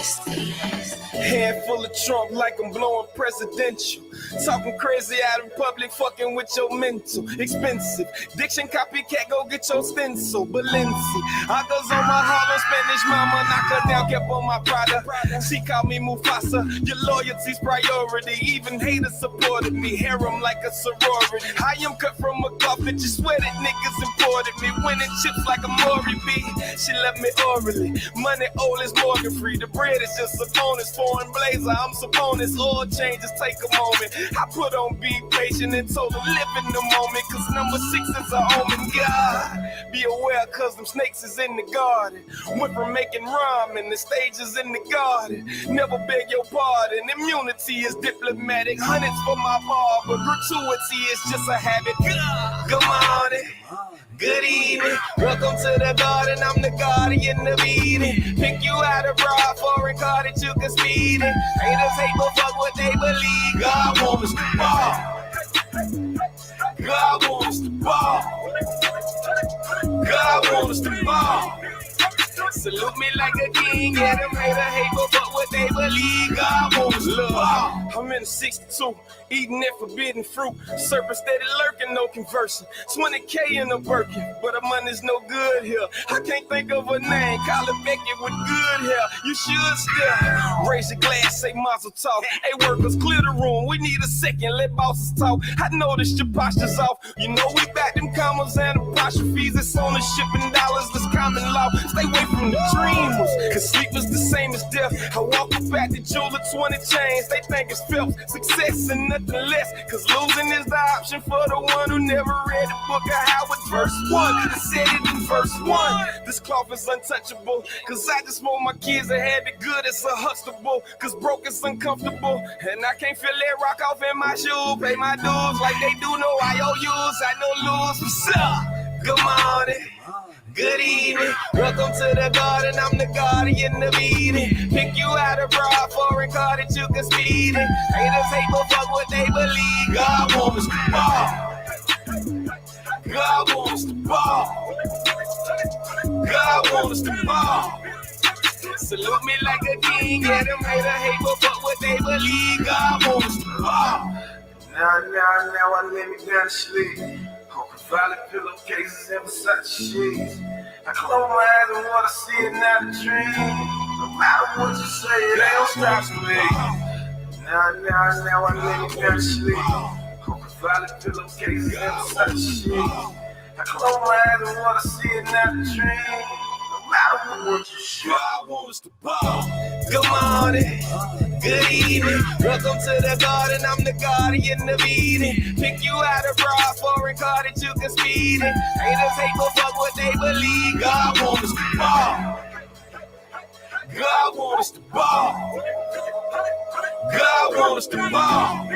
Hand full of Trump like I'm blowing presidential. Talking crazy out in public, fucking with your mental. Expensive. Diction copycat, go get your stencil. Balenci. I goes on my Harlem Spanish mama, knock her down, kept on my Prada. She called me Mufasa. Your loyalty's priority. Even haters supported me. Harem like a sorority. I am cut from a cloth that you sweated niggas imported me. Winning chips like a Maury B. She left me orally. Money old is mortgage free. The bread is just a bonus. Foreign blazer, I'm supponents. Oil changes take a moment. I put on be patient and told them live in the moment. Cause number 6 is a omen. God, be aware cause them snakes is in the garden. Went from making rhyme and the stage is in the garden. Never beg your pardon. Immunity is diplomatic. Hundreds for my bar, but gratuity is just a habit. Good morning. Good evening, welcome to the garden, I'm the guardian of Eden. Pick you out a broad foreign car that you can speed in. Haters hate but fuck what they believe. God wants us to ball. God wants us to ball. God wants us to ball. Salute me like a king, yeah, them haters hate but fuck what they believe. God wants us to ball. I'm in the 62, eating that forbidden fruit. Serpent steady lurking, no conversing. 20K in a Birkin, but the money's no good here. I can't think of a name, call it Becky with good hair. You should still raise your glass, say mazel tov. Hey workers, clear the room, we need a second, let bosses talk. I noticed your posture's off. You know we back them commas and apostrophes. It's on the shipping dollars, that's common law. Stay away from the dreamers, cause sleep is the same as death. I walk up at the jeweler, 20 chains, they think it's filth. Success and nothing less, cause losing is the option for the one who never read the book of Howard. Verse 1, I said it in verse 1. This cloth is untouchable, cause I just want my kids to have it good, it's a Huxtable. Cause broke is uncomfortable, and I can't feel that rock off in my shoe. Pay my dues like they do no IOUs, I know lose. What's up? Good morning. Good evening, welcome to the garden, I'm the guardian of Eden. Pick you out a broad foreign car that you can speed in. Haters hate but fuck what they believe. God wants us to ball. God wants us to ball. God wants us to ball. Salute me like a king, yeah, them haters hate but fuck what they believe. God wants us to ball. Now I lay me down to sleep. Violet pillowcases and Versace sheets. I close my eyes and wanna see it, not a dream. No matter what you say, it ain't no stops to me. Now I lay me down to sleep. Violet pillowcases and Versace sheets. I close my eyes and wanna see it, not a dream. No matter what you say, I want us to ball. Good morning. Good evening, welcome to the garden, I'm the guardian of Eden. Pick you out a broad foreign car that you can speed in. Haters hate but fuck what they believe. God wants us to ball. God wants us to ball. God wants us to ball.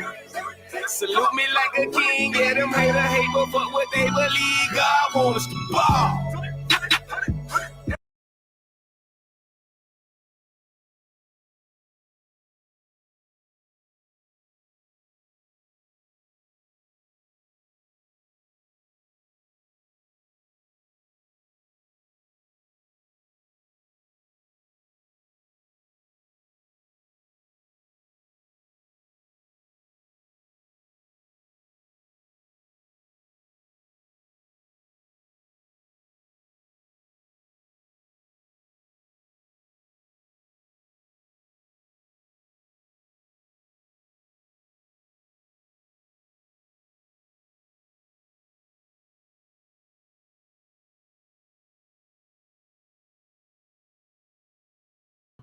Salute me like a king, yeah, them haters hate but fuck what they believe. God wants us to ball.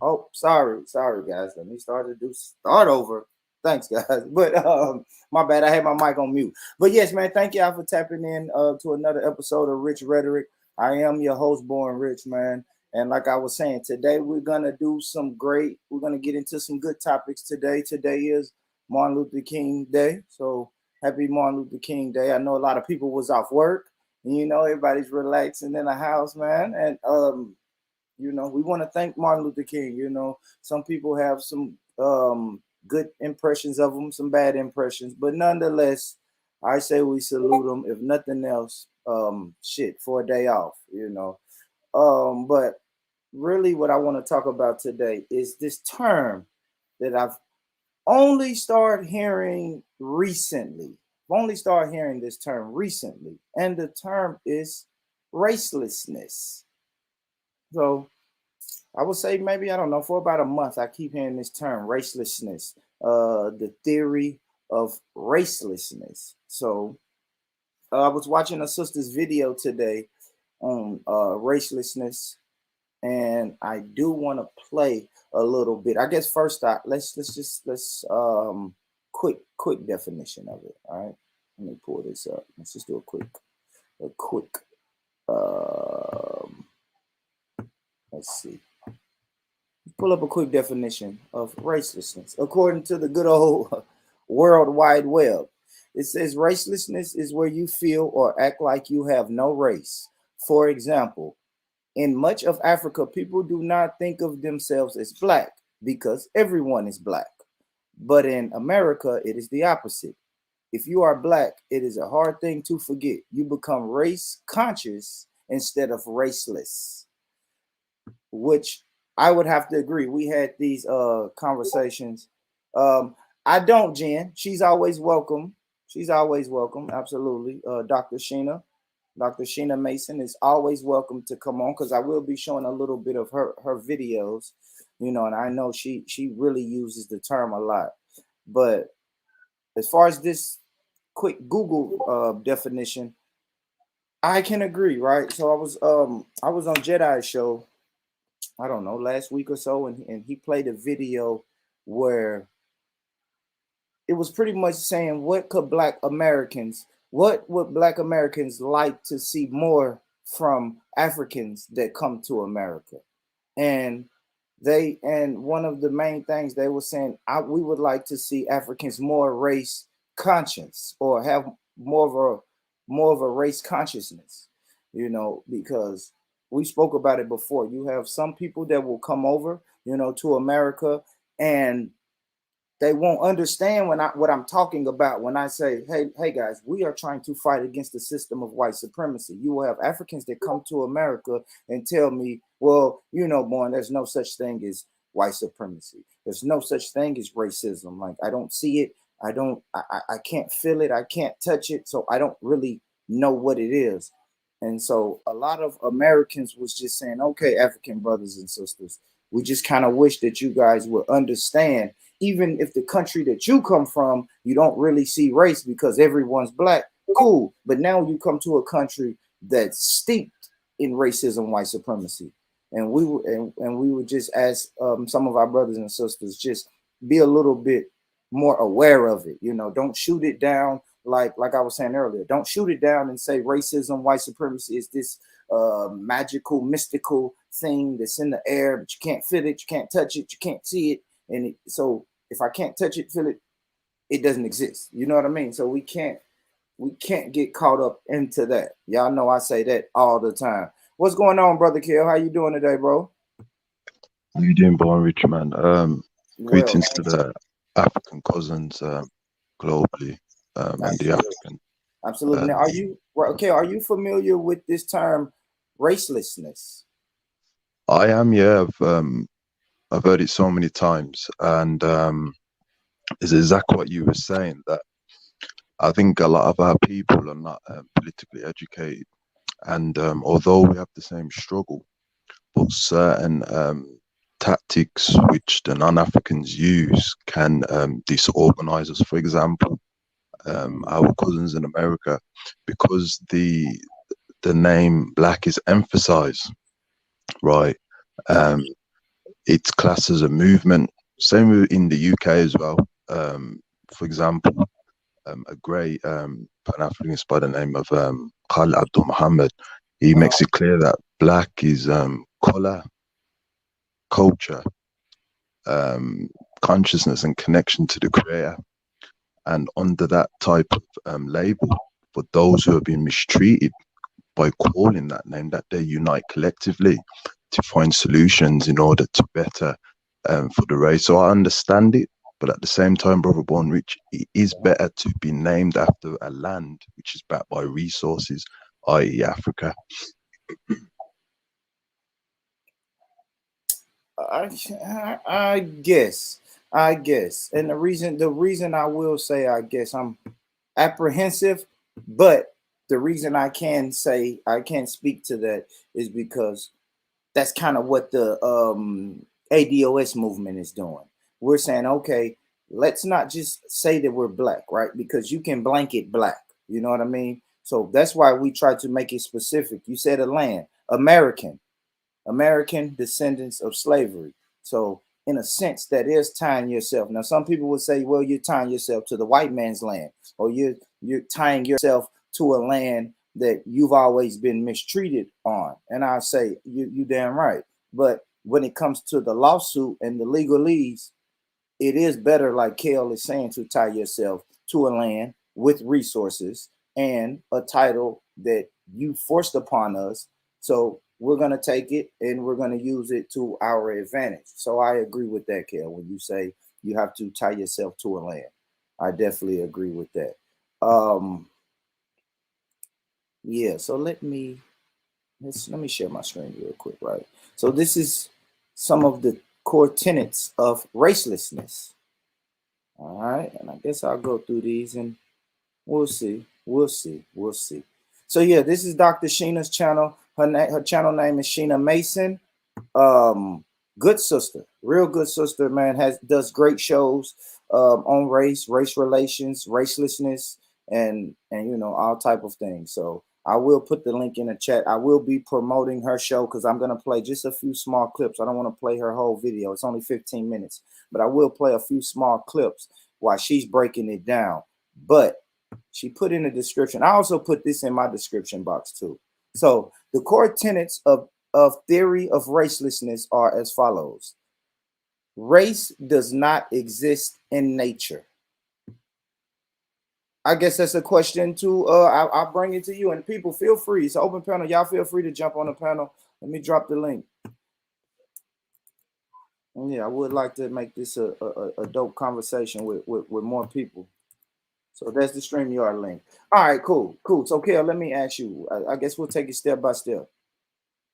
Oh, sorry, guys. Let me start over. Thanks, guys. But my bad. I had my mic on mute. But yes, man, thank y'all for tapping in to another episode of Rich Rhetoric. I am your host, Born Rich, man. And like I was saying, today we're gonna we're gonna get into some good topics today. Today is Martin Luther King Day. So happy Martin Luther King Day. I know a lot of people was off work, and everybody's relaxing in the house, man. And we want to thank Martin Luther King. Some people have some good impressions of him, some bad impressions, but nonetheless, I say we salute him. If nothing else, for a day off, But really what I want to talk about today is this term that I've only started hearing recently. I've only started hearing this term recently, and the term is racelessness. So I would say maybe, I don't know, for about a month I keep hearing this term racelessness, the theory of racelessness. So I was watching a sister's video today on racelessness, and I do want to play a little bit. I guess first let's quick definition of it. All right, let me pull this up. Let's just do a quick um, let's see. Pull up a quick definition of racelessness according to the good old World Wide Web. It says racelessness is where you feel or act like you have no race. For example, in much of Africa, people do not think of themselves as black because everyone is black. But in America, it is the opposite. If you are black, it is a hard thing to forget. You become race conscious instead of raceless, which I would have to agree. We had these conversations. I don't, Jen. She's always welcome. She's always welcome. Absolutely. Dr. Sheena Mason is always welcome to come on, because I will be showing a little bit of her videos, and I know she really uses the term a lot. But as far as this quick Google definition, I can agree, right? So I was on Jedi's show, I don't know, last week or so, and he played a video where it was pretty much saying what would black Americans like to see more from Africans that come to America. And one of the main things they were saying, we would like to see Africans more race conscious, or have more of a race consciousness, because we spoke about it before. You have some people that will come over, to America, and they won't understand what I'm talking about when I say, hey guys, we are trying to fight against the system of white supremacy. You will have Africans that come to America and tell me, well, Born, there's no such thing as white supremacy. There's no such thing as racism. Like, I don't see it. I can't feel it. I can't touch it. So I don't really know what it is. And so a lot of Americans was just saying, okay, African brothers and sisters, we just kind of wish that you guys would understand, even if the country that you come from, you don't really see race because everyone's black, cool. But now you come to a country that's steeped in racism, white supremacy. And we would just ask some of our brothers and sisters, just be a little bit more aware of it. Don't shoot it down like I was saying earlier. Don't shoot it down and say racism, white supremacy is this magical, mystical thing that's in the air, but you can't feel it, you can't touch it, you can't see it. And so if I can't touch it, feel it, it doesn't exist. You know what I mean? So we can't get caught up into that. Y'all know I say that all the time. What's going on, Brother Kill? How you doing today, bro? How you doing, Born Rich Man? Greetings Well, to the African cousins globally, and the African. Absolutely. Now, are you familiar with this term racelessness? I am, yeah. I've heard it so many times, and it's exactly what you were saying. That I think a lot of our people are not politically educated, and although we have the same struggle, but certain tactics which the non-Africans use can disorganize us. For example, our cousins in America, because the name black is emphasized, right? It's classed as a movement. Same in the UK as well. For example, a great Pan-Africanist by the name of Khalid Abdul Muhammad, he makes it clear that black is color, culture, consciousness, and connection to the creator. And under that type of label, for those who have been mistreated by calling that name, that they unite collectively to find solutions in order to better for the race. So I understand it, but at the same time, Brother Born Rich, it is better to be named after a land which is backed by resources, i.e. Africa. I guess, and the reason I will say I guess I'm apprehensive, but the reason I can say I can't speak to that is because that's kind of what the ADOS movement is doing. We're saying, okay, let's not just say that we're black, right? Because you can blanket black, you know what I mean? So that's why we try to make it specific. You said a land, American descendants of slavery. So in a sense, that is tying yourself. Now, some people would say, well, you're tying yourself to the white man's land, or you're tying yourself to a land that you've always been mistreated on. And I say, you damn right. But when it comes to the lawsuit and the legalese, it is better, like Kale is saying, to tie yourself to a land with resources and a title that you forced upon us. So we're going to take it and we're going to use it to our advantage. So I agree with that, Kale, when you say you have to tie yourself to a land. I definitely agree with that. Yeah, so let me share my screen real quick, right? So this is some of the core tenets of racelessness. All right, and I guess I'll go through these and we'll see. So yeah, this is Dr. Sheena's channel. Her channel name is Sheena Mason. Good sister, real good sister, man. Does great shows on race relations, racelessness, and you know, all type of things. So I will put the link in the chat. I will be promoting her show because I'm gonna play just a few small clips. I don't want to play her whole video. It's only 15 minutes, but I will play a few small clips while she's breaking it down. But she put in the description. I also put this in my description box too. So the core tenets of theory of racelessness are as follows. Race does not exist in nature. I guess that's a question too. I'll bring it to you, and people feel free. It's an open panel. Y'all feel free to jump on the panel. Let me drop the link. And yeah, I would like to make this a dope conversation with more people. So that's the StreamYard link. All right, cool. So, Kel, let me ask you. I guess we'll take it step by step.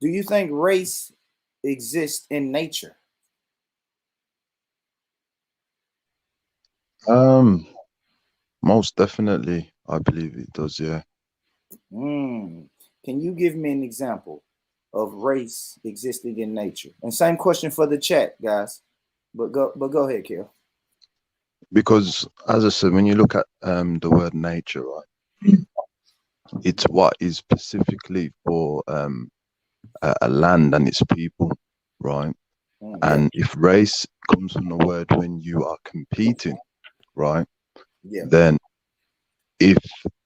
Do you think race exists in nature? Most definitely, I believe it does. Yeah. Can you give me an example of race existing in nature? And same question for the chat, guys. But go ahead, Kel. Because as I said, when you look at the word nature, right, it's what is specifically for a land and its people, right? And if race comes from the word when you are competing, right? Yeah. Then if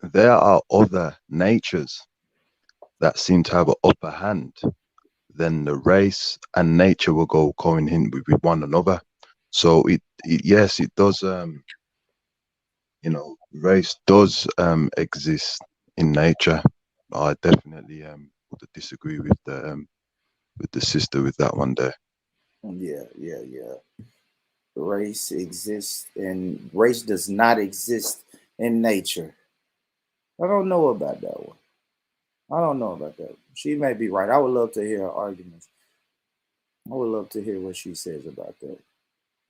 there are other natures that seem to have an upper hand, then the race and nature will go going in with one another. So yes, it does. You know, race does exist in nature. I definitely would disagree with the sister with that one there. Yeah. Race exists and race does not exist in nature. I don't know about that one. She may be right. I would love to hear her arguments. I would love to hear what she says about that.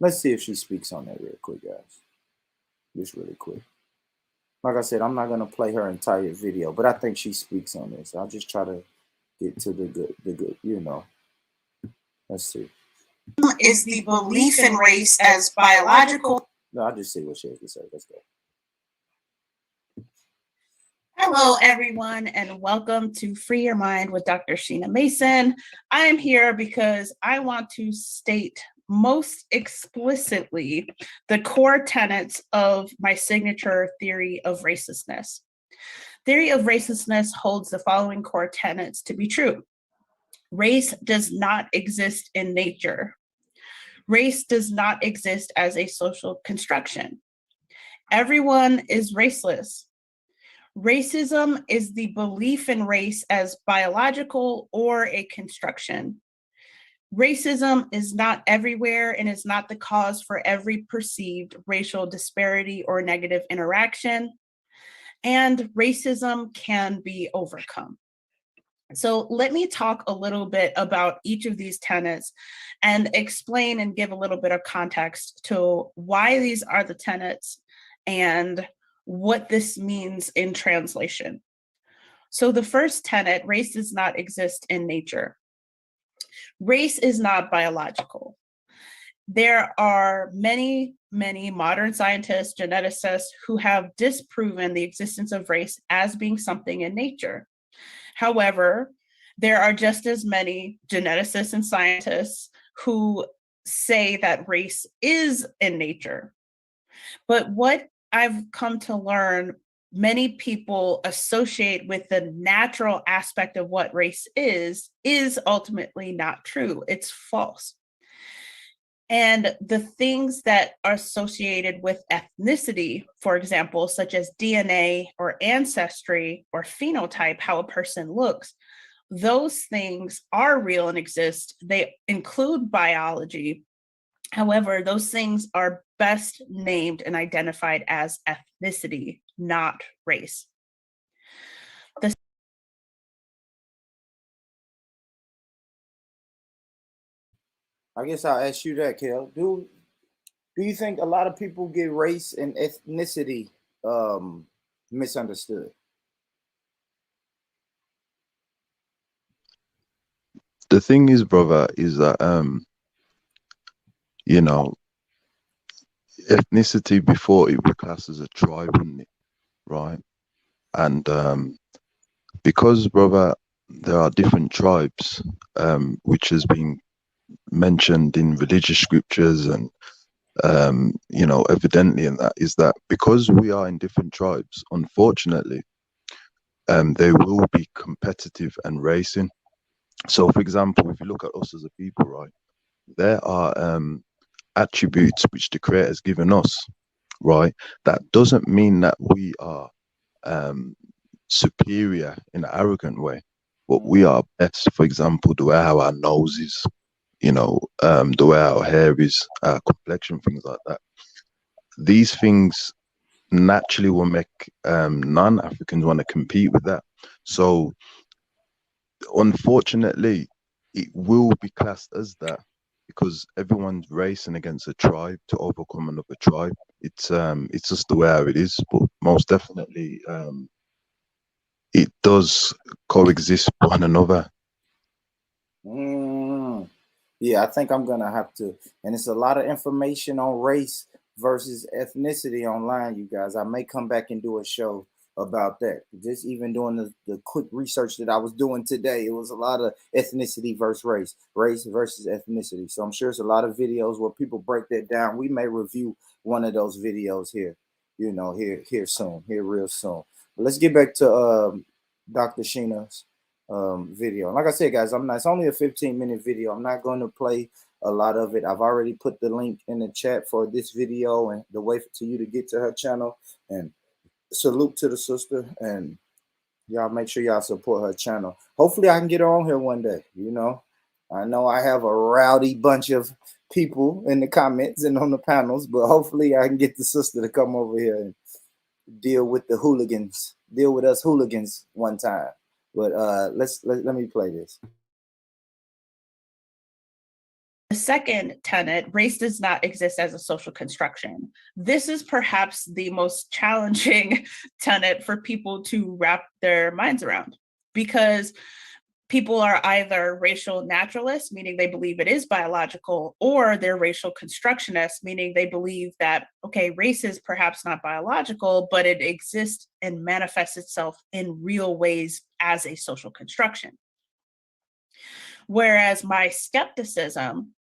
Let's see if she speaks on that real quick, guys. Just really quick. Like I said, I'm not going to play her entire video, but I think she speaks on this. I'll just try to get to the good, you know. Let's see. Is the belief in race as biological. No, I'll just see what she has to say. Let's go. Hello, everyone, and welcome to Free Your Mind with Dr. Sheena Mason. I am here because I want to state most explicitly the core tenets of my signature theory of racelessness. Theory of racelessness holds the following core tenets to be true. Race does not exist in nature. Race does not exist as a social construction. Everyone is raceless. Racism is the belief in race as biological or a construction. Racism is not everywhere and is not the cause for every perceived racial disparity or negative interaction. And racism can be overcome. So let me talk a little bit about each of these tenets and explain and give a little bit of context to why these are the tenets and what this means in translation. So the first tenet, race does not exist in nature. Race is not biological. There are many, many modern scientists, geneticists who have disproven the existence of race as being something in nature. However, there are just as many geneticists and scientists who say that race is in nature. But what I've come to learn, many people associate with the natural aspect of what race is ultimately not true. It's false. And the things that are associated with ethnicity, for example, such as DNA or ancestry or phenotype, how a person looks, those things are real and exist. They include biology. However, those things are best named and identified as ethnicity, not race. I guess I'll ask you that, Kel. Do you think a lot of people get race and ethnicity misunderstood? The thing is, brother, is that you know, ethnicity before it was classed as a tribe, wouldn't it? Right? And because, brother, there are different tribes, which has been mentioned in religious scriptures and you know, evidently in that is that because we are in different tribes, unfortunately, they will be competitive and racing. So, for example, if you look at us as a people, right, there are attributes which the Creator has given us, right? That doesn't mean that we are superior in an arrogant way, but we are best. For example, the way how our nose is, you know, the way our hair is, our complexion, things like that. These things naturally will make non-Africans want to compete with that. So unfortunately, it will be classed as that because everyone's racing against a tribe to overcome another tribe. It's just the way how it is. But most definitely, it does coexist one another. Yeah, I think I'm gonna have to, and it's a lot of information on race versus ethnicity online, you guys. I may come back and do a show about that. Just even doing the quick research that I was doing today, it was a lot of ethnicity versus race versus ethnicity. So I'm sure it's a lot of videos where people break that down. We may review one of those videos here, you know, here real soon. But let's get back to Dr. Sheena's video. Like I said, guys, it's only a 15-minute video. I'm not going to play a lot of it. I've already put the link in the chat for this video and the way to you to get to her channel. And salute to the sister, and y'all make sure y'all support her channel. Hopefully I can get her on here one day. You know I have a rowdy bunch of people in the comments and on the panels, but hopefully I can get the sister to come over here and deal with us hooligans one time. But let me play this. The second tenet, race does not exist as a social construction. This is perhaps the most challenging tenet for people to wrap their minds around, because people are either racial naturalists, meaning they believe it is biological, or they're racial constructionists, meaning they believe that, okay, race is perhaps not biological, but it exists and manifests itself in real ways as a social construction. Whereas my skepticism,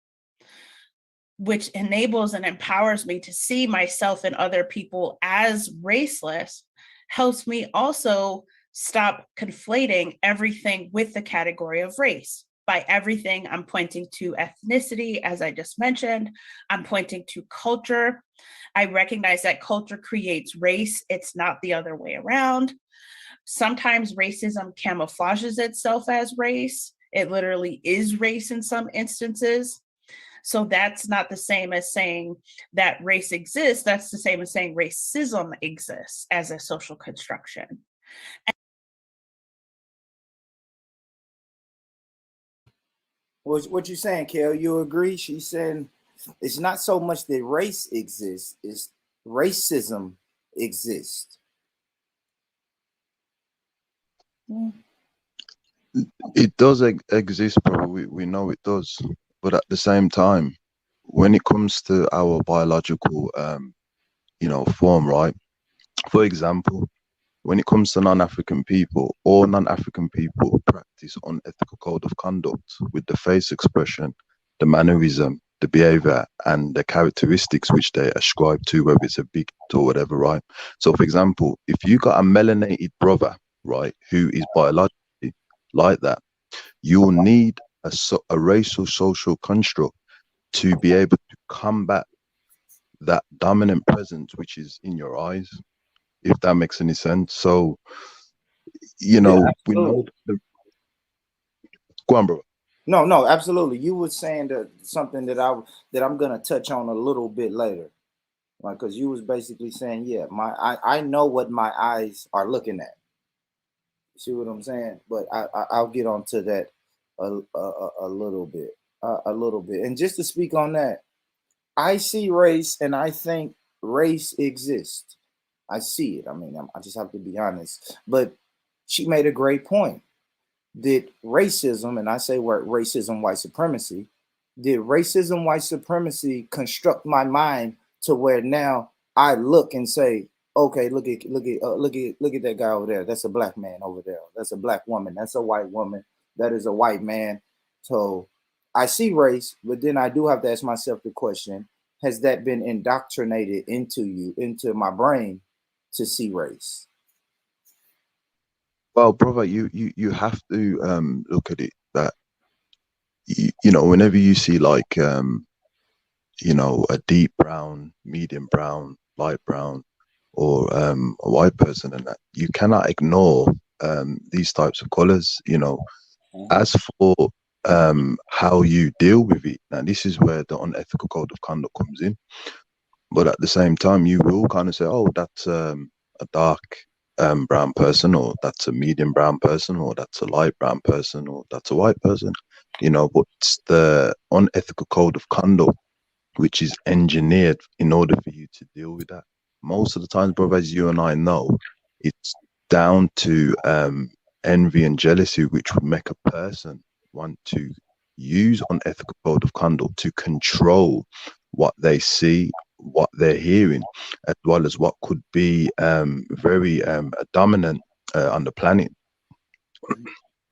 which enables and empowers me to see myself and other people as raceless, helps me also stop conflating everything with the category of race. By everything, I'm pointing to ethnicity, as I just mentioned. I'm pointing to culture. I recognize that culture creates race. It's not the other way around. Sometimes racism camouflages itself as race. It literally is race in some instances. So that's not the same as saying that race exists. That's the same as saying racism exists as a social construction. What you saying, Kel? You agree? She's saying it's not so much that race exists, it's racism exists. It does exist, bro. We know it does. But at the same time, when it comes to our biological, form, right? For example, when it comes to non-African people, all non-African people practice unethical code of conduct with the face expression, the mannerism, the behavior, and the characteristics which they ascribe to, whether it's a big or whatever, right? So, for example, if you got a melanated brother, right, who is biologically like that, you'll need a racial social construct to be able to combat that dominant presence which is in your eyes, if that makes any sense. So, Yeah, we know absolutely. go on, bro. No, absolutely. You were saying that something that I'm gonna touch on a little bit later, like because you was basically saying, yeah, I know what my eyes are looking at. See what I'm saying? But I'll get onto that a little bit, a little bit. And just to speak on that, I see race and I think race exists. I see it. I mean, I just have to be honest. But she made a great point. Did racism, and I say word racism, white supremacy, did racism, white supremacy construct my mind to where now I look and say, okay, look at that guy over there. That's a black man over there. That's a black woman. That's a white woman. That is a white man. So I see race, but then I do have to ask myself the question: has that been indoctrinated into you, into my brain, to see race? Well, brother, you have to look at it that whenever you see like a deep brown, medium brown, light brown, or a white person, and that you cannot ignore these types of colors. As for how you deal with it, now this is where the unethical code of conduct comes in. But at the same time, you will kind of say, oh, that's a dark brown person, or that's a medium brown person, or that's a light brown person, or that's a white person. But it's the unethical code of conduct which is engineered in order for you to deal with that. Most of the times, brother, as you and I know, it's down to envy and jealousy, which would make a person want to use unethical code of conduct to control what they see, what they're hearing, as well as what could be very dominant on the planet.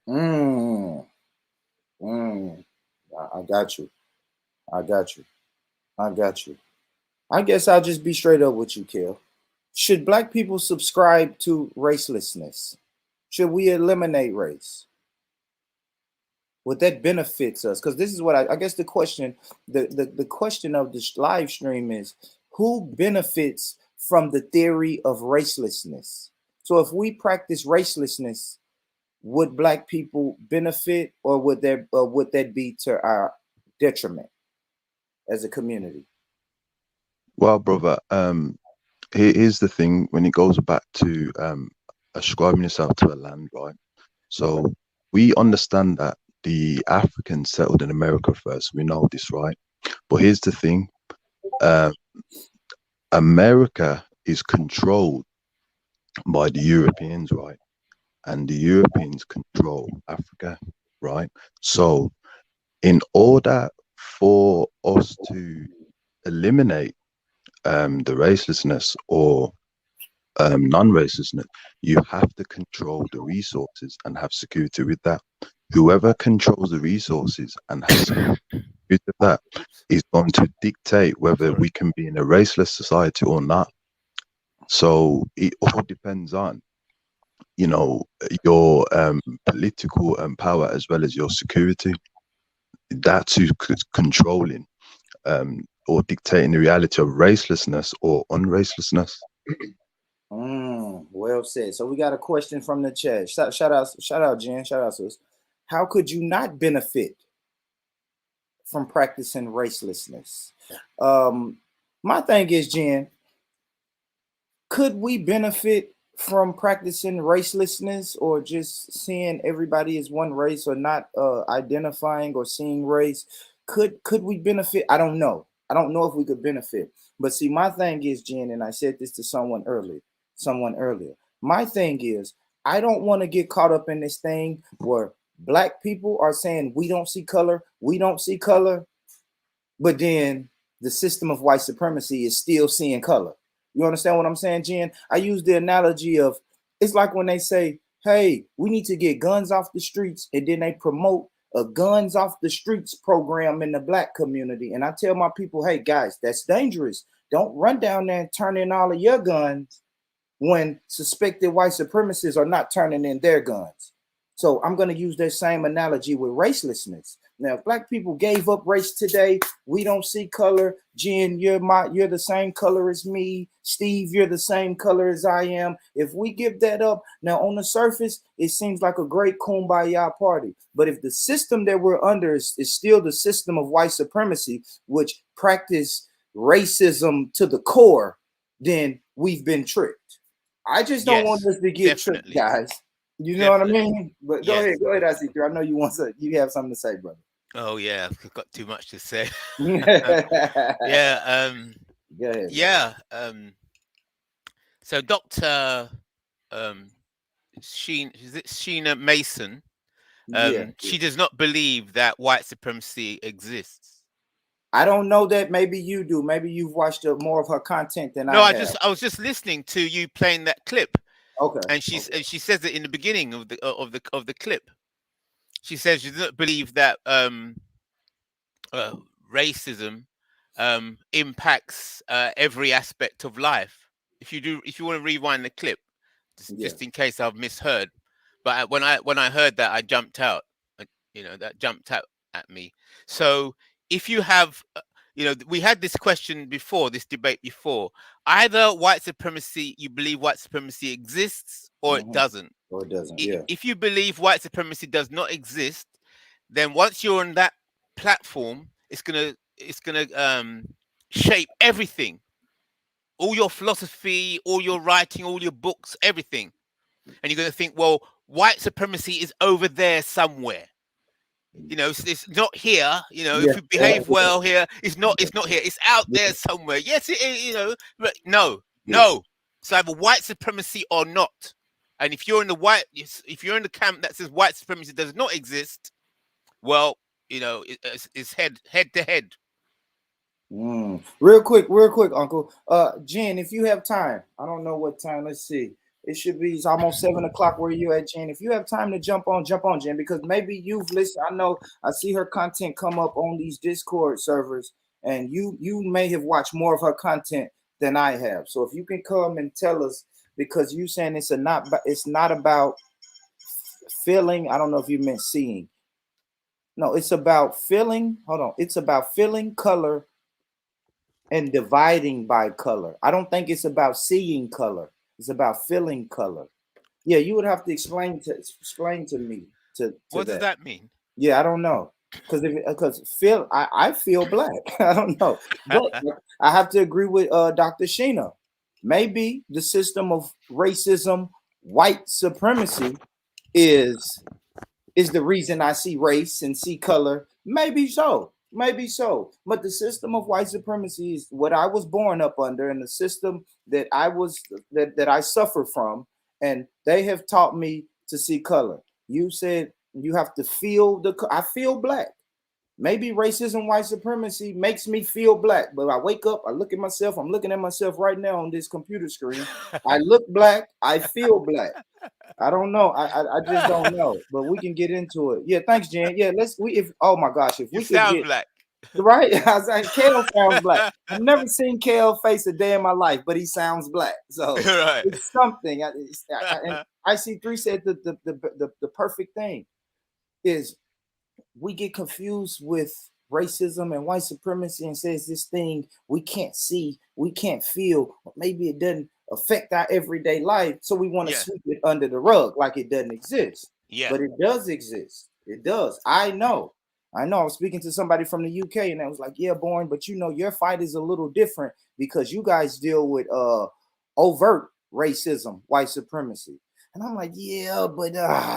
Mm, mm. I got you. I got you. I got you. I guess I'll just be straight up with you, Kel. Should black people subscribe to racelessness? Should we eliminate race? Would that benefits us? Because this is what I guess the question, the question of this live stream is who benefits from the theory of racelessness? So if we practice racelessness, would black people benefit or would that be to our detriment as a community? Well, brother, here's the thing: when it goes back to ascribing yourself to a land, right? So we understand that the Africans settled in America first. We know this, right? But here's the thing: uh, America is controlled by the Europeans, right? And the Europeans control Africa, right? So, in order for us to eliminate the racelessness or non-racelessness, you have to control the resources and have security with that. Whoever controls the resources and has security with that is going to dictate whether we can be in a raceless society or not. So it all depends on, your political power as well as your security. That's who's controlling or dictating the reality of racelessness or unracelessness. Well said. So we got a question from the chat. Shout out, Jen. Shout out, sis. How could you not benefit from practicing racelessness? My thing is, Jen, could we benefit from practicing racelessness or just seeing everybody as one race or not identifying or seeing race? Could we benefit? I don't know. I don't know if we could benefit. But see, my thing is, Jen, and I said this to someone earlier. My thing is, I don't want to get caught up in this thing where black people are saying we don't see color, but then the system of white supremacy is still seeing color. You understand what I'm saying, Jen? I use the analogy of, it's like when they say, hey, we need to get guns off the streets, and then they promote a guns off the streets program in the black community. And I tell my people, hey, guys, that's dangerous. Don't run down there and turn in all of your guns when suspected white supremacists are not turning in their guns. So I'm going to use that same analogy with racelessness. Now, if black people gave up race today, we don't see color. Jen, you're the same color as me. Steve, you're the same color as I am. If we give that up, now on the surface, it seems like a great kumbaya party. But if the system that we're under is still the system of white supremacy, which practice racism to the core, then we've been tricked. I just don't want us to get tricked, guys. You know what I mean? But go ahead, IC3. I know you have something to say, brother. Oh yeah, I've got too much to say. Go ahead. So Dr. Sheena Mason, she does not believe that white supremacy exists. I don't know that. Maybe you do. Maybe you've watched more of her content than I have. I was just listening to you playing that clip. Okay. And she says it in the beginning of the clip. She says she doesn't believe that racism impacts every aspect of life. If you want to rewind the clip, just in case I've misheard, but when I heard that, I jumped out. That jumped out at me. So if you have, we had this debate before. Either you believe white supremacy exists, or it doesn't. Or it doesn't. If you believe white supremacy does not exist, then once you're on that platform, it's gonna shape everything, all your philosophy, all your writing, all your books, everything. And you're gonna think, well, white supremacy is over there somewhere. It's not here. If you behave well here, it's not here. It's out there somewhere. Yes, it is. But no. It's either white supremacy or not. And if you're in the camp that says white supremacy does not exist, well, it's head to head. Real quick, Uncle. Jen, if you have time, I don't know what time. Let's see. It's almost 7 o'clock where you at, Jen. If you have time to jump on, Jen, because maybe you've listened. I see her content come up on these Discord servers, and you may have watched more of her content than I have. So if you can come and tell us, because you saying it's not about feeling. I don't know if you meant seeing. No, it's about feeling. Hold on. It's about feeling color and dividing by color. I don't think it's about seeing color. It's about feeling color. Yeah, you would have to explain to me. What does that mean? Yeah, I don't know. Because I feel black. I don't know. But I have to agree with Dr. Sheena. Maybe the system of racism, white supremacy is the reason I see race and see color. Maybe so. But the system of white supremacy is what I was born up under, and the system that I suffer from, and they have taught me to see color. You said you have to feel I feel black. Maybe racism, white supremacy makes me feel black, but I wake up, I look at myself, I'm looking at myself right now on this computer screen. I look black, I feel black. I don't know. I just don't know, but we can get into it. Yeah, thanks, Jen. Yeah, oh my gosh, if we could sound black. Right? I was like, Kale sounds black. I've never seen Kale face a day in my life, but he sounds black. So right. It's something. And IC3 said the perfect thing is we get confused with racism and white supremacy and says this thing we can't see, we can't feel, maybe it doesn't affect our everyday life, so we want to sweep it under the rug like it doesn't exist. But it does exist. It does. I know. I was speaking to somebody from the UK, and I was like, yeah, Bourne, but your fight is a little different because you guys deal with overt racism, white supremacy. And I'm like, yeah, but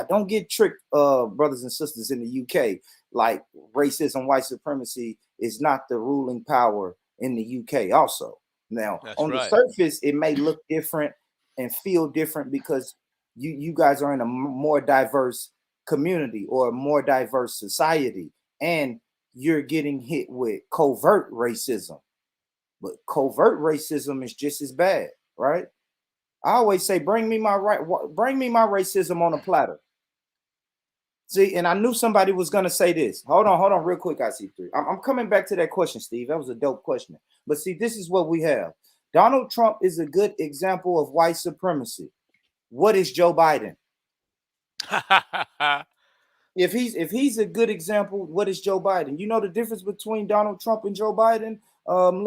don't get tricked, brothers and sisters in the UK. Like racism, white supremacy is not the ruling power in the UK also. Now, That's on the right. surface, it may look different and feel different because you guys are in a more diverse community or a more diverse society, and you're getting hit with covert racism. But covert racism is just as bad, right? I always say, bring me my racism on a platter. See, and I knew somebody was gonna say this. Hold on, real quick. I see three. I'm coming back to that question, Steve. That was a dope question. But see, this is what we have. Donald Trump is a good example of white supremacy. What is Joe Biden? If he's a good example, what is Joe Biden? You know the difference between Donald Trump and Joe Biden?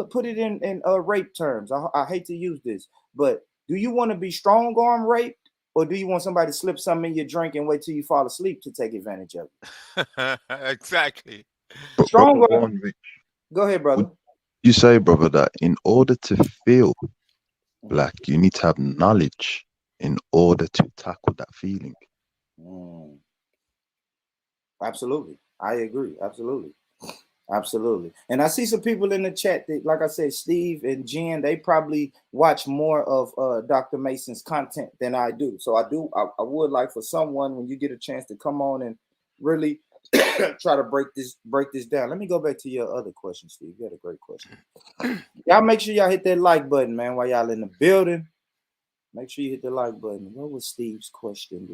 Put it in rape terms. I hate to use this, but do you want to be strong arm raped, or do you want somebody to slip something in your drink and wait till you fall asleep to take advantage of it? Exactly. But Strong brother arm. One, Rich, Go ahead, brother. would you say, brother, that in order to feel black, you need to have knowledge in order to tackle that feeling? Absolutely. I agree. Absolutely. And I see some people in the chat that, like I said, Steve and Jen, they probably watch more of Dr. Mason's content than I do. So I would like for someone, when you get a chance, to come on and really try to break this down. Let me go back to your other question, Steve. You had a great question. Y'all make sure y'all hit that like button, man, while y'all in the building. Make sure you hit the like button. What was Steve's question?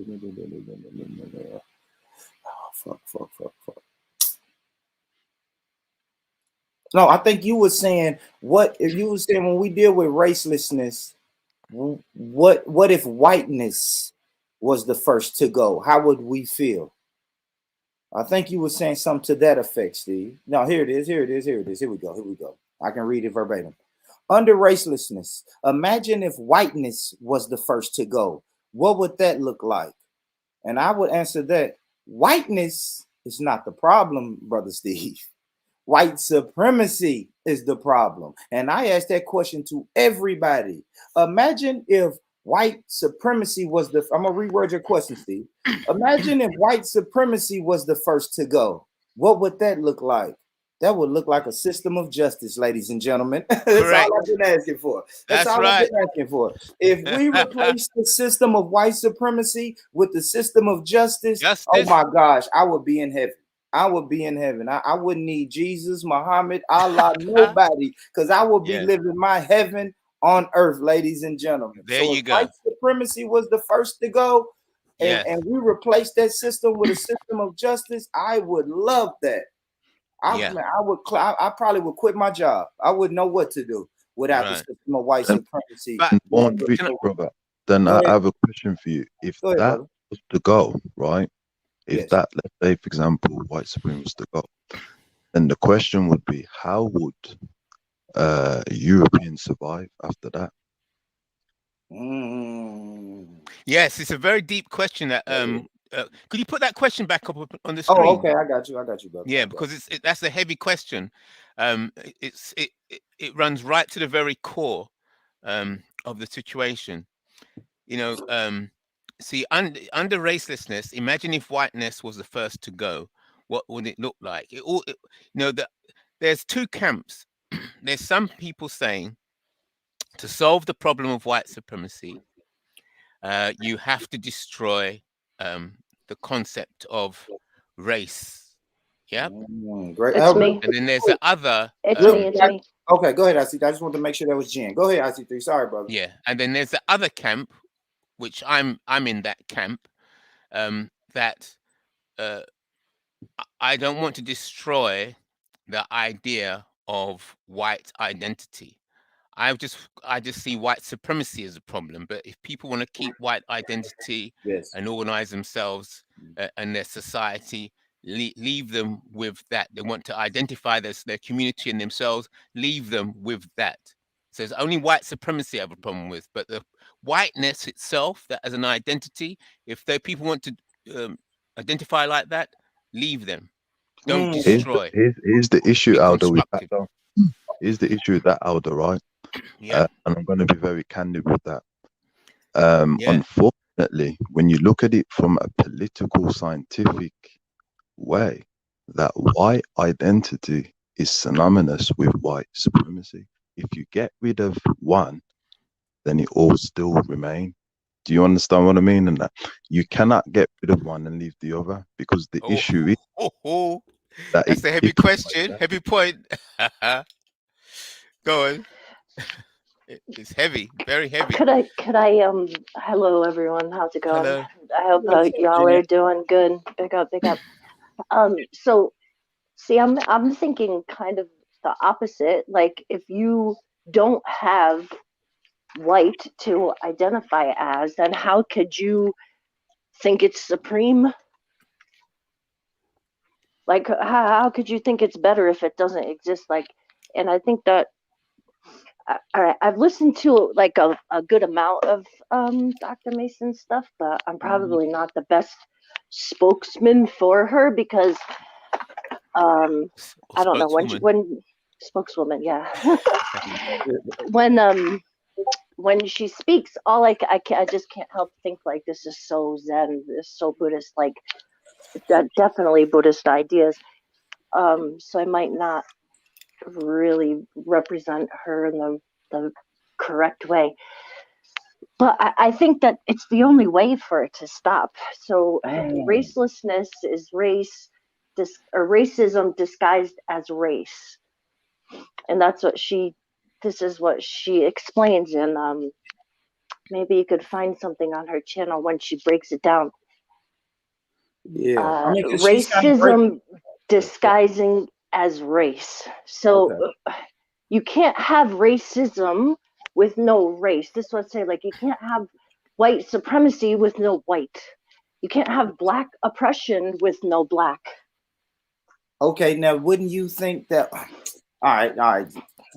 Oh, fuck. No, I think you were saying when we deal with racelessness, what if whiteness was the first to go? How would we feel? I think you were saying something to that effect, Steve. No, here it is. Here we go. I can read it verbatim. Under racelessness, imagine if whiteness was the first to go. What would that look like? And I would answer that whiteness is not the problem, Brother Steve. White supremacy is the problem. And I asked that question to everybody. Imagine if white supremacy was I'm going to reword your question, Steve. Imagine if white supremacy was the first to go. What would that look like? That would look like a system of justice, ladies and gentlemen. That's all I've been asking for. That's all I've been asking for. If we replace the system of white supremacy with the system of justice, oh my gosh, I would be in heaven. I would be in heaven. I wouldn't need Jesus, Muhammad, Allah, nobody, because I would be living my heaven on earth, ladies and gentlemen. There you go. White supremacy was the first to go, and we replaced that system with a system of justice, I would love that. I probably would quit my job. I wouldn't know what to do without the system of white supremacy. Then I have a question for you. If that was to go, right? If that, let's say, for example, white supremacy was to go, then the question would be, how would Europeans survive after that? Yes, it's a very deep question. That could you put that question back up on the screen? Oh, okay, I got you, brother. Yeah, because that's a heavy question. It runs right to the very core of the situation. You know, see, under racelessness, imagine if whiteness was the first to go. What would it look like? There's two camps. There's some people saying to solve the problem of white supremacy, you have to destroy the concept of race. Yeah. Great. It's me. And then there's the other. It's me. Okay, go ahead, I just want to make sure that was Jen. Go ahead, IC3. Sorry, brother. Yeah, and then there's the other camp, which I'm in that camp, that I don't want to destroy the idea of white identity. I just see white supremacy as a problem. But if people want to keep white identity and organize themselves and their society, leave them with that. They want to identify their community and themselves, leave them with that. So it's only white supremacy I have a problem with. But the whiteness itself, that as an identity, if people want to identify like that, leave them. Don't destroy. Here's the issue, Aldo, with that, though. Here's the issue with that, Aldo, right? Yeah. And I'm going to be very candid with that. Unfortunately, when you look at it from a political, scientific way, that white identity is synonymous with white supremacy. If you get rid of one, then it all still remain. Do you understand what I mean? And that you cannot get rid of one and leave the other, because the issue is that that's a heavy question, heavy point. Go on. It's heavy, very heavy. Could I, hello everyone, how's it going? Hello. I hope y'all are doing good. Big up, big up. So, see, I'm thinking kind of the opposite. Like, if you don't have white to identify as, then how could you think it's supreme? Like, how could you think it's better if it doesn't exist? Like, and I think that I've listened to like a good amount of Dr. Mason's stuff, but I'm probably not the best spokesman for her because I don't know when spokeswoman, yeah. when she speaks, all I just can't help think like this is so Zen, this is so Buddhist, like definitely Buddhist ideas. So I might not really represent her in the correct way, but I think that it's the only way for it to stop. So racelessness is racism disguised as race, and that's what this is what she explains, and maybe you could find something on her channel when she breaks it down. Yeah, racism disguising as race. So you can't have racism with no race. This is what I say, like, you can't have white supremacy with no white. You can't have black oppression with no black. Okay, now wouldn't you think that all right. I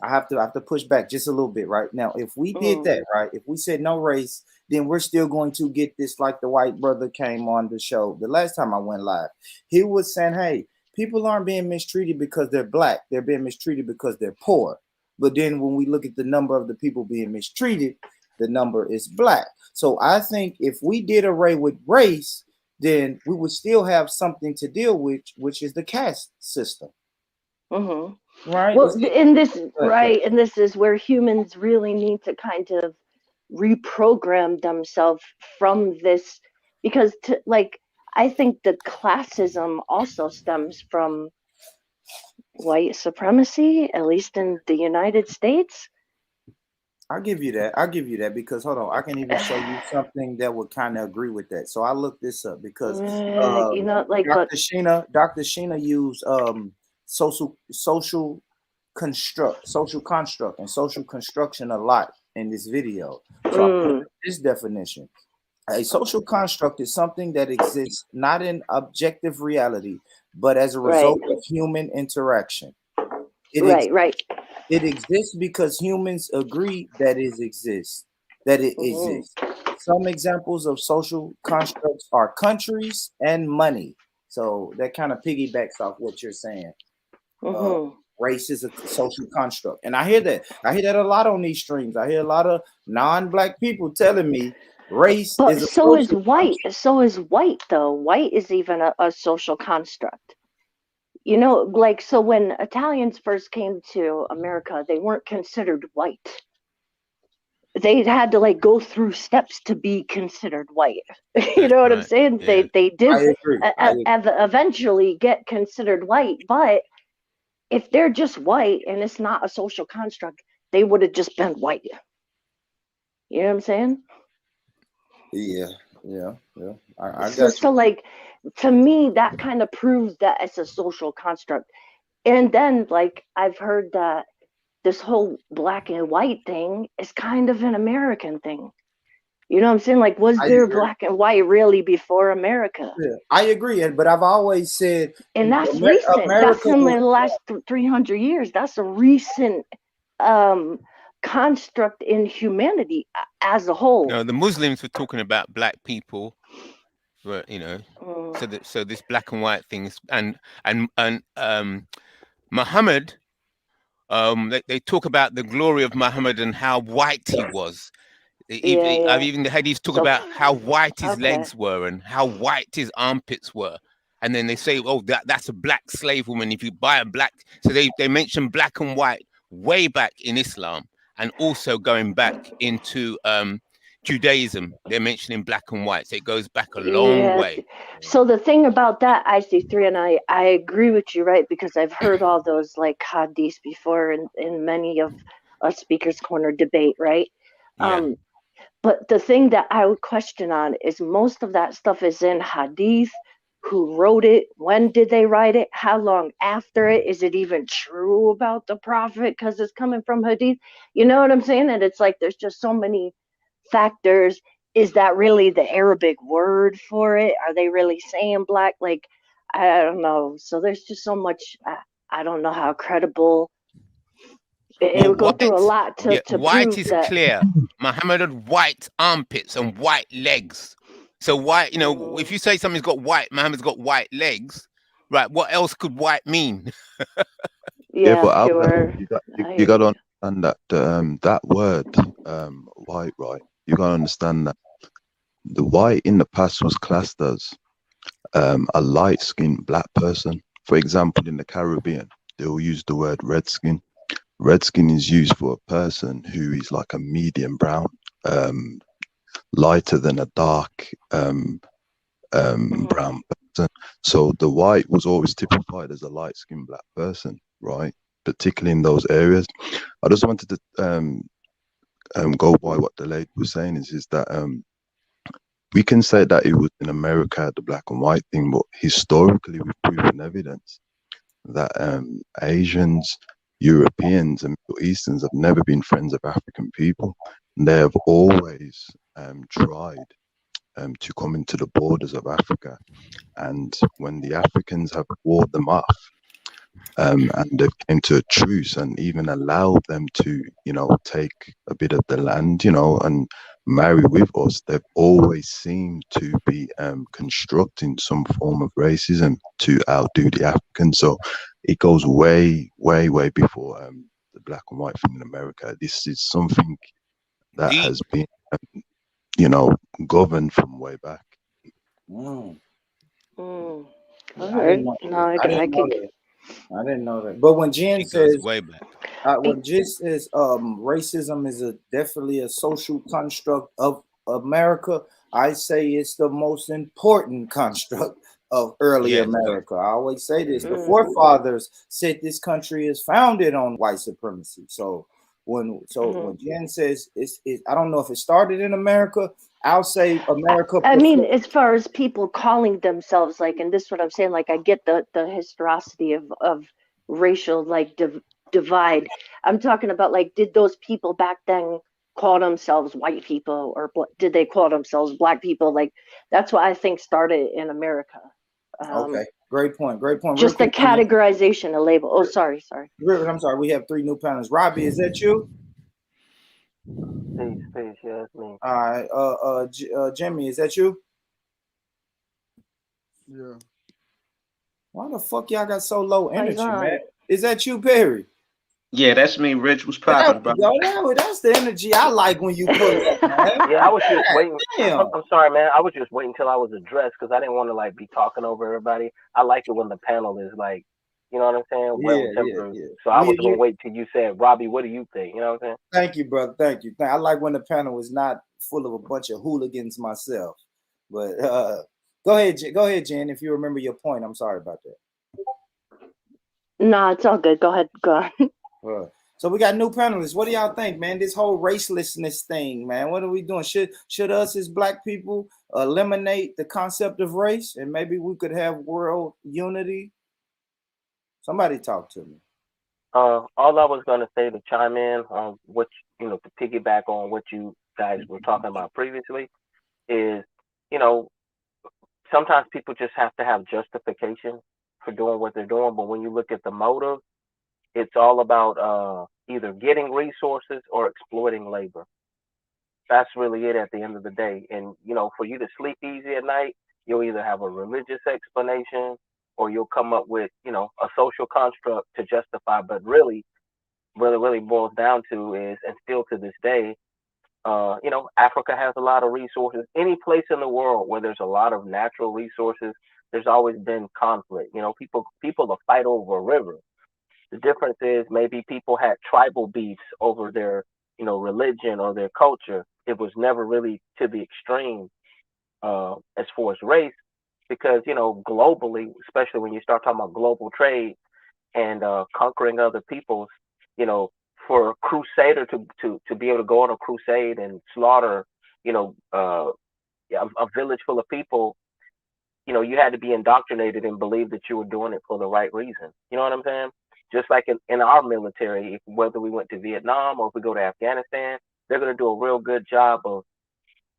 have to push back just a little bit right now. If we did that, right, if we said no race, then we're still going to get this, like the white brother came on the show the last time I went live. He was saying, hey, people aren't being mistreated because they're black. They're being mistreated because they're poor. But then when we look at the number of the people being mistreated, the number is black. So I think if we did away with race, then we would still have something to deal with, which is the caste system. Right. Well, and this is where humans really need to kind of reprogram themselves from this, because I think the classism also stems from white supremacy, at least in the United States. I'll give you that because hold on, I can even show you something that would kind of agree with that. So I looked this up because Dr. Sheena used social construct and social construction a lot in this video. So I put this definition. A social construct is something that exists not in objective reality, but as a result of human interaction. It exists because humans agree that it exists. Some examples of social constructs are countries and money. So that kind of piggybacks off what you're saying. Race is a social construct, and I hear that a lot on these streams. I hear a lot of non-black people telling me race but is a so is white construct. So is white, though. White is even a social construct, you know. Like, so when Italians first came to America, they weren't considered white. They had to like go through steps to be considered white. You know what I'm saying? Yeah. They did eventually get considered white, but if they're just white and it's not a social construct, they would have just been white. You know what I'm saying? Yeah. So like, to me, that kind of proves that it's a social construct. And then, like, I've heard that this whole black and white thing is kind of an American thing. You know what I'm saying? Like, was there black and white really before America? Yeah, I agree. But I've always said, and that's recent. That's in the last 300 years. That's a recent construct in humanity as a whole. No, the Muslims were talking about black people, but you know, so this black and white things, and Muhammad. They talk about the glory of Muhammad and how white he was. I've even heard he's talk about how white his Okay. legs were and how white his armpits were. And then they say, oh, that's a black slave woman. If you buy a black, so they mention black and white way back in Islam, and also going back into Judaism, they're mentioning black and white. So it goes back a long way. So the thing about that, IC3, and I agree with you, right? Because I've heard all those like hadiths before in many of a Speaker's Corner debate, right? Yeah. But the thing that I would question on is most of that stuff is in hadith. Who wrote it? When did they write it? How long after it? Is it even true about the prophet? Because it's coming from hadith. You know what I'm saying? And it's like there's just so many factors. Is that really the Arabic word for it? Are they really saying black? Like, I don't know. So there's just so much. I don't know how credible. It would go through a lot to white prove is that. clear. Muhammad had white armpits and white legs. So white, you know, if you say something's got white, Muhammad's got white legs, right? What else could white mean? Yeah, but sure. you got to understand that that word white, right? You got to understand that the white in the past was classed as a light-skinned black person. For example, in the Caribbean, they will use the word redskin. Redskin is used for a person who is like a medium brown, lighter than a dark brown person. So the white was always typified as a light-skinned black person, right? Particularly in those areas. I just wanted to go by what the lady was saying is that we can say that it was in America, the black and white thing, but historically we've proven evidence that Asians, Europeans, and Middle Easterns have never been friends of African people. And they have always tried to come into the borders of Africa. And when the Africans have warded them off, and they came to a truce and even allowed them to, you know, take a bit of the land, you know, and marry with us, they've always seemed to be constructing some form of racism to outdo the Africans. So it goes way, way, way before the black and white thing in America. This is something that has been, you know, governed from way back. All I right. didn't know, No, I didn't know that. But when Jen says, way back. when Jen says racism is definitely a social construct of America, I say it's the most important construct of early America. I always say this: the forefathers said this country is founded on white supremacy. So when Jen says I don't know if it started in America. I'll say America. I mean, as far as people calling themselves like, and this is what I'm saying, like I get the historicity of racial like divide. I'm talking about like, did those people back then call themselves white people, or did they call themselves black people? Like that's what I think started in America. Okay, great point. Great point. Just the categorization, a label. Oh, sorry. I'm sorry. We have 3 new panelists. Robbie, is that you? Peace, yeah, that's me. All right, Jimmy, is that you? Yeah. Why the fuck y'all got so low energy, Faison. man? Is that you, Perry? Yeah, that's me, Rich. What's poppin', bro? That's the energy I like when you pull up, man. Yeah, I was just waiting. Damn. I'm sorry, man. I was just waiting until I was addressed because I didn't want to like be talking over everybody. I like it when the panel is like, you know what I'm saying, well tempered. Yeah. So I was gonna wait till you said, Robbie, what do you think? You know what I'm saying? Thank you, brother. Thank you. I like when the panel is not full of a bunch of hooligans myself. But go ahead, Jen. If you remember your point, I'm sorry about that. No, it's all good. Go ahead. So we got new panelists. What do y'all think, man? This whole racelessness thing, man. What are we doing? Should us as black people eliminate the concept of race, and maybe we could have world unity? Somebody talk to me. All I was gonna say to chime in on what to piggyback on what you guys were talking about previously is, sometimes people just have to have justification for doing what they're doing, but when you look at the motive, it's all about either getting resources or exploiting labor. That's really it at the end of the day. And, for you to sleep easy at night, you'll either have a religious explanation or you'll come up with, a social construct to justify. But really, what it really boils down to is, and still to this day, Africa has a lot of resources. Any place in the world where there's a lot of natural resources, there's always been conflict. People will fight over a river. The difference is maybe people had tribal beefs over their, religion or their culture. It was never really to the extreme as far as race, because globally, especially when you start talking about global trade and conquering other peoples, you know, for a crusader to be able to go on a crusade and slaughter, a village full of people, you had to be indoctrinated and believe that you were doing it for the right reason. You know what I'm saying? Just like in our military, whether we went to Vietnam or if we go to Afghanistan, they're going to do a real good job of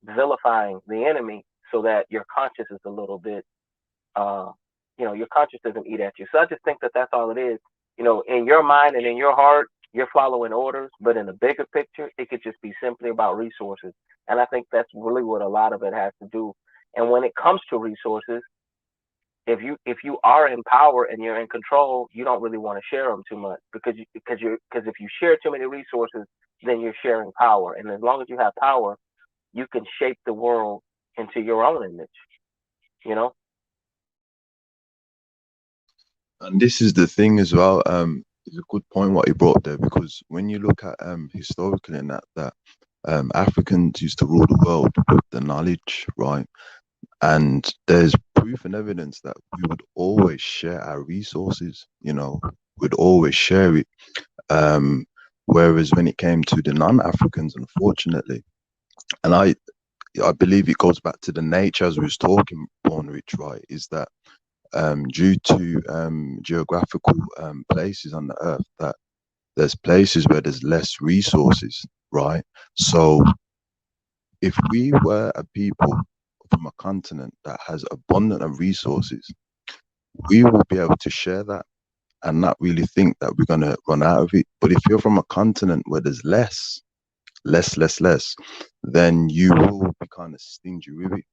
vilifying the enemy so that your conscience is a little bit, your conscience doesn't eat at you. So I just think that that's all it is. In your mind and in your heart, you're following orders, but in the bigger picture, it could just be simply about resources. And I think that's really what a lot of it has to do. And when it comes to resources, if you are in power and you're in control, you don't really want to share them too much because if you share too many resources, then you're sharing power. And as long as you have power, you can shape the world into your own image. And this is the thing as well. It's a good point what he brought there, because when you look at historically and that Africans used to rule the world with the knowledge, right? And there's proof and evidence that we would always share our resources, we'd always share it. Whereas when it came to the non-Africans, unfortunately, and I believe it goes back to the nature as we was talking, Born Rich, right, is that due to geographical places on the earth, that there's places where there's less resources, right? So if we were a people from a continent that has abundant of resources, we will be able to share that and not really think that we're going to run out of it. But if you're from a continent where there's less, then you will be kind of stingy with it.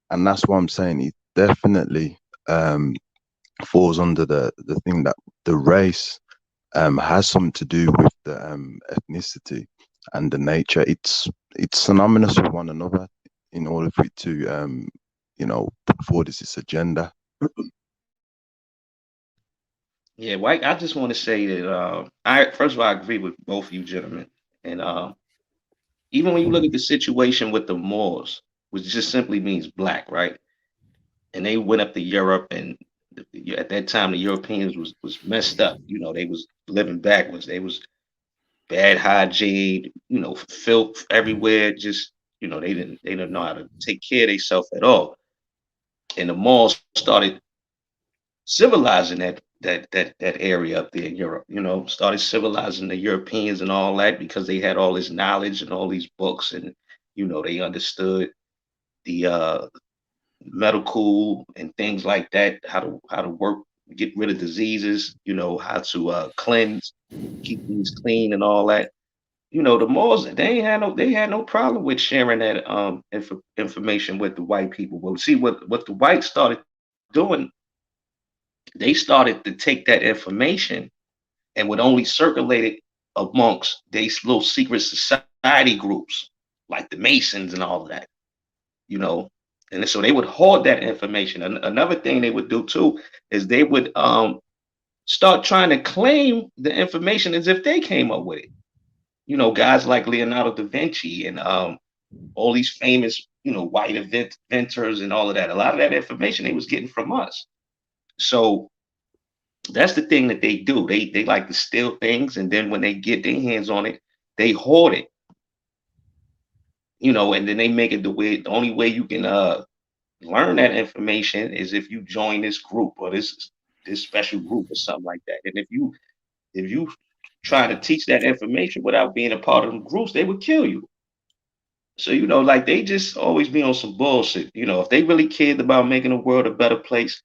And that's what I'm saying. It definitely falls under the thing that the race has something to do with the ethnicity and the nature. It's synonymous with one another in order for it to put forward this agenda. Yeah, White. I just want to say that first of all, I agree with both of you gentlemen, and even when you look at the situation with the Moors, which just simply means black, right? And they went up to Europe, and at that time the Europeans was messed up. They was living backwards. They was bad hygiene, filth everywhere. Just they didn't know how to take care of themselves at all. And the Moors started civilizing that area up there in Europe. Started civilizing the Europeans and all that because they had all this knowledge and all these books, and they understood the medical and things like that, how to work, get rid of diseases, how to cleanse, keep things clean and all that. The Moors, they had no problem with sharing that information with the white people. But see what the whites started doing, they started to take that information and would only circulate it amongst these little secret society groups like the Masons and all of that, and so they would hoard that information. And another thing they would do too is they would start trying to claim the information as if they came up with it. Guys like Leonardo da Vinci and all these famous, white inventors and all of that. A lot of that information they was getting from us. So that's the thing that they do. They like to steal things, and then when they get their hands on it, they hoard it. And then they make it the only way you can learn that information is if you join this group or this special group or something like that. And if you try to teach that information without being a part of them groups, they would kill you. So like they just always be on some bullshit. If they really cared about making the world a better place,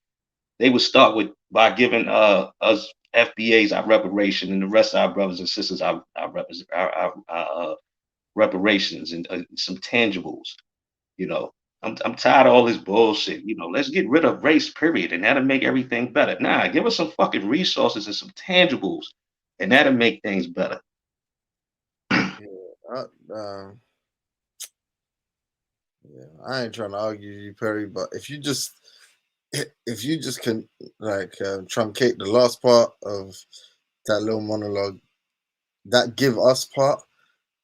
they would start by giving us FBAs our reparation, and the rest of our brothers and sisters our reparations and some tangibles. I'm tired of all this bullshit. Let's get rid of race, period, and that'll make everything better. Nah, give us some fucking resources and some tangibles, and that'll make things better. Yeah, Yeah, I ain't trying to argue you, Perry, but if you just can like truncate the last part of that little monologue, that give us part,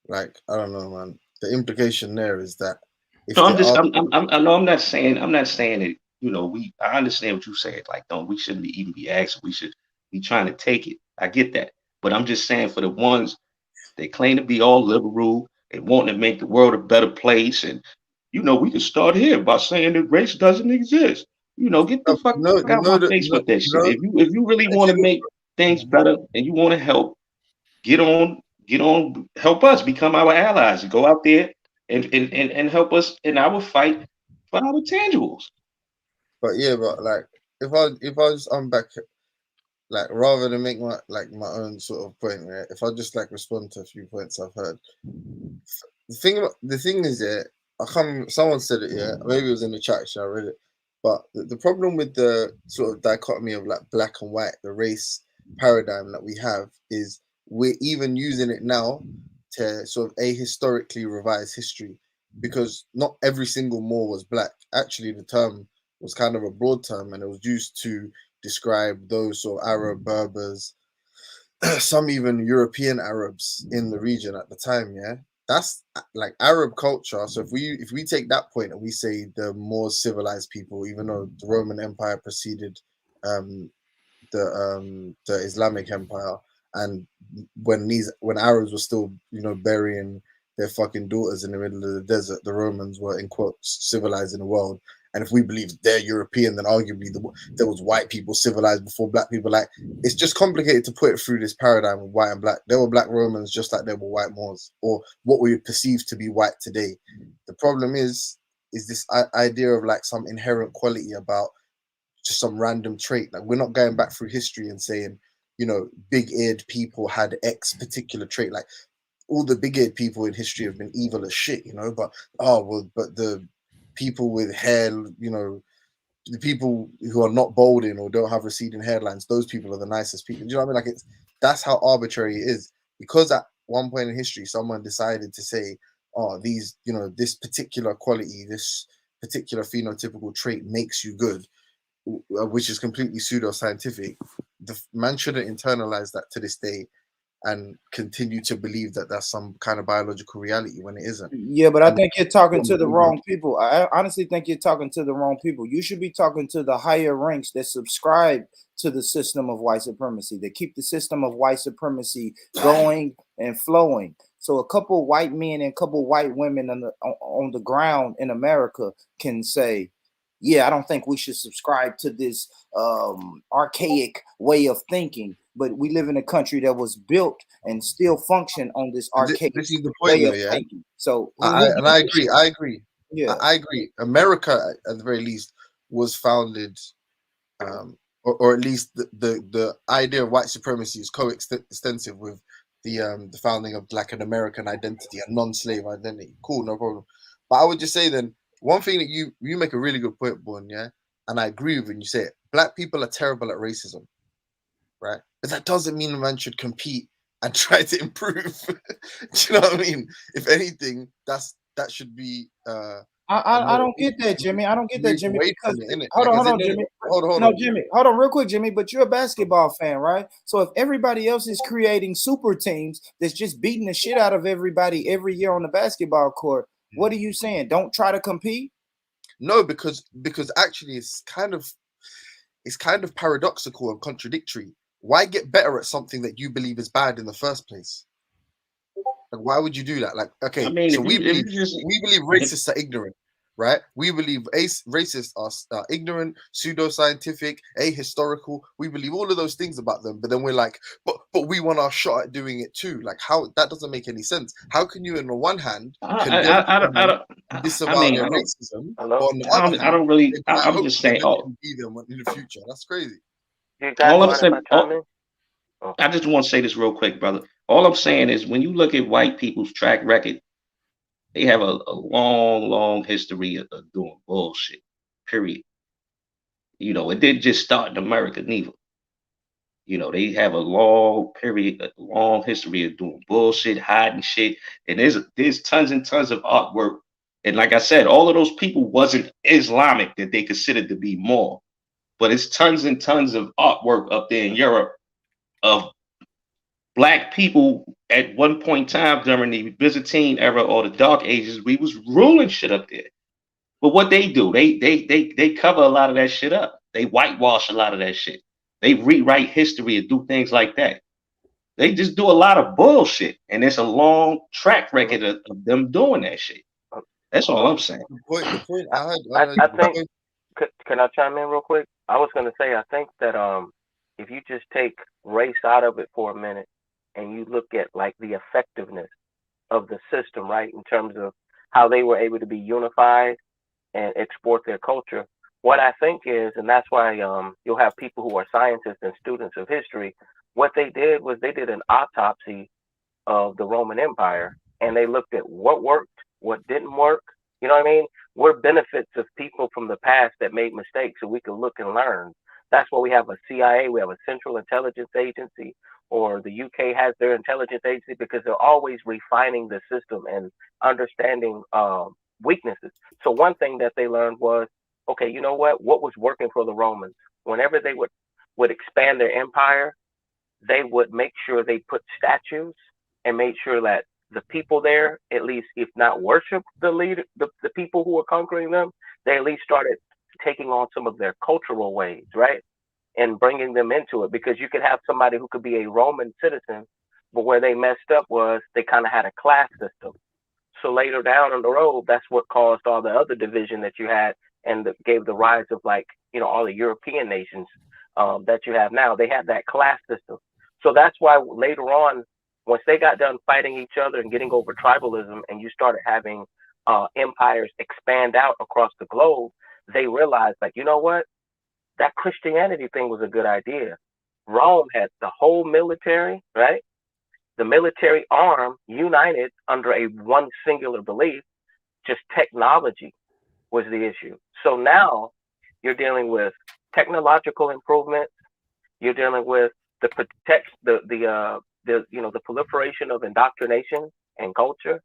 like I don't know, man. The implication there is that if No, there are no, I'm not saying that, you know, I understand what you said. Like, no, we shouldn't even be asking. We should be trying to take it. I get that. But I'm just saying for the ones that claim to be all liberal and wanting to make the world a better place. And, you know, we can start here by saying that race doesn't exist. You know, get the fuck you out know my that face with that shit. If you really I want get to it. make things better and you want to help, get on, help us become our allies and go out there and help us in our fight for our tangibles. But yeah, but like if I just unback it, like rather than make my own sort of point, right? If I just like respond to a few points I've heard, the thing is, yeah, I can't. Someone said it, yeah. Maybe it was in the chat. Actually, I read it. But the problem with the sort of dichotomy of like black and white, the race paradigm that we have, is we're even using it now to sort of ahistorically revise history, because not every single Moor was black. Actually, the term was kind of a broad term, and it was used to describe those sort of Arab Berbers, some even European Arabs in the region at the time. Yeah, that's like Arab culture. So if we take that point and we say the more civilized people, even though the Roman Empire preceded um, the Islamic Empire, and when Arabs were still burying their fucking daughters in the middle of the desert, the Romans were in quotes civilizing the world. And if we believe they're European, then arguably there was white people civilized before black people. Like, it's just complicated to put it through this paradigm of white and black. There were black Romans just like there were white Moors, or what we perceive to be white today. The problem is this idea of like some inherent quality about just some random trait. Like, we're not going back through history and saying, big-eared people had X particular trait. Like, all the big-eared people in history have been evil as shit, but but the people with hair, the people who are not balding or don't have receding hairlines, those people are the nicest people. Do you know what I mean? Like, that's how arbitrary it is. Because at one point in history, someone decided to say, oh, these, this particular quality, this particular phenotypical trait makes you good, which is completely pseudoscientific. The man shouldn't internalize that to this day and continue to believe that that's some kind of biological reality when it isn't. Yeah, but I think you're talking to the wrong people. I honestly think you're talking to the wrong people. You should be talking to the higher ranks that subscribe to the system of white supremacy, that keep the system of white supremacy going and flowing. So a couple white men and a couple white women on the ground in America can say, yeah, I don't think we should subscribe to this archaic way of thinking. But we live in a country that was built and still function on this archaic this is the point, way though, of yeah. thinking. So I agree. Yeah, I agree. America, at the very least, was founded, or at least the idea of white supremacy is coextensive with the founding of like an American identity, a non-slave identity. Cool, no problem. But I would just say then, one thing that you make a really good point, Born, yeah, and I agree with when you say it. Black people are terrible at racism, right? But that doesn't mean a man should compete and try to improve. Do you know what I mean? If anything, that should be I don't get that, Jimmy. I don't get that, Jimmy. Because hold on, Jimmy. Hold no, on. Jimmy. Hold on, real quick, Jimmy. But you're a basketball fan, right? So if everybody else is creating super teams that's just beating the shit out of everybody every year on the basketball court, what are you saying? Don't try to compete? No, because actually it's kind of paradoxical and contradictory. Why get better at something that you believe is bad in the first place? Like, why would you do that? Like, I okay, mean, so if you just we believe racists are ignorant, right? We believe racists are ignorant, pseudoscientific, ahistorical. We believe all of those things about them, but then we're like, but we want our shot at doing it too. Like, how that doesn't make any sense. How can you, on the one hand, condemn someone and disavow their racism, but Hello? on the other I hand, don't really. say, but I I'm hope just you saying. never can be them in the future? That's crazy. You guys All I'm mind if I saying. chime in? Oh, I just want to say this real quick, brother. All I'm saying is when you look at white people's track record, they have a long, long history of doing bullshit. Period. You know, it didn't just start in America neither. You know, they have a long period, a long history of doing bullshit, hiding shit, and there's tons and tons of artwork And like I said, all of those people wasn't Islamic that they considered to be more. But it's tons and tons of artwork up there in Europe of Black people at one point in time during the Byzantine era or the Dark Ages. We was ruling shit up there. But what they do, they cover a lot of that shit up. They whitewash a lot of that shit. They rewrite history and do things like that. They just do a lot of bullshit, and it's a long track record of them doing that shit. That's all I'm saying. The point I I think. Can I chime in real quick? I was going to say I think that if you just take race out of it for a minute and you look at like the effectiveness of the system, right, in terms of how they were able to be unified and export their culture. What I think is, and that's why you'll have people who are scientists and students of history. What they did was they did an autopsy of the Roman Empire, and they looked at what worked, what didn't work. You know what I mean? We're benefits of people from the past that made mistakes, so we can look and learn. That's why we have a CIA, we have a Central Intelligence Agency, or the UK has their intelligence agency, because they're always refining the system and understanding weaknesses. So one thing that they learned was, okay, you know what? What was working for the Romans? Whenever they would expand their empire, they would make sure they put statues and made sure that the people there, at least if not worship the leader, the people who were conquering them, they at least started taking on some of their cultural ways, right? And bringing them into it, because you could have somebody who could be a Roman citizen, but where they messed up was they kind of had a class system. So later down on the road, that's what caused all the other division that you had, and gave the rise of, like, you know, all the European nations that you have now. They had that class system. So that's why later on, once they got done fighting each other and getting over tribalism, and you started having empires expand out across the globe, they realized, like, you know what? That Christianity thing was a good idea. Rome had the whole military, right? The military arm united under a one singular belief. Just technology was the issue. So now you're dealing with technological improvements. You're dealing with the proliferation of indoctrination and culture.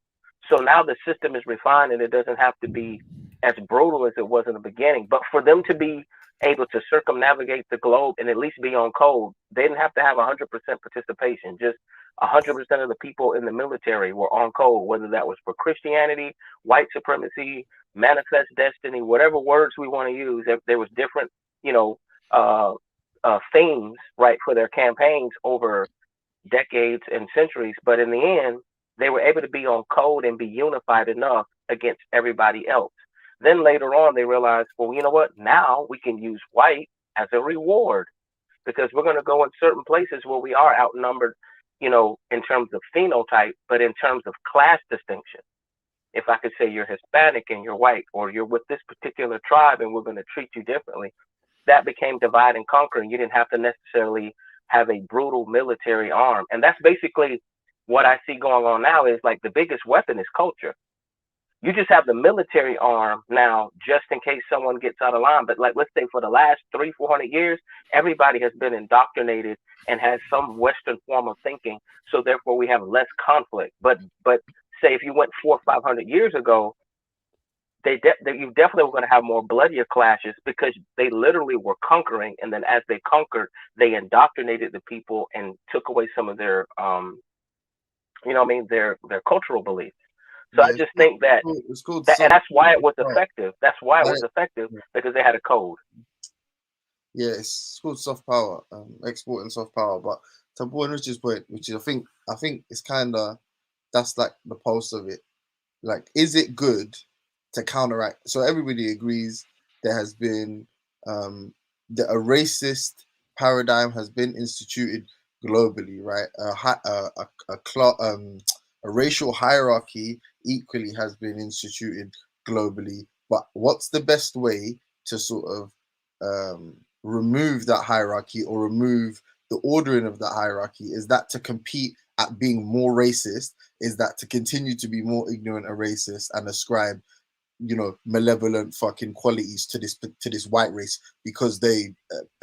So now the system is refined, and it doesn't have to be as brutal as it was in the beginning. But for them to be able to circumnavigate the globe and at least be on code, they didn't have to have 100% participation. Just 100% of the people in the military were on code, whether that was for Christianity, white supremacy, manifest destiny, whatever words we want to use. There was different, themes, right, for their campaigns over decades and centuries. But in the end, they were able to be on code and be unified enough against everybody else. Then later on, they realized, well, you know what? Now we can use white as a reward, because we're going to go in certain places where we are outnumbered, in terms of phenotype, but in terms of class distinction. If I could say you're Hispanic and you're white, or you're with this particular tribe and we're going to treat you differently, that became divide and conquer, and you didn't have to necessarily have a brutal military arm. And that's basically what I see going on now, is like the biggest weapon is culture. You just have the military arm now, just in case someone gets out of line. But like, let's say for the last 300-400 years, everybody has been indoctrinated and has some Western form of thinking. So therefore, we have less conflict. But say if you went 400 or 500 years ago, you definitely were going to have more bloodier clashes, because they literally were conquering, and then as they conquered, they indoctrinated the people and took away some of their, their cultural beliefs. So I just think that, and that's why it was effective. That's why it was effective, because they had a code. Yeah, it's called soft power, exporting soft power. But to Boy Richard's point, which is, I think it's kind of, that's like the pulse of it. Like, is it good to counteract? So everybody agrees there has been a racist paradigm has been instituted globally, right? A racial hierarchy equally has been instituted globally. But what's the best way to sort of remove that hierarchy, or remove the ordering of that hierarchy? Is that to compete at being more racist? Is that to continue to be more ignorant and racist and ascribe, malevolent fucking qualities to this white race, because they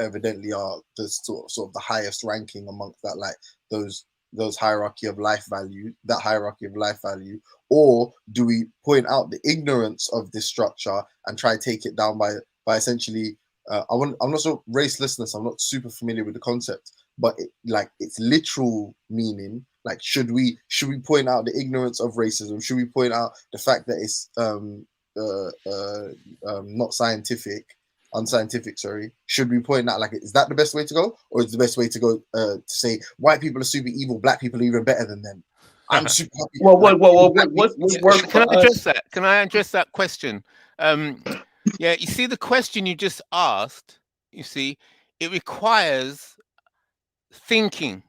evidently are the sort of the highest ranking amongst that, like those that hierarchy of life value, or do we point out the ignorance of this structure and try to take it down by essentially I'm not so racelessness, I'm not super familiar with the concept, but like its literal meaning, like should we point out the ignorance of racism? Should we point out the fact that it's not unscientific, sorry? Should we point out, like, is that the best way to go, or is the best way to go to say white people are super evil, black people are even better than them? I'm super happy. Well, what works Can for I address us? that? Can I address that question? Yeah, you see, the question you just asked, you see, it requires thinking.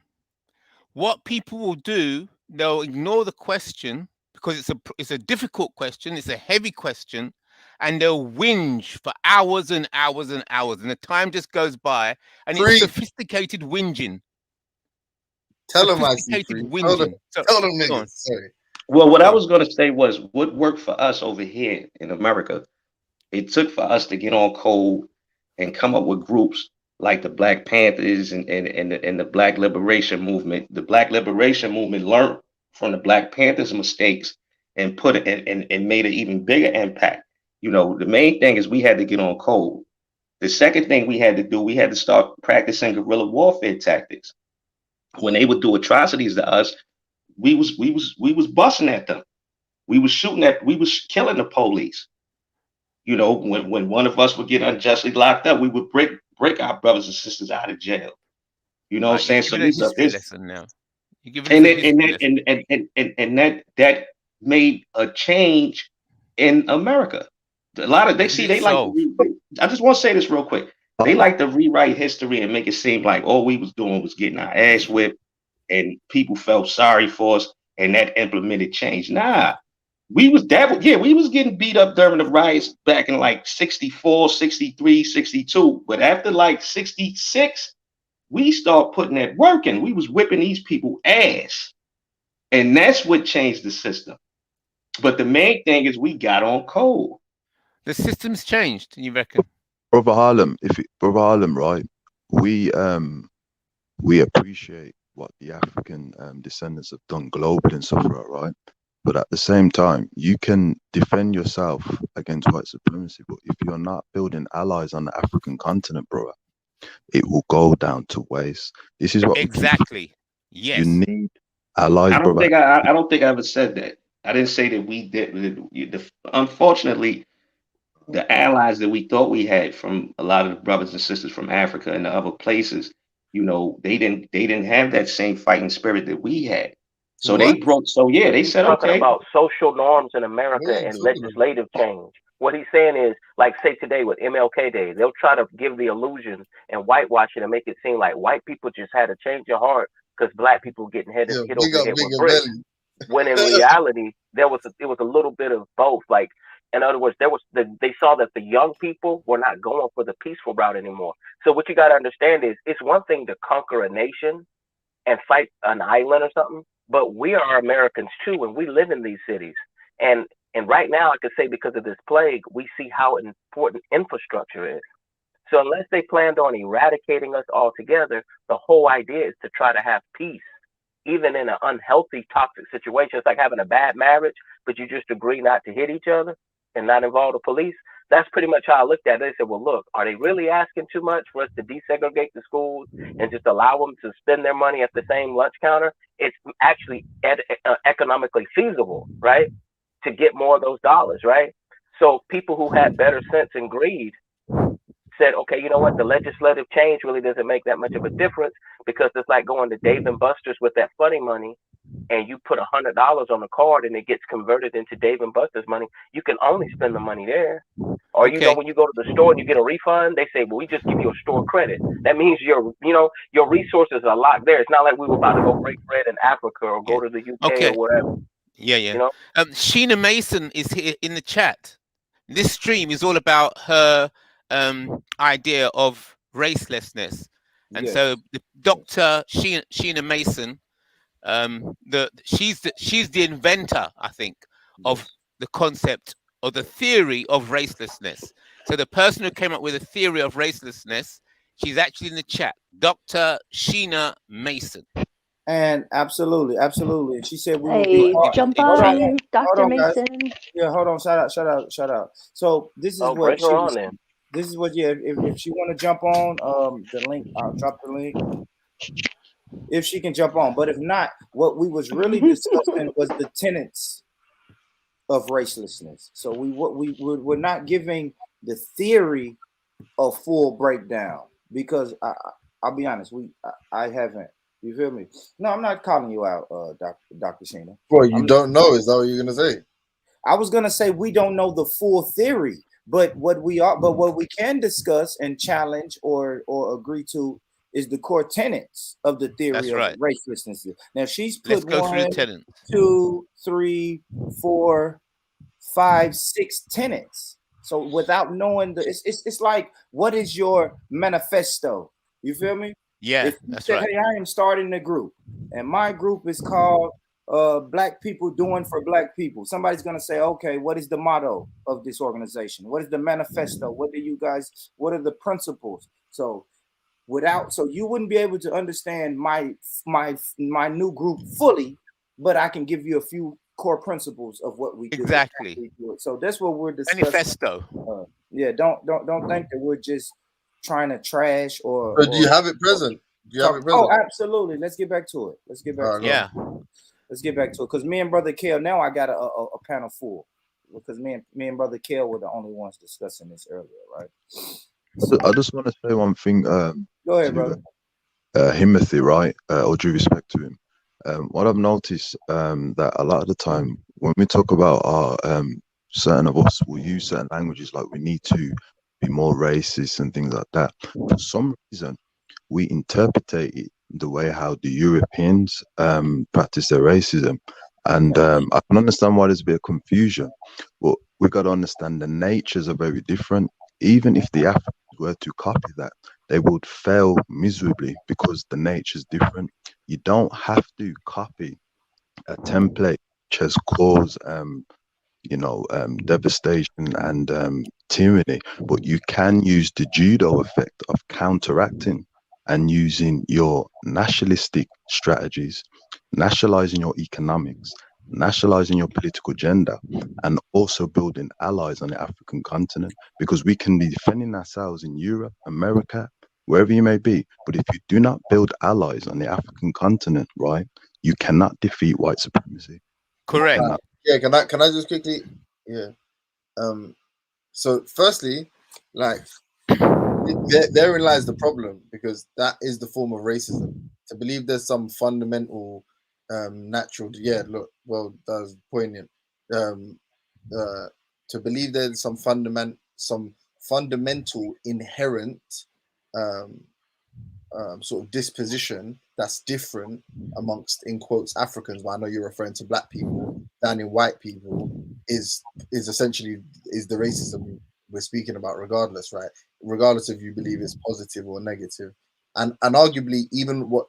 What people will do, they'll ignore the question because it's a difficult question, it's a heavy question, and they'll whinge for hours and hours and hours, and the time just goes by, and it's sophisticated whinging. Tell them I Sophisticated see. whinging. Tell them Go on. niggas. Sorry. Well, what I was going to say was what worked for us over here in America. It took for us to get on code and come up with groups like the Black Panthers and the Black Liberation Movement. The Black Liberation Movement learned from the Black Panthers' mistakes and put it and made an even bigger impact. You know, the main thing is we had to get on code. The second thing we had to do, we had to start practicing guerrilla warfare tactics. When they would do atrocities to us, we was busting at them. We was killing the police. You know, when one of us would get unjustly locked up, we would break our brothers and sisters out of jail. You know what I'm saying? So You're giving a history lesson now. You're giving us a history lesson. And that made a change in America. A lot of I just want to say this real quick. They like to rewrite history and make it seem like all we was doing was getting our ass whipped and people felt sorry for us and that implemented change. Nah. We was getting beat up during the riots back in like 64, 63, 62. But after like 66, we start putting that work in. We was whipping these people ass. And that's what changed the system. But the main thing is we got on code. The system's changed, you reckon? Brother Harlem, right? We appreciate what the African descendants have done globally and stuff, right? But at the same time, you can defend yourself against white supremacy, but if you're not building allies on the African continent, bro, it will go down to waste. This is what exactly. Yes. You need allies, I don't think I ever said that. I didn't say that we did. Unfortunately, the allies that we thought we had from a lot of the brothers and sisters from Africa and the other places, you know, they didn't have that same fighting spirit that we had. So they broke. So yeah, they said, talking okay. about social norms in America and legislative change. What he's saying is, like, say today with MLK Day, they'll try to give the illusion and whitewash it and make it seem like white people just had a change of heart because black people were getting hit over the head with bricks. When in reality, it was a little bit of both. Like, in other words, they saw that the young people were not going for the peaceful route anymore. So what you got to understand is, it's one thing to conquer a nation and fight an island or something, but we are Americans too, and we live in these cities. And right now, I could say because of this plague, we see how important infrastructure is. So unless they planned on eradicating us altogether, the whole idea is to try to have peace, even in an unhealthy, toxic situation. It's like having a bad marriage, but you just agree not to hit each other and not involve the police. That's pretty much how I looked at it. They said, well, look, are they really asking too much for us to desegregate the schools and just allow them to spend their money at the same lunch counter? It's actually economically feasible, right, to get more of those dollars, right? So people who had better sense and greed said, okay, you know what? The legislative change really doesn't make that much of a difference, because it's like going to Dave and Buster's with that funny money, and you put $100 on the card and it gets converted into Dave and Buster's money. You can only spend the money there. Or, you know, when you go to the store and you get a refund, they say, well, we just give you a store credit. That means your resources are locked there. It's not like we were about to go break bread in Africa or go to the UK or wherever. Yeah. You know? Sheena Mason is here in the chat. This stream is all about her idea of racelessness. And so the Dr. Sheena Mason, she's the inventor, I think, of the concept or the theory of racelessness. So the person who came up with the theory of racelessness, she's actually in the chat, Dr. Sheena Mason. And absolutely. She said we would be Hey, taught. jump Hold on, on, Dr. guys. Mason. Yeah, hold on. Shout out. So this is Oh, what bring her on then. this is what, yeah, if she want to jump on, the link, I'll drop the link. If she can jump on. But if not, what we was really discussing was the tenets of racelessness. So we're not giving the theory a full breakdown because I'll be honest, I haven't. You feel me? No, I'm not calling you out, Dr. Sheena. Bro, you don't know? Is that what you're gonna say? I was gonna say we don't know the full theory, but what we can discuss and challenge or agree to is the core tenets of the theory That's of right. racelessness. Now she's Let's put go through the 1, tenants. 2, 3, 4, 5, 6 tenets. So without knowing it's like, what is your manifesto? You feel me? Yeah, If you that's say, right. hey, I am starting a group, and my group is called Black People Doing for Black People, somebody's gonna say, okay, what is the motto of this organization? What is the manifesto? What are the principles? So you wouldn't be able to understand my new group fully, but I can give you a few core principles of what we do. Exactly. So that's what we're discussing. Manifesto. Yeah, don't think that we're just trying to trash or. But do you have it present? Do you have it present? Oh, absolutely. Let's get back to it. Let's get back to it. Because me and Brother Kale, now I got a panel full. Because me and Brother Kale were the only ones discussing this earlier, right? I just want to say one thing. Go ahead, brother. Himothy, right? All due respect to him. What I've noticed that a lot of the time when we talk about our certain of us will use certain languages like we need to be more racist and things like that. For some reason, we interpretate it the way how the Europeans practice their racism. And I can understand why there's a bit of confusion, but we've got to understand the natures are very different. Even if the Africans were to copy that, they would fail miserably because the nature is different. You don't have to copy a template which has caused devastation and tyranny, but you can use the judo effect of counteracting and using your nationalistic strategies, nationalizing your economics, nationalizing your political agenda, and also building allies on the African continent, because we can be defending ourselves in Europe, America, wherever you may be. But if you do not build allies on the African continent, right, you cannot defeat white supremacy. Correct. Yeah, can I just quickly, yeah. So firstly, like therein lies the problem, because that is the form of racism. To believe there's some fundamental natural, yeah, look, well, that was poignant. To believe there's some fundamental inherent sort of disposition that's different amongst, in quotes, Africans, but I know you're referring to black people, than in white people, is essentially the racism we're speaking about, regardless, right? Regardless if you believe it's positive or negative. And arguably, even what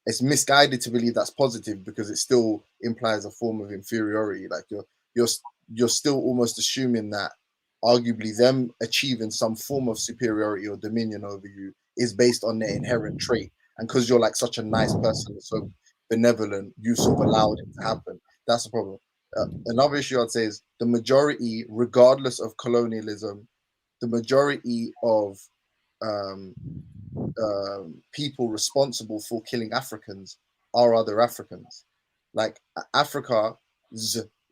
it's misguided to believe that's positive, because it still implies a form of inferiority. Like you're still almost assuming that arguably them achieving some form of superiority or dominion over you is based on their inherent trait, and because you're like such a nice person, so benevolent, you sort of allowed it to happen. That's the problem. Another issue I'd say is the majority, regardless of colonialism, the majority of people responsible for killing Africans are other Africans. Like Africa's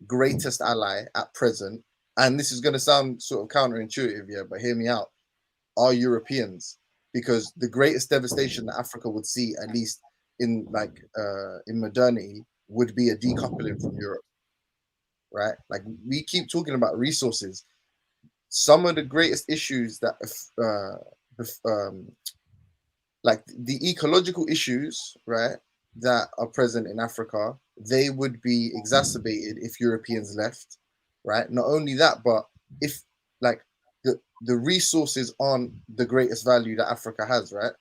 greatest ally at present, and this is going to sound sort of counterintuitive, yeah, but hear me out, are Europeans, because the greatest devastation that Africa would see, at least in modernity, would be a decoupling from Europe, right? Like we keep talking about resources. Some of the greatest issues that like the ecological issues, right, that are present in Africa, they would be exacerbated if Europeans left, right? Not only that, but if like the resources aren't the greatest value that Africa has, right?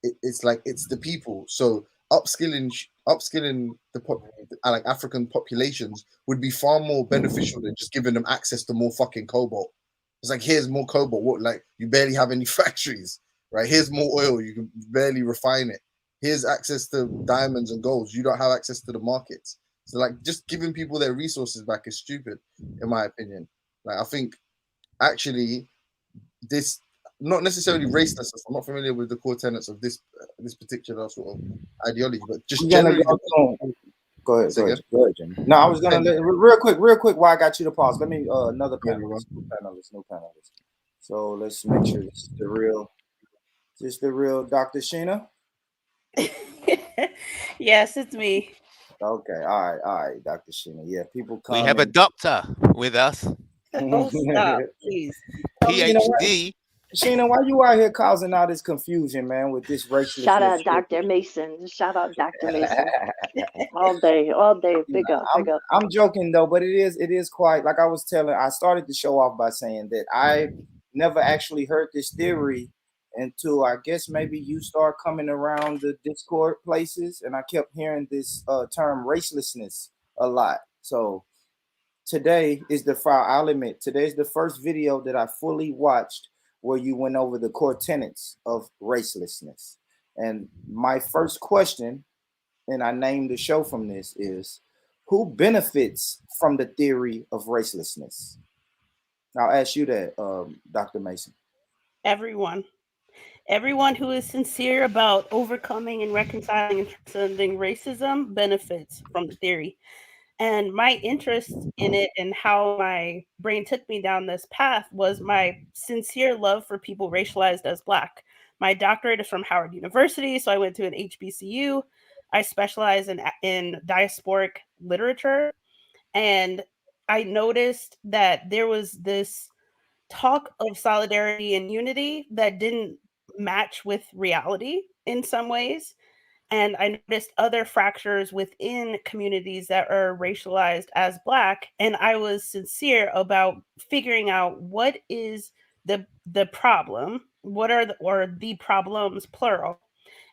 It's like it's the people. So upskilling the African populations would be far more beneficial than just giving them access to more fucking cobalt. It's like, here's more cobalt. What, like, you barely have any factories, right? Here's more oil, you can barely refine it. here's access to diamonds and golds. You don't have access to the markets. So like just giving people their resources back is stupid, in my opinion. Like I think actually this not necessarily raceless. I'm not familiar with the core tenets of this particular sort of ideology, but just generally. Go ahead, Jimmy. No, I was gonna real quick. Why I got you to pause? Let me another panelist, new panelist. So let's make sure this is the real Dr. Sheena. Yes, it's me. Okay, all right, Dr. Sheena. Yeah, people come. We have a doctor with us. Oh, stop, please. PhD. Sheena, why you out here causing all this confusion, man, with this racial? Shout out Dr. Mason. Shout out Dr. Mason. all day. Big up. I'm joking though, but it is quite like I was telling. I started the show off by saying that I never actually heard this theory until I guess maybe you start coming around the Discord places, and I kept hearing this term racelessness a lot. So today is I'll admit, today's the first video that I fully watched where you went over the core tenets of racelessness. And my first question, and I named the show from this, is who benefits from the theory of racelessness? I'll ask you that, Dr. Mason. Everyone who is sincere about overcoming and reconciling and transcending racism benefits from the theory. And my interest in it and how my brain took me down this path was my sincere love for people racialized as Black. My doctorate is from Howard University, so I went to an HBCU. I specialize in diasporic literature, and I noticed that there was this talk of solidarity and unity that didn't match with reality in some ways. And I noticed other fractures within communities that are racialized as Black. And I was sincere about figuring out what is the problem, what are the problems, plural.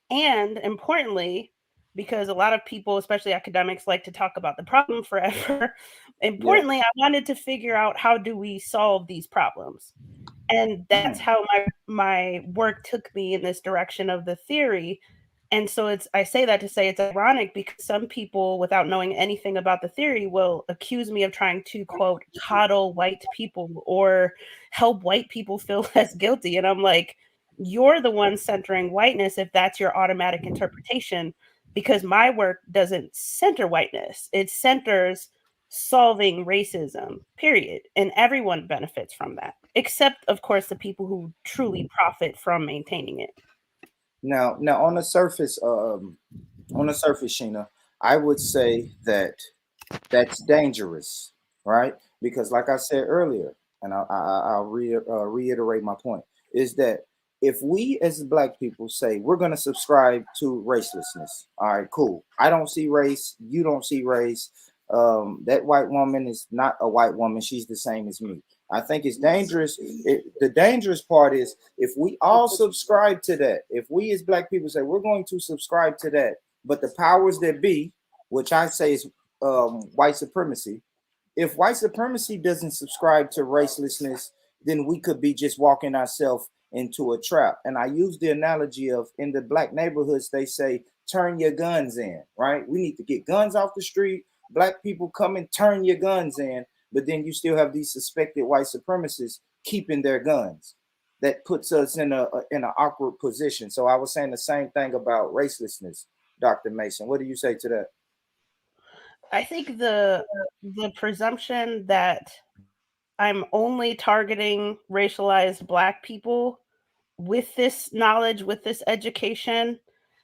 And importantly, because a lot of people, especially academics, like to talk about the problem forever. Importantly, I wanted to figure out how do we solve these problems. And that's how my work took me in this direction of the theory. And so I say that to say it's ironic because some people, without knowing anything about the theory, will accuse me of trying to, quote, coddle white people or help white people feel less guilty. And I'm like, you're the one centering whiteness if that's your automatic interpretation, because my work doesn't center whiteness. It centers solving racism, period. And everyone benefits from that, except, of course, the people who truly profit from maintaining it. Now on the surface, Sheena, I would say that that's dangerous, right? Because like I said earlier, and I'll reiterate my point, is that if we as Black people say we're going to subscribe to racelessness, all right, cool. I don't see race. You don't see race. That white woman is not a white woman. She's the same as me. I think it's dangerous. The dangerous part is if we all subscribe to that, if we as Black people say we're going to subscribe to that, but the powers that be, which I say is white supremacy, if white supremacy doesn't subscribe to racelessness, then we could be just walking ourselves into a trap. And I use the analogy of in the Black neighborhoods, they say, turn your guns in, right? We need to get guns off the street. Black people come and turn your guns in, but then you still have these suspected white supremacists keeping their guns. That puts us in an awkward position. So I was saying the same thing about racelessness, Dr. Mason. What do you say to that? I think the presumption that I'm only targeting racialized Black people with this knowledge, with this education,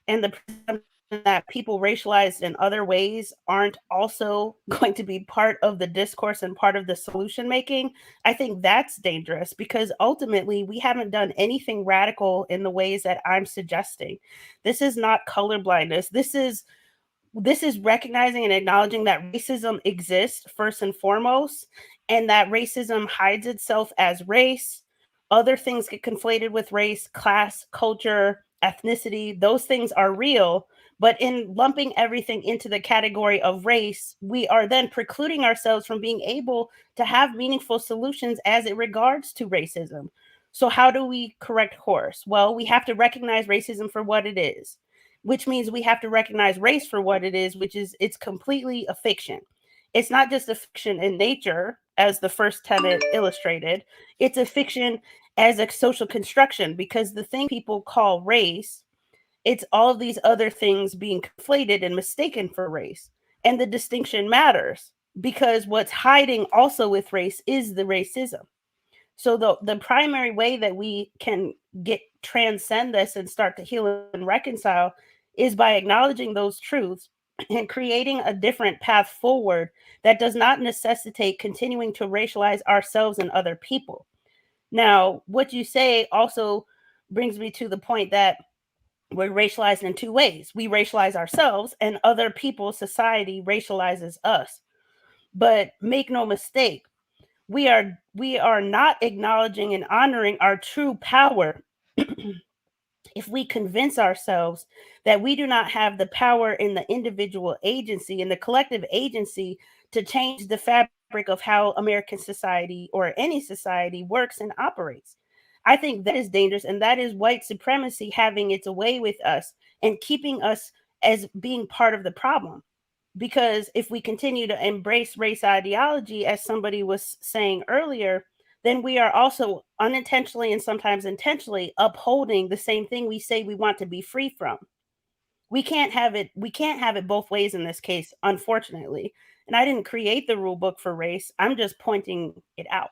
and the presumption that people racialized in other ways aren't also going to be part of the discourse and part of the solution making, I think that's dangerous because ultimately we haven't done anything radical in the ways that I'm suggesting. This is not colorblindness. This is recognizing and acknowledging that racism exists first and foremost, and that racism hides itself as race. Other things get conflated with race, class, culture, ethnicity. Those things are real. But in lumping everything into the category of race, we are then precluding ourselves from being able to have meaningful solutions as it regards to racism. So how do we correct course? Well, we have to recognize racism for what it is. which means we have to recognize race for what it is, which is it's completely a fiction. It's not just a fiction in nature, as the first tenet illustrated. It's a fiction as a social construction, because the thing people call race, it's all of these other things being conflated and mistaken for race. And the distinction matters because what's hiding also with race is the racism. So the primary way that we can transcend this and start to heal and reconcile is by acknowledging those truths and creating a different path forward that does not necessitate continuing to racialize ourselves and other people. Now, what you say also brings me to the point that we're racialized in two ways. We racialize ourselves, and other people, society racializes us. But make no mistake, we are not acknowledging and honoring our true power if we convince ourselves that we do not have the power in the individual agency and the collective agency to change the fabric of how American society or any society works and operates. I think that is dangerous, and that is white supremacy having its way with us and keeping us as being part of the problem. Because if we continue to embrace race ideology, as somebody was saying earlier, then we are also unintentionally and sometimes intentionally upholding the same thing we say we want to be free from. We can't have it both ways in this case, unfortunately. And I didn't create the rule book for race. I'm just pointing it out.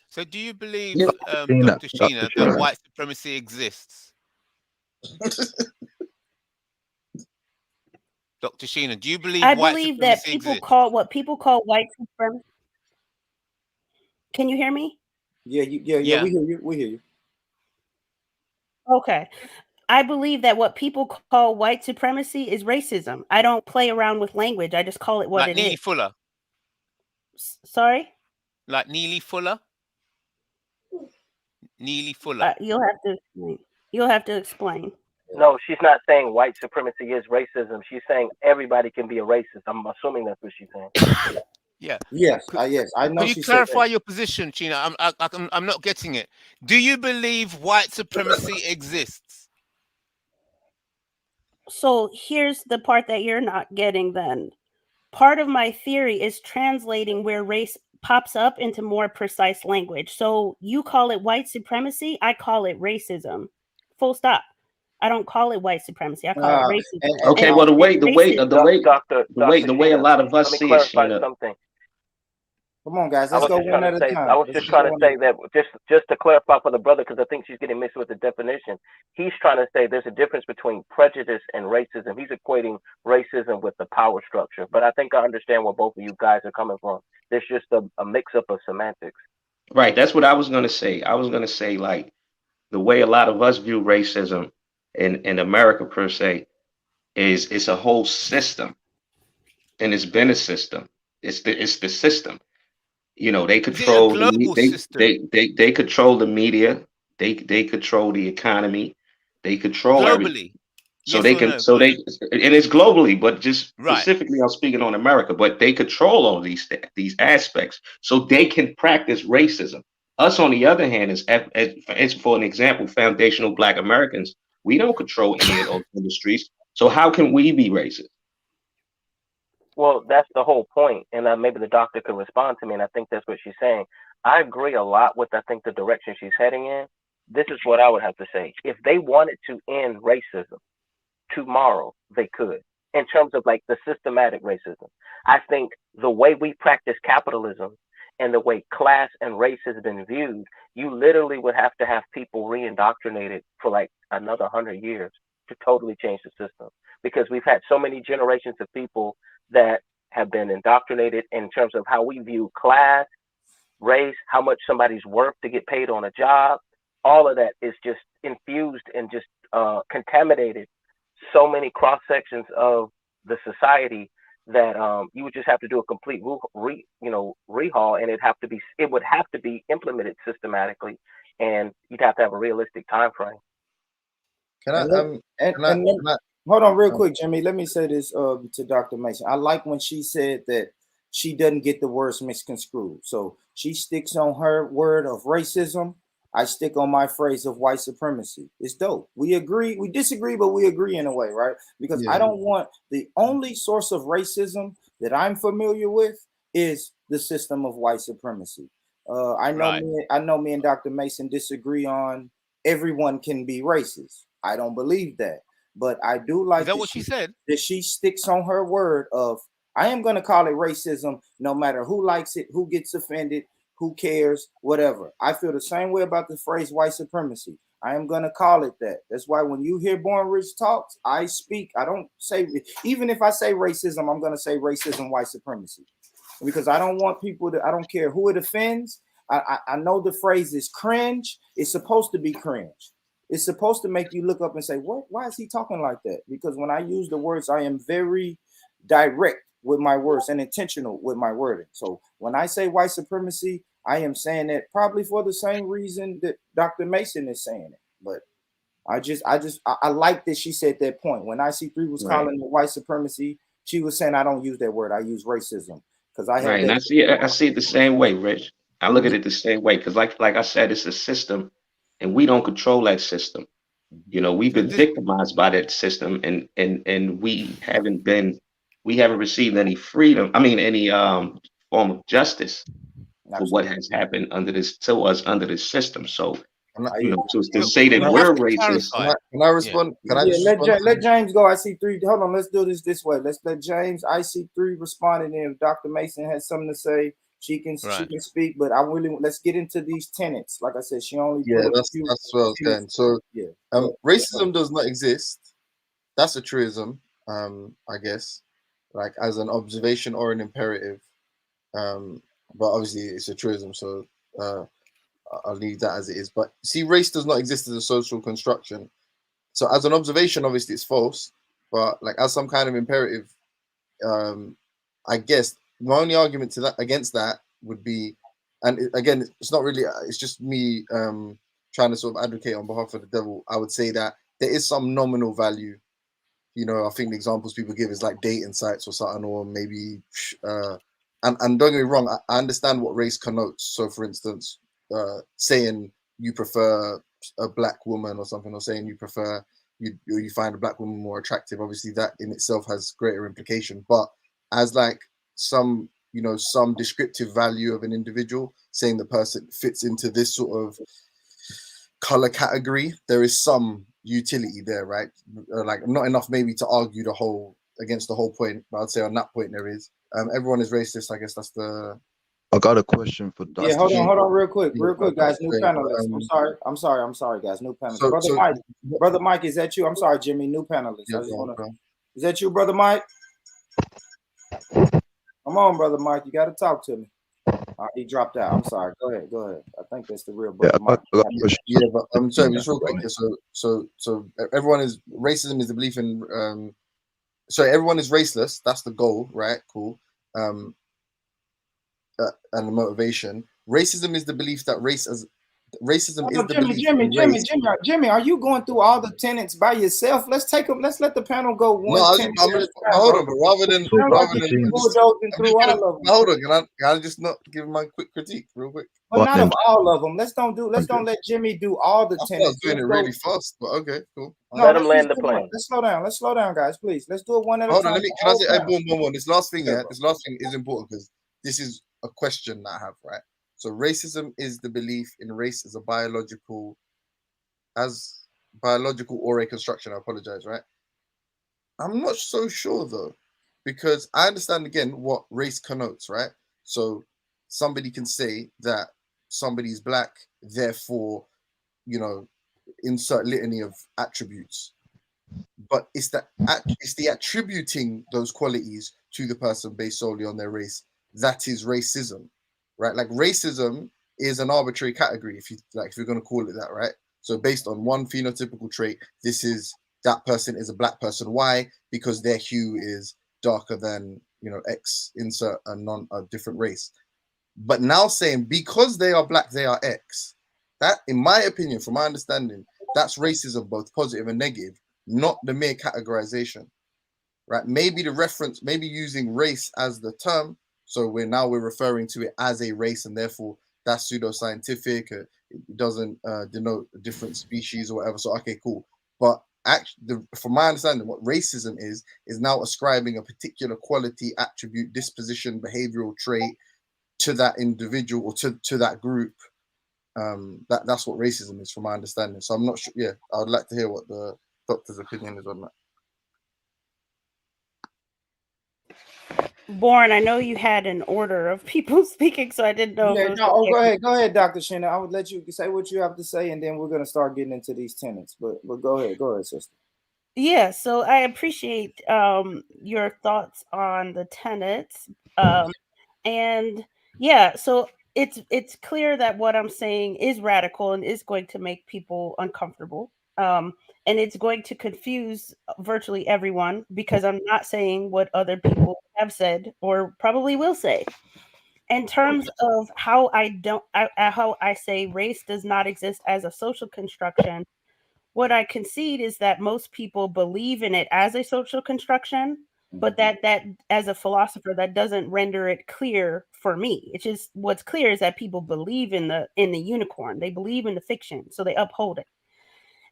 So do you believe, Yeah, Dr. Dr. Sheena, that Sheena. white supremacy exists? Dr. Sheena, do you believe I white believe that supremacy people exists? call what people call white supremacy. Can you hear me? Yeah, Yeah. we hear you. We hear you. Okay. I believe that what people call white supremacy is racism. I don't play around with language. I just call it what Like it Neely is. Fuller? Sorry? Like Neely Fuller? Neely Fuller. You'll have to explain. You'll have to explain. No, she's not saying white supremacy is racism. She's saying everybody can be a racist. I'm assuming that's what she's saying. Yeah. Yes, yes, I know. Could you she clarify said your position, Sheena? I'm not getting it. Do you believe white supremacy exists? So here's the part that you're not getting then. Part of my theory is translating where race pops up into more precise language. So you call it white supremacy, I call it racism. Full stop. I don't call it white supremacy. I call it racism. Okay, And well, the way Dr. a Sheena, lot of let us me see it, clarify Sheena. something. come on, guys, I let's was go just one trying at to a say, time. I was just trying to say that just to clarify for the brother, because I think she's getting mixed with the definition. He's trying to say there's a difference between prejudice and racism. He's equating racism with the power structure. But I think I understand where both of you guys are coming from. There's just a mix up of semantics. Right, that's what I was gonna say. I was gonna say, like, the way a lot of us view racism in America per se is it's a whole system, and it's been a system. It's the system. You know, they Is it a control global system? they control the media, they control the economy, they control everything. Globally? So Yes they or can no? and it's globally, but just Right. specifically I'm speaking on America, but they control all these aspects, so they can practice racism. Us, on the other hand, as for an example, foundational Black Americans, we don't control any of those industries. So how can we be racist? Well, that's the whole point, and maybe the doctor could respond to me, and I think that's what she's saying. I agree a lot with, I think, the direction she's heading in. This is what I would have to say. If they wanted to end racism tomorrow, they could, in terms of like the systematic racism. I think the way we practice capitalism and the way class and race has been viewed, you literally would have to have people re-indoctrinated for like another 100 years to totally change the system, because we've had so many generations of people that have been indoctrinated in terms of how we view class, race, how much somebody's worth to get paid on a job. All of that is just infused and just contaminated so many cross sections of the society that you would just have to do a complete rehaul, and it would have to be implemented systematically, and you'd have to have a realistic time frame. Hold on real quick, Jimmy. Let me say this to Dr. Mason. I like when she said that she doesn't get the words misconstrued. So she sticks on her word of racism. I stick on my phrase of white supremacy. It's dope. We agree, we disagree, but we agree in a way, right? Because I don't want the only source of racism that I'm familiar with is the system of white supremacy. I know me and Dr. Mason disagree on everyone can be racist. I don't believe that, but I do like Is that what she said? that she sticks on her word of I am going to call it racism, no matter who likes it, who gets offended, who cares, whatever. I feel the same way about the phrase white supremacy. I am going to call it that. That's why when you hear Born Rich talks, I speak. I don't say, even if I say racism, I'm going to say racism, white supremacy, because I don't want people to, I don't care who it offends. I know the phrase is cringe. It's supposed to be cringe. It's supposed to make you look up and say, what? Why is he talking like that? Because when I use the words, I am very direct with my words and intentional with my wording. So when I say white supremacy, I am saying it probably for the same reason that Dr. Mason is saying it. But I like that she said that point. When IC3 was calling it white supremacy, she was saying I don't use that word. I use racism because I have and I see it the same way, Rich. I look at it the same way because, like I said, it's a system, and we don't control that system. You know, we've been victimized by that system, and we haven't received any freedom. I mean, any form of justice for what has happened under this system. So, you know, to say that we're racist. Can I respond? Can I just respond? Let James go. IC3. Hold on. Let's do this way. Let's let James IC3 respond, and then if Dr. Mason has something to say, she can speak. But let's get into these tenets. Like I said, she only that's what I was saying. So racism does not exist. That's a truism, I guess, like as an observation or an imperative. But obviously it's a truism, so I'll leave that as it is. But see, race does not exist as a social construction. So as an observation, obviously it's false, but like as some kind of imperative, I guess my only argument to that against that would be, and again, it's not really, it's just me trying to sort of advocate on behalf of the devil. I would say that there is some nominal value. You know, I think the examples people give is like dating sites or something, or maybe, and don't get me wrong, I understand what race connotes. So for instance, saying you prefer a black woman or something, or saying you find a black woman more attractive, obviously that in itself has greater implication. But as like some descriptive value of an individual, saying the person fits into this sort of color category, there is some utility there, right? Like not enough maybe to argue against the whole point, but I'd say on that point there is. Everyone is racist. I guess that's the. I got a question for Dr. Yeah, hold on, real quick, guys. New panelist. I'm sorry, guys. New panelist. Brother Mike, is that you? I'm sorry, Jimmy. New panelist. Is that you, Brother Mike? Come on, Brother Mike. You got to talk to me. He dropped out. I'm sorry. Go ahead. I think that's the real Brother Mike. But I'm sorry, just real quick. So everyone is racism is the belief in. Everyone is raceless. That's the goal, right? Cool. And the motivation. Racism is the belief that Jimmy, are you going through all the tenets by yourself? Let's let the panel go one. Hold on, but rather than through all of them. Hold on, can I just not give my quick critique real quick? But not of all of them. Let's don't let Jimmy do all the tenets. I was doing it really fast, but okay, cool. Let him land the plane. Let's slow down, guys, please. Let's do it one at a time. Hold on, can I say one. This last thing is important because this is a question that I have, right? So racism is the belief in race as biological or a construction. I apologize, right? I'm not so sure though, because I understand again what race connotes, right? So somebody can say that somebody's black, therefore, insert litany of attributes. But it's the attributing those qualities to the person based solely on their race that is racism. Right, like racism is an arbitrary category if you're going to call it that, right? So based on one phenotypical trait, that person is a black person. Why? Because their hue is darker than X, insert a different race. But now saying because they are black, they are X. That, in my opinion, from my understanding, that's racism, both positive and negative, not the mere categorization. Right? Maybe using race as the term. So we're referring to it as a race, and therefore that's pseudoscientific. it doesn't denote a different species or whatever. So okay, cool. But actually, from my understanding, what racism is now ascribing a particular quality, attribute, disposition, behavioral trait to that individual or to that group. That's what racism is, from my understanding. So I'm not sure. Yeah, I would like to hear what the doctor's opinion is on that. Born, I know you had an order of people speaking, so I didn't know if it was go ahead, Dr. Shannon. I would let you say what you have to say, and then we're gonna start getting into these tenets. But go ahead, sister. Yeah, so I appreciate your thoughts on the tenets. And yeah, so it's clear that what I'm saying is radical and is going to make people uncomfortable. And it's going to confuse virtually everyone because I'm not saying what other people have said or probably will say. In terms of how I say race does not exist as a social construction, what I concede is that most people believe in it as a social construction, but that as a philosopher, that doesn't render it clear for me. It's just what's clear is that people believe in the unicorn. They believe in the fiction, so they uphold it.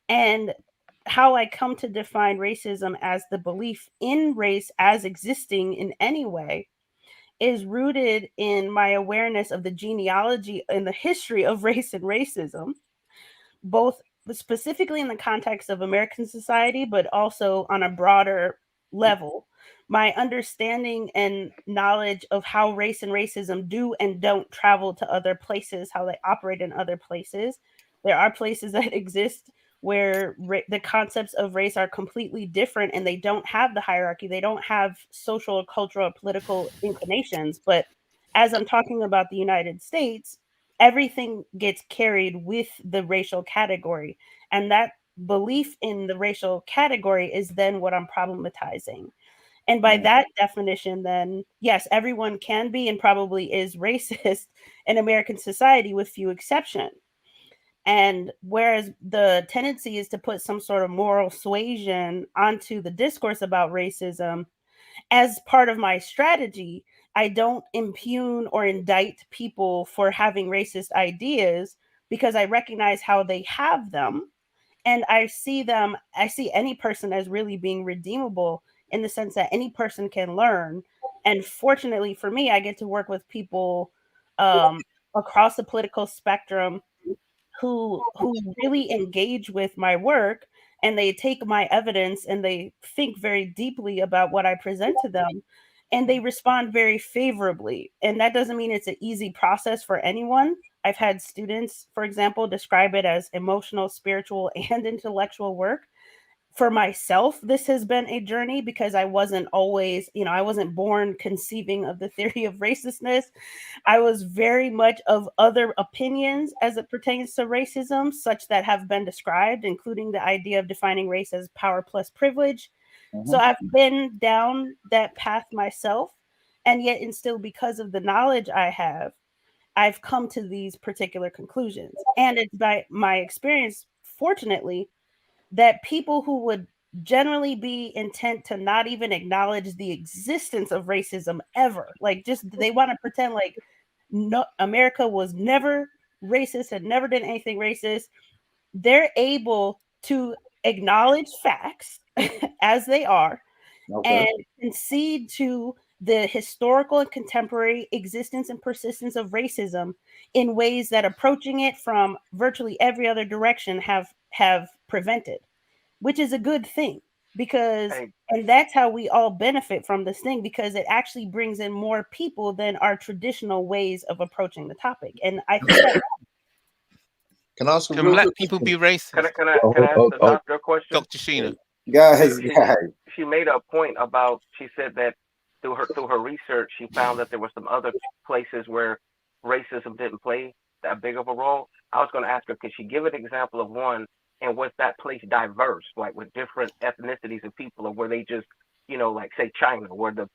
And how I come to define racism as the belief in race as existing in any way is rooted in my awareness of the genealogy and the history of race and racism, both specifically in the context of American society, but also on a broader level. My understanding and knowledge of how race and racism do and don't travel to other places, how they operate in other places. There are places that exist where the concepts of race are completely different and they don't have the hierarchy. They don't have social, cultural, political inclinations. But as I'm talking about the United States, everything gets carried with the racial category. And that belief in the racial category is then what I'm problematizing. And by that definition, then, yes, everyone can be and probably is racist in American society with few exceptions. And whereas the tendency is to put some sort of moral suasion onto the discourse about racism, as part of my strategy, I don't impugn or indict people for having racist ideas because I recognize how they have them. And I see any person as really being redeemable in the sense that any person can learn. And fortunately for me, I get to work with people across the political spectrum who really engage with my work, and they take my evidence and they think very deeply about what I present to them, and they respond very favorably. And that doesn't mean it's an easy process for anyone. I've had students, for example, describe it as emotional, spiritual, and intellectual work. For myself, this has been a journey because I wasn't always, I wasn't born conceiving of the theory of racelessness. I was very much of other opinions as it pertains to racism, such that have been described, including the idea of defining race as power plus privilege. So I've been down that path myself, and yet, and still, because of the knowledge I have, I've come to these particular conclusions. And it's by my experience, fortunately, that people who would generally be intent to not even acknowledge the existence of racism ever, like just they want to pretend like no, America was never racist and never did anything racist, they're able to acknowledge facts as they are and concede to the historical and contemporary existence and persistence of racism in ways that approaching it from virtually every other direction have prevented, which is a good thing because and that's how we all benefit from this thing, because it actually brings in more people than our traditional ways of approaching the topic. And I think that Can I ask Can black people be racist? Can I ask the doctor a question? Dr. Sheena. Guys, she made a point about, she said that through her research, she found that there were some other places where racism didn't play that big of a role. I was going to ask her, could she give an example of one, and was that place diverse, like with different ethnicities and people, or were they just, like say China, where the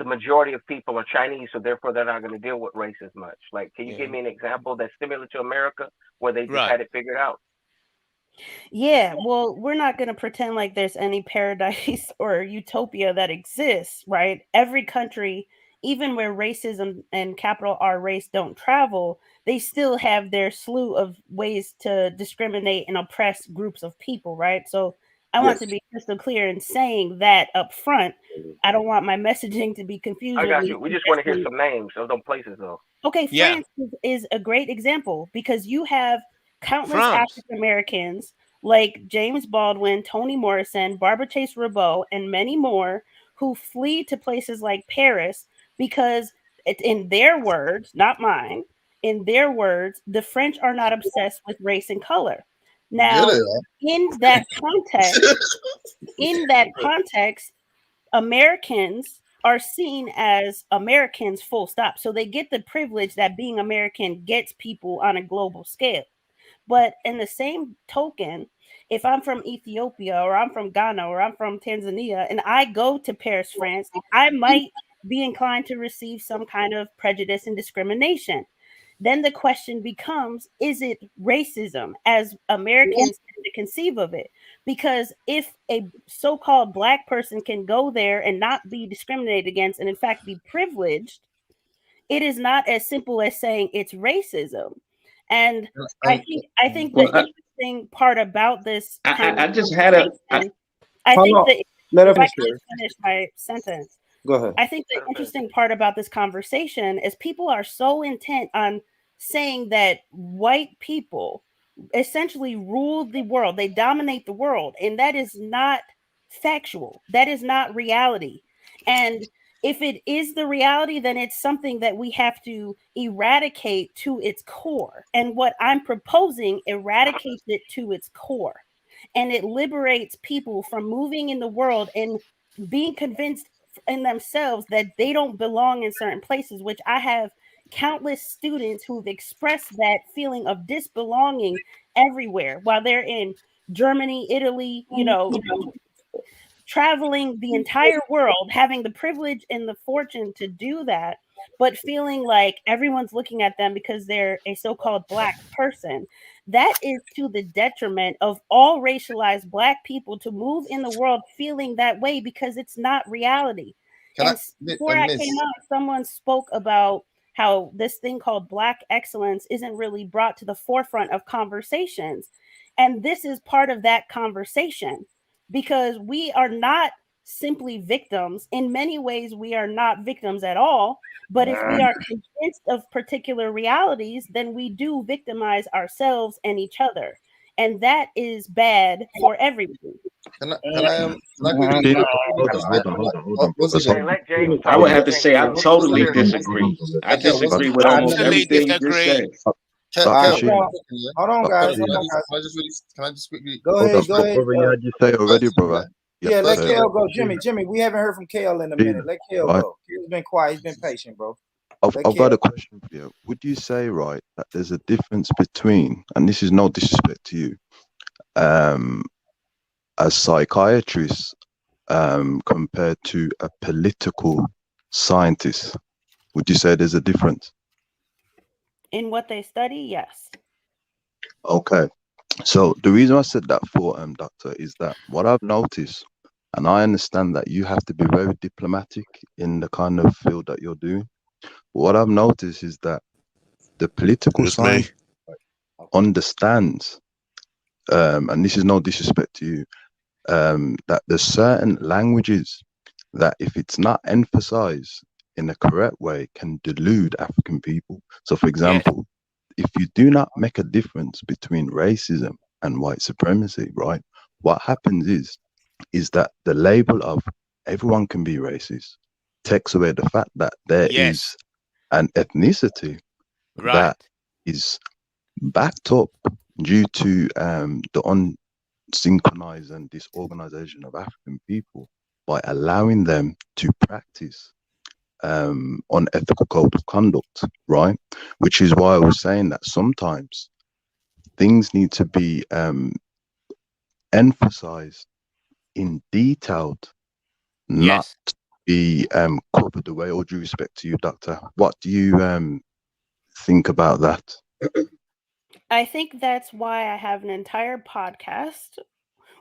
majority of people are Chinese, so therefore they're not going to deal with race as much. Like, can you give me an example that's similar to America where they just had it figured out? Yeah, well, we're not going to pretend like there's any paradise or utopia that exists, right? Every country even where racism and capital R race don't travel, they still have their slew of ways to discriminate and oppress groups of people, right? So I want to be crystal clear in saying that up front. I don't want my messaging to be confused I with got me you. We just want to hear suggesting. some names of them places, though. Okay, Yeah. France is a great example because you have countless France. African Americans like James Baldwin, Toni Morrison, Barbara Chase Rabot, and many more who flee to places like Paris because, in their words, not mine, in their words, the French are not obsessed with race and color. Yeah, Now, they are. in that context, Americans are seen as Americans, full stop. So they get the privilege that being American gets people on a global scale. But in the same token, if I'm from Ethiopia or I'm from Ghana or I'm from Tanzania and I go to Paris, France, I might be inclined to receive some kind of prejudice and discrimination. Then the question becomes, is it racism as Americans tend to conceive of it? Because if a so-called black person can go there and not be discriminated against and in fact be privileged, it is not as simple as saying it's racism. And I think the Well, interesting part about this kind of I just had a. conversation, I Hold think on. that Let her if I finish can here. finish my sentence, Go ahead. I think the interesting part about this conversation is people are so intent on saying that white people essentially rule the world, they dominate the world, and that is not factual. That is not reality. And if it is the reality, then it's something that we have to eradicate to its core. And what I'm proposing eradicates it to its core. And it liberates people from moving in the world and being convinced in themselves that they don't belong in certain places, which I have countless students who've expressed that feeling of disbelonging everywhere while they're in Germany, Italy, traveling the entire world, having the privilege and the fortune to do that, but feeling like everyone's looking at them because they're a so-called black person. That is to the detriment of all racialized black people to move in the world feeling that way because it's not reality. And before I came on, someone spoke about how this thing called black excellence isn't really brought to the forefront of conversations. And this is part of that conversation because we are not simply victims. In many ways, we are not victims at all. But if we are convinced of particular realities, then we do victimize ourselves and each other. And that is bad for everyone. Can I Hold on. Hey, let James I talk. would Let have to James say I talk. totally Clear the space. disagree. I Okay, disagree with almost Totally everything you just disagree. said. Hold on, guys. Can I just quickly? Go ahead. Brother, you had you say already, brother. Yeah, let say Kale it. go. Jimmy, we haven't heard from Kale in a minute. Let Kale Right. go. He's been quiet. He's been patient, bro. I've got a question for you. Would you say, right, that there's a difference between, and this is no disrespect to you, as psychiatrists, compared to a political scientist? Would you say there's a difference? In what they study, yes. Okay. So the reason I said that for doctor is that what I've noticed, and I understand that you have to be very diplomatic in the kind of field that you're doing. But what I've noticed is that the political science understands, and this is no disrespect to you, that there's certain languages that if it's not emphasized in the correct way can delude African people. So for example, if you do not make a difference between racism and white supremacy, right, what happens is that the label of everyone can be racist takes away the fact that there is an ethnicity that is backed up due to the unsynchronized and disorganization of African people by allowing them to practice unethical code of conduct, right? Which is why I was saying that sometimes things need to be emphasized in detail, not be covered away. All due respect to you, Doctor. What do you think about that? I think that's why I have an entire podcast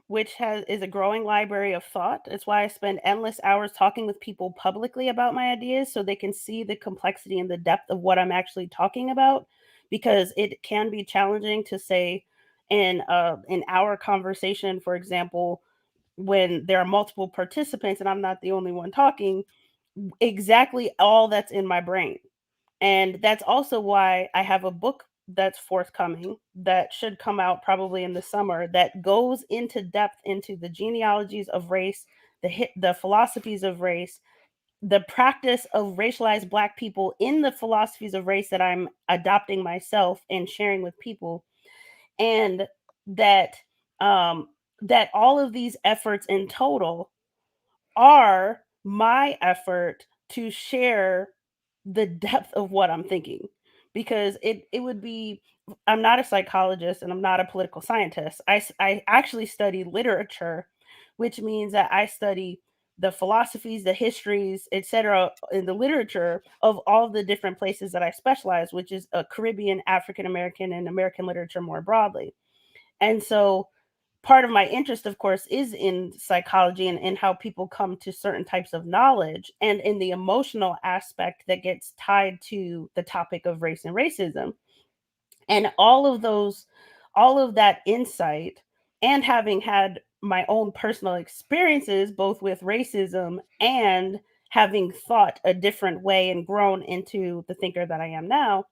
which is a growing library of thought. It's why I spend endless hours talking with people publicly about my ideas so they can see the complexity and the depth of what I'm actually talking about, because it can be challenging to say in our conversation, for example, when there are multiple participants and I'm not the only one talking, exactly all that's in my brain. And that's also why I have a book that's forthcoming that should come out probably in the summer that goes into depth into the genealogies of race, the philosophies of race, the practice of racialized Black people in the philosophies of race that I'm adopting myself and sharing with people, and that that all of these efforts in total are my effort to share the depth of what I'm thinking, because it would be, I'm not a psychologist and I'm not a political scientist. I actually study literature, which means that I study the philosophies, the histories, etc., in the literature of all the different places that I specialize, which is a Caribbean, African American, and American literature more broadly. And so part of my interest, of course, is in psychology and how people come to certain types of knowledge, and in the emotional aspect that gets tied to the topic of race and racism. And all of that insight, and having had my own personal experiences both with racism and having thought a different way and grown into the thinker that I am now,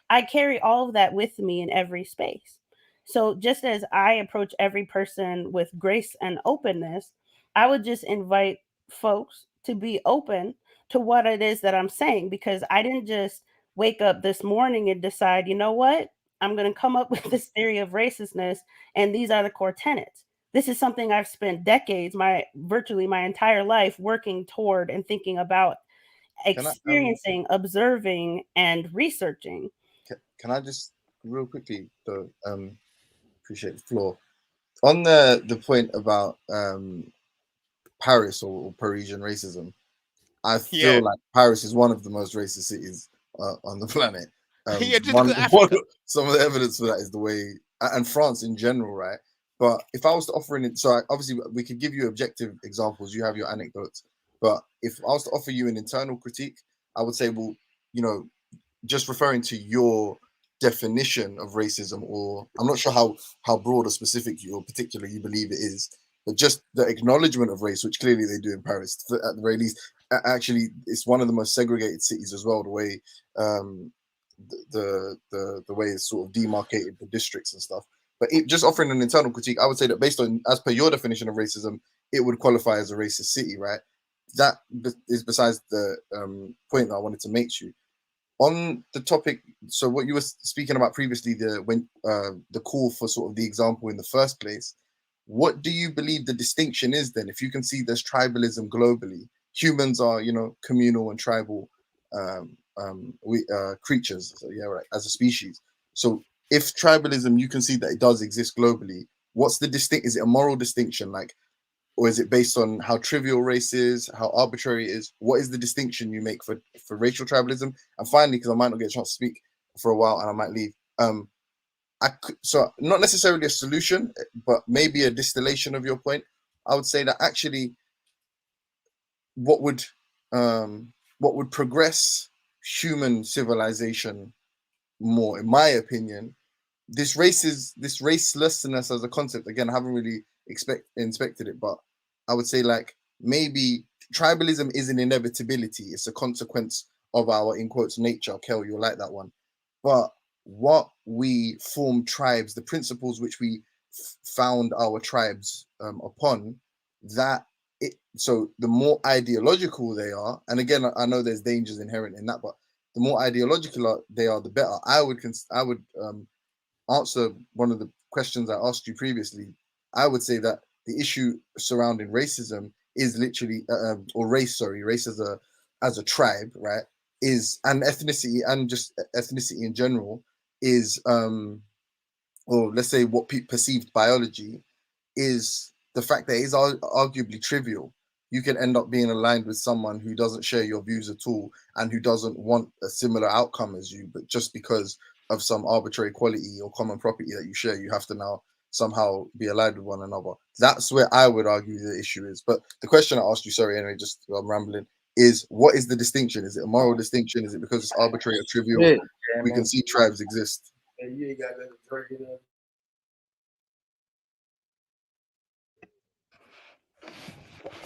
I carry all of that with me in every space. So just as I approach every person with grace and openness, I would just invite folks to be open to what it is that I'm saying, because I didn't just wake up this morning and decide, you know what, I'm going to come up with this theory of racelessness, and these are the core tenets. This is something I've spent decades, virtually my entire life, working toward and thinking about, Can I experiencing, observing, and researching. can I just real quickly though appreciate the floor on the point about Paris or Parisian racism. I Yeah. feel like Paris is one of the most racist cities on the planet. Yeah, just look at Africa. Some of the evidence for that is the way, and France in general, right? But if I was to offer obviously we could give you objective examples. You have your anecdotes, but if I was to offer you an internal critique, I would say, well, you know, just referring to your definition of racism, or I'm not sure how broad or specific you or particular you believe it is, but just the acknowledgement of race, which clearly they do in Paris, at the very least. Actually, it's one of the most segregated cities as well. The way the way it's sort of demarcated the districts and stuff. But just offering an internal critique, I would say that based on, as per your definition of racism, it would qualify as a racist city, right? That is besides the point that I wanted to make to you on the topic. So what you were speaking about previously, the call for sort of the example in the first place, what do you believe the distinction is then? If you can see there's tribalism globally, humans are, you know, communal and tribal creatures, so yeah, right, as a species. So if tribalism, you can see that it does exist globally, what's the distinct, is it a moral distinction, like, or is it based on how trivial race is, how arbitrary it is? What is the distinction you make for racial tribalism? And finally, because I might not get a chance to speak for a while and I might leave, so not necessarily a solution, but maybe a distillation of your point. I would say that actually, what would progress human civilization more, in my opinion, this racelessness as a concept. Again, I haven't really inspected it, but I would say, like, maybe tribalism is an inevitability. It's a consequence of our, in quotes, nature. Kel, you'll like that one. But what we form tribes, the principles which we found our tribes upon, that it. So the more ideological they are, and again, I know there's dangers inherent in that, but the more ideological they are, the better. I would answer one of the questions I asked you previously. I would say that the issue surrounding racism is literally, or race as a tribe, right? Is, and ethnicity, and just ethnicity in general is, or let's say what perceived biology is, the fact that it is arguably trivial. You can end up being aligned with someone who doesn't share your views at all and who doesn't want a similar outcome as you, but just because of some arbitrary quality or common property that you share, you have to now somehow be allied with one another. That's where I would argue the issue is. But the question I asked you, sorry, anyway, just I'm rambling, is what is the distinction? Is it a moral distinction? Is it because it's arbitrary or trivial? Yeah, We can see tribes exist. you ain't got nothing to drink it up.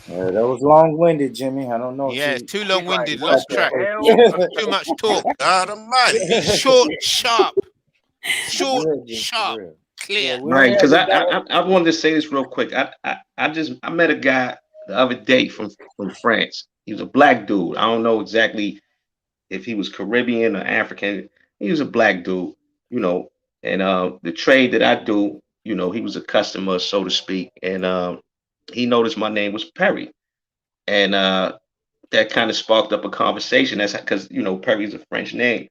That was long-winded, Jimmy. I don't know. Yeah, if it's too Like, long-winded, what lost the track. hell? Too much talk. God almighty. Short, sharp. For Short, real, Jimmy, for sharp, real. clear. Yeah, we Right, don't because have to I wanted to say this real quick. I met a guy the other day from France. He was a black dude. I don't know exactly if he was Caribbean or African. He was a black dude, you know. And the trade that I do, you know, he was a customer, so to speak. And he noticed my name was Perry, and that kind of sparked up a conversation. That's because you know Perry's a French name,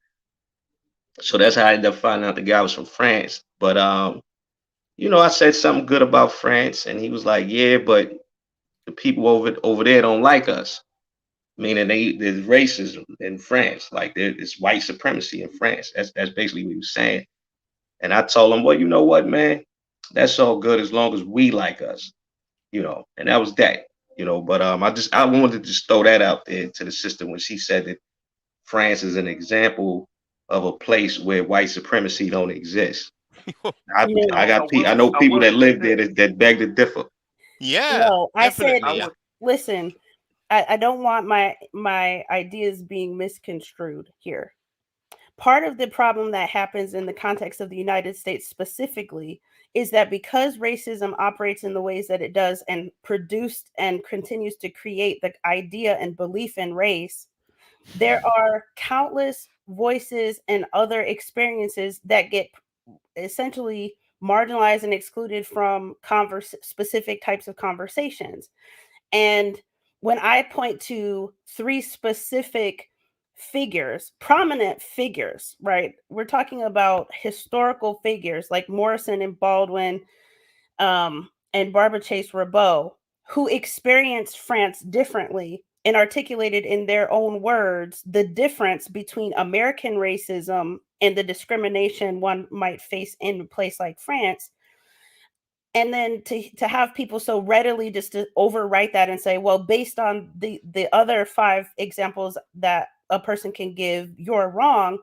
so that's how I ended up finding out the guy was from France. But you know, I said something good about France, and he was like, "Yeah, but the people over there don't like us." Meaning there's racism in France, like there's white supremacy in France. That's basically what he was saying. And I told him, well, you know what, man, that's all good as long as we like us, you know. And that was that, you know. But I wanted to just throw that out there to the sister when she said that France is an example of a place where white supremacy don't exist. I I know people will that say live there this. that beg to differ. Yeah, No, I said, I definitely. would listen, I don't want my ideas being misconstrued here. Part of the problem that happens in the context of the United States specifically is that because racism operates in the ways that it does and produced and continues to create the idea and belief in race, there are countless voices and other experiences that get essentially marginalized and excluded from specific types of conversations. And when I point to three specific figures, prominent figures, right? We're talking about historical figures like Morrison and Baldwin, and Barbara Chase Rabeau, who experienced France differently and articulated in their own words the difference between American racism and the discrimination one might face in a place like France. And then to have people so readily just to overwrite that and say, well, based on the other five examples that a person can give, you're wrong.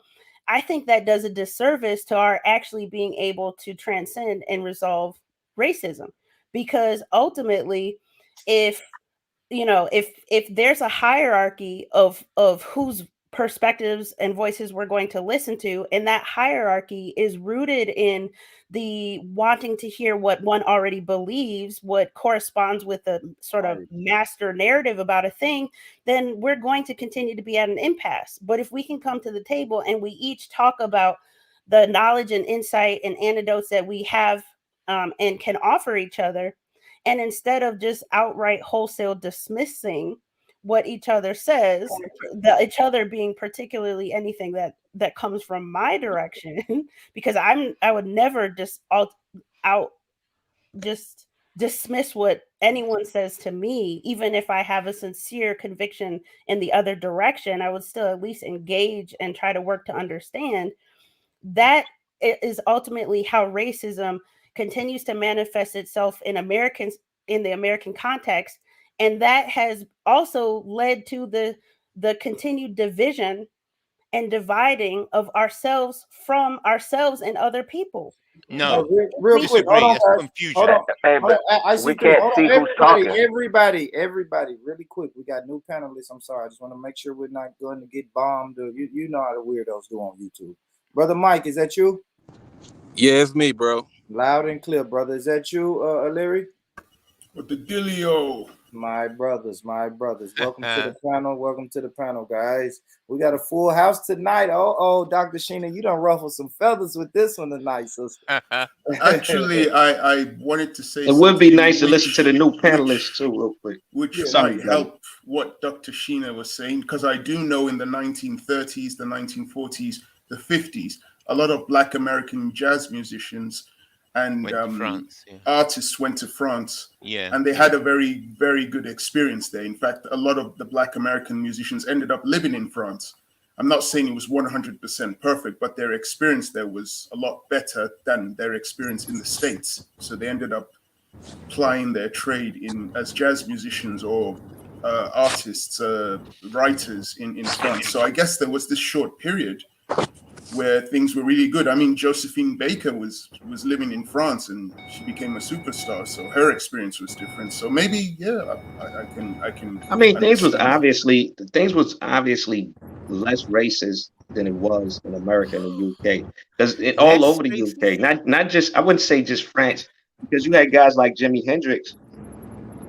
I think that does a disservice to our actually being able to transcend and resolve racism, because ultimately, if if there's a hierarchy of whose perspectives and voices we're going to listen to, and that hierarchy is rooted in the wanting to hear what one already believes, what corresponds with a sort of master narrative about a thing, then we're going to continue to be at an impasse. But if we can come to the table and we each talk about the knowledge and insight and anecdotes that we have, and can offer each other, and instead of just outright wholesale dismissing what each other says, each other being particularly anything that comes from my direction, because I would never just out just dismiss what anyone says to me, even if I have a sincere conviction in the other direction. I would still at least engage and try to work to understand. That is ultimately how racism continues to manifest itself in the American context, and that has also led to the continued division and dividing of ourselves from ourselves and other people. No, Real quick, hold disagree. on, That's guys. confusion. Hold on. Hey, but I we see. can't Hold see on, who's talking. everybody, really quick. We got new panelists. I'm sorry. I just want to make sure we're not going to get bombed. Or you know how the weirdos do on YouTube. Brother Mike, is that you? Yeah, it's me, bro. Loud and clear, brother. Is that you, O'Leary? With the dealio. My brothers. Welcome to the panel, guys. We got a full house tonight. Oh, Dr. Sheena, you done ruffled some feathers with this one tonight, sister. Actually, I wanted to say It would be nice to listen to the new panelists too, real quick. Which Sorry, might help what Dr. Sheena was saying, because I do know in the 1930s, the 1940s, the 50s, a lot of Black American jazz musicians and artists went to France. Yeah. And they had a very, very good experience there. In fact, a lot of the Black American musicians ended up living in France. I'm not saying it was 100% perfect, but their experience there was a lot better than their experience in the States. So they ended up plying their trade in as jazz musicians or artists, writers in France. So I guess there was this short period where things were really good. I mean, Josephine Baker was living in France and she became a superstar. So her experience was different. So maybe, yeah, I can. I mean, things was understand obviously less racist than it was in America and the UK. Because all Less over the racist? UK, not just, I wouldn't say just France, because you had guys like Jimi Hendrix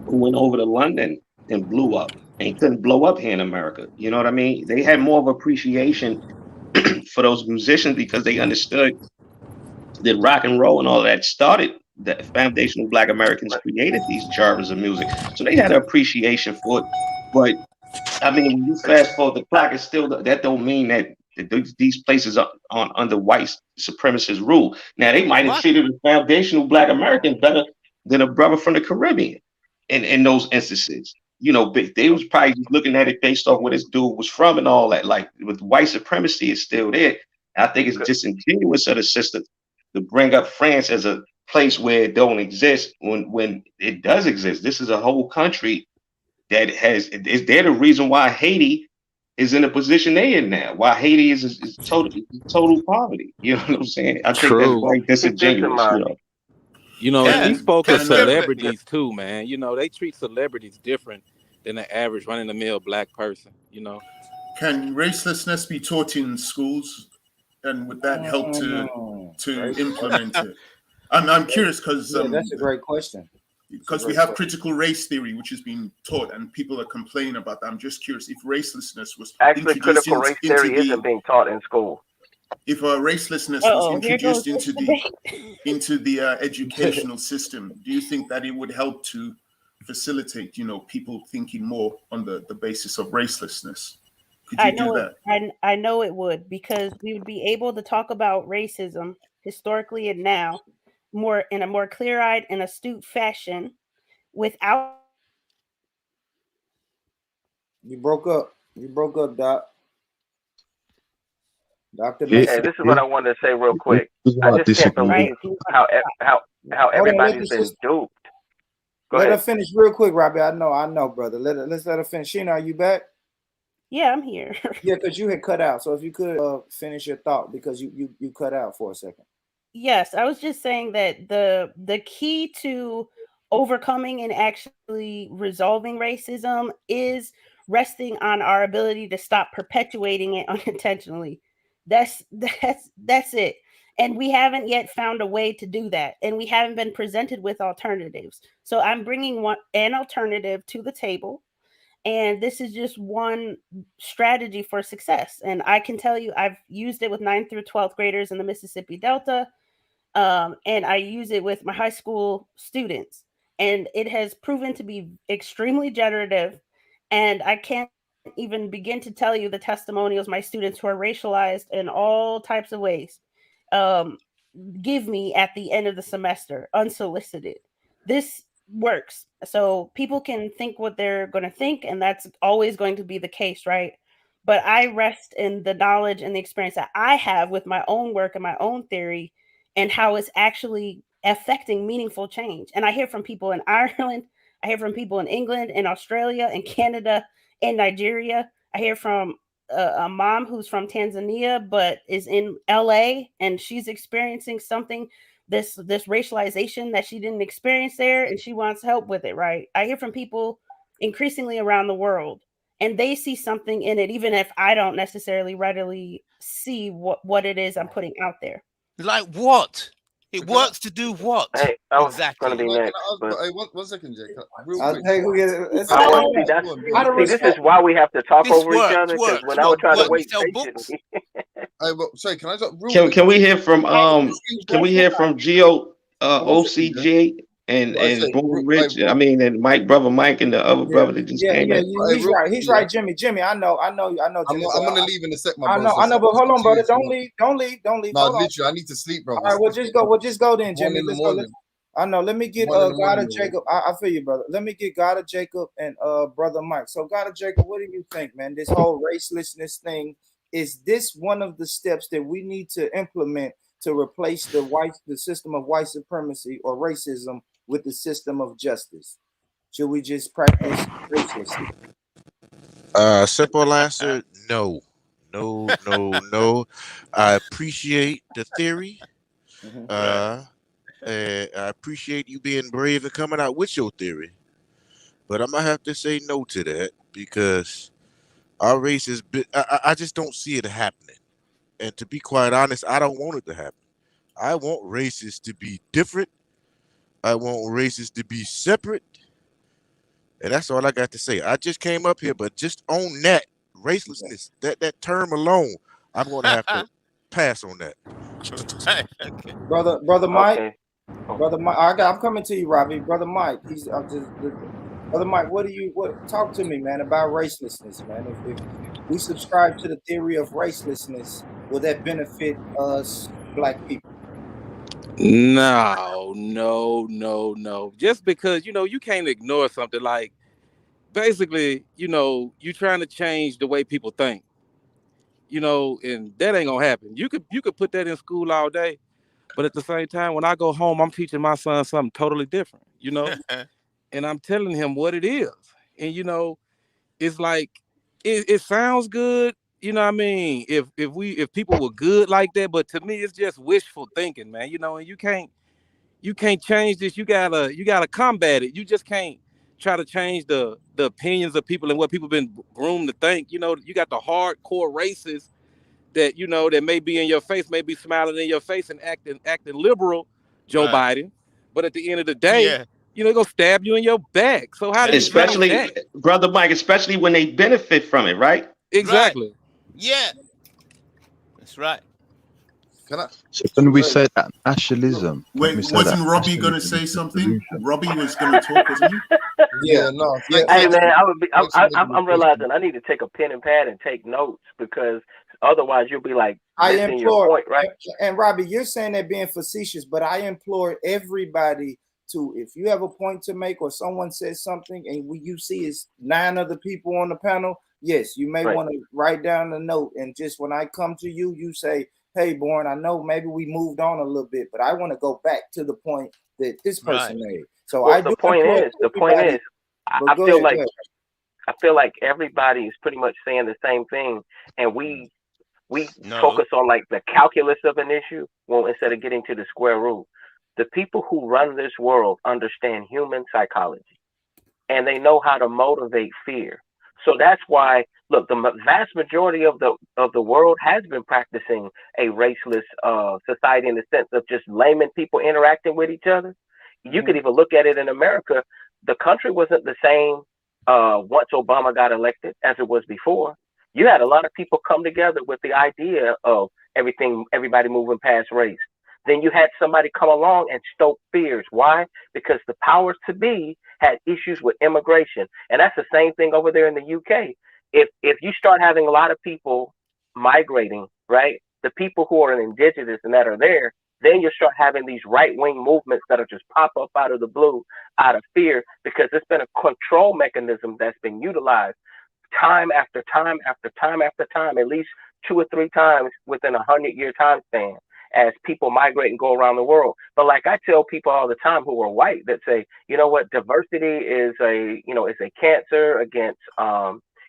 who went over to London and blew up and couldn't blow up here in America. You know what I mean? They had more of appreciation for those musicians because they understood that rock and roll and all that started, the foundational Black Americans created these genres of music. So they had an appreciation for it. But I mean, when you fast forward the clock, it's still, that don't mean that these places are under white supremacist rule. Now, they might have What? treated a foundational Black American better than a brother from the Caribbean in those instances. You know, they was probably just looking at it based off where this dude was from and all that. Like, with white supremacy, it's still there. I think it's disingenuous of the system to bring up France as a place where it don't exist when it does exist. This is a whole country that is there the reason why Haiti is in the position they in now. Why Haiti is total poverty. You know what I'm saying? I think that's quite disingenuous. You know, and he spoke of Can- celebrities too, man. You know, they treat celebrities different than the average run-of-the-mill Black person. You know, Can racelessness be taught in schools, and would that help to implement it? I'm curious because that's a great question. Because we have critical race theory, which is being taught, and people are complaining about that. I'm just curious if racelessness was actually critical race theory isn't being taught in school. If racelessness was introduced into the educational system, do you think that it would help to facilitate, people thinking more on the basis of racelessness? Could you do that? I know it would, because we would be able to talk about racism historically and now more in a more clear-eyed and astute fashion without. You broke up, Doc. Dr. Hey, this is what I wanted to say real quick. I just can't believe how everybody's been duped. Let her finish real quick, Robbie. I know, brother. Let's let her finish. Sheena, are you back? Yeah, I'm here. Yeah, because you had cut out. So if you could finish your thought, because you cut out for a second. Yes, I was just saying that the key to overcoming and actually resolving racism is resting on our ability to stop perpetuating it unintentionally. That's it. And we haven't yet found a way to do that. And we haven't been presented with alternatives. So I'm bringing an alternative to the table. And this is just one strategy for success. And I can tell you, I've used it with 9th through 12th graders in the Mississippi Delta. And I use it with my high school students. And it has proven to be extremely generative. And I can't even begin to tell you the testimonials my students who are racialized in all types of ways give me at the end of the semester, unsolicited. This works. So people can think what they're going to think, and that's always going to be the case, right? But I rest in the knowledge and the experience that I have with my own work and my own theory and how it's actually affecting meaningful change. And I hear from people in Ireland, I hear from people in England, in Australia, in Canada, in Nigeria. I hear from a mom who's from Tanzania but is in LA, and she's experiencing something, this racialization that she didn't experience there, and she wants help with it, right? I hear from people increasingly around the world, and they see something in it, even if I don't necessarily readily see what it is I'm putting out there. Like what? It works to do what? Hey, I was exactly. going to be next. But Hey, one second, Jake. Real I'll quick. take who gets it. This is why we have to talk over each other. Because when I was trying to wait patiently. Sorry, can I talk real quick? Can we hear from Geo OCJ and Boom Rich? I mean, and brother Mike and the other brother that just came in. He's right, Jimmy. I know. I'm gonna leave in a sec, my bro. I know, but hold on, brother. Don't leave. No, literally, I need to sleep, bro. All right, we'll just go then, Jimmy. I know. Let me get God of Jacob. I feel you, brother. Let me get God of Jacob and brother Mike. So God of Jacob, what do you think, man? This whole racelessness thing is this one of the steps that we need to implement to replace the system of white supremacy or racism with the system of justice? Should we just practice racelessness? Simple answer: no, no. I appreciate the theory. And I appreciate you being brave and coming out with your theory, but I'm gonna have to say no to that because our race is. I just don't see it happening, and to be quite honest, I don't want it to happen. I want races to be different. I want races to be separate. And that's all I got to say. I just came up here, but just on that racelessness, that term alone, I'm going to have to pass on that. Brother Mike, Brother Mike, I'm coming to you, Robbie. Brother Mike, Brother Mike, talk to me, man, about racelessness, man. If we subscribe to the theory of racelessness, will that benefit us Black people? No. Just because, you can't ignore something like, basically, you're trying to change the way people think, and that ain't gonna happen. You could put that in school all day, but at the same time, when I go home, I'm teaching my son something totally different, and I'm telling him what it is. And, it's like, it sounds good. You know what I mean? If people were good like that, but to me, it's just wishful thinking, man, and you can't change this. You gotta combat it. You just can't try to change the opinions of people and what people been groomed to think. You got the hardcore racists that that may be in your face, may be smiling in your face and acting liberal, Joe Biden, but at the end of the day, they're gonna stab you in your back. So how do you change that? Brother Mike, especially when they benefit from it, right? Exactly. Right. Yeah, that's right. So can we say that nationalism? Wait, wasn't Robbie going to say something? Robbie was going to talk, wasn't he? Hey man, I'm realizing I need to take a pen and pad and take notes because otherwise you'll be like missing your point, right? And Robbie, you're saying that being facetious, but I implore everybody to, if you have a point to make or someone says something and you see it's 9 other people on the panel, yes, you may want to write down a note, and just when I come to you, you say, hey, Born, I know maybe we moved on a little bit, but I want to go back to the point that this person made. So the point is, I feel like everybody is pretty much saying the same thing, and we focus on like the calculus of an issue, instead of getting to the square root. The people who run this world understand human psychology, and they know how to motivate fear. So that's why, look, the vast majority of the world has been practicing a raceless society in the sense of just layman people interacting with each other. You could even look at it in America. The country wasn't the same once Obama got elected as it was before. You had a lot of people come together with the idea of everybody moving past race. Then you had somebody come along and stoke fears. Why? Because the powers to be had issues with immigration. And that's the same thing over there in the UK. If you start having a lot of people migrating, right, the people who are indigenous and that are there, then you start having these right-wing movements that'll just pop up out of the blue, out of fear, because it's been a control mechanism that's been utilized time after time after time after time, at least 2 or 3 times within a 100-year time span, as people migrate and go around the world. But like I tell people all the time who are white that say, you know what, diversity is a cancer against,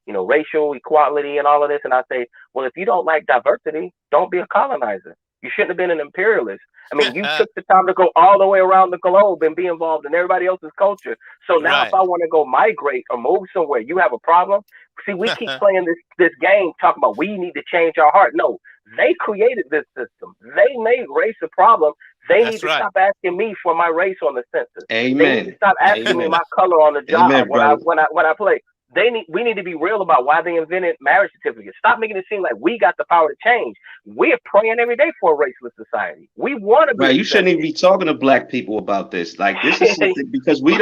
racial equality and all of this. And I say, well, if you don't like diversity, don't be a colonizer. You shouldn't have been an imperialist. I mean, you took the time to go all the way around the globe and be involved in everybody else's culture. So now if I want to go migrate or move somewhere, you have a problem. See, we keep playing this game talking about we need to change our heart. No, they created this system. They made race a problem. They need to stop asking me for my race on the census. Amen. They need to stop asking me my color on the job when I play. We need to be real about why they invented marriage certificates. Stop making it seem like we got the power to change. We're praying every day for a raceless society. We want to be. Right. You shouldn't even be talking to Black people about this. Like, this is something because we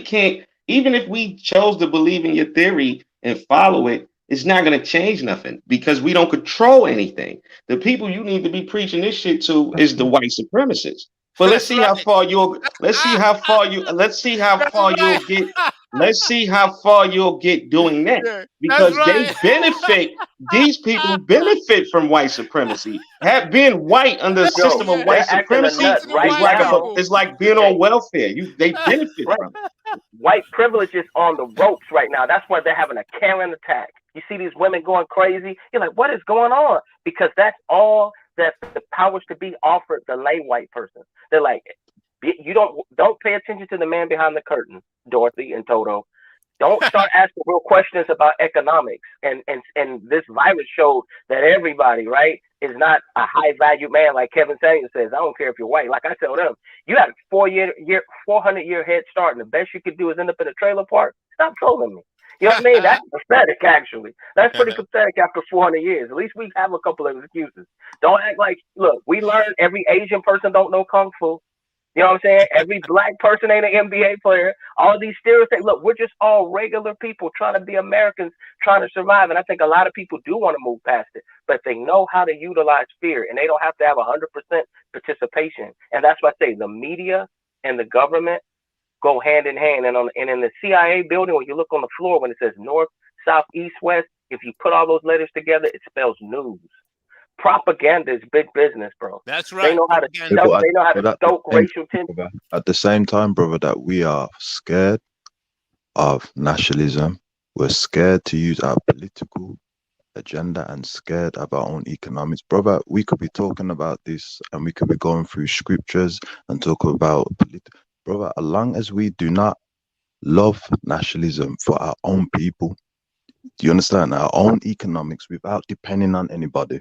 can't, even if we chose to believe in your theory and follow it, it's not going to change nothing because we don't control anything. The people you need to be preaching this shit to is the white supremacists. But let's see how far you'll get. let's see how far you'll get doing that. Yeah, Because that's they right. benefit, these people benefit from white supremacy. Have been white under a Yo, system of Yeah, white they're acting a supremacy nut to the right is white like now. people. it's like being on welfare. They benefit Right. from it. White privilege is on the ropes right now. That's why they're having a Karen attack. You see these women going crazy. You're like, what is going on? Because that's all that the powers to be offered the lay white person. They're like, you don't pay attention to the man behind the curtain, Dorothy and Toto. Don't start asking real questions about economics. And this virus showed that everybody, right, is not a high value man like Kevin Samuels says. I don't care if you're white. Like I tell them, you had a 400-year head start, and the best you could do is end up in a trailer park. Stop trolling me. You know what I mean? That's pathetic, actually. That's pretty pathetic after 400 years. At least we have a couple of excuses. Don't act like, look, we learned every Asian person don't know Kung Fu. You know what I'm saying? Every black person ain't an NBA player. All these stereotypes. Look, we're just all regular people trying to be Americans, trying to survive. And I think a lot of people do want to move past it, but they know how to utilize fear, and they don't have to have 100% participation. And that's why I say the media and the government go hand in hand. And in the CIA building, when you look on the floor, when it says north, south, east, west, if you put all those letters together, it spells news. Propaganda is big business, bro. That's right. They know how to stoke racial tension. At the same time, brother, that we are scared of nationalism. We're scared to use our political agenda and scared of our own economics. Brother, we could be talking about this and we could be going through scriptures and talk about brother, as long as we do not love nationalism for our own people, do you understand? Our own economics without depending on anybody,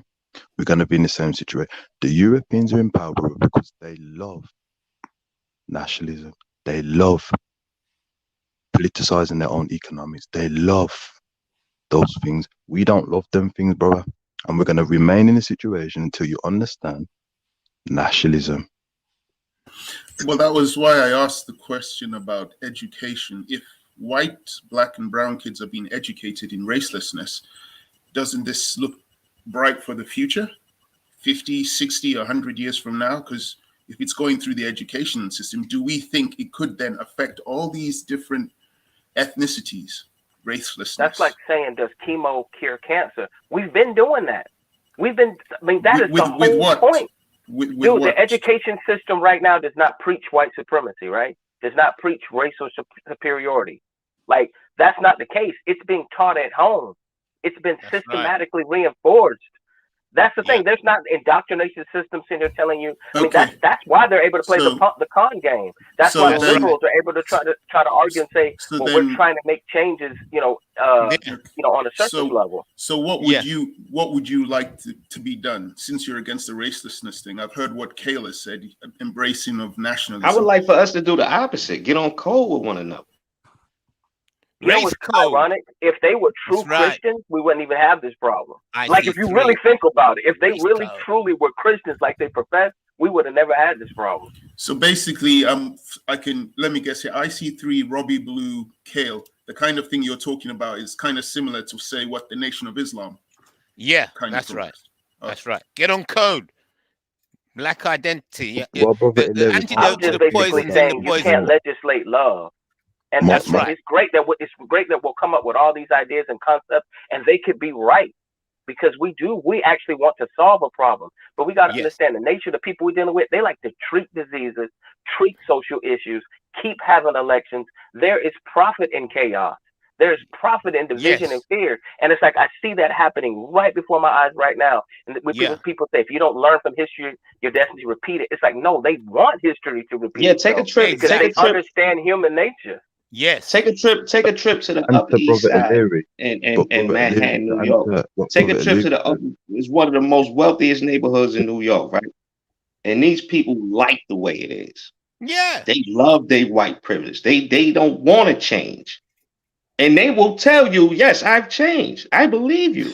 we're going to be in the same situation. The Europeans are in power because they love nationalism. They love politicizing their own economics. They love those things. We don't love them things, brother. And we're going to remain in a situation until you understand nationalism. Well, that was why I asked the question about education. If white, black, and brown kids are being educated in racelessness, doesn't this look bright for the future? 50, 60, 100 years from now? Because if it's going through the education system, do we think it could then affect all these different ethnicities, racelessness? That's like saying, does chemo cure cancer? We've been doing that. That is the whole point. Dude, the education system right now does not preach white supremacy, right? Does not preach racial superiority. Like, that's not the case. It's being taught at home. It's been systematically reinforced. That's the thing. There's not indoctrination systems in here telling you. I mean, that's why they're able to play the con game. That's why the liberals are able to try to argue and say, well, we're trying to make changes, on a surface level. So what would you like to be done, since you're against the racelessness thing? I've heard what Kayla said, embracing of nationalism. I would like for us to do the opposite, get on code with one another. You know what's ironic? If they were true Christians, we wouldn't even have this problem. If you really think about it, if they really truly were Christians like they profess, we would have never had this problem. So basically, let me guess here. IC3, Robbie Blue, Kale, the kind of thing you're talking about is kind of similar to, say, what the Nation of Islam. Yeah, that's right. That's right. Get on code. Black identity. The antidote to the poison in the poison. You can't legislate love. And that's right. It's great that we'll come up with all these ideas and concepts, and they could be right, because we actually want to solve a problem. But we got to understand the nature of the people we're dealing with. They like to treat diseases, treat social issues, keep having elections. There is profit in chaos. There's profit in division and fear. And it's like I see that happening right before my eyes right now. And when people say, if you don't learn from history, you're destined to repeat it. It's like, no, they want history to repeat itself. Take a trip. Because they understand human nature. Yes. Take a trip to the Upper East Side in Manhattan, New York. Take a trip to the upper. It's one of the most wealthiest neighborhoods in New York, right? And these people like the way it is. Yeah. They love their white privilege. They don't want to change. And they will tell you, yes, I've changed. I believe you.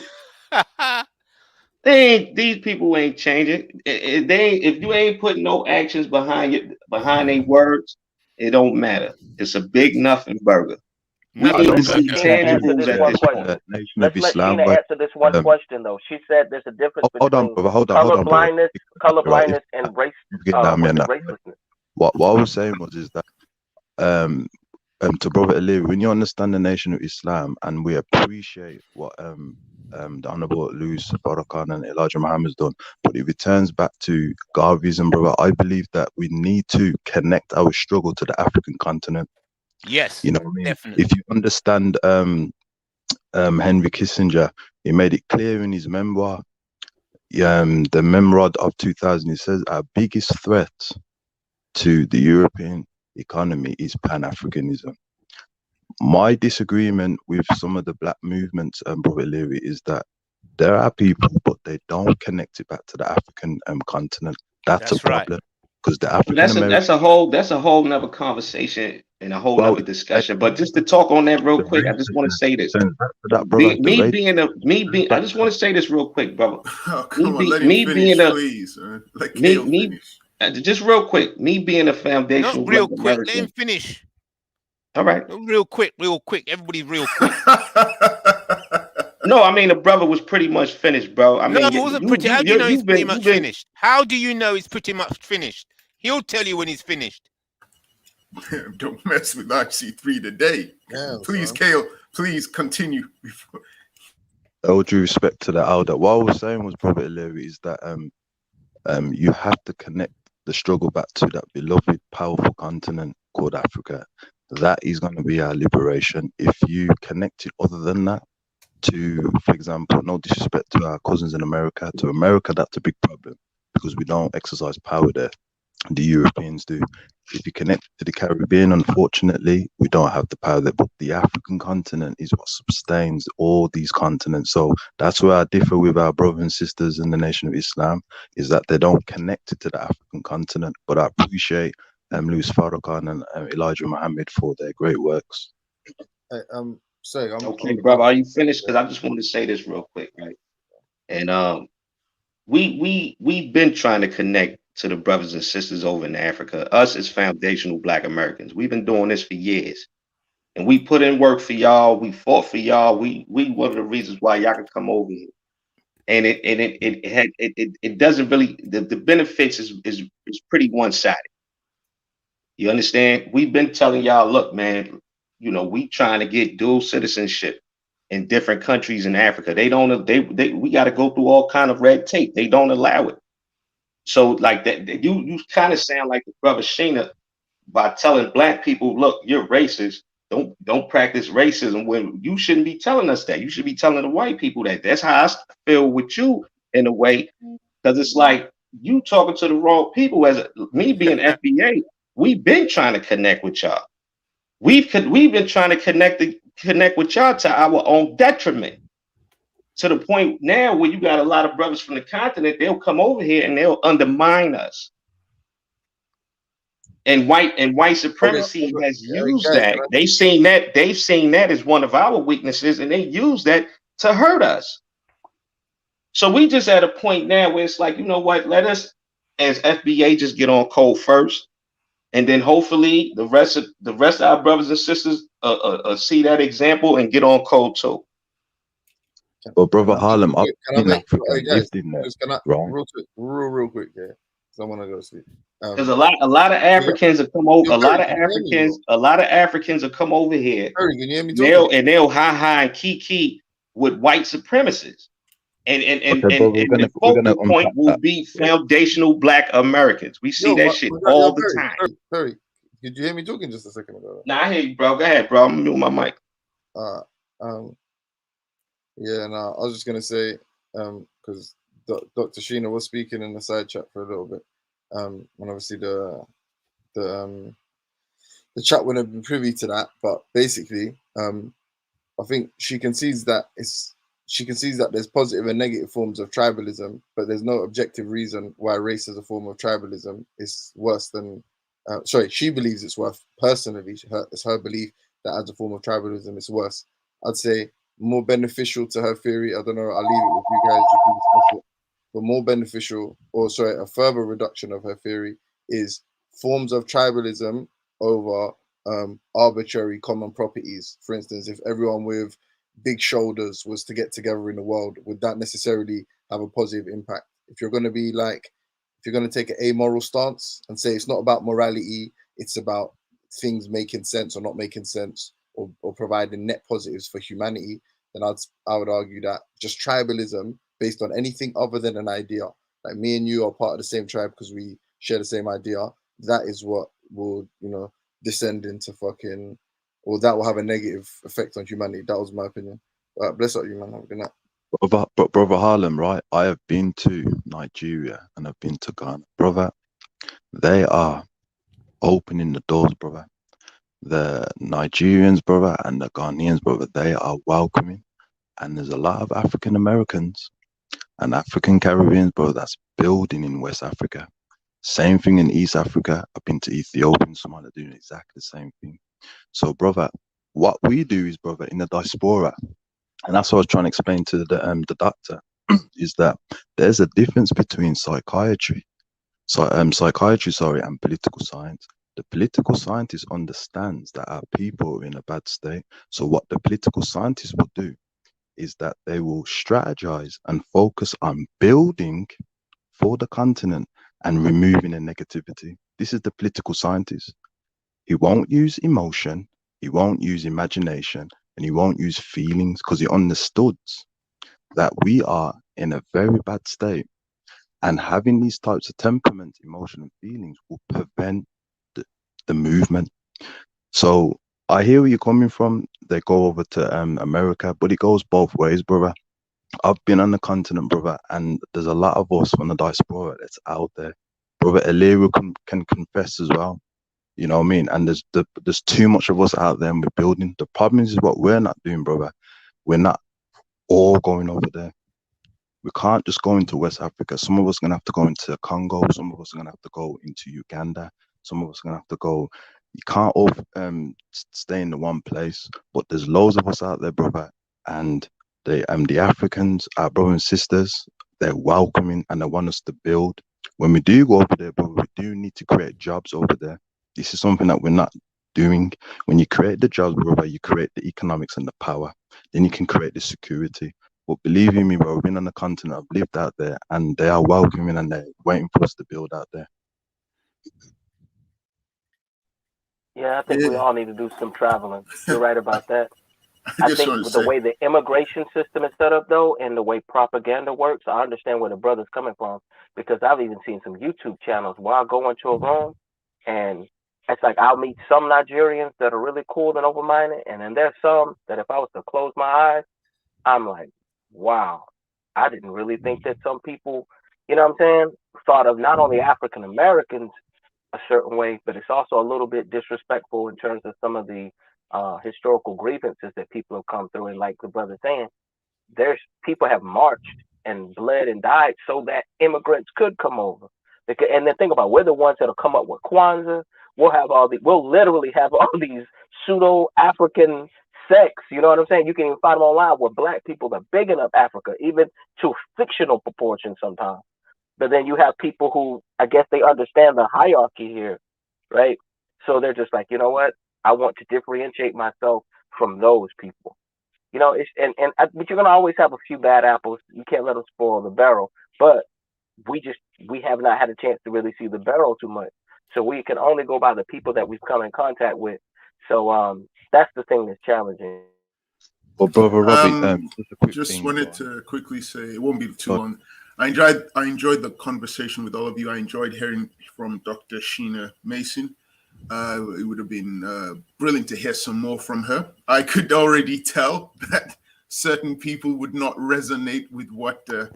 These people ain't changing. If you ain't putting no actions behind their words, it don't matter. It's a big nothing burger. We need to see tangibles at this point. Let's let Sheena answer this one question, though. She said there's a difference between colorblindness and racelessness. What I was saying was that to Brother Iliri, when you understand the Nation of Islam and we appreciate what the Honorable Louis Farrakhan and Elijah Muhammad's done, but it returns back to Garvey's and brother, I believe that we need to connect our struggle to the African continent. Yes, you know what I mean. definitely. If you understand Henry Kissinger, he made it clear in his memoir, the Memorand of 2000. He says our biggest threat to the European economy is Pan-Africanism. My disagreement with some of the black movements, Brother Leary, is that there are people, but they don't connect it back to the African continent. That's a problem, because the African American. That's a whole nother conversation and a whole nother discussion. But just to talk on that real quick, I just want to say this. I just want to say this real quick, brother. Oh, come on, let him finish, please. Let Kale finish. Just real quick, me being a foundational Not real black quick. American. Let him finish. All right. Real quick. Everybody real quick. No, I mean, the brother was pretty much finished, bro. I mean, it wasn't pretty. How do you know he's pretty much finished? How do you know he's pretty much finished? He'll tell you when he's finished. Don't mess with RC3 today. Yeah, please, Kale, please continue. All due respect to the elder, what I was saying was, Brother Iliri, is that you have to connect the struggle back to that beloved, powerful continent called Africa. That is going to be our liberation. If you connect it other than that to, for example, no disrespect to our cousins in America, to America, that's a big problem because we don't exercise power there. The Europeans do. If you connect to the Caribbean, unfortunately, we don't have the power there. But the African continent is what sustains all these continents. So that's where I differ with our brothers and sisters in the Nation of Islam, is that they don't connect it to the African continent. But I appreciate Louis Farrakhan and Elijah Muhammad for their great works. Sorry, okay, brother, are you finished? Because I just wanted to say this real quick, right? And we've been trying to connect to the brothers and sisters over in Africa. Us as foundational Black Americans, we've been doing this for years, and we put in work for y'all. We fought for y'all. We one of the reasons why y'all can come over here. And it doesn't really, the benefits is pretty one-sided. You understand? We've been telling y'all, look, man, we trying to get dual citizenship in different countries in Africa. They don't, we got to go through all kind of red tape. They don't allow it. So like that, you kind of sound like the brother Sheena by telling Black people, look, you're racist. Don't practice racism, when you shouldn't be telling us that. You should be telling the white people that. That's how I feel with you in a way, because it's like you talking to the wrong people. As me being FBA, we've been trying to connect with y'all. We've been trying to connect with y'all to our own detriment. To the point now where you got a lot of brothers from the continent, they'll come over here and they'll undermine us. And white supremacy has used that. They've seen that as one of our weaknesses, and they use that to hurt us. So we just at a point now where it's like, you know what, let us as FBA just get on code first. And then hopefully the rest of our brothers and sisters see that example and get on code too. Well, Brother Harlem, real quick, yeah. I want to go sleep. Because a lot of Africans have come over. A lot of Africans have come over here. Can you hear me? They'll ha and kiki with white supremacists. And the focal point will be foundational Black Americans. We see that shit all the time. Sorry, did you hear me talking just a second ago? Nah, I hear you, bro. Go ahead, bro. I'm gonna mute my mic. Yeah, no, I was just gonna say, because Dr. Sheena was speaking in the side chat for a little bit, and obviously the chat wouldn't have been privy to that, but basically, I think she concedes that there's positive and negative forms of tribalism, but there's no objective reason why race as a form of tribalism is worse than. She believes it's worse. Personally, it's her belief that as a form of tribalism, it's worse. I'd say more beneficial to her theory. I don't know. I'll leave it with you guys. You can discuss it. But more beneficial, a further reduction of her theory is forms of tribalism over arbitrary common properties. For instance, if everyone with big shoulders was to get together in the world, would that necessarily have a positive impact? If you're going to take an amoral stance and say it's not about morality, it's about things making sense or not making sense, or providing net positives for humanity, then I would argue that just tribalism based on anything other than an idea, like me and you are part of the same tribe because we share the same idea, that is what will, you know, descend into fucking, or that will have a negative effect on humanity. That was my opinion. Bless up you, man. Have a good night. Brother Harlem, right? I have been to Nigeria and I've been to Ghana, brother. They are opening the doors, brother. The Nigerians, brother, and the Ghanaians, brother, they are welcoming. And there's a lot of African Americans and African Caribbeans, brother, that's building in West Africa. Same thing in East Africa. I've been to Ethiopia and Somalia doing exactly the same thing. So, brother, what we do is, brother, in the diaspora, and that's what I was trying to explain to the doctor, is that there's a difference between psychiatry, and political science. The political scientist understands that our people are in a bad state. So what the political scientists will do is that they will strategize and focus on building for the continent and removing the negativity. This is the political scientist. He won't use emotion, he won't use imagination, and he won't use feelings, because he understood that we are in a very bad state. And having these types of temperament, emotion, and feelings will prevent the movement. So I hear where you're coming from. They go over to America, but it goes both ways, brother. I've been on the continent, brother, and there's a lot of us from the diaspora that's out there. Brother Elira can confess as well. You know what I mean? And there's too much of us out there and we're building. The problem is what we're not doing, brother. We're not all going over there. We can't just go into West Africa. Some of us are going to have to go into Congo. Some of us are going to have to go into Uganda. Some of us are going to have to go. You can't all stay in the one place. But there's loads of us out there, brother. And the Africans, our brothers and sisters, they're welcoming and they want us to build. When we do go over there, brother, we do need to create jobs over there. This is something that we're not doing. When you create the jobs, brother, you create the economics and the power. Then you can create the security. But believe you me, bro, I've been on the continent, I've lived out there, and they are welcoming and they're waiting for us to build out there. Yeah, I think we all need to do some traveling. You're right about that. I think the way the immigration system is set up, though, and the way propaganda works, I understand where the brother's coming from, because I've even seen some YouTube channels where I go into a room and it's like I'll meet some Nigerians that are really cool and open-minded, and then there's some that if I was to close my eyes, I'm like, wow, I didn't really think that some people, you know what I'm saying, thought of not only African Americans a certain way, but it's also a little bit disrespectful in terms of some of the historical grievances that people have come through. And like the brother saying, there's people have marched and bled and died so that immigrants could come over. And then think about it, we're the ones that'll come up with Kwanzaa. We'll literally have all these pseudo African sects. You know what I'm saying? You can even find them online where black people are bigging up Africa, even to fictional proportions sometimes. But then you have people who, I guess they understand the hierarchy here, right? So they're just like, you know what? I want to differentiate myself from those people. You know, but you're gonna always have a few bad apples. You can't let them spoil the barrel. But we have not had a chance to really see the barrel too much. So we can only go by the people that we've come in contact with. So that's the thing that's challenging. Well, brother Robbie, just wanted to quickly say, it won't be too long. I enjoyed the conversation with all of you. I enjoyed hearing from Dr. Sheena Mason. It would have been brilliant to hear some more from her. I could already tell that certain people would not resonate with what the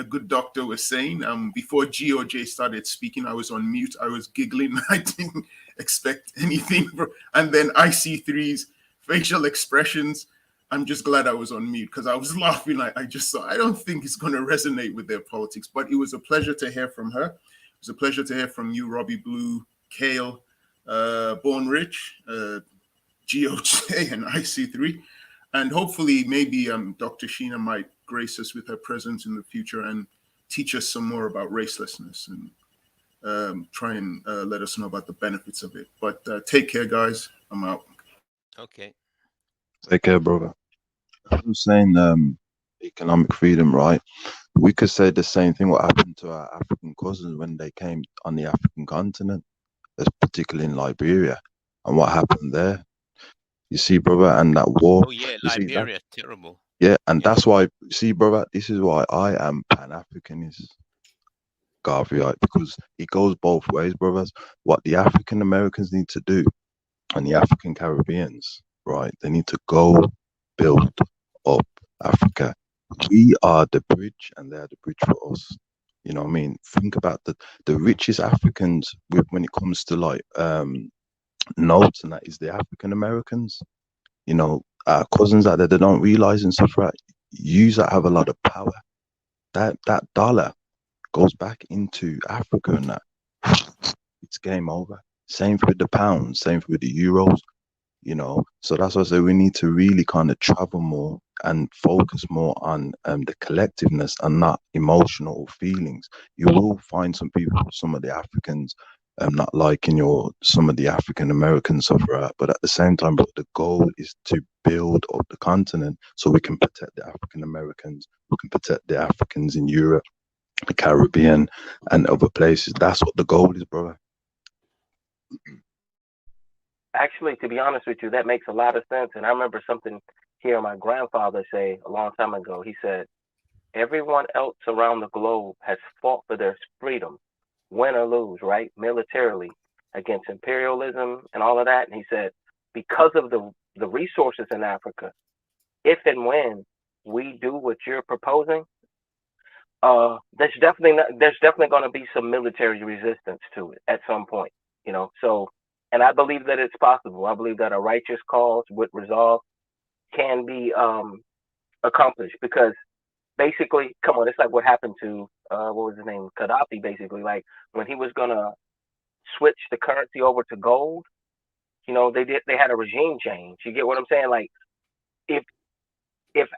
good doctor was saying. Before GOJ started speaking, I was on mute. I was giggling. I didn't expect anything. And then IC3's facial expressions, I'm just glad I was on mute because I was laughing. I just thought, I don't think it's going to resonate with their politics. But it was a pleasure to hear from her. It was a pleasure to hear from you, Robbie Blue, Kale, Born Rich, GOJ, and IC3. And hopefully maybe Dr. Sheena might grace us with her presence in the future and teach us some more about racelessness and try and let us know about the benefits of it. But take care, guys. I'm out. Okay. Take care, brother. I was saying economic freedom, right? We could say the same thing what happened to our African cousins when they came on the African continent, particularly in Liberia. and what happened there. You see, brother, and that war. Oh yeah, You see that? Liberia, terrible. Yeah, and that's why. See, brother, this is why I am Pan-Africanist, Garveyite, because it goes both ways, brothers. What the African Americans need to do, and the African Caribbeans, right? They need to go build up Africa. We are the bridge, and they're the bridge for us. You know what I mean? Think about the richest Africans with when it comes to like notes, and that is the African Americans. You know, our cousins out there, they don't realize and stuff, right? You that have a lot of power, that dollar goes back into Africa, and that it's game over. Same with the pounds, same with the euros. You know, so that's why I say we need to really kind of travel more and focus more on the collectiveness and not emotional feelings. You will find some people, some of the Africans, not liking some of the African Americans suffer, but at the same time, but the goal is to build up the continent so we can protect the African Americans, we can protect the Africans in Europe, the Caribbean, and other places. That's what the goal is, brother. Actually, to be honest with you, that makes a lot of sense. And I remember something hearing my grandfather say a long time ago. He said, everyone else around the globe has fought for their freedom, win or lose, right? Militarily, against imperialism and all of that. And he said, because of the resources in Africa, if and when we do what you're proposing, there's definitely going to be some military resistance to it at some point, you know. So, and I believe that it's possible. I believe that a righteous cause with resolve can be accomplished, because basically, come on, it's like what happened to what was his name, Gaddafi. Basically, like when he was gonna switch the currency over to gold, you know, they had a regime change. You get what I'm saying? Like if if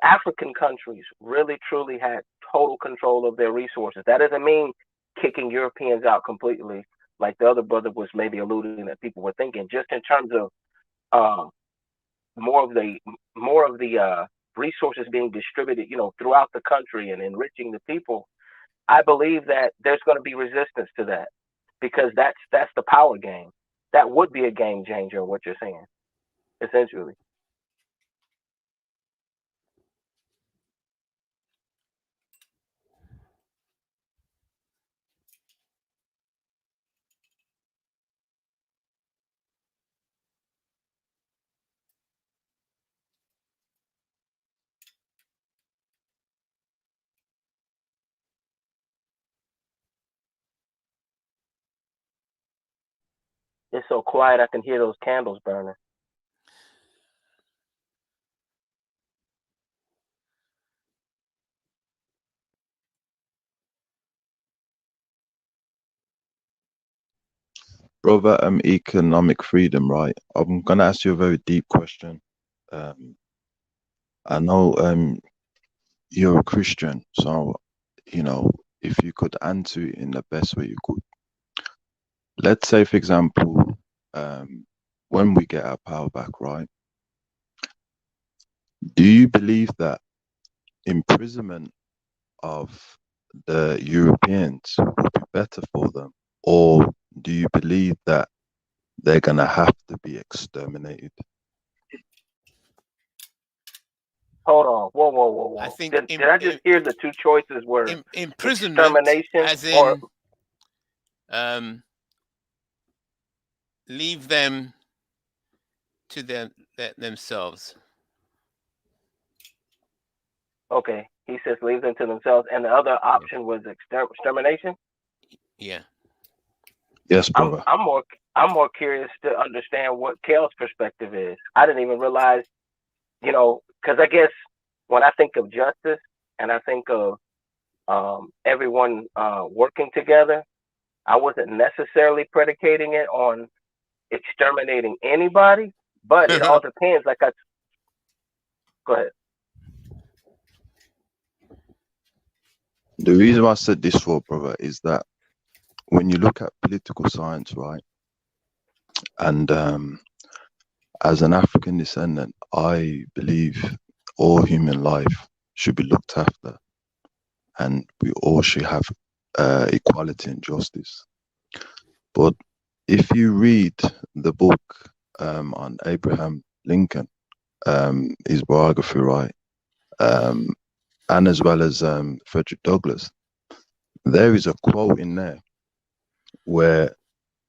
African countries really truly had total control of their resources, that doesn't mean kicking Europeans out completely, like the other brother was maybe alluding that people were thinking. Just in terms of more of the resources being distributed, you know, throughout the country and enriching the people, I believe that there's going to be resistance to that, because that's the power game. That would be a game changer. What you're saying, essentially. It's so quiet, I can hear those candles burning. Brother, economic freedom, right? I'm gonna ask you a very deep question. I know you're a Christian, so you know, if you could answer it in the best way you could. Let's say, for example, when we get our power back, right? Do you believe that imprisonment of the Europeans would be better for them, or do you believe that they're gonna have to be exterminated? Hold on, whoa. I think Did I just hear the two choices were imprisonment, extermination as or in leave them to themselves? okay? He says leave them to themselves, and the other option was extermination. Yeah. Yes, brother. I'm more curious to understand what Kale's perspective is. I didn't even realize, you know, because I guess when I think of justice and I think of everyone working together, I wasn't necessarily predicating it on exterminating anybody, but it all depends. Go ahead. The reason why I said this for, brother, is that when you look at political science, right, and as an African descendant, I believe all human life should be looked after, and we all should have equality and justice. But if you read the book on Abraham Lincoln, his biography, right, and as well as Frederick Douglass, there is a quote in there where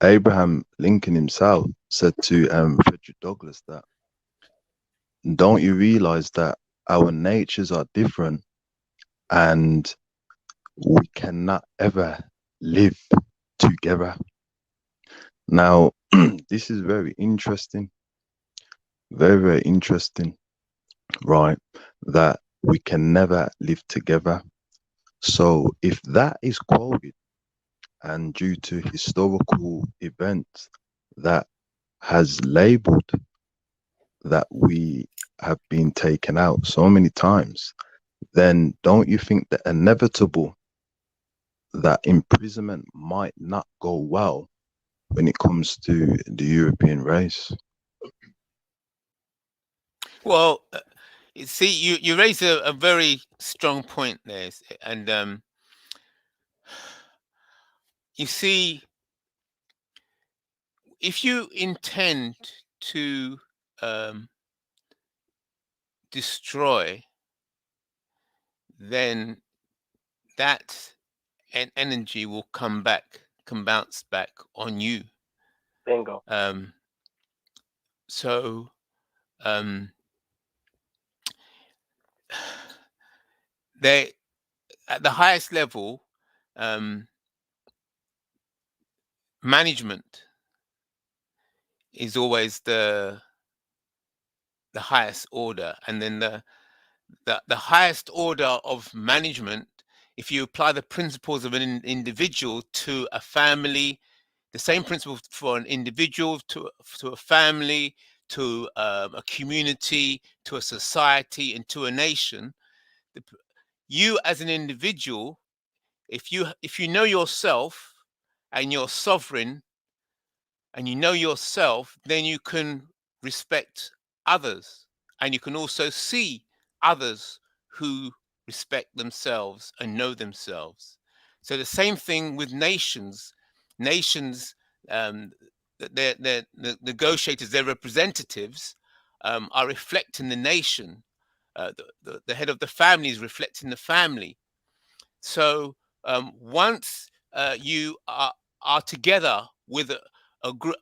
Abraham Lincoln himself said to Frederick Douglass that, don't you realize that our natures are different and we cannot ever live together? Now, this is very interesting, very, very interesting, right? That we can never live together. So if that is quoted, and due to historical events that has labeled that we have been taken out so many times, then don't you think that inevitable that imprisonment might not go well when it comes to the European race? Well, you see, you raise a very strong point there, and you see, if you intend to destroy, then that energy will come bounce back on you. Bingo. So they, at the highest level, management is always the highest order, and then the highest order of management, if you apply the principles of an individual to a family, the same principle for an individual to a family, to a community, to a society, and to a nation, you as an individual, if you know yourself and you're sovereign and you know yourself, then you can respect others, and you can also see others who respect themselves and know themselves. So the same thing with nations. Nations, the negotiators, their representatives, are reflecting the nation. The head of the family is reflecting the family. So once you are together with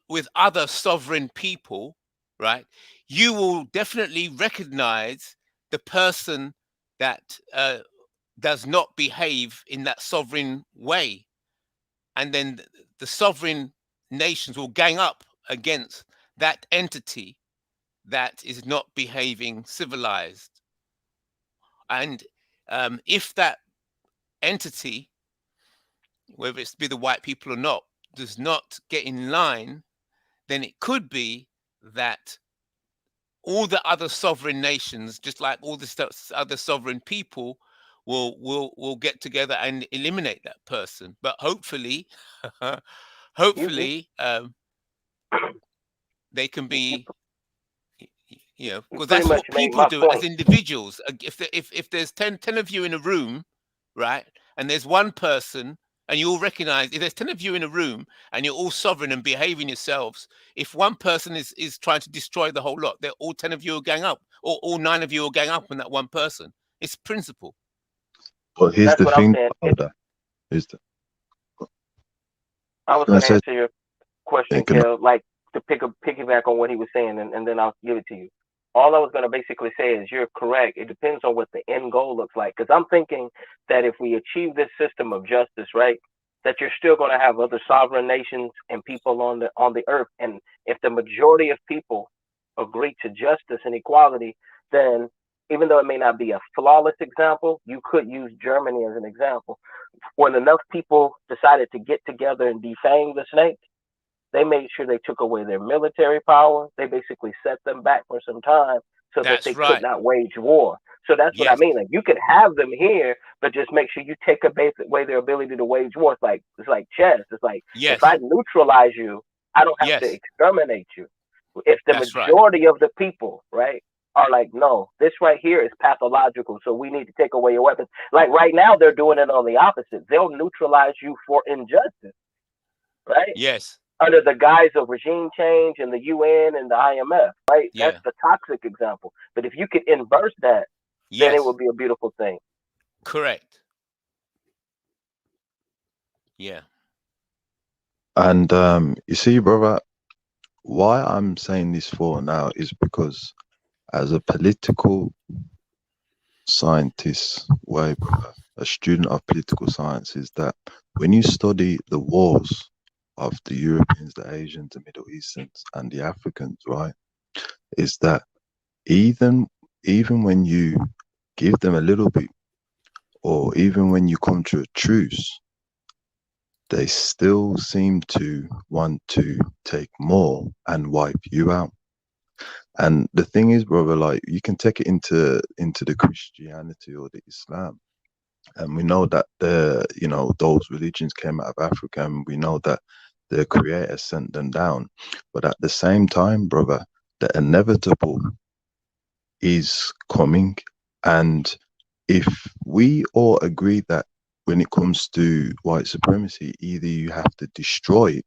with other sovereign people, right, you will definitely recognize the person that does not behave in that sovereign way, and then the sovereign nations will gang up against that entity that is not behaving civilized. And if that entity, whether it's be the white people or not, does not get in line, then it could be that all the other sovereign nations, just like all the other sovereign people, will get together and eliminate that person. But hopefully, hopefully, they can be, because pretty that's much what made people my do as point. individuals. If there's 10 of you in a room, right, and there's one person, and you all recognize, if there's 10 of you in a room and you're all sovereign and behaving yourselves, if one person is trying to destroy the whole lot, they're all 10 of you will gang up, or all 9 of you will gang up on that one person. It's principle. But here's That's the what I'm thing saying. about that. I was I going to said, answer your question, Kel, like to piggyback on what he was saying, and then I'll give it to you. All I was going to basically say is you're correct. It depends on what the end goal looks like. Because I'm thinking that if we achieve this system of justice, right, that you're still going to have other sovereign nations and people on the earth. And if the majority of people agree to justice and equality, then even though it may not be a flawless example, you could use Germany as an example. When enough people decided to get together and defang the snake, they made sure they took away their military power. They basically set them back for some time so that they could not wage war. So that's what I mean. Like, you could have them here, but just make sure you take away their ability to wage war. It's like chess. It's like, if I neutralize you, I don't have to exterminate you. If the majority of the people, right, are like, no, this right here is pathological, so we need to take away your weapons. Like right now, they're doing it on the opposite. They'll neutralize you for injustice, right? Yes. under the guise of regime change and the UN and the IMF, right? That's Yeah. the toxic example. But if you could inverse that, then it Yes. would be a beautiful thing. Correct. Yeah. And you see, brother, why I'm saying this for now is because as a political scientist, way, brother, a student of political science, is that when you study the wars of the Europeans, the Asians, the Middle Easterns, and the Africans, right, is that even when you give them a little bit, or even when you come to a truce, they still seem to want to take more and wipe you out. And the thing is, brother, like you can take it into the Christianity or the Islam, and we know that those religions came out of Africa, and we know that the Creator sent them down. But at the same time, brother, the inevitable is coming, and if we all agree that when it comes to white supremacy, either you have to destroy it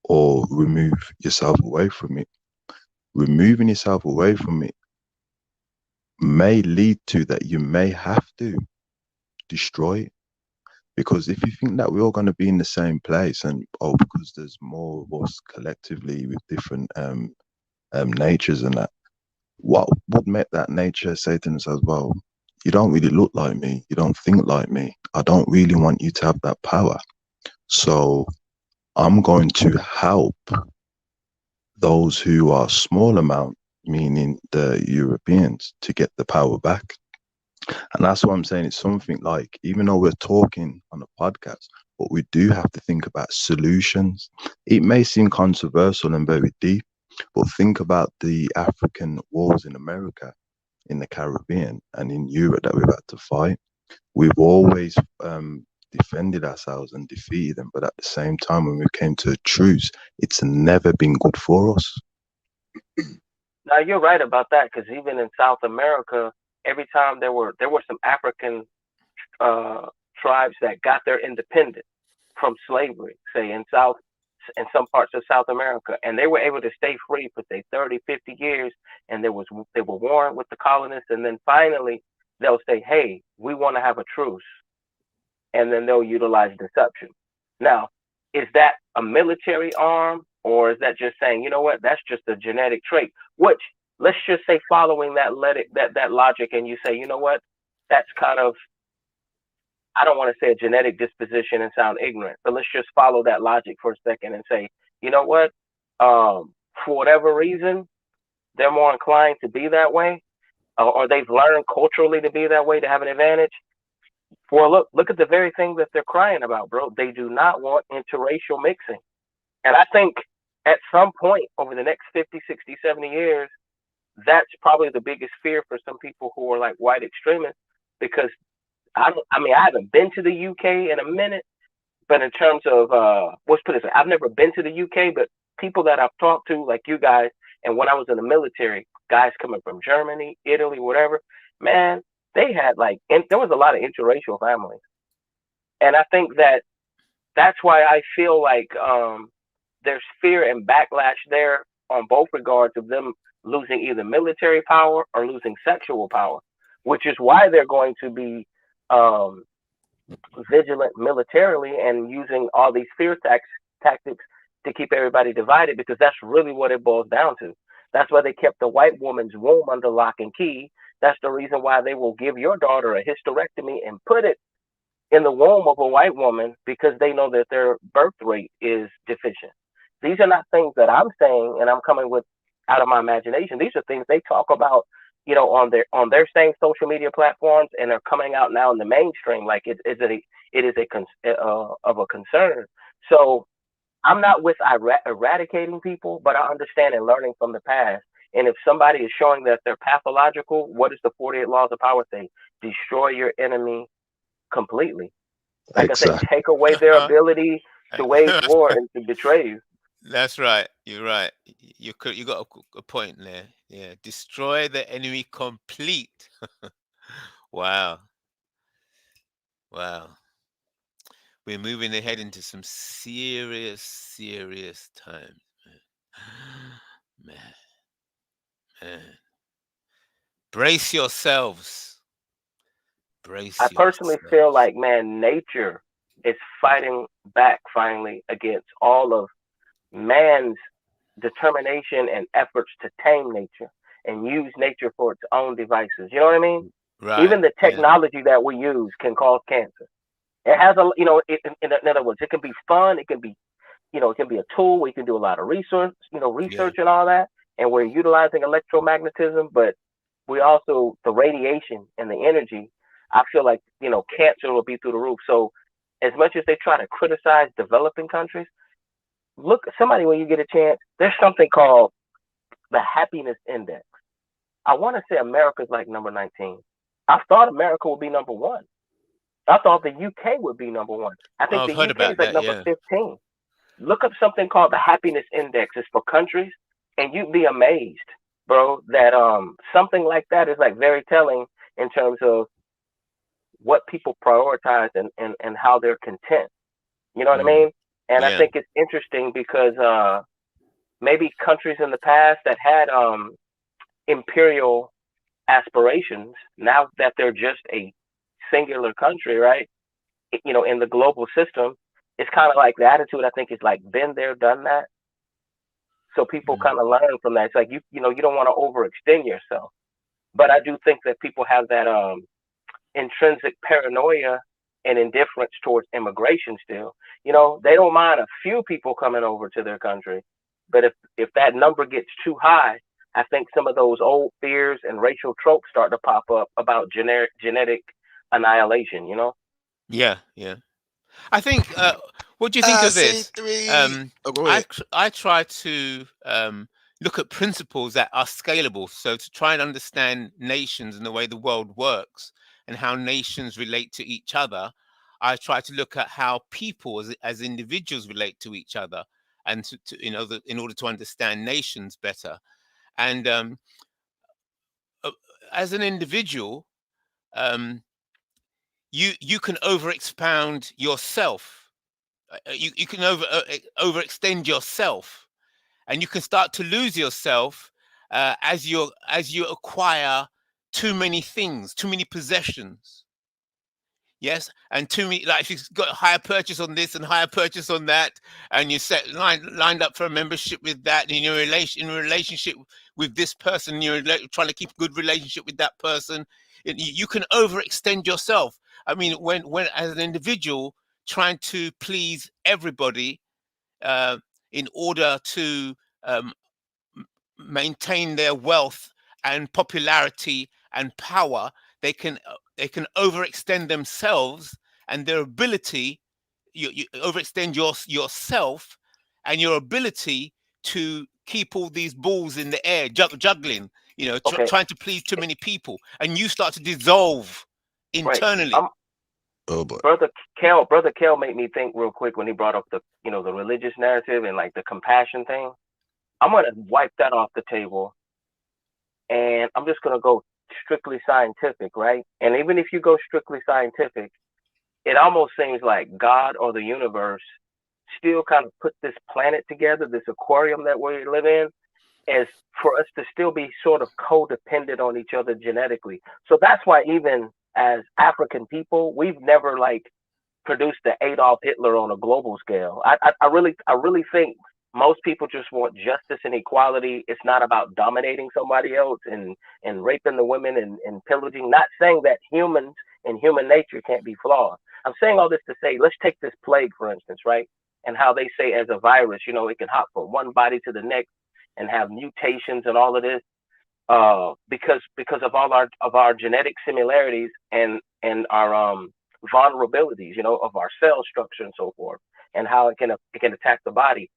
or remove yourself away from it. Removing yourself away from it may lead to that you may have to destroy it. Because if you think that we're all going to be in the same place, and because there's more of us collectively with different natures and that, what would make that nature say to themselves, well, you don't really look like me, you don't think like me, I don't really want you to have that power, so I'm going to help those who are small amount, meaning the Europeans, to get the power back. And that's what I'm saying. It's something like, even though we're talking on a podcast, but we do have to think about solutions. It may seem controversial and very deep, but think about the African wars in America, in the Caribbean, and in Europe that we've had to fight. We've always defended ourselves and defeated them, but at the same time, when we came to a truce, it's never been good for us. Now you're right about that, because even in South America, every time there were some African tribes that got their independence from slavery, say in some parts of South America, and they were able to stay free for say 30, 50 years, and they were warring with the colonists, and then finally they'll say, hey, we want to have a truce, and then they'll utilize deception. Now, is that a military arm, or is that just saying, you know what, that's just a genetic trait? Which, let's just say, following that logic, and you say, you know what, that's kind of, I don't want to say a genetic disposition and sound ignorant, but let's just follow that logic for a second and say, you know what, for whatever reason, they're more inclined to be that way, or they've learned culturally to be that way, to have an advantage. Well, look at the very thing that they're crying about, bro. They do not want interracial mixing. And I think at some point over the next 50, 60, 70 years, that's probably the biggest fear for some people who are like white extremists, because I haven't been to the UK in a minute, but in terms of, let's put it this way, I've never been to the UK, but people that I've talked to, like you guys, and when I was in the military, guys coming from Germany, Italy, whatever, man, they had there was a lot of interracial families. And I think that's why I feel like there's fear and backlash there on both regards of them losing either military power or losing sexual power, which is why they're going to be vigilant militarily and using all these fear tactics to keep everybody divided, because that's really what it boils down to. That's why they kept the white woman's womb under lock and key. That's the reason why they will give your daughter a hysterectomy and put it in the womb of a white woman, because they know that their birth rate is deficient. These are not things that I'm saying and I'm coming with out of my imagination. These are things they talk about, on their same social media platforms, and are coming out now in the mainstream. Like it is of a concern. So I'm not with eradicating people, but I understand and learning from the past. And if somebody is showing that they're pathological, what does the 48 laws of power say? Destroy your enemy completely. Like Exactly. I said, take away their ability to wage war and to betray you. That's right. You're right. You got a point there. Yeah. Destroy the enemy complete. Wow. Wow. we're moving ahead into some serious times, man. Man. Brace yourselves. I personally feel like, man, nature is fighting back finally against all of man's determination and efforts to tame nature and use nature for its own devices. You know what I mean? Right. Even the technology that we use can cause cancer. It has a, you know, in other words, it can be fun. It can be, you know, it can be a tool. We can do a lot of research, research and all that. And we're utilizing electromagnetism, but we also, the radiation and the energy, I feel like, cancer will be through the roof. So as much as they try to criticize developing countries, look, somebody, when you get a chance, there's something called the happiness index. I want to say America's like number 19. I thought America would be number 1. I thought the UK would be number 1. I think the UK is like number 15. Look up something called the happiness index. It's for countries, and you'd be amazed, bro, that something like that is like very telling in terms of what people prioritize and how they're content. You know what I mean? And I think it's interesting because maybe countries in the past that had imperial aspirations, now that they're just a singular country, right? In the global system, it's kind of like the attitude, I think, is like been there, done that. So people kind of learn from that. It's like, you don't want to overextend yourself. But I do think that people have that intrinsic paranoia and indifference towards immigration still. They don't mind a few people coming over to their country. But if that number gets too high, I think some of those old fears and racial tropes start to pop up about genetic annihilation, Yeah. I think, what do you think of this? I try to look at principles that are scalable. So to try and understand nations and the way the world works and how nations relate to each other, I try to look at how people as individuals relate to each other, and in order to understand nations better. And as an individual, you can overexpound yourself. You can overextend yourself, and you can start to lose yourself as you acquire too many things, too many possessions. Yes, and too many, like if you've got a higher purchase on this and higher purchase on that, and you lined up for a membership with that, and you're in relationship with this person, you're trying to keep a good relationship with that person, you can overextend yourself. I mean, when as an individual trying to please everybody in order to maintain their wealth and popularity and power, they can overextend themselves and their ability. You overextend yourself and your ability to keep all these balls in the air, juggling. Trying to please too many people, and you start to dissolve internally. Right. Oh boy. Brother Kel made me think real quick when he brought up the religious narrative and like the compassion thing. I'm gonna wipe that off the table, and I'm just gonna go strictly scientific, right? And even if you go strictly scientific, it almost seems like God or the universe still kind of put this planet together, this aquarium that we live in, as for us to still be sort of codependent on each other genetically. So that's why even as African people, we've never like produced the Adolf Hitler on a global scale. I really think most people just want justice and equality. It's not about dominating somebody else and raping the women and pillaging. Not saying that humans and human nature can't be flawed. I'm saying all this to say, let's take this plague, for instance, right? And how they say as a virus, it can hop from one body to the next and have mutations and all of this, because of all our genetic similarities and our vulnerabilities, of our cell structure and so forth, and how it can attack the body.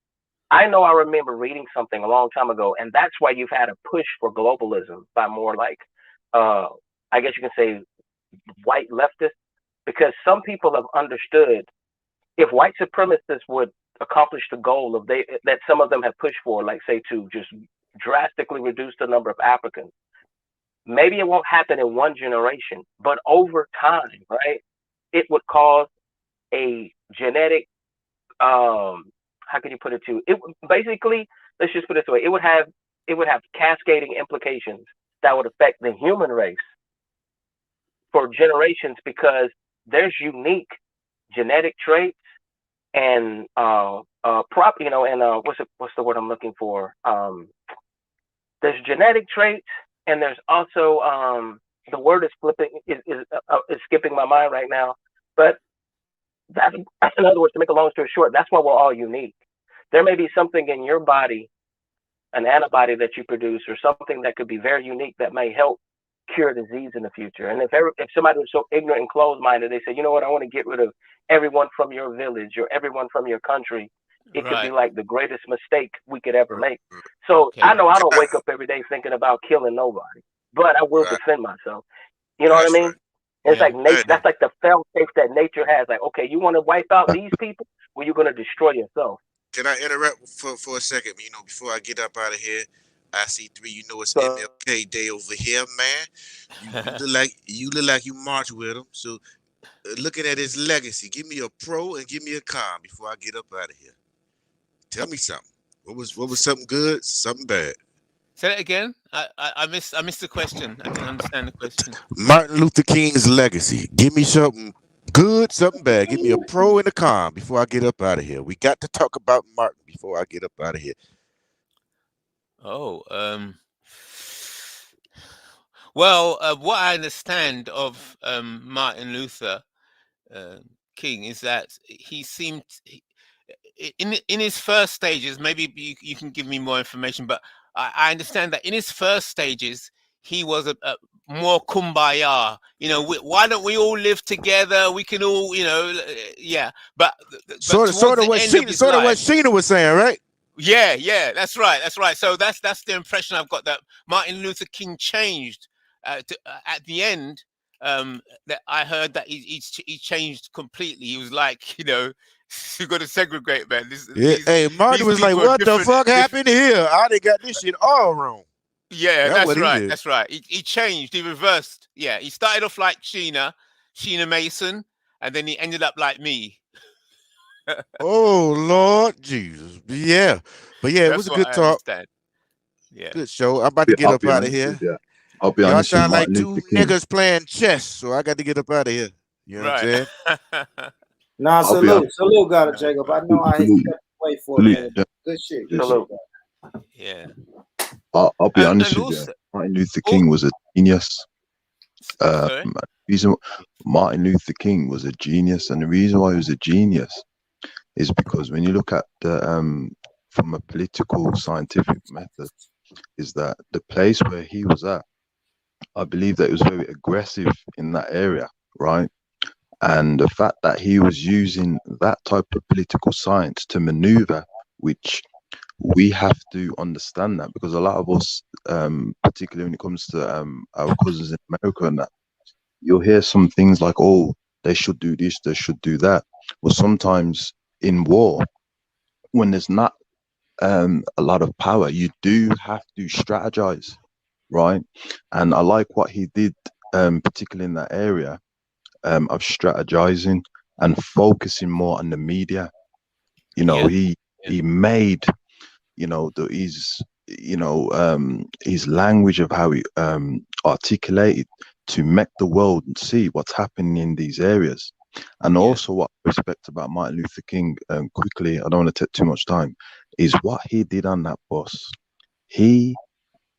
I remember reading something a long time ago, and that's why you've had a push for globalism by more like, I guess you can say, white leftists, because some people have understood if white supremacists would accomplish the goal that some of them have pushed for, like say to just drastically reduce the number of Africans, maybe it won't happen in one generation, but over time, right, it would cause a genetic, how can you put it to it? Basically, let's just put it this way: it would have cascading implications that would affect the human race for generations, because there's unique genetic traits and what's the word I'm looking for? There's genetic traits, and there's also the word is skipping my mind right now, but that's in other words, to make a long story short, that's why we're all unique. There may be something in your body, an antibody that you produce, or something that could be very unique that may help cure disease in the future. And if somebody was so ignorant and closed-minded, they say, you know what, I want to get rid of everyone from your village or everyone from your country, it could be like the greatest mistake we could ever make. So I know I don't wake up every day thinking about killing nobody, but I will defend myself. You know what I mean? It's like nature. That's like the fail-safe that nature has. Like, okay, you want to wipe out these people? Well, you're going to destroy yourself. Can I interrupt for a second? You know, before I get up out of here, I see 3. You know, it's MLK Day over here, man. You look like you march with him. So, looking at his legacy, give me a pro and give me a con before I get up out of here. Tell me something. What was something good, something bad? Say that again. I missed the question. I didn't understand the question. Martin Luther King's legacy. Give me something good, something bad. Give me a pro and a con before I get up out of here. We got to talk about Martin before I get up out of here. Oh, well, what I understand of Martin Luther King is that he seemed in his first stages. Maybe you can give me more information, but I understand that in his first stages he was a more kumbaya. You know, why don't we all live together? We can all, you know, yeah. But sort of what Sheena was saying, right? Yeah, that's right. So that's the impression I've got, that Martin Luther King changed at the end. That I heard that he changed completely. He was like, you know, you got to segregate, man. Hey, Martin was like, "What the fuck happened here? I done got this shit all wrong." Yeah, that's right. That's right. He changed. He reversed. Yeah, he started off like Sheena Mason, and then he ended up like me. Oh Lord Jesus, yeah, but yeah, it was a good talk. Yeah, good show. I'm about to get up out of here. I'll be honest. Y'all sound like 2 niggas playing chess, so I got to get up out of here. You know what I'm saying? Nah, salute, got it, Jacob. I know I stepped away for a minute. Good shit. Yeah. I'll be honest with you. Martin Luther King was a genius. Martin Luther King was a genius, and the reason why he was a genius is because when you look at the from a political scientific method, is that the place where he was at, I believe that it was very aggressive in that area, right? And the fact that he was using that type of political science to maneuver, which we have to understand that, because a lot of us, particularly when it comes to our cousins in America and that, you'll hear some things like, oh, they should do this, they should do that. Well, sometimes in war, when there's not a lot of power, you do have to strategize, right? And I like what he did, particularly in that area of strategizing and focusing more on the media. You know, he made, you know, his language of how he articulated to make the world see what's happening in these areas. And also what I respect about Martin Luther King, quickly, I don't want to take too much time, is what he did on that bus. He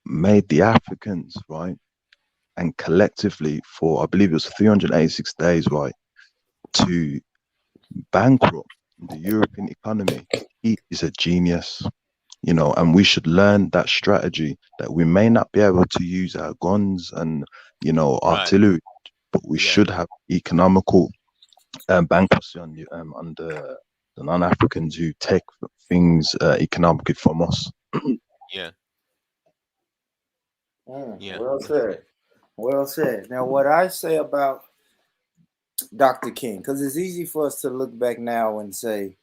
made the Africans, right, and collectively for, I believe it was 386 days, right, to bankrupt the European economy. He is a genius, you know, and we should learn that strategy, that we may not be able to use our guns and, you know, artillery, but we should have economical bankruptcy on the non-Africans who take things economically from us. Well said. Well said. Now, what I say about Dr. King, because it's easy for us to look back now and say,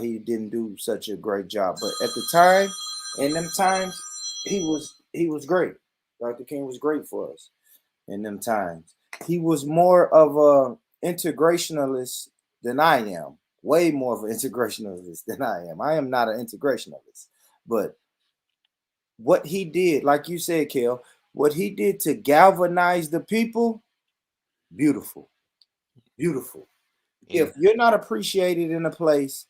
he didn't do such a great job. But at the time, in them times, he was great. Dr. King was great for us in them times. He was more of a integrationalist than I am. Way more of an integrationalist than I am. I am not an integrationalist. But what he did, like you said, Kel, what he did to galvanize the people, beautiful. Beautiful. Yeah. If you're not appreciated in a place,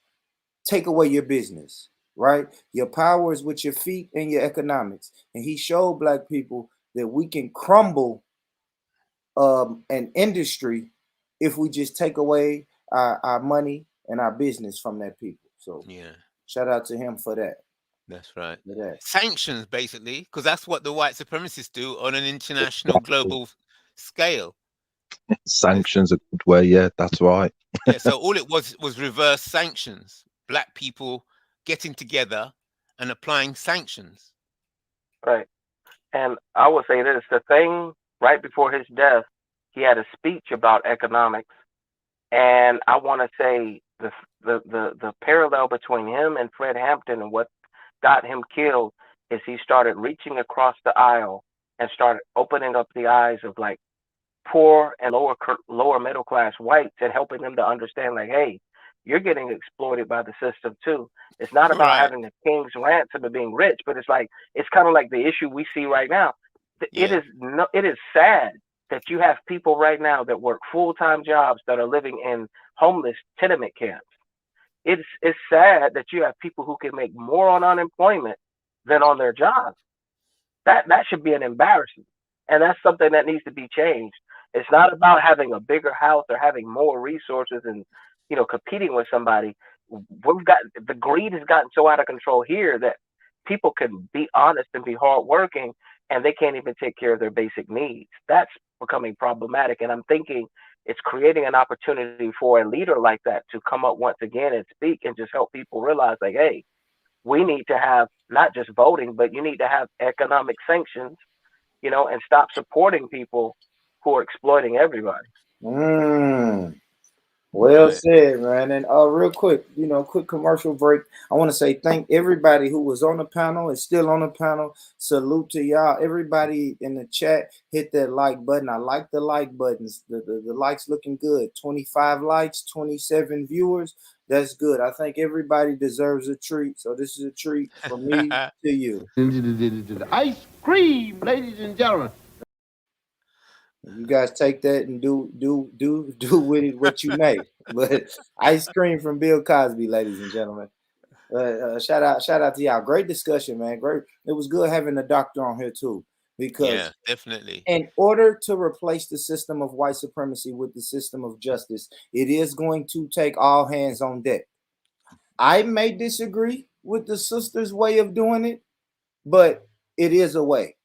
take away your business, right? Your power is with your feet and your economics. And he showed black people that we can crumble an industry if we just take away our money and our business from that people. So yeah, shout out to him for that. that's right. For that. Sanctions, basically, because that's what the white supremacists do on an international, global scale. Sanctions a good way, yeah, that's right. Yeah, so all it was reverse sanctions. Black people getting together and applying sanctions. Right. And I would say this: the thing right before his death, he had a speech about economics, and I want to say the parallel between him and Fred Hampton and what got him killed is he started reaching across the aisle and started opening up the eyes of like poor and lower middle class whites and helping them to understand, like, hey, you're getting exploited by the system too. It's not about Right. having a king's ransom and being rich, but it's kind of like the issue we see right now. It is sad that you have people right now that work full-time jobs that are living in homeless tenement camps. It's sad that you have people who can make more on unemployment than on their jobs. That should be an embarrassment, and that's something that needs to be changed. It's not about having a bigger house or having more resources and competing with somebody. The greed has gotten so out of control here that people can be honest and be hardworking, and they can't even take care of their basic needs. That's becoming problematic, and I'm thinking it's creating an opportunity for a leader like that to come up once again and speak and just help people realize, like, hey, we need to have not just voting, but you need to have economic sanctions, and stop supporting people who are exploiting everybody. Well said, man. And real quick, quick commercial break. I want to say thank everybody who was on the panel and still on the panel. Salute to y'all. Everybody in the chat, hit that like button. I like the like buttons. The likes looking good. 25 likes, 27 viewers. That's good. I think everybody deserves a treat. So this is a treat from me to you. Ice cream, ladies and gentlemen. You guys take that and do with it what you may. But ice cream from Bill Cosby, ladies and gentlemen. Shout out to y'all. Great discussion, man. Great. It was good having the doctor on here too, because definitely. In order to replace the system of white supremacy with the system of justice, it is going to take all hands on deck. I may disagree with the sister's way of doing it, but it is a way.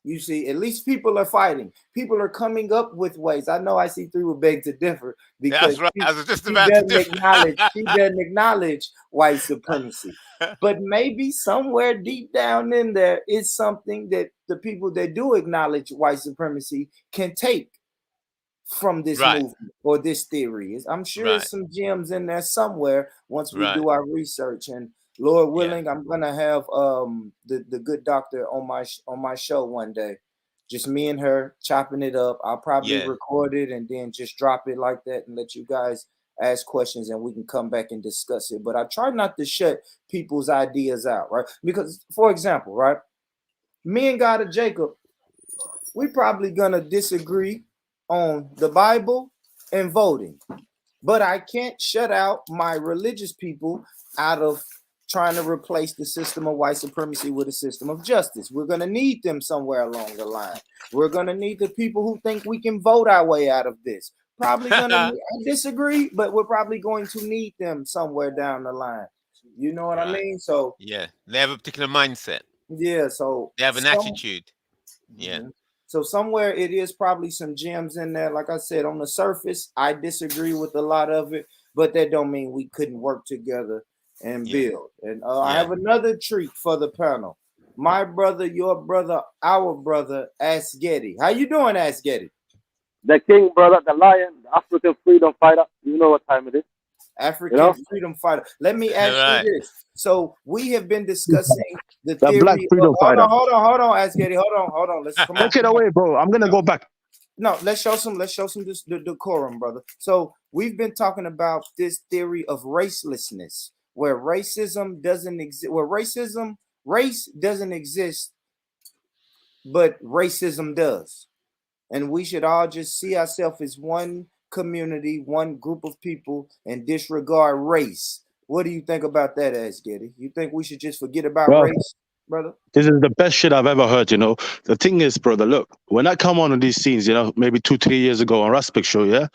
You see, at least people are fighting. People are coming up with ways. I know IC3 would beg to differ because that's right. I was just she about doesn't to differ. she doesn't acknowledge white supremacy. But maybe somewhere deep down in there is something that the people that do acknowledge white supremacy can take from this movement or this theory. I'm sure there's some gems in there somewhere once we do our research. And Lord willing, I'm gonna have the good doctor on my show one day. Just me and her chopping it up. I'll probably record it and then just drop it like that and let you guys ask questions and we can come back and discuss it. But I try not to shut people's ideas out, right? Because, for example, right, me and God of Jacob, we probably gonna disagree on the Bible and voting. But I can't shut out my religious people out of trying to replace the system of white supremacy with a system of justice. We're going to need them somewhere along the line. We're going to need the people who think we can vote our way out of this. Probably going to disagree, but we're probably going to need them somewhere down the line. You know what I mean? So they have a particular mindset. Yeah, so they have an attitude. Yeah. So somewhere it is probably some gems in there. Like I said, on the surface, I disagree with a lot of it, but that don't mean we couldn't work together and build. And I have another treat for the panel. My brother, your brother, our brother, Ask Getty. How you doing, Ask Getty? The king, brother, the lion, the African freedom fighter. You know what time it is. African freedom fighter. Let me ask you this. So we have been discussing the theory. Black freedom fighter. Hold on, Ask Getty. Hold on. Let's come on. Take it away, bro. I'm gonna go back. No, let's show some decorum, brother. So we've been talking about this theory of racelessness, where racism doesn't exist, where race doesn't exist, but racism does. And we should all just see ourselves as one community, one group of people, and disregard race. What do you think about that, Getty? You think we should just forget about race, brother? This is the best shit I've ever heard, you know. The thing is, brother, look, when I come on these scenes, you know, maybe 2-3 years ago on Raspik Show, yeah,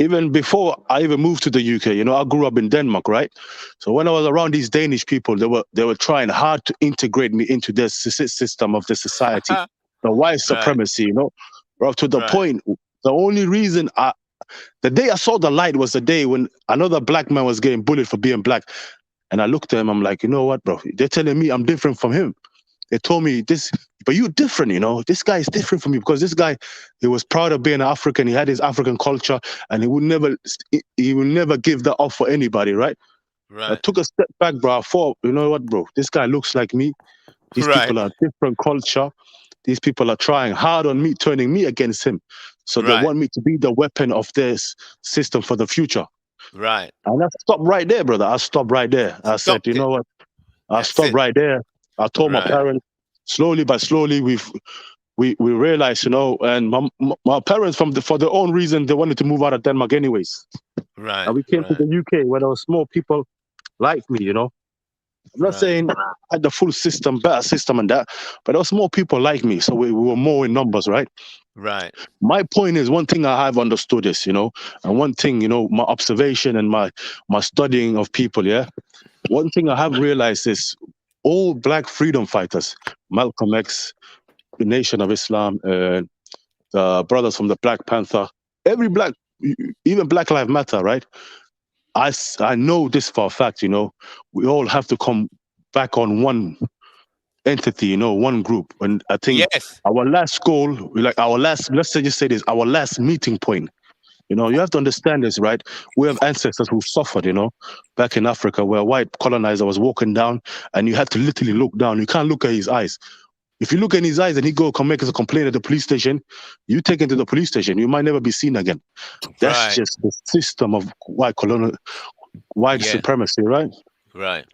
even before I even moved to the UK, you know, I grew up in Denmark, right? So when I was around these Danish people, they were trying hard to integrate me into the system of the society, the white supremacy, you know, bro, to the point. The only reason the day I saw the light was the day when another black man was getting bullied for being black. And I looked at him, I'm like, you know what, bro? They're telling me I'm different from him. They told me this, but you're different, you know. This guy is different from you because this guy, he was proud of being African. He had his African culture, and he would never give that up for anybody, right? I took a step back, bro. I thought, you know what, bro? This guy looks like me. These people are different culture. These people are trying hard on me, turning me against him. So they want me to be the weapon of this system for the future. Right. And I stopped right there, brother. I stopped right there. I said, you know what? I stopped right there. I told my parents, slowly but slowly, we realized, you know, and my parents, for their own reason, they wanted to move out of Denmark anyways. Right. And we came to the UK where there was more people like me, you know. I'm not saying I had the full system, better system and that, but there was more people like me. So we were more in numbers, right? Right. My point is, one thing I have understood is, you know, and one thing, you know, my observation and my studying of people, yeah. One thing I have realized is all black freedom fighters, Malcolm X, the Nation of Islam, the brothers from the Black Panther, every black, even Black Lives Matter, right? I know this for a fact, you know, we all have to come back on one entity, you know, one group. And I think our last goal, let's just say this, our last meeting point. You know, you have to understand this, right? We have ancestors who suffered, you know, back in Africa where a white colonizer was walking down and you had to literally look down. You can't look at his eyes. If you look in his eyes and he come make us a complaint at the police station, you take him to the police station. You might never be seen again. That's just the system of white supremacy, right? Right.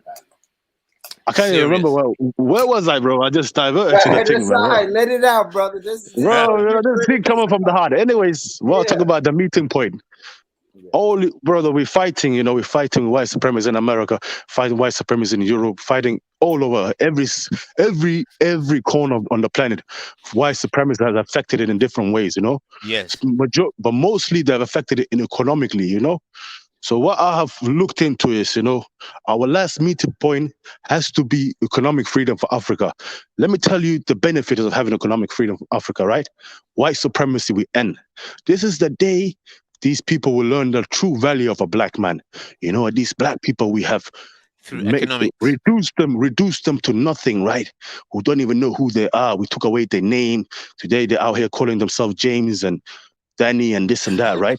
I can't even remember where was I, bro? I just diverted to the thing, man. Let it out, brother. This thing coming from the heart. Anyways, we'll talk about the meeting point. Brother, we're fighting, you know, we're fighting white supremacists in America, fighting white supremacists in Europe, fighting all over every corner on the planet. White supremacy has affected it in different ways, you know. Yes. But mostly they've affected it economically, you know. So what I have looked into is, you know, our last meeting point has to be economic freedom for Africa. Let me tell you the benefits of having economic freedom for Africa, right? White supremacy will end. This is the day these people will learn the true value of a black man. You know, these black people we have reduced them to nothing, right? Who don't even know who they are. We took away their name. Today they're out here calling themselves James and Danny and this and that, right?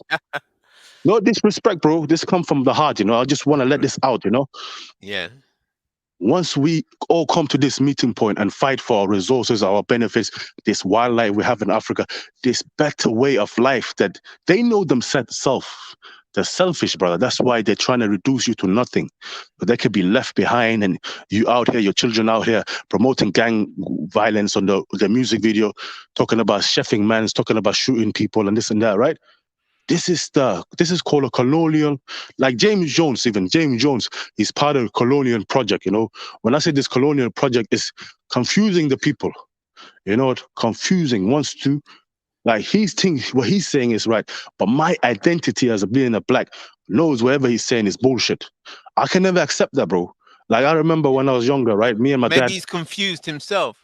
No disrespect, bro. This come from the heart, you know. I just want to let this out, you know. Yeah. Once we all come to this meeting point and fight for our resources, our benefits, this wildlife we have in Africa, this better way of life that they know themselves. They're selfish, brother. That's why they're trying to reduce you to nothing. But they could be left behind and you out here, your children out here promoting gang violence on the music video, talking about chefing mans, talking about shooting people and this and that, right? This is called a colonial, like James Jones is part of a colonial project, you know. When I say this colonial project is confusing the people, you know, confusing, wants to, like what he's saying is right, but my identity as being a black knows whatever he's saying is bullshit. I can never accept that, bro. Like I remember when I was younger, right, me and my dad. Maybe he's confused himself.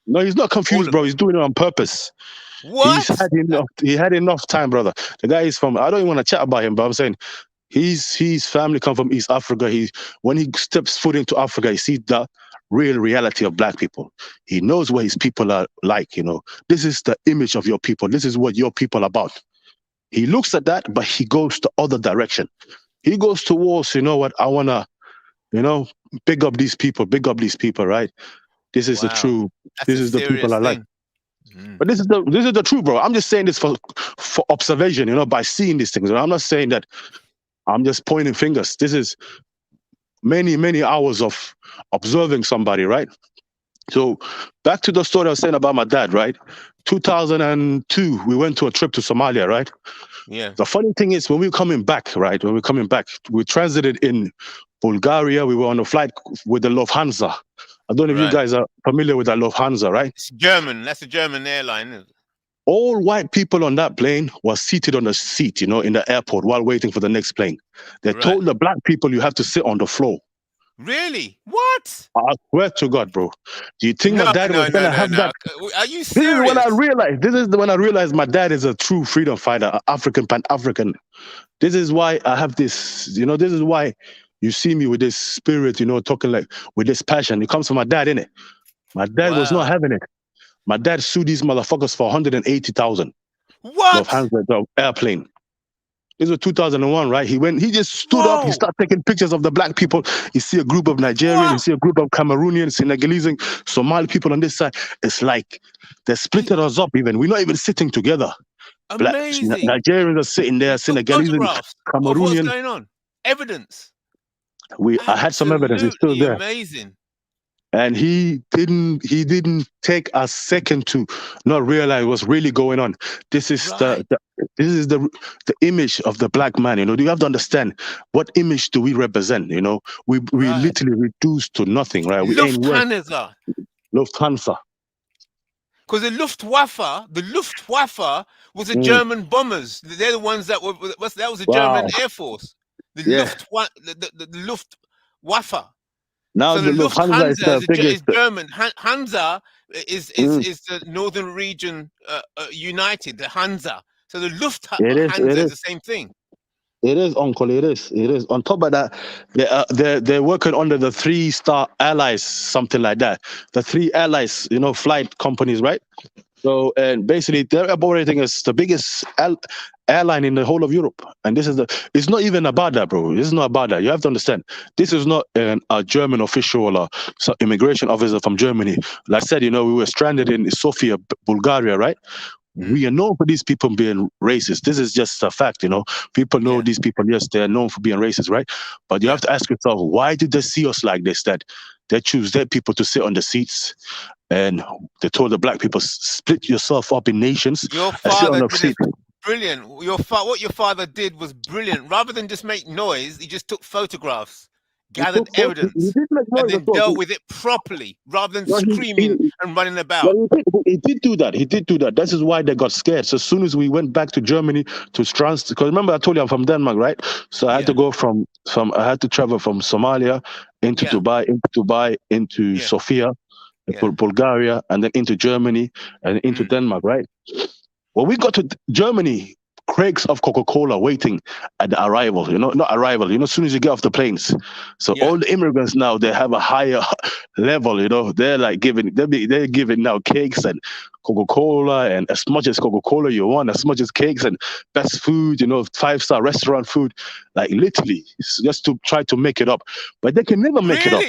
No, he's not confused, bro. He's doing it on purpose. What? He had enough time, brother. The guy is from, I don't even want to chat about him, but I'm saying his family come from East Africa. When he steps foot into Africa, he sees the real reality of black people. He knows what his people are like, you know. This is the image of your people. This is what your people are about. He looks at that, but he goes the other direction. He goes towards, you know what, I want to, you know, big up these people, right? This is the true, this is the people I like. But this is the truth, bro. I'm just saying this for observation, by seeing these things. I'm not saying that I'm just pointing fingers. This is many hours of observing somebody, right? So back to the story I was saying about my dad, right? 2002, we went to a trip to Somalia, right? Yeah. The funny thing is, when we were coming back, we transited in Bulgaria. We were on a flight with the Lufthansa. I don't know if you guys are familiar with that Lufthansa, right? It's German. That's a German airline, isn't it? All white people on that plane were seated on the seat, in the airport while waiting for the next plane. They told the black people you have to sit on the floor. Really? What? I swear to God, bro. Do you think my dad was gonna have that? Are you serious? This is when I realized my dad is a true freedom fighter, African, Pan-African. This is why I have this, this is why you see me with this spirit, talking like with this passion. It comes from my dad, innit? My dad was not having it. My dad sued these motherfuckers for 180,000. What? Lufthansa airplane. This was 2001, right? He just stood up. He started taking pictures of the black people. You see a group of Nigerians, you see a group of Cameroonians, Senegalese, Somali people on this side. It's like they split us up even. We're not even sitting together. Amazing. Nigerians are sitting there, Senegalese, Cameroonians. Of what's going on? Evidence. I had some evidence. It's still there. Amazing. And he didn't take a second to not realize what's really going on. This is the image of the black man. Do you have to understand what image do we represent? We literally reduced to nothing, right? We ain't worth. Lufthansa. Because the Luftwaffe was the German bombers. They're the ones that was the German Air Force. The Luftwaffe. Now so the Lufthansa is the biggest. Is German. Hansa is the northern region united. The Hansa. So the Lufthansa is the same thing. It is, uncle. It is. On top of that, they're working under the 3-star allies, something like that. The 3 allies, flight companies, right? So, and basically, they're operating as the biggest airline in the whole of Europe. And it's not even about that, bro. This is not about that. You have to understand. This is not a German official or some immigration officer from Germany. Like I said, we were stranded in Sofia, Bulgaria, right? We are known for these people being racist. This is just a fact, People know these people, yes, they're known for being racist, right? But you have to ask yourself, why did they see us like this? That they choose their people to sit on the seats, and they told the black people, split yourself up in nations. Your father did brilliant. What your father did was brilliant. Rather than just make noise, he just took photographs, gathered evidence, and then dealt with it properly, rather than screaming and running about. He did do that. This is why they got scared. So as soon as we went back to Germany to because remember I told you I'm from Denmark, right? So I had to go I had to travel from Somalia into Dubai, into Sofia, Bulgaria, and then into Germany and into Denmark, right? When we got to Germany, crates of Coca-Cola waiting at the arrival, not arrival, as soon as you get off the planes. So all the immigrants now, they have a higher level, they're like they're giving now cakes and Coca-Cola, and as much as Coca-Cola you want, as much as cakes and best food, 5-star restaurant food, like literally just to try to make it up. But they can never make it up.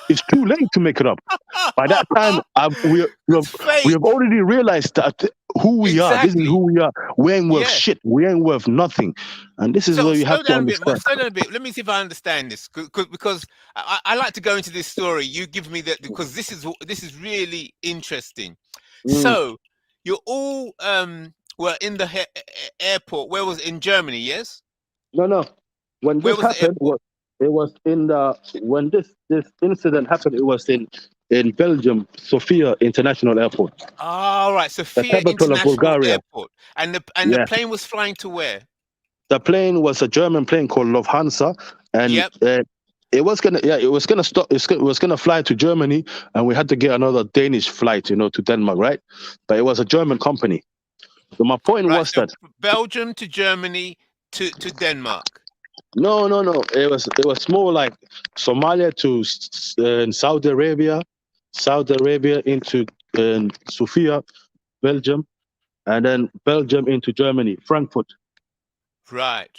It's too late to make it up. By that time, we have already realized that who we are. This is who we are. We ain't worth shit. We ain't worth nothing. And this is where you have to understand. Slow down a bit. Let me see if I understand this, because I like to go into this story. You give me that, because this is really interesting. So you all were in the airport. Where was it? In Germany? Yes. No. When this happened, it was when this incident happened, it was in Belgium, Sofia International Airport. All right, Sofia International Airport, and the plane was flying to where? The plane was a German plane called Lufthansa, and it was gonna stop. It was gonna fly to Germany, and we had to get another Danish flight, to Denmark, right? But it was a German company. So my point was that Belgium to Germany to Denmark. No. It was more like Somalia to Saudi Arabia into Sofia, Belgium, and then Belgium into Germany, Frankfurt. Right.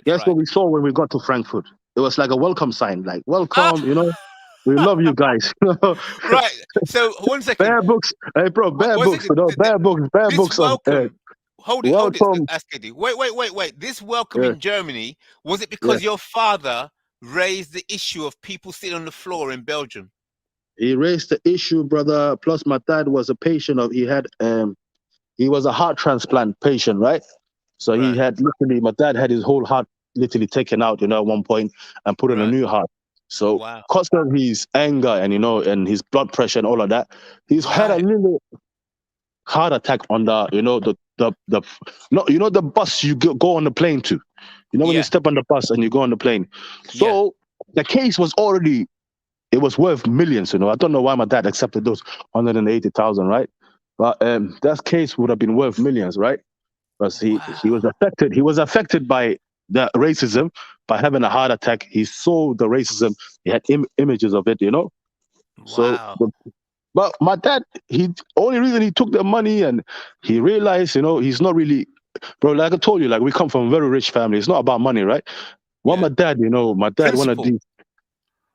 That's what we saw when we got to Frankfurt. It was like a welcome sign, like welcome, We love you guys. Right. So 1 second. Bear books. Hey, bro, bear One books. second. Bear This books of welcome. Hold it, welcome. Askedy. Wait. This welcome Yeah, in Germany, was it yeah. because your father raised the issue of people sitting on the floor in Belgium? He raised the issue, brother. Plus, my dad was a patient of. He was a heart transplant patient, right? So he had literally. My dad had his whole heart literally taken out, at one point, and put in a new heart. So, because of his anger and and his blood pressure and all of that, he's had a little heart attack on the the bus you go on the plane to. When you step on the bus and you go on the plane. So the case was already, it was worth millions. I don't know why my dad accepted those 180,000, right? But that case would have been worth millions, right? Because he was affected. He was affected by the racism, by having a heart attack. He saw the racism. He had images of it, So, but my dad, only reason he took the money and he realized, he's not really, bro. Like I told you, like we come from a very rich family. It's not about money, right? What my dad, wanted these.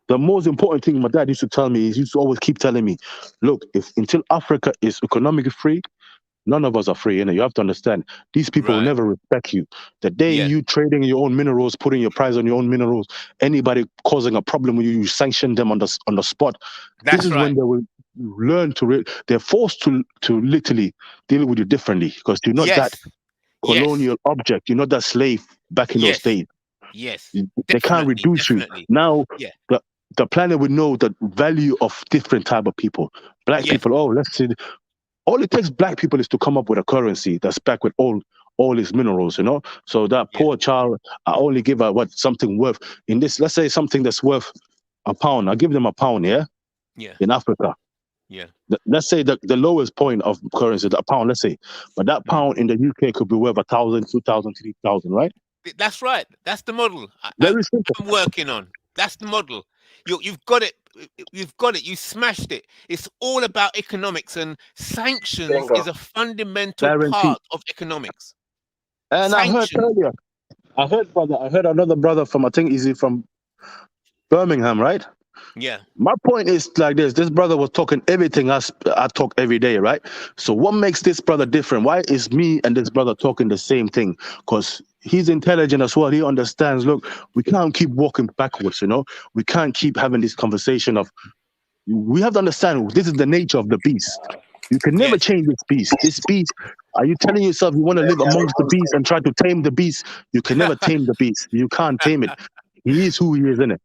The most important thing my dad used to tell me is he used to always keep telling me, look, until Africa is economically free, none of us are free. You have to understand, these people will never respect you. The day you trading your own minerals, putting your price on your own minerals, anybody causing a problem with you, you sanction them on the spot. This is when they will learn they're forced to literally deal with you differently, because you're not that colonial object. You're not that slave back in those days. Yes. They can't reduce you. Now, the planet would know the value of different type of people. Black people, let's see. All it takes black people is to come up with a currency that's backed with all his minerals, So that poor child, I only give her something worth in this. Let's say something that's worth £1. I give them £1, in Africa. Yeah. Let's say the lowest point of currency, the £1, let's say, but that pound in the UK could be worth 1,000, 2,000, 3,000, right? That's right. That's the model Very simple. I'm working on. That's the model. You've got it. You've got it. You smashed it. It's all about economics, and sanctions is a fundamental part of economics. And sanctions. I heard another brother from, I think, is he from Birmingham, right? Yeah. My point is like this. This brother was talking everything I talk every day, right? So what makes this brother different? Why is me and this brother talking the same thing? Because he's intelligent as well. He understands, look, we can't keep walking backwards, We can't keep having this conversation of, we have to understand, this is the nature of the beast. You can never change this beast. This beast, are you telling yourself you want to live amongst the beast and try to tame the beast? You can never tame the beast. You can't tame it. He is who he is, isn't it?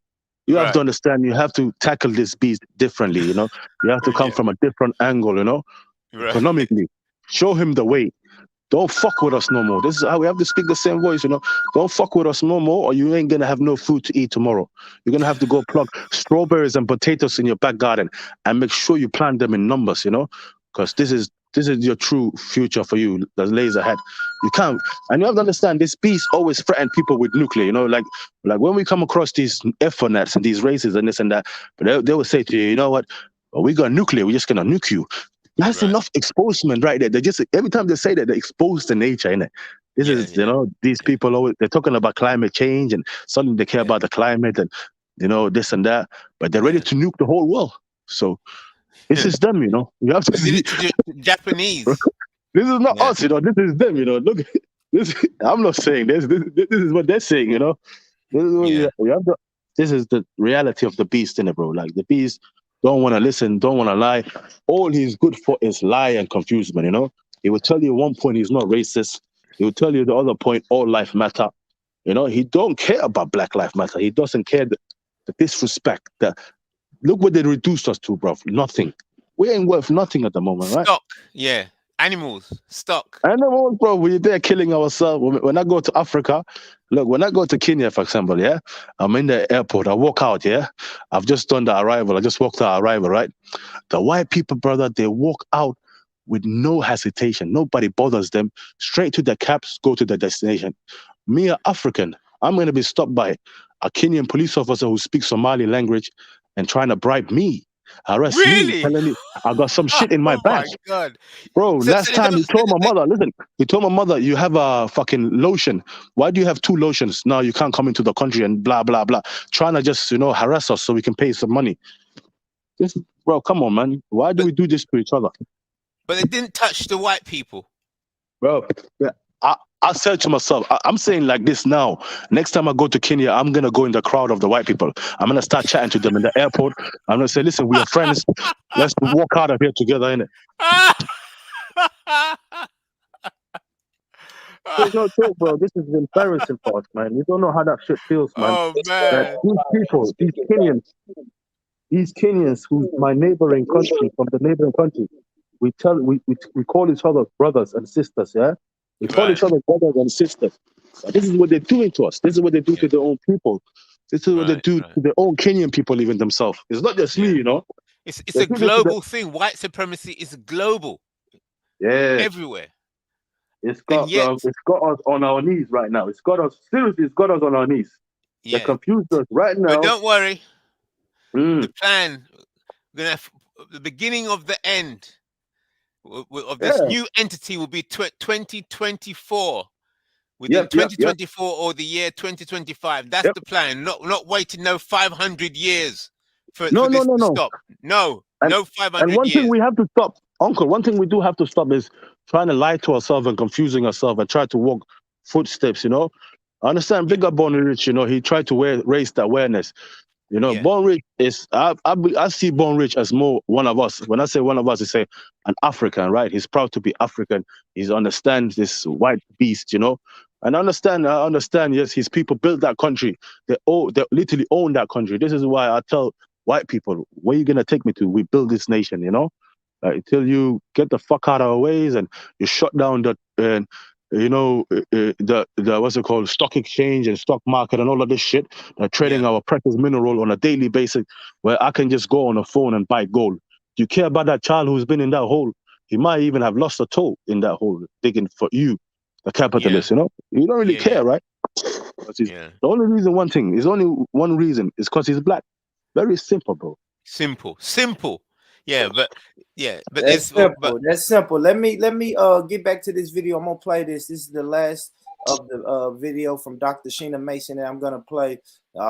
You have to understand, you have to tackle this beast differently, You have to come from a different angle, economically. Show him the way. Don't fuck with us no more. This is how we have to speak the same voice, Don't fuck with us no more, or you ain't gonna have no food to eat tomorrow. You're gonna have to go pluck strawberries and potatoes in your back garden, and make sure you plant them in numbers, Because this is your true future for you that lays ahead. You can't, and you have to understand, this beast always threaten people with nuclear, like when we come across these ethnicity and these races and this and that, but they will say to you, you know what, well, we got nuclear, we're just gonna nuke you. That's enough exposement right there. They just, every time they say that, they expose the nature, innit? This is, these people always, they're talking about climate change and suddenly they care about the climate and, this and that, but they're ready to nuke the whole world. So this is them, You have to see. Japanese. This is not us, This is them, Look, I'm not saying this. This is what they're saying, This is what we have to, this is the reality of the beast, innit, bro? Like the beast don't want to listen, don't want to lie. All he's good for is lie and confusement, He will tell you at one point he's not racist. He will tell you the other point, all life matter. He don't care about Black Lives Matter. He doesn't care the disrespect. Look what they reduced us to, bro. Nothing. We ain't worth nothing at the moment, right? Stock. Yeah. Animals. Stock. Animals, bro. We're there killing ourselves. When I go to Africa, look, when I go to Kenya, for example, I'm in the airport. I walk out, I've just done the arrival. I just walked the arrival, right? The white people, brother, they walk out with no hesitation. Nobody bothers them. Straight to their cabs, go to their destination. Me, an African, I'm going to be stopped by a Kenyan police officer who speaks Somali language and trying to bribe me, arrest me, telling me I got some shit in my bag. Oh my God. Bro, last time he told my mother, listen, he told my mother, you have a fucking lotion. Why do you have 2 lotions? Now you can't come into the country and blah, blah, blah. Trying to just, harass us so we can pay some money. This, bro, come on, man. Why do we do this to each other? But it didn't touch the white people. Bro, I said to myself, I'm saying like this now. Next time I go to Kenya, I'm going to go in the crowd of the white people. I'm going to start chatting to them in the airport. I'm going to say, listen, we are friends. Let's walk out of here together, innit? There's no joke, bro. This is embarrassing for us, man. You don't know how that shit feels, man. Oh, man. These people, these Kenyans who's my neighboring country, from the neighboring country, we call each other brothers and sisters, yeah? We call each other brothers and sisters. But this is what they're doing to us. This is what they do to their own people. This is what they do to their own Kenyan people, even themselves. It's not just me, you know? It's a global thing. White supremacy is global. Yeah. Everywhere. It's got us on our knees right now. It's got us, seriously, it's got us on our knees. Yeah. They confused us right now. But don't worry. The plan, the beginning of the end of this new entity will be 2024. Within 2024 or the year 2025. That's the plan. Not waiting no 500 years for this to stop. No 500 And one years. thing we have to stop, Uncle, one thing we do have to stop is trying to lie to ourselves and confusing ourselves and try to walk footsteps, you know? I understand Big Up Born Rich, you know, he tried to raise the awareness. You know, Born Rich is, I see Born Rich as more one of us. When I say one of us, I say an African, right? He's proud to be African. He understands this white beast, you know? And I understand, yes, his people built that country. They literally own that country. This is why I tell white people, where you going to take me to? We build this nation, you know? Until you get the fuck out of our ways and you shut down the what's it called, stock exchange and stock market and all of this shit, trading our precious mineral on a daily basis, where I can just go on a phone and buy gold. Do you care about that child who's been in that hole? He might even have lost a toe in that hole, digging for you, the capitalist, you know? You don't really care, right? The only reason, one reason is because he's black. Very simple, bro. Simple. But that's simple. That's simple. Let me get back to this video. I'm gonna play this. This is the last of the video from Dr. Sheena Mason that I'm gonna play.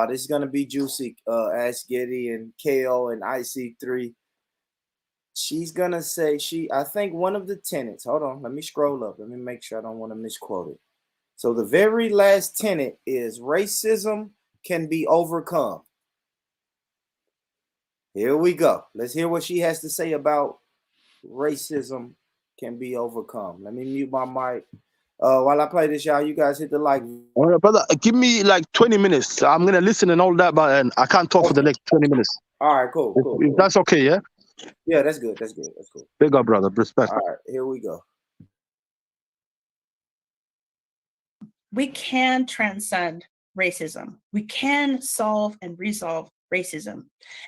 This is gonna be juicy. Ask Getty and KO and IC3. She's gonna say I think one of the tenets. Hold on, let me scroll up. Let me make sure I don't want to misquote it. So the very last tenet is racism can be overcome. Here we go. Let's hear what she has to say about racism can be overcome. Let me mute my mic. While I play this, y'all, you guys hit the like. All right, brother, give me like 20 minutes. I'm going to listen and all that, but I can't talk for the next 20 minutes. All right, cool. If that's okay, yeah? Yeah, that's good. That's cool. Big up, brother. Respect. All right, here we go. We can transcend racism. We can solve and resolve racism.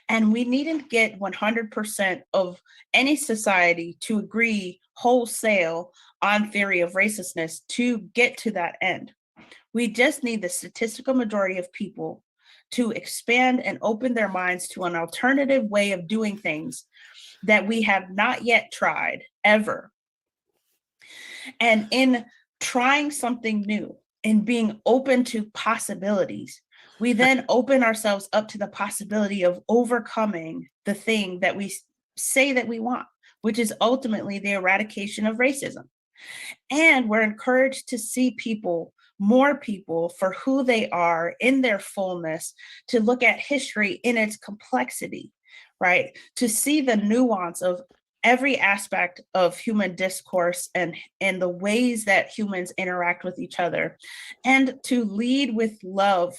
And we needn't get 100% of any society to agree wholesale on theory of racelessness to get to that end. We just need the statistical majority of people to expand and open their minds to an alternative way of doing things that we have not yet tried ever. And in trying something new and being open to possibilities, we then open ourselves up to the possibility of overcoming the thing that we say that we want, which is ultimately the eradication of racism. And we're encouraged to see more people for who they are in their fullness, to look at history in its complexity, right? To see the nuance of every aspect of human discourse and the ways that humans interact with each other, and to lead with love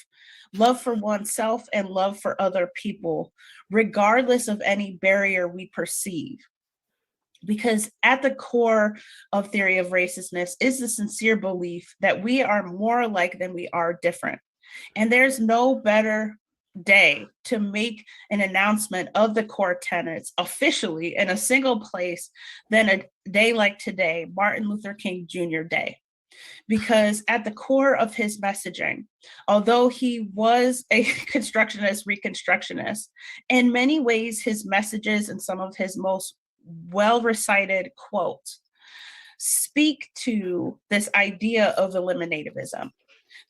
for oneself and love for other people, regardless of any barrier we perceive. Because at the core of theory of racelessness is the sincere belief that we are more alike than we are different. And there's no better day to make an announcement of the core tenets officially in a single place than a day like today, Martin Luther King Jr. Day. Because at the core of his messaging, although he was a constructionist, reconstructionist, in many ways his messages and some of his most well-recited quotes speak to this idea of eliminativism.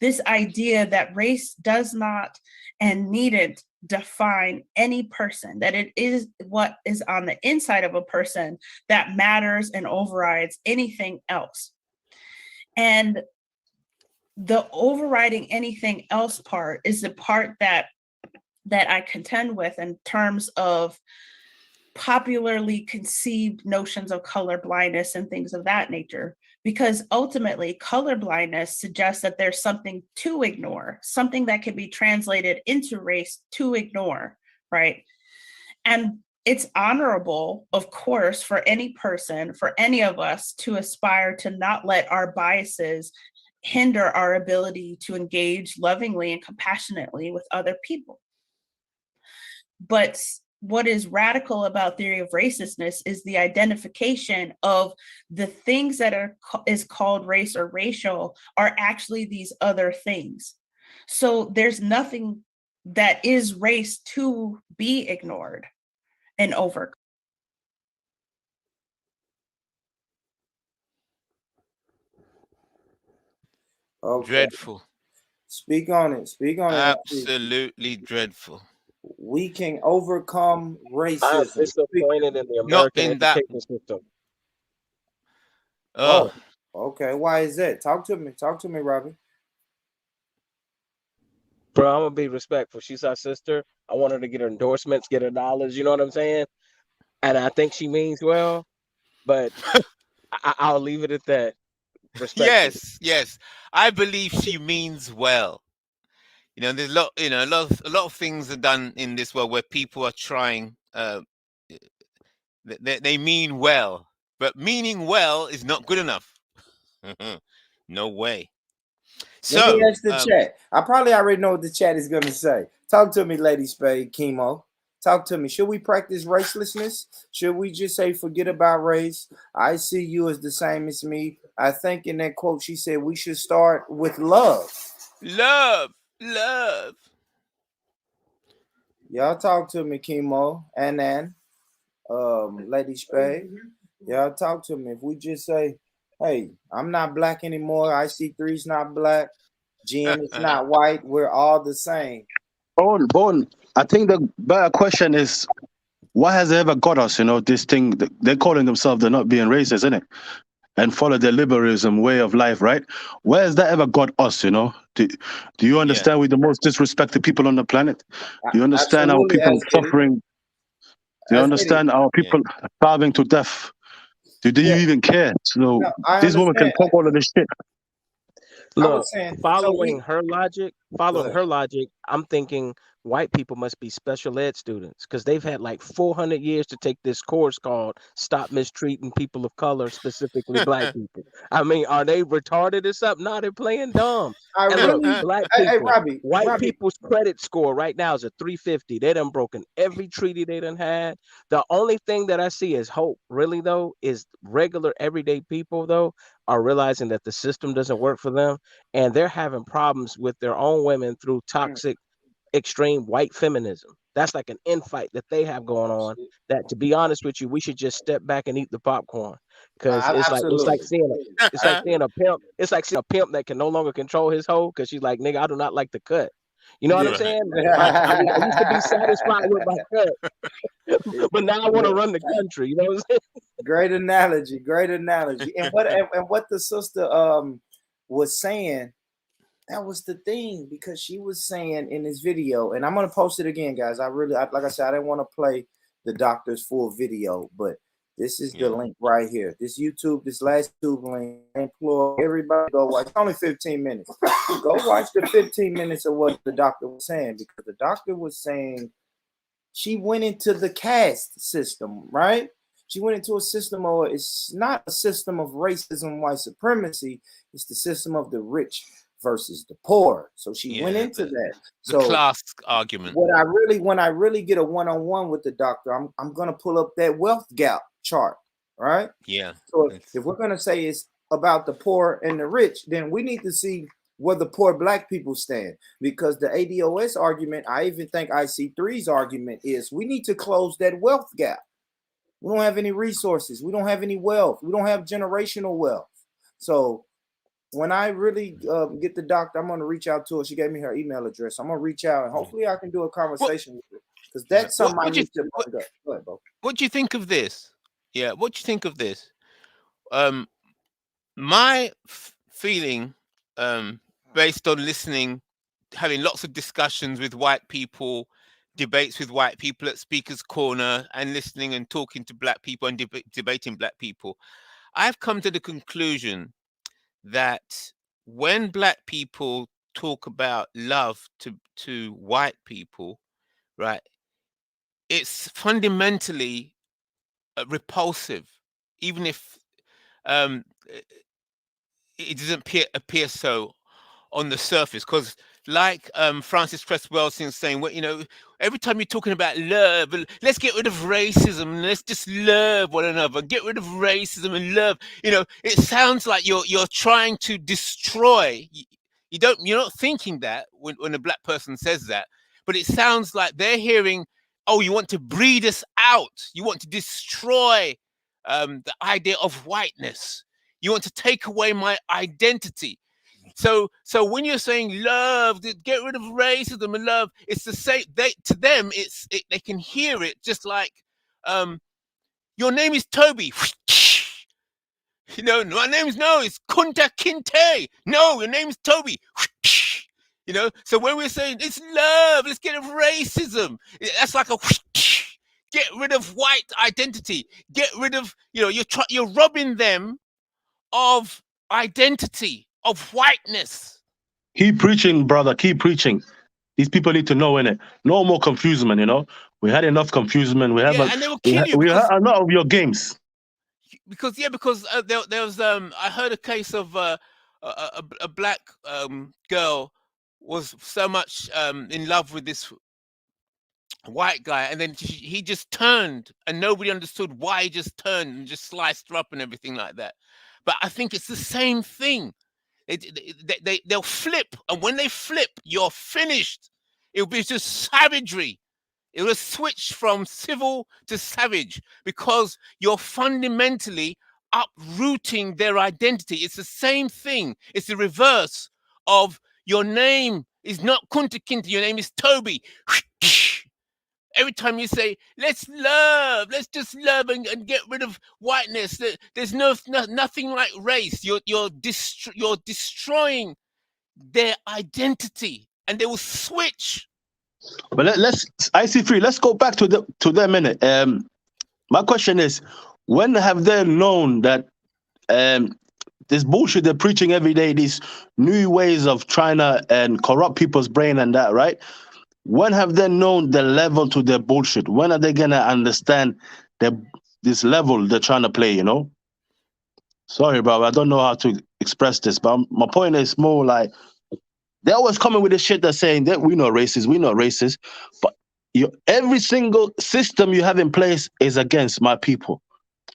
This idea that race does not and needn't define any person, that it is what is on the inside of a person that matters and overrides anything else. And the overriding anything else part is the part that I contend with in terms of popularly conceived notions of color blindness and things of that nature, because ultimately color blindness suggests that there's something to ignore, something that can be translated into race to ignore, right? And it's honorable, of course, for any person, for any of us to aspire to not let our biases hinder our ability to engage lovingly and compassionately with other people. But what is radical about theory of racelessness is the identification of the things that is called race or racial are actually these other things. So there's nothing that is race to be ignored and overcome. Okay. Dreadful. Speak on it. Speak on it. Absolutely dreadful. We can overcome racism. I'm disappointed in the Not American in that. education system. Oh, okay. Why is that? Talk to me. Talk to me, Robbie. Bro, I'm gonna be respectful. She's our sister. I want her to get her endorsements, get her dollars. You know what I'm saying? And I think she means well, but I'll leave it at that. Respectfully. Yes. I believe she means well. You know, there's a lot of things are done in this world where people are trying. They mean well, but meaning well is not good enough. No way. Let me So, ask the chat. I probably already know what the chat is going to say. Talk to me, Lady Spade, Chemo. Talk to me. Should we practice racelessness? Should we just say, forget about race? I see you as the same as me. I think in that quote, she said we should start with love. Love. Y'all talk to me, Chemo, and then Lady Spade. Y'all talk to me. If we just say, hey, I'm not black anymore. IC3's not black. GM is not white. We're all the same. Bone. I think the better question is, what has ever got us, this thing, they're calling themselves, they're not being racist, isn't it? And follow their liberalism way of life, right? Where has that ever got us, Do you understand we're the most disrespected people on the planet? Do you understand how people are suffering? Do you understand how people are starving to death? Do you even care? So this woman can talk all of this shit. Look, following her logic, I'm thinking white people must be special ed students because they've had like 400 years to take this course called Stop Mistreating People of Color, specifically black people. I mean, are they retarded or something? No, they're playing dumb. Look, black people, white people's credit score right now is a 350. They done broken every treaty they done had. The only thing that I see as hope, really, though, is regular everyday people, though, are realizing that the system doesn't work for them and they're having problems with their own women through toxic extreme white feminism. That's like an infight that they have going on that, to be honest with you, we should just step back and eat the popcorn because it's like seeing a pimp that can no longer control his hoe because she's like, nigga, I do not like the cut. You know what I'm saying? Like, I used to be satisfied with my cut, but now I want to run the country. You know what I'm saying? Great analogy. And what the sister was saying, that was the thing, because she was saying in this video, and I'm gonna post it again, guys. Like I said, I didn't want to play the doctor's full video, but this is the link right here. This last YouTube link. I implore everybody to go watch. It's only 15 minutes. Go watch the 15 minutes of what the doctor was saying, because the doctor was saying she went into the caste system, right? She went into a system, or it's not a system of racism, white supremacy. It's the system of the rich versus the poor. So she went into that. The class argument. When I really get a one-on-one with the doctor, I'm gonna pull up that wealth gap chart, right? Yeah. So if we're gonna say it's about the poor and the rich, then we need to see where the poor black people stand, because the ADOS argument, I even think IC3's argument is we need to close that wealth gap. We don't have any resources. We don't have any wealth. We don't have generational wealth. So when I really get the doctor, I'm gonna reach out to her. She gave me her email address. I'm gonna reach out and hopefully I can do a conversation with her because that's something I need to bring up. Go ahead, bro. What do you think of this? Yeah, what do you think of this? My feeling, based on listening, having lots of discussions with white people, debates with white people at Speaker's Corner, and listening and talking to black people and debating black people, I've come to the conclusion that when black people talk about love to white people, right, it's fundamentally repulsive, even if it doesn't appear so on the surface. Because like Francis Cresswell saying, well, you know, every time you're talking about love, let's get rid of racism and let's just love one another, get rid of racism and love. You know, it sounds like you're trying to destroy. You're not thinking that when a black person says that, but it sounds like they're hearing, oh, you want to breed us out, you want to destroy the idea of whiteness, you want to take away my identity. So when you're saying love, get rid of racism and love, it's the same. To them, they can hear it just like, your name is Toby. You know, my name's it's Kunta Kinte. No, your name is Toby. You know, so when we're saying it's love, let's get rid of racism. That's like a get rid of white identity. Get rid of, you know, you're robbing them of identity, of whiteness. Keep preaching, brother. Keep preaching. These people need to know, innit? No more confusement, you know? We had enough confusement. We haven't. And they will kill you. We had enough of your games. Because there was I heard a case of a black girl was so much in love with this white guy, and then he just turned, and nobody understood why he just turned and just sliced her up and everything like that. But I think it's the same thing. They'll flip, and when they flip, you're finished. It'll be just savagery. It will switch from civil to savage because you're fundamentally uprooting their identity. It's the same thing. It's the reverse of your name is not Kunta Kinte, your name is Toby. Every time you say, let's just love and get rid of whiteness. There's nothing like race. You're destroying their identity, and they will switch. But let's IC3. Let's go back to them minute. My question is, when have they known that this bullshit they're preaching every day, these new ways of trying to corrupt people's brain and that, right? When have they known the level to their bullshit? When are they gonna understand this level they're trying to play? You know. Sorry, bro, I don't know how to express this, but my point is more like, they're always coming with this shit that's saying that we're not racist, but every single system you have in place is against my people.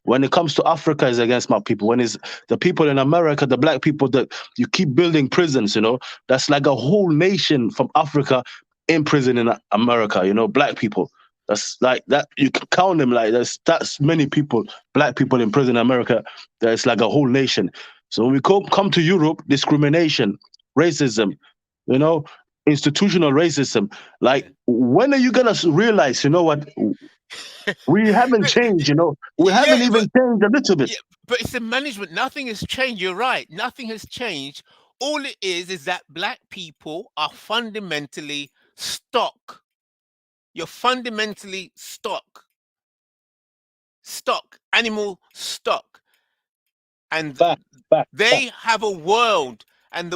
When it comes to Africa, it's against my people. When it's the people in America, the black people, that you keep building prisons, you know, that's like a whole nation from Africa in prison in America, you know, black people. That's like that. You can count them like that's many people, black people in prison in America. That's like a whole nation. So when we come to Europe, discrimination, racism, you know, institutional racism. Like, when are you gonna realize, you know what? We haven't changed, you know. We haven't even changed a little bit. Yeah, but it's the management. Nothing has changed. You're right. Nothing has changed. All it is that black people are fundamentally stock. You're fundamentally stock. Stock. Animal stock. And they have a world. And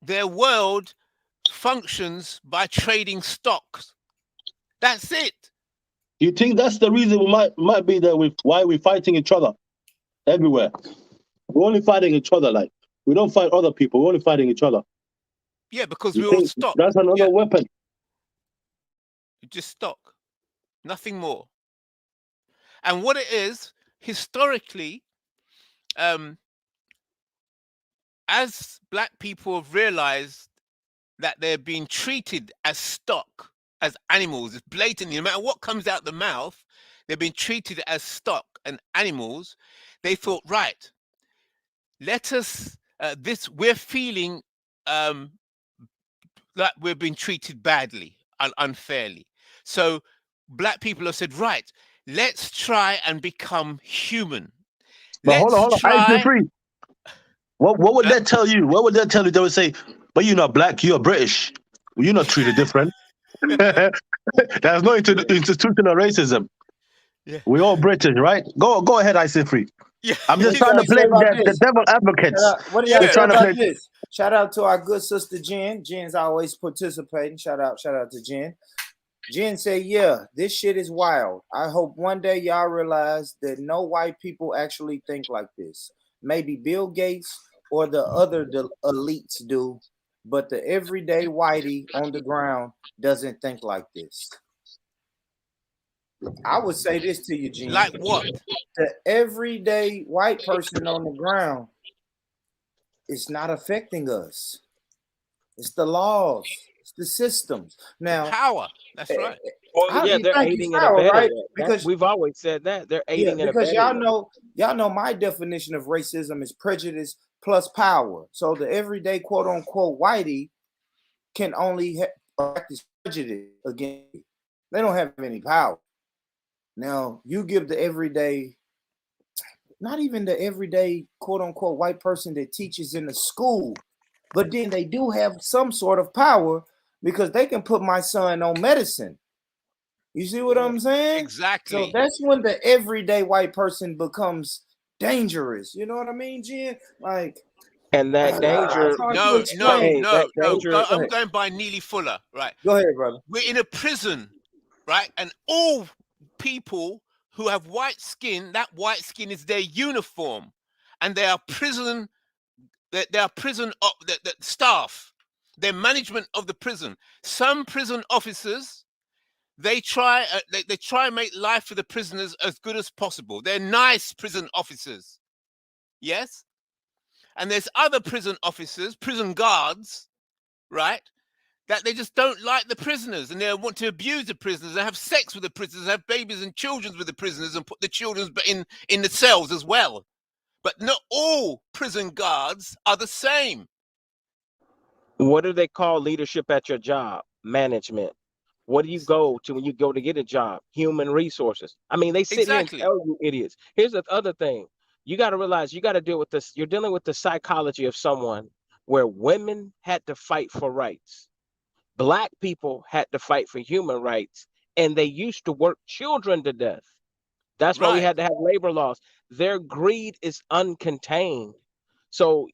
their world functions by trading stocks. That's it. You think that's the reason we might be there with why we're fighting each other everywhere? We're only fighting each other. Like, we don't fight other people. We're only fighting each other. Yeah, because we're all stock. That's another weapon. Just stock. Nothing more. And what it is, historically, as black people have realized that they're being treated as stock, as animals, blatantly, no matter what comes out the mouth, they're being treated as stock and animals. They thought, right, let us, we're feeling like we're being treated badly and unfairly. So black people have said, right, let's try and become human. But hold on. I feel free. What would that tell you? What would that tell you? They would say, but you're not black, you're British. You're not treated different. There's no institutional racism. Yeah. We're all British, right? Go ahead, I say free. Yeah. I'm just trying to play the devil advocates. What do y'all say about this? Shout out to our good sister Jen. Jen's always participating. Shout out to Jen. Jen said, yeah, this shit is wild. I hope one day y'all realize that no white people actually think like this. Maybe Bill Gates or the other elites do, but the everyday whitey on the ground doesn't think like this. I would say this to you, Jen. Like what? The everyday white person on the ground, it's not affecting us. It's the laws. It's the systems. Now, power. That's right. Well, yeah, they're aiding and abetting, right? Because we've always said that they're aiding and abetting. Because y'all know my definition of racism is prejudice plus power. So the everyday quote unquote whitey can only practice prejudice against you. They don't have any power. Now you give the everyday, not even the everyday quote unquote white person that teaches in the school, but then they do have some sort of power because they can put my son on medicine. You see what I'm saying? Exactly. So that's when the everyday white person becomes dangerous. You know what I mean, Jen? Like, and that danger. No. I'm going by Neely Fuller. Right. Go ahead, brother. We're in a prison, right? And all people who have white skin, that white skin is their uniform, and they are prison. They are prison staff. They're management of the prison. Some prison officers, they try and make life for the prisoners as good as possible. They're nice prison officers. Yes? And there's other prison officers, prison guards, right? That they just don't like the prisoners and they want to abuse the prisoners and have sex with the prisoners, have babies and children with the prisoners and put the children in the cells as well. But not all prison guards are the same. What do they call leadership at your job? Management. What do you go to when you go to get a job? Human resources. I mean, they sit here and tell you idiots. Here's the other thing. You got to realize you got to deal with this. You're dealing with the psychology of someone where women had to fight for rights. Black people had to fight for human rights, and they used to work children to death. That's why we had to have labor laws. Their greed is uncontained. So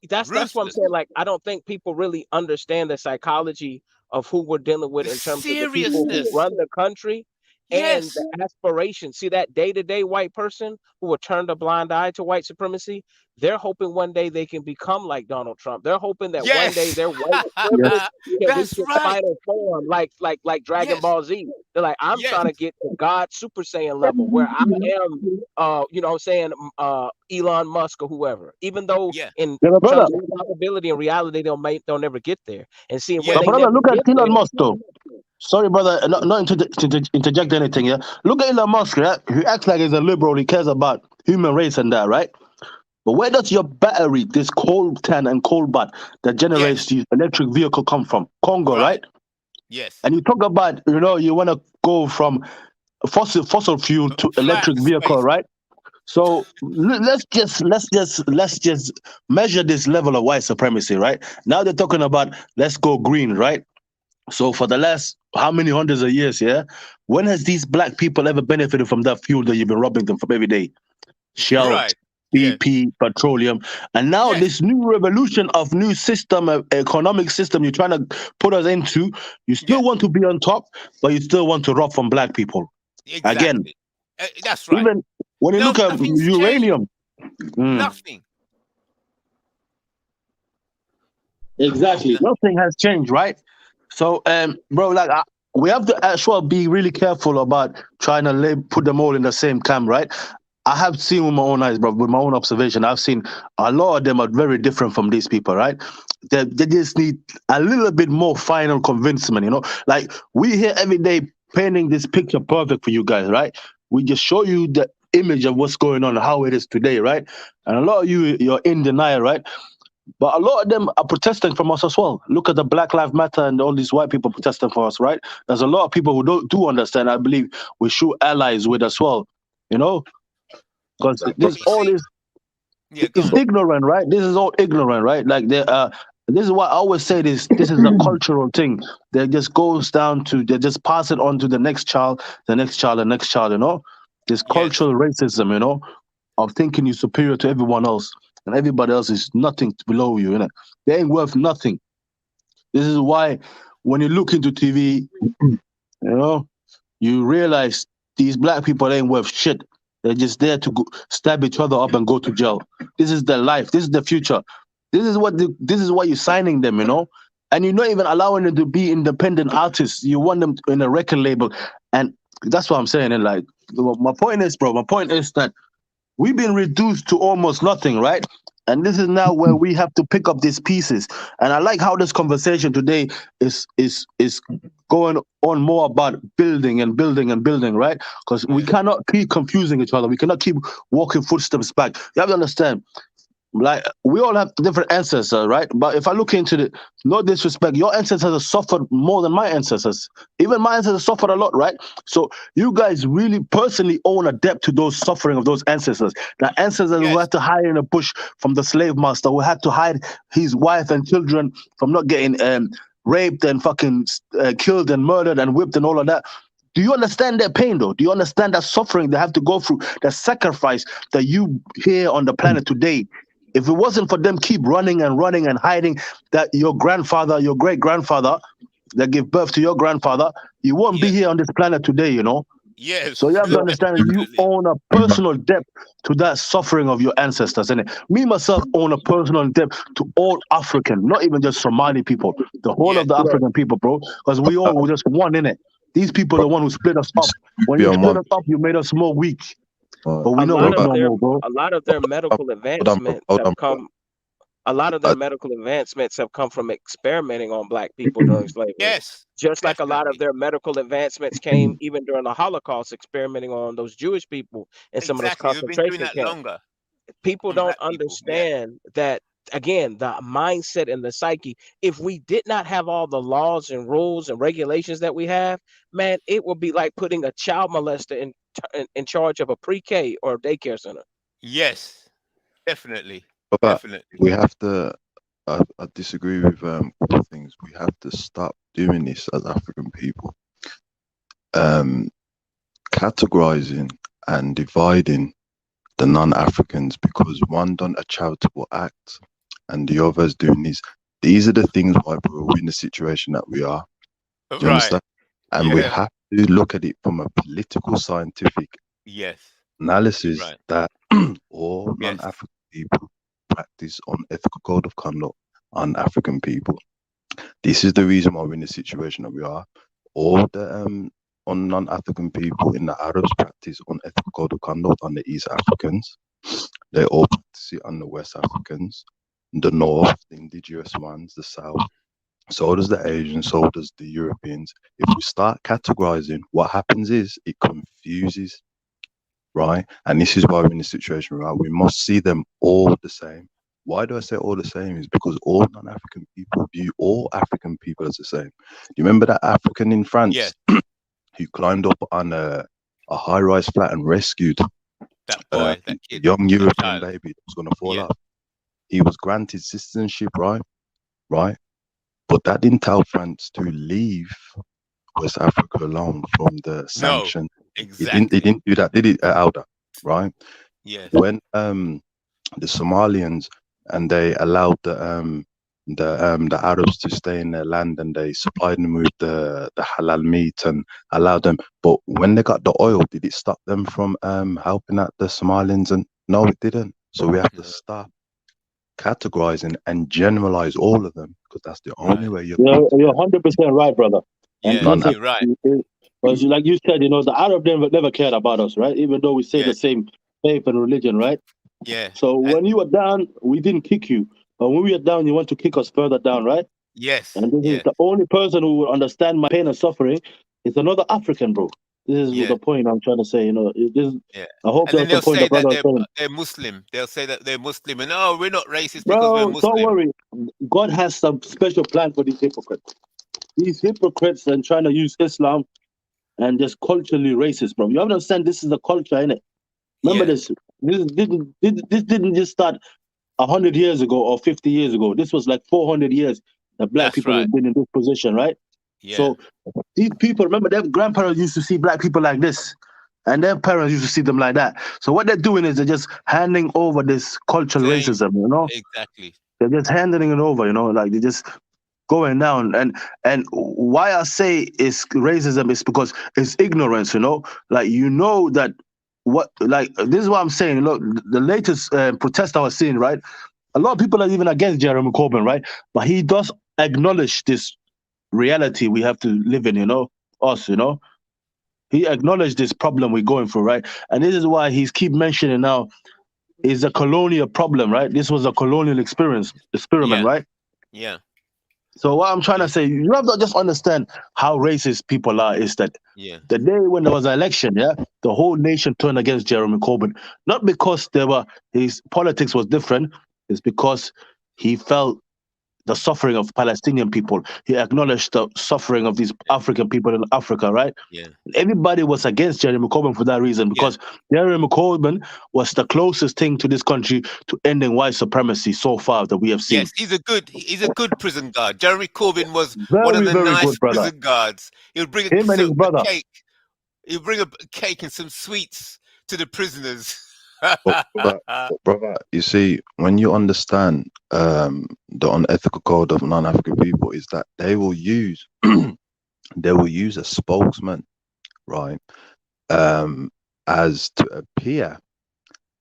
that's what I'm saying. Like, I don't think people really understand the psychology of who we're dealing with in terms of the people who run the country and the aspirations. See, that day-to-day white person who will turn a blind eye to white supremacy, they're hoping one day they can become like Donald Trump. They're hoping that one day their white privilege can reach its final form, like Dragon Ball Z. They're like, I'm trying to get to God Super Saiyan level where I am, you know what I'm saying, Elon Musk or whoever. Even though in terms of probability and reality, they'll never get there. And see, when brother, look at Elon Musk though. Sorry, brother, not to interject anything. Yeah, look at Elon Musk, right? Who acts like he's a liberal. He cares about human race and that, right? But where does your battery, this coal tan and coal butt that generates the electric vehicle come from? Congo, right? Yes. And you talk about, you want to go from fossil fuel to electric vehicle, right? So let's just measure this level of white supremacy, right? Now they're talking about let's go green, right? So for the last how many hundreds of years, when has these black people ever benefited from that fuel that you've been robbing them from every day? Shell, BP, petroleum, and now this new revolution of new system, economic system you're trying to put us into, you still want to be on top, but you still want to rob from black people. Again, that's right. Even when you look at uranium, nothing. Exactly, nothing has changed, right? So, bro, like we have to actually be really careful about trying to put them all in the same camp, right? I have seen with my own eyes, bro, with my own observation, I've seen a lot of them are very different from these people, right? They just need a little bit more final convincement, Like we here every day painting this picture perfect for you guys, right? We just show you that image of what's going on, how it is today, right? And a lot of you're in denial, right? But a lot of them are protesting from us as well. Look at the Black Lives Matter and all these white people protesting for us, right? There's a lot of people who do understand. I believe we should allies with as well, you know, because this all is it's ignorant, right? This is all ignorant, right? Like this is why I always say this. This is a cultural thing. That just goes down to they just pass it on to the next child, the next child, the next child. You know, this cultural racism. You know, of thinking you're superior to everyone else. And everybody else is nothing below you, innit? They ain't worth nothing. This is why when you look into TV, you know, you realize these black people ain't worth shit. They're just there to go, stab each other up and go to jail. This is their life. This is the future. This is why you're signing them, you know? And you're not even allowing them to be independent artists. You want them in a record label. And that's what I'm saying. And like, my point is, bro, that we've been reduced to almost nothing, right? And this is now where we have to pick up these pieces. And I like how this conversation today is going on more about building and building and building, right? Because we cannot keep confusing each other. We cannot keep walking footsteps back. You have to understand, like, we all have different ancestors, right? But if I look into it, no disrespect, your ancestors have suffered more than my ancestors. Even my ancestors suffered a lot, right? So you guys really personally own a debt to those suffering of those ancestors. The ancestors who had to hide in a bush from the slave master, who had to hide his wife and children from not getting raped and fucking killed and murdered and whipped and all of that. Do you understand their pain, though? Do you understand that suffering they have to go through, the sacrifice that you here on the planet today? If it wasn't for them keep running and hiding, that your grandfather, your great-grandfather that gave birth to your grandfather, you won't be here on this planet today, you know? Yes. So you have to understand that you own a personal debt to that suffering of your ancestors. And me, myself, own a personal debt to all African, not even just Somali people, the whole of the African people, bro, because we all were just one in it. These people are the one who split us up. When you split us up, you made us more weak. But we know it's no more, bro. A lot of their medical advancements have come. A lot of their medical advancements have come from experimenting on black people during slavery. Yes. Just like a lot of their medical advancements came even during the Holocaust, experimenting on those Jewish people in some of those concentration camps. Longer. People don't understand that, again, the mindset and the psyche. If we did not have all the laws and rules and regulations that we have, man, it would be like putting a child molester in charge of a pre-K or daycare center. Yes, definitely. But we have to. I disagree with all things. We have to stop doing this as African people. Categorizing and dividing the non-Africans because one done a charitable act and the other's doing this. These are the things why we're in the situation that we are. Do you understand? And we have to look at it from a political, scientific analysis that all non-African people practice on ethical code of conduct on African people. This is the reason why we're in the situation that we are. All the on non-African people in the Arabs practice on ethical code of conduct on the East Africans. They all practice it on the West Africans, the North, the indigenous ones, the South. So does the Asians, so does the Europeans. If we start categorizing, what happens is it confuses, right? And this is why we're in the situation, right? We must see them all the same. Why do I say all the same? Is because all non-African people view all African people as the same. You remember that African in France who climbed up on a high-rise flat and rescued that boy, that kid, young European baby that was going to fall off? He was granted citizenship, right? But that didn't tell France to leave West Africa alone from the sanction. No, exactly. He didn't do that, did he, Alda? Right? Yes. When the Somalians and they allowed the Arabs to stay in their land and they supplied them with the halal meat and allowed them. But when they got the oil, did it stop them from helping out the Somalians? And no, it didn't. So we have to stop categorizing and generalize all of them because that's the only way you're 100% right, brother. And you're right. Because like you said, the Arab never cared about us, right? Even though we say the same faith and religion, right? Yeah. So when you were down, we didn't kick you. But when we were down, you want to kick us further down, right? Yes. And this is the only person who will understand my pain and suffering is another African, bro. This is the point I'm trying to say. You know, Yeah. I hope And then that's the they'll point say the that brother is saying. they're Muslim. They'll say that they're Muslim, and oh, we're not racist because we're Bro, don't Muslim. worry. God has some special plan for these hypocrites. These hypocrites and trying to use Islam and just culturally racist, bro. You understand? This is the culture, innit? Remember this. This didn't just start 100 years ago or 50 years ago. This was like 400 years that black people have been in this position, right? Yeah. So these people, remember, their grandparents used to see black people like this, and their parents used to see them like that. So what they're doing is they're just handing over this cultural racism, you know? Exactly. They're just handing it over, you know, like they're just going down. And why I say it's racism is because it's ignorance, you know? Like, you know that this is what I'm saying. Look, the latest protest I was seeing, right? A lot of people are even against Jeremy Corbyn, right? But he does acknowledge this reality we have to live in, you know, us, you know. He acknowledged this problem we're going through, right? And this is why he's keep mentioning now is a colonial problem, right? This was a colonial experiment, right? Yeah. So what I'm trying to say, you have to just understand how racist people are. Is that the day when there was an election, the whole nation turned against Jeremy Corbyn, not because his politics was different. It's because he felt the suffering of Palestinian people. He acknowledged the suffering of these African people in Africa, right? Yeah. Everybody was against Jeremy Corbyn for that reason, because Jeremy Corbyn was the closest thing to this country to ending white supremacy so far that we have seen. Yes, he's a good prison guard. Jeremy Corbyn was Very, one of the very nice good, brother. prison guards. He would bring Him and his brother. a cake. He would bring a cake and some sweets to the prisoners. Brother, you see, when you understand the unethical code of non-African people, is that they will use a spokesman, right, as to appear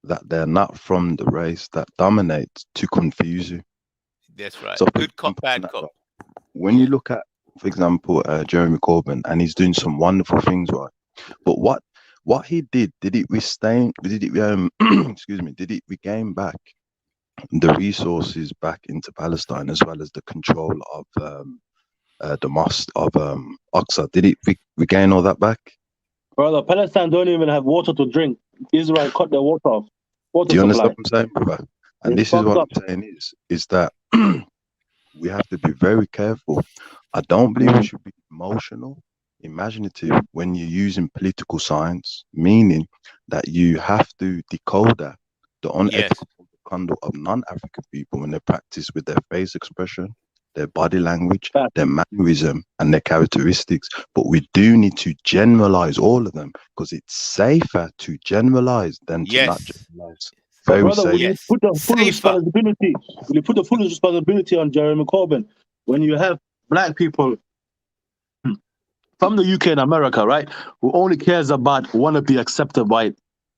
that they're not from the race that dominates, to confuse you. That's right. So Good cop, bad cop. When you look at, for example, Jeremy Corbyn, and he's doing some wonderful things, right? But what he did it withstand? Did it excuse me? Did it regain back the resources back into Palestine, as well as the control of the mosque of Aqsa? Did it regain all that back? Brother, Palestine don't even have water to drink. Israel cut their water off. Do you understand what I'm saying, brother? And this is what I'm saying is that we have to be very careful. I don't believe we should be emotional, imaginative when you're using political science, meaning that you have to decode the unethical conduct of non-African people when they practice with their face expression, their body language, their mannerism, and their characteristics. But we do need to generalize all of them, because it's safer to generalize than to not generalize. Very brother, will you put the full responsibility? Will you put the full responsibility on Jeremy Corbyn when you have black people from the UK and America, right, who only cares about want to be accepted by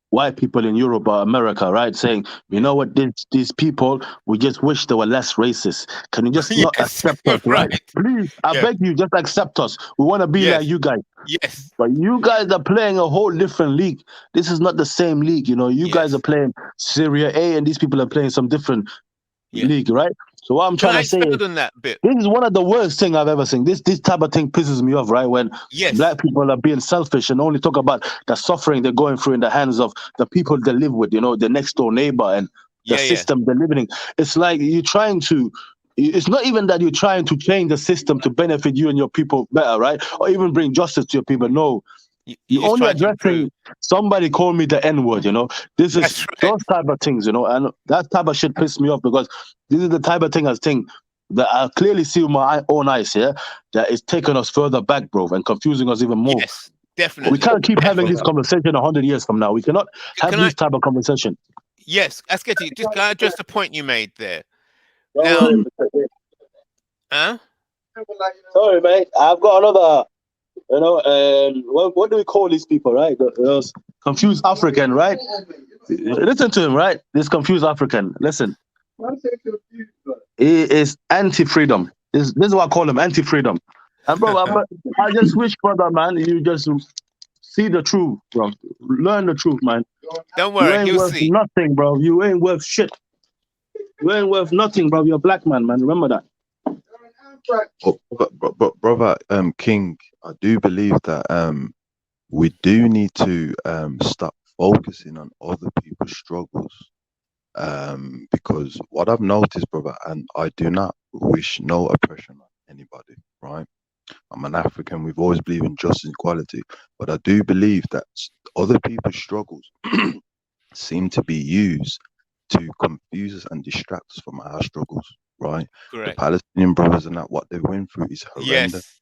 white people in Europe or America, right? Saying, you know what, these people, we just wish they were less racist. Can you just not accept us, right? Please, I beg you, just accept us. We want to be like you guys. Yes. But you guys are playing a whole different league. This is not the same league, you know. You guys are playing Serie A, and these people are playing some different league, right? So what I'm trying to say is, on that bit? This is one of the worst things I've ever seen. This type of thing pisses me off, right? When black people are being selfish and only talk about the suffering they're going through in the hands of the people they live with, you know, the next door neighbor and the system they're living in. It's like it's not even that you're trying to change the system to benefit you and your people better, right? Or even bring justice to your people. No. You're only addressing somebody called me the N-word, you know. This is those type of things, you know, and that type of shit pisses me off, because this is the type of thing that I clearly see with my own eyes here, that is taking us further back, bro, and confusing us even more. Yes, definitely. We can't keep having this conversation 100 years from now. We cannot have this type of conversation. Yes, Asketi, just can I address the point you made there? Sorry, mate. I've got another. You know, what do we call these people, right? Those confused African, right? Listen to him, right? This confused African. Listen. He is anti-freedom. This is what I call him, anti-freedom. And bro, I just wish, brother, man, you just see the truth, bro. Learn the truth, man. Don't worry, you ain't worth nothing, bro. You ain't worth shit. You ain't worth nothing, bro. You're a black man, man. Remember that. Brother King, I do believe that we do need to stop focusing on other people's struggles. Because what I've noticed, brother, and I do not wish no oppression on anybody, right? I'm an African. We've always believed in justice and equality, but I do believe that other people's struggles seem to be used to confuse us and distract us from our struggles, right? Correct. The Palestinian brothers and that what they went through is horrendous.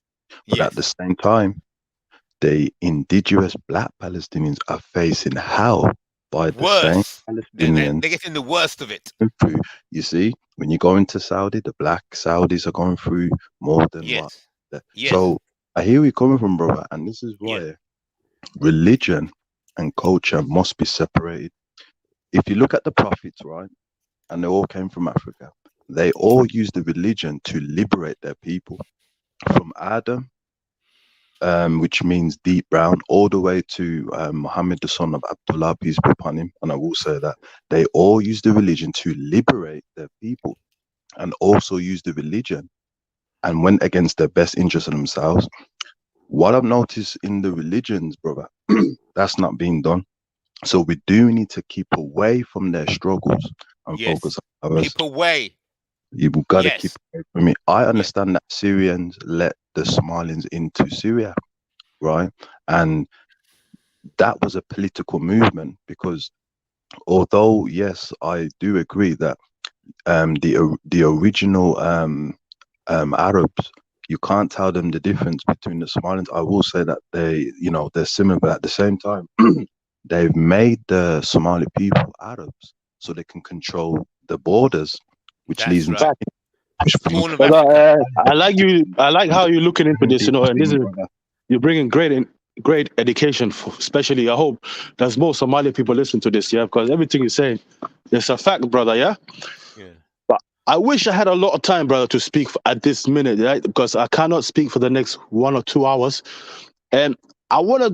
But at the same time, the indigenous black Palestinians are facing hell by the same Palestinians. They're getting the worst of it. You see, when you go into Saudi, the black Saudis are going through more than what. So I hear where you're coming from, brother, and this is why religion and culture must be separated. If you look at the prophets, right, and they all came from Africa, they all used the religion to liberate their people. From Adam, which means deep brown, all the way to Muhammad, the son of Abdullah, peace be upon him. And I will say that they all used the religion to liberate their people, and also used the religion and went against their best interests of themselves. What I've noticed in the religions, brother, that's not being done. So we do need to keep away from their struggles and focus on ours. Keep away. You've got to keep away from it. I understand that Syrians let the Somalians into Syria, right? And that was a political movement, because although, yes, I do agree that the original Arabs, you can't tell them the difference between the Somalians. I will say that they're similar, but at the same time, they've made the Somali people Arabs so they can control the borders, which leads them to I like how you're looking into this, and this is, you're bringing great education for, especially, I hope there's more Somali people listen to this, because everything you're saying is a fact, brother, But I wish I had a lot of time, brother, to speak at this minute, right? Because I cannot speak for the next 1 or 2 hours, and I want us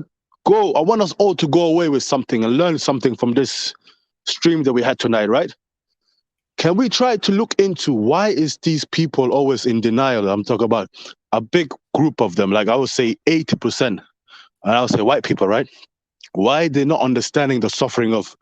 all to go away with something and learn something from this stream that we had tonight, right? Can we try to look into why is these people always in denial? I'm talking about a big group of them, like I would say 80%, and I would say white people, right? Why they're not understanding the suffering of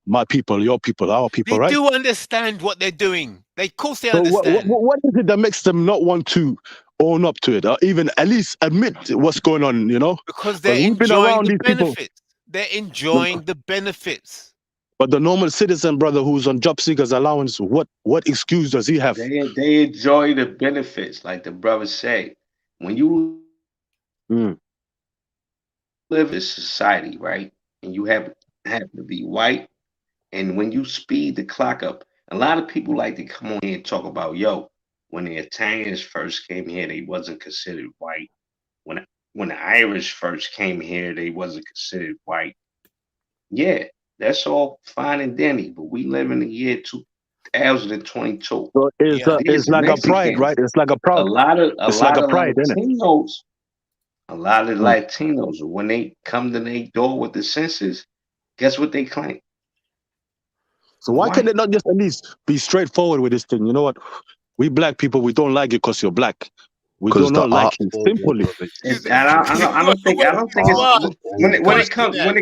my people, your people, our people, right? They do understand what they're doing. Of course they So understand. what is it that makes them not want to own up to it, or even at least admit what's going on, Because they're we've been enjoying around the these people. benefits. They're enjoying the benefits. But the normal citizen, brother, who's on job seekers allowance, what excuse does he have? They enjoy the benefits, like the brothers say. When you live in society, right, and you have to be white, and when you speed the clock up, a lot of people like to come on here and talk about, when the Italians first came here, they wasn't considered white. When the Irish first came here, they wasn't considered white. Yeah, that's all fine and dandy, but we live in the year 2022. So it's like a pride, right? It's like a proud. A lot of pride, isn't it? Latinos, Latinos, when they come to their door with the census, guess what they claim? So why can't they not just at least be straightforward with this thing? You know what? We black people, we don't like you because you're black. We do not like you. Simply. I don't think it's when it comes when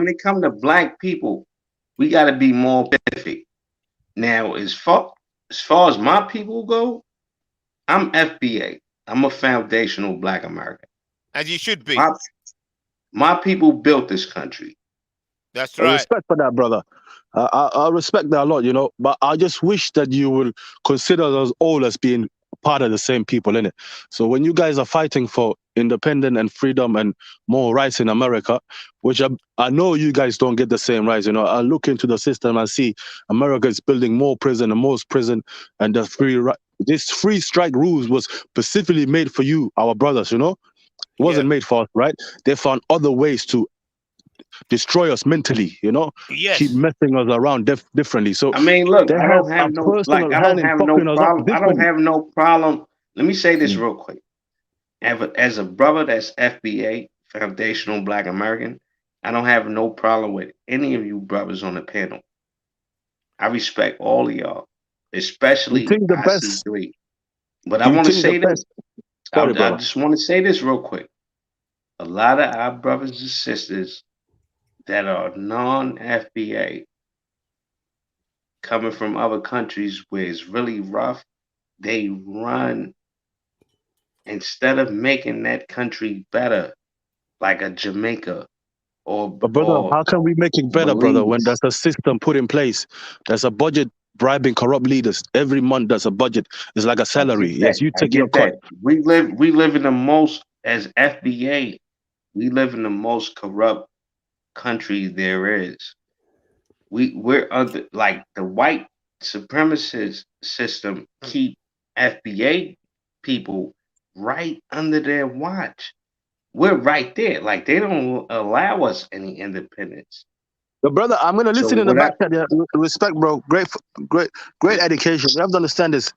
it comes to black people, we gotta be more specific. Now, as far as my people go, I'm FBA. I'm a foundational Black American. As you should be. My people built this country. That's right. Respect for that, brother. I respect that a lot, but I just wish that you will consider us all as being part of the same people, innit? So when you guys are fighting for independence and freedom and more rights in America, which I know you guys don't get the same rights, I look into the system and see America is building more prison and most prison, and this free strike rules was specifically made for you, our brothers, It wasn't made for us, right? They found other ways to destroy us mentally, keep messing us around differently. So I mean, look, I don't have no problem. Let me say this real quick. As a brother that's FBA, Foundational Black American, I don't have no problem with any of you brothers on the panel. I respect all of y'all, especially IC3. But I want to say this. I just want to say this real quick. a lot of our brothers and sisters that are non-FBA coming from other countries where it's really rough, they run instead of making that country better, like a Jamaica But brother, how can we make it better, brother, when Belize. there's a system put in place? There's a budget bribing corrupt leaders. Every month there's a budget. It's like a salary. Yes, you I take your get cut. that. We live in the most, as FBA, we live in the most corrupt country there is. We're under, like, the white supremacist system keep FBA people right under their watch. We're right there. Like, they don't allow us any independence. But brother, I'm gonna So listen in the what I back chat. Yeah, respect, bro. Great education. We have to understand this.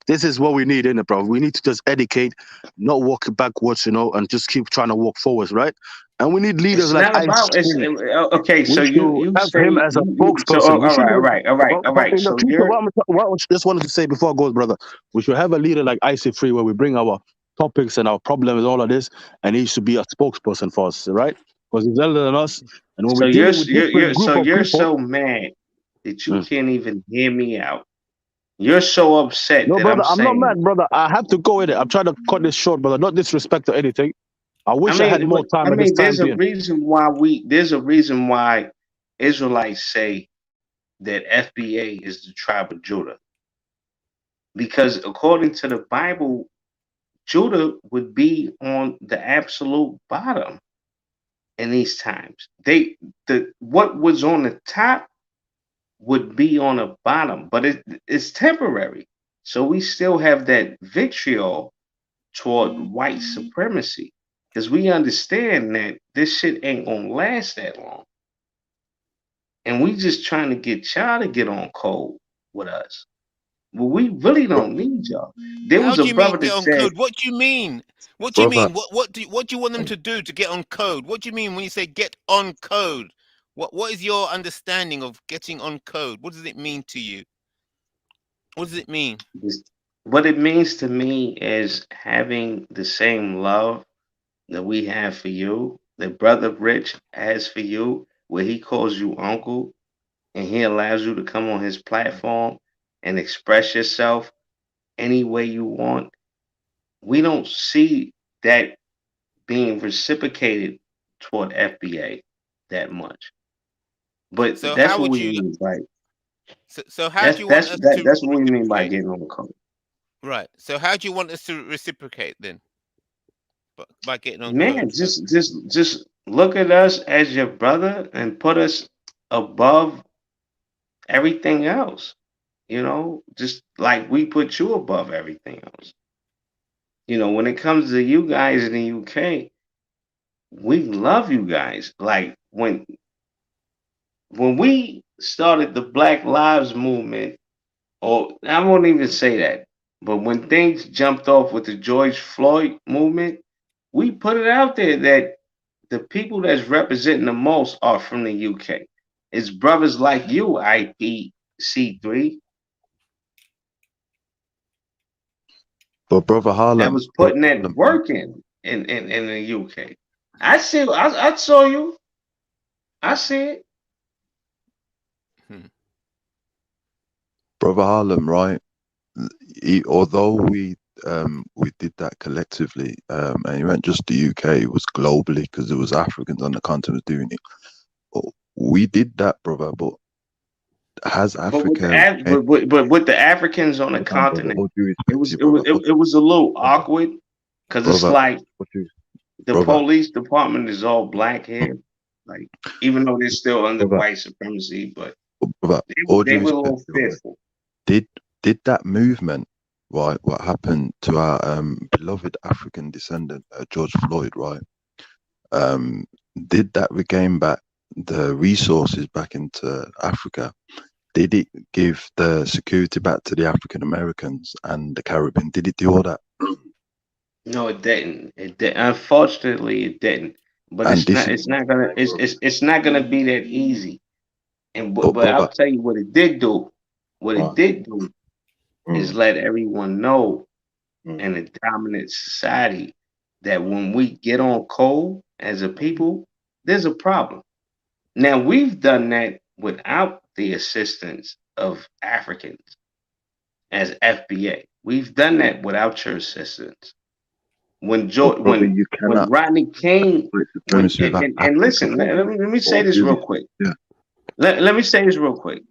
This is what we need, innit, bro? We need to just educate, not walk backwards, and just keep trying to walk forwards, right? And we need leaders It's like not Ice about it's Spring. okay. So We should you have him say as a so. spokesperson. We should. All But right. in the So future, you're what I just wanted to say before I go, brother, we should have a leader like Ice Free where we bring our topics and our problems, all of this, and he should be a spokesperson for us, right? Because he's elder than us, and when so we're dealing with different group of you're people. so mad that you can't even hear me out. You're so upset No, that I'm brother, I'm not saying. mad, brother. I have to go with it. I'm trying to cut this short, brother. Not disrespect or anything. I wish I had more time at this time There's a being. reason why Israelites say that FBA is the tribe of Judah, because according to the Bible, Judah would be on the absolute bottom in these times. What was on the top would be on the bottom, but it's temporary. So we still have that vitriol toward white supremacy, because we understand that this shit ain't gonna last that long. And we just trying to get y'all to get on code with us. Well, we really don't need y'all. There How was do a you mean brother get that on said, code? What do you mean? What do you Brother, mean? What do you want them to do to get on code? What do you mean when you say get on code? What is your understanding of getting on code? What does it mean to you? What does it mean? what it means to me is having the same love that we have for you, that Brother Rich has for you, where he calls you uncle and he allows you to come on his platform and express yourself any way you want. We don't see that being reciprocated toward FBA that much. But So that's how what would we you? mean by So how do you want us to that's what we mean by reciprocate? getting on the code. Right. So how do you want us to reciprocate then? By getting on Man, code. So just look at us as your brother and put us above everything else. Just like we put you above everything else. When it comes to you guys in the UK, we love you guys. Like when we started the Black Lives Movement, or I won't even say that, but when things jumped off with the George Floyd movement, we put it out there that the people that's representing the most are from the UK. It's brothers like you, IPC3, but brother that Harlem, was putting that work in the UK. I saw you. I see it. brother Harlem, right? Although we did that collectively, and it weren't just the UK, it was globally because there was Africans on the continent doing it. We did that, brother, but has Africa? But with the Africans on the continent, it was a little awkward, because it's like the police department is all black here, like, even though they're still under white supremacy, but they were a little fearful. Did that movement, right? What happened to our beloved African descendant, George Floyd, right? Did that regain back the resources back into Africa? Did it give the security back to the African Americans and the Caribbean? Did it do all that? No, it didn't. Unfortunately, it didn't. But it's not gonna be that easy. But I'll tell you what it did do. What it did do is let everyone know in a dominant society that when we get on code as a people, there's a problem. Now, we've done that without the assistance of Africans as FBA. We've done that without your assistance. When Brother, you when cannot Rodney King, white supremacy without and African listen, let me say or this real Vivian. quick. Yeah. Let me say this real quick.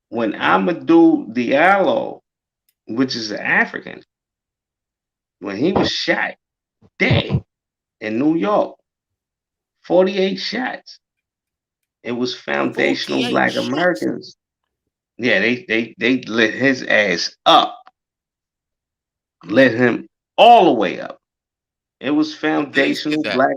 When Amadou Diallo, which is an African, when he was shot dead in New York, 48 shots. It was foundational 48 Black shots. Americans. Yeah, they lit his ass up, lit him all the way up. It was Police did foundational that. Black.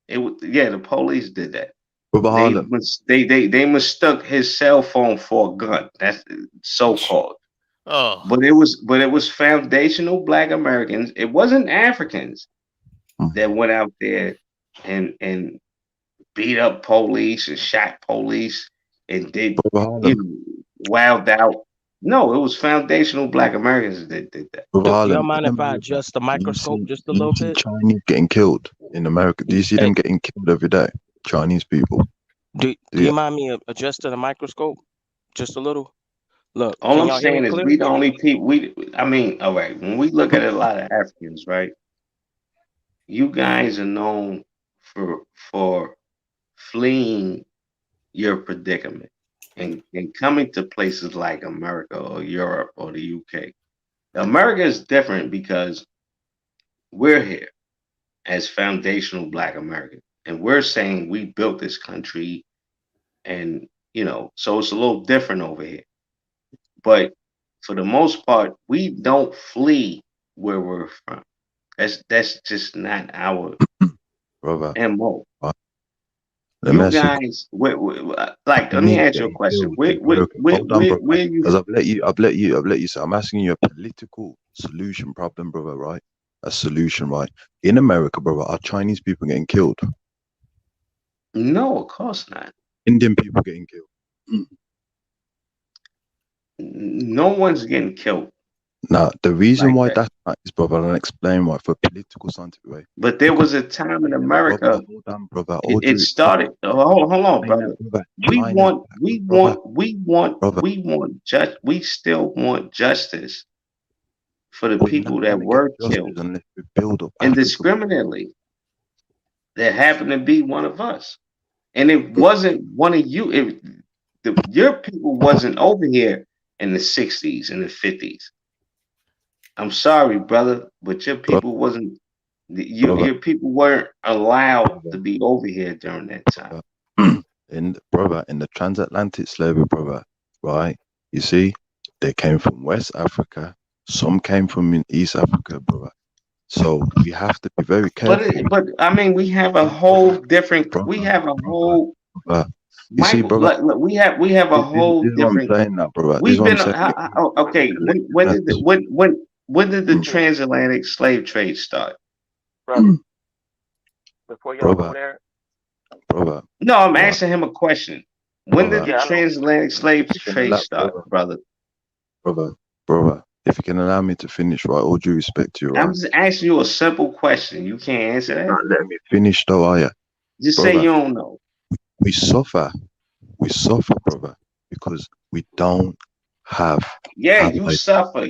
It was, yeah, the police did that. Brother They Harlem. they mistook his cell phone for a gun. That's so called. Oh, But it was foundational Black Americans. It wasn't Africans that went out there and beat up police and shot police and did Brother Harlem. wilded out. No, it was foundational Black Americans that did that. Brother Do y'all Harlem. mind In if I America, adjust the do you microscope see, just a do you little see bit? Chinese getting killed in America? Do you see Hey, them getting killed every day? Chinese people. do Yeah. you mind me adjusting the microscope just a little? Look, All can I'm y'all hear me saying is clear? we the only people I mean, all right, when we look at a lot of Africans, right? You guys are known for fleeing your predicament and coming to places like America or Europe or the UK. America is different because we're here as foundational Black Americans. And we're saying we built this country and, so it's a little different over here. But for the most part, we don't flee where we're from. That's just not our Brother. MO. Let me You ask you, guys, let me Chinese ask you a getting question. killed in America. Hold on, brother. Where you? Because I've let you say, I'm asking you a political solution problem, brother, right? A solution, right? In America, brother, are Chinese people getting killed? No, of course not. Indian people getting killed? No one's getting killed. Now, the reason like why that. that's not is, brother, I'll explain why for political scientific way. But there was a time in America. Brother, hold on, brother. It started. Hold on, brother. We still want justice for the people that were killed indiscriminately. That happened to be one of us, and it wasn't one of you. Your people wasn't over here in the 60s and the 50s. I'm sorry, brother, but your people wasn't. Your people weren't allowed to be over here during that time. In the transatlantic slavery, brother, right? You see, they came from West Africa. Some came from East Africa, brother. So we have to be very careful. But I mean, we have a whole different. We have a whole. You see, brother, we have a whole different. I'm saying that, brother. We've been okay. When did the transatlantic slave trade start? Brother, before y'all go there. Brother. No, I'm asking him a question. When did the transatlantic slave trade start, brother? Brother, if you can allow me to finish, right? All due respect to you, right? I'm just asking you a simple question. You can't answer that. Not let me finish, though, are you? Just say you don't know. We suffer, brother, because we don't have. Yeah, you suffer,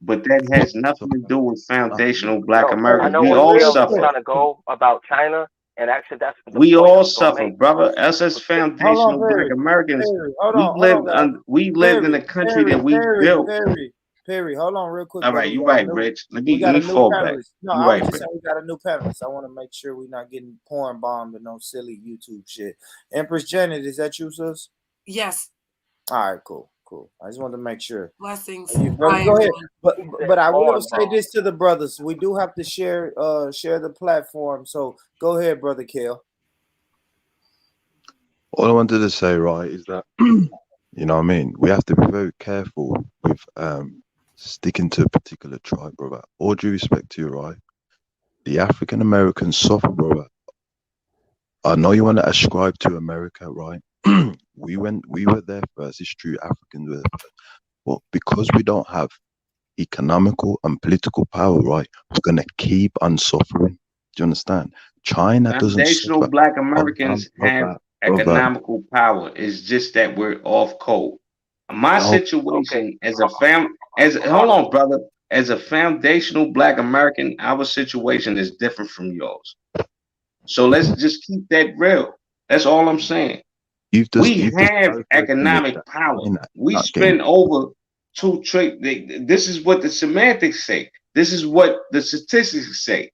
but that has nothing to do with foundational Black America. I know We where all Leo's suffer. trying to go about China, and actually that's the We point all I was gonna suffer, make. brother. Us as foundational Black Americans, we lived in a country that we built. Perry, hold on real quick. All right, you're right, Rich. Let me fall back. No, you're I was right, just Rich. saying we got a new panelist. I want to make sure we're not getting porn bombed and no silly YouTube shit. Empress Janet, is that you, sis? Yes. All right, cool. I just wanted to make sure. Blessings. Go ahead. But I will say this to the brothers. We do have to share the platform. So go ahead, Brother Kale. All I wanted to say, right, is that you know what I mean? We have to be very careful with sticking to a particular tribe, brother. All due respect to you, right? The African Americans suffer, brother. I know you want to ascribe to America, right? We were there first. It's true, Africans were there first. But because we don't have economical and political power, right, are going to keep on suffering. Do you understand? China doesn't Foundational suffer. Black Brother, Americans have brother. economical power. It's just that we're off code. My No, situation as a hold on, brother. As a foundational Black American, our situation is different from yours. So let's just keep that real. That's all I'm saying. We have economic power. We spend over $2 trillion. This is what the semantics say. This is what the statistics say.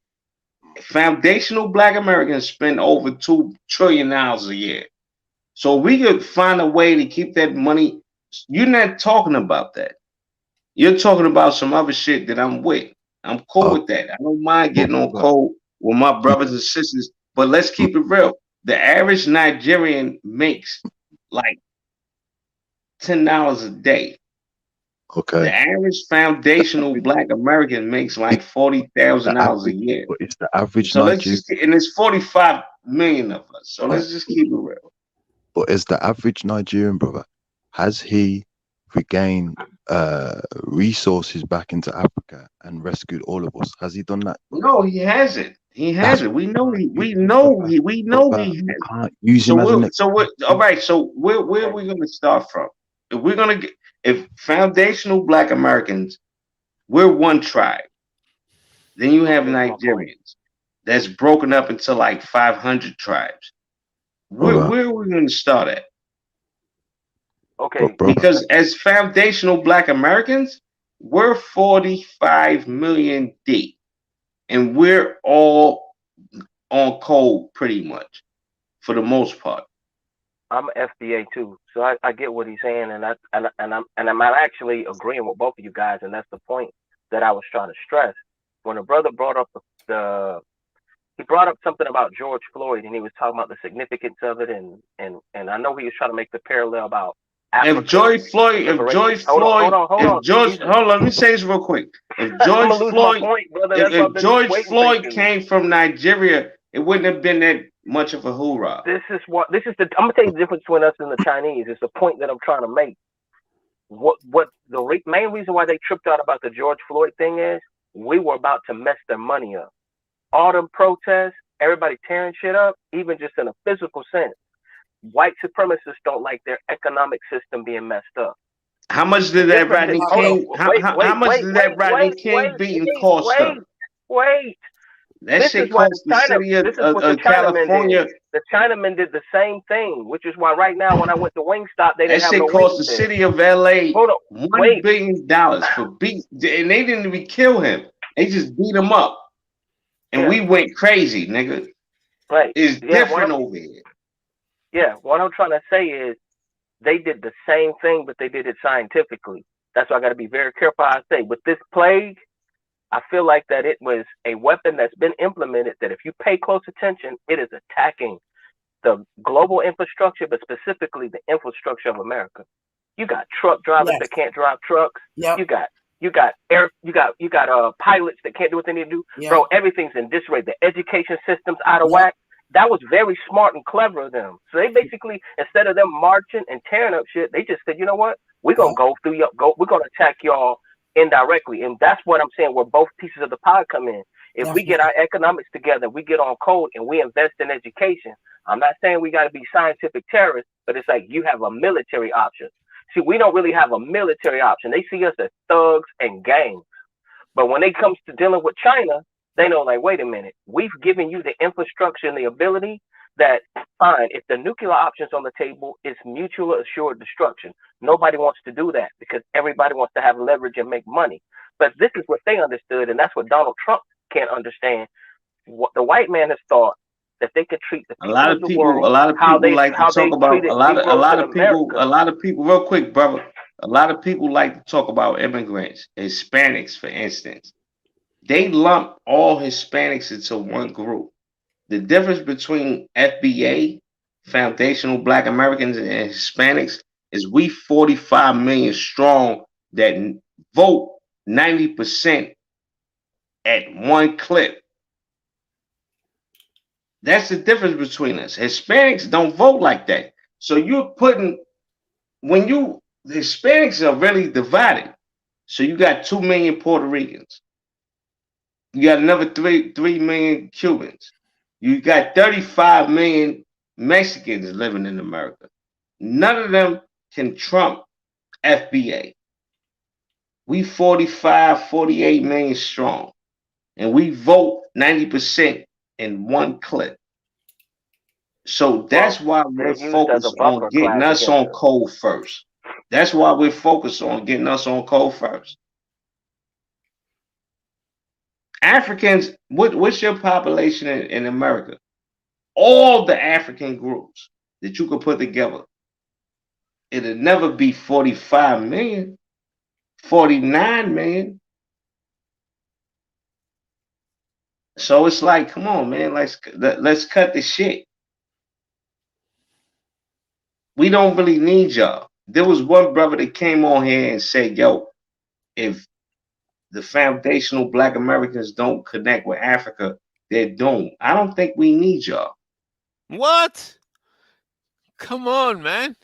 Foundational Black Americans spend over $2 trillion a year. So we could find a way to keep that money. You're not talking about that. You're talking about some other shit that I'm with. I'm cool with that. I don't mind getting on cold with my brothers and sisters, but let's keep it real. The average Nigerian makes like $10 a day. Okay. The average foundational Black American makes like $40,000 a year. But it's the average So let's Nigerian. just, and it's 45 million of us. So let's just keep it real. But as the average Nigerian brother, has he regained resources back into Africa and rescued all of us? Has he done that? No, he hasn't. He hasn't. We know he can't use him as an example. All right. So where are we going to start from? If we're going to if foundational Black Americans, we're one tribe. Then you have Nigerians that's broken up into like 500 tribes. Where are we going to start at? Okay. Because as foundational Black Americans, we're 45 million deep. And we're all on code pretty much, for the most part. I'm FBA too, so I get what he's saying, and I'm actually agreeing with both of you guys, and that's the point that I was trying to stress. When the brother brought up he brought up something about George Floyd, and he was talking about the significance of it, and I know he was trying to make the parallel about Africa. If George Floyd, hold on, let me say this real quick. If George Floyd came from Nigeria, it wouldn't have been that much of a hoorah. I'm gonna tell you the difference between us and the Chinese. It's the point that I'm trying to make. What the main reason why they tripped out about the George Floyd thing is we were about to mess their money up. All them protests, everybody tearing shit up, even just in a physical sense. White supremacists don't like their economic system being messed up. How much did that Rodney King? How much did that Rodney King beating cost them? Wait. That shit cost the city of California. The Chinamen did the same thing, which is why right now when I went to Wingstop, they didn't have no wings. That shit cost the city of LA $1 billion for beat, and they didn't even kill him. They just beat him up, and we went crazy, nigga. Right? It's different over here. Yeah, what I'm trying to say is they did the same thing, but they did it scientifically. That's why I got to be very careful how I say. With this plague, I feel like that it was a weapon that's been implemented that if you pay close attention, it is attacking the global infrastructure, but specifically the infrastructure of America. You got truck drivers that can't drive trucks. Yep. You got pilots that can't do what they need to do. Yep. Bro, everything's in disarray. The education system's out of whack. That was very smart and clever of them. So they basically, instead of them marching and tearing up shit, they just said, you know what? We're gonna we're gonna attack y'all indirectly. And that's what I'm saying, where both pieces of the pie come in. If we get our economics together, we get on code and we invest in education. I'm not saying we gotta be scientific terrorists, but it's like you have a military option. See, we don't really have a military option. They see us as thugs and gangs. But when it comes to dealing with China, they know, like, wait a minute, we've given you the infrastructure and the ability that, fine, if the nuclear option's on the table, it's mutually assured destruction. Nobody wants to do that because everybody wants to have leverage and make money. But this is what they understood, and that's what Donald Trump can't understand. What the white man has thought, that they could treat the people of the world, a lot of people like to talk about a lot of people real quick, brother. A lot of people like to talk about immigrants, Hispanics, for instance. They lump all Hispanics into one group. The difference between FBA, Foundational Black Americans, and Hispanics is we 45 million strong that vote 90% at one clip. That's the difference between us. Hispanics don't vote like that. So you're putting, the Hispanics are really divided. So you got 2 million Puerto Ricans. You got another 3 million Cubans. You got 35 million Mexicans living in America. None of them can trump FBA. We 45, 48 million strong. And we vote 90% in one clip. So that's why we're focused on getting us on code first. That's why we're focused on getting us on code first. Africans, what's your population in America? All the African groups that you could put together, it'll never be 45 million, 49 million. So it's like, come on, man, let's cut the shit. We don't really need y'all. There was one brother that came on here and said, yo, if the foundational Black Americans don't connect with Africa, they're doomed. I don't think we need y'all. What? Come on, man.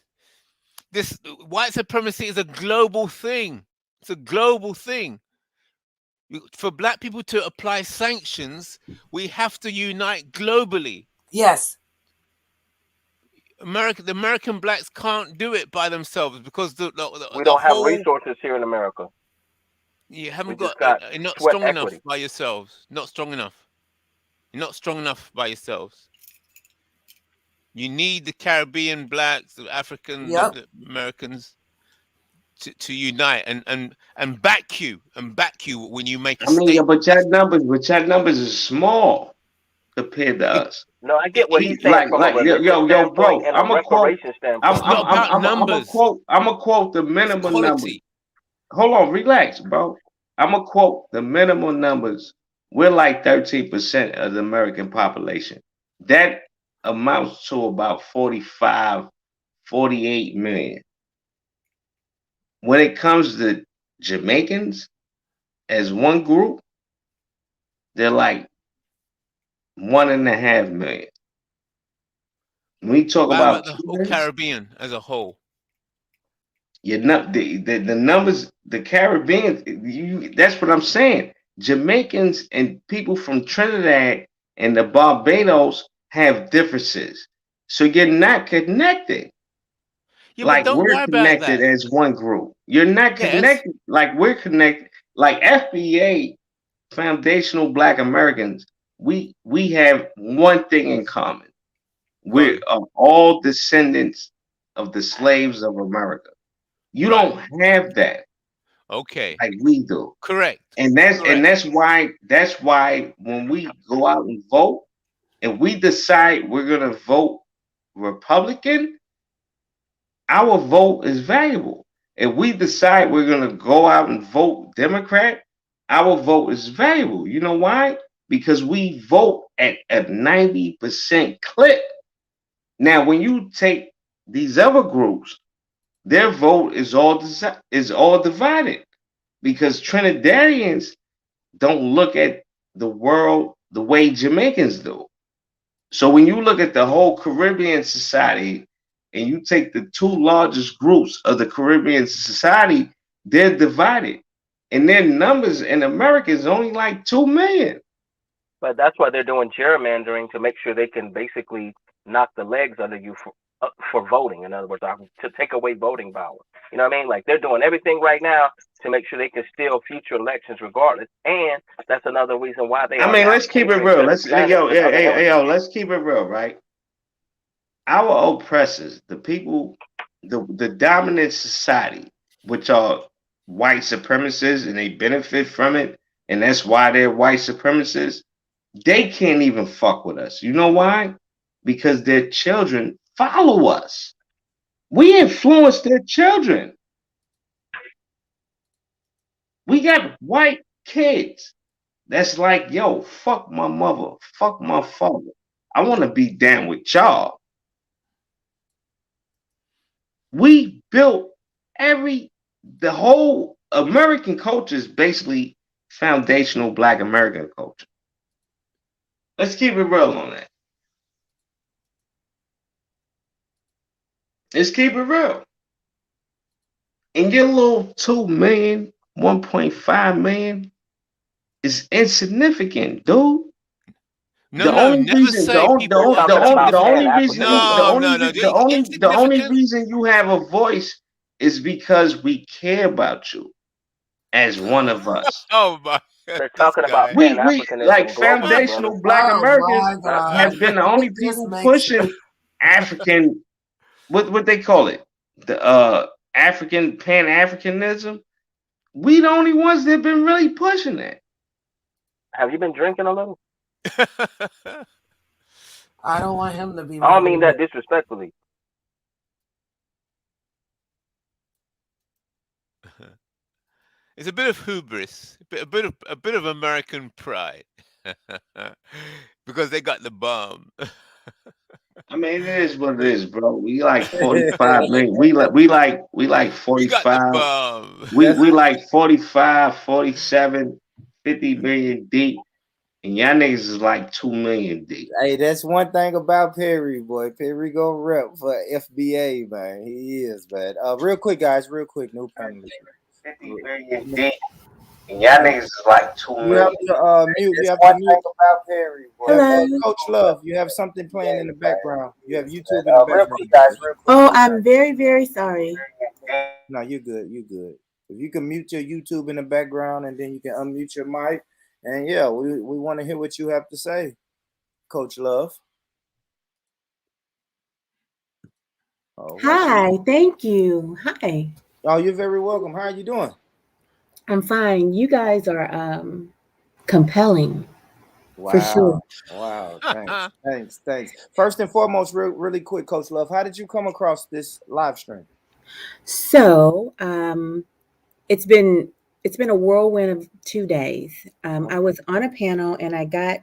This white supremacy is a global thing. It's a global thing. For Black people to apply sanctions, we have to unite globally. Yes. The American Blacks can't do it by themselves because we don't have resources here in America. You haven't got you're not strong enough by yourselves. Not strong enough. You're not strong enough by yourselves. You need the Caribbean Blacks, the African the Americans to unite and back you when you make a statement. Yeah, but your numbers is small compared to us. No, I get what he's saying from a religious standpoint and a reparation standpoint. It's not about numbers. I'm gonna quote the minimum numbers. Hold on, relax, bro. I'm gonna quote the minimum numbers. We're like 13% of the American population. That amounts to about 45, 48 million. When it comes to Jamaicans as one group, they're like 1.5 million. When we talk about the whole Caribbean as a whole, the numbers, the Caribbean, that's what I'm saying. Jamaicans and people from Trinidad and the Barbados have differences, so you're not connected. Yeah, like we're connected as one group. You're not connected like we're connected. Like FBA, foundational Black Americans, we have one thing in common. We're all descendants of the slaves of America. You don't have that. Okay. Like we do. Correct. And that's why when we go out and vote and we decide we're gonna vote Republican, our vote is valuable. If we decide we're gonna go out and vote Democrat, our vote is valuable. You know why? Because we vote at a 90% clip. Now, when you take these other groups, their vote is all divided because Trinidadians don't look at the world the way Jamaicans do. So when you look at the whole Caribbean society and you take the two largest groups of the Caribbean society, they're divided. And their numbers in America is only like 2 million. But that's why they're doing gerrymandering to make sure they can basically knock the legs under you for voting. In other words, to take away voting power. You know what I mean? Like they're doing everything right now to make sure they can steal future elections regardless. And that's another reason why they. I mean, let's keep it real. Let's keep it real, right? Our oppressors, the people, the dominant society, which are white supremacists, and they benefit from it, and that's why they're white supremacists. They can't even fuck with us. You know why? Because their children follow us. We influence their children. We got white kids that's like, yo, fuck my mother, fuck my father. I want to be down with y'all. We built the whole American culture is basically foundational Black American culture. Let's keep it real on that. Let's keep it real. And your little 2 million 1.5 million is insignificant, dude. No, no, never say people are insignificant. No, no, no. The only Insignificant. reason you have a voice is because we care about you as one of us. Oh my, They're this talking about guy. We like Pan-Africanism globally, brother. foundational Black Oh Americans my have God. been the only This people makes pushing African, what they call it, the African Pan-Africanism. We the only ones that been really pushing that. Have you been drinking a little? I don't want him to be I don't my mean that disrespectfully. It's a bit of hubris, a bit of American pride, because they got the bomb. I mean, it is what it is, bro. We like 45 million. We like We got the 45. bomb. We like 45, 47, 50 million deep. And y'all niggas is like 2 million deep. Hey, that's one thing about Perry, boy. Perry go rep for FBA, man. He is, man. Real quick, guys. Real quick, new panelists. 50 million deep. And y'all niggas is like 2 You have million. to mute. You have to mute. about Perry, boy. Coach Love, you have something playing in the background. You have YouTube in the background. Real quick, guys. Real quick. Oh, I'm very, very sorry. No, you're good. You're good. If you can mute your YouTube in the background and then you can unmute your mic. And yeah, we want to hear what you have to say, Coach Love. Oh, Hi, thank you. Hi. Oh, you're very welcome. How are you doing? I'm fine. You guys are compelling. Wow. For sure. Wow. Thanks. First and foremost, really quick, Coach Love, how did you come across this live stream? So it's been a whirlwind of 2 days. I was on a panel and I got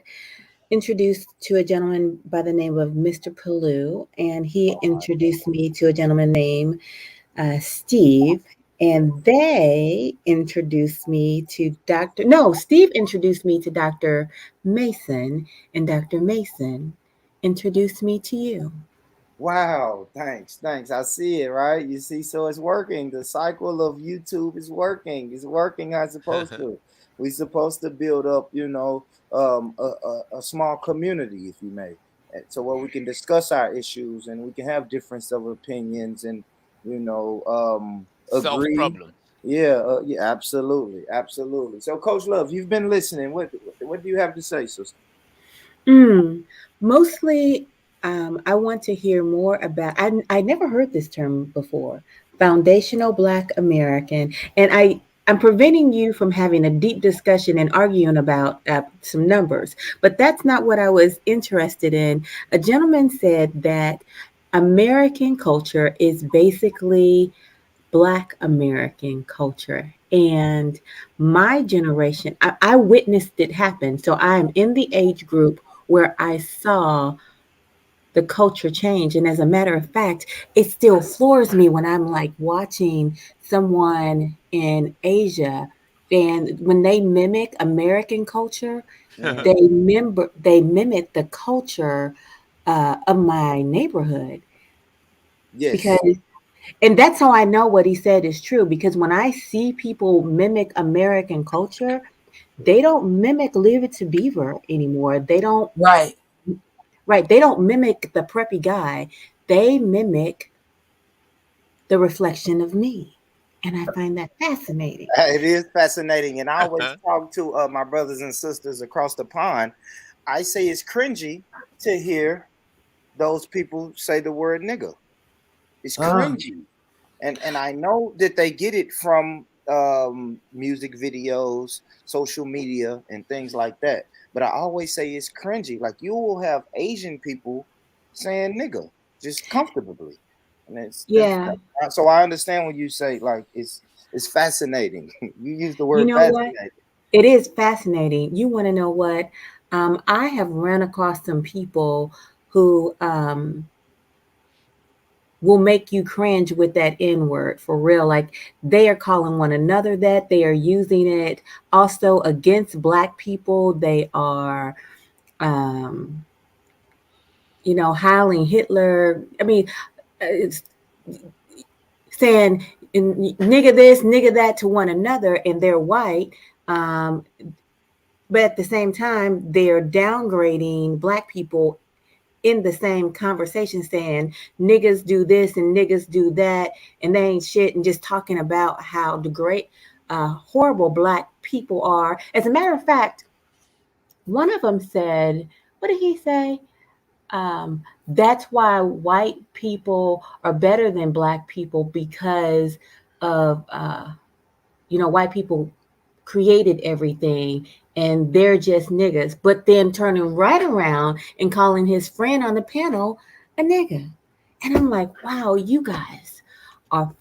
introduced to a gentleman by the name of Mr. Palou, and he introduced me to a gentleman named Steve, and they introduced me to Steve introduced me to Dr. Mason, and Dr. Mason introduced me to you. Wow, thanks. I see it, right? You see, so it's working. The cycle of YouTube is working. It's working as supposed to. We're supposed to build up, a small community, if you may, so where we can discuss our issues and we can have difference of opinions and, Solve agree. problems. Yeah, absolutely. So, Coach Love, you've been listening. What do you have to say, sister? Mostly, I want to hear more about. I never heard this term before, foundational Black American, and I'm preventing you from having a deep discussion and arguing about some numbers. But that's not what I was interested in. A gentleman said that American culture is basically Black American culture. And my generation, I witnessed it happen. So I am in the age group where I saw the culture change. And as a matter of fact, it still floors me when I'm like watching someone in Asia, and when they mimic American culture, they mimic the culture of my neighborhood. Yes. And that's how I know what he said is true, because when I see people mimic American culture, they don't mimic Leave It to Beaver anymore. They don't. Right. They don't mimic the preppy guy. They mimic the reflection of me. And I find that fascinating. It is fascinating. And I always talk to my brothers and sisters across the pond. I say it's cringy to hear those people say the word nigga. It's cringy. And I know that they get it from music videos, social media, and things like that. But I always say it's cringy. Like, you will have Asian people saying nigga just comfortably. And so I understand when you say, like, it's fascinating. You use the word fascinating. What? It is fascinating. You want to know what? I have run across some people who will make you cringe with that N word for real. Like, they are calling one another that. They are using it also against Black people. They are, howling Hitler. I mean, saying nigga this, nigga that to one another, and they're white. But at the same time, they're downgrading Black people in the same conversation, saying niggas do this and niggas do that, and they ain't shit, and just talking about how horrible Black people are. As a matter of fact, one of them said, what did he say? That's why white people are better than Black people because of, white people created everything and they're just niggas, but then turning right around and calling his friend on the panel a nigga. And I'm like, wow, you guys are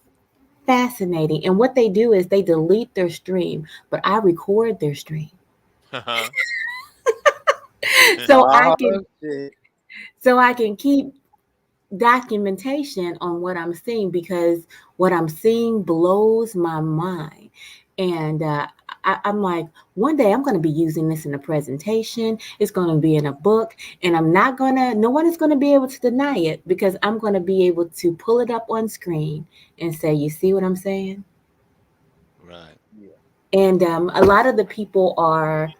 fascinating. And what they do is they delete their stream, but I record their stream. so I can keep documentation on what I'm seeing, because what I'm seeing blows my mind. And I'm like, one day I'm going to be using this in a presentation. It's going to be in a book, and no one is going to be able to deny it, because I'm going to be able to pull it up on screen and say, you see what I'm saying? Right. Yeah. And a lot of the people are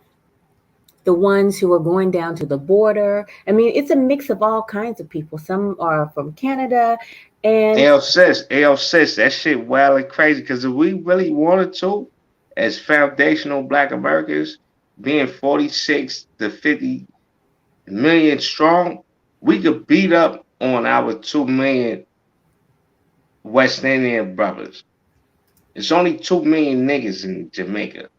the ones who are going down to the border. I mean, it's a mix of all kinds of people. Some are from Canada, and sis, that shit wild and crazy. Because if we really wanted to, as foundational Black Americans, being 46 to 50 million strong, we could beat up on our 2 million West Indian brothers. It's only 2 million niggas in Jamaica.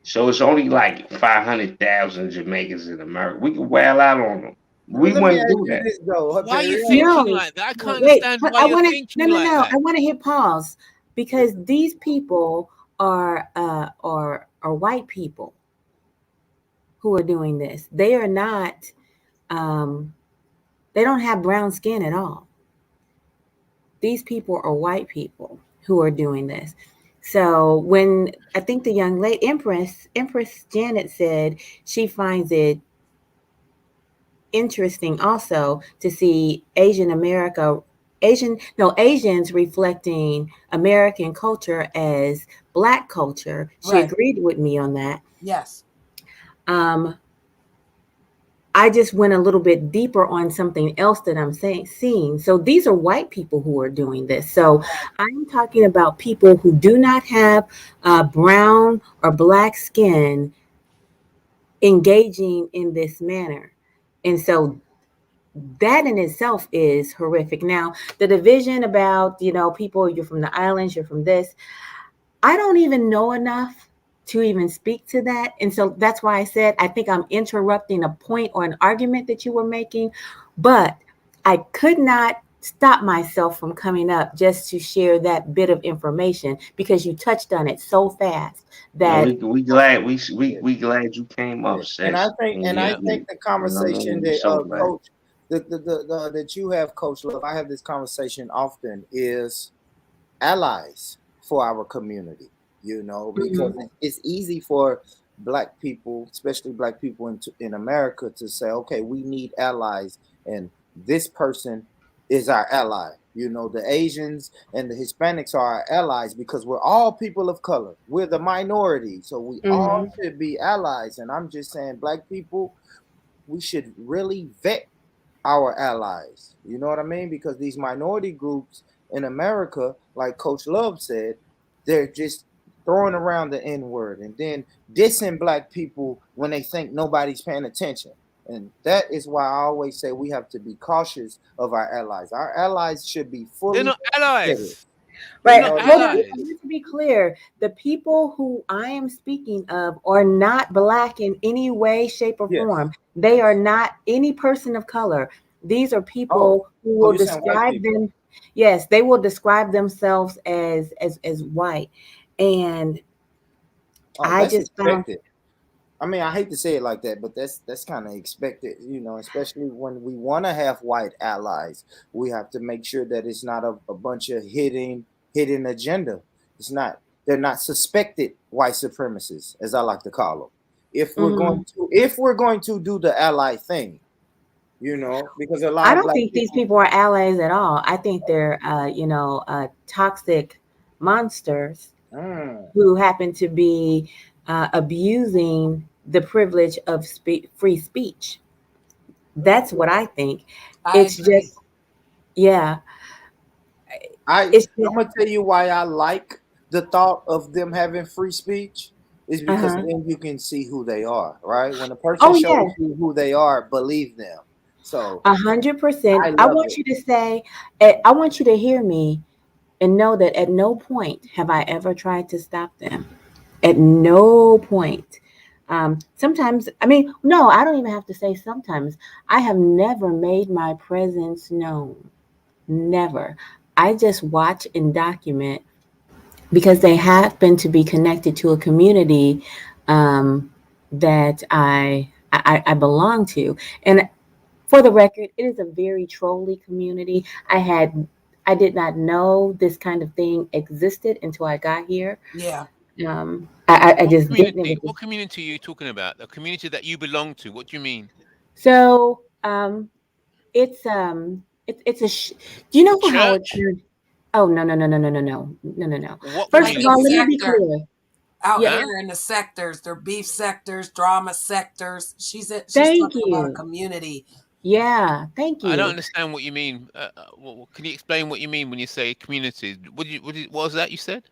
So it's only like 500,000 Jamaicans in America. We could wail out on them. We Let me wouldn't ask do you that. this though. Why are you Period. thinking like that? I can't wait, understand why I you're want to thinking like that. I want to hit pause, because these people are white people who are doing this. They are not they don't have brown skin at all. These people are white people who are doing this. So when I think the young lady Empress Janet said she finds it interesting also to see Asians reflecting American culture as Black culture. She Right. agreed with me on that. Yes. I just went a little bit deeper on something else that I'm seeing. So these are white people who are doing this. So I'm talking about people who do not have brown or Black skin engaging in this manner. And so that in itself is horrific. Now, the division about, people, you're from the islands, you're from this, I don't even know enough to even speak to that. And so that's why I said, I think I'm interrupting a point or an argument that you were making, but I could not stop myself from coming up just to share that bit of information, because you touched on it so fast that we glad glad you came up, sis. And I think the conversation that so glad. Coach that you have, Coach Love, I have this conversation often, is allies for our community, because it's easy for Black people, especially Black people in America, to say, okay, we need allies, and this person is our ally. The Asians and the Hispanics are our allies because we're all people of color. We're the minority, so we all should be allies. And I'm just saying, Black people, we should really vet our allies. You know what I mean? Because these minority groups in America, like Coach Love said, they're just throwing around the N-word and then dissing Black people when they think nobody's paying attention. And that is why I always say we have to be cautious of our allies. Our allies should be fully They're not allies. Right. They're not Hold on. allies. I need to be clear. The people who I am speaking of are not Black in any way, shape, or form. They are not any person of color. These are people who will describe them. Yes, they will describe themselves as white. And I just found. I mean, I hate to say it like that, but that's kind of expected, especially when we want to have white allies. We have to make sure that it's not a bunch of hidden agenda. They're not suspected white supremacists, as I like to call them. If we're going to do the ally thing, You know, because a lot I of don't black think these people are allies at all. I think they're, toxic monsters Mm. who happen to be abusing the privilege of free speech. That's what I think. I It's agree. just, yeah, I'm it's just, gonna tell you why I like the thought of them having free speech is because uh-huh. then you can see who they are, right? When a person Oh, shows yes. you who they are, believe them. So 100%. I I love want it. you to say, I want you to hear me and know that at no point have I ever tried to stop them. At no point. Sometimes, I mean, no, I don't even have to say sometimes. I have never made my presence known. Never. I just watch and document because they happen to be connected to a community that I belong to. And for the record, it is a very trolly community. I did not know this kind of thing existed until I got here. Yeah. I What just didn't. It community? was What community are you talking about? The community that you belong to. What do you mean? so. It's do you A know who Howard church? Stern? Oh, no, no, no, no, no, no, no, no, no, no. What First Like of a all, let community? me be sector clear. out Yeah, Huh? here in the sectors. They're beef sectors, drama sectors. She's thank talking about a you. community. Yeah, thank I don't you. understand what you mean. Can you explain what you mean when you say community? What was that you said?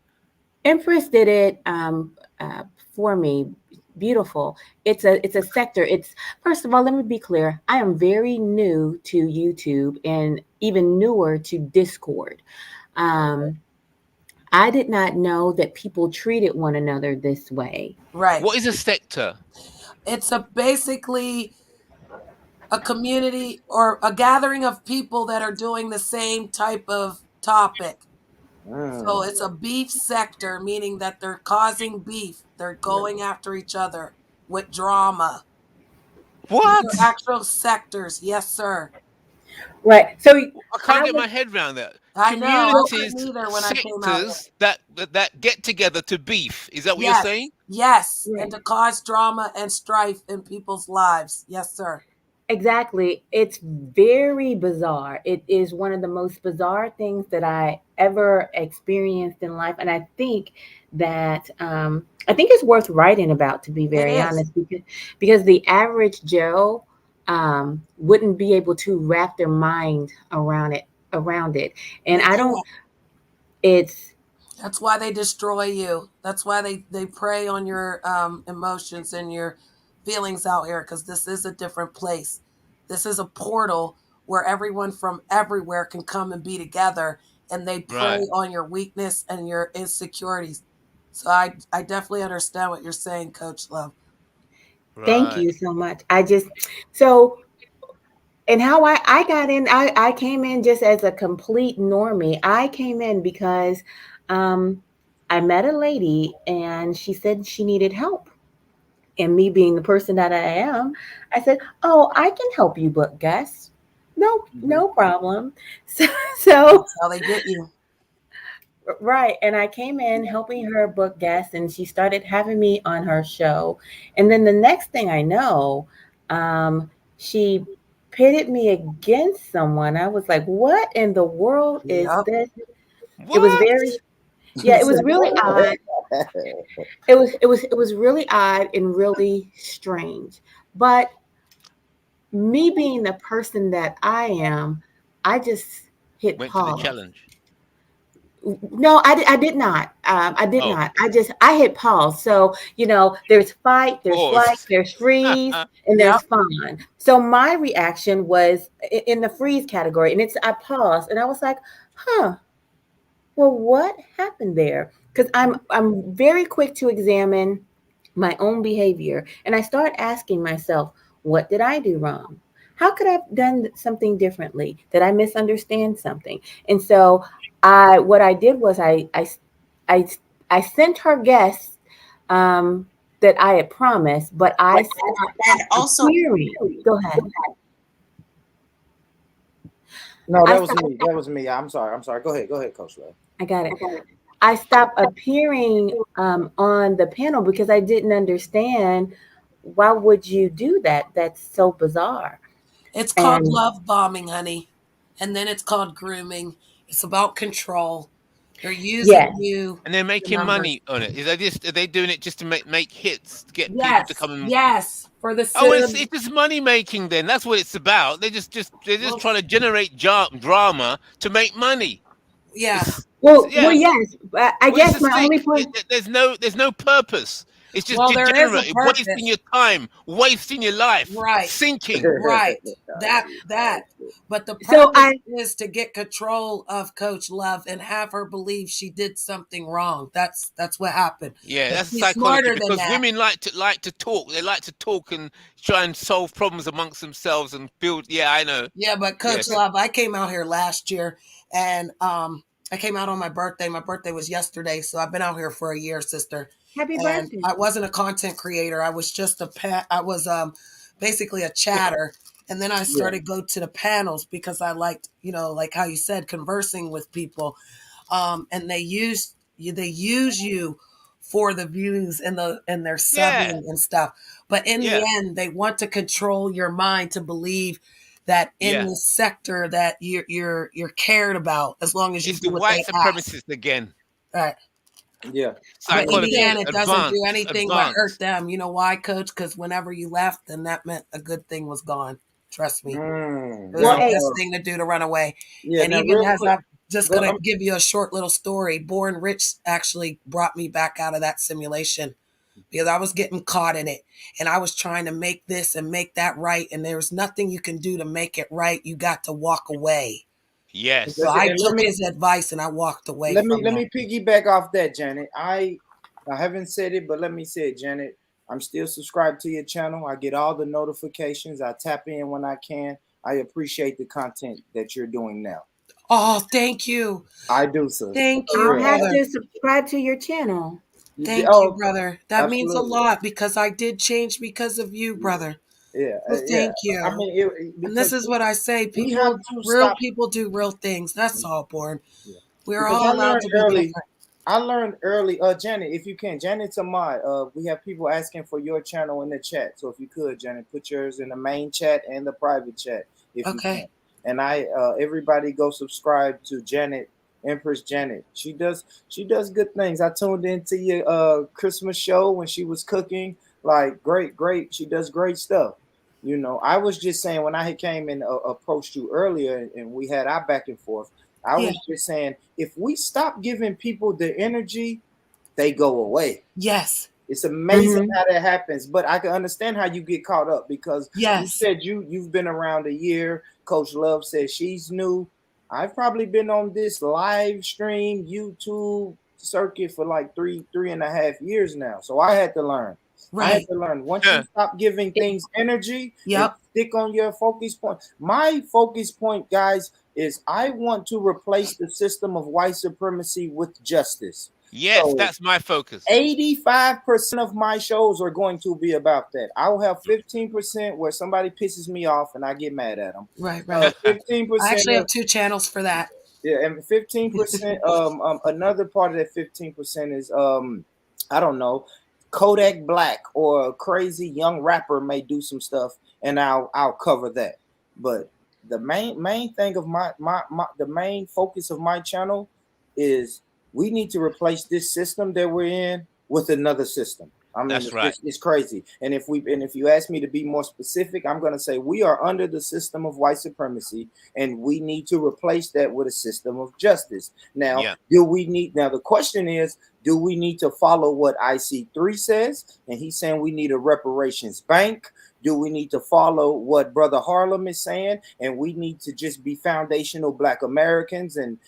Empress did it uh, for me. Beautiful. It's a sector. It's first of all, let me be clear. I am very new to YouTube and even newer to Discord. Um, I did not know that people treated one another this way. Right. What is a sector? It's a basically a community or a gathering of people that are doing the same type of topic. So Mm. it's a beef sector, meaning that they're causing beef. They're going after each other with drama. These are What? actual sectors. Yes, sir. Right. So I can't I get was my head around that. I know. I Communities, couldn't either when I came out here. sectors that get together to beef. Is that what you're Yes. saying? Yes. And right. to cause drama and strife in people's lives. Yes, sir. Exactly. It's very bizarre. It is one of the most bizarre things that I ever experienced in life. And I think it's worth writing about, to be It very is. honest, because the average Joe wouldn't be able to wrap their mind around it. And They I can't. don't, it's That's why they destroy you. That's why they prey on your emotions and your feelings out here because this is a different place. This is a portal where everyone from everywhere can come and be together and they prey Right, on your weakness and your insecurities. So I definitely understand what you're saying, Coach Love. thank right. you so much. So and how I got in, I came in just as a complete normie. I came in because um, I met a lady and she said she needed help. And me being the person that I am, I said, "Oh, I can help you book guests. No, Mm-hmm. no problem." So, so That's how they get you. right. And I came in helping her book guests, and she started having me on her show. And then the next thing I know, she pitted me against someone. I was like, what in the world is Yep. this? It was What? very, He yeah, it said was really what? odd. It was really odd and really strange. But me being the person that I am, I just hit Went for the pause. challenge. No, I did not. I did Oh, not. I hit pause. So, there's fight, there's flight, pause. there's freeze, and there's Yep. fawn. So my reaction was in the freeze category, and I paused and I was like, huh, well, what happened there? Because I'm very quick to examine my own behavior, and I start asking myself, what did I do wrong? How could I have done something differently? Did I misunderstand something? And so what I did was I, I sent her guests that I had promised, but I stopped And also, appearing. Go ahead. No, I that was stopped. me. That was me. I'm sorry. I'm sorry. Go ahead. Go ahead, Coach Love. I got it. I stopped appearing on the panel because I didn't understand why would you do that? That's so bizarre. It's called And love bombing, honey. And then it's called grooming. It's about control. They're using yes, you. And they're The making numbers. money on it. Are they doing it just to make hits to get people to Yes, come and? yes. For the Oh, it's sibs. it's just money making. Then that's what it's about. They're just Well, trying to generate drama to make money. yeah. It's well, yeah. yes. I What is guess the my stick? only point. There's no purpose. It's just Well, there is a degenerate, wasting purpose. your time, wasting your life, Right. sinking. Right. That. But the So purpose is to get control of Coach Love and have her believe she did something wrong. That's what happened. Yeah, But that's she's psychology smarter than because that. women like to talk. They like to talk and try and solve problems amongst themselves and build. Yeah, I know. Yeah, but Coach Yes. Love, I came out here last year and I came out on my birthday. My birthday was yesterday, so I've been out here for a year, sister. Happy And birthday. I wasn't a content creator. I was just I was basically a chatter. And then I Yeah. started go to the panels because I liked, like how you said, conversing with people. And they use you for the views and their Yeah. subbing and stuff. But in the Yeah. end, they want to control your mind to believe that in Yeah. the sector that you're cared about as long as you It's the do what white they ask. supremacists again. Right. Yeah. But in the Psychology. end, it doesn't do anything but hurt them. You know why, Coach? Because whenever you left, then that meant a good thing was gone. Trust me. It was Well, the hey, best thing to do to run away. Yeah. And Now, even real as quick, I'm just go, going to give you a short little story, Born Rich actually brought me back out of that simulation because I was getting caught in it and I was trying to make this and make that right. And there's nothing you can do to make it right. You got to walk away. Yes. So I and took his advice and I walked away let from me that. piggyback off that, Janet. I haven't said it, but let me say it, Janet. I'm still subscribed to your channel. I get all the notifications. I tap in when I can. I appreciate the content that you're doing now. Oh, thank you. I do, sis. Thank For you, I'll real. have brother. to subscribe to your channel. Thank you, brother. That means a Absolutely. lot because I did change because of you, brother. Yeah, So yeah. thank you. I mean, And this because is what I say: we have to real stop. people do real things. That's all, Born. Yeah. We're Because all allowed to be different. I learned early, Janet, if you can, Janet Tamai, we have people asking for your channel in the chat. So if you could, Janet, put yours in the main chat and the private chat if you can. And everybody go subscribe to Janet, Empress Janet. She does good things. I tuned into your Christmas show when she was cooking. Like great. She does great stuff. I was just saying when I came and approached you earlier and we had our back and forth, I was just saying, if we stop giving people the energy, they go away. Yes. It's amazing how that happens. But I can understand how you get caught up because you said you've been around a year. Coach Love says she's new. I've probably been on this live stream YouTube circuit for like three and a half years now. So I had to learn. I had to learn. Once you stop giving things energy and stick on your focus point. My focus point, guys, is I want to replace the system of white supremacy with justice. Yes, So that's my focus. 85% of my shows are going to be about that. I'll have 15% where somebody pisses me off and I get mad at them. Right. 15%. I actually have 2 channels for that. Yeah, and 15%. Another part of that 15% is I don't know. Kodak Black or a crazy young rapper may do some stuff, and I'll cover that. But the main thing of the main focus of my channel is we need to replace this system that we're in with another system. I mean, That's right. It's crazy. And if you ask me to be more specific, I'm going to say we are under the system of white supremacy, and we need to replace that with a system of justice. Now, the question is, do we need to follow what IC3 says? And he's saying we need a reparations bank. Do we need to follow what Brother Harlem is saying? And we need to just be foundational Black Americans and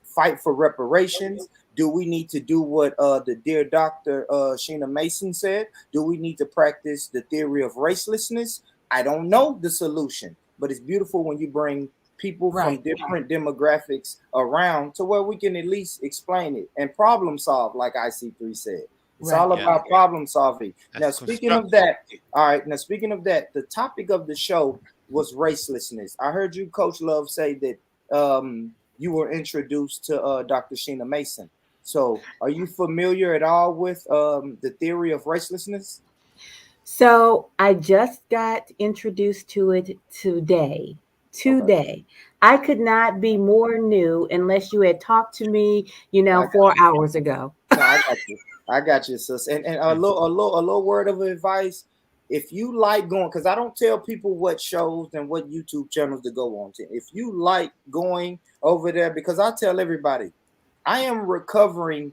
fight for reparations? Do we need to do what the dear Dr. Sheena Mason said? Do we need to practice the theory of racelessness? I don't know the solution, but it's beautiful when you bring people from different demographics around to where we can at least explain it and problem solve, like IC3 said. It's all about problem solving. Now, speaking of that, the topic of the show was racelessness. I heard you, Coach Love, say that you were introduced to Dr. Sheena Mason. So are you familiar at all with the theory of racelessness? So I just got introduced to it today. Today. I could not be more new unless you had talked to me, 4 hours ago. No, I got you, sis. And a little word of advice. If you like going, because I don't tell people what shows and what YouTube channels to go on to. If you like going over there, because I tell everybody, I am recovering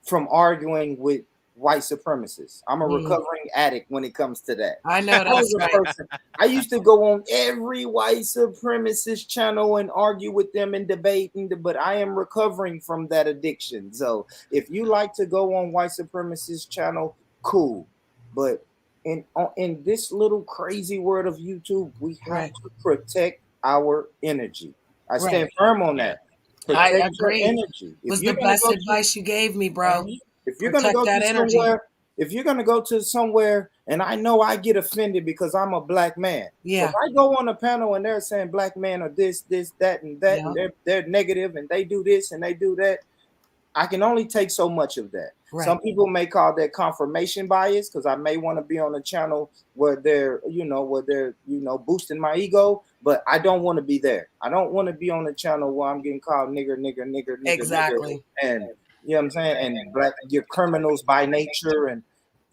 from arguing with white supremacists. I'm a recovering addict when it comes to that. I know I was that's a right. person. I used to go on every white supremacist channel and argue with them and debate, but I am recovering from that addiction. So if you like to go on white supremacist channel, cool. But in this little crazy world of YouTube, we have to protect our energy. I stand firm on that. I Protect your agree. energy. If Was you're the gonna best go to advice you gave me, bro. if you're gonna Protect go that to energy. somewhere, if you're gonna go to somewhere, and I know I get offended because I'm a black man. So if Yeah. I go on a panel and they're saying black men are this, that, and that, and they're negative and they do this and they do that, I can only take so much of that. Right. Some people may call that confirmation bias because I may want to be on a channel where they're boosting my ego, but I don't want to be there. I don't want to be on a channel where I'm getting called nigger, Exactly. and you know what I'm saying, and black, you're criminals by nature, and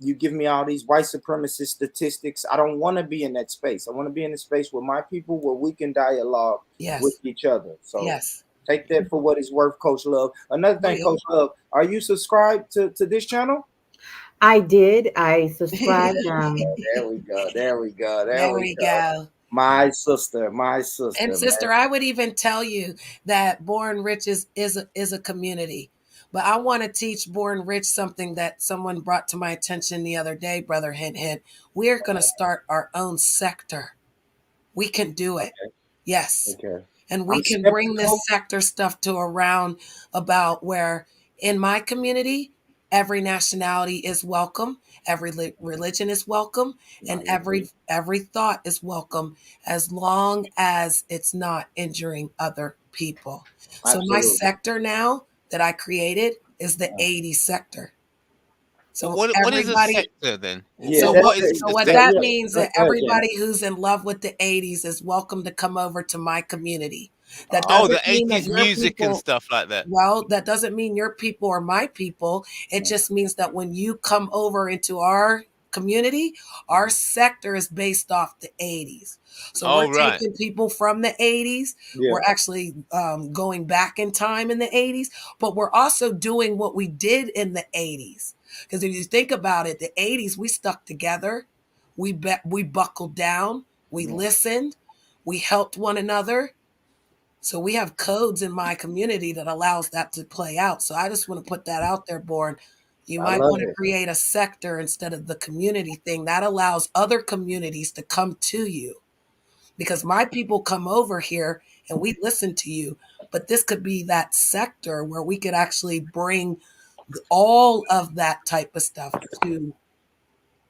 you give me all these white supremacist statistics. I don't want to be in that space. I want to be in a space where my people, where we can dialogue with each other. So take that for what it's worth, Coach Love. Another thing, Coach Love, are you subscribed to this channel? I did. I subscribed. There we go. There we go. There we go. My sister. And sister, I would even tell you that Born Rich is a community. But I want to teach Born Rich something that someone brought to my attention the other day, Brother Hint Hint. We're going to start our own sector. We can do it. Okay. Yes. Okay. And we can bring this sector stuff to around about where in my community, every nationality is welcome, every religion is welcome, and every thought is welcome as long as it's not injuring other people. So my sector now that I created is the 80 sector. So what is a sector then? So what that means that everybody who's in love with the 80s is welcome to come over to my community. That doesn't the mean that 80s your music people, and stuff like that. Well, that doesn't mean your people are my people. It just means that when you come over into our community, our sector is based off the 80s. So we're taking people from the 80s. Yeah. We're actually going back in time in the 80s, but we're also doing what we did in the 80s. Because if you think about it, the 80s, we stuck together. We buckled down. We listened. We helped one another. So we have codes in my community that allows that to play out. So I just want to put that out there, Born. You might want to create a sector instead of the community thing. That allows other communities to come to you. Because my people come over here and we listen to you. But this could be that sector where we could actually bring all of that type of stuff to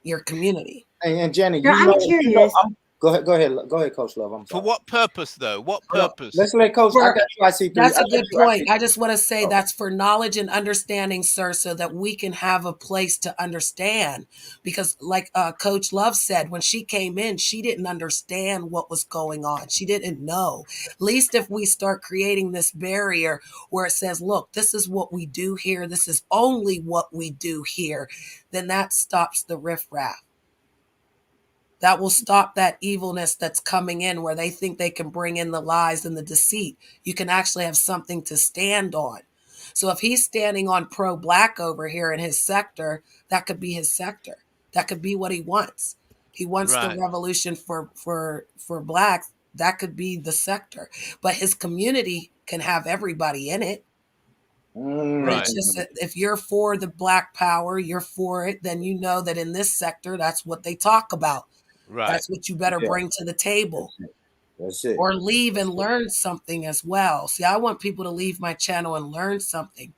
your community. And Jenny, I'm curious. Go ahead, Coach Love. I'm sorry. For what purpose, though? What purpose? Let's let Coach. I got you. I see. That's a good point. I just want to say that's for knowledge and understanding, sir, so that we can have a place to understand. Because, like Coach Love said, when she came in, she didn't understand what was going on. She didn't know. At least if we start creating this barrier where it says, "Look, this is what we do here. This is only what we do here," then that stops the riffraff. That will stop that evilness that's coming in where they think they can bring in the lies and the deceit. You can actually have something to stand on. So if he's standing on pro-black over here in his sector, that could be his sector. That could be what he wants. He wants the revolution for blacks. That could be the sector. But his community can have everybody in it. Right. It's just that if you're for the black power, you're for it, then you know that in this sector, that's what they talk about. Right. That's what you better bring to the table. That's it. Or leave and learn something as well. See, I want people to leave my channel and learn something.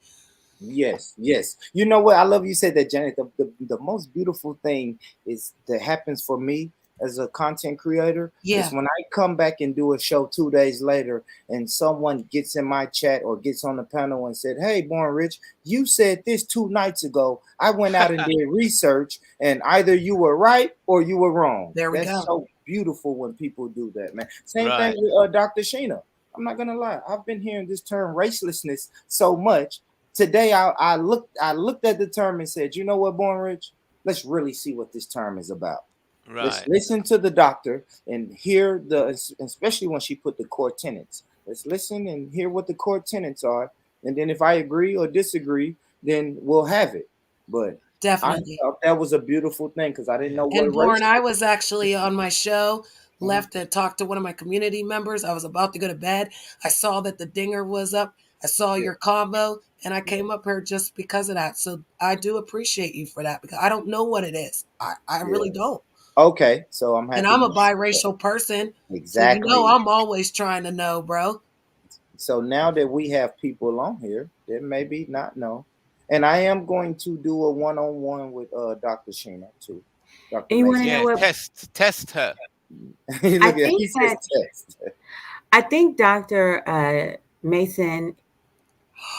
Yes. You know what? I love you said that, Janet. The most beautiful thing is that happens for me, as a content creator Yeah. is when I come back and do a show 2 days later and someone gets in my chat or gets on the panel and said, "Hey, Born Rich, you said this 2 nights ago. I went out and did research and either you were right or you were wrong." There we That's go. so beautiful when people do that, man. Same Right. thing with Dr. Sheena. I'm not gonna lie. I've been hearing this term racelessness so much. Today I looked at the term and said, you know what, Born Rich? Let's really see what this term is about. Let's Right. listen to the doctor and hear especially when she put the core tenets. Let's listen and hear what the core tenets are. And then if I agree or disagree, then we'll have it. But Definitely. I thought that was a beautiful thing because I didn't know what And Born, race. I was actually on my show, left and talked to one of my community members. I was about to go to bed. I saw that the dinger was up. I saw your combo, and I came up here just because of that. So I do appreciate you for that because I don't know what it is. I really don't. Okay, so I'm happy. And I'm a biracial person. Exactly. So I'm always trying to know, bro. So now that we have people on here that maybe not know, and I am going to do a one-on-one with Dr. Sheena too. Dr. You want to know what? Test her. Look I at think he says test. I think Dr. Mason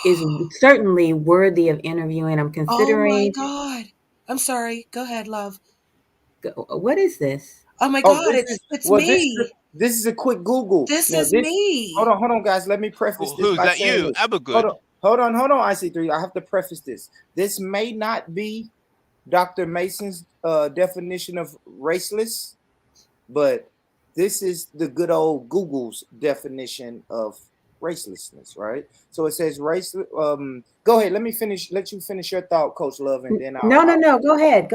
is certainly worthy of interviewing. I'm considering. Oh my God. I'm sorry. Go ahead, love. What is this? Oh my God, it's me. This is a quick Google. This is me. Hold on, guys. Let me preface this. Who's by that? saying You? this. Abergood. Hold on, IC3. I have to preface this. This may not be Dr. Mason's definition of raceless, but this is the good old Google's definition of racelessness, right? So it says race. Go ahead. Let you finish your thought, Coach Love, and then No. Go ahead.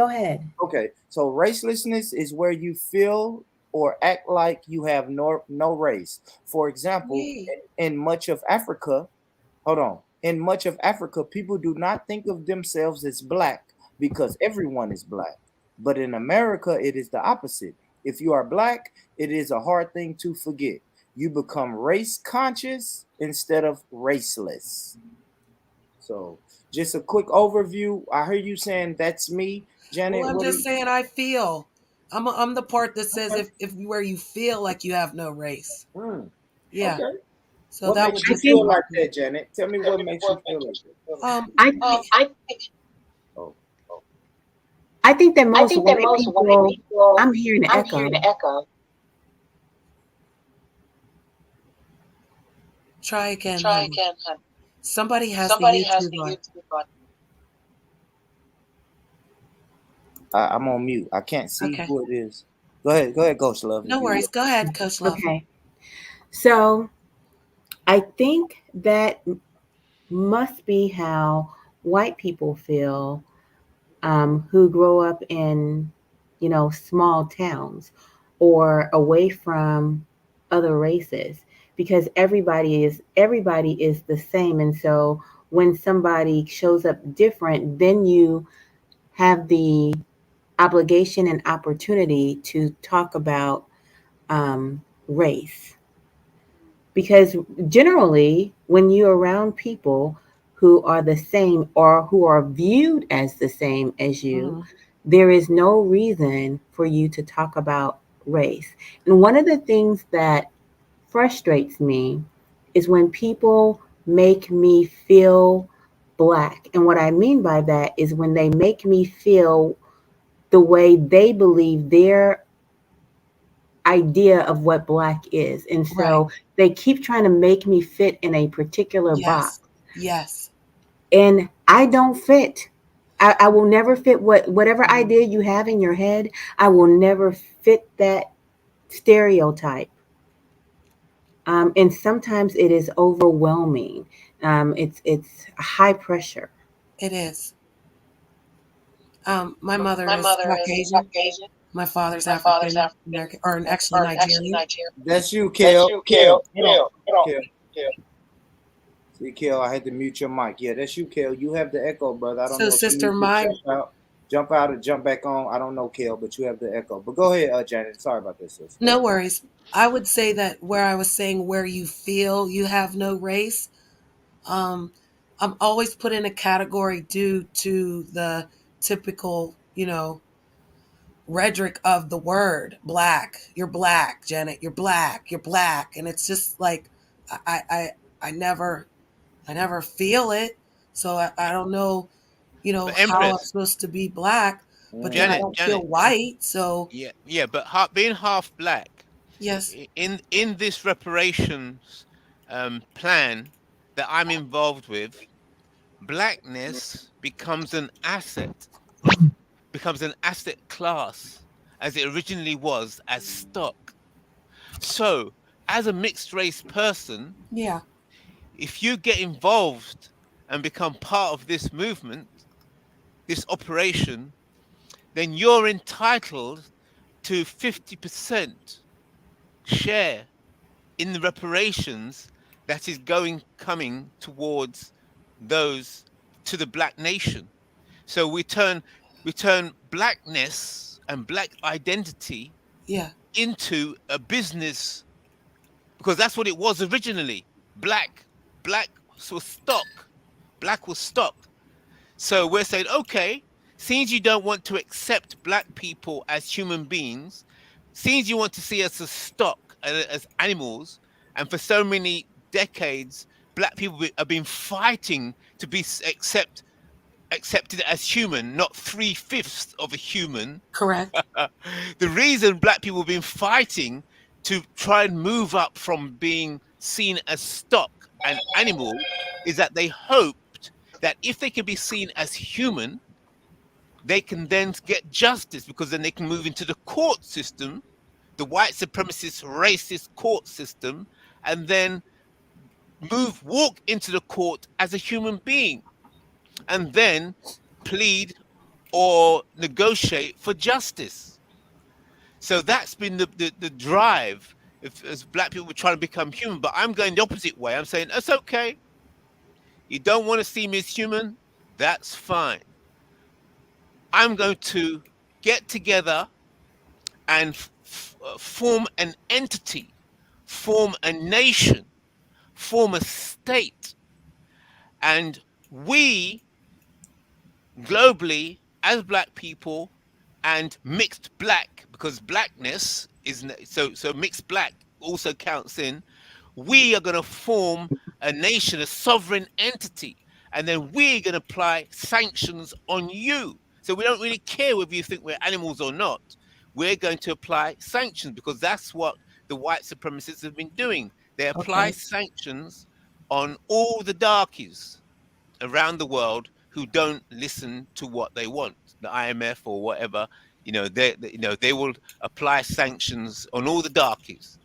Okay. So racelessness is where you feel or act like you have no race. For example, in much of Africa, in much of Africa, people do not think of themselves as black because everyone is black. But in America, it is the opposite. If you are black, it is a hard thing to forget. You become race conscious instead of raceless. So, just a quick overview. I heard you saying that's me, Janet. Well, I'm just saying I feel. I'm the part that says if where you feel like you have no race. Yeah. Okay. So what that makes would you just feel like that, Janet? Tell me what makes you feel like that. I think that most white people. I'm hearing the echo. Try again, honey. Somebody has the YouTube on. I'm on mute. I can't see who it is. Go ahead, Coach Love. No worries. Go ahead, Coach Love. Okay. So I think that must be how white people feel who grow up in, small towns or away from other races, because everybody is the same. And so when somebody shows up different, then you have the obligation and opportunity to talk about race. Because generally, when you're around people who are the same or who are viewed as the same as you, there is no reason for you to talk about race. And one of the things that frustrates me is when people make me feel black. And what I mean by that is when they make me feel the way they believe their idea of what black is. And so they keep trying to make me fit in a particular box. Yes. And I don't fit. I will never fit whatever idea you have in your head. I will never fit that stereotype. And sometimes it is overwhelming. It's high pressure. It is. My mother is Caucasian. My father's African American, or actually Nigerian. That's you, Kel. Kel. See, Kel, I had to mute your mic. Yeah, that's you, Kel. You have the echo, brother. I don't know if Sister, you need to jump out or jump back on. I don't know, Kel, but you have the echo. But go ahead, Janet. Sorry about this, sister. No worries. I would say that where I was saying where you feel you have no race, I'm always put in a category due to the typical, rhetoric of the word black. You're black, Janet. You're black. You're black, and it's just like I never feel it, so I don't know, But how I'm Empress, supposed to be black, but then I Janet, don't feel Janet, white. So yeah, but being half black yes, in this reparations plan that I'm involved with, blackness becomes an asset class as it originally was as stock. So, as a mixed race person, yeah, if you get involved and become part of this movement, this operation, then you're entitled to 50% share in the reparations that is coming towards those to the black nation. So we turn blackness and black identity yeah, into a business, because that's what it was originally. Black was stock. Black was stock. So we're saying, okay, since you don't want to accept black people as human beings, since you want to see us as stock, as animals, and for so many decades, black people have been fighting to be accepted as human, not 3/5 of a human. correct, The reason black people have been fighting to try and move up from being seen as stock and animal is that they hoped that if they can be seen as human, they can then get justice, because then they can move into the court system, the white supremacist racist court system, and then walk into the court as a human being, and then plead or negotiate for justice. So that's been the drive, as black people were trying to become human. But I'm going the opposite way. I'm saying, that's okay. You don't want to see me as human? That's fine. I'm going to get together and form an entity, form a nation, form a state. And we, globally, as black people and mixed black, because blackness is so mixed black also counts in, we are going to form a nation, a sovereign entity, and then we're going to apply sanctions on you. So we don't really care whether you think we're animals or not. We're going to apply sanctions, because that's what the white supremacists have been doing. They apply okay, sanctions on all the darkies around the world who don't listen to what they want, the IMF or whatever. They will apply sanctions on all the darkies.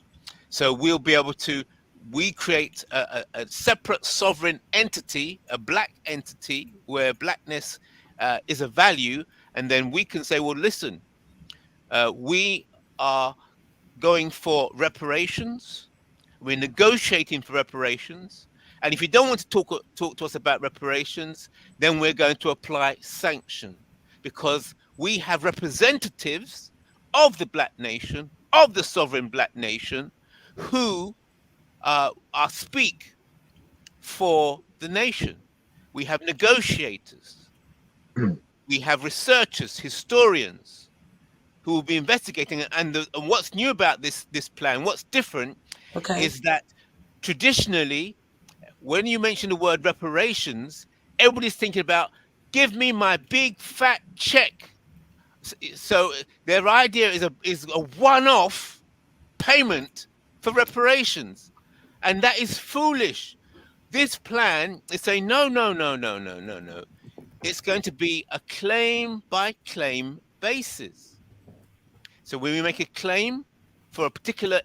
So we'll be able to create a separate sovereign entity, a black entity, where blackness is a value, and then we can say, well, listen, we are going for reparations. We're negotiating for reparations. And if you don't want to talk to us about reparations, then we're going to apply sanction, because we have representatives of the black nation, of the sovereign black nation, who speak for the nation. We have negotiators. We have researchers, historians, who will be investigating. And what's new about this plan, what's different, okay, is that traditionally, when you mention the word reparations, everybody's thinking about, give me my big fat check. So their idea is a one-off payment for reparations, and that is foolish. This plan is saying, no. It's going to be a claim by claim basis. So when we make a claim for a particular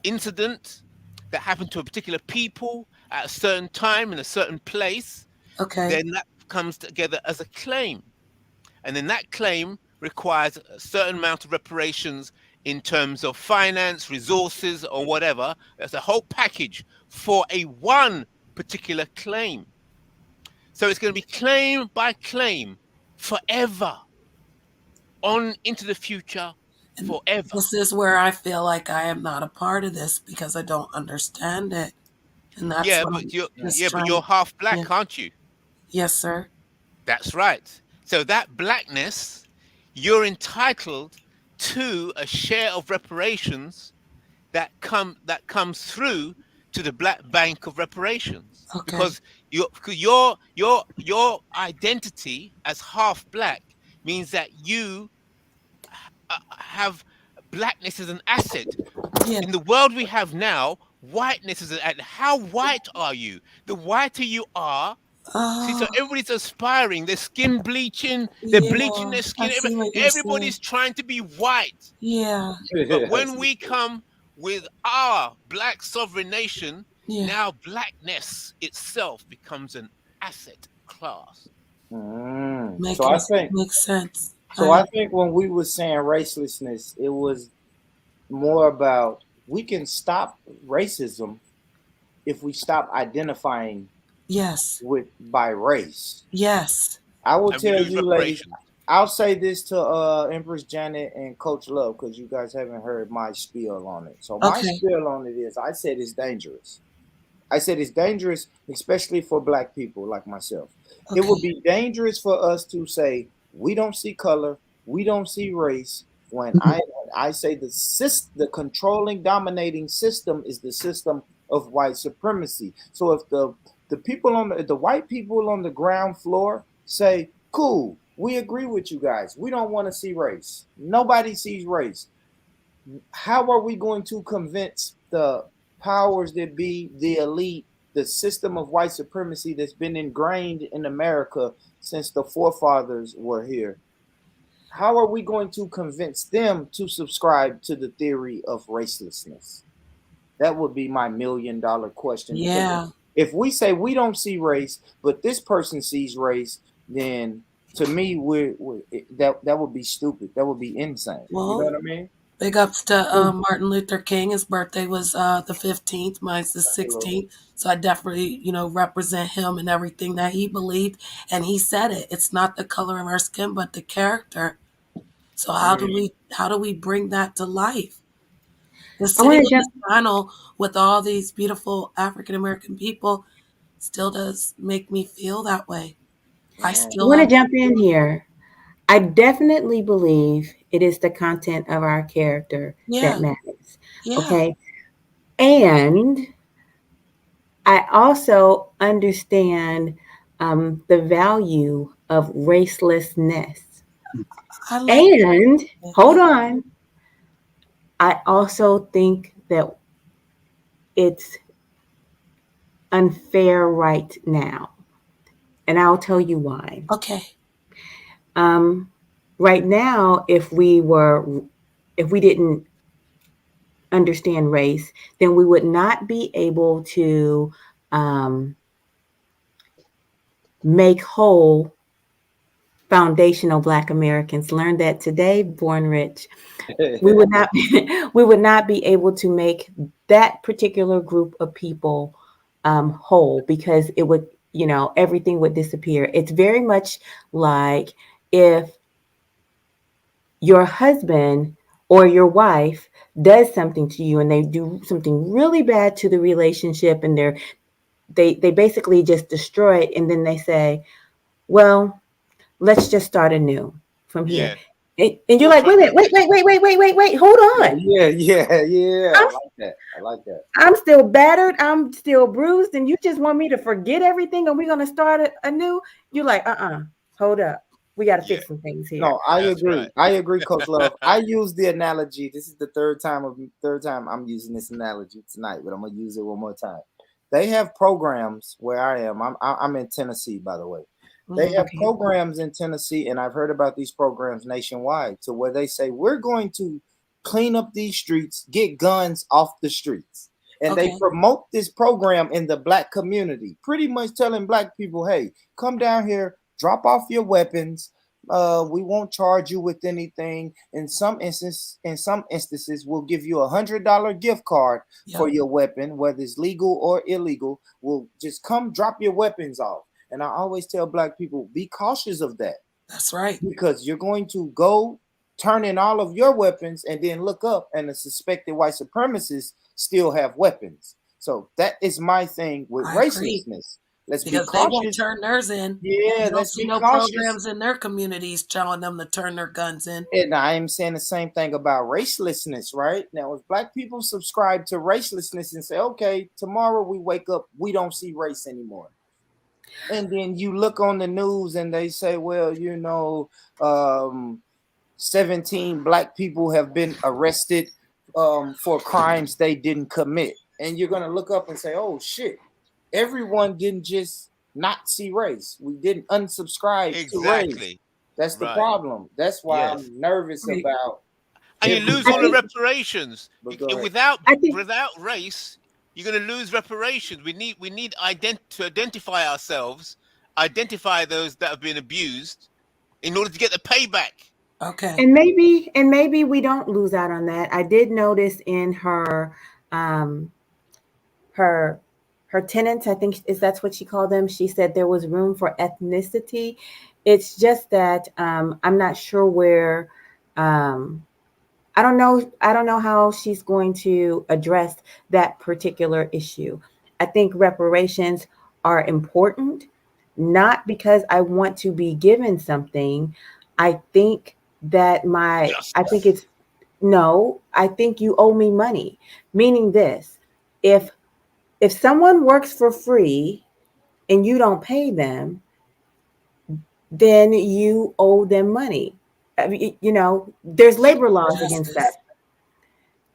incident that happened to a particular people at a certain time in a certain place, okay, then that comes together as a claim. And then that claim requires a certain amount of reparations in terms of finance, resources, or whatever. There's a whole package for one particular claim. So it's going to be claim by claim forever, on into the future, forever. This is where I feel like I am not a part of this because I don't understand it, and that's Yeah, what but I'm you're just trying. you're half black, Yeah. aren't you? Yes, sir. That's right. So that blackness, you're entitled to a share of reparations that comes through to the Black Bank of Reparations. Okay. Because your identity as half Black means that you have Blackness as an asset. Yeah. In the world we have now, whiteness is an. How white are you? The whiter you are, see, so everybody's aspiring. They're skin bleaching. They're bleaching their skin. I see what you're Everybody's saying. trying to be white. Yeah. But when we come with our Black sovereign nation, Yeah. now Blackness itself becomes an asset class. So I think makes sense. So I think when we were saying racelessness, it was more about we can stop racism if we stop identifying by race. Yes. I will And tell we lose you, ladies, reparations. I'll say this to Empress Janet and Coach Love, because you guys haven't heard my spiel on it. So my spiel on it is, I said it's dangerous. I said it's dangerous, especially for Black people like myself. It would be dangerous for us to say we don't see color, we don't see race. When I say the controlling, dominating system is the system of white supremacy. So if the people the white people on the ground floor say, cool, we agree with you guys, we don't want to see race, nobody sees race, how are we going to convince the powers that be, the elite, the system of white supremacy that's been ingrained in America since the forefathers were here? How are we going to convince them to subscribe to the theory of racelessness? That would be my $1 million question. Yeah. If we say we don't see race, but this person sees race, then to me, that would be stupid. That would be insane. Well, you know what I mean? Big ups to Martin Luther King. His birthday was the 15th. Mine's the 16th. So I definitely, represent him and everything that he believed. And he said it. It's not the color of our skin, but the character. So how do we bring that to life? The city on the final with all these beautiful African American people still does make me feel that way. I want to jump in here. I definitely believe it is the content of our character that matters. Okay. And I also understand the value of racelessness. And hold on, I also think that it's unfair right now. And I'll tell you why. Okay. Right now, if we didn't understand race, then we would not be able to make whole foundational Black Americans. Learned that today, Born Rich. We would not be able to make that particular group of people whole, because it would, everything would disappear. It's very much like if your husband or your wife does something to you and they do something really bad to the relationship, and they basically just destroy it, and then they say, well, let's just start anew from here. And you're like, wait, hold on. Yeah. I like that. I'm still battered. I'm still bruised. And you just want me to forget everything and we're going to start anew? You're like, hold up. We got to fix some things here. No, I agree. Right. I agree, Coach Love. I use the analogy. This is the third time I'm using this analogy tonight, but I'm going to use it one more time. They have programs where I am. I'm in Tennessee, by the way. They have programs in Tennessee, and I've heard about these programs nationwide, to where they say, we're going to clean up these streets, get guns off the streets. And they promote this program in the Black community, pretty much telling Black people, hey, come down here, drop off your weapons. We won't charge you with anything. In some instances, we'll give you $100 gift card for your weapon, whether it's legal or illegal. We'll just come drop your weapons off. And I always tell Black people, be cautious of that. That's right. Because you're going to go turn in all of your weapons and then look up and the suspected white supremacists still have weapons. So that is my thing with racelessness. let's be because they won't cautious. turn theirs in. Yeah, You don't let's see be no cautious. programs in their communities telling them to turn their guns in. And I am saying the same thing about racelessness, right? Now, if black people subscribe to racelessness and say, okay, tomorrow we wake up, we don't see race anymore. And then you look on the news and they say, well, 17 black people have been arrested for crimes they didn't commit. And you're going to look up and say, oh, shit, everyone didn't just not see race. We didn't unsubscribe to race. That's the problem. That's why I'm nervous about. And you lose all the reparations. Without race, you're going to lose reparations. We need to identify ourselves, identify those that have been abused, in order to get the payback. Okay. And maybe we don't lose out on that. I did notice in her her tenants, I think that's what she called them. She said there was room for ethnicity. It's just that I'm not sure where. I don't know how she's going to address that particular issue. I think reparations are important, not because I want to be given something. I think that I think you owe me money. Meaning this, if someone works for free and you don't pay them, then you owe them money. I mean, there's labor laws against that.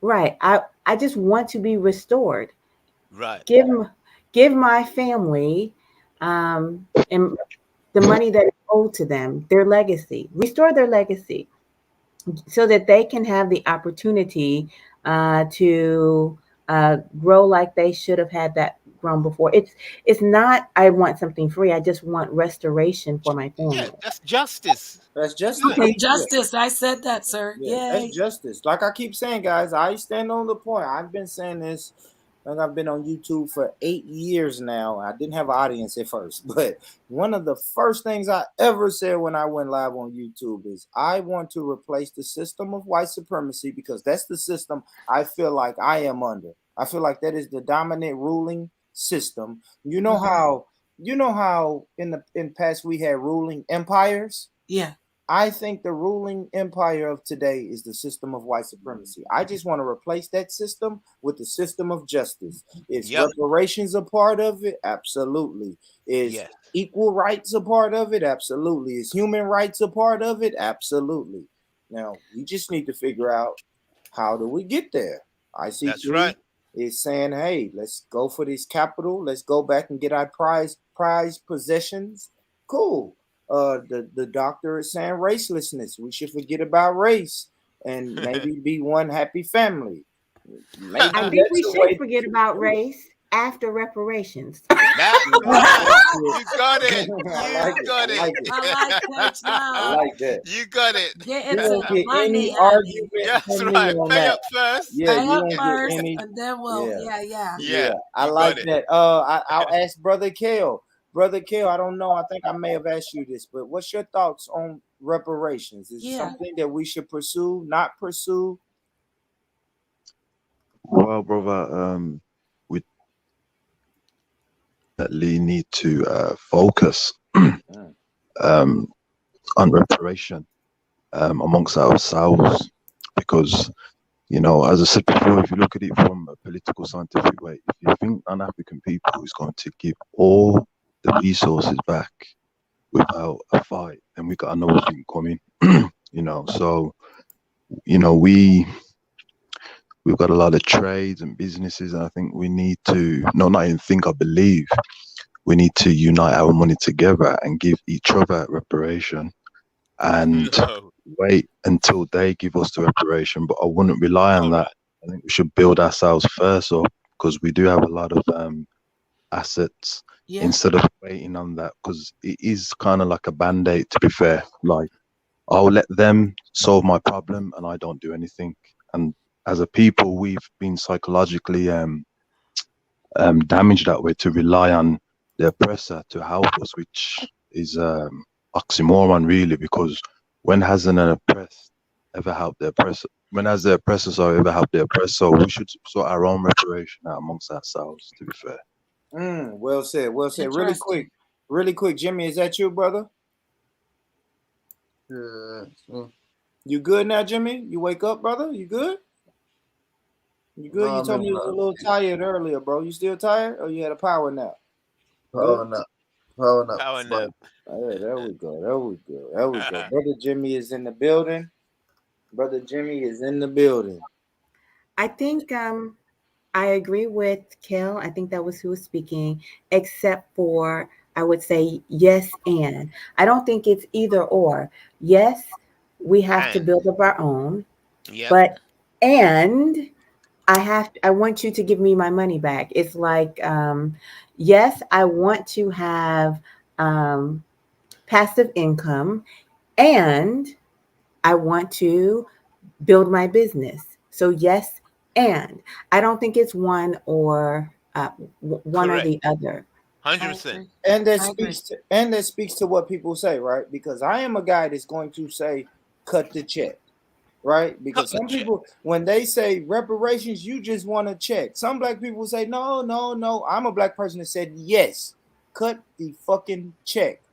Right. I just want to be restored. Right. Give my family and the money that is owed to them, their legacy, restore their legacy so that they can have the opportunity to grow like they should have had that grown before. It's not I want something free. I just want restoration for my family. Yeah, that's justice. That's justice. Okay, justice. I said that, sir. Yeah, Yay. that's justice. Like I keep saying, guys, I stand on the point. I've been saying this. Like I've been on YouTube for 8 years now. I didn't have an audience at first, but one of the first things I ever said when I went live on YouTube is I want to replace the system of white supremacy because that's the system I feel like I am under. I feel like that is the dominant ruling system. You know how in past we had ruling empires? Yeah. I think the ruling empire of today is the system of white supremacy. I just want to replace that system with the system of justice. Is reparations a part of it? Absolutely. Is equal rights a part of it? Absolutely. Is human rights a part of it? Absolutely. Now, we just need to figure out how do we get there. IC3 is saying, hey, let's go for this capital. Let's go back and get our prize possessions. Cool. The doctor is saying racelessness. We should forget about race and maybe be one happy family. Maybe I think we should forget about race after reparations. You got it. I like that. You got it. Get you won't get any money, argument. That's right. Pay up first. Yeah, pay up first, and then we'll. Yeah. I like that. I'll ask Brother Kale. Brother Kale, I don't know. I think I may have asked you this, but what's your thoughts on reparations? Is it something that we should pursue, not pursue? Well, brother, we definitely need to focus on reparation amongst ourselves because, as I said before, if you look at it from a political scientific way, if you think an African people is going to give all the resources back without a fight, then we got another thing coming. So we've got a lot of trades and businesses, and I think we need to I believe we need to unite our money together and give each other reparation and wait until they give us the reparation. But I wouldn't rely on that. I think we should build ourselves first up because we do have a lot of assets. Instead of waiting on that, because it is kind of like a band-aid, to be fair. Like, I'll let them solve my problem and I don't do anything. And as a people, we've been psychologically damaged that way to rely on the oppressor to help us, which is oxymoron, really, because when hasn't an oppressed ever helped the oppressor? When has the oppressor ever helped the oppressor? So we should sort our own reparation out amongst ourselves, to be fair. Well said. Well said. Really quick, Jimmy, is that you, brother? Yeah. You good now, Jimmy? You wake up, brother? You good? You good? No, You told me you was a little tired earlier, bro. You still tired, or you had a power nap? Power nap. Power nap. Yeah, there we go. There we go. Brother Jimmy is in the building. Brother Jimmy is in the building. I think I agree with Kel. I think that was who was speaking, except for I would say yes and. I don't think it's either or. Yes, we have to build up our own. Yep. But and I want you to give me my money back. It's like yes, I want to have passive income, and I want to build my business. So yes, and I don't think it's one or one or the other. 100%. And that speaks to what people say, right? Because I am a guy that's going to say, cut the check, right? Because some people, when they say reparations, you just want to check. Some black people say, no, no, no. I'm a black person that said, yes, cut the fucking check.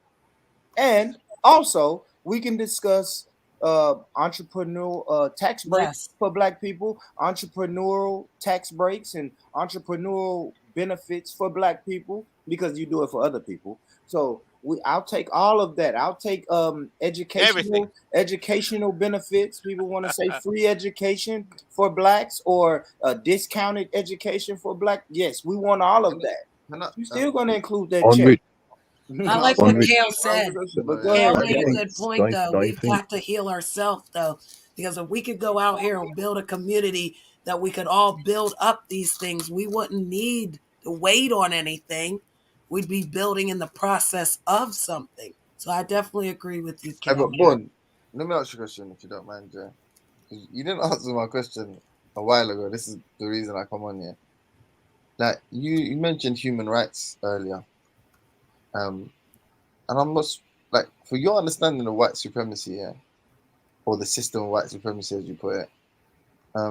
And also, we can discuss entrepreneurial tax breaks for black people, entrepreneurial tax breaks, and entrepreneurial benefits for black people because you do it for other people. So I'll take all of that. I'll take educational benefits. People want to say free education for blacks or discounted education for black. Yes, we want all of that. You're still going to include that check. I like what Kale said. But go Kale ahead. made a good point, though. We've got to heal ourselves, though, because if we could go out here and build a community that we could all build up these things, we wouldn't need to wait on anything. We'd be building in the process of something. So I definitely agree with you, Kale. But Bon, let me ask you a question, if you don't mind, Jay. You didn't answer my question a while ago. This is the reason I come on here. Like you mentioned human rights earlier. And I'm not like, for your understanding of white supremacy, yeah, or the system of white supremacy as you put it. How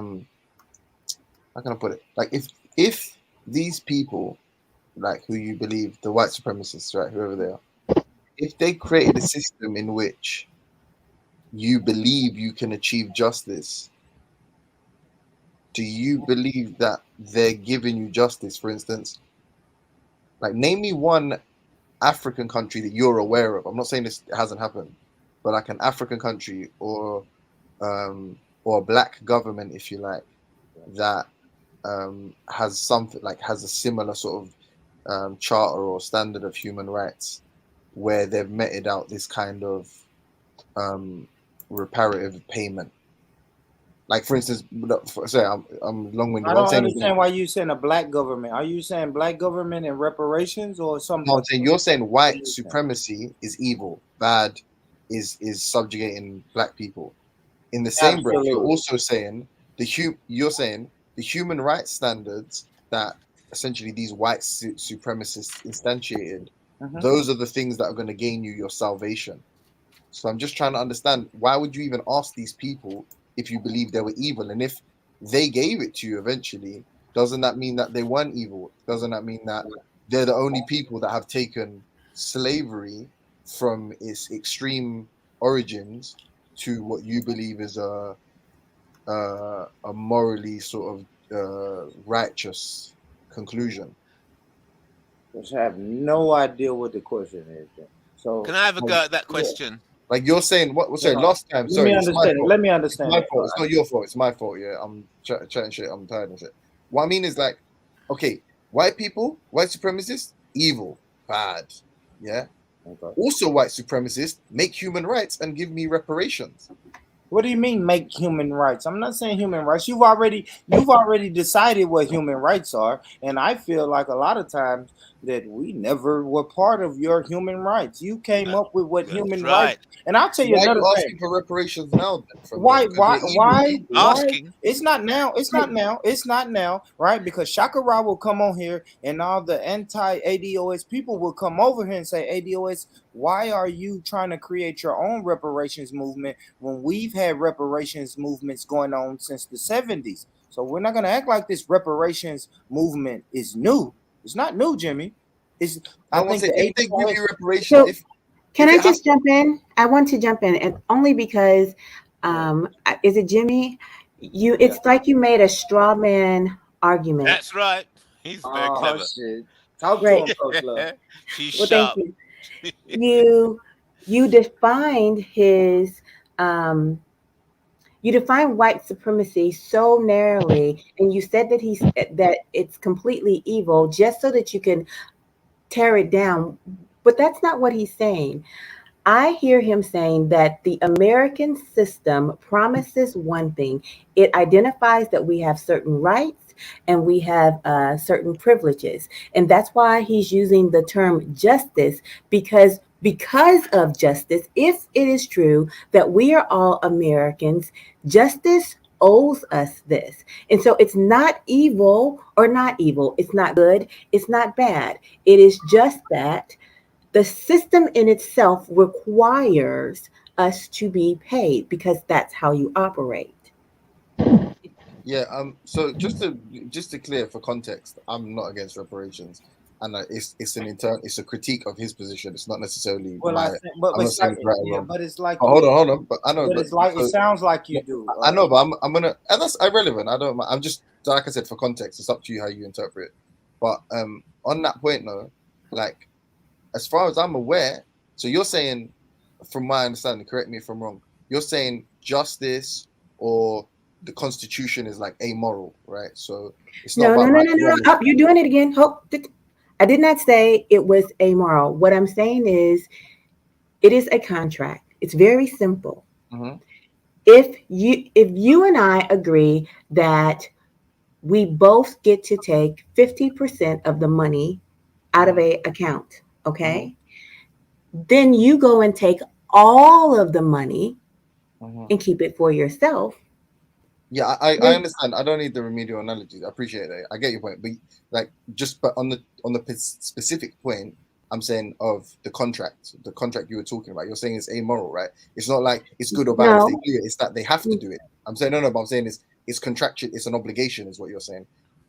can I put it? Like if these people, like who you believe the white supremacists, right, whoever they are, if they created a system in which you believe you can achieve justice, do you believe that they're giving you justice? For instance, like name me one African country that you're aware of. I'm not saying this hasn't happened, but like an African country or a black government, if you like, that has something like has a similar sort of charter or standard of human rights, where they've meted out this kind of reparative payment. Like for instance, sorry, I'm long-winded. I don't understand why you saying a black government. Are you saying black government and reparations or something? No, I'm saying you're saying white supremacy is evil, bad, is subjugating black people. In the same breath, you're also saying you're saying the human rights standards that essentially these white supremacists instantiated, those are the things that are going to gain you your salvation. So I'm just trying to understand, why would you even ask these people if you believe they were evil? And if they gave it to you eventually, doesn't that mean that they weren't evil? Doesn't that mean that they're the only people that have taken slavery from its extreme origins to what you believe is a morally sort of righteous conclusion? I have no idea what the question is. So can I have a go at that question? Like you're saying, what? Sorry, last time. Let me understand. Let me understand. It's my fault. It's not your fault. It's my fault. Yeah, I'm chatting shit. I'm tired of shit. What I mean is like, okay, white people, white supremacists, evil, bad. Yeah. Okay. Also, white supremacists make human rights and give me reparations. What do you mean make human rights? I'm not saying human rights. You've already decided what human rights are, and I feel like a lot of times that we never were part of your human rights. You came up with what human rights, and I'll tell you another thing. Asking for reparations now? Why? Asking? It's not now. It's not now. It's not now, right? Because Shakara will come on here, and all the anti-ADOS people will come over here and say, ADOS, why are you trying to create your own reparations movement when we've had reparations movements going on since the 70s? So we're not going to act like this reparations movement is new. It's not new, Jimmy. It's I think say, the if they give you reparations, So, if can I it has just jump in? I want to jump in, and only because, is it Jimmy? It's like you made a straw man argument. That's right. He's very clever. Shit. Talk to Right. him, Coach Love. She's Well, thank sharp. you. You defined his you define white supremacy so narrowly, and you said that it's completely evil just so that you can tear it down. But that's not what he's saying. I hear him saying that the American system promises one thing. It identifies that we have certain rights and we have certain privileges. And that's why he's using the term justice, because of justice, if it is true that we are all Americans, justice owes us this. And so it's not evil or not evil. It's not good. It's not bad. It is just that the system in itself requires us to be paid because that's how you operate. Yeah. So just to clear for context, I'm not against reparations, and it's a critique of his position. It's not necessarily Well, my. but I'm not it's saying like, it's right or yeah, wrong. but it's like, Hold on. But I know. But But it's like, so, it sounds like you do. I know, but I'm gonna, and that's irrelevant. I don't. I'm just, like I said, for context. It's up to you how you interpret it. But on that point, though, like as far as I'm aware, so you're saying, from my understanding, correct me if I'm wrong. You're saying justice or the Constitution is like amoral, right? So it's not No, no, about no, right no, or no. wrong. Oh, you're doing it again. I did not say it was amoral. What I'm saying is it is a contract. It's very simple. Mm-hmm. If you and I agree that we both get to take 50% of the money out of a account, okay? Then you go and take all of the money and keep it for yourself. Yeah, I understand. I don't need the remedial analogies. I appreciate that. I get your point, but on the specific point, I'm saying of the contract you were talking about. You're saying it's amoral, right? It's not like it's good or bad if they No. do it. It's that they have to do it. I'm saying no, but I'm saying it's contractual. It's an obligation, is what you're saying,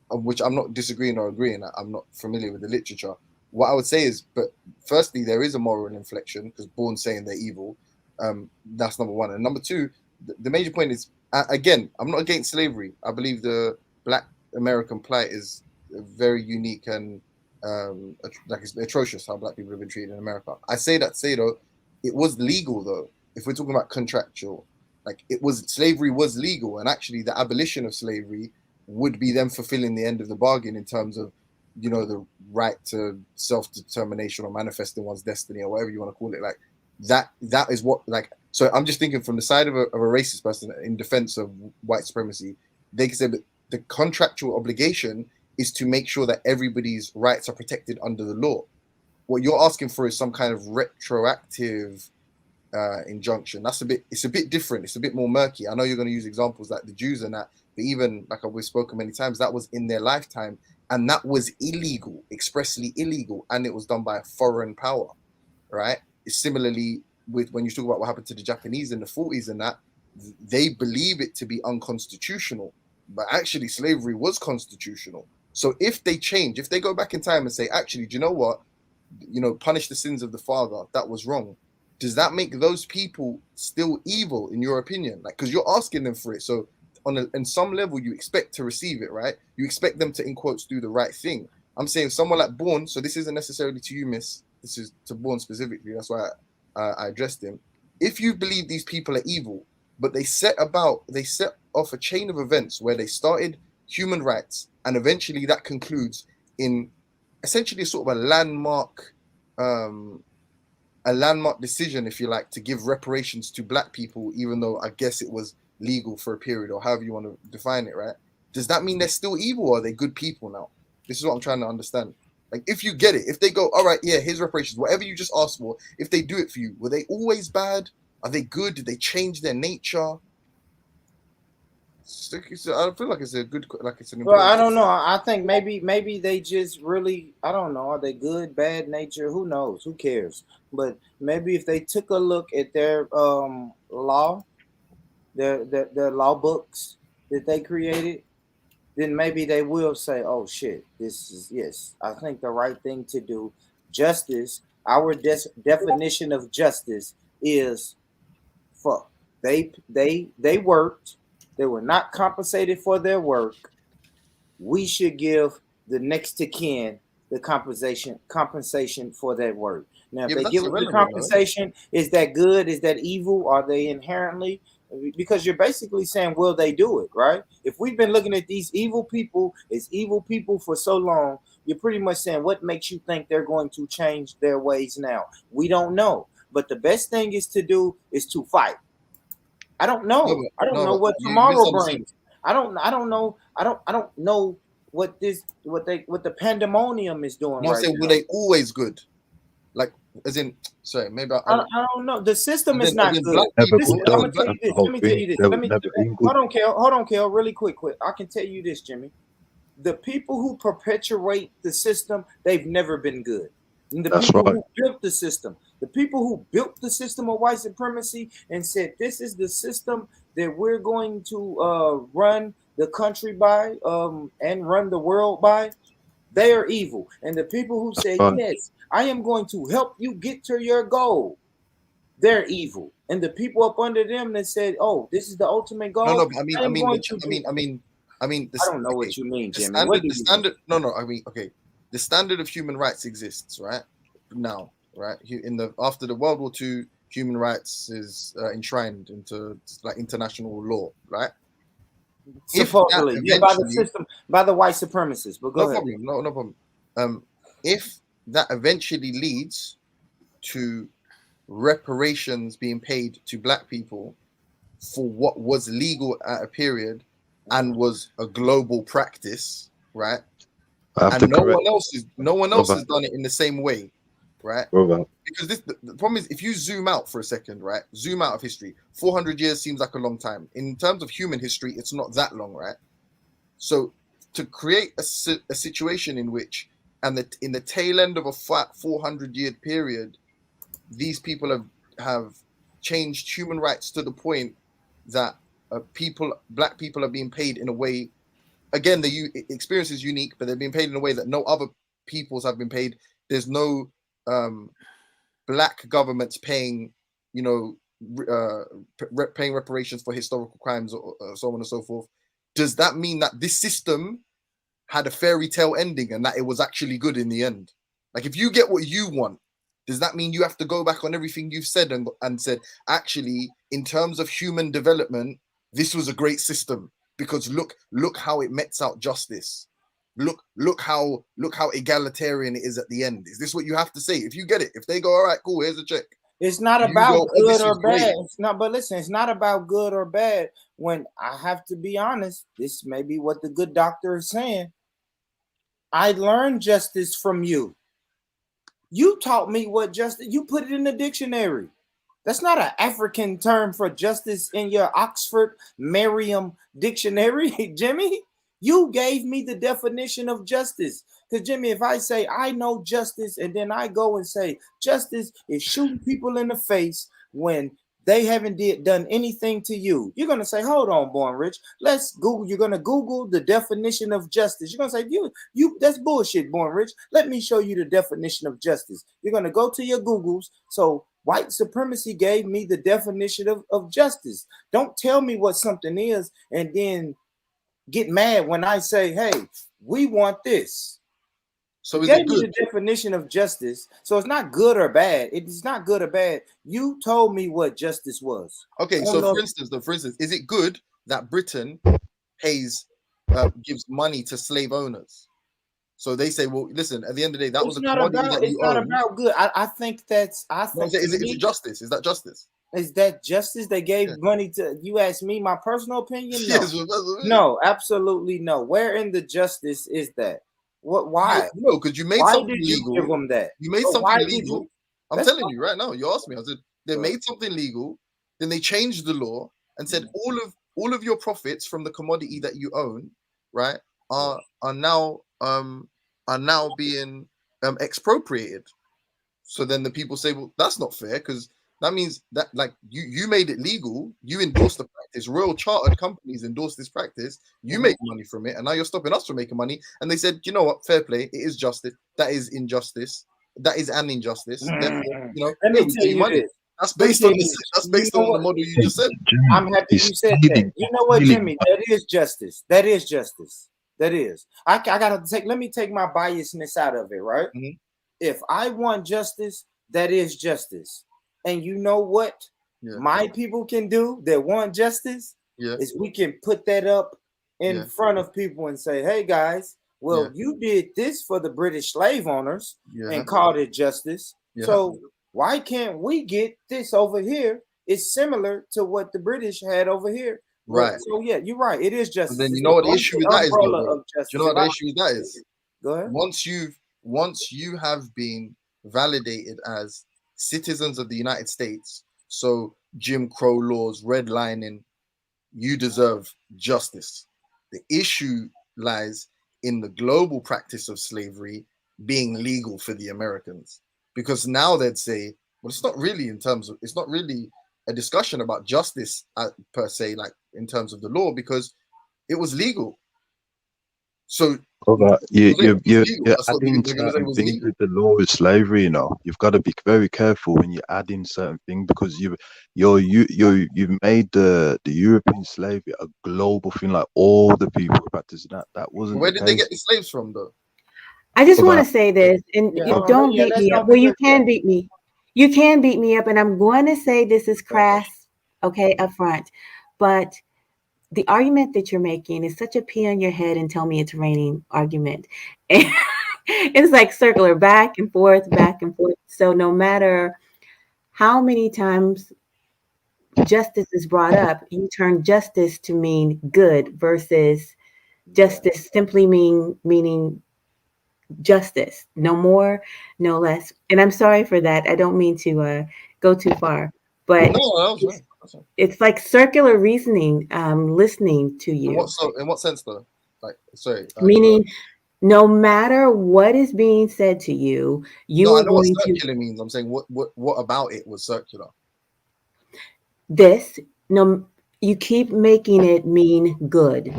which I'm not disagreeing or agreeing. I'm not familiar with the literature. What I would say is, but firstly, there is a moral inflection because Bourne's saying they're evil. That's number one, and number two, the major point is, again, I'm not against slavery. I believe the Black American plight is very unique and it's atrocious how Black people have been treated in America. I say though, it was legal though. If we're talking about contractual, slavery was legal, and actually the abolition of slavery would be them fulfilling the end of the bargain in terms of, the right to self-determination or manifesting one's destiny or whatever you want to call it. Like that is what, so I'm just thinking from the side of a racist person in defense of white supremacy. They can say that the contractual obligation is to make sure that everybody's rights are protected under the law. What you're asking for is some kind of retroactive injunction. It's a bit different. It's a bit more murky. I know you're going to use examples like the Jews and that, but even like we've spoken many times, that was in their lifetime, and that was illegal, expressly illegal, and it was done by a foreign power, right? It's similarly with when you talk about what happened to the Japanese in the 40s and that, they believe it to be unconstitutional, but actually slavery was constitutional. So if they go back in time and say, actually, do you know what? Punish the sins of the father, that was wrong. Does that make those people still evil in your opinion? Because you're asking them for it. So on some level, you expect to receive it, right? You expect them to, in quotes, do the right thing. I'm saying someone like Bourne, so this isn't necessarily to you, miss. This is to Bourne specifically. That's why I addressed him. If you believe these people are evil, but they set off a chain of events where they started human rights, and eventually that concludes in essentially sort of a landmark decision, if you like, to give reparations to Black people, even though I guess it was legal for a period, or however you want to define it, right? Does that mean they're still evil, or are they good people now? This is what I'm trying to understand. Like, if you get it, if they go, all right, yeah, here's reparations, whatever you just asked for, if they do it for you, were they always bad? Are they good? Did they change their nature? I feel like it's a good, it's an important. Well, I don't know. I think maybe they just really, I don't know. Are they good, bad nature? Who knows? Who cares? But maybe if they took a look at their law, their law books that they created, then maybe they will say, oh shit, this is, yes, I think the right thing to do. Justice, our definition of justice is, fuck, they worked, they were not compensated for their work. We should give the next to kin the compensation for that work. Now, if Yeah, but they that's give us the irrelevant, though, isn't it? compensation, is that good? Is that evil? Are they inherently? Because you're basically saying, will they do it, right? If we've been looking at these evil people as evil people for so long, you're pretty much saying, what makes you think they're going to change their ways now? We don't know. But the best thing is to do is to fight. I don't know. I don't know what You tomorrow misunderstood. brings. I don't know. I don't know what the pandemonium is doing No, I'm right saying, now. were they always good? Like, as in, sorry, maybe I don't know. The system is as not in good. black Never people. Listen, good I'm though. gonna tell you That's this. the whole Let me tell thing. you this. They Let were me never been good. hold on, Kel. Hold on, Kel. Really quick. I can tell you this, Jimmy. The people who perpetuate the system, they've never been good. And the That's people right. who built the system, the people who built the system of white supremacy and said, this is the system that we're going to run the country by and run the world by, they are evil. And the people who That's say, right. yes, I am going to help you get to your goal, they're evil. And the people up under them that said, oh, this is the ultimate No, goal, but I mean, I am going to this. I don't know Okay, what you mean, the Jimmy. What standard, do the you mean? standard. No, I mean, okay, the standard of human rights exists, right? Now, right? In the after the World War II, human rights is enshrined into like international law, right? If that Supposedly, yeah, by the eventually, system, by the white supremacists. But go no ahead. problem, no problem. If that eventually leads to reparations being paid to black people for what was legal at a period and was a global practice, right? I have to And no correct, one else brother. has done it in the same way, right? Brother. Because the problem is, if you zoom out for a second, right? Zoom out of history. 400 years seems like a long time. In terms of human history, it's not that long, right? So to create a situation in which, and in the tail end of a 400-year period, these people have changed human rights to the point that black people are being paid in a way. Again, the experience is unique, but they're being paid in a way that no other peoples have been paid. There's no black governments paying, paying reparations for historical crimes or so on and so forth. Does that mean that this system had a fairy tale ending and that it was actually good in the end? Like, if you get what you want, does that mean you have to go back on everything you've said and said, actually, in terms of human development, this was a great system because look how it mets out justice. Look how egalitarian it is at the end. Is this what you have to say? If you get it, if they go, all right, cool, here's a check. It's not You about go, oh, good this or was great. bad. It's not, but listen, it's not about good or bad. When I have to be honest, this may be what the good doctor is saying. I learned justice from you. You taught me what justice, you put it in the dictionary. That's not an African term for justice in your Oxford Merriam dictionary, Jimmy. You gave me the definition of justice. Because, Jimmy, if I say I know justice and then I go and say justice is shooting people in the face when they haven't done anything to you, you're going to say, hold on, Born Rich. Let's Google. You're going to Google the definition of justice. You're going to say, you that's bullshit, Born Rich. Let me show you the definition of justice. You're going to go to your Googles. So white supremacy gave me the definition of justice. Don't tell me what something is and then get mad when I say, hey, we want this. So you is gave it me good? the definition of justice. So it's not good or bad. It's not good or bad. You told me what justice was. Okay, so for instance, is it good that Britain gives money to slave owners? So they say, well, listen, at the end of the day, that was a commodity that you own. It's not about good. I think that's. I think. Is it justice? Is that justice? Is that justice? They gave money to you. Ask me my personal opinion. No, Yes, no, absolutely no. Where in the justice is that? What? Why? No, because you made why something did you legal. give them that? You made But something why did legal. you? I'm telling you right now. You asked me. I said they made something legal. Then they changed the law and said all of your profits from the commodity that you own, right, are now being expropriated. So then the people say, well, that's not fair because that means that like you made it legal, you endorsed the practice. Royal chartered companies endorse this practice. You make money from it, and now you're stopping us from making money. And they said, you know what? Fair play. It is justice. That is injustice. That is an injustice. Therefore, you know, Let yeah, me we tell pay you you money. this. That's based on this. That's based on the model you just said. I'm happy you said that. You know what, Jimmy? That is justice. That is justice. That is. I gotta take. Let me take my biasness out of it, right? If I want justice, that is justice. And you know what? My people can do that want justice is we can put that up in front of people and say, hey guys, well, you did this for the British slave owners and called it justice. So why can't we get this over here? It's similar to what the British had over here. Right. So yeah, you're right. It is justice. And then you know what the issue with that is, though, bro? Do you know what the issue with that is? Go ahead. Once you have been validated as citizens of the United States, so Jim Crow laws, redlining, you deserve justice. The issue lies in the global practice of slavery being legal for the Americans, because now they'd say, well, it's not really a discussion about justice per se, like in terms of the law, because it was legal. So you're adding certain things with the law of slavery. You know, you've got to be very careful when you add in certain things, because you've made the European slavery a global thing, like all the people practicing that. That wasn't. Where the did case. they get the slaves from, though? I just want to say this, and don't beat me up. Well, you can beat me. You can beat me up, and I'm going to say this is crass, okay, up front. But the argument that you're making is such a pee on your head and tell me it's raining argument. And it's like circular back and forth, back and forth. So no matter how many times justice is brought up, you turn justice to mean good versus justice simply meaning justice, no more, no less. And I'm sorry for that. I don't mean to go too far, but it's like circular reasoning. Listening to you. In what sense, though? Like, sorry. Meaning, no matter what is being said to you, you I are know what going circular means. I'm saying what about it was circular? You keep making it mean good.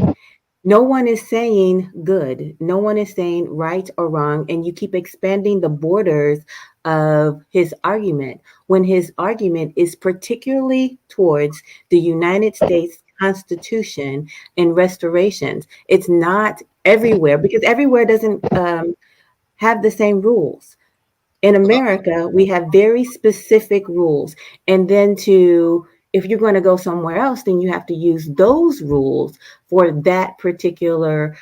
No one is saying good. No one is saying right or wrong. And you keep expanding the borders of his argument when his argument is particularly towards the United States Constitution and restorations. It's not everywhere, because everywhere doesn't have the same rules. In America, we have very specific rules. And then if you're going to go somewhere else, then you have to use those rules for that particular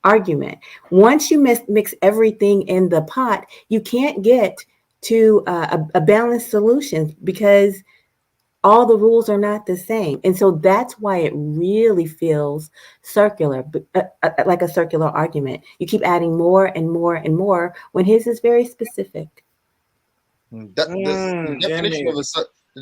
argument. Once you mix everything in the pot, you can't get to a balanced solution, because all the rules are not the same. And so that's why it really feels circular, like a circular argument. You keep adding more and more and more when his is very specific. The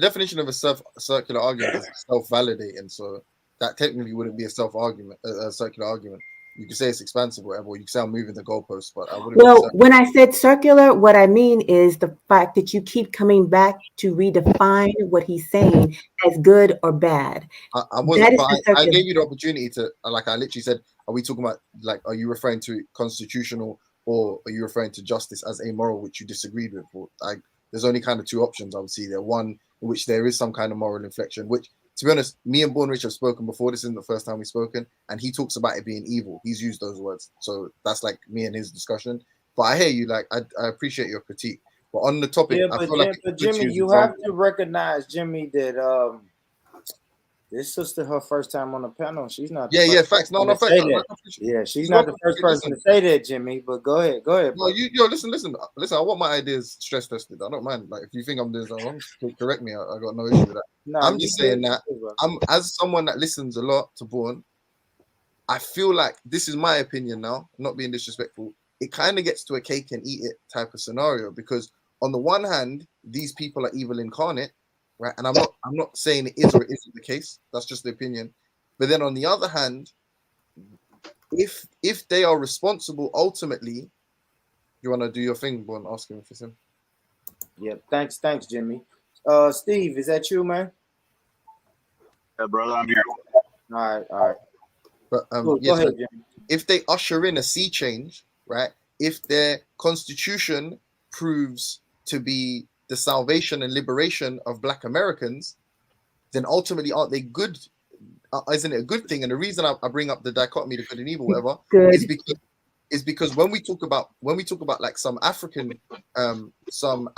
definition of a circular argument is self-validating. So that technically wouldn't be a circular argument. You could say it's expansive, or whatever. Or you could say I'm moving the goalposts, but I wouldn't. Well, when I said circular, what I mean is the fact that you keep coming back to redefine what he's saying as good or bad. I wasn't, but I gave you the opportunity to, like I literally said, are we talking about, like, are you referring to constitutional or are you referring to justice as amoral, which you disagreed with? Or, like, there's only kind of two options I would see there. One in which there is some kind of moral inflection, which, to be honest, me and Born Rich have spoken before. This isn't the first time we've spoken, and he talks about it being evil. He's used those words, so that's like me and his discussion. But I hear you. Like, I appreciate your critique. But on the topic, I feel like Jimmy, you have to recognize, Jimmy, that this sister, her first time on the panel. She's not. Facts. No, facts. Yeah, she's not the first person to say that, Jimmy. But go ahead. No, listen. I want my ideas stress tested. I don't mind. Like, if you think I'm doing something wrong, correct me. I got no issue with that. No, I'm just saying that I'm, as someone that listens a lot to Born, I feel like, this is my opinion now, not being disrespectful, it kind of gets to a cake and eat it type of scenario, because on the one hand, these people are evil incarnate, right? And I'm not saying it is or it isn't the case. That's just the opinion. But then on the other hand, if they are responsible ultimately, you want to do your thing, Born, ask him for him. Yeah, thanks, Jimmy. Steve, is that you, man? Yeah, brother, I'm here. All right. But Go yes, ahead, Jimmy. if they usher in a sea change, right? If their constitution proves to be the salvation and liberation of Black Americans, then ultimately aren't they good? Isn't it a good thing? And the reason I bring up the dichotomy, the good and evil, whatever, is because when we talk about like some African some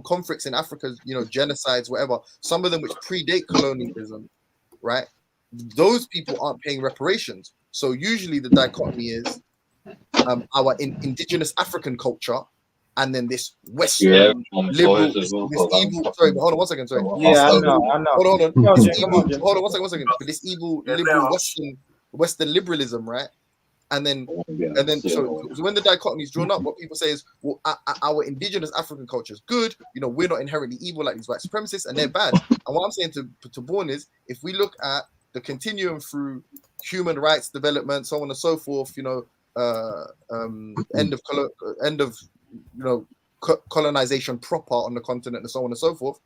conflicts in Africa, genocides, whatever, some of them which predate colonialism, right? Those people aren't paying reparations. So usually the dichotomy is our indigenous African culture, and then this Western liberal, this evil. Sorry, but hold on one second. Sorry. Yeah, I know. Hold on. Come on, This Jim. evil, hold on one second. But this evil liberal Western liberalism, right? And then so when the dichotomy is drawn up, what people say is, well, our indigenous African culture is good. We're not inherently evil like these white supremacists, and they're bad. And what I'm saying to Bourne is, if we look at the continuum through human rights development, so on and so forth, end of colonization proper on the continent, and so on and so forth,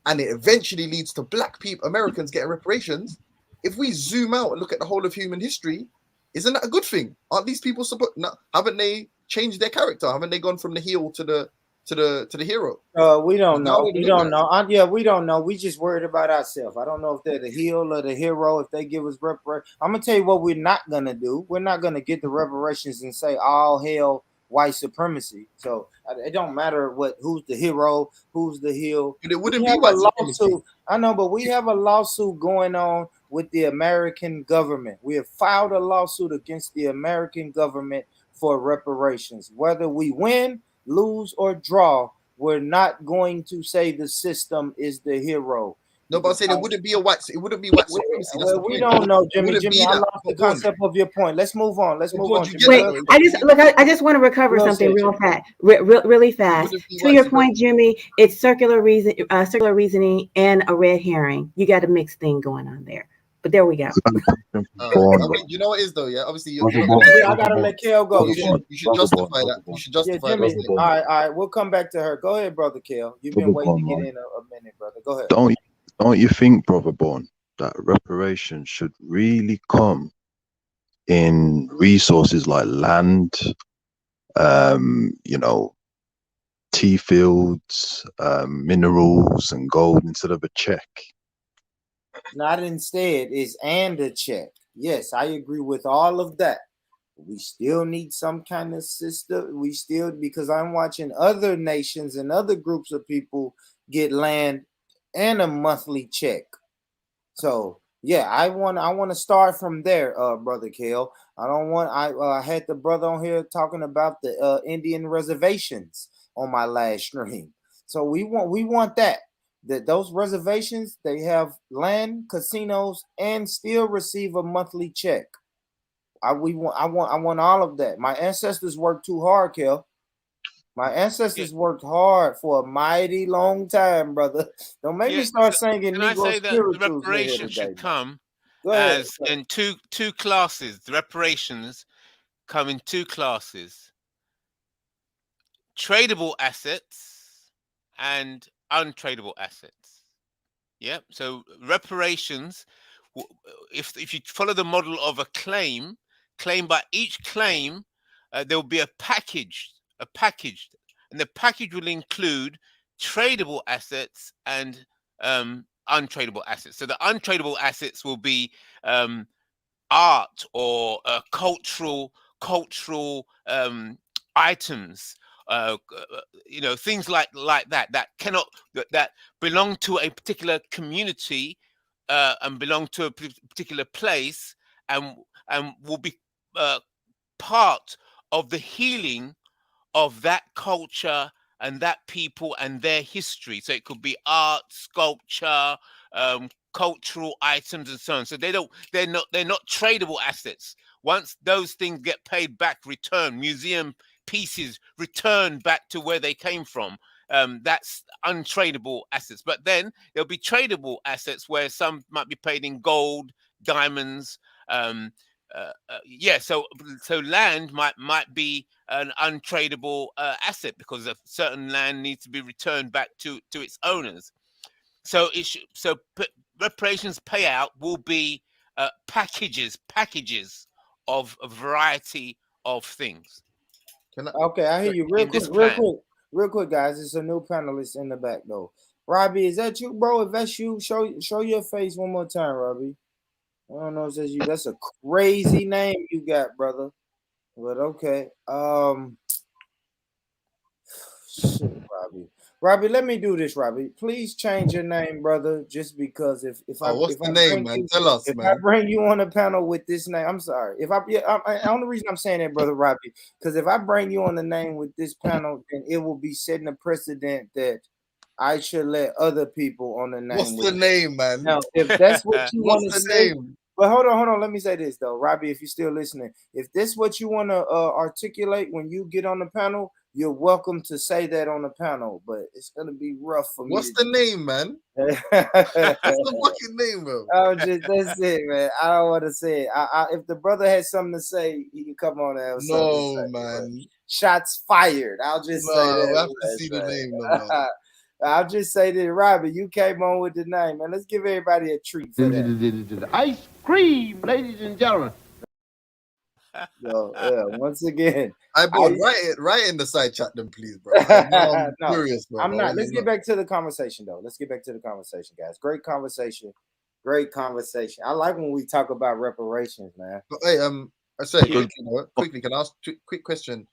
and it eventually leads to Black people, Americans getting reparations. If we zoom out and look at the whole of human history, isn't that a good thing? Aren't these people haven't they changed their character? Haven't they gone from the heel to the hero? We don't know. We don't know. We don't know. We just worried about ourselves. I don't know if they're the heel or the hero. If they give us reparations, I'm gonna tell you what we're not gonna do. We're not gonna get the reparations and say all hail white supremacy. So it don't matter who's the hero, who's the heel. But it wouldn't be white supremacy. I know, but we have a lawsuit going on with the American government. We have filed a lawsuit against the American government for reparations. Whether we win, lose, or draw, we're not going to say the system is the hero. No, but I'm saying it wouldn't be white supremacy. Well, we don't know, Jimmy. I lost the concept of your point. Let's move on. Wait, I just want to recover something real fast, really fast. To your point, Jimmy, it's circular reasoning, and a red herring. You got a mixed thing going on there. But there we go. You know what it is though, yeah. Obviously, I gotta let Kale go. You should justify that. You should justify Jimmy. All right. We'll come back to her. Go ahead, brother Kale. You've been waiting to get in a minute, brother. Go ahead. Don't you think, brother Bourne, that reparations should really come in resources like land, tea fields, minerals, and gold instead of a check? Not instead, it's and a check. Yes, I agree with all of that. We still need some kind of system. Because I'm watching other nations and other groups of people get land and a monthly check. So yeah, I want to start from there, brother Kale. I had the brother on here talking about the Indian reservations on my last stream. So we want that those reservations, they have land, casinos, and still receive a monthly check. I want all of that. My ancestors worked too hard, Kel. My ancestors worked hard for a mighty long time, brother. Don't make me start singing Can I Negro say that the spirituals reparations should come as in two classes? The reparations come in two classes: tradable assets and untradable assets. Yep. So reparations, if you follow the model of a claim by each claim, there will be a package, and the package will include tradable assets and untradable assets. So the untradable assets will be art or cultural items, things like that cannot that belong to a particular community and belong to a particular place, and will be part of the healing of that culture and that people and their history. So it could be art, sculpture, cultural items, and so on. So they're not tradable assets. Once those things get paid back, returned, museum pieces returned back to where they came from, that's untradable assets. But then there'll be tradable assets where some might be paid in gold, diamonds. So land might be an untradable asset, because a certain land needs to be returned back to its owners. So reparations payout will be packages of a variety of things. Okay, I hear you. Real quick, guys. It's a new panelist in the back though. Robbie, is that you, bro? If that's you, show your face one more time, Robbie. I don't know if that's you. That's a crazy name you got, brother. But okay. Shit, Robbie. Robbie, let me do this, Robbie. Please change your name, brother. Just because if what's the name, man? Tell us, man. I bring you on a panel with this name, I'm sorry. The only reason I'm saying that, brother Robbie, because if I bring you on the name with this panel, then it will be setting a precedent that I should let other people on the name. What's the name, man? Now, if that's what you want to What's the say, name? but hold on. Let me say this though, Robbie, if you're still listening, if this what you want to articulate when you get on the panel, you're welcome to say that on the panel. But it's gonna be rough for me. What's the name, man? What's the fucking name, bro? That's it, man. I don't want to say it. If the brother has something to say, he can come on and have something to say. Man. Shots fired. I'll just say that. We'll have to see the name, man. I'll just say that, Robbie, you came on with the name, man. Let's give everybody a treat for that. Ice cream, ladies and gentlemen. So, yeah, once again. Write in the side chat then, please, bro. I'm curious, bro. I'm not. Let's get back to the conversation, though. Let's get back to the conversation, guys. Great conversation. I like when we talk about reparations, man. But, hey, quickly, can I ask a quick question?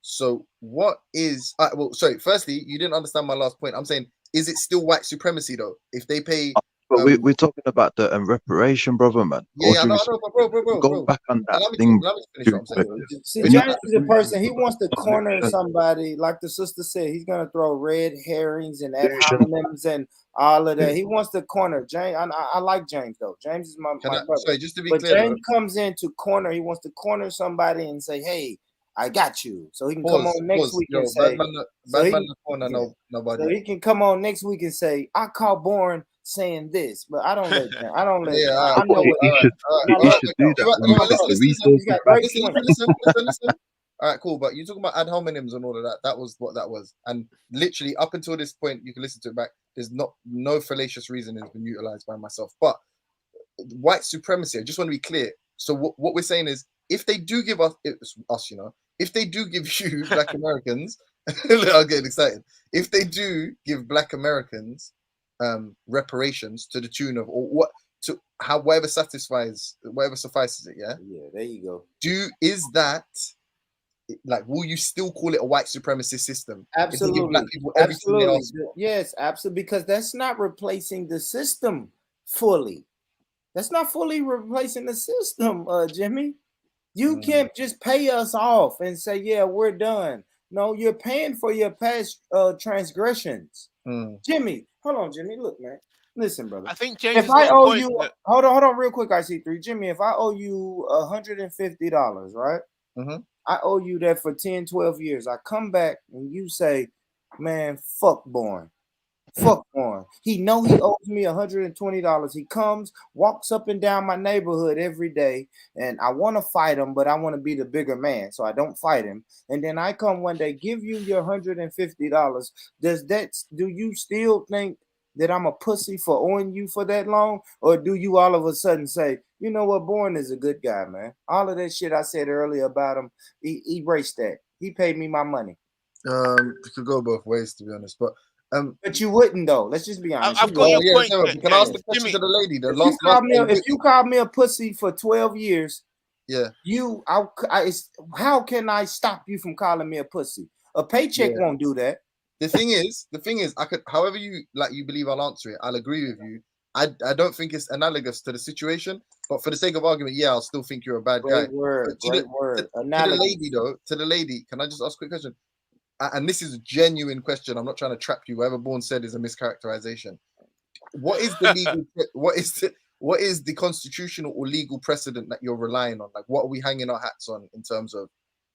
So what is sorry, firstly, you didn't understand my last point. I'm saying, is it still white supremacy though if they pay? But we're talking about the reparation, brother, man. Yeah, no, bro. Go back on that let me thing. finish what I'm saying. See, James is a person, he wants to corner somebody, like the sister said, he's gonna throw red herrings and ad hominems and all of that. He wants to corner James. I like James though. James is my brother. Sorry, just to be but clear, James comes in to corner. He wants to corner somebody and say, "Hey, I got you," so he can come on next week and say, so he can come on next week and say, "I caught Born saying this," but I don't let him. I know what he should do that. Listen. All right, cool. But you're talking about ad hominems and all of that. That was what that was. And literally up until this point, you can listen to it back. There's no fallacious reason has been utilized by myself. But white supremacy, I just want to be clear. So what we're saying is, if they do give us, if they do give you Black Americans, I'm getting excited. If they do give Black Americans reparations to the tune of whatever suffices it, yeah, there you go. Is that like, will you still call it a white supremacist system? Absolutely. If they give Black people Absolutely. Yes, absolutely. Because that's not replacing the system fully. That's not fully replacing the system, Jimmy. You can't just pay us off and say, yeah, we're done. No, you're paying for your past transgressions. Jimmy, hold on, Jimmy. Look, man. Listen, brother. I think James, if I owe you, hold on, real quick, IC3. Jimmy, if I owe you $150, right? I owe you that for 10, 12 years. I come back and you say, man, fuck Born. Fuck Born. He know he owes me $120. He comes, walks up and down my neighborhood every day, and I want to fight him, but I want to be the bigger man, so I don't fight him. And then I come one day, give you your $150. Do you still think that I'm a pussy for owing you for that long? Or do you all of a sudden say, you know what, Born is a good guy, man. All of that shit I said earlier about him, he erased that. He paid me my money. It could go both ways, to be honest. But you wouldn't though. Let's just be honest. I've got your point. Can I ask the question to the lady? If you called me a pussy for 12 years, yeah, how can I stop you from calling me a pussy? A paycheck won't do that. The thing is, I could, however you believe I'll answer it. I'll agree with you. I don't think it's analogous to the situation, but for the sake of argument, yeah, I'll still think you're a bad guy. Great word. To the lady, can I just ask a quick question? And this is a genuine question. I'm not trying to trap you. Whatever Born said is a mischaracterization. What is the legal? what is the constitutional or legal precedent that you're relying on? Like, what are we hanging our hats on in terms of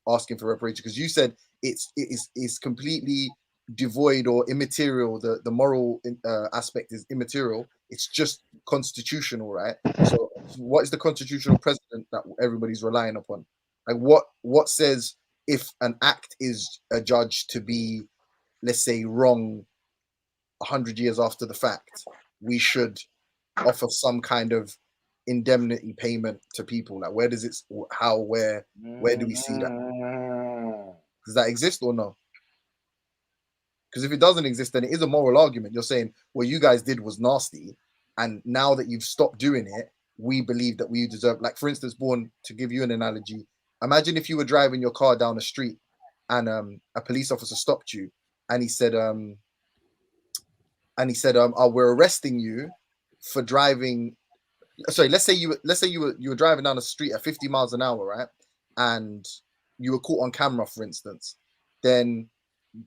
asking for reparations? Because you said it is completely devoid or immaterial. The moral aspect is immaterial. It's just constitutional, right? So, what is the constitutional precedent that everybody's relying upon? Like, what says if an act is adjudged to be, let's say, wrong 100 years after the fact, we should offer some kind of indemnity payment to people? Like, where does it, how, where do we see that? Does that exist or no? Because if it doesn't exist, then it is a moral argument. You're saying what you guys did was nasty, and now that you've stopped doing it, we believe that we deserve. Like, for instance, Born, to give you an analogy, imagine if you were driving your car down the street and a police officer stopped you and he said, oh, we're arresting you for driving. Sorry, let's say you were driving down the street at 50 miles an hour, right? And you were caught on camera, for instance. Then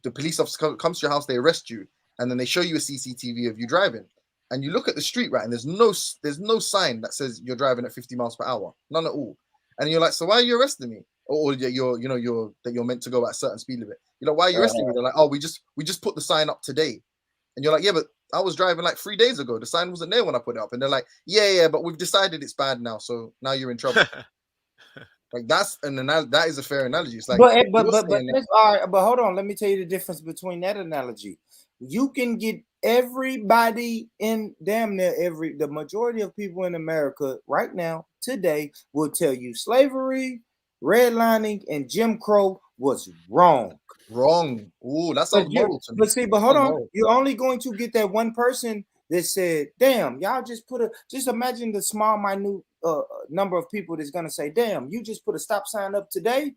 the police officer comes to your house, they arrest you, and then they show you a CCTV of you driving. And you look at the street, right? And there's no sign that says you're driving at 50 miles per hour, none at all. And you're like, so why are you arresting me? Or you're meant to go at a certain speed limit. You're like, why are you arresting me? They're like, oh, we just put the sign up today. And you're like, yeah, but I was driving like 3 days ago. The sign wasn't there when I put it up. And they're like, yeah, but we've decided it's bad now, so now you're in trouble. Like, that is a fair analogy. It's like, but all right, but hold on. Let me tell you the difference between that analogy. You can get everybody in damn near the majority of people in America right now today will tell you slavery, redlining, and Jim Crow was wrong. Wrong. Ooh, that's a moral to me. But see, but hold on. You're only going to get that one person that said, damn, y'all just imagine the small, minute number of people that's going to say, damn, you just put a stop sign up today.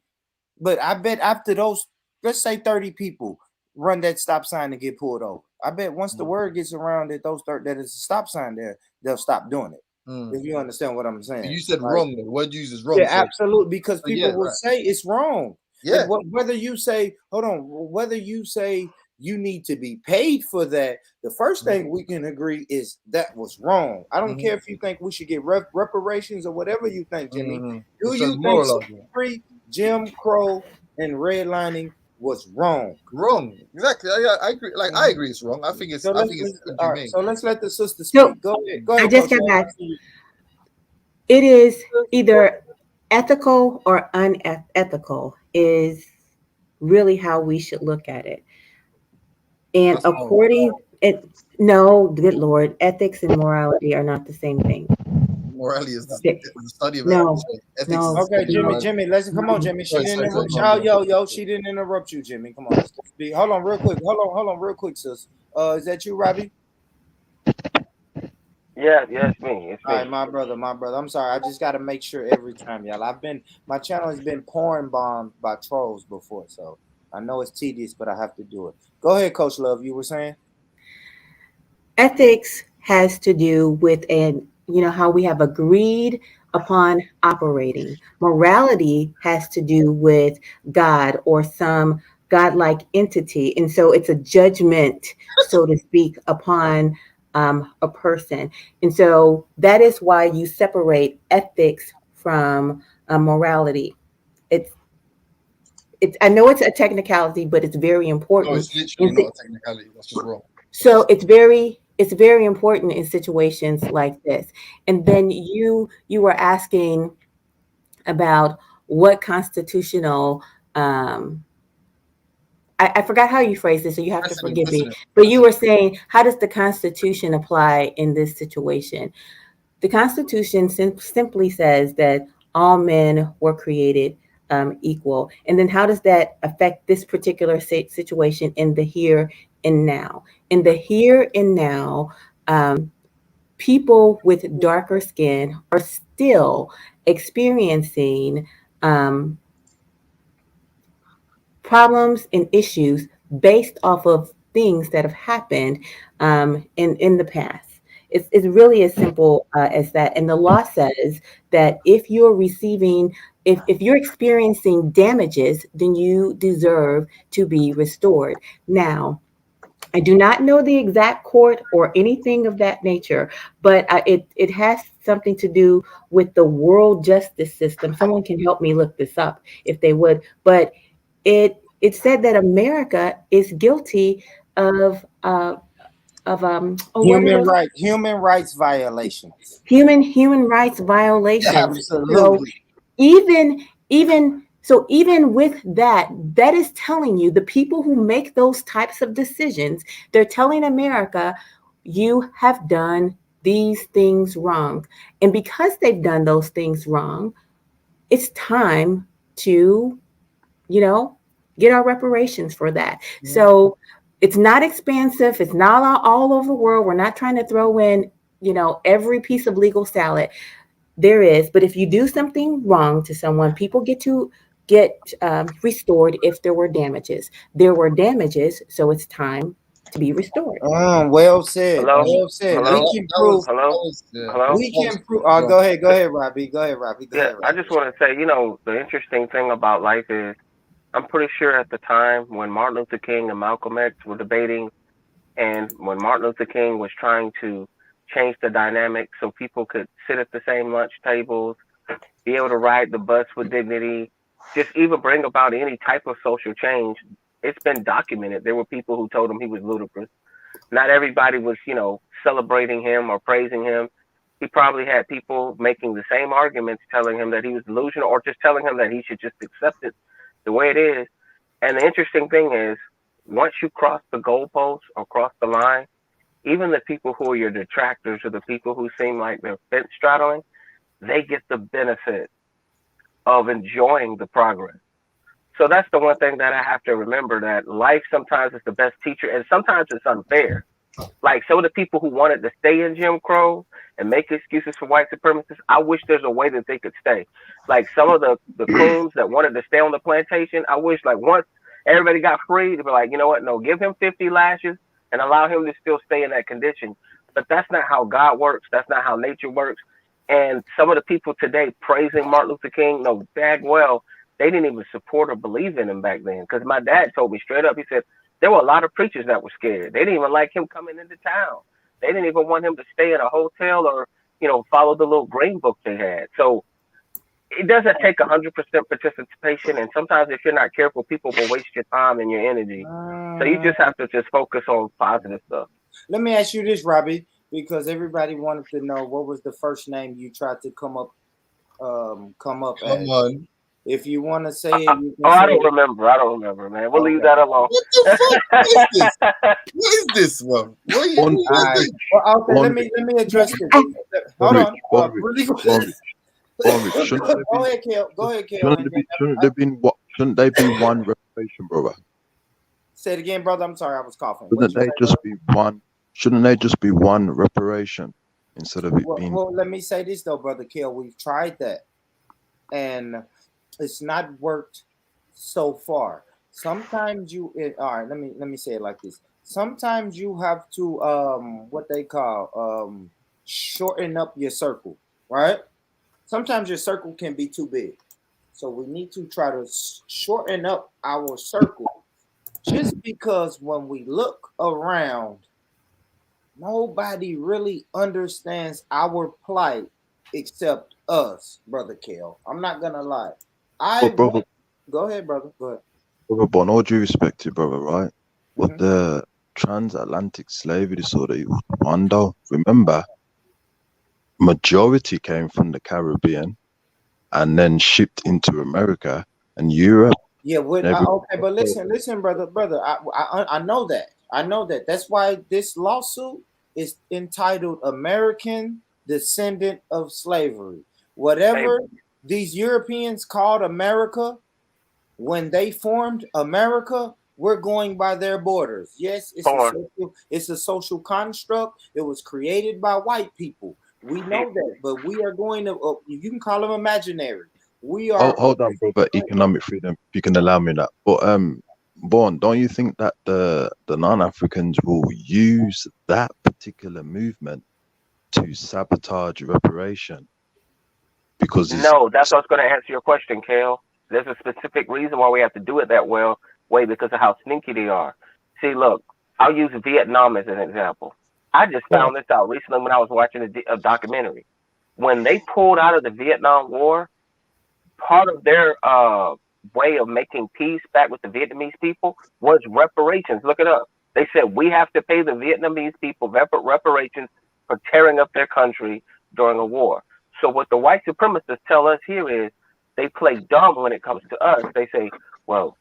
But I bet after those, let's say 30 people run that stop sign and get pulled over, I bet once the word gets around that that is a stop sign there, they'll stop doing it. If you understand what I'm saying. You said wrong. The word used is wrong. Yeah, so, absolutely. Because people will say it's wrong. Yeah. Whether you say, whether you say you need to be paid for that, the first thing we can agree is that was wrong. I don't care if you think we should get reparations or whatever you think, Jimmy. Do you think slavery, Jim Crow, and redlining was wrong? Wrong. Exactly. I agree. Like, I agree it's wrong. I think it's. So let's let the sister speak. Go ahead. I just got back. It is either ethical or unethical is really how we should look at it. And no, good Lord, ethics and morality are not the same thing. Morality is the study of ethics. No. Okay, Jimmy, let's come on, Jimmy. She didn't interrupt. She didn't interrupt you, Jimmy. Come on. Hold on, real quick. Hold on, real quick, sis. Is that you, Robbie? Yeah, it's me. All right, my brother. I'm sorry. I just got to make sure every time, y'all. My channel has been porn bombed by trolls before, so I know it's tedious, but I have to do it. Go ahead, Coach Love. You were saying? Ethics has to do with how we have agreed upon operating. Morality has to do with God or some godlike entity, and so it's a judgment, so to speak, upon a person. And so that is why you separate ethics from morality. I know it's a technicality, but it's very important. No, it's literally not a technicality. That's just wrong. So it's very important in situations like this. And then you were asking about what constitutional I forgot how you phrased it, so you have to forgive me. But you were saying, how does the Constitution apply in this situation? The Constitution simply says that all men were created equal. And then how does that affect this particular situation in the here and now? In the here and now, people with darker skin are still experiencing problems and issues based off of things that have happened in the past. It's really as simple as that. And the law says that if you're experiencing damages, then you deserve to be restored. Now, I do not know the exact court or anything of that nature, but it has something to do with the world justice system. Someone can help me look this up if they would. But it said that America is guilty of human rights violations. Human rights violations. Absolutely. So even with that is telling you the people who make those types of decisions, they're telling America, you have done these things wrong. And because they've done those things wrong, it's time to, get our reparations for that. Mhm. So it's not expansive. It's not all over the world. We're not trying to throw in, every piece of legal salad there is. But if you do something wrong to someone, people get restored if there were damages. There were damages, so it's time to be restored. Well said. Hello, Well said. hello, We can prove. hello, hello. We can prove. Go ahead. Go ahead, Robbie. Go ahead, Robbie. Go Yeah, ahead, I Robbie. just want to say, the interesting thing about life is, I'm pretty sure at the time when Martin Luther King and Malcolm X were debating, and when Martin Luther King was trying to change the dynamic so people could sit at the same lunch tables, be able to ride the bus with dignity, just even bring about any type of social change, it's been documented. There were people who told him he was ludicrous. Not everybody was, celebrating him or praising him. He probably had people making the same arguments, telling him that he was delusional or just telling him that he should just accept it the way it is. And the interesting thing is, once you cross the goalposts or cross the line, even the people who are your detractors or the people who seem like they're fence straddling, they get the benefit of enjoying the progress. So that's the one thing that I have to remember, that life sometimes is the best teacher and sometimes it's unfair. Like some of the people who wanted to stay in Jim Crow and make excuses for white supremacists, I wish there's a way that they could stay. Like some of the coons that wanted to stay on the plantation, I wish like once everybody got free, they'd be like, you know what, no, give him 50 lashes and allow him to still stay in that condition. But that's not how God works. That's not how nature works. And some of the people today praising Martin Luther King, no, dag well, they didn't even support or believe in him back then. Because my dad told me straight up, he said, there were a lot of preachers that were scared. They didn't even like him coming into town. They didn't even want him to stay in a hotel or, follow the little green book they had. So it doesn't take 100% participation. And sometimes if you're not careful, people will waste your time and your energy. So you just have to just focus on positive stuff. Let me ask you this, Robbie, because everybody wanted to know what was the first name you tried to come up as. on. If you want to say it, you can I say don't it. remember. I don't remember, man. We'll leave Okay. that alone. What the fuck is this? What is this one? What are you All right. Well, okay, let me address this. Hold on. Really quick. Go ahead, Kel. Go ahead, Kel. Shouldn't they be one reparation, brother? Say it again, brother. I'm sorry, I was coughing. Shouldn't they just be one reparation instead of it being? Well, let me say this though, brother Kel. We've tried that, and it's not worked so far. Sometimes all right. Let me say it like this. Sometimes you have to what they call shorten up your circle, right? Sometimes your circle can be too big, so we need to try to shorten up our circle. Just because when we look around, nobody really understands our plight except us, brother Kel. I'm not gonna lie. Brother, Go ahead, brother. Go ahead. brother Bon, all due respect to you, brother, right? With the transatlantic slavery disorder, it was one though. Remember, majority came from the Caribbean and then shipped into America and Europe. Yeah, okay, but listen, brother. I know that. I know that. That's why this lawsuit is entitled American Descendant of Slavery. Whatever these Europeans called America, when they formed America, we're going by their borders. Yes, it's a social construct. It was created by white people. We know that, but we are going to. You can call them imaginary. We are. Hold on, brother. Economic freedom. If you can allow me that, but Born, don't you think that the non-Africans will use that particular movement to sabotage reparation? Because no, that's what I was going to answer your question, Kale. There's a specific reason why we have to do it that way because of how sneaky they are. See, look, I'll use Vietnam as an example. I just found this out recently when I was watching a documentary. When they pulled out of the Vietnam War, part of their way of making peace back with the Vietnamese people was reparations. Look it up. They said we have to pay the Vietnamese people reparations for tearing up their country during a war. So what the white supremacists tell us here is they play dumb when it comes to us. They say, well,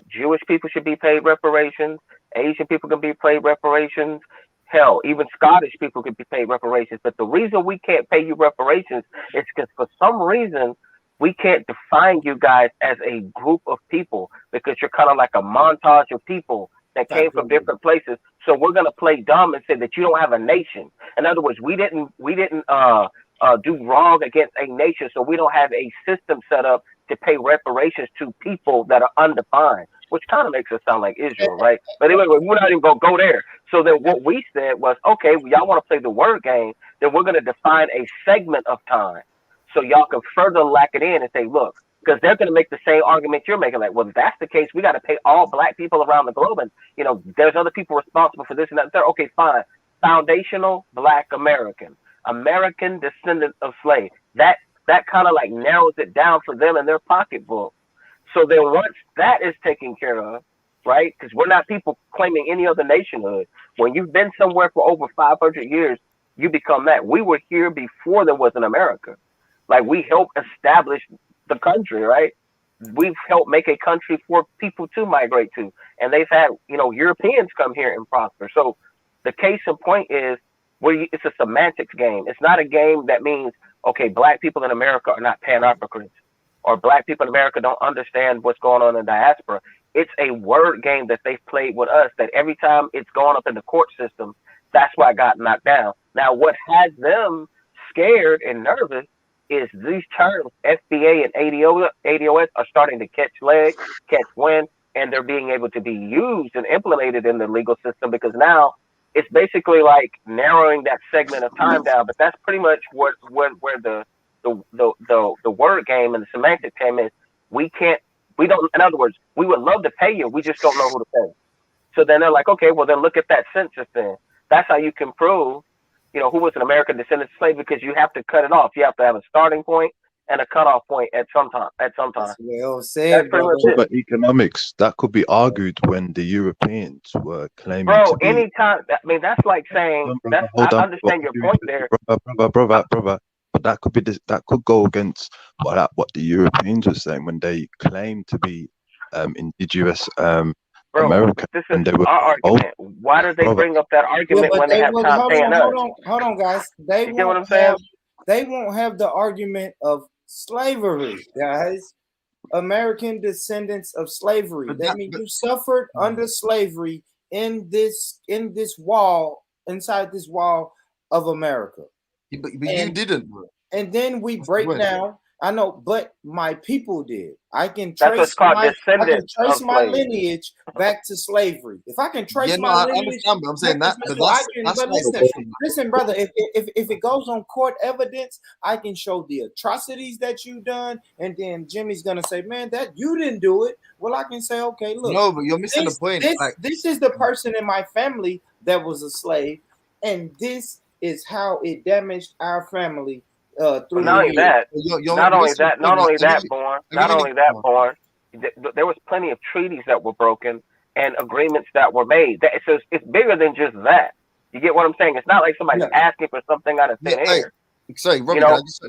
Jewish people should be paid reparations. Asian people can be paid reparations. Hell, even Scottish people could be paid reparations. But the reason we can't pay you reparations is because for some reason we can't define you guys as a group of people, because you're kind of like a montage of people that came from different places. So we're gonna play dumb and say that you don't have a nation. In other words, we didn't do wrong against a nation, so we don't have a system set up to pay reparations to people that are undefined, which kind of makes us sound like Israel, right? But anyway, we're not even gonna go there. So then what we said was, okay, well, y'all want to play the word game, then we're gonna define a segment of time, so y'all can further lack it in and say, look, because they're going to make the same argument you're making. Like, well, if that's the case, we got to pay all black people around the globe. And, you know, there's other people responsible for this and that. And okay, fine. Foundational black American, American descendant of slave. That kind of like narrows it down for them in their pocketbook. So then once that is taken care of, right, because we're not people claiming any other nationhood. When you've been somewhere for over 500 years, you become that. We were here before there was an America. Like, we helped establish the country, right? We've helped make a country for people to migrate to, and they've had, you know, Europeans come here and prosper. So the case in point is, it's a semantics game. It's not a game that means, okay, black people in America are not Pan-Africans, or black people in America don't understand what's going on in diaspora. It's a word game that they've played with us, that every time it's gone up in the court system, that's why I got knocked down. Now, what has them scared and nervous is these terms, FBA and ADOS, are starting to catch legs, catch wind, and they're being able to be used and implemented in the legal system, because now it's basically like narrowing that segment of time down. But that's pretty much where the word game and the semantic game is. We don't, in other words, we would love to pay you, we just don't know who to pay. So then they're like, okay, well then look at that census then. That's how you can prove, you know, who was an American descendant slave, because you have to cut it off. You have to have a starting point and a cutoff point at some time. That's well said, but economics, that could be argued when the Europeans were claiming Bro, to be. anytime, I mean, that's like saying, I understand your point there. Brother, but that could be that could go against what the Europeans were saying when they claimed to be indigenous American. This is our argument. Why did they bring up that argument when they have time paying us? Hold on, guys. You get what I'm saying? They won't have the argument of slavery, guys. American descendants of slavery. That means you suffered under slavery in this wall, inside this wall of America. But you didn't. And then we break down. I know, but my people did. I can That's trace my lineage back to slavery. If I can trace my lineage, I understand, but I'm saying that. Listen, brother. If it goes on court evidence, I can show the atrocities that you done, and then Jimmy's gonna say, "Man, that you didn't do it." Well, I can say, "Okay, look." No, but you're missing the point. This is the person in my family that was a slave, and this is how it damaged our family. Not only that, Born. There was plenty of treaties that were broken and agreements that were made. It's bigger than just that. You get what I'm saying? It's not like somebody's asking for something out of thin air. Sorry, Robbie,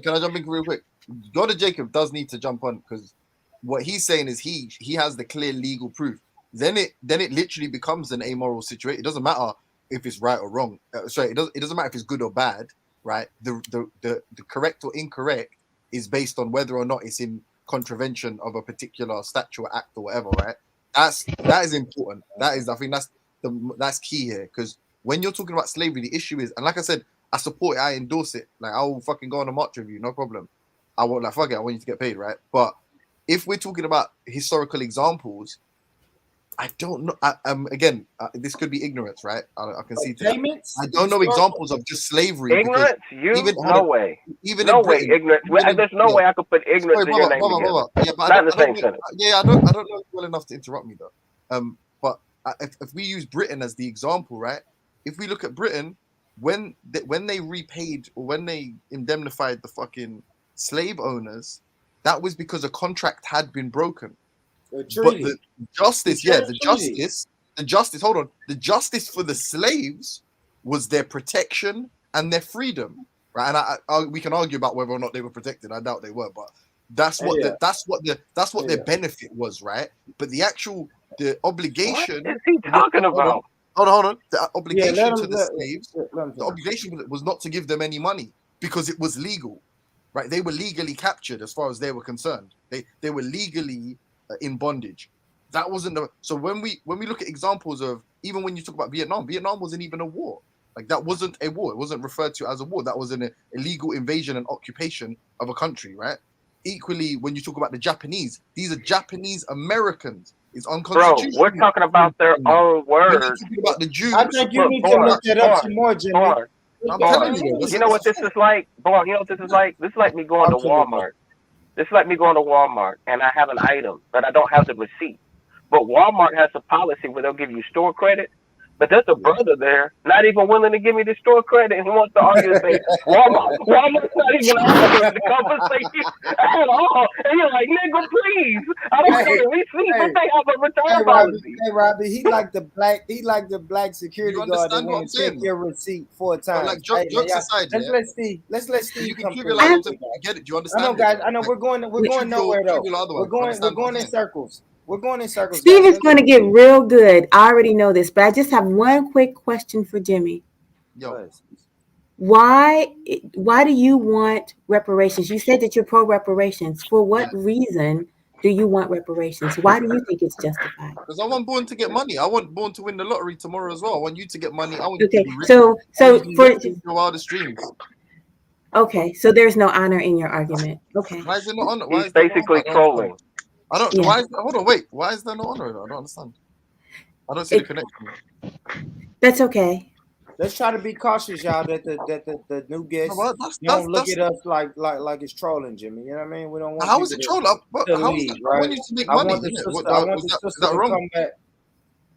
can I jump in real quick? Brother Jacob does need to jump on, because what he's saying is he has the clear legal proof. Then it literally becomes an amoral situation. It doesn't matter if it's right or wrong. It doesn't matter if it's good or bad. Right, the correct or incorrect is based on whether or not it's in contravention of a particular statute or act or whatever. Right, that is important. I think that's key here, because when you're talking about slavery, the issue is, and like I said, I support it, I endorse it. Like, I will fucking go on a march with you, no problem. I won't, like, fuck it, I want you to get paid, right? But if we're talking about historical examples, I don't know. Again, this could be ignorance, right? I can see that. I don't know examples of just slavery. Ignorance? No way. Even no way. Ignorance. There's no way I could put ignorance in your name together. Yeah, but not in the same sentence. Yeah, I don't know well enough to interrupt me though. But if we use Britain as the example, right? If we look at Britain, when they repaid or when they indemnified the fucking slave owners, that was because a contract had been broken. But the justice for the slaves was their protection and their freedom, right? And we can argue about whether or not they were protected. I doubt they were, but that's what their benefit was, right? But the obligation. What is he talking about? Hold on. The obligation to the let slaves, him the obligation was not to give them any money because it was legal, right? They were legally captured as far as they were concerned. They were legally in bondage. That wasn't the. So when we look at examples of, even when you talk about Vietnam wasn't even a war. Like, that wasn't a war. It wasn't referred to as a war. That was an illegal invasion and occupation of a country, right? Equally, when you talk about the Japanese, these are Japanese Americans. It's Bro, unconstitutional. we're talking about their own When you're words. talking about the Jews, I think you Look, need to Born, look that up some more, Jimmy. Born, I'm Born. telling you, You know what this is like? Born, you know what this is like? This is like me going to Walmart. This is like me going to Walmart and I have an item, but I don't have the receipt. But Walmart has a policy where they'll give you store credit. But there's a brother there not even willing to give me the store credit and wants to argue and say Walmart's not even offering the conversation at all. And you're like, nigga, please. I don't have the receipt, but they have a return policy. Hey, Robbie, he like the black security guard that want to check your receipt 4 times. Like, jokes aside, let's let Steve come through. I get it. Do you understand? I know, guys. I know we're going nowhere though. We're going in circles. We're going in circles. Steve is going to get real good. I already know this, but I just have one quick question for Jimmy. Why do you want reparations? You said that you're pro reparations. For what reason do you want reparations? Why do you think it's justified? Because I want Born to get money. I want Born to win the lottery tomorrow as well. I want you to get money. I want Okay, you to be rich. so for your wildest dreams. Okay, so there's no honor in your argument. Okay. Why is there no honor? He's basically trolling. I don't. Yeah. Why? Hold on. Wait. Why is there no honor? I don't understand. I don't see the connection. That's okay. Let's try to be cautious, y'all. That the new guests don't look at us like it's trolling, Jimmy. You know what I mean? We don't want. How is it trolling? How is right? I want you to make money. I want the sister to come back.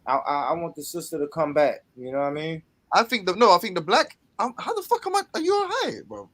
I want the sister to come back. You know what I mean? I think the black. How the fuck am I? Are you alright, bro?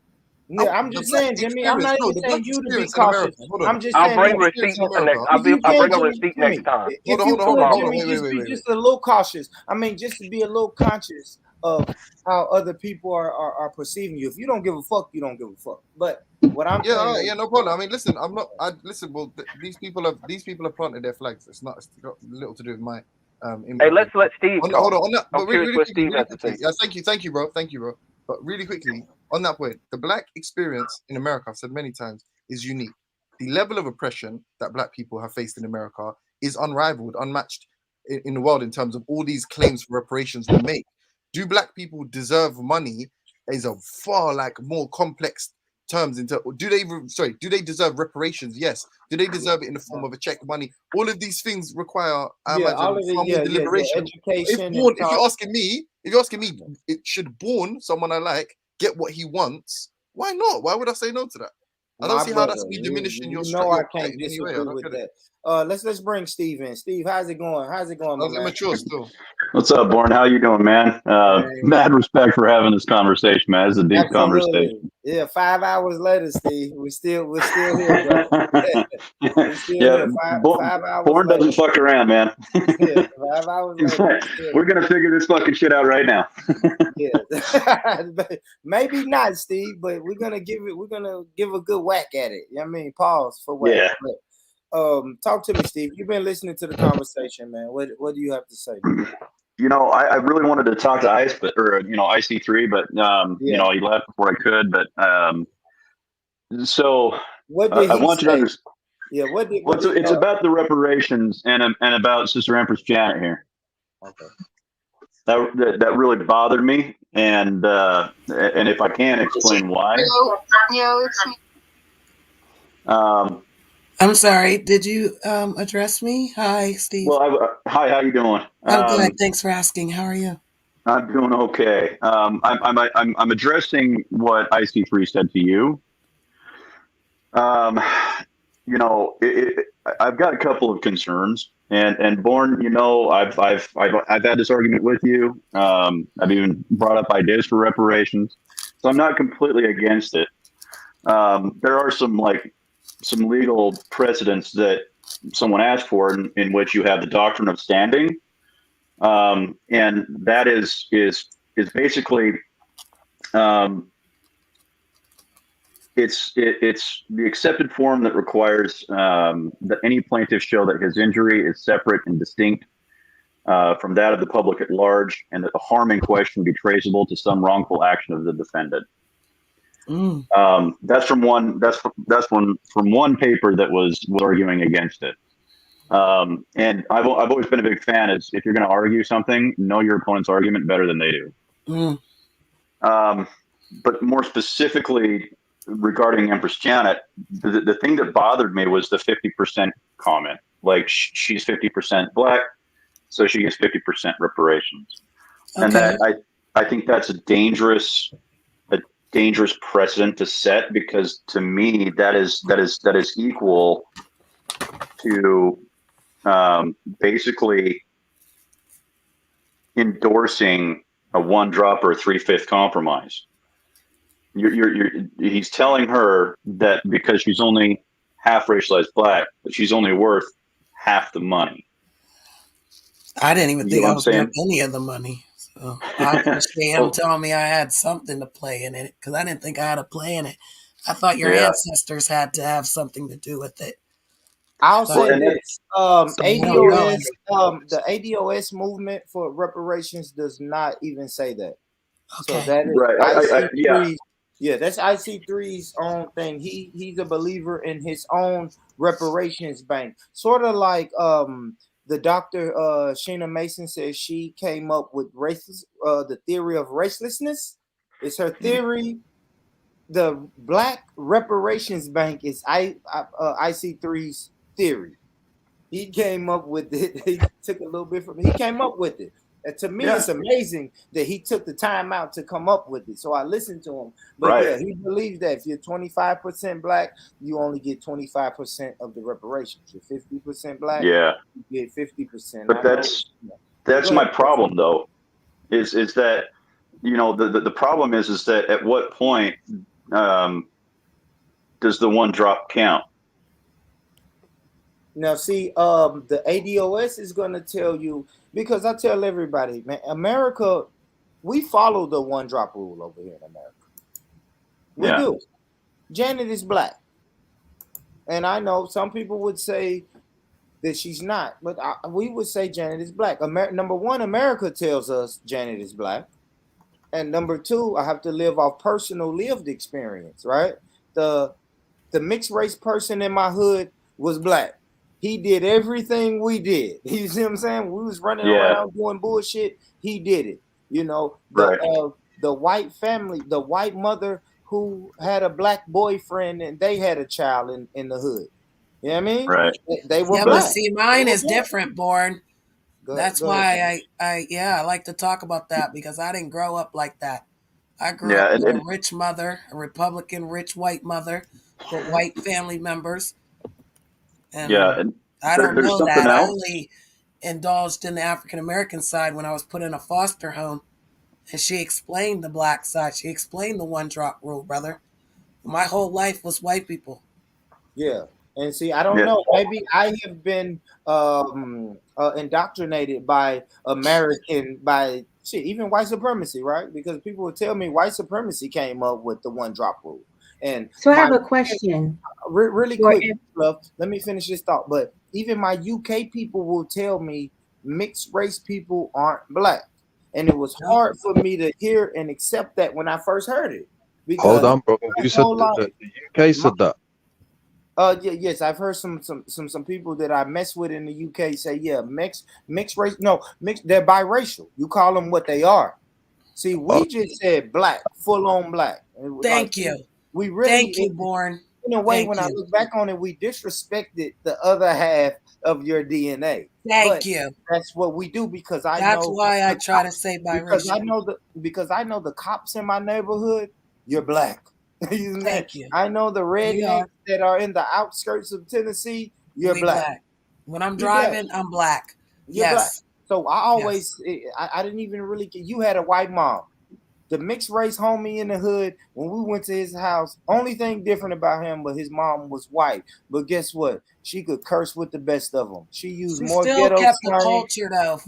Yeah, I'm just saying, Jimmy. I'm not even saying you to be cautious. I'm just saying. I'll bring receipts I'll bring a receipt next time. Hold on. Wait. Just a little cautious. I mean, just to be a little conscious of how other people are perceiving you. If you don't give a fuck, you don't give a fuck. But what I'm saying, no problem. I mean, listen, I'm not. Well, these people have planted their flags. It's got little to do with my. Hey, let's let Steve. Hold on. I'm curious what Steve has to say. Yeah, thank you, bro. But really quickly, on that point, the black experience in America, I've said many times, is unique. The level of oppression that black people have faced in America is unrivaled, unmatched in the world in terms of all these claims for reparations we make. Do black people deserve money? Is a far more complex terms into. Do they deserve reparations? Yes. Do they deserve it in the form of a check, money? All of these things require, I imagine, far more deliberation. Education. If you're asking me, it should Born, someone I like, get what he wants. Why not? Why would I say no to that? I don't see how that's me diminishing your. I can't disagree with that. Let's bring Steve in. Steve, how's it going? I'm immature still. What's up, Born? How you doing, man? Mad respect for having this conversation, man. It's a deep conversation. Yeah, 5 hours later, Steve, we're still here, bro. Yeah, Born doesn't fuck around, man. Yeah, 5 hours later. We're gonna figure this fucking shit out right now. Yeah, maybe not, Steve, but we're gonna give a good whack at it. You know what I mean? Pause for whack. Yeah. But, talk to me, Steve. You've been listening to the conversation, man. What do you have to say? You know, I really wanted to talk to IC3, but he left before I could. But so what did I want you to understand. Yeah, It's about the reparations and about Sister Empress Janet here. Okay. That really bothered me, and if I can explain why. Yo, it's me. I'm sorry. Did you address me? Hi, Steve. Well, hi. How you doing? I'm good. Thanks for asking. How are you? I'm doing okay. I'm addressing what IC3 said to you. I've got a couple of concerns, and Born, I've had this argument with you. I've even brought up ideas for reparations, so I'm not completely against it. There are some legal precedents that someone asked for in which you have the doctrine of standing, and that is basically it's the accepted form that requires that any plaintiff show that his injury is separate and distinct from that of the public at large, and that the harm in question be traceable to some wrongful action of the defendant. That's from one. That's one from one paper that was arguing against it. And I've always been a big fan. Is if you're going to argue something, know your opponent's argument better than they do. But more specifically regarding Empress Janet, the thing that bothered me was the 50% comment. Like she's 50% black, so she gets 50% reparations, and that I think that's a dangerous precedent to set, because to me that is equal to basically endorsing a 1-drop or a 3/5 compromise. He's telling her that because she's only half racialized black, that she's only worth half the money. I didn't even think I was worth any of the money. So I appreciate him telling me I had something to play in it, because I didn't think I had a play in it. I thought your ancestors had to have something to do with it. I'll say this: ADOS, the ADOS movement for reparations does not even say that. Okay. So that is right. That's IC3's own thing. He's a believer in his own reparations bank, sort of like the Dr. Sheena Mason says she came up with the theory of racelessness. It's her theory. The Black Reparations Bank is IC3's theory. He came up with it. He took a little bit from it. He came up with it. And to me, it's amazing that he took the time out to come up with it. So I listened to him. But he believes that if you're 25% black, you only get 25% of the reparations. You're 50% black, you get 50%. But that's my problem, though, is that, you know, the problem is that at what point does the 1-drop count? Now, see, the ADOS is going to tell you, because I tell everybody, man, America, we follow the 1-drop rule over here in America. We do. Janet is black. And I know some people would say that she's not, but we would say Janet is black. Number one, America tells us Janet is black. And number two, I have to live off personal lived experience, right? The mixed race person in my hood was black. He did everything we did. You see what I'm saying? We was running around doing bullshit. He did it. You know, the white family, the white mother who had a black boyfriend and they had a child in the hood. You know what I mean? Right. They were black. But see, mine is different, Born. That's why I like to talk about that, because I didn't grow up like that. I grew up with a rich mother, a Republican rich white mother with white family members. And I don't know that. I only indulged in the African American side when I was put in a foster home, and she explained the black side. She explained the 1-drop rule, brother. My whole life was white people. Yeah. And see, I don't know. Maybe I have been indoctrinated by even white supremacy, right? Because people would tell me white supremacy came up with the 1-drop rule. And so I have a question. Really quick, love. Let me finish this thought. But even my UK people will tell me mixed race people aren't black. And it was hard for me to hear and accept that when I first heard it. Hold on, bro. You said the UK said that. Yes, I've heard some people that I mess with in the UK say, mixed race. No, they're biracial. You call them what they are. See, we just said black, full on black. Thank you. We really, thank you, Born. In a way, when I look back on it, we disrespected the other half of your DNA. Thank you. That's what we do, because that's why I try to say biracial. Because I know the cops in my neighborhood. You're black. Thank you. I know the rednecks that are in the outskirts of Tennessee. You're black. When I'm driving, I'm black. You're black. So I always, I didn't even really get. You had a white mom. The mixed race homie in the hood, when we went to his house, only thing different about him, but his mom was white. But guess what? She could curse with the best of them. She used more ghetto kept the culture though.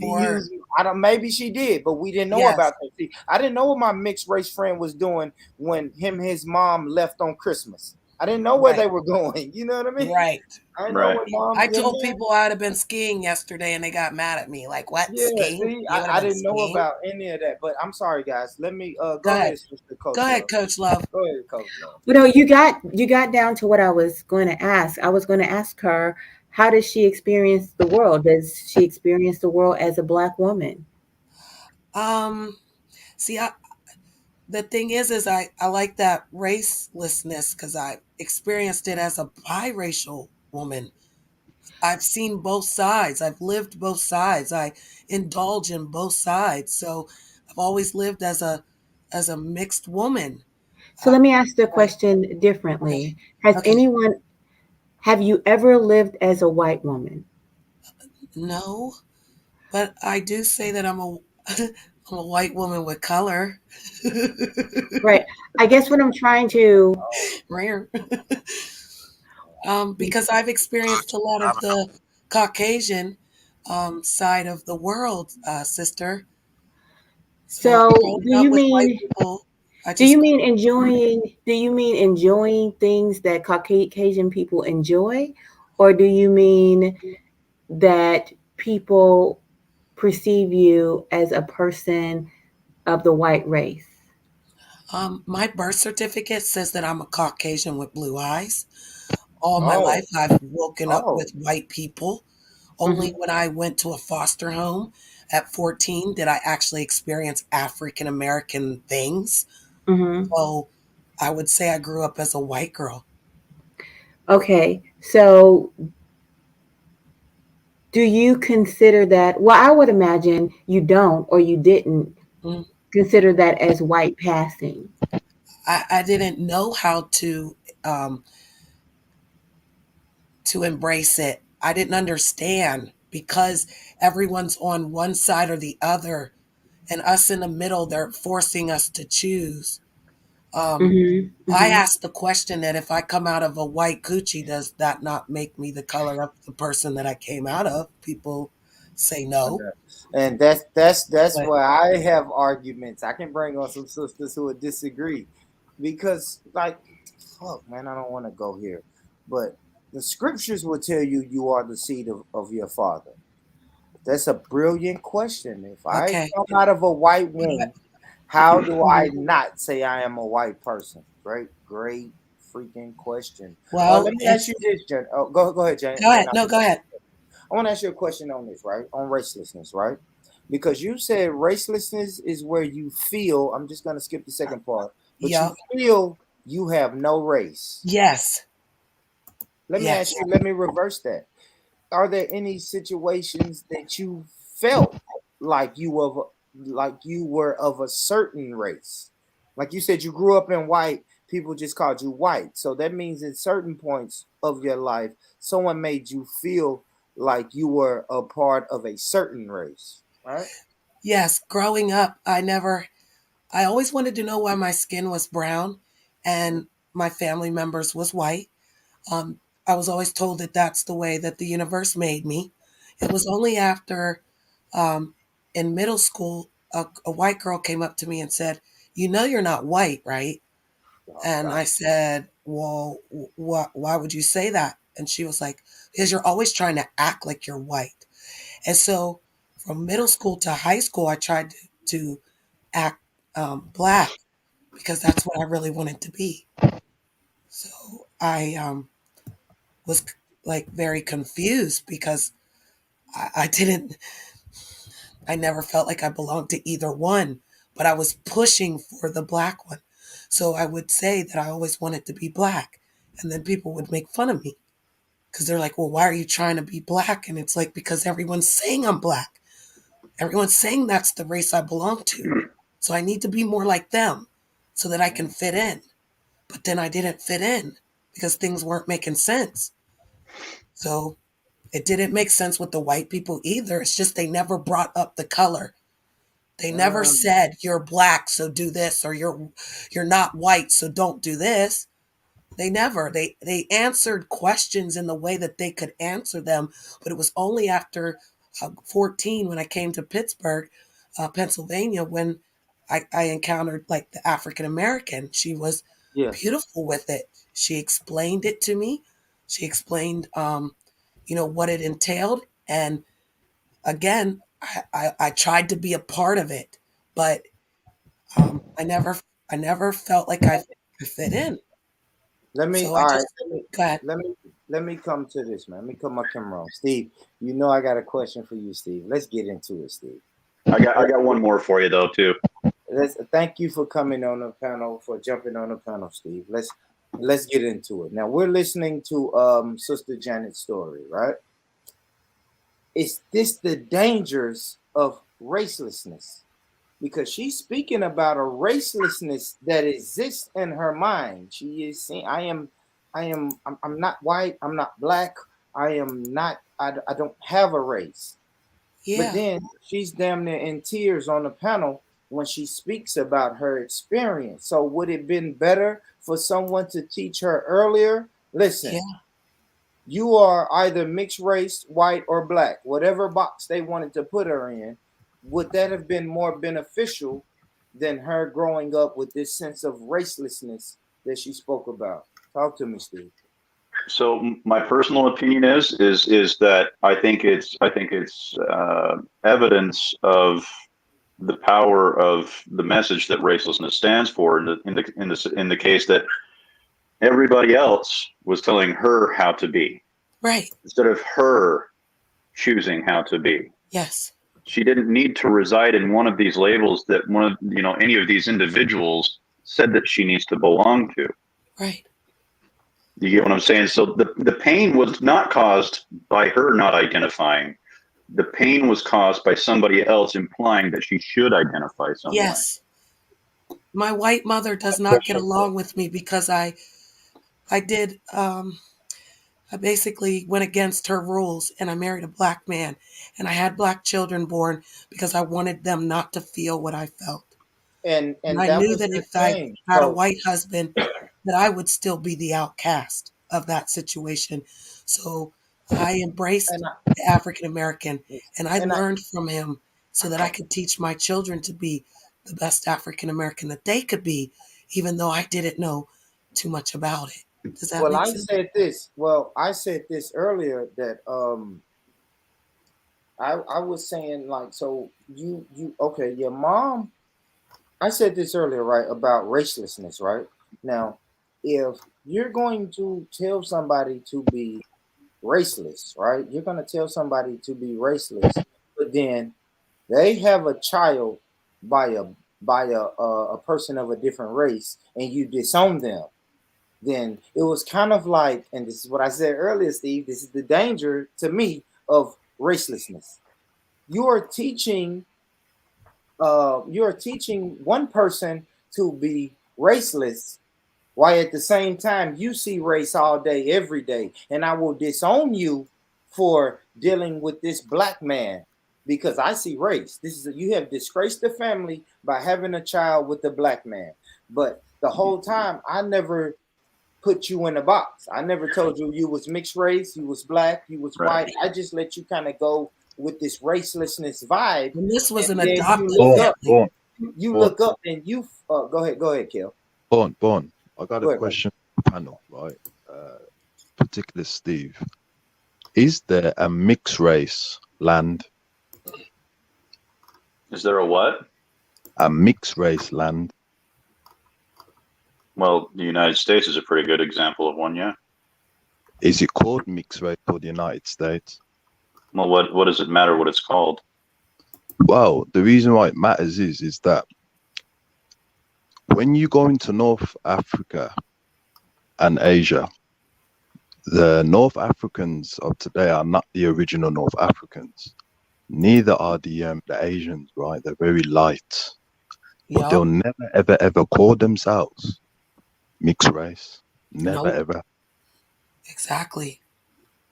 Maybe she did, but we didn't know about that. See, I didn't know what my mixed race friend was doing when his mom left on Christmas. I didn't know where they were going. You know what I mean? Right. I didn't know what mom. I told people I'd have been skiing yesterday, and they got mad at me. Like, what? Yeah, Skiing? see, You would I have been didn't know skiing? about any of that. But I'm sorry, guys. Let me go Go ahead, ahead. Sister Coach. Go ahead, Coach Love. Go ahead, Coach Love. You know, you got down to what I was going to ask. I was going to ask her, how does she experience the world? Does she experience the world as a Black woman? See, the thing is I like that racelessness because I experienced it as a biracial woman. I've seen both sides. I've lived both sides. I indulge in both sides. So I've always lived as a mixed woman. So let me ask the question differently. Have you ever lived as a white woman? No, but I do say that I'm a I'm a white woman with color. Right. I guess what I'm trying to Rare. Because I've experienced a lot of the Caucasian side of the world, sister. So So growing up with white people, do you mean enjoying things that Caucasian people enjoy, or do you mean that people perceive you as a person of the white race? My birth certificate says that I'm a Caucasian with blue eyes. All my Oh. life, I've woken up Oh. with white people. Only when I went to a foster home at 14 did I actually experience African American things. Mm-hmm. So I would say I grew up as a white girl. Okay, so do you consider that? Well, I would imagine you don't, or you didn't Mm. consider that as white passing. I didn't know how to embrace it. I didn't understand because everyone's on one side or the other, and us in the middle, they're forcing us to choose. I asked the question that if I come out of a white coochie, does that not make me the color of the person that I came out of? People say no. And that's But where I have arguments. I can bring on some sisters who would disagree, because like, fuck, man, I don't want to go here, but the scriptures will tell you you are the seed of your father. That's a brilliant question. If I okay. come out of a white womb, how do I Mhm. not say I am a white person? Great freaking question. Well, Let me ask you this, Jen. Oh, go ahead, Jane. go ahead. No, go ahead. I want to ask you a question on this, right? On racelessness, right? Because you said racelessness is where you feel, I'm just going to skip the second part, but you Yup. feel you have no race. Yes. Let me ask Yes. you, let me reverse that. Are there any situations that you felt like you were of a certain race? Like you said, you grew up in white, people just called you white. So that means at certain points of your life, someone made you feel like you were a part of a certain race, right? Yes. Growing up, I always wanted to know why my skin was brown and my family members was white. Um, I was always told that that's the way that the universe made me. It was only after um, in middle school, a white girl came up to me and said, "You know, you're not white, right?" And I said, "Well, why would you say that?" And she was like, "Because you're always trying to act like you're white." And so from middle school to high school, I tried to act black because that's what I really wanted to be. So I was like very confused because I didn't, I never felt like I belonged to either one, but I was pushing for the black one. So I would say that I always wanted to be black. And then people would make fun of me because they're like, well, why are you trying to be black? And it's like, because everyone's saying I'm black. Everyone's saying that's the race I belong to. So I need to be more like them so that I can fit in. But then I didn't fit in because things weren't making sense. So it didn't make sense with the white people either. It's just they never brought up the color. They never said you're black, so do this, or you're not white, so don't do this. They never. They answered questions in the way that they could answer them, but it was only after 14 when I came to Pittsburgh, Pennsylvania, when I encountered like the African American. She was beautiful with it. She explained it to me. She explained, what it entailed. And again, I tried to be a part of it, but I never felt like I fit in. Let me, So all I right, just, go ahead. let me come to this, man. Let me come my camera on. Steve, I got a question for you, Steve. Let's get into it, Steve. I got one more for you though too. Thank you for coming on the panel, for jumping on the panel, Steve. Let's get into it. Now we're listening to Sister Janet's story, right? Is this the dangers of racelessness? Because she's speaking about a racelessness that exists in her mind. She is saying, I'm not white, I'm not black, I don't have a race. Yeah. But then she's damn near in tears on the panel when she speaks about her experience. So would it have been better for someone to teach her earlier? Listen, you are either mixed race, white or black, whatever box they wanted to put her in. Would that have been more beneficial than her growing up with this sense of racelessness that she spoke about? Talk to me, Steve. So my personal opinion is that I think it's evidence of the power of the message that racelessness stands for in the case that everybody else was telling her how to be, right, instead of her choosing how to be. Yes. She didn't need to reside in one of these labels that any of these individuals said that she needs to belong to. Right. You get what I'm saying? So the pain was not caused by her not identifying. The pain was caused by somebody else implying that she should identify some way. Yes. My white mother does not get along with me because I basically went against her rules and I married a black man and I had black children born because I wanted them not to feel what I felt. And I that knew was that the if I thing. had a white husband, that I would still be the outcast of that situation. So I embraced the African American and I learned from him so that I could teach my children to be the best African American that they could be, even though I didn't know too much about it. Does that make sense? I said this earlier that I was saying, like, so you okay, your mom, I said this earlier, right, about racelessness, right? Now, if you're going to tell somebody to be raceless, right? You're going to tell somebody to be raceless, but then they have a child by a person of a different race and you disown them. Then it was kind of like, and this is what I said earlier, Steve, this is the danger to me of racelessness. You're teaching one person to be raceless, while at the same time you see race all day, every day, and I will disown you for dealing with this black man because I see race. You have disgraced the family by having a child with a black man, but the whole time I never put you in a box. I never told you was mixed race, you was black, you was white. I just let you kind of go with this racelessness vibe. And this was an then adopted family. You Look up and you go ahead, Kel. Bon, I got a question for the panel, right? Particularly Steve. Is there a mixed race land? Is there a what? A mixed race land. Well, the United States is a pretty good example of one, yeah. Is it called mixed race for the United States? Well, what does it matter what it's called? Well, the reason why it matters is that when you go into North Africa and Asia, the North Africans of today are not the original North Africans. Neither are the Asians, right? They're very light. But they'll never, ever call themselves mixed race. Never, ever. Exactly.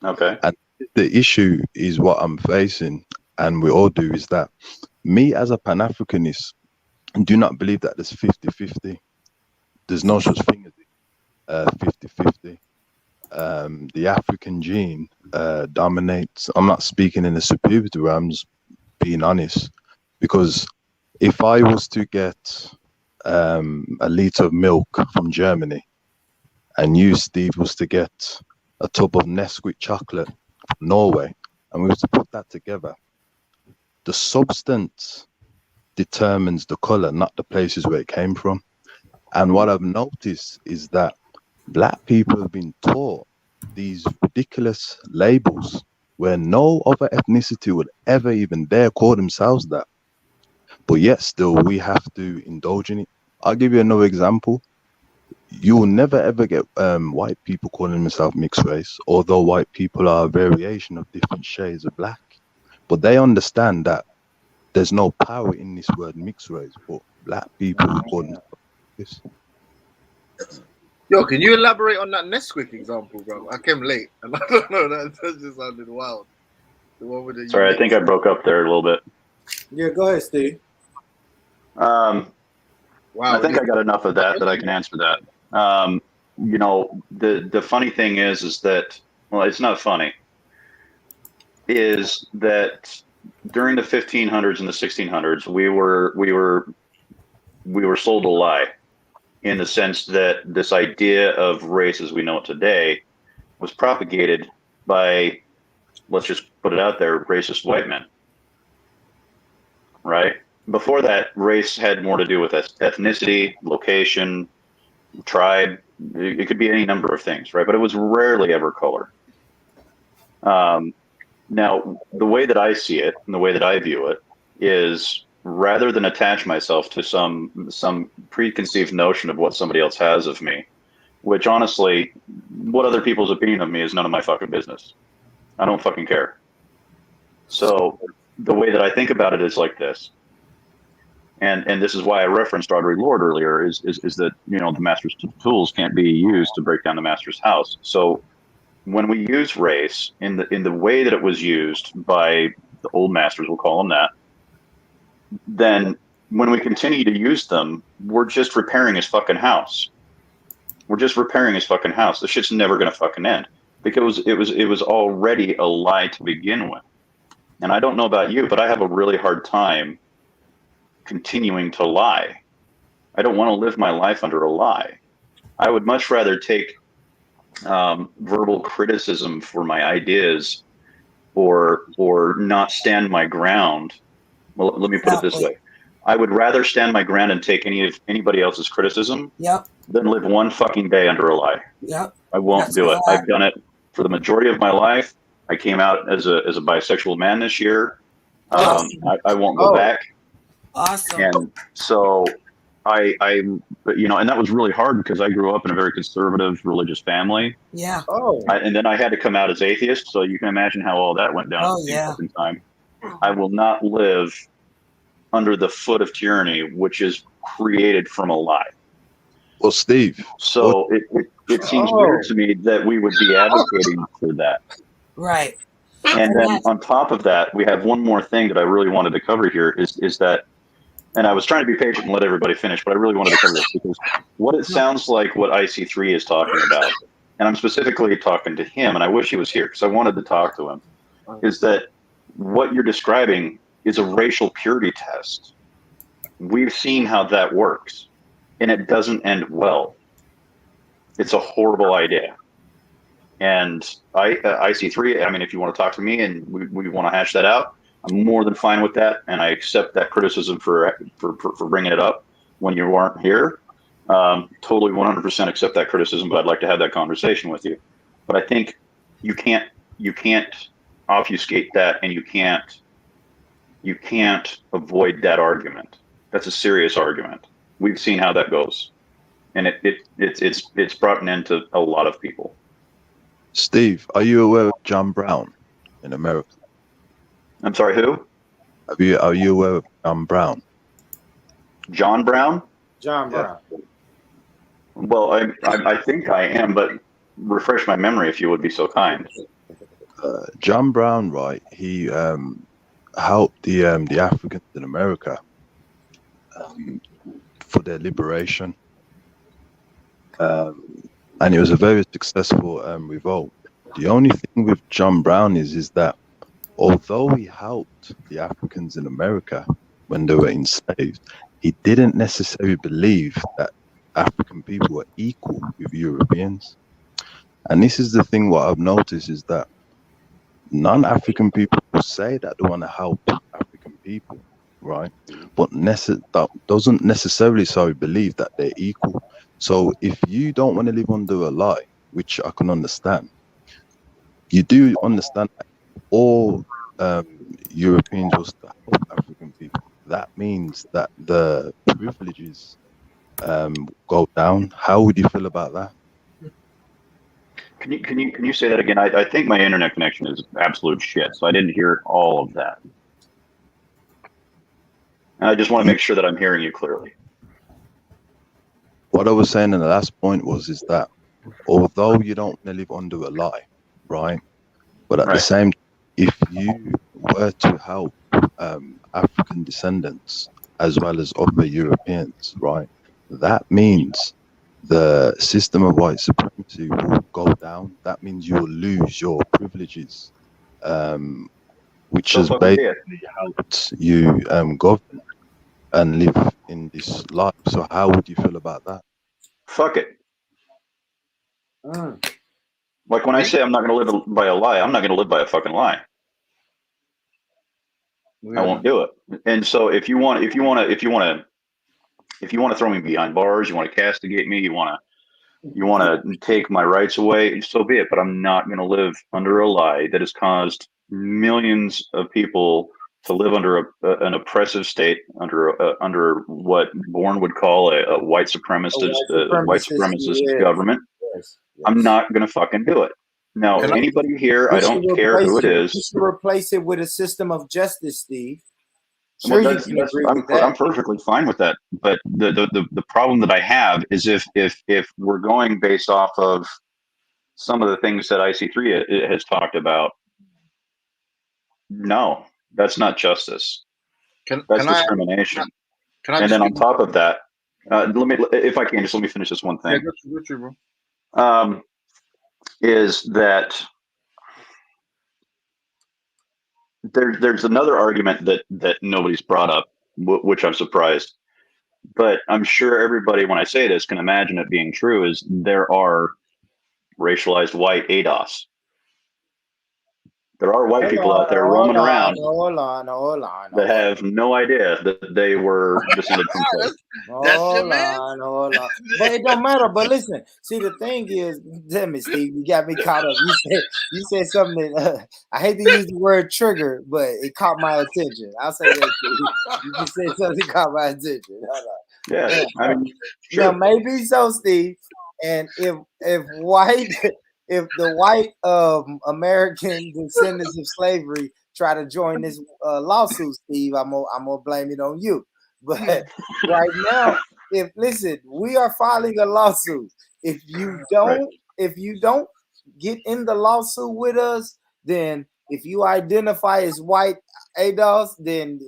Okay. And the issue is what I'm facing, and we all do, is that me as a Pan-Africanist do not believe that there's 50-50. There's no such thing as 50-50. The African gene dominates. I'm not speaking in the superiority way, I'm just being honest. Because if I was to get a liter of milk from Germany, and you, Steve, was to get a tub of Nesquik chocolate from Norway, and we were to put that together, the substance determines the color, not the places where it came from. And what I've noticed is that Black people have been taught these ridiculous labels where no other ethnicity would ever even dare call themselves that. But yet still we have to indulge in it. I'll give you another example. You will never ever get white people calling themselves mixed race, although white people are a variation of different shades of black. But they understand that there's no power in this word mixed race, but Black people will call themselves this. Yo, can you elaborate on that Nesquik example, bro? I came late, and I don't know, that just sounded wild. The one with the Sorry, I think I broke up there a little bit. Yeah, go ahead, Steve. Wow, I think yeah. I got enough of that I can answer that. You know, the funny thing is that, well, it's not funny, is that during the 1500s and the 1600s, we were sold a lie, in the sense that this idea of race as we know it today was propagated by, let's just put it out there, racist white men, right? Before that, race had more to do with ethnicity, location, tribe. It could be any number of things, right? But it was rarely ever color. Now, the way that I see it and the way that I view it is, rather than attach myself to some preconceived notion of what somebody else has of me, which honestly, what other people's opinion of me is none of my fucking business. I don't fucking care. So the way that I think about it is like this. And this is why I referenced Audre Lorde earlier, is that, you know, the master's tools can't be used to break down the master's house. So when we use race in the way that it was used by the old masters, we'll call them that, then when we continue to use them, we're just repairing his fucking house. We're just repairing his fucking house. The shit's never gonna fucking end, because it was already a lie to begin with. And I don't know about you, but I have a really hard time continuing to lie. I don't want to live my life under a lie. I would much rather take verbal criticism for my ideas, or not stand my ground. Well, let me put it this way. I would rather stand my ground and take anybody else's criticism than live one fucking day under a lie. I won't do it. I've done it for the majority of my life. I came out as a bisexual man this year. I won't go back. Awesome. And so I, you know, and that was really hard because I grew up in a very conservative religious family. Yeah. And then I had to come out as atheist. So you can imagine how all that went down at the same fucking time. I will not live under the foot of tyranny, which is created from a lie. Well, Steve. So it seems weird to me that we would be advocating for that. Right. And then on top of that, we have one more thing that I really wanted to cover here is that, and I was trying to be patient and let everybody finish, but I really wanted to cover this, because what it sounds like what IC3 is talking about, and I'm specifically talking to him, and I wish he was here because I wanted to talk to him, is that what you're describing is a racial purity test. We've seen how that works, and it doesn't end well. It's a horrible idea. And IC3, I mean, if you want to talk to me and we want to hash that out, I'm more than fine with that, and I accept that criticism for bringing it up when you weren't here. Totally 100% accept that criticism, but I'd like to have that conversation with you. But I think you can't obfuscate that, and you can't avoid that argument. That's a serious argument. We've seen how that goes, and it's brought an end to a lot of people. Steve, are you aware of John Brown in America? I'm sorry, who? Are you aware of John Brown? John Brown? John Brown. Well, I think I am, but refresh my memory if you would be so kind. John Brown, right? He helped the Africans in America for their liberation, and it was a very successful revolt. The only thing with John Brown is that although he helped the Africans in America when they were enslaved, he didn't necessarily believe that African people were equal with Europeans. And this is the thing, what I've noticed is that non-African people will say that they want to help African people, right? But that doesn't necessarily believe that they're equal. So if you don't want to live under a lie, which I can understand, you do understand that all Europeans was to help African people. That means that the privileges go down. How would you feel about that? Can you say that again? I think my internet connection is absolute shit, so I didn't hear all of that. And I just want to make sure that I'm hearing you clearly. What I was saying in the last point is that although you don't want to live under a lie, right? But at the same time, if you were to help African descendants as well as other Europeans, right? That means the system of white supremacy will go down. That means you'll lose your privileges, which has basically helped you govern and live in this life. So how would you feel about that? Fuck it. Like when I say I'm not going to live by a lie, I'm not going to live by a fucking lie. I won't do it. And so if you want to throw me behind bars, you want to castigate me, you want to take my rights away, so be it. But I'm not going to live under a lie that has caused millions of people to live under an oppressive state, under what Bourne would call a white supremacist government. Yes. I'm not going to fucking do it. Now, anybody here, I don't care who it is. You should replace it with a system of justice, Steve. Sure, I'm perfectly fine with that. But the problem that I have is if we're going based off of some of the things that IC3 has talked about, no, that's not justice. That's discrimination. And then on top of that, let me finish this one thing. Is that there's another argument that nobody's brought up, which I'm surprised, but I'm sure everybody, when I say this, can imagine it being true, is there are racialized white ADOS. There are white people out there roaming around that have no idea that they were descended from slaves. Hold on. But it don't matter. But listen, see, the thing is, damn it, Steve, you got me caught up. You said something that I hate to use the word trigger, but it caught my attention. I'll say that. You just said something that caught my attention. Yeah, I mean, sure. Now, maybe so, Steve. And if the white American descendants of slavery try to join this lawsuit, Steve, I'm gonna blame it on you. But right now, we are filing a lawsuit. If you don't get in the lawsuit with us, then if you identify as white ADOS, then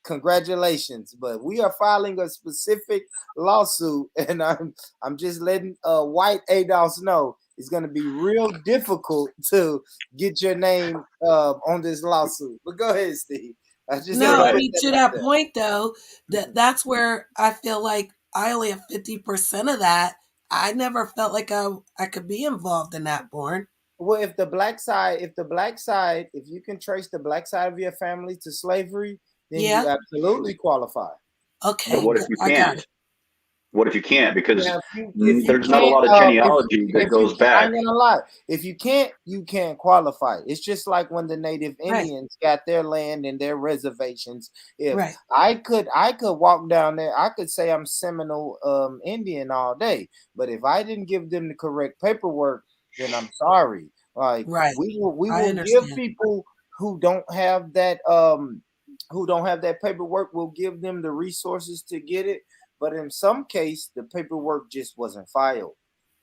congratulations. But we are filing a specific lawsuit, and I'm just letting white ADOS know it's going to be real difficult to get your name on this lawsuit. But go ahead, Steve. To that point though, that's where I feel like I only have 50% of that. I never felt like I could be involved in that, Bourne. Well, if you can trace the black side of your family to slavery, then you absolutely qualify. Okay. But what if you can't? What if you can't? Because there's not a lot of genealogy that goes back. I'm gonna lie. If you can't, you can't qualify. It's just like when the Native Indians got their land and their reservations. If I could walk down there, I could say I'm Seminole Indian all day. But if I didn't give them the correct paperwork, then I'm sorry. Like we will give people who don't have that paperwork, we'll give them the resources to get it. But in some case, the paperwork just wasn't filed.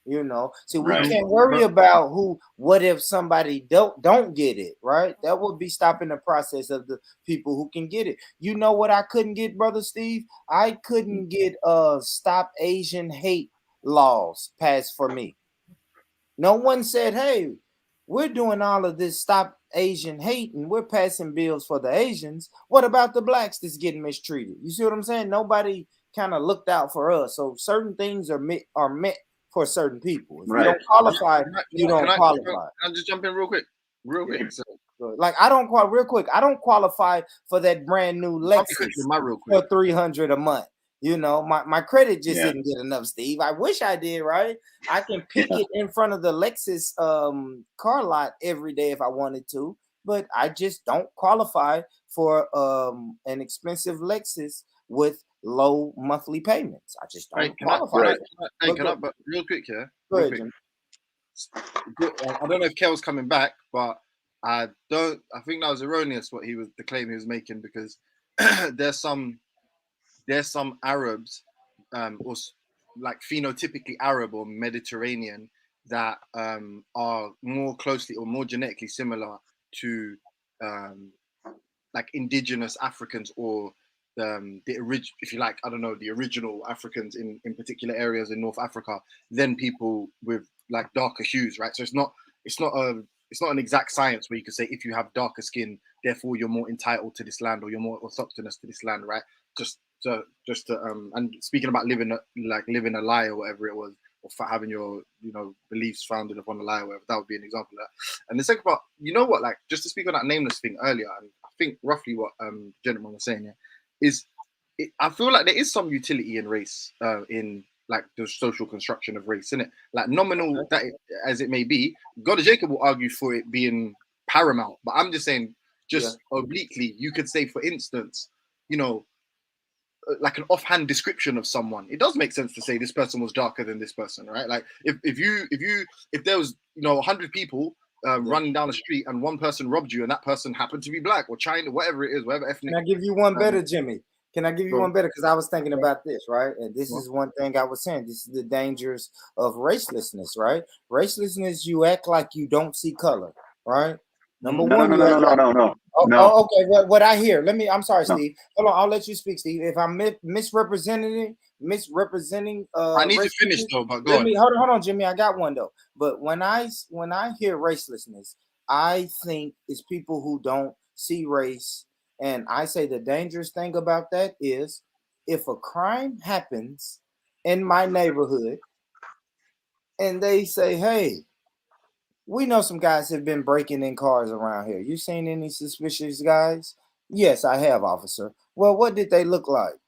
So we can't worry about what if somebody don't get it, right? That would be stopping the process of the people who can get it. You know what I couldn't get, Brother Steve? I couldn't get Stop Asian Hate laws passed for me. No one said, hey, we're doing all of this Stop Asian hate and we're passing bills for the Asians, what about the blacks that's getting mistreated? You see what I'm saying? Nobody kind of looked out for us. So certain things are meant for certain people. If you don't qualify, you don't qualify. Can I just jump in real quick? Real quick. So, like I don't qualify for that brand new Lexus for $300 a month. You know, my credit just didn't get enough, Steve. I wish I did, right? I can pick it in front of the Lexus car lot every day if I wanted to, but I just don't qualify for an expensive Lexus with low monthly payments. I just don't qualify. But real quick here. Real quick. I don't know if Kel's coming back, but I think that was erroneous the claim he was making, because there's some Arabs, or like phenotypically Arab or Mediterranean, that are more closely or more genetically similar to like indigenous Africans, or if you like, I don't know, the original Africans in particular areas in North Africa, than people with like darker hues, right? So it's not an exact science where you could say if you have darker skin, therefore you're more entitled to this land, or you're more orthogonous to this land, right? Just to and speaking about living a lie or whatever it was, or for having your beliefs founded upon a lie or whatever, that would be an example of that. And the second part, you know what, like just to speak on that nameless thing earlier, and I think roughly what the gentleman was saying here is, I feel like there is some utility in race, in like the social construction of race, isn't it? Like nominal as it may be, God of Jacob will argue for it being paramount, but I'm just saying, obliquely, you could say, for instance, like an offhand description of someone, it does make sense to say this person was darker than this person, right? Like if there was 100 people running down the street and one person robbed you and that person happened to be black or China, whatever it is, whatever ethnic. Can I give you one better, Jimmy? Can I give you one better? Because I was thinking about this, right? And this is one thing I was saying. This is the dangers of racelessness, right? Racelessness, you act like you don't see color, right? Number one, no. Okay. What I hear? I'm sorry, Steve. Hold on, I'll let you speak, Steve. If I'm misrepresenting, I need to finish though. But go on. Hold on, Jimmy. I got one though. But when I hear racelessness, I think it's people who don't see race. And I say the dangerous thing about that is, if a crime happens in my neighborhood and they say, hey, we know some guys have been breaking in cars around here. You seen any suspicious guys? Yes, I have, officer. Well, what did they look like?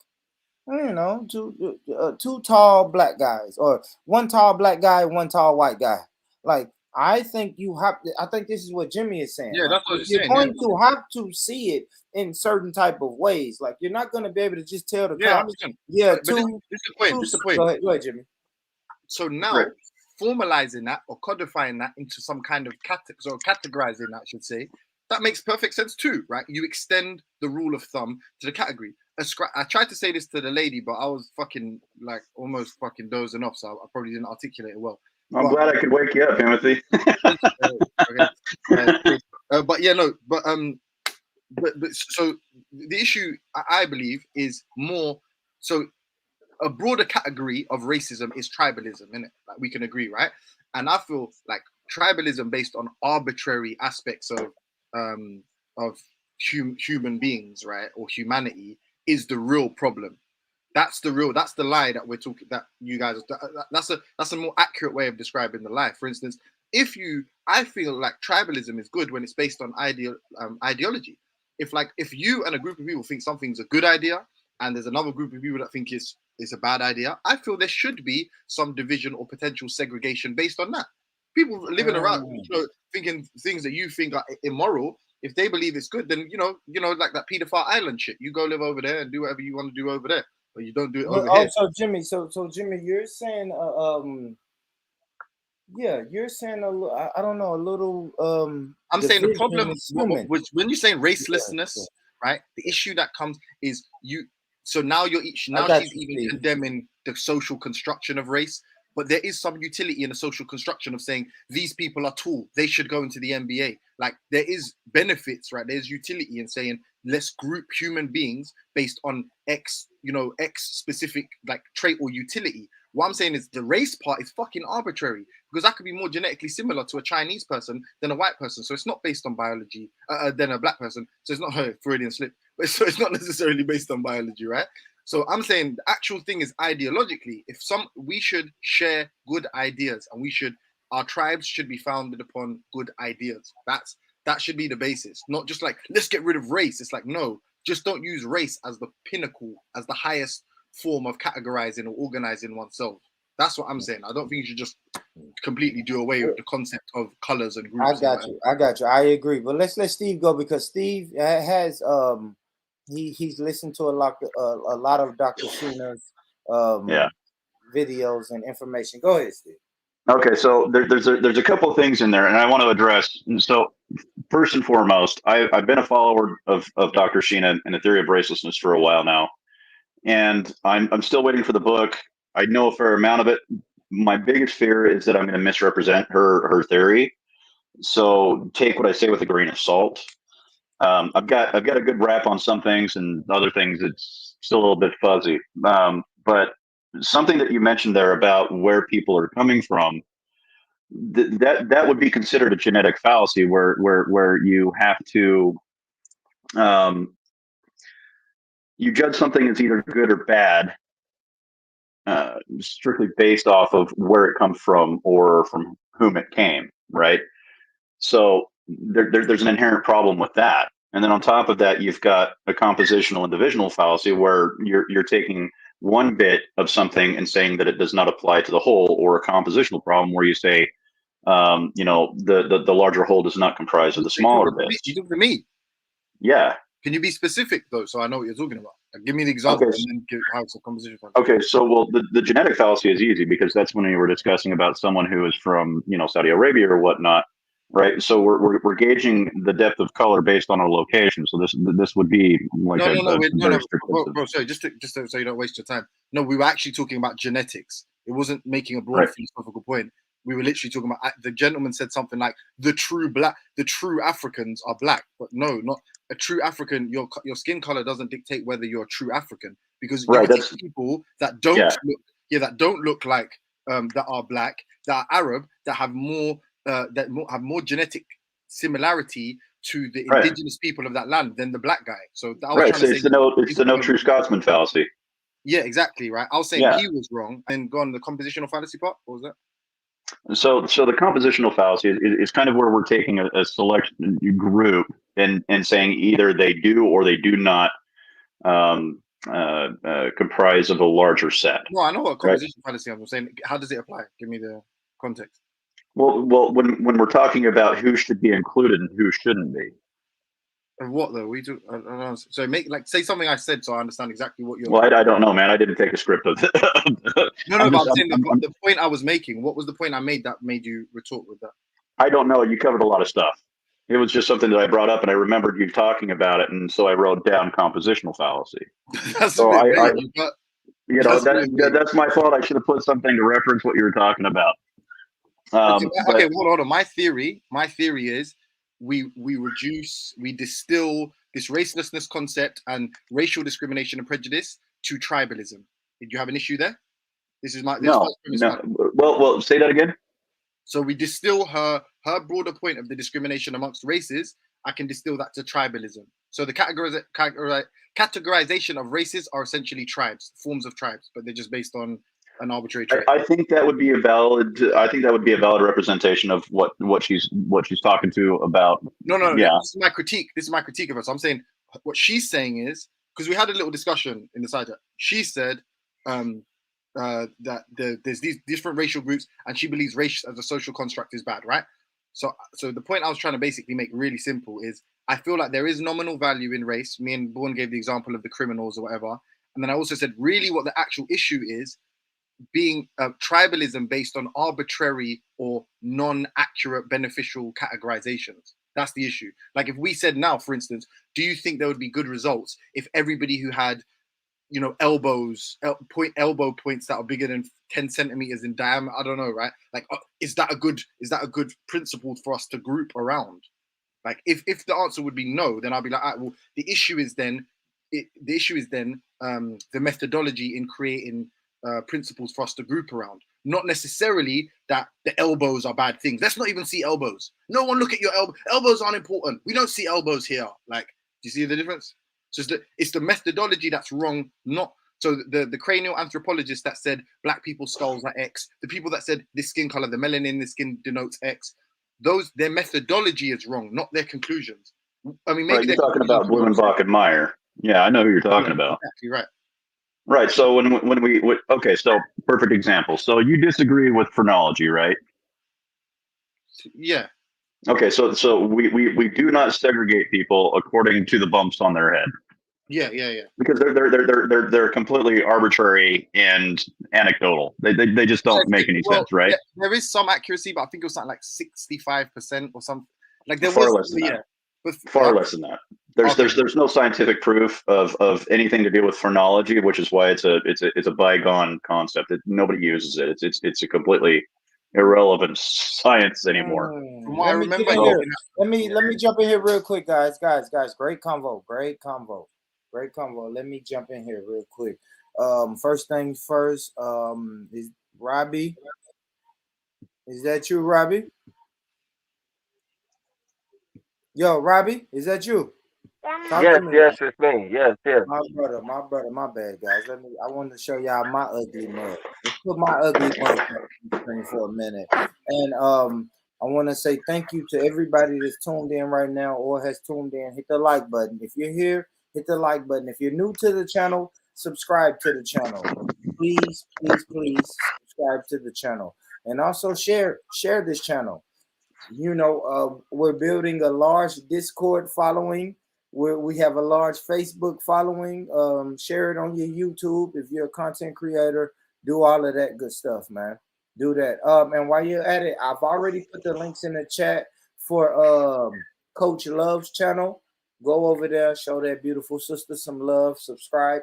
Two tall black guys, or one tall black guy, one tall white guy. Like, I think I think this is what Jimmy is saying. Yeah, that's what you're going to have to see it in certain type of ways. Like, you're not going to be able to just tell the cops. Yeah, this is the point. Go ahead, Jimmy. So now, formalizing that or codifying that into some kind of categorizing that, I should say, that makes perfect sense too, right? You extend the rule of thumb to the category. I tried to say this to the lady, but I was almost dozing off, so I probably didn't articulate it well. I'm glad I could wake you up, Timothy. But so the issue, I believe, is more so. A broader category of racism is tribalism, innit? Like, we can agree, right? And I feel like tribalism based on arbitrary aspects of human beings, right, or humanity, is the real problem. That's the lie that we're talking. That you guys, that's a more accurate way of describing the lie. For instance, I feel like tribalism is good when it's based on ideology. If you and a group of people think something's a good idea, and there's another group of people that think it's a bad idea, I feel there should be some division or potential segregation based on that. People living around, thinking things that you think are immoral, if they believe it's good, then like that pedophile island shit. You go live over there and do whatever you want to do over there, but you don't do it over here. So Jimmy, you're saying, you're saying I don't know, a little. I'm saying the problem when you're saying racelessness, right? The issue that comes is you. So now she's even condemning the social construction of race, but there is some utility in the social construction of saying these people are tall, they should go into the NBA. Like, there is benefits, right? There's utility in saying let's group human beings based on X specific like trait or utility. What I'm saying is the race part is fucking arbitrary because I could be more genetically similar to a Chinese person than a white person. So it's not based on biology than a black person. So it's not a Freudian slip, but so it's not necessarily based on biology, right? So I'm saying the actual thing is ideologically, we should share good ideas and our tribes should be founded upon good ideas. That should be the basis, not just like, let's get rid of race. It's like, no, just don't use race as the pinnacle, as the highest form of categorizing or organizing oneself. That's what I'm saying. I don't think you should just completely do away with the concept of colors and groups. I got you. I agree. But let's let Steve go because Steve has he's listened to a lot of Dr. Sheena's videos and information. Go ahead, Steve. Okay, so there's a couple of things in there, and I want to address. So first and foremost, I've been a follower of Dr. Sheena and the theory of racelessness for a while now, and I'm still waiting for the book. I know a fair amount of it. My biggest fear is that I'm going to misrepresent her theory. So take what I say with a grain of salt. I've got a good wrap on some things, and other things it's still a little bit fuzzy. But something that you mentioned there about where people are coming from, that would be considered a genetic fallacy, where you have to you judge something as either good or bad strictly based off of where it comes from or from whom it came, right? So there's an inherent problem with that. And then on top of that, you've got a compositional and divisional fallacy where you're taking one bit of something and saying that it does not apply to the whole, or a compositional problem where you say, the larger whole does not comprise of the smaller bits. You do for me. Yeah. Can you be specific though, so I know what you're talking about? Like, give me an example, Okay. and then give how it's a composition. Okay, so the genetic fallacy is easy because that's when you were discussing about someone who is from Saudi Arabia or whatnot, right? So we're gauging the depth of color based on a location. So this would be like bro, sorry, just so you don't waste your time. No, we were actually talking about genetics. It wasn't making a broad philosophical point. We were literally talking about, the gentleman said something like the true Africans are black, but no, not a true African. Your skin color doesn't dictate whether you're a true African, because you have people that don't look like that are black, that are Arab, that have more genetic similarity to the indigenous people of that land than the black guy. So I was trying to say it's the no true Scotsman fallacy. Yeah, exactly, right. I was saying he was wrong, and go on the compositional fallacy part. What was that? So the compositional fallacy is kind of where we're taking a select group and saying either they do or they do not comprise of a larger set. No, I know what compositional fallacy is. I'm saying, how does it apply? Give me the context. Well, when we're talking about who should be included and who shouldn't be. Of what though? I don't know. So say something I said so I understand exactly what you're. Well, I don't know, man. I didn't take a script of it. No, but I'm saying the point I was making. What was the point I made that made you retort with that? I don't know. You covered a lot of stuff. It was just something that I brought up, and I remembered you talking about it, and so I wrote down compositional fallacy. That's so that's my fault. I should have put something to reference what you were talking about. Okay, hold on. My theory is we distill this racelessness concept and racial discrimination and prejudice to tribalism. Did you have an issue there? This is my no. Well, say that again. So we distill her broader point of the discrimination amongst races. I can distill that to tribalism. So the categorization of races are essentially tribes, forms of tribes, but they're just based on an arbitrary trait. I think that would be a valid. I think that would be a valid representation of what she's talking to about. No. Yeah. This is my critique. This is my critique of her. So I'm saying what she's saying is, because we had a little discussion in the side chat. She said that there's these different racial groups, and she believes race as a social construct is bad, right? So the point I was trying to basically make really simple is, I feel like there is nominal value in race. Me and Bourne gave the example of the criminals or whatever, and then I also said really what the actual issue is being tribalism based on arbitrary or non-accurate beneficial categorizations. That's the issue. Like if we said now, for instance, do you think there would be good results if everybody who had elbow points that are bigger than 10 centimeters in diameter? I don't know, right? Like, is that a good principle for us to group around? Like, if the answer would be no, then I'll be like, all right, well, the issue is then the methodology in creating principles for us to group around. Not necessarily that the elbows are bad things. Let's not even see elbows. No one look at your elbow. Elbows aren't important. We don't see elbows here. Like, do you see the difference? It's the methodology that's wrong. Not so the cranial anthropologists that said black people's skulls are X. The people that said this skin color, the melanin, the skin denotes X. Their methodology is wrong, not their conclusions. I mean, maybe you're talking about Blumenbach and Meyer. Yeah, I know who you're talking about. Exactly right. Right. So when we okay, so perfect example. So you disagree with phrenology, right? Yeah. Okay. So we do not segregate people according to the bumps on their head. Yeah. Because they're completely arbitrary and anecdotal. They just don't make any sense, right? There is some accuracy, but I think it was something like 65% or something. Like there far was less than that. But, far less than that. There's no scientific proof of anything to do with phrenology, which is why it's a bygone concept. Nobody uses it. It's a completely irrelevant science anymore. Let me jump in here real quick, guys. Great convo. Let me jump in here real quick. First things first. Is Robbie? Is that you, Robbie? Yo, Robbie, is that you? Yes, it's me. Yes. My brother, my bad, guys. I wanted to show y'all my ugly mug. Let's put my ugly mug on the screen for a minute. And I want to say thank you to everybody that's tuned in right now or has tuned in. Hit the like button. If you're here, hit the like button. If you're new to the channel, subscribe to the channel. Please subscribe to the channel. And also share this channel. You know, we're building a large Discord following. We have a large Facebook following. Share it on your YouTube. If you're a content creator, do all of that good stuff, man. Do that. And while you're at it, I've already put the links in the chat for Coach Love's channel. Go over there, show that beautiful sister some love. Subscribe.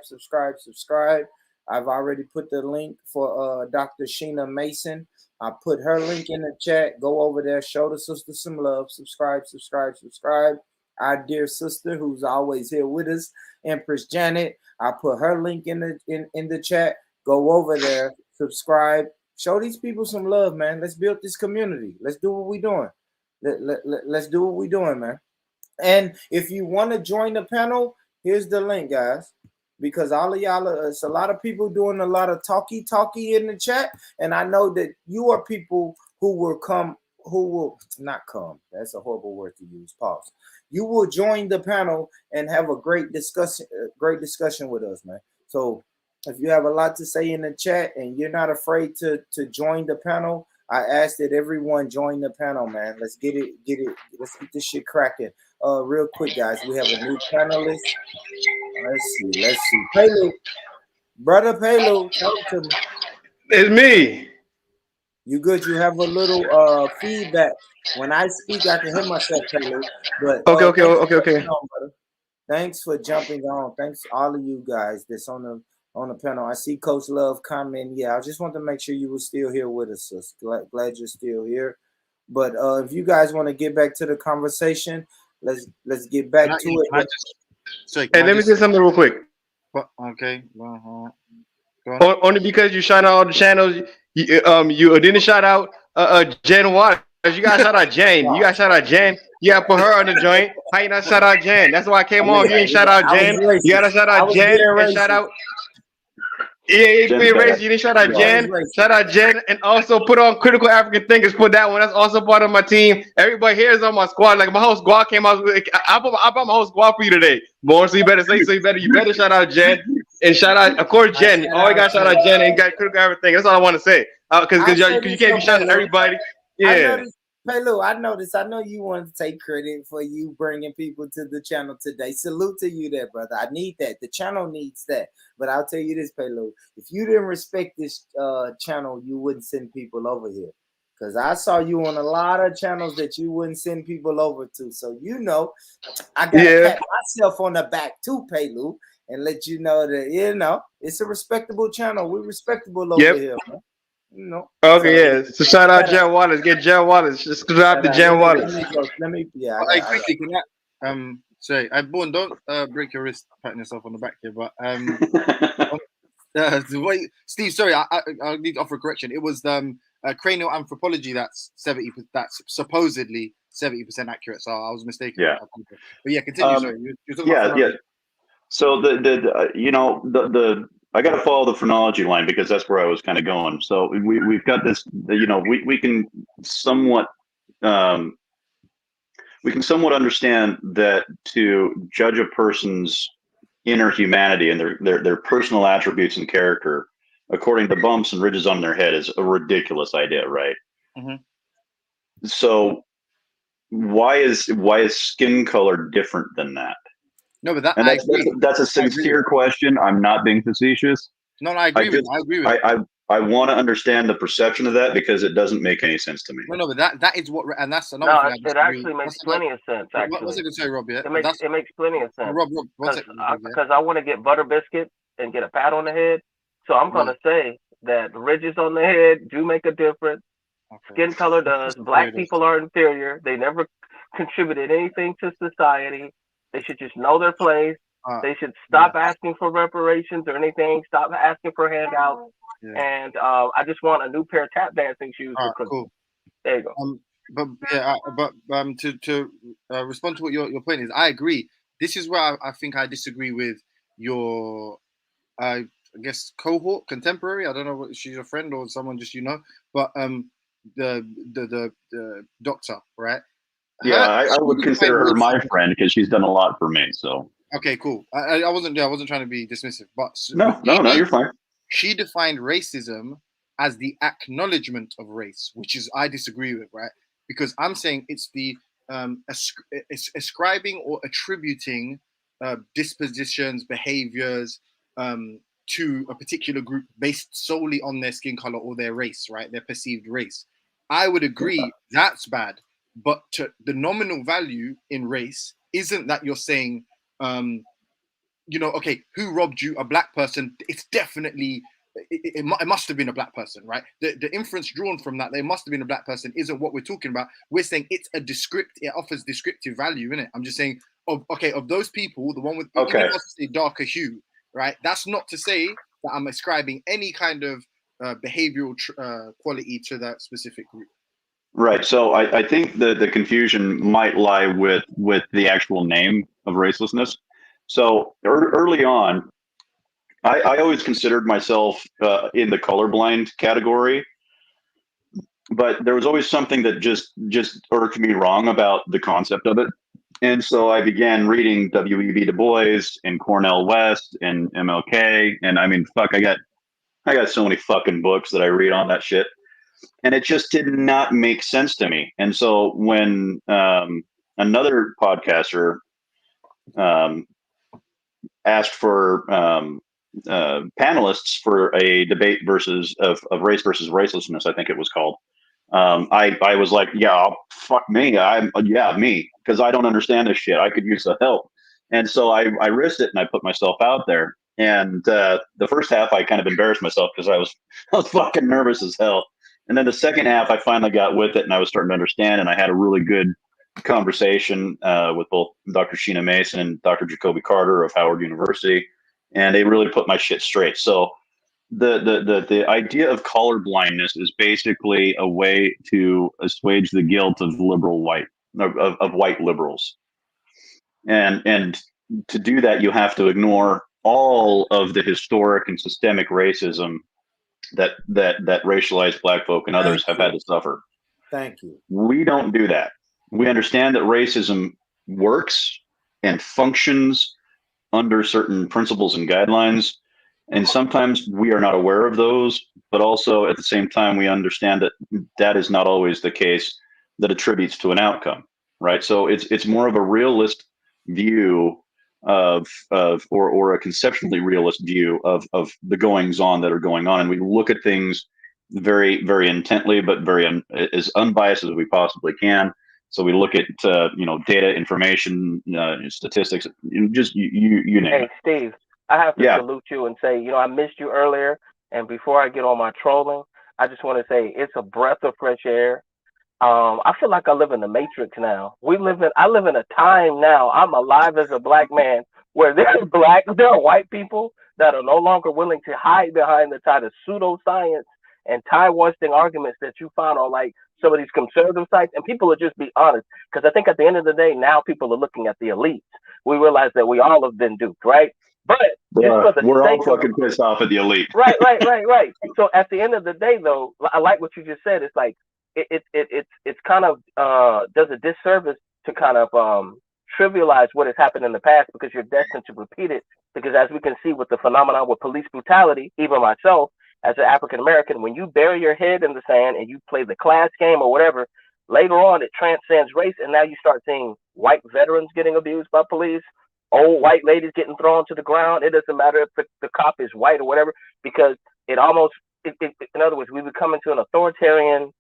I've already put the link for Dr. Sheena Mason. I put her link in the chat. Go over there, show the sister some love. Subscribe. Our dear sister, who's always here with us, Empress Janet. I put her link in the chat. Go over there, subscribe, show these people some love, man. Let's build this community. Let's do what we're doing. Let's do what we're doing, man. And if you want to join the panel, here's the link, guys. Because all of y'all, it's a lot of people doing a lot of talky in the chat, and I know that you are people who will not come. That's a horrible word to use. Pause. You will join the panel and have a great discussion with us, man. So if you have a lot to say in the chat and you're not afraid to join the panel, I ask that everyone join the panel, man. Let's get it. Let's get this shit cracking. Real quick, guys. We have a new panelist. Let's see. Pelu. Brother Pelu, talk to me. It's me. You good? You have a little feedback. When I speak, I can hear myself, Pelu. But Okay. Thanks for jumping on. Thanks to all of you guys that's on the panel. I see Coach Love comment. Yeah, I just want to make sure you were still here with us. Sis. Glad you're still here. But if you guys want to get back to the conversation, let's get back to it. Let me say something real quick. Okay. Only because you shout out all the channels, you didn't shout out Jen Waters. You gotta shout out Jen. You gotta shout out Jen. You gotta put her on the joint. How you not shout out Jen? That's why I came on. You ain't shout out Jen. You gotta shout out Jen and shout out. Yeah, it's being racist. You didn't shout out Jen. Shout out Jen and also put on Critical African Thinkers. Put that one. That's also part of my team. Everybody here is on my squad. Like my whole squad came out. I brought my whole squad for you today. Born, so you better shout out Jen and shout out, of course, Jen. All you got to shout out Jen and got Critical African Thinkers. That's all I want to say. Because you can't be shouting everybody. Yeah. I noticed. I know you want to take credit for you bringing people to the channel today. Salute to you there, brother. I need that. The channel needs that. But I'll tell you this, Pelu. If you didn't respect this channel, you wouldn't send people over here. Because I saw you on a lot of channels that you wouldn't send people over to. So, you know, I got to pat myself on the back too, Pelu, and let you know that, you know, it's a respectable channel. We're respectable over here, man. No. Okay, so shout out Jen Wallace. Get Jen Wallace. Just drop the Jen Wallace. Let me quickly, can I, sorry, don't break your wrist patting yourself on the back here, but Steve, sorry, I need to offer a correction. It was cranial anthropology that's supposedly 70% accurate. So I was mistaken. Yeah. But yeah, continue. Sorry, you're talking about yeah. So the I got to follow the phrenology line because that's where I was kind of going. So we've got this. We can somewhat understand that to judge a person's inner humanity and their personal attributes and character according to bumps and ridges on their head is a ridiculous idea, right? Mm-hmm. So why is skin color different than that? No, but that and I agree. that's a sincere question. I'm not being facetious. No, I agree with it. I want to understand the perception of that because it doesn't make any sense to me. No, but that is what, and that's another thing. It actually makes plenty of sense. Actually, what's it gonna say, Rob? Yeah, it makes plenty of sense. Rob, because I want to get butter biscuit and get a pat on the head, so I'm gonna say that ridges on the head do make a difference. Skin color does. Black people are inferior. They never contributed anything to society. They should just know their place. They should stop asking for reparations or anything. Stop asking for handouts. Yeah. And I just want a new pair of tap dancing shoes. Cool. There you go. To respond to what your point is, I agree. This is where I think I disagree with your, I guess, cohort, contemporary. I don't know if she's a friend or someone just but the doctor, right? Yeah, I would consider her my friend because she's done a lot for me. So okay, cool. I wasn't trying to be dismissive, but no, you're fine. She defined racism as the acknowledgement of race, which is I disagree with, right? Because I'm saying it's the ascribing or attributing dispositions, behaviors to a particular group based solely on their skin color or their race, right? Their perceived race. I would agree that's bad, but the nominal value in race isn't that you're saying, okay, who robbed you? A black person. It's definitely, it must have been a black person, right? The inference drawn from that, there must have been a black person, isn't what we're talking about. We're saying it's it offers descriptive value, innit? I'm just saying, of those people, the one with, even if I say darker hue, right? That's not to say that I'm ascribing any kind of behavioral quality to that specific group. Right. So I think the confusion might lie with the actual name of racelessness. So early on, I always considered myself in the colorblind category, but there was always something that just irked me wrong about the concept of it. And so I began reading W.E.B. Du Bois and Cornel West and MLK. And I mean, fuck, I got so many fucking books that I read on that shit. And it just did not make sense to me. And so when another podcaster asked for panelists for a debate of race versus racelessness, I think it was called, I was like, yeah, fuck me. Me, because I don't understand this shit. I could use the help. And so I risked it and I put myself out there. And the first half, I kind of embarrassed myself because I was fucking nervous as hell. And then the second half, I finally got with it and I was starting to understand. And I had a really good conversation with both Dr. Sheena Mason and Dr. Jacoby Carter of Howard University. And they really put my shit straight. So the idea of color blindness is basically a way to assuage the guilt of of white liberals. And to do that, you have to ignore all of the historic and systemic racism that racialized black folk and others have had to suffer. Thank you. We don't do that. We understand that racism works and functions under certain principles and guidelines. And sometimes we are not aware of those, but also at the same time, we understand that that is not always the case that attributes to an outcome, right? So it's more of a realist view or a conceptually realist view of the goings on that are going on. And we look at things very, very intently, but as unbiased as we possibly can. So we look at, data, information, statistics, just you name it. Hey, Steve. I have to salute you and say, I missed you earlier. And before I get on my trolling, I just want to say it's a breath of fresh air. I feel like I live in the Matrix now. I live in a time now. I'm alive as a black man where there are white people that are no longer willing to hide behind the kind of pseudoscience and time-wasting arguments that you find on like some of these conservative sites, and people will just be honest. Because I think at the end of the day, now people are looking at the elites. We realize that we all have been duped, right? But we're all fucking pissed off at the elite. Right. So at the end of the day, though, I like what you just said. It's like it's kind of does a disservice to kind of trivialize what has happened in the past, because you're destined to repeat it. Because as we can see with the phenomenon with police brutality, even myself as an African American, when you bury your head in the sand and you play the class game or whatever, later on it transcends race, and now you start seeing white veterans getting abused by police, old white ladies getting thrown to the ground. It doesn't matter if the cop is white or whatever, because it almost, in other words, we become into an authoritarian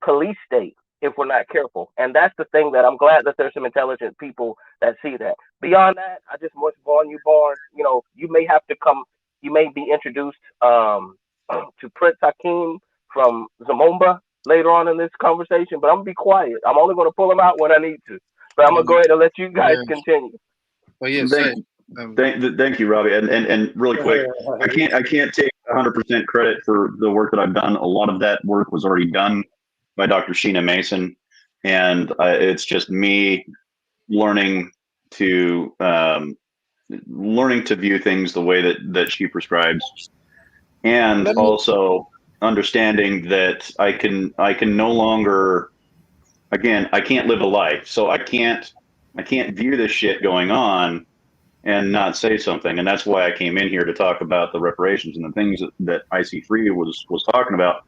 police state if we're not careful. And that's the thing that I'm glad that there's some intelligent people that see that. Beyond that, I just was born, you know, you may have to come, you may be introduced to Prince Hakeem from Zamomba later on in this conversation, but I'm gonna be quiet. I'm only gonna pull him out when I need to. But I'm gonna go ahead and let you guys continue. Well, yeah, thank you, Robbie. And really quick, I can't take 100% credit for the work that I've done. A lot of that work was already done by Dr. Sheena Mason, and it's just me learning to view things the way that she prescribes, and also understanding that I can no longer, again, I can't live a life, so I can't view this shit going on and not say something. And that's why I came in here to talk about the reparations, and the things that IC3 was talking about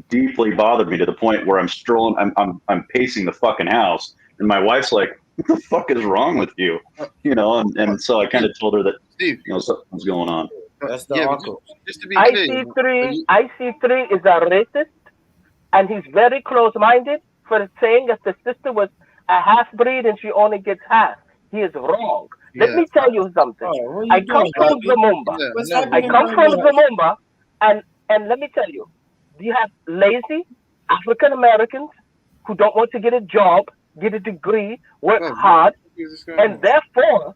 deeply bothered me to the point where I'm strolling, I'm pacing the fucking house, and my wife's like, "What the fuck is wrong with you?" You know, and so I kind of told her that, you know, something's going on. That's the uncle. Just to be clear, IC3 is a racist, and he's very close-minded for saying that the sister was a half-breed and she only gets half. He is wrong. Let me tell you something. I come from Zamomba. And let me tell you, you have lazy African Americans who don't want to get a job, get a degree, work hard, and therefore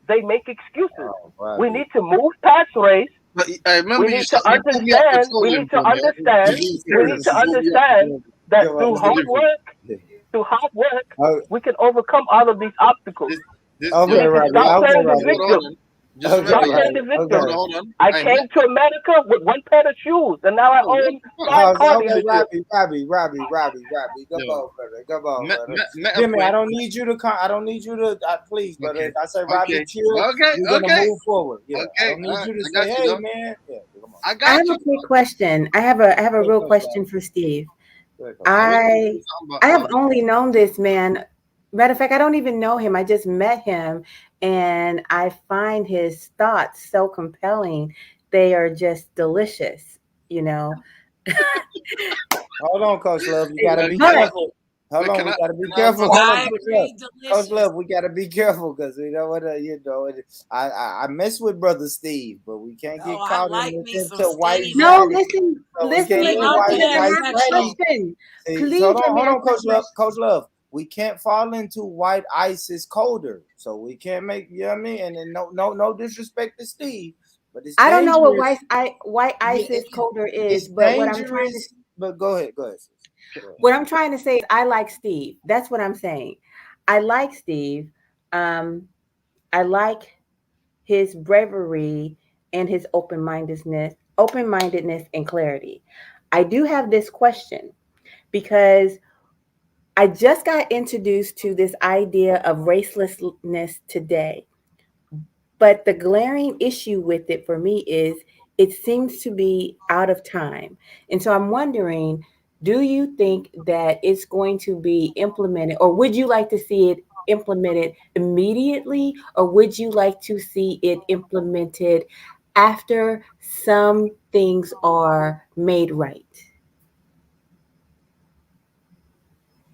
they make excuses. We need to move past race. We need to understand that through hard work, we can overcome all of these obstacles. Stop playing the victim. I came to America with one pair of shoes, and now I own 5 cars. Robbie, come on, brother. Jimmy, I don't need you to. Please, brother. If I say Robbie, chill. We're gonna move forward. Yeah, I don't need you to say, hey, man. Yeah, I have a quick question. I have a real question for Steve. I have only known this man. Matter of fact, I don't even know him. I just met him, and I find his thoughts so compelling. They are just delicious, you know. Hold on, Coach Love. You gotta be careful. Hold on, we gotta be careful. Coach Love, we gotta be careful, because you know what? I mess with Brother Steve, but we can't get caught in this into white. No, listen. Hold on, Coach Love. We can't fall into white ISIS colder, so we can't make, you know what I mean? And then no disrespect to Steve, but it's I don't know what white ISIS colder is, but what I'm trying to. But go ahead. What I'm trying to say is I like Steve. That's what I'm saying. I like Steve. I like his bravery and his open-mindedness and clarity. I do have this question, because I just got introduced to this idea of racelessness today. But the glaring issue with it for me is it seems to be out of time. And so I'm wondering, do you think that it's going to be implemented, or would you like to see it implemented immediately, or would you like to see it implemented after some things are made right?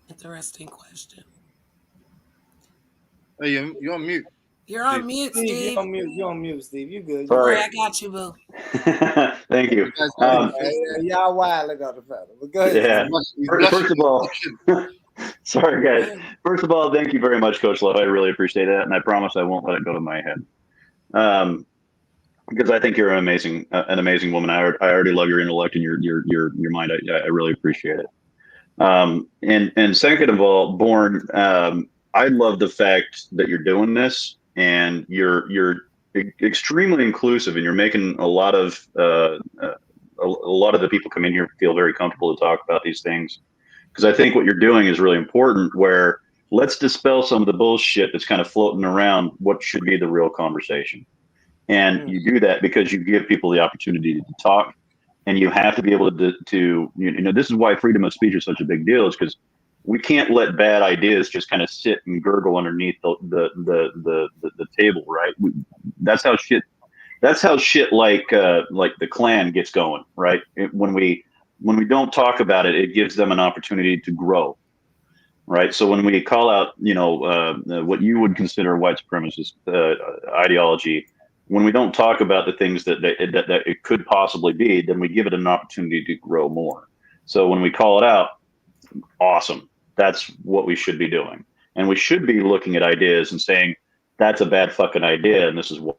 Interesting question. Hey, you're on mute. You're on mute, Steve. You're on mute, Steve. You good? Sorry. I got you, boo. Thank you. Y'all wild about the fellow. But go ahead. Yeah. First of all, sorry guys. First of all, thank you very much, Coach Love. I really appreciate that, and I promise I won't let it go to my head. because I think you're an amazing woman. I already love your intellect and your mind. I really appreciate it. And second of all, Born, I love the fact that you're doing this and you're extremely inclusive, and you're making a lot of the people come in here feel very comfortable to talk about these things. Because I think what you're doing is really important, where let's dispel some of the bullshit that's kind of floating around what should be the real conversation. And you do that because you give people the opportunity to talk, and you have to be able to this is why freedom of speech is such a big deal, is because we can't let bad ideas just kind of sit and gurgle underneath the table, right? That's how shit like the Klan gets going, right? When we don't talk about it, it gives them an opportunity to grow, right? So when we call out, what you would consider white supremacist ideology, when we don't talk about the things that it could possibly be, then we give it an opportunity to grow more. So when we call it out, awesome. That's what we should be doing. And we should be looking at ideas and saying, that's a bad fucking idea, and this is what.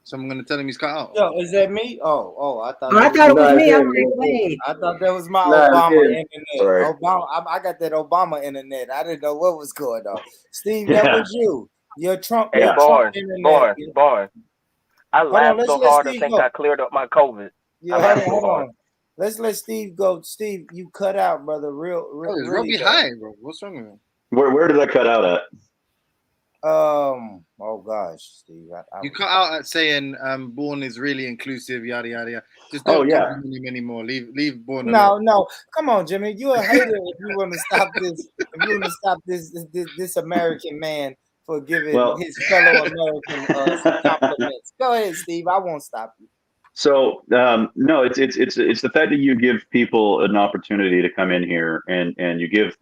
Someone gonna tell him he's cut out. Yo, is that me? I thought. I thought it was me. I'm like, wait. I thought that was my Nah, Obama yeah. internet. Sorry. I got that Obama internet. I didn't know what was going on. Steve, that was you. Your Trump. Hey, Your Trump internet. Born. I Hold on, laughed let's so let hard I Steve think go. I cleared up my COVID. Yeah, hold on. Let's let Steve go. Steve, you cut out, brother. Real. It's Robbie high, bro. What's wrong with him? Where did I cut out at? Oh gosh, Steve. You cut out at saying Born is really inclusive, yada yada yada. Just Oh, don't yeah. compliment him anymore. Leave Born alone. No. Come on, Jimmy. You a hater if you want to stop this. If you want to stop this American man for giving his fellow American some compliments. Go ahead, Steve. I won't stop you. So no, it's the fact that you give people an opportunity to come in here and you give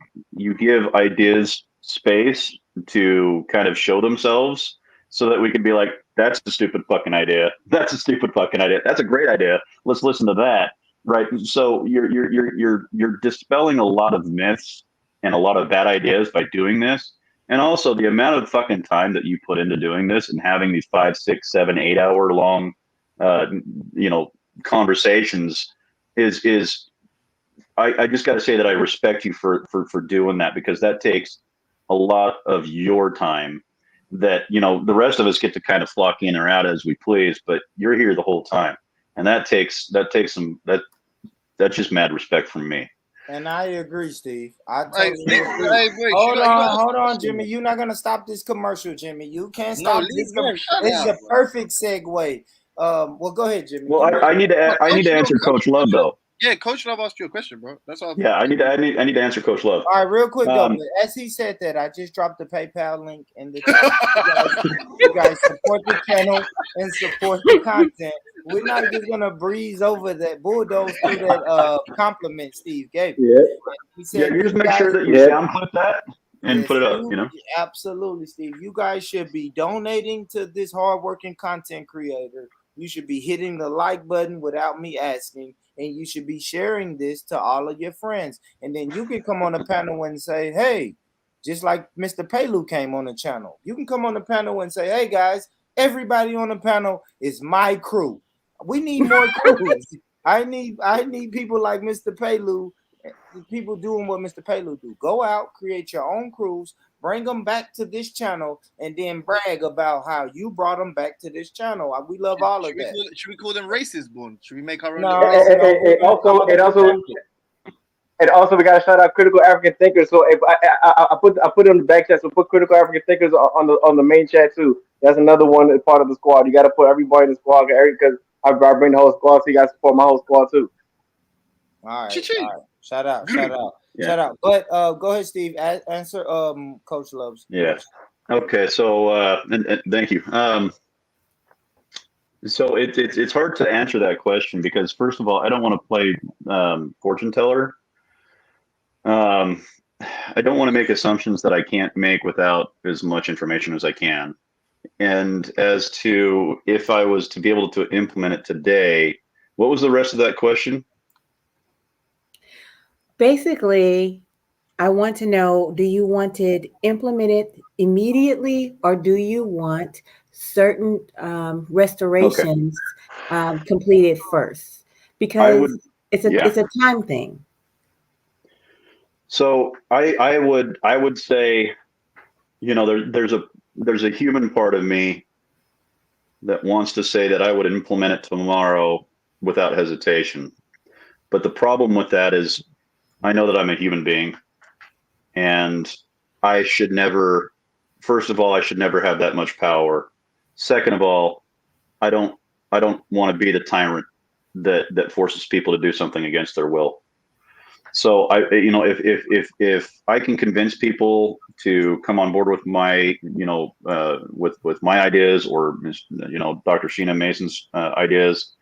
ideas space to kind of show themselves, so that we can be like, that's a stupid fucking idea. That's a stupid fucking idea. That's a great idea. Let's listen to that, right? So you're dispelling a lot of myths and a lot of bad ideas by doing this. And also the amount of fucking time that you put into doing this and having these 5, 6, 7, 8 hour long conversations is I just got to say that I respect you for doing that, because that takes a lot of your time that, the rest of us get to kind of flock in or out as we please, but you're here the whole time. And that's just mad respect from me. And I agree, Steve. I Hey, totally Steve, agree. hey, wait, Hold on, Jimmy. You're not gonna stop this commercial, Jimmy. You can't stop. This is a perfect segue. Well, go ahead, Jimmy. Well, I need to answer Coach Love though. Yeah, Coach Love asked you a question, bro. That's all. Yeah, I need to answer Coach Love. All right, real quick though. As he said that, I just dropped the PayPal link in the chat. You guys support the channel and support the content. We're not just gonna breeze over that, bulldoze through that compliment Steve gave. Yeah. He said, you just make sure that you sound clip that and put it up. Absolutely, Steve. You guys should be donating to this hardworking content creator. You should be hitting the like button without me asking, and you should be sharing this to all of your friends. And then you can come on the panel and say, hey, just like Mr. Pelu came on the channel. You can come on the panel and say, hey, guys, everybody on the panel is my crew. We need more crews. I need people like Mr. Pelu, people doing what Mr. Pelu do. Go out, create your own crews, bring them back to this channel, and then brag about how you brought them back to this channel. We love all of that. Should we call them racist, Born? Should we make our own? No, And also, we gotta shout out Critical African Thinkers. So if I put it on the back chat. So put Critical African Thinkers on the main chat too. That's another one that's part of the squad. You gotta put everybody in the squad because I bring the whole squad, so you gotta support my whole squad too. All right. Shout out. But go ahead, Steve. Answer Coach Love's. Yeah. Okay. So and thank you. So it's hard to answer that question because, first of all, I don't want to play fortune teller. I don't want to make assumptions that I can't make without as much information as I can. And as to if I was to be able to implement it today, what was the rest of that question? Basically, I want to know, do you want it implemented immediately, or do you want certain restorations completed first? I Because would, yeah. it's a time thing. So I would say, you know, there's a human part of me that wants to say that I would implement it tomorrow without hesitation. But the problem with that is I know that I'm a human being, and I should never, first of all, I should never have that much power. Second of all, I don't want to be the tyrant that forces people to do something against their will. So you know, if I can convince people to come on board with my, you know, with my ideas, or, you know, Dr. Sheena Mason's ideas,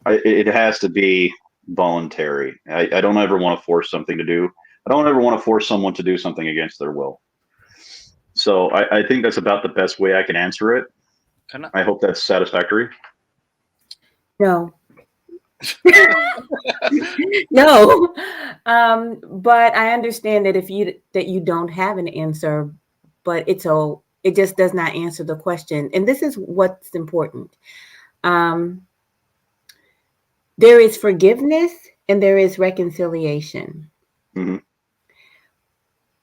it has to be voluntary. I don't ever want to force something to do. I don't ever want to force someone to do something against their will. So I think that's about the best way I can answer it. I hope that's satisfactory. No. No. But I understand that you don't have an answer, but it just does not answer the question. And this is what's important. There is forgiveness and there is reconciliation. Mm-hmm.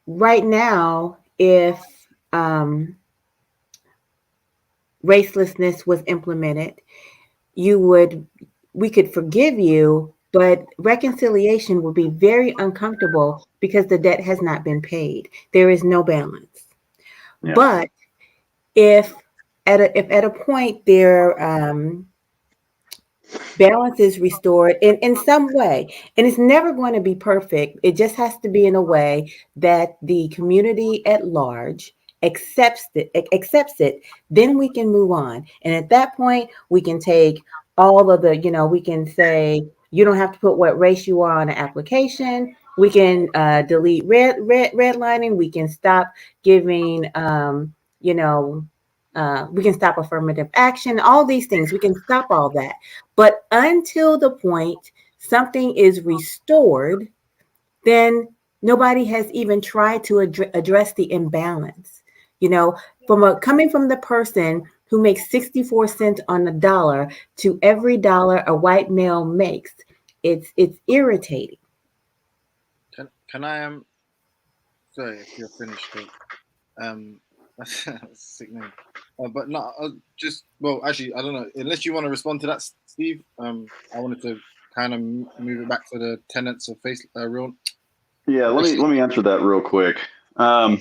Right now, if racelessness was implemented, we could forgive you, but reconciliation would be very uncomfortable because the debt has not been paid. There is no balance. Yeah. But if at a point there balance is restored in some way, and it's never going to be perfect, it just has to be in a way that the community at large accepts it, then we can move on. And at that point, we can take all of the, we can say you don't have to put what race you are on an application. We can delete redlining. We can stop giving we can stop affirmative action, all these things. We can stop all that. But until the point something is restored, then nobody has even tried to address the imbalance. Coming from the person who makes 64 cents on the dollar to every dollar a white male makes, it's irritating. Can I sorry if you're finished. That's a sick name. But no, actually, I don't know. Unless you want to respond to that, Steve. I wanted to kind of move it back to the tenets of real. Yeah, let me answer that real quick. I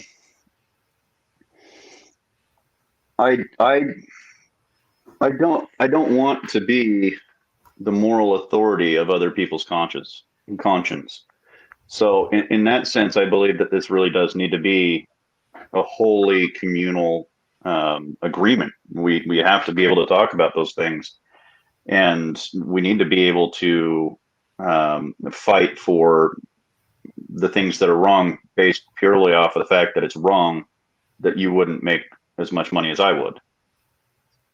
don't want to be the moral authority of other people's conscience. So in that sense, I believe that this really does need to be a wholly communal agreement. We have to be able to talk about those things, and we need to be able to fight for the things that are wrong based purely off of the fact that it's wrong that you wouldn't make as much money as I would.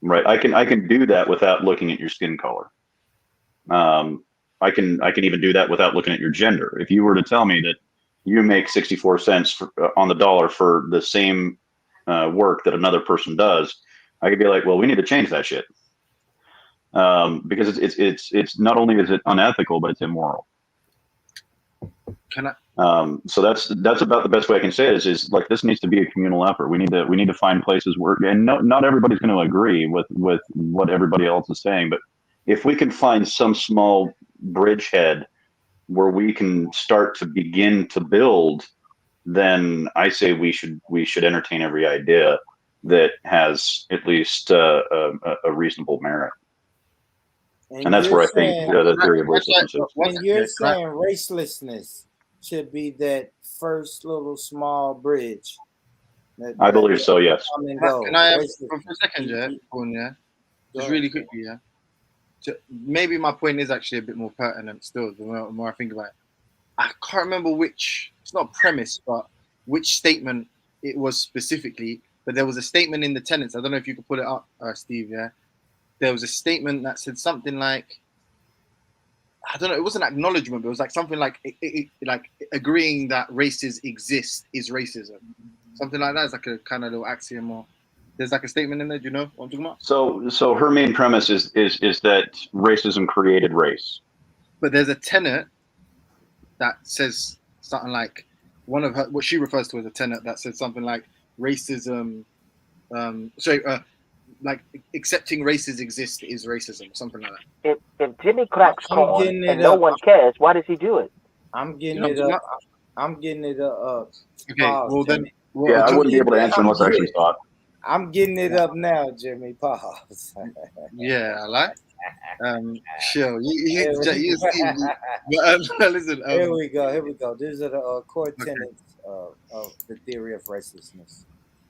Right. I can do that without looking at your skin color. I can even do that without looking at your gender. If you were to tell me that you make 64 cents on the dollar for the same work that another person does, I could be like, well, we need to change that shit. Because it's not only is it unethical, but it's immoral. Can I? So that's about the best way I can say it is like, this needs to be a communal effort. We need to find places where, and not everybody's going to agree with what everybody else is saying, but if we can find some small bridgehead where we can start to begin to build, then I say we should entertain every idea that has at least a reasonable merit. And that's where I think the theory of racelessness is. When you're saying racelessness should be that first little small bridge. I believe so, yes. Can I for a second, just really quickly, maybe my point is actually a bit more pertinent still, the more I think about it. I can't remember which, it's not premise, but which statement it was specifically, but there was a statement in the tenets. I don't know if you could put it up, Steve, There was a statement that said something like, I don't know. It wasn't acknowledgement, but it was like something like like agreeing that races exist is racism. Something like that. It's like a kind of little axiom, or there's like a statement in there. Do you know what I'm talking about? So her main premise is that racism created race. But there's a tenet that says something like one of her, what she refers to as a tenet that says something like racism. Like accepting races exist is racism, or something like that. If Jimmy cracks corn and no one cares, why does he do it? I'm getting it up. I'm getting it up. Okay, well then. Well, I wouldn't be able to answer unless I actually thought. I'm getting it up now, Jimmy. Pause. Yeah, I like. Sure. Listen. Here we go. These are the core tenets of the theory of racelessness.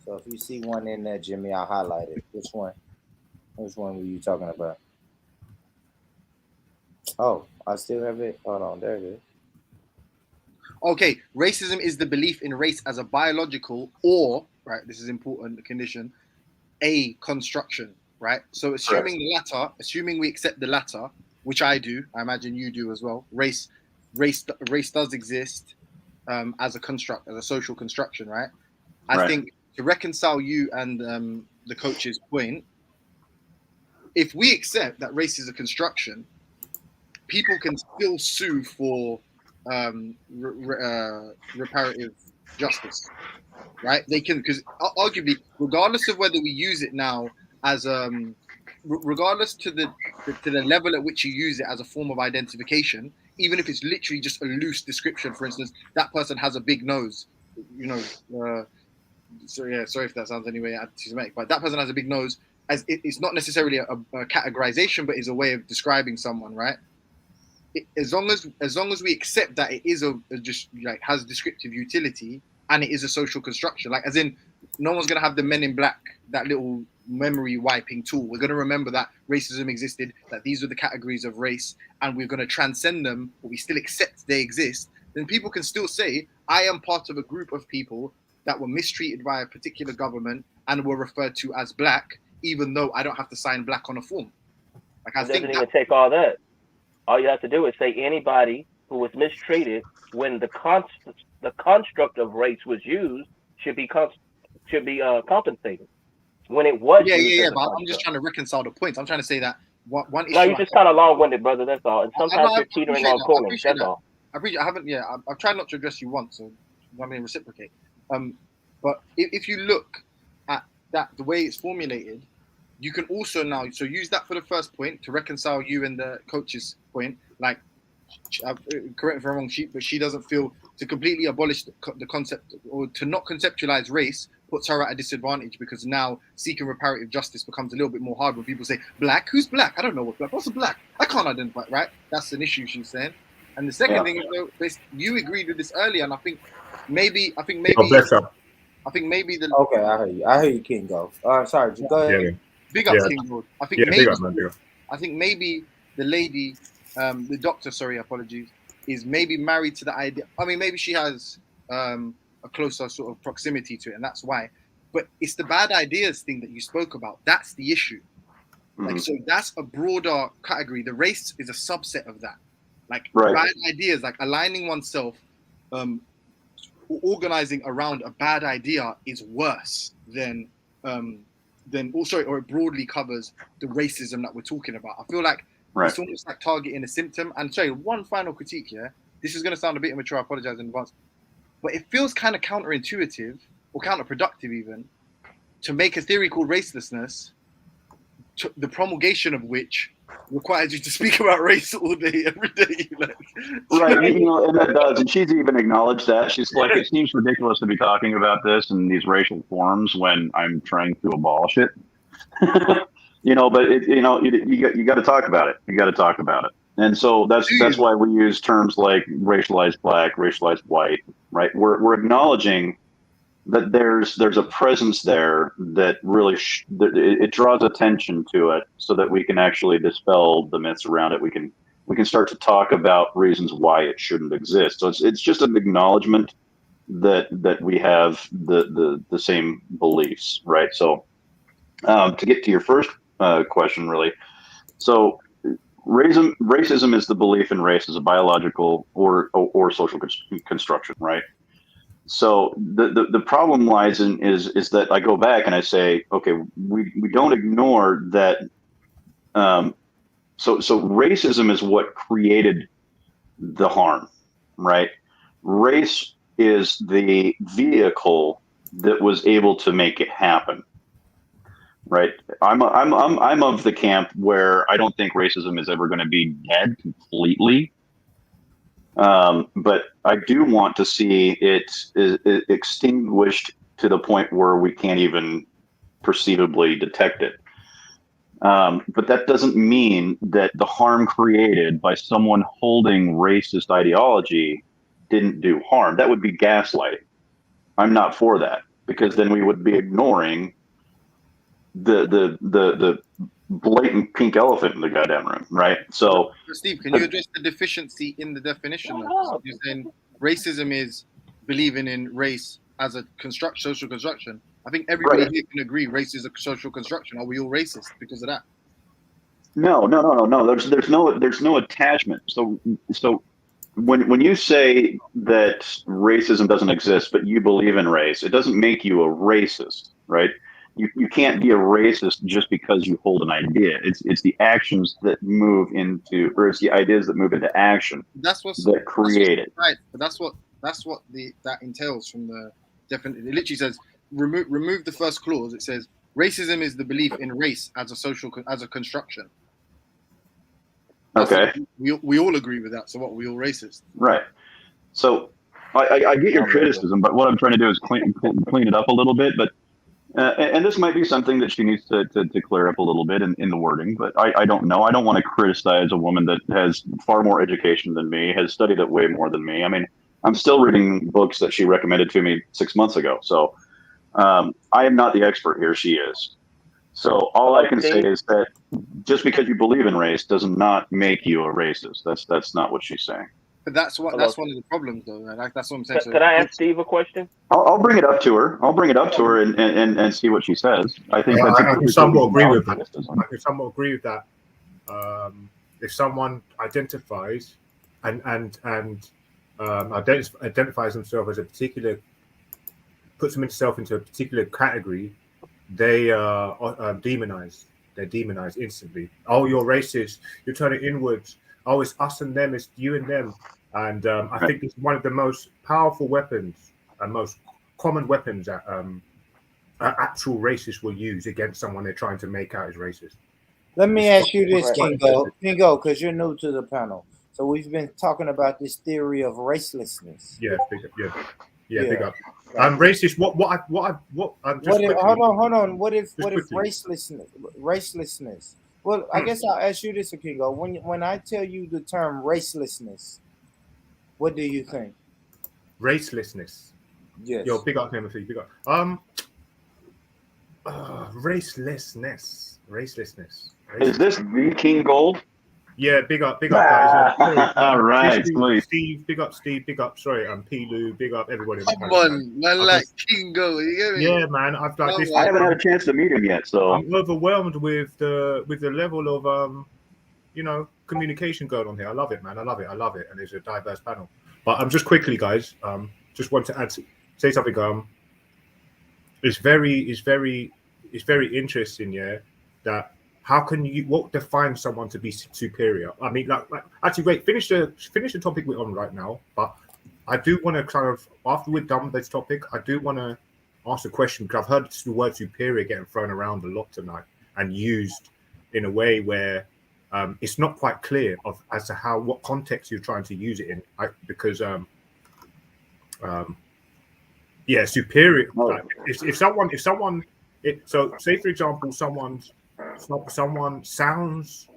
So if you see one in there, Jimmy, I'll highlight it. Which one? Which one were you talking about? Oh, I still have it. Hold on, there it is. Okay, racism is the belief in race as a biological or, right, this is important condition, a construction, right? So assuming the latter, assuming we accept the latter, which I do, I imagine you do as well, race does exist as a construct, as a social construction, right? I think to reconcile you and the coach's point, if we accept that race is a construction, people can still sue for reparative justice, right? They can, because arguably, regardless of whether we use it now as regardless to the level at which you use it as a form of identification, even if it's literally just a loose description, for instance, that person has a big nose, you know. Sorry if that sounds anyway anti-Semitic, but that person has a big nose. As it's not necessarily a categorization, but is a way of describing someone, right? As long as we accept that it is just like has descriptive utility and it is a social construction, like as in no one's gonna have the Men in Black, that little memory wiping tool. We're gonna remember that racism existed, that these are the categories of race, and we're gonna transcend them, but we still accept they exist. Then people can still say, I am part of a group of people that were mistreated by a particular government and were referred to as Black, even though I don't have to sign Black on a form. Like It doesn't even take all that. All you have to do is say anybody who was mistreated when the construct of race was used should be compensated. When it was yeah. But I'm just trying to reconcile the points. I'm trying to say that one issue. No, you're just kind of long-winded, brother. That's all. And sometimes you're teetering on corners. That's all. I appreciate. I haven't. Yeah, I've tried not to address you once, so I'm going to reciprocate. But if you look at that, the way it's formulated, you can also now use that for the first point to reconcile you and the coach's point. Like, correct me if I'm wrong, but she doesn't feel to completely abolish the concept or to not conceptualize race puts her at a disadvantage, because now seeking reparative justice becomes a little bit more hard when people say Black. Who's Black? I don't know what Black. What's a Black? I can't identify. Right? That's an issue she's saying. And the second thing is, though, you agreed with this earlier, and I think maybe. Okay, I hear you, King Go. Sorry, go ahead. Big up, King Go. I think maybe the lady, the doctor. Sorry, apologies. Is maybe married to the idea. I mean, maybe she has a closer sort of proximity to it, and that's why. But it's the bad ideas thing that you spoke about. That's the issue. Like, so that's a broader category. The race is a subset of that. Like bad ideas, like aligning oneself, organizing around a bad idea is worse than or it broadly covers the racism that we're talking about. I feel like it's almost like targeting a symptom. And sorry, one final critique here. This is going to sound a bit immature. I apologize in advance, but it feels kind of counterintuitive or counterproductive even to make a theory called racelessness, the promulgation of which requires you to speak about race all day, every day. Like, right, and that does. And she's even acknowledged that. She's like, it seems ridiculous to be talking about this in these racial forums when I'm trying to abolish it. But you got to talk about it. You got to talk about it. And so that's why we use terms like racialized Black, racialized white, right? We're acknowledging that there's a presence there that really it draws attention to it, so that we can actually dispel the myths around it. We can start to talk about reasons why it shouldn't exist. So it's just an acknowledgement that we have the same beliefs, right? So to get to your first question, really, so racism is the belief in race as a biological or social construction, right? So the problem lies in is that I go back and I say, okay, we don't ignore that. So racism is what created the harm, right? Race is the vehicle that was able to make it happen, right? I'm of the camp where I don't think racism is ever going to be dead completely. But I do want to see it extinguished to the point where we can't even perceivably detect it. But that doesn't mean that the harm created by someone holding racist ideology didn't do harm. That would be gaslighting. I'm not for that, because then we would be ignoring the blatant pink elephant in the goddamn room, right? So, Steve, can you address the deficiency in the definition? So you're saying racism is believing in race as a social construction. I think everybody here can agree race is a social construction. Are we all racist because of that? No. There's no attachment. So when you say that racism doesn't exist, but you believe in race, it doesn't make you a racist, right? You can't be a racist just because you hold an idea. It's the actions that move into, or it's the ideas that move into action that create it. Right, but that's what that entails from the definition. It literally says remove the first clause. It says racism is the belief in race as a construction. Okay. We all agree with that. So what? We all racist? Right. So I get your criticism, but what I'm trying to do is clean it up a little bit. But and this might be something that she needs to clear up a little bit in the wording. But I don't know. I don't want to criticize a woman that has far more education than me, has studied it way more than me. I mean, I'm still reading books that she recommended to me 6 months ago. So I am not the expert here. She is. So all I can say is that just because you believe in race does not make you a racist. That's not what she's saying. But that's one of the problems, though. Right? Like, that's what I'm saying. Could I ask Steve a question? I'll bring it up to her. And see what she says. I think I can somewhat agree with that. I can somewhat agree with that. If someone identifies and identifies themselves as a particular, puts themselves into a particular category, they are demonized. They're demonized instantly. Oh, you're racist. You're turning inwards. Oh, it's us and them. It's you and them. And I think it's one of the most powerful weapons and most common weapons that actual racists will use against someone they're trying to make out as racist. Let me ask you this, Kingo, because you're new to the panel. So we've been talking about this theory of racelessness. Yeah, big up. I'm racist. Hold on. What if racelessness? Well, I guess I'll ask you this, Kingo. When I tell you the term racelessness, what do you think? Racelessness. Yes. Yo, big up, Timothy. Big up. Racelessness. Is this the King Gold? Yeah, big up, guys. All right, Steve, big up, Steve, big up. Sorry, P-Lou, big up everybody. Come on, man, like Kingo, you get me? Yeah, man. I haven't had a chance to meet him yet, so I'm overwhelmed with the level of communication going on here. I love it, man. I love it, and it's a diverse panel. But just quickly, guys, just want to say something. It's very interesting, yeah, that. How can what defines someone to be superior? I mean, actually, wait, finish the topic we're on right now. But I do want to kind of, after we're done with this topic, I do want to ask a question, because I've heard the word superior getting thrown around a lot tonight and used in a way where it's not quite clear as to what context you're trying to use it in. Superior. So say for example, someone sounds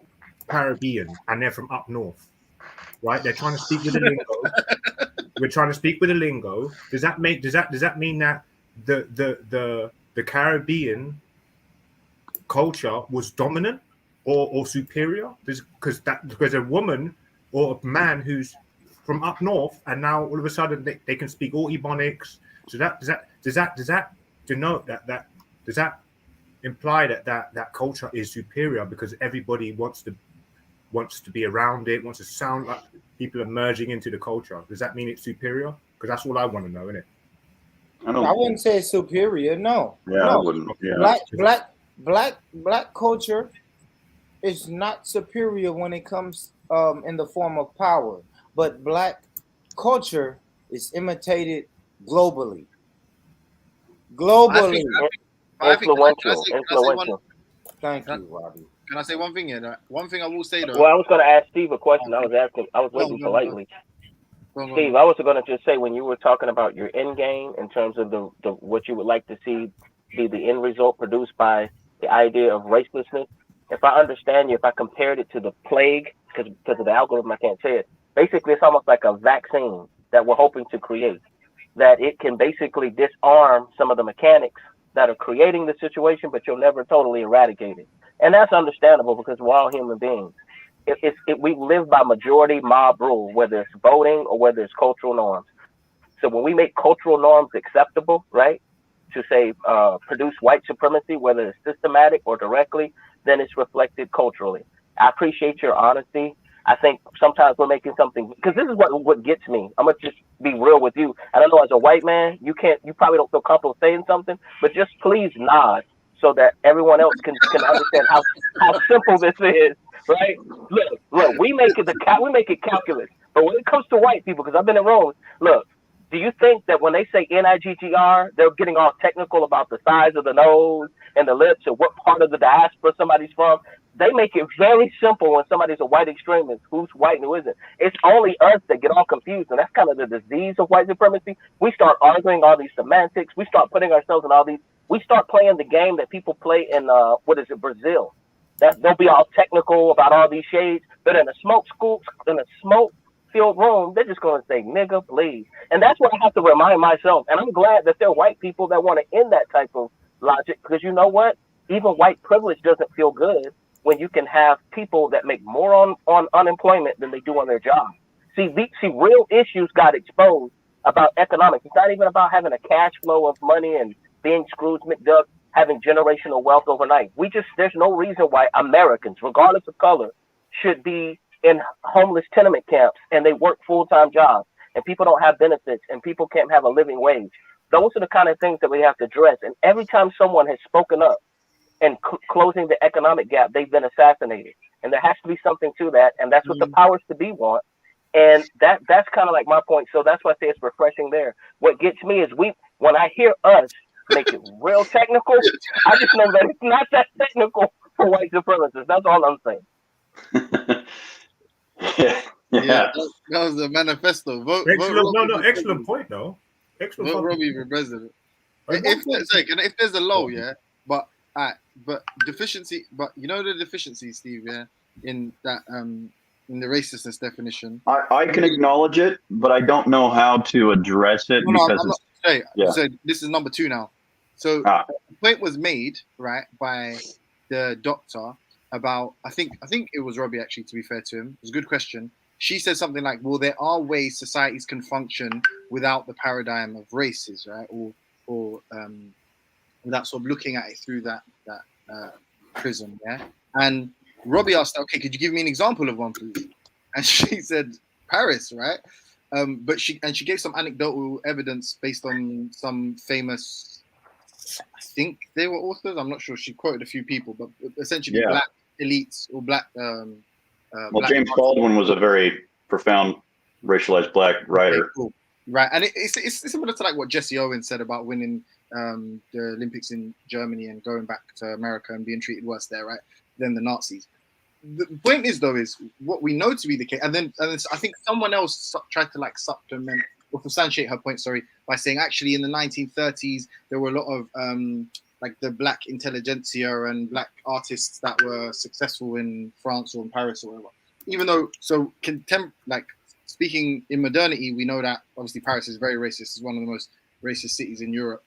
Caribbean and they're from up north, right? They're trying to speak with the lingo. We're trying to speak with the lingo. Does that mean that the Caribbean culture was dominant or superior? Because a woman or a man who's from up north and now all of a sudden they can speak all Ebonics. So does that denote that does that imply that culture is superior because everybody wants to wants to be around it, wants to sound like people are merging into the culture. Does that mean it's superior? Because that's all I want to know, innit? I wouldn't say it's superior. No, Yeah, no. I wouldn't. Yeah. Black culture is not superior when it comes in the form of power, but black culture is imitated globally. Globally, Influential. Thank you, Robbie. Can I say one thing here? One thing I will say though. Well, I was going to ask Steve a question. I was waiting politely. Steve, I was going to just say, when you were talking about your end game in terms of the what you would like to see be the end result produced by the idea of racelessness, if I understand you, if I compared it to the plague, because of the algorithm, I can't say it. Basically, it's almost like a vaccine that we're hoping to create, that it can basically disarm some of the mechanics that are creating the situation, but you'll never totally eradicate it. And that's understandable because we're all human beings. We live by majority mob rule, whether it's voting or whether it's cultural norms. So when we make cultural norms acceptable, right, to say produce white supremacy, whether it's systematic or directly, then it's reflected culturally. I appreciate your honesty. I think sometimes we're making something, because this is what gets me. I'm gonna just be real with you. I don't know, as a white man, you probably don't feel comfortable saying something, but just please nod so that everyone else can understand how simple this is, right? Look, we make it calculus, but when it comes to white people, because I've been in rooms, look, do you think that when they say NIGGR, they're getting all technical about the size of the nose and the lips and what part of the diaspora somebody's from? They make it very simple when somebody's a white extremist, who's white and who isn't. It's only us that get all confused, and that's kind of the disease of white supremacy. We start arguing all these semantics. We start putting ourselves in all these. We start playing the game that people play in Brazil. That they'll be all technical about all these shades, but in a smoke-filled room, they're just going to say, nigga, please. And that's what I have to remind myself. And I'm glad that there are white people that want to end that type of logic, because you know what? Even white privilege doesn't feel good when you can have people that make more on unemployment than they do on their job. See, real issues got exposed about economics. It's not even about having a cash flow of money and being Scrooge McDuck, having generational wealth overnight. There's no reason why Americans, regardless of color, should be in homeless tenement camps and they work full-time jobs and people don't have benefits and people can't have a living wage. Those are the kind of things that we have to address. And every time someone has spoken up and closing the economic gap, they've been assassinated. And there has to be something to that. And that's what the powers to be want. And that's kind of like my point. So that's why I say it's refreshing there. What gets me is when I hear us make it real technical, I just know that it's not that technical for white supremacists. That's all I'm saying. Yeah, that was the manifesto. Excellent point though. Excellent. Vote Robbie for president. If there's a low, yeah, but deficiency, but you know the deficiency, Steve, yeah, in that in the racelessness definition. I can acknowledge it, but I don't know how to address it So this is number 2 now. So the point was made, right, by the doctor about I think it was Robbie, actually, to be fair to him. It was a good question. She said something like, well, there are ways societies can function without the paradigm of races, right? Or without sort of looking at it through that prism, yeah? And Robbie asked, okay, could you give me an example of one, please? And she said Paris, right? But she gave some anecdotal evidence based on some famous, I think they were authors, I'm not sure. She quoted a few people, but essentially black elites or black. Black James Baldwin was a very profound racialized black writer. Okay, cool. Right, and it's similar to like what Jesse Owens said about winning the Olympics in Germany and going back to America and being treated worse there, right, than the Nazis. The point is, though, is what we know to be the case, and then I think someone else tried to like supplement or substantiate her point, by saying actually in the 1930s there were a lot of like the black intelligentsia and black artists that were successful in France or in Paris or whatever. Even though, speaking in modernity, we know that obviously Paris is very racist. It's one of the most racist cities in Europe,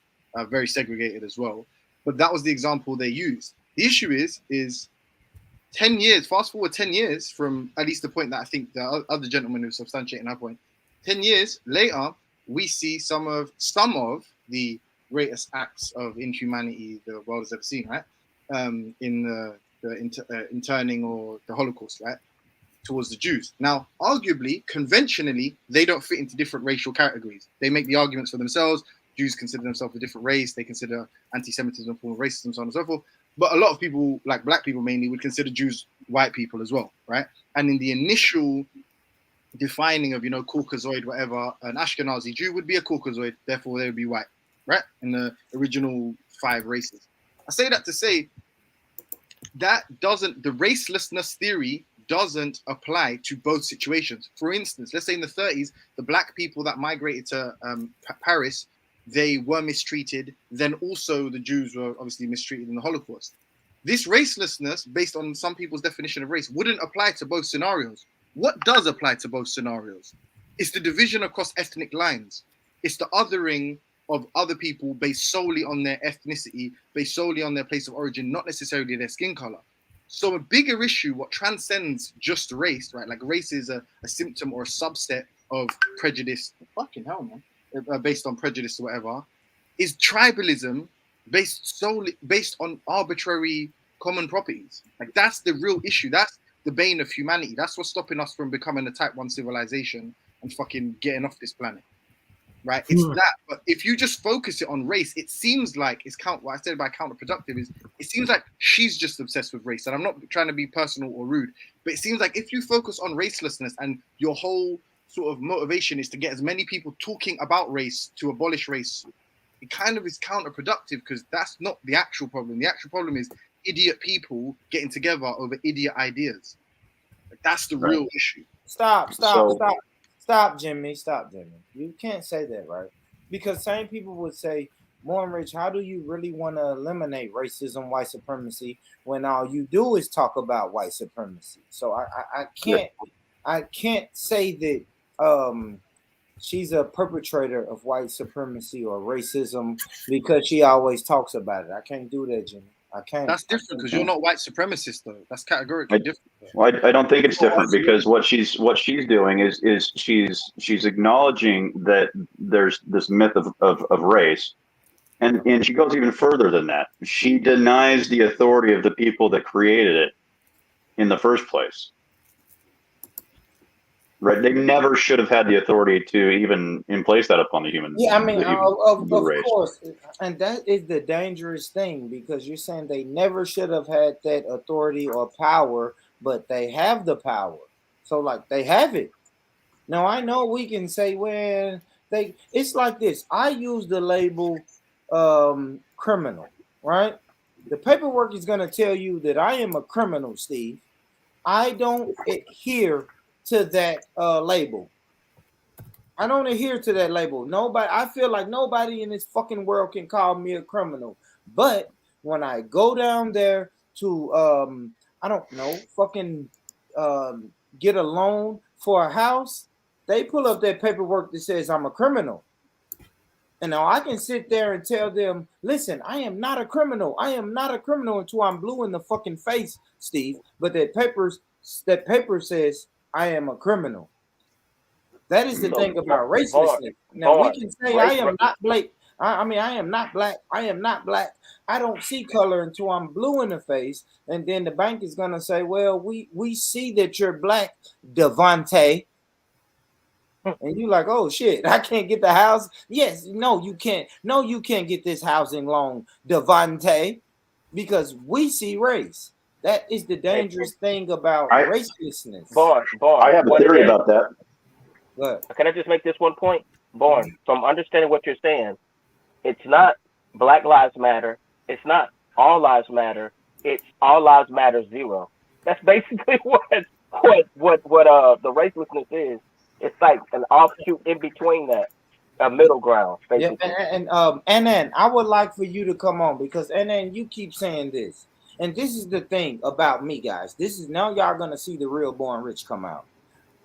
very segregated as well. But that was the example they used. The issue is 10 years, fast forward 10 years from at least the point that I think the other gentleman who was substantiating that point, 10 years later, we see some of the greatest acts of inhumanity the world has ever seen, right? In the interning or the Holocaust, right? towards the Jews. Now, arguably, conventionally, they don't fit into different racial categories. They make the arguments for themselves. Jews consider themselves a different race. They consider anti-Semitism a form of racism, so on and so forth. But a lot of people, like black people mainly, would consider Jews white people as well, right? And in the initial defining of, Caucasoid, whatever, an Ashkenazi Jew would be a Caucasoid, therefore they would be white, right? In the original 5 races. I say that to say that the racelessness theory doesn't apply to both situations. For instance, let's say in the 30s, the black people that migrated to Paris, they were mistreated. Then also the Jews were obviously mistreated in the Holocaust. This racelessness, based on some people's definition of race, wouldn't apply to both scenarios. What does apply to both scenarios? It's the division across ethnic lines. It's the othering of other people based solely on their ethnicity, based solely on their place of origin, not necessarily their skin color. So a bigger issue, what transcends just race, right? Like race is a symptom or a subset of prejudice. Fucking hell, man. Based on prejudice or whatever, is tribalism based on arbitrary common properties. Like that's the real issue. That's the bane of humanity. That's what's stopping us from becoming a type 1 civilization and fucking getting off this planet. Right? It's that. But if you just focus it on race, it seems like what I said about counterproductive is it seems like she's just obsessed with race. And I'm not trying to be personal or rude, but it seems like if you focus on racelessness and your whole sort of motivation is to get as many people talking about race to abolish race, it kind of is counterproductive because that's not the actual problem. The actual problem is idiot people getting together over idiot ideas. Like, that's the real issue. Stop, Jimmy. You can't say that, right? Because same people would say, Born Rich, how do you really want to eliminate racism, white supremacy, when all you do is talk about white supremacy? So I can't say that she's a perpetrator of white supremacy or racism because she always talks about it. I can't do that, Jimmy. I can't. That's different because you're not white supremacist, though. That's categorically different. Well, I don't think it's different because what she's doing is she's acknowledging that there's this myth of race, and she goes even further than that. She denies the authority of the people that created it in the first place. Right? They never should have had the authority to even place that upon the human. Yeah, I mean, of course, and that is the dangerous thing because you're saying they never should have had that authority or power, but they have the power. So, like, they have it. Now, I know we can say, well, it's like this. I use the label criminal, right? The paperwork is going to tell you that I am a criminal, Steve. I don't adhere to that label. I don't adhere to that label. I feel like nobody in this fucking world can call me a criminal. But when I go down there to I don't know, fucking get a loan for a house, they pull up that paperwork that says I'm a criminal. And now I can sit there and tell them, listen, I am not a criminal. I am not a criminal until I'm blue in the fucking face, Steve. But that paper says I am a criminal. That is the thing about racelessness. Now we can say I am not black. I am not black. I am not black. I don't see color until I'm blue in the face. And then the bank is gonna say, well, we see that you're black, Devontae. And you like, oh shit, I can't get the house. Yes, no, you can't. No, you can't get this housing loan, Devontae, because we see race. That is the dangerous thing about racelessness. Born. I have a theory about that. What? Can I just make this one point? Born. So I'm understanding what you're saying. It's not Black Lives Matter. It's not All Lives Matter. It's All Lives Matter 0. That's basically what the racelessness is. It's like an offshoot in between that, a middle ground, basically. Yeah, and then I would like for you to come on because you keep saying this, and this is the thing about me, guys. This is now y'all gonna see the real Born Rich come out.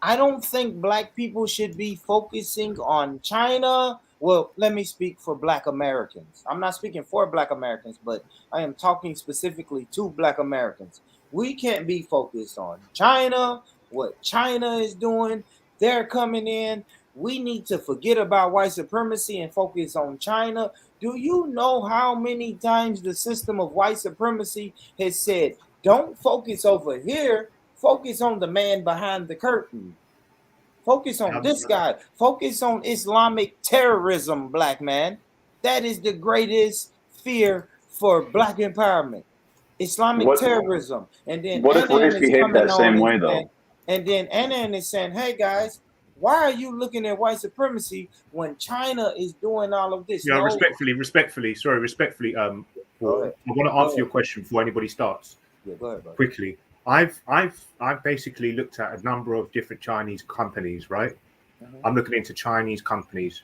I don't think black people should be focusing on China. Well, let me speak for Black Americans. I'm not speaking for Black Americans, but I am talking specifically to Black Americans. We can't be focused on China, what China is doing. They're coming in. We need to forget about white supremacy and focus on China. Do you know how many times the system of white supremacy has said, don't focus over here, Focus on the man behind the curtain. Focus on this guy. Focus on Islamic terrorism, black man. That is the greatest fear for black empowerment. Islamic terrorism. And then What if race Anan is behaved coming that on same and way, though? saying, and then Anan is saying, hey guys, why are you looking at white supremacy when China is doing all of this? Yeah, No. respectfully. I want to answer your question before anybody starts. Yeah, go ahead, bro. Quickly. I've basically looked at a number of different Chinese companies, right? I'm looking into Chinese companies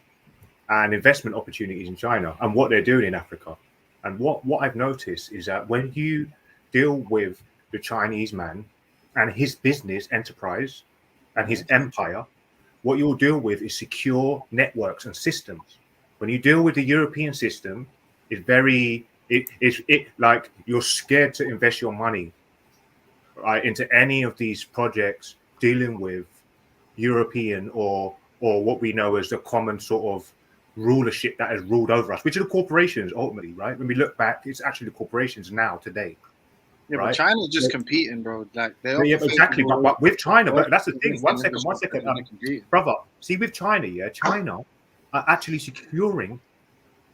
and investment opportunities in China and what they're doing in Africa. And what I've noticed is that when you deal with the Chinese man and his business enterprise and his empire, what you'll deal with is secure networks and systems. When you deal with the European system, it's like you're scared to invest your money right into any of these projects dealing with European or what we know as the common sort of rulership that has ruled over us, which are the corporations ultimately, right? When we look back, it's actually the corporations now today. Yeah, right? but China's just competing, bro. Like they exactly. But with China, but that's the thing. One second, brother. See, with China, China are actually securing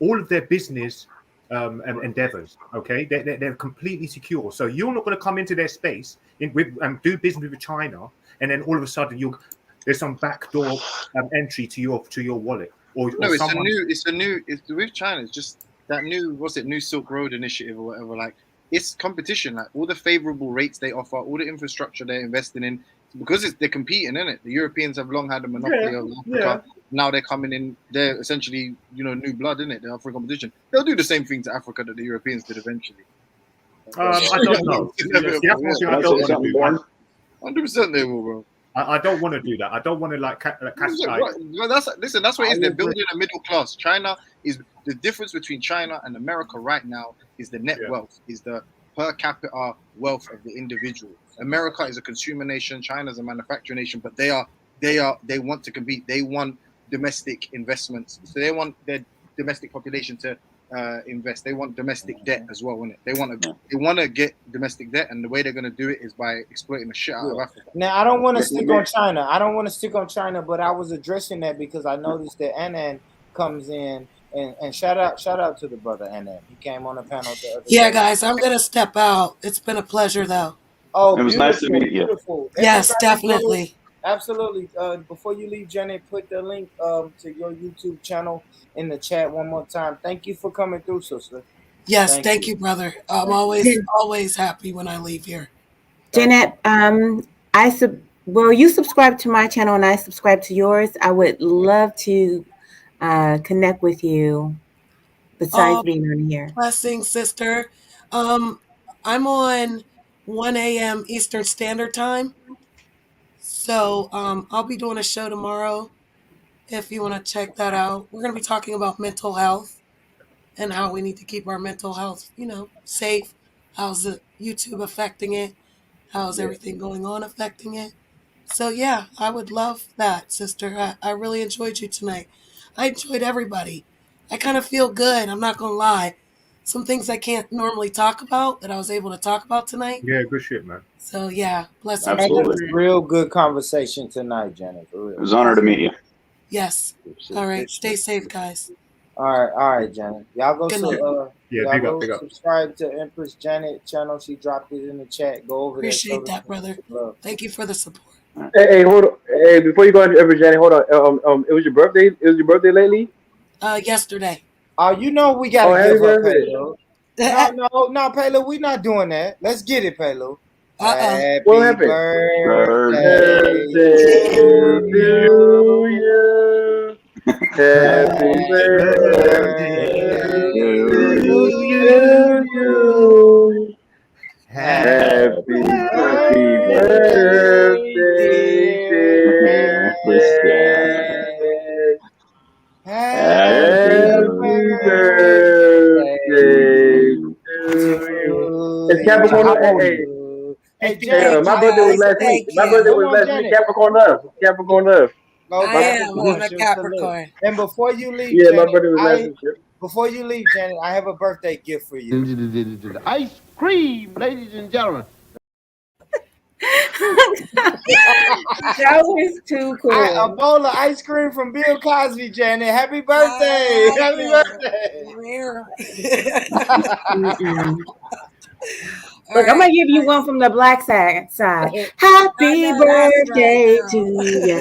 all of their business endeavors. Okay, they're completely secure. So you're not going to come into their space and do business with China, and then all of a sudden there's some backdoor entry to your wallet. Or it's someone... it's with China. It's just that new Silk Road initiative or whatever. Like it's competition. Like all the favorable rates they offer, all the infrastructure they're investing in, because they're competing in it. The Europeans have long had a monopoly of Africa. Yeah. Now they're coming in. They're essentially new blood in it. They're offering competition. They'll do the same thing to Africa that the Europeans did eventually. I don't know. That's one thing I don't want to do. 100% they will, bro. I don't want to do that. I don't want to that's what it is. They're building a middle class. China is the difference between China and America right now is the net wealth, is the per capita wealth of the individual. America is a consumer nation. China is a manufacturing nation, but they want to compete. They want domestic investments. So they want their domestic population to invest. They want domestic debt as well, isn't it? They want to get domestic debt, and the way they're going to do it is by exploiting the shit out of Africa. Now, I don't want to stick on China. But I was addressing that because I noticed that Anan comes in and shout out to the brother Anan. He came on the panel the other day. Guys, I'm gonna step out. It's been a pleasure, though. Oh, it was nice to meet you. Beautiful. Yes, definitely. Absolutely. Before you leave, Janet, put the link to your YouTube channel in the chat one more time. Thank you for coming through, sister. Yes, thank you, brother. I'm always happy when I leave here. Jeanette, you subscribe to my channel and I subscribe to yours. I would love to connect with you besides being on here. Blessings, sister. I'm on 1 a.m. Eastern Standard Time. So I'll be doing a show tomorrow if you want to check that out. We're going to be talking about mental health and how we need to keep our mental health, safe. How's the YouTube affecting it? How's everything going on affecting it? So, yeah, I would love that, sister. I really enjoyed you tonight. I enjoyed everybody. I kind of feel good. I'm not going to lie. Some things I can't normally talk about that I was able to talk about tonight. Yeah, good shit, man. So, yeah, blessings. Absolutely. Real good conversation tonight, Janet. For real. It was an honor to meet you. Yes. All right. Stay safe, guys. All right, Janet. Y'all go big up. Subscribe to Empress Janet channel. She dropped it in the chat. Go over Appreciate that, brother. Thank you for the support. Hey, hold on. Hey, before you go into Empress Janet, hold on. It was your birthday. It was your birthday lately. Yesterday. Oh, we gotta give up, Palo. No, Palo, we not doing that. Let's get it, Palo. Happy birthday to you. Happy birthday to you. Happy birthday, dear. Happy birthday to you. It's Capricorn. Hey, my birthday was last week. Capricorn love. I am on a Capricorn. And before you leave, yeah, Janet, my birthday was last week. Before you leave, Janet, I have a birthday gift for you. Ice cream, ladies and gentlemen. That was too cool. A bowl of ice cream from Bill Cosby, Janet. Happy birthday! Happy birthday! Look, I'm gonna give you one from the black side. Happy birthday to you.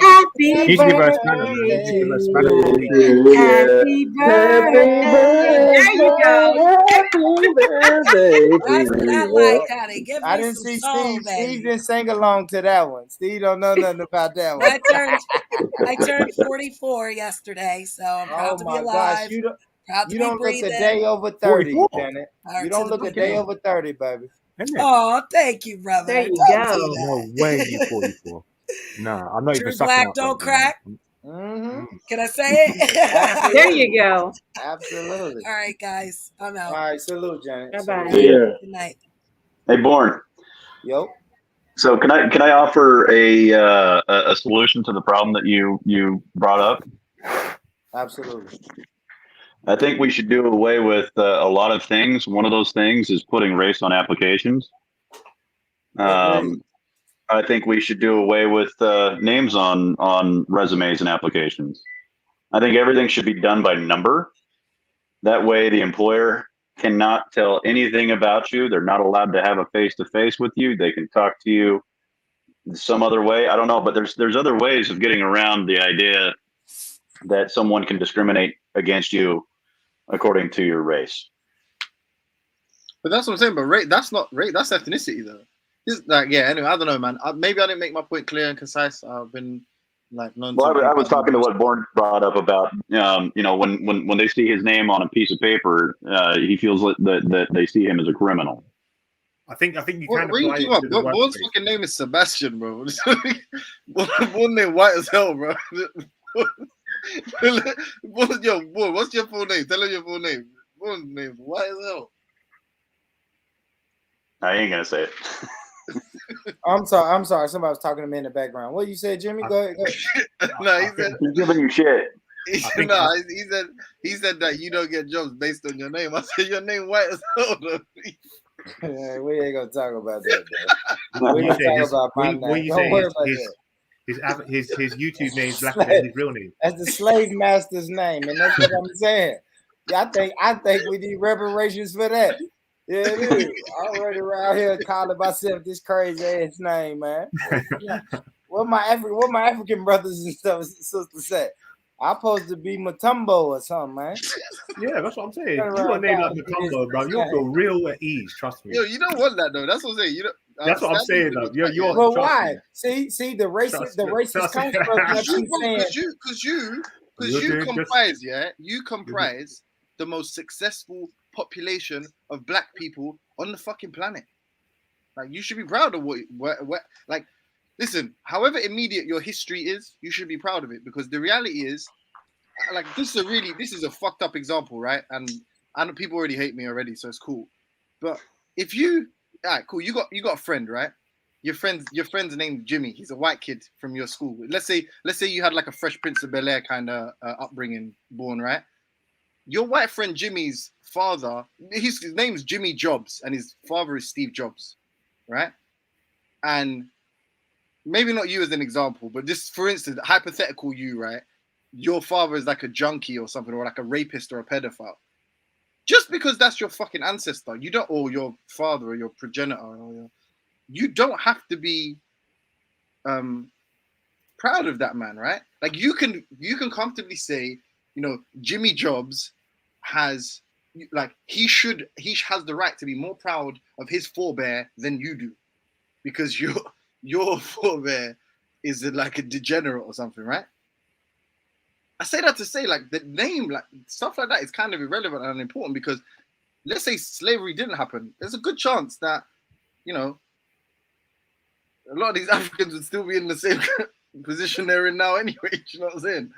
Happy birthday to you. Happy birthday. There you go. That's what I like, honey. Give me I didn't some see soul, Steve. baby. Steve didn't sing along to that one. Steve don't know nothing about that one. I turned 44 yesterday, so I'm proud to be my alive. gosh, you proud to you be don't breathing. look a day over 30, 44? Janet. Heart You to don't the look a bone. day over 30, baby. Oh, thank you, brother. There you Don't go. do that. No way, you 44. Nah, I'm not even True sucking black up don't right now. crack. Mm-hmm. Can I say it? There you go. Absolutely. All right, guys. I'm out. All right, salute, Janet. Bye-bye. Yeah. Good night. Hey, Born. Yo. So can I offer a solution to the problem that you brought up? Absolutely. I think we should do away with a lot of things. One of those things is putting race on applications. I think we should do away with names on resumes and applications. I think everything should be done by number. That way, the employer cannot tell anything about you. They're not allowed to have a face-to-face with you. They can talk to you some other way. I don't know, but there's other ways of getting around the idea that someone can discriminate against you according to your race. But that's what I'm saying. But rate, that's not rate. That's ethnicity, though. It's like, yeah. Anyway, I don't know, man. Maybe I didn't make my point clear and concise. I've been like known. Well, I was talking to what Bourne brought up about, you know, when they see his name on a piece of paper, he feels that they see him as a criminal. I think you can What you apply talking it to the about? Bourne's workplace. fucking name is Sebastian, bro. Bourne name white as hell, bro. Yo, Bourne, what's your full name? Tell him your full name. Bourne's name white as hell. I ain't gonna say it. I'm sorry. Somebody was talking to me in the background. What you said, Jimmy? Go ahead. No, he said he's giving you shit. He said that you don't get jobs based on your name. I said your name white as hell, though. We ain't gonna talk about that. We're gonna talk about my name. Don't worry about that. His YouTube name is blacker than his real name. That's the slave master's name, and that's what I'm saying. Yeah, I think we need reparations for that. Yeah, it is. I'm already around here calling myself this crazy ass name, man. What my African brothers and sisters say? I'm supposed to be Matumbo or something, man. Yeah, that's what I'm saying. You got a name like Matumbo, bro. You'll feel real at ease. Trust me. Yo, you don't want that though. That's what I'm saying. You don't. That's what I'm saying, though. You're well, why? See, the racist because you comprise, yeah, you comprise the most successful population of black people on the fucking planet. Like, you should be proud of what like, listen, however immediate your history is, you should be proud of it, because the reality is, like, this is a fucked up example, right? And I know people already hate me already, so it's cool. But if you, all right, cool, you got a friend, right? Your friend's named Jimmy. He's a white kid from your school. Let's say you had like a Fresh Prince of Bel-Air kind of upbringing, Born, right? Your white friend Jimmy's father, his name's Jimmy Jobs, and his father is Steve Jobs, right? And maybe not you as an example, but just for instance, hypothetical you, right? Your father is like a junkie or something, or like a rapist or a pedophile. Just because that's your fucking ancestor, you don't, or your father or your progenitor, or you don't have to be proud of that man, right? Like, you can comfortably say, you know, Jimmy Jobs has, like, he has the right to be more proud of his forebear than you do, because your forebear is like a degenerate or something, right? I say that to say, like, the name, like, stuff like that is kind of irrelevant and unimportant, because let's say slavery didn't happen, there's a good chance that, you know, a lot of these Africans would still be in the same position they're in now anyway. You know what I'm saying?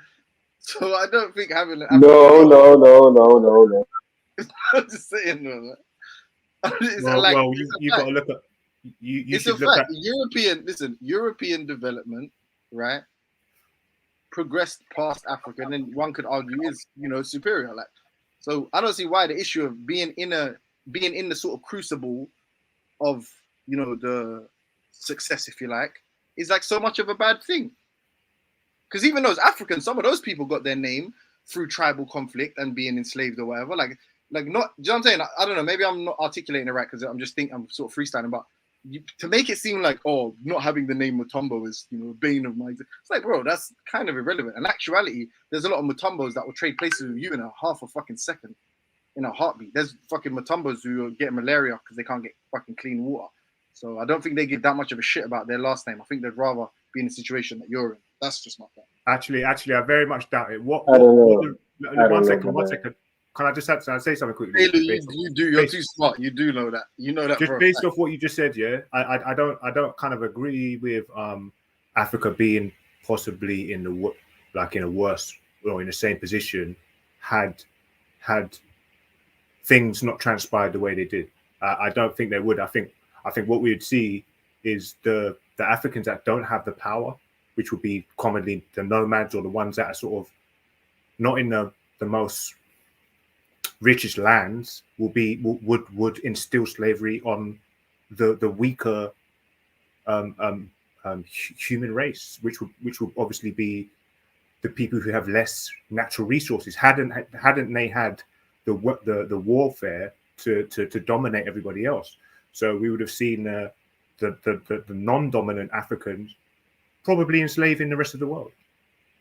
So I don't think having an No. I'm just saying, no. You got to look at. You should look at European development, right? Progressed past Africa, and then one could argue is, you know, superior. Like, so I don't see why the issue of being in the sort of crucible of, you know, success, if you like, is like so much of a bad thing. Because even those Africans, some of those people got their name through tribal conflict and being enslaved or whatever. Like not, do you know what I'm saying? I don't know. Maybe I'm not articulating it right because I'm sort of freestyling. But to make it seem like, oh, not having the name Mutombo is, you know, a bane of my existence. It's like, bro, that's kind of irrelevant. In actuality, there's a lot of Mutombos that will trade places with you in a half a fucking second, in a heartbeat. There's fucking Mutombos who are getting malaria because they can't get fucking clean water. So I don't think they give that much of a shit about their last name. I think they'd rather be in the situation that you're in. That's just my thought. Actually, I very much doubt it. One second. Can I just say something quickly? Taylor, you do. You're too smart. You do know that. You know that. Just based off what you just said, yeah. I don't kind of agree with Africa being possibly in a worse or in the same position had things not transpired the way they did. I don't think they would. I think what we would see is the Africans that don't have the power, which would be commonly the nomads or the ones that are sort of not in the most richest lands, would instill slavery on the weaker human race, which would obviously be the people who have less natural resources. Hadn't they had the warfare to dominate everybody else? So we would have seen the non-dominant Africans probably enslaving the rest of the world.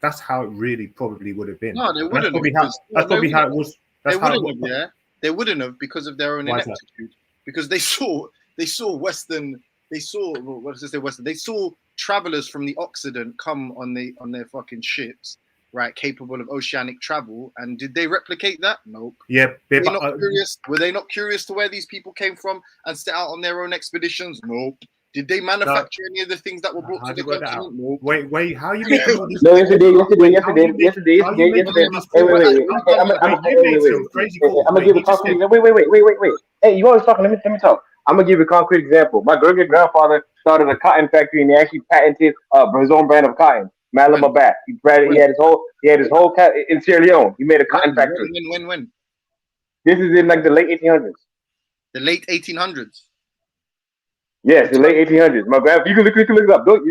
That's how it really probably would have been. No, they wouldn't. That's probably how it was. They wouldn't have, yeah. They wouldn't have because of their own ineptitude. Because they saw Western. They saw Western. They saw travelers from the Occident come on their fucking ships, right, capable of oceanic travel. And did they replicate that? Nope. Yeah. Were they not curious to where these people came from and set out on their own expeditions? Nope. Did they manufacture any of the things that were brought to the continent? Nope. Wait, how you making all these? No, yes, it did. Wait. I'm gonna give a concrete. Wait. Hey, you always talking. Let me talk. I'm gonna give you a concrete example. My great grandfather started a cotton factory and he actually patented his own brand of cotton, Malama Bat. He had his whole in Sierra Leone. He made a cotton factory. When? This is in like the late 1800s. The late 1800s. Yes, the late 1800s. You can look it up. Don't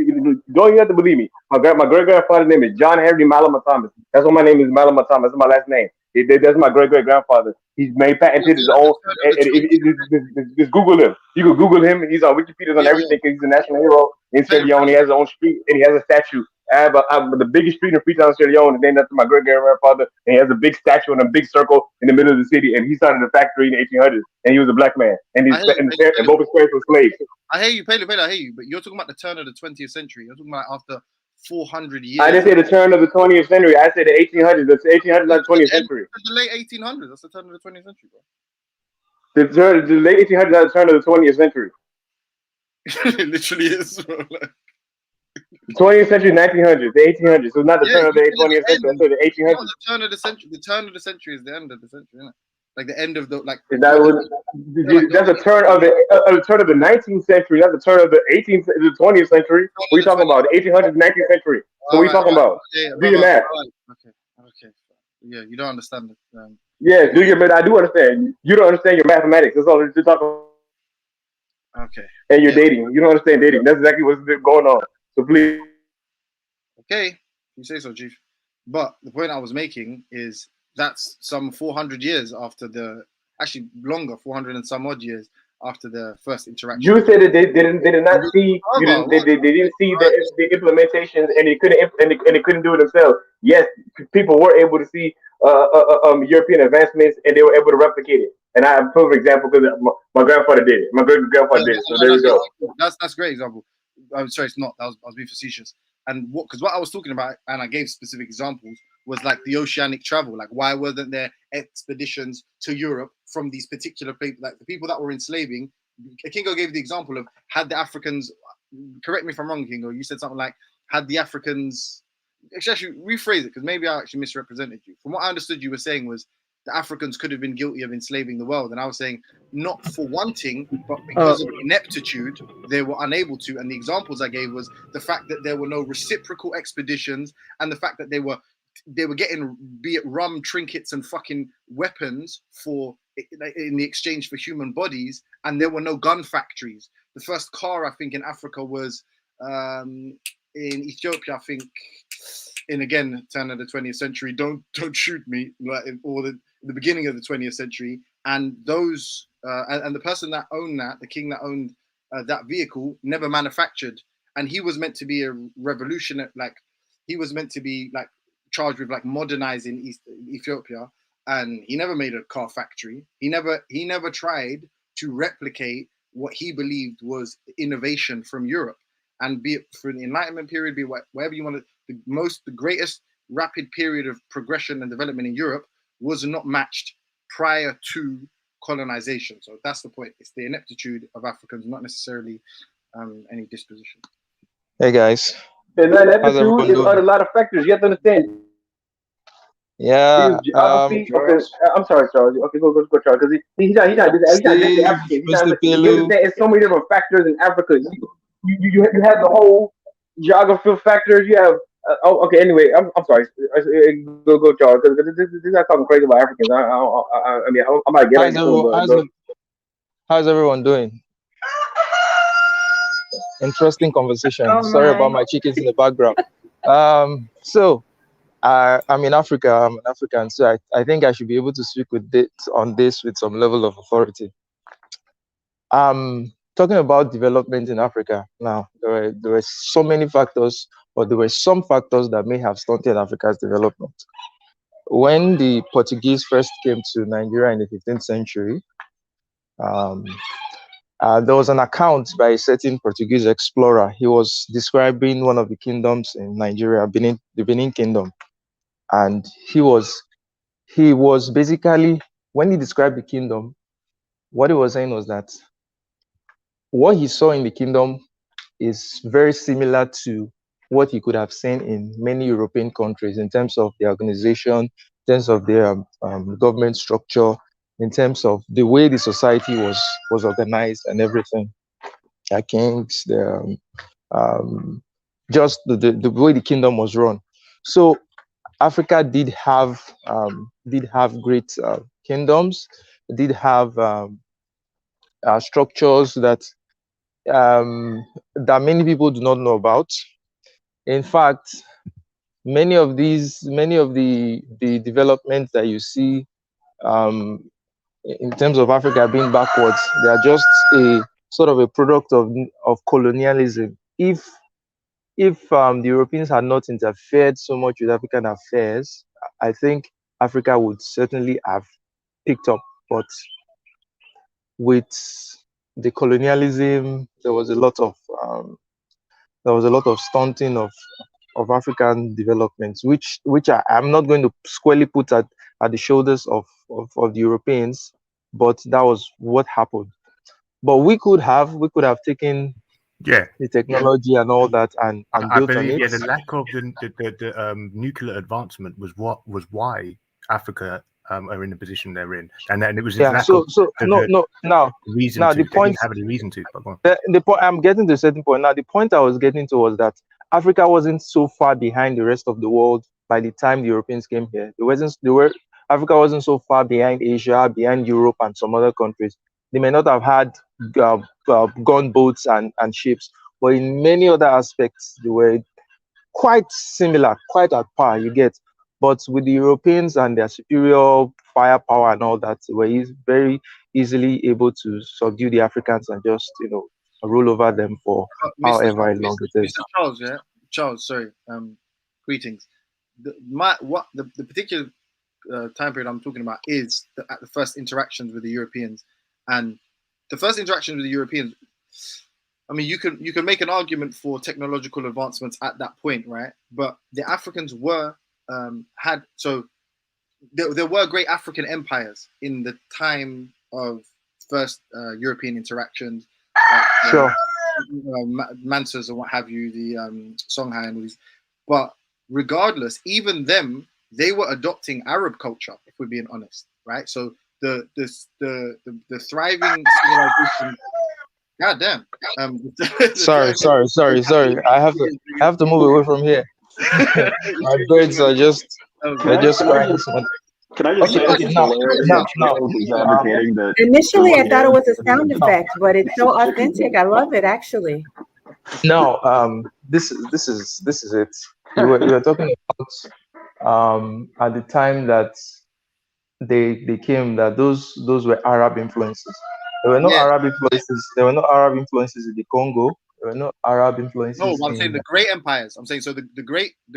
you have to believe me? My great grandfather's name is John Henry Malama Thomas. That's what my name is, Malama Thomas. That's my last name. That's my great grandfather. He's patented his own. Just Google him. You can Google him. He's on Wikipedia on everything because he's a national hero in Sierra Leone. He has his own street and he has a statue. The biggest street in Freetown, Sierra Leone, is named after my great grandfather. And he has a big statue and a big circle in the middle of the city. And he started a factory in the 1800s. And he was a black man. And both his parents were slaves. I hear you, Pele, I hear you. But you're talking about the turn of the 20th century. You're talking about after 400 years. I didn't say the turn of the 20th century. I said the 1800s. The 1800s, not the 20th century. The late 1800s. That's the turn of the 20th century, bro. The late 1800s, not the turn of the 20th century. It literally is, bro. The 20th century, 1900s, the 1800s. So not the turn of the 20th century. So the 1800s. No, the turn of the century. The turn of the century is the end of the century, isn't it? Like the end of the that's a turn of the 19th century. That's the turn of the 20th century. What are you talking about? The 1800s, 19th century. What are you talking about? Do your math. Okay. Yeah, you don't understand it. Yeah, do your math. I do understand. You don't understand your mathematics. That's all you're talking about. Okay. And you're dating. You don't understand dating. That's exactly what's going on. So please. Okay, you say so, Chief. But the point I was making is that's some 400 years after actually longer, 400 and some odd years after the first interaction. You said that they did not see. They didn't see the implementations, and they couldn't do it themselves. Yes, people were able to see European advancements, and they were able to replicate it. And I have a perfect example because my grandfather did it. My great grandfather did it. So there we go. That's a great example. I'm sorry, it's not. I was being facetious. And what I was talking about, and I gave specific examples, was like the oceanic travel. Like, why wasn't there expeditions to Europe from these particular people? Like the people that were enslaving. Kingo gave the example of had the Africans. Correct me if I'm wrong, Kingo. You said something like had the Africans. Actually, rephrase it because maybe I actually misrepresented you. From what I understood, you were saying was the Africans could have been guilty of enslaving the world, and I was saying not for wanting, but because of ineptitude, they were unable to. And the examples I gave was the fact that there were no reciprocal expeditions, and the fact that they were getting, be it rum, trinkets, and fucking weapons in the exchange for human bodies, and there were no gun factories. the first car, I think, in Africa was in Ethiopia, I think, in again turn of the 20th century. Don't shoot me, like or the beginning of the 20th century. And those and the person that owned that, the king that owned that vehicle, never manufactured, and he was meant to be a revolutionary, like he was meant to be like charged with like modernizing Ethiopia, and he never made a car factory. He never tried to replicate what he believed was innovation from Europe, and be it for the Enlightenment period, be it whatever you want to, the greatest rapid period of progression and development in Europe was not matched prior to colonization. So that's the point. It's the ineptitude of Africans, not necessarily any disposition. Hey guys. And that ineptitude is a lot of factors. You have to understand. Yeah. Geography. Okay, I'm sorry, Charles. Okay, go, Charles. Because he's not just African. You understand? It's so many different factors in Africa. You have the whole geographical factors. You have. Okay. Anyway, I'm sorry. Go, Charles. Because this is not talking crazy about Africans. I mean, I might get how's everyone doing? Interesting conversation. Sorry about my chickens in the background. So I'm in Africa. I'm an African, so I think I should be able to speak on this with some level of authority. Talking about development in Africa now, there were so many factors, but there were some factors that may have stunted Africa's development. When the Portuguese first came to Nigeria in the 15th century, there was an account by a certain Portuguese explorer. He was describing one of the kingdoms in Nigeria, the Benin Kingdom. And he was basically, when he described the kingdom, what he was saying was that what he saw in the kingdom is very similar to what he could have seen in many European countries in terms of the organization, in terms of their government structure, in terms of the way the society was organized and everything. The kings, just the way the kingdom was run. So Africa did have great kingdoms, did have structures that many people do not know about. In fact, many of the developments that you see in terms of Africa being backwards, they are just a sort of a product of colonialism. If the Europeans had not interfered so much with African affairs, I think Africa would certainly have picked up. But with the colonialism, there was a lot of stunting of African developments, which I'm not going to squarely put at the shoulders of the Europeans, but that was what happened. But we could have taken the technology and all that and built on it. The lack of the nuclear advancement was why Africa are in the position they're in, and then it was Now the point have any reason to. The point I'm getting to a certain point now. The point I was getting to was that Africa wasn't so far behind the rest of the world by the time the Europeans came here. Africa wasn't so far behind Asia, behind Europe, and some other countries. They may not have had gunboats and ships, but in many other aspects, they were quite similar, quite at par, you get. But with the Europeans and their superior firepower and all that, they were very easily able to subdue the Africans and just, rule over them for however long it is. Mr. Charles, sorry. Greetings. The particular time period I'm talking about is at the first interactions with the Europeans, and the first interactions with the Europeans. I mean, you can make an argument for technological advancements at that point, right? But the Africans were there were great African empires in the time of first European interactions. Sure. Mansas and what have you, the Songhai and all these. But regardless, even them, they were adopting Arab culture, if we're being honest, right? So the thriving civilization. God damn. Sorry. I have to move away from here. My birds are just crying. Can I just say it's hilarious that Charles is advocating that? Initially, I thought it was a sound effect, but it's so authentic. I love it, actually. No, this is it. We were talking about at the time that they came, that those were Arab influences. There were no Arab influences. There were no Arab influences in the Congo. There were no Arab influences. No, I'm saying the great empires. I'm saying so the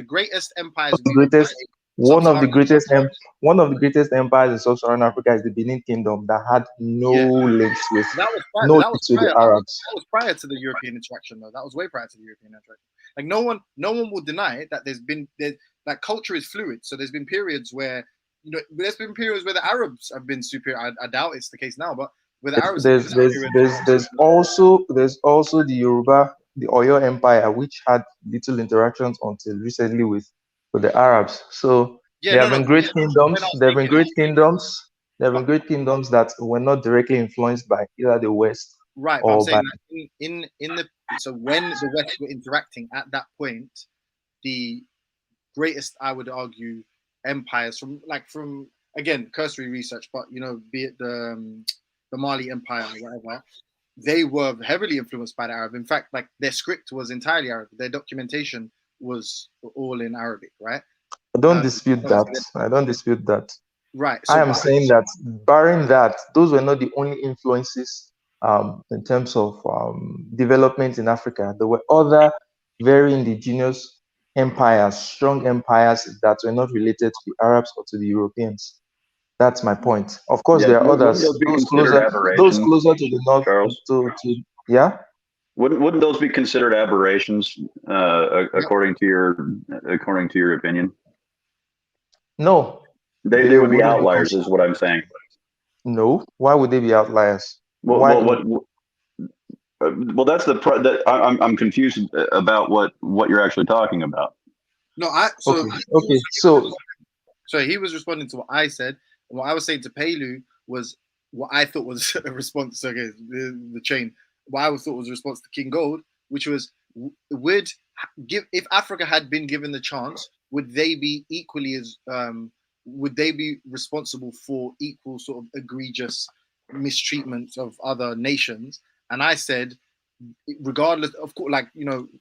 greatest empires. One of the greatest empires in Sub-Saharan Africa is the Benin Kingdom, that had no links with the Arabs. That was prior to the European interaction, though. That was way prior to the European interaction. Like no one will deny that that culture is fluid. So there's been periods where there's been periods where the Arabs have been superior. I doubt it's the case now, but with the Arabs, there's also the Yoruba, the Oyo Empire, which had little interactions until recently with the Arabs. So there have been great kingdoms. There have been great kingdoms. There have been great kingdoms that were not directly influenced by either the West. Right, but I'm saying that so when the West were interacting at that point, the greatest, I would argue, empires from again cursory research, but be it the Mali Empire or whatever, they were heavily influenced by the Arab. In fact, like their script was entirely Arab. Their documentation was all in Arabic, right? I don't dispute that. I don't dispute that. Right. So I am saying that, barring that, those were not the only influences in terms of development in Africa. There were other very indigenous empires, strong empires that were not related to the Arabs or to the Europeans. That's my point. Of course, there are others. Those closer to the north. Charles? Yeah. Wouldn't those be considered aberrations, according to your opinion? No. They would be outliers, is what I'm saying. No. Why would they be outliers? Well, that's I'm confused about what you're actually talking about. No, So he was responding to what I said. And what I was saying to Pelu was what I thought was a response to the chain. What I thought was a response to King Gold, which was, if Africa had been given the chance, would they be equally as would they be responsible for equal sort of egregious mistreatment of other nations? And I said, regardless, of course,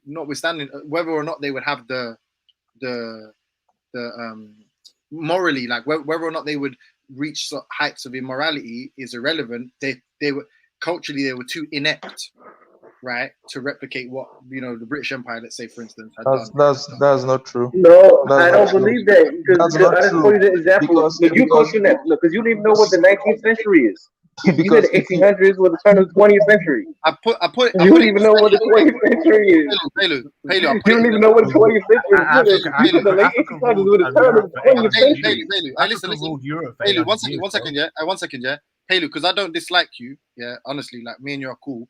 notwithstanding whether or not they would have the morally, whether or not they would reach heights of immorality is irrelevant. They were culturally, they were too inept, right, to replicate what the British Empire, let's say, for instance, had done. That's not true. No, I don't believe that. Because I just told you the example. Because you don't even know what the 19th century is. You said the 1800s were the turn of the 20th century. You don't even know what the 20th century is. You don't even know what the 20th century is. You said the late 1800s were the turn of the 20th century. Listen. One second, yeah. Pelu, because I don't dislike you, yeah, honestly, like me and you are cool.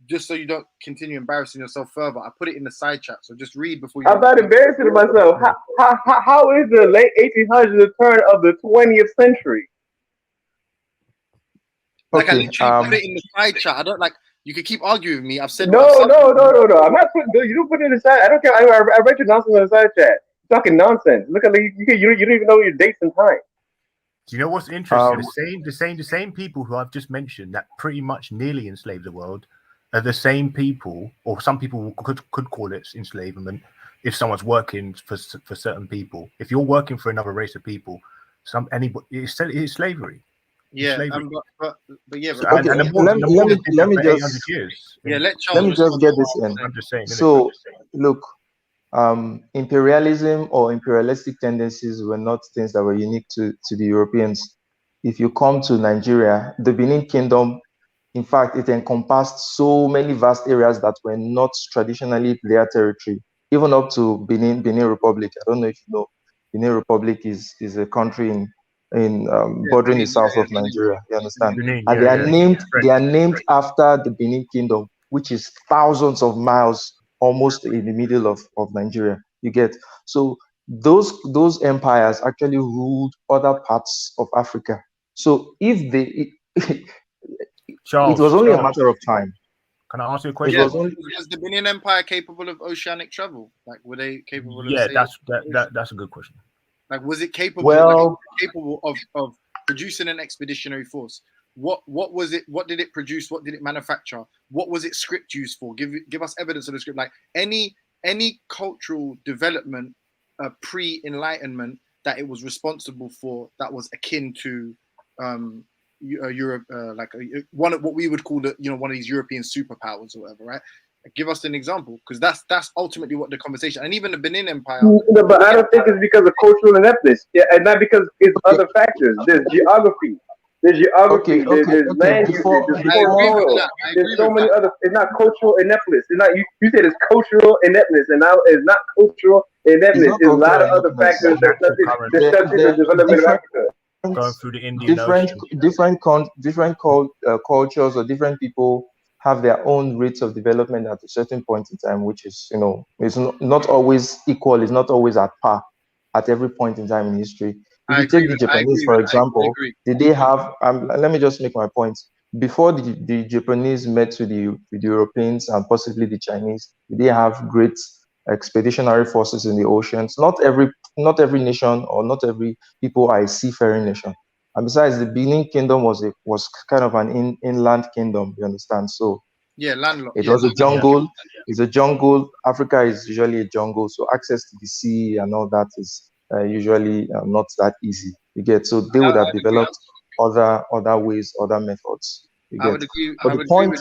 Just so you don't continue embarrassing yourself further, I put it in the side chat, so just read before you. I'm not embarrassing myself. How is the late 1800s the turn of the 20th century? Like I literally put it in the side chat. I don't you could keep arguing with me. I've said no. I'm not putting. You don't put it in the side. I don't care. I read your nonsense in the side chat. You're talking nonsense. Look at you don't even know your dates and time. Do you know what's interesting? The same people who I've just mentioned that pretty much nearly enslaved the world are the same people, or some people could call it enslavement if someone's working for certain people. If you're working for another race of people, it's slavery. Yeah, but yeah. Let me just get this in. I'm just saying. So look, imperialism or imperialistic tendencies were not things that were unique to the Europeans. If you come to Nigeria, the Benin Kingdom, in fact, it encompassed so many vast areas that were not traditionally their territory, even up to Benin Republic. I don't know if you know, Benin Republic is a country in bordering the south of Nigeria. You understand? And they are named after the Benin Kingdom, which is thousands of miles almost in the middle of Nigeria. You get? So those empires actually ruled other parts of Africa. So if they Charles, it was only a matter of time. Can I ask you a question? Was the Benin Empire capable of oceanic travel? Like, were they capable of? Yeah, that's a good question. Like, was it capable? Well, capable of producing an expeditionary force? What was it? What did it produce? What did it manufacture? What was its script used for? Give us evidence of the script. Like any cultural development pre-Enlightenment that it was responsible for, that was akin to Europe, like one of what we would call one of these European superpowers or whatever, right? Give us an example, because that's ultimately what the conversation. And even the Benin Empire. No, but I don't think it's because of cultural ineptness, and not because it's other factors. There's geography. There's land usage, there's soil. There's so many other. It's not cultural ineptness. It's not. You said it's cultural ineptness, and now it's not cultural ineptness. It's a lot of other factors that the development of Africa. Going through the Indian Ocean. different cultures or different people have their own rates of development at a certain point in time, which is, it's not always equal, it's not always at par at every point in time in history. If you take the Japanese, for example, did they have, let me just make my point. Before the Japanese met with the Europeans and possibly the Chinese, did they have great expeditionary forces in the oceans? Not every nation or not every people are a seafaring nation. And besides, the Benin Kingdom was kind of an inland kingdom, you understand? So yeah, landlocked. It was a jungle. It's a jungle. Africa is usually a jungle, so access to the sea and all that is usually not that easy. You get, so they would have developed other ways, other methods. You get. I would agree. But the point,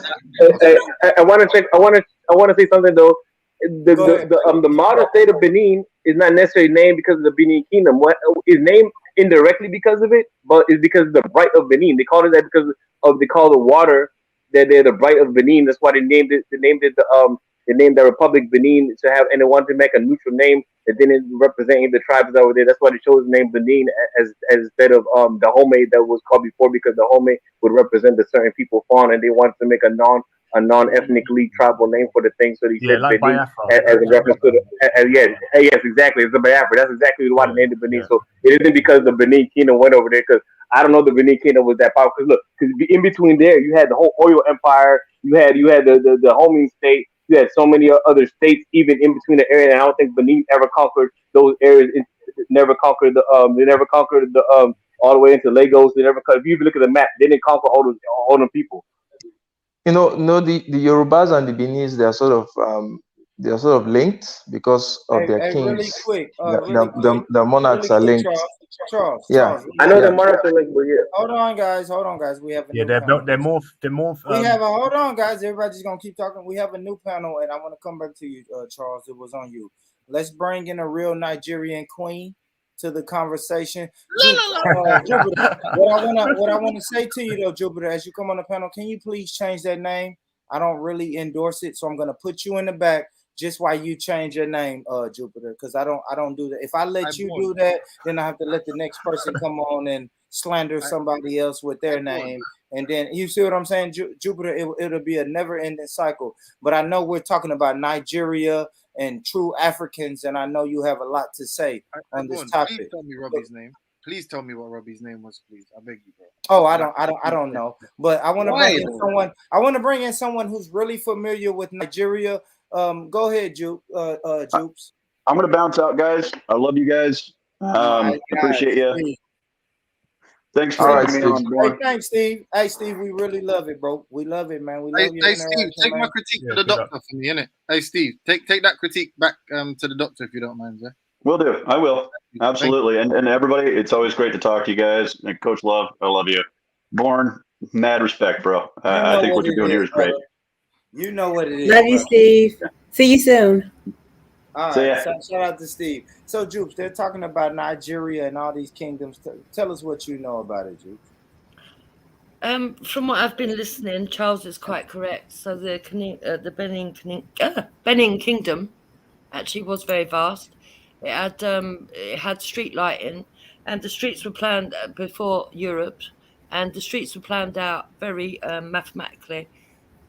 I want to say something though. The modern state of Benin is not necessarily named because of the Benin Kingdom. What is named indirectly because of it, but it's because of the Bright of Benin. They call it that because they call the water that they're the Bright of Benin. That's why they named it. They named the Republic Benin to have, and they wanted to make a neutral name that didn't represent the tribes that were there. That's why they chose the name Benin as instead of the Home that was called before, because the Home would represent the certain people fauna, and they wanted to make a non-ethnically tribal name for the thing. So they said like Benin as a reference to yes, exactly. It's the Biafra. That's exactly why they named it Benin. So it isn't because the Benin Kingdom went over there, because I don't know the Benin Kingdom was that powerful. Because look, because in between there, you had the whole oil empire. You had the homing state. You had so many other states, even in between the area. And I don't think Benin ever conquered those areas. Never conquered they never conquered all the way into Lagos. They never. If you look at the map, they didn't conquer all them people. The Yorubas and the Benis, they are sort of linked because of their kings. Really quick, the monarchs are linked. Charles, I know the monarchs are linked, but yeah. Hold on, guys. We have a new panel. They're more. Hold on, guys. Everybody's just gonna keep talking. We have a new panel, and I want to come back to you, Charles. It was on you. Let's bring in a real Nigerian queen to the conversation. Jupiter, what I want to say to you though, Jupiter, as you come on the panel, can you please change that name? I don't really endorse it, so I'm gonna put you in the back just while you change your name, Jupiter, because I don't do that. If I let you do that, then I have to let the next person come on and slander somebody else with their name. And then you see what I'm saying, Jupiter, it'll be a never-ending cycle. But I know we're talking about Nigeria and true Africans, and I know you have a lot to say on this topic. Please tell me Robbie's name. Please tell me what Robbie's name was, please. I beg you, bro. Oh, I don't know. But I want to bring in someone. I want to bring in someone who's really familiar with Nigeria. Go ahead, Jupes. I'm gonna bounce out, guys. I love you guys. Appreciate you. Thanks for having me on board. Hey, thanks, Steve. Hey, Steve, we really love it, bro. We love it, man. We love you. Hey, Steve, take my critique to the doctor for me, innit? Hey, Steve, take that critique back to the doctor if you don't mind, yeah? Will do. I will. Absolutely. And everybody, it's always great to talk to you guys. And Coach Love, I love you. Born, mad respect, bro. I think what you're doing here is great. You know what it is. Love you, Steve. See you soon. All right, shout out to Steve. So, Jupes, they're talking about Nigeria and all these kingdoms. Tell us what you know about it, Jupes. From what I've been listening, Charles is quite correct. So the Benin Kingdom actually was very vast. It had street lighting, and the streets were planned before Europe, and the streets were planned out very mathematically.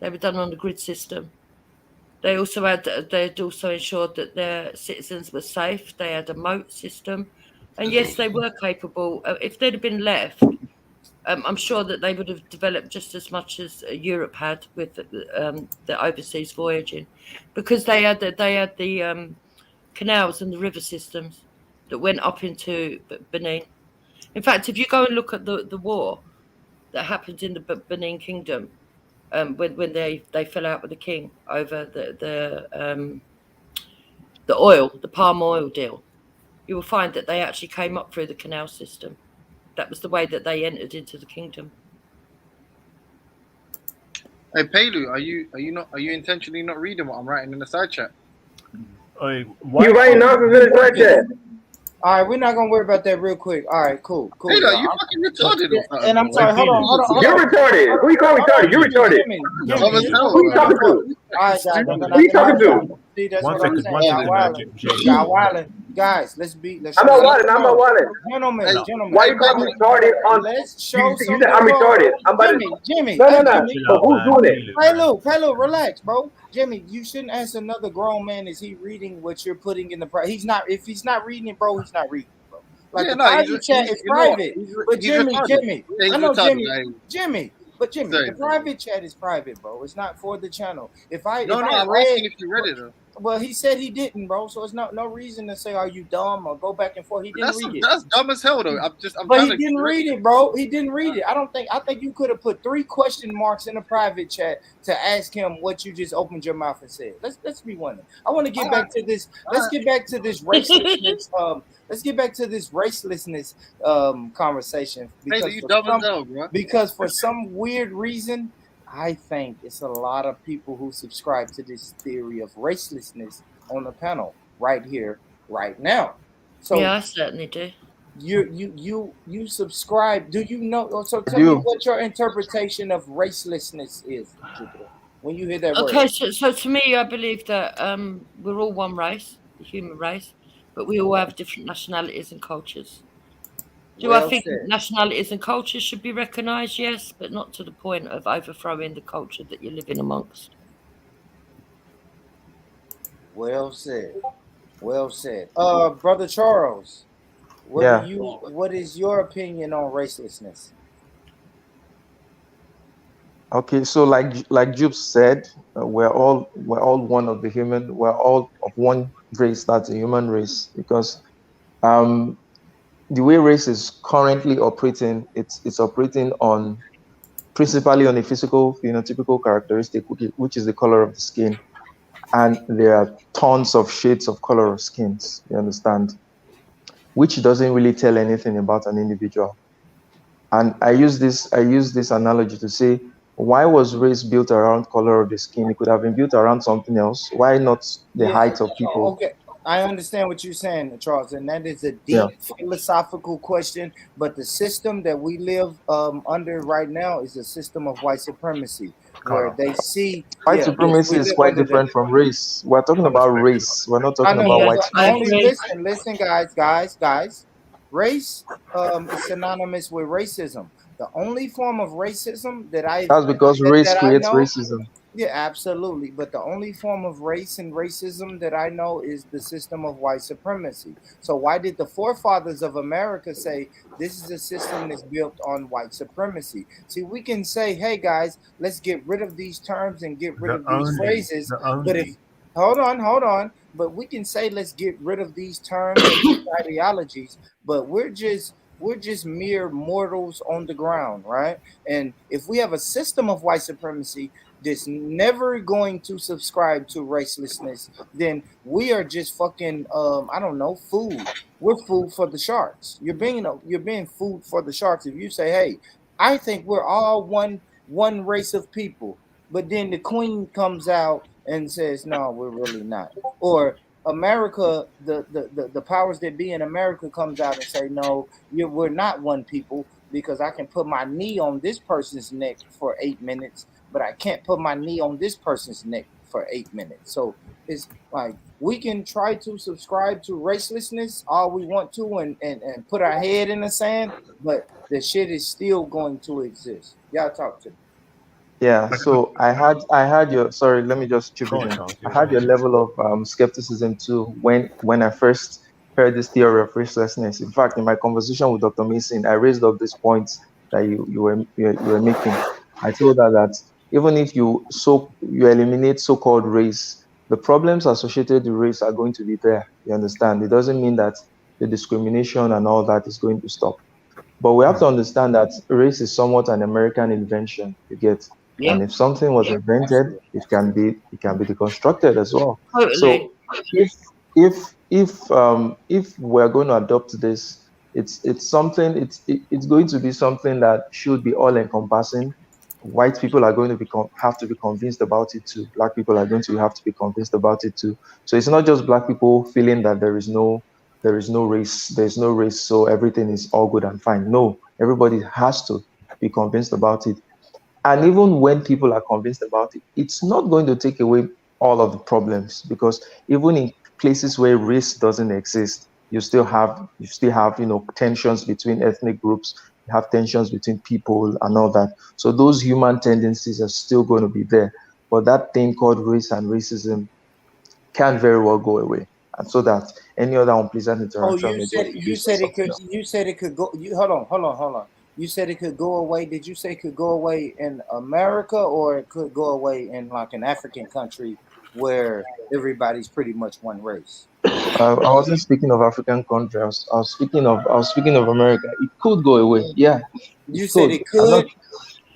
They were done on the grid system. They had also ensured that their citizens were safe. They had a moat system, and yes, they were capable. If they'd have been left, I'm sure that they would have developed just as much as Europe had with the overseas voyaging, because they had the canals and the river systems. that went up into Benin. In fact, if you go and look at the war that happened in the Benin Kingdom, when they fell out with the king over the oil, the palm oil deal, you will find that they actually came up through the canal system. That was the way that they entered into the kingdom. Hey Pelu, are you intentionally not reading what I'm writing in the side chat? You writing nonsense in the side chat. All right, we're not gonna worry about that real quick. All right, cool. Hey, you fucking retarded or something? And I'm sorry, hold on. You're retarded. Who you call retarded? You're retarded. Who you talking to? All right, guys. Who you talking to? See, that's what I'm saying. Y'all wilding. Guys, let's I'm not wilding. I'm not wilding. Gentlemen. Why you call me retarded? Let's show you said I'm retarded. I'm about Jimmy. No. But who's doing it? Hey, Lou, relax, bro. Jimmy, you shouldn't ask another grown man. Is he reading what you're putting in the private? He's not. If he's not reading it, bro, he's not reading it, bro. Like the private chat is private. But Jimmy, I know Jimmy. But Jimmy, the private chat is private, bro. It's not for the channel. I'm asking if you read it. Well, he said he didn't, bro. So it's no reason to say, "Are you dumb?" or go back and forth. He didn't read it. That's dumb as hell, though. But he didn't read it, bro. He didn't read it. I think you could have put 3 question marks in the private chat to ask him what you just opened your mouth and said. Let's be one. I want to get back to this. Let's get back to this racelessness. Let's get back to this racelessness conversation because for some weird reason, I think it's a lot of people who subscribe to this theory of racelessness on the panel right here, right now. So yeah, I certainly do. You subscribe. Do you know? So tell me what your interpretation of racelessness is, Jupiter, when you hear that word. Okay, so to me, I believe that we're all one race, the human race, but we all have different nationalities and cultures. Do I think nationalities and cultures should be recognised? Yes, but not to the point of overthrowing the culture that you're living amongst. Well said. Brother Charles, what is your opinion on racelessness? Okay, so like Jupe said, we're all one of the human. We're all of one race. That's a human race because the way race is currently operating, it's operating principally on a physical phenotypical characteristic, which is the color of the skin. And there are tons of shades of color of skins, you understand, which doesn't really tell anything about an individual. And I use this analogy to say, why was race built around color of the skin? It could have been built around something else. Why not the height of people? Okay. I understand what you're saying, Charles, and that is a deep philosophical question. But the system that we live under right now is a system of white supremacy, where they see white supremacy is quite different from race. We're talking about race. We're not talking about white supremacy. Listen, guys. Race is synonymous with racism. The only form of racism that's because race creates racism. Yeah, absolutely. But the only form of race and racism that I know is the system of white supremacy. So why did the forefathers of America say this is a system that's built on white supremacy? See, we can say, hey, guys, let's get rid of these terms and get rid of these phrases. But if hold on. But we can say, let's get rid of these terms and these ideologies. But we're just mere mortals on the ground, right? And if we have a system of white supremacy that's never going to subscribe to racelessness, then we are just fucking food. We're food for the sharks. You're being food for the sharks if you say, hey, I think we're all one race of people, but then the queen comes out and says, no, we're really not. Or America, the powers that be in America comes out and say, no, we're not one people, because I can put my knee on this person's neck for 8 minutes, but I can't put my knee on this person's neck for 8 minutes. So it's like we can try to subscribe to racelessness all we want to and put our head in the sand, but the shit is still going to exist. Y'all talk to me. Yeah, so I had your sorry, let me just chip in. I had your level of skepticism too when I first heard this theory of racelessness. In fact, in my conversation with Dr. Mason, I raised up this point that you were making. I told her that even if you eliminate so-called race, the problems associated with race are going to be there. You understand? It doesn't mean that the discrimination and all that is going to stop. But we have to understand that race is somewhat an American invention. You get, and if something was invented, it can be deconstructed as well. Totally. So if we're going to adopt this, it's something. It's going to be something that should be all encompassing. White people are going to have to be convinced about it too. Black people are going to have to be convinced about it too. So it's not just black people feeling that there is no race, so everything is all good and fine. No, everybody has to be convinced about it. And even when people are convinced about it, it's not going to take away all of the problems, because even in places where race doesn't exist, you still have tensions between ethnic groups, you have tensions between people and all that. So those human tendencies are still going to be there. But that thing called race and racism can very well go away, and so that any other unpleasant interaction may just be used for something else. You said it could go. Hold on. You said it could go away. Did you say it could go away in America, or it could go away in like an African country where everybody's pretty much one race? I wasn't speaking of African countries. I was speaking of America. It could go away. Yeah. You said it could.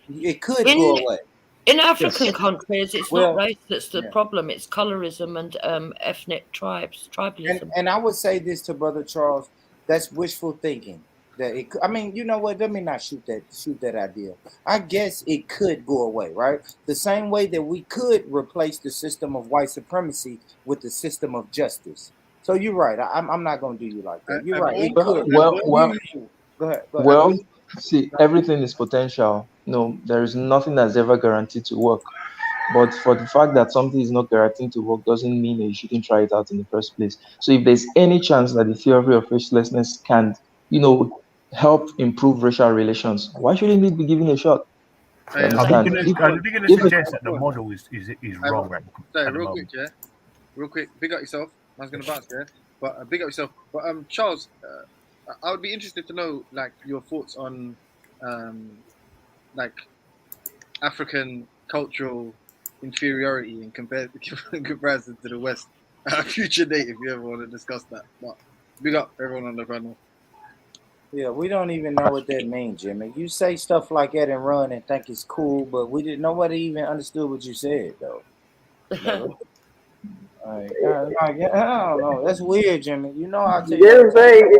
It could go away. In African countries, it's not Well, race that's the problem. It's colorism and ethnic tribalism. And I would say this to Brother Charles: that's wishful thinking. That it. I mean, you know what? Let me not shoot that idea. I guess it could go away, right? The same way that we could replace the system of white supremacy with the system of justice. So you're right. I'm not going to do you like that. You're right. It could. Go ahead. Well, see, everything is potential. No, there is nothing that's ever guaranteed to work. But for the fact that something is not guaranteed to work doesn't mean that you shouldn't try it out in the first place. So if there's any chance that the theory of racelessness can, help improve racial relations, why shouldn't it be given a shot? I'm beginning to suggest that the model is wrong right Sorry, at the real moment. quick, real quick. Big up yourself. I was going to bounce there, but big up yourself. But Charles, I would be interested to know like your thoughts on like African cultural inferiority in comparison to the West. Future date, if you ever want to discuss that. But big up everyone on the panel. Yeah, we don't even know what that means, Jimmy. You say stuff like that and run and think it's cool, but nobody even understood what you said, though. I don't know. That's weird, Jimmy. You know how to. You know what I'm saying?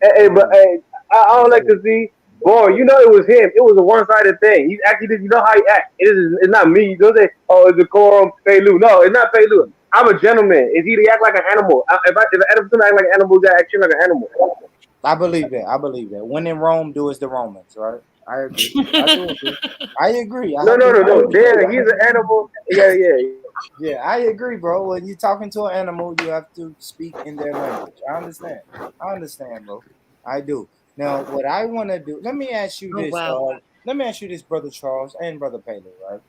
I don't like to see. Boy, you know it was him. It was a one-sided thing. He's actually, you know how he acts. It's not me. You don't say, oh, it's decorum, Pelu. No, it's not Pelu. I'm a gentleman. It's either act like an animal. If I act like an animal, you act like an animal. I believe that. When in Rome, do as the Romans, right? I agree. I agree. No. Damn, he's an animal. Yeah. Yeah, I agree, bro. When you're talking to an animal, you have to speak in their language. I understand, bro. I do. Now, what I want to do, let me ask you this. Wow. Let me ask you this, Brother Charles and Brother Paley, right?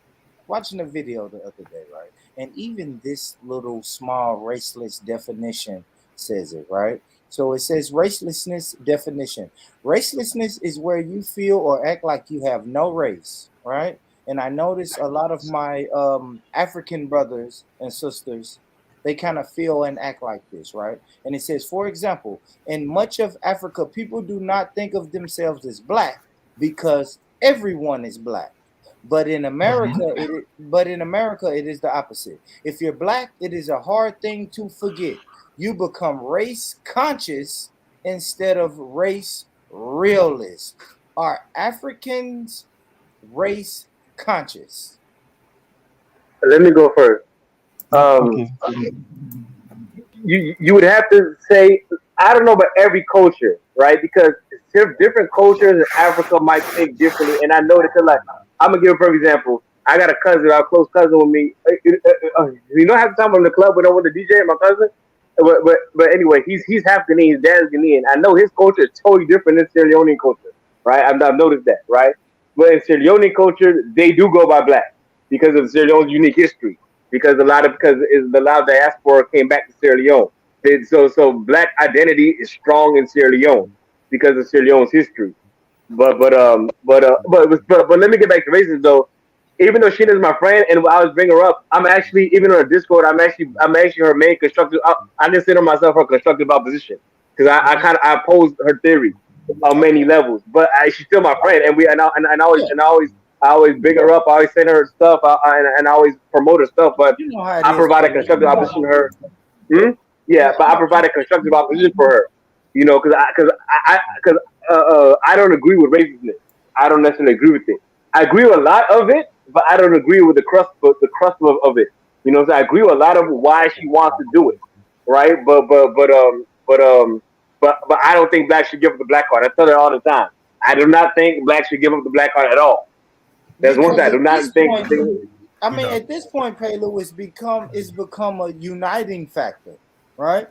Watching a video the other day, right? And even this little small raceless definition says it, right? So it says racelessness definition. Racelessness is where you feel or act like you have no race, right? And I notice a lot of my African brothers and sisters, they kind of feel and act like this, right? And it says, for example, in much of Africa, people do not think of themselves as black because everyone is black. But in America, it is the opposite. If you're black, it is a hard thing to forget. You become race conscious instead of race realist. Are Africans race conscious? Let me go first. You would have to say, I don't know about every culture, right? Because different cultures in Africa might think differently. And I know that, like, I'm going to give a perfect example. I got a cousin, a close cousin with me. You know, half the time I'm in the club when I went to DJ, my cousin. But anyway, he's half Ghanaian, his dad's Ghanaian. I know his culture is totally different than Sierra Leone culture, right? I've noticed that, right? But in Sierra Leone culture, they do go by black because of Sierra Leone's unique history. Because a lot of diaspora came back to Sierra Leone. So black identity is strong in Sierra Leone because of Sierra Leone's history. But let me get back to racism though. Even though Sheena is my friend and I was bringing her up, I'm actually, even on a Discord, I'm actually her main constructive. I consider myself her constructive opposition. because I opposed her theory on many levels, but she's still my friend, and I always big her up. I always send her stuff, and I always promote her stuff. But You know how it I is, provide a Caleb. constructive opposition to her. Yeah, but I provide a constructive opposition for her. You know, because I don't agree with racistness. I don't necessarily agree with it. I agree with a lot of it, but I don't agree with the crust of it. You know, so I agree with a lot of why she wants to do it, right? But I don't think blacks should give up the black card. I tell her all the time. I do not think blacks should give up the black card at all. That's one thing I do not think. I mean, at this point, Pelu, it's become a uniting factor, right?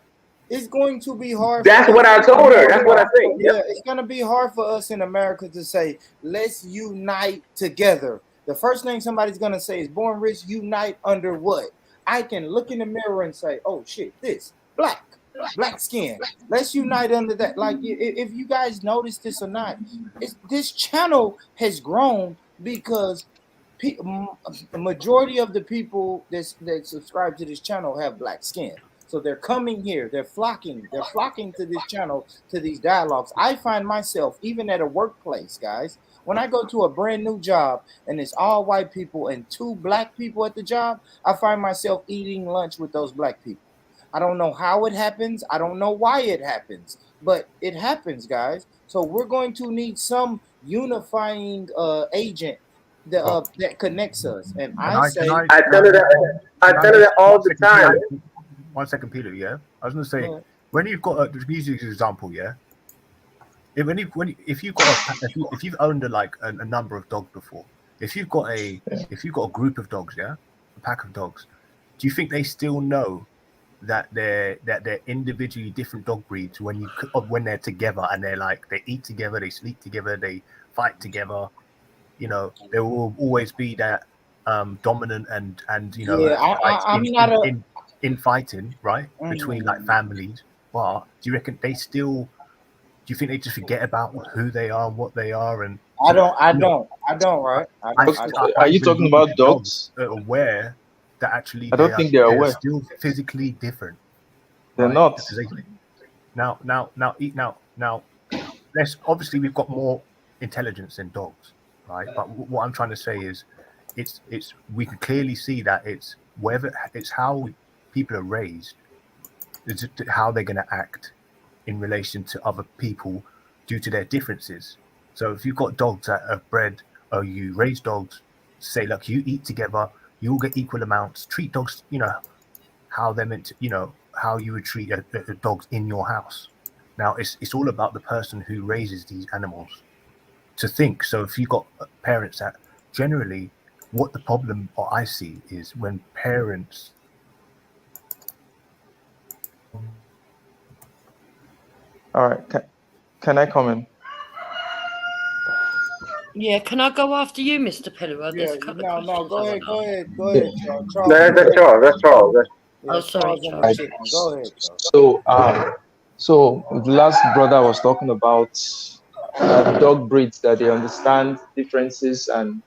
It's going to be hard. That's what I told her. That's what I think. Yeah, it's going to be hard for us in America to say, let's unite together. The first thing somebody's going to say is, Born Rich, unite under what? I can look in the mirror and say, oh shit, this black skin. Let's unite under that. Like, if you guys notice this or not, this channel has grown because the majority of the people that subscribe to this channel have black skin. So they're coming here, they're flocking to this channel, to these dialogues. I find myself, even at a workplace, guys, when I go to a brand new job and it's all white people and 2 black people at the job, I find myself eating lunch with those black people. I don't know how it happens. I don't know why it happens, but it happens, guys. So we're going to need some unifying agent that connects us. And I tell her that all the time. 1 second, Peter. Yeah, I was going to say, when you've got a music example, yeah. If you've owned a number of dogs before, if you've got a group of dogs, yeah, a pack of dogs, do you think they still know that they're individually different dog breeds when they're together and they eat together, they sleep together, they fight together? You know, there will always be that dominant and you know, in fighting, right, between families. But do you reckon they still? Do you think they just forget about who they are and what they are? And I don't, right? Are you talking about dogs? Aware that actually I don't think they're aware. Still physically different. They're not. Now. Let's obviously we've got more intelligence than dogs, right? But what I'm trying to say is, it's we can clearly see that it's how people are raised, it's how they're going to act in relation to other people due to their differences. So if you've got dogs that are bred, or you raise dogs, say, look, you eat together, you all get equal amounts. Treat dogs, you know, how they're meant to, you know, how you would treat a dogs in your house. Now, it's all about the person who raises these animals to think. So if you've got parents that generally, what the problem I see is when parents. All right, can I comment? Yeah, can I go after you, Mr. Pellerin? Yeah, no, go ahead, Charles. That's Charles. Oh, sorry, Charles. Go ahead, Charles. So the last brother was talking about dog breeds that they understand differences and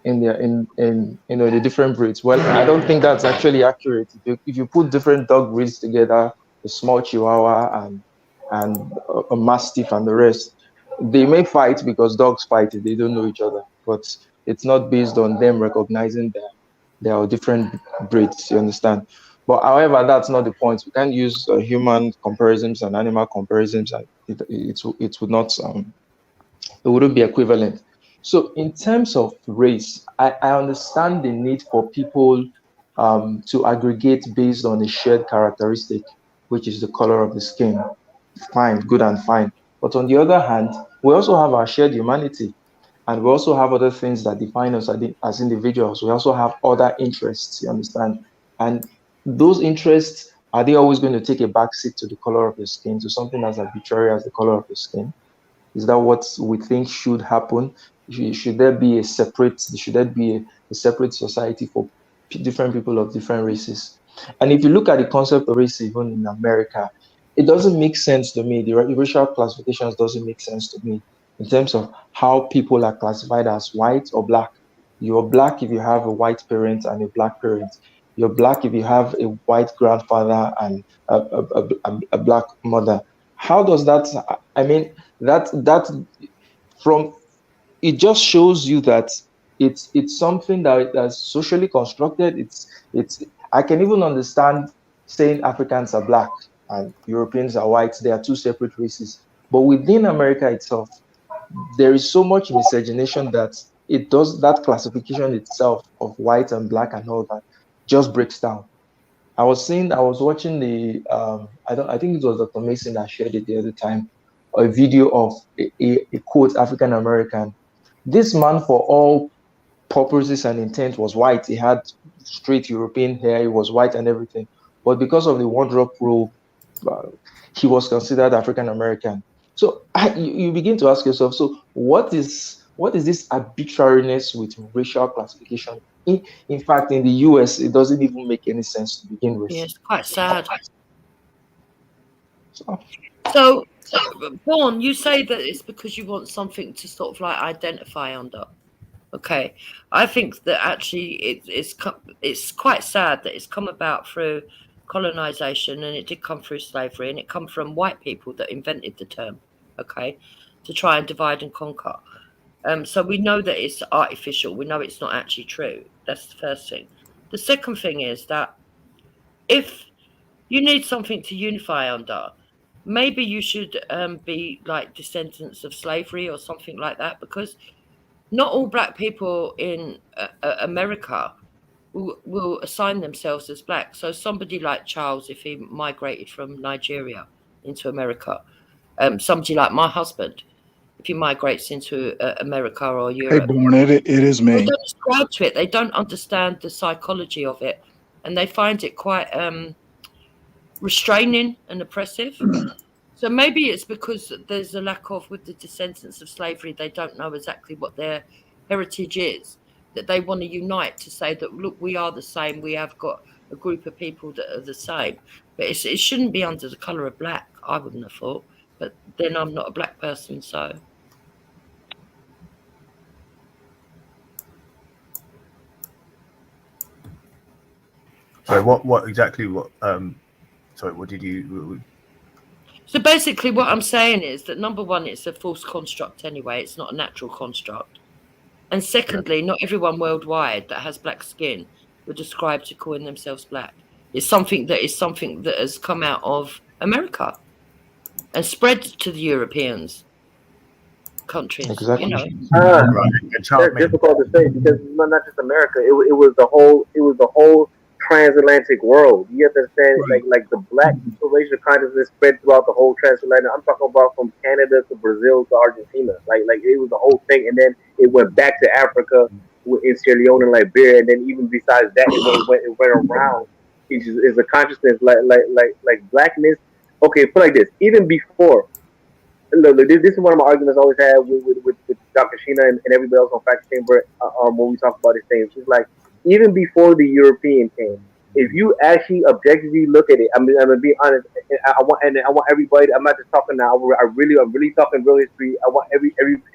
in the different breeds. Well, I don't think that's actually accurate. If you put different dog breeds together, a small Chihuahua and a Mastiff and the rest, they may fight because dogs fight. They don't know each other, but it's not based on them recognizing that there are different breeds. You understand? But however, that's not the point. We can't use human comparisons and animal comparisons. It would not it wouldn't be equivalent. So in terms of race, I understand the need for people to aggregate based on a shared characteristic, which is the color of the skin. Fine, good and fine. But on the other hand, we also have our shared humanity, and we also have other things that define us as individuals. We also have other interests, you understand? And those interests, are they always going to take a backseat to the color of the skin, to something as arbitrary as the color of the skin? Is that what we think should happen? Should there be a separate society for different people of different races? And if you look at the concept of race even in America, it doesn't make sense to me. The racial classifications doesn't make sense to me in terms of how people are classified as white or black. You're black if you have a white parent and a black parent. You're black if you have a white grandfather and a black mother. How does that? I mean, that from it just shows you that it's something that's socially constructed. It's I can even understand saying Africans are black and Europeans are white. They are two separate races. But within America itself, there is so much miscegenation that it does that classification itself of white and black and all that just breaks down. I was watching I think it was Dr. Mason that shared it the other time, a video of a quote African American. This man, for all purposes and intent, was white. He had straight European hair. He was white and everything. But because of the one-drop rule, uh, he was considered African American. So you begin to ask yourself, so what is this arbitrariness with racial classification? In fact, in the US, it doesn't even make any sense to begin with. Yeah, it's quite sad. So, Vaughan, you say that it's because you want something to sort of like identify under. Okay, I think that actually it's quite sad that it's come about through colonization, and it did come through slavery, and it come from white people that invented the term. Okay, to try and divide and conquer. So we know that it's artificial. We know it's not actually true. That's the first thing. The second thing is that if you need something to unify under, maybe you should be like descendants of slavery or something like that, because not all black people in America will assign themselves as black. So somebody like Charles, if he migrated from Nigeria into America, somebody like my husband, if he migrates into America or Europe, Born, it is me. they don't ascribe to it. They don't understand the psychology of it, and they find it quite restraining and oppressive. So maybe it's because there's a lack of, with the descendants of slavery, they don't know exactly what their heritage is, that they want to unite to say that, look, we are the same. We have got a group of people that are the same. But it shouldn't be under the colour of black, I wouldn't have thought. But then I'm not a black person, so. So what exactly sorry, what did you? So basically what I'm saying is that, number one, it's a false construct anyway. It's not a natural construct. And secondly, not everyone worldwide that has black skin would ascribe to calling themselves black. It's something that has come out of America and spread to the Europeans countries. Exactly. You know. That's difficult to say because it's not just America. It was the whole transatlantic world. You have to understand, like the black racial consciousness spread throughout the whole transatlantic. I'm talking about from Canada to Brazil to Argentina. Like it was the whole thing, and then it went back to Africa in Sierra Leone and Liberia, and then even besides that, it went around. It's a consciousness like blackness. Okay, put it like this. Even before, look, this is one of my arguments I always had with Dr. Sheena and everybody else on Fact Chamber when we talk about these things. It's like, even before the European came, if you actually objectively look at it, I'm gonna be honest. I want everybody. I'm not just talking now. I'm really talking real history. I want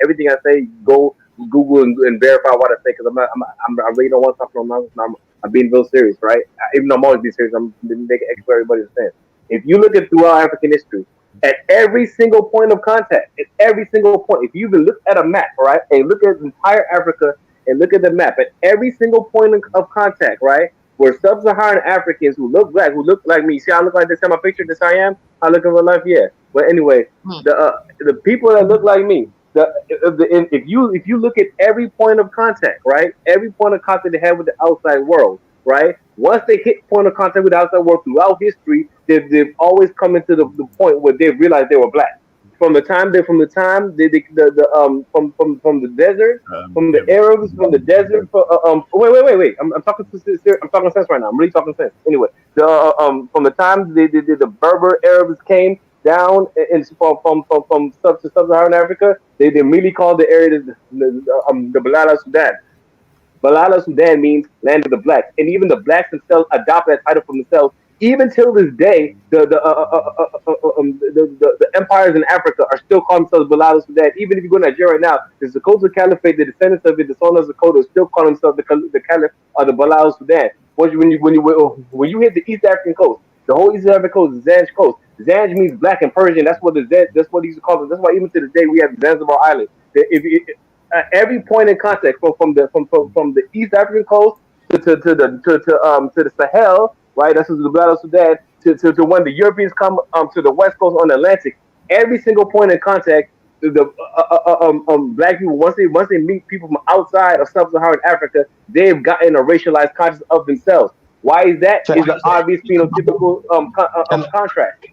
everything I say, go Google and verify what I say, because I really don't want to talk no nonsense. I'm being real serious, right? Even though I'm always being serious, I'm making it for everybody to understand. If you look at throughout African history, at every single point of contact, at every single point, if you even look at a map, right, and look at entire Africa and look at the map, at every single point of contact, right, where sub-Saharan Africans who look black, who look like me, see how I look like this in my picture, this I am, I look in real life, yeah. But anyway, the people that look like me, if you look at every point of contact, right, every point of contact they have with the outside world, right, once they hit point of contact with the outside world throughout history, they've always come into the point where they realized they were black. From the time from the desert, from the Arabs, from the desert. Wait. I'm talking sense right now. I'm really talking sense. Anyway, from the time the Berber Arabs came down and from sub-Saharan Africa, they immediately called the area the Balala Sudan. Balala Sudan means land of the blacks, and even the blacks themselves adopt that title from themselves. Even till this day, the empires in Africa are still calling themselves Balala Sudan. Even if you go to Nigeria right now, the Sokoto Caliphate, the descendants of it, the Sons of Sokoto, still call themselves the Caliph or the Balala Sudan. when you hit the East African coast, the whole East African coast, the Zanj coast. Zanj means black in Persian. That's what that's what these are called. That's why even to this day we have Zanzibar Island. Every point in contact from the East African coast to the Sahel, right? That's the Battle of Sudan to when the Europeans come to the West Coast on the Atlantic. Every single point in contact, black people once they meet people from outside of sub-Saharan Africa, they've gotten a racialized conscious of themselves. Why is that? Is an obvious phenotypical contrast.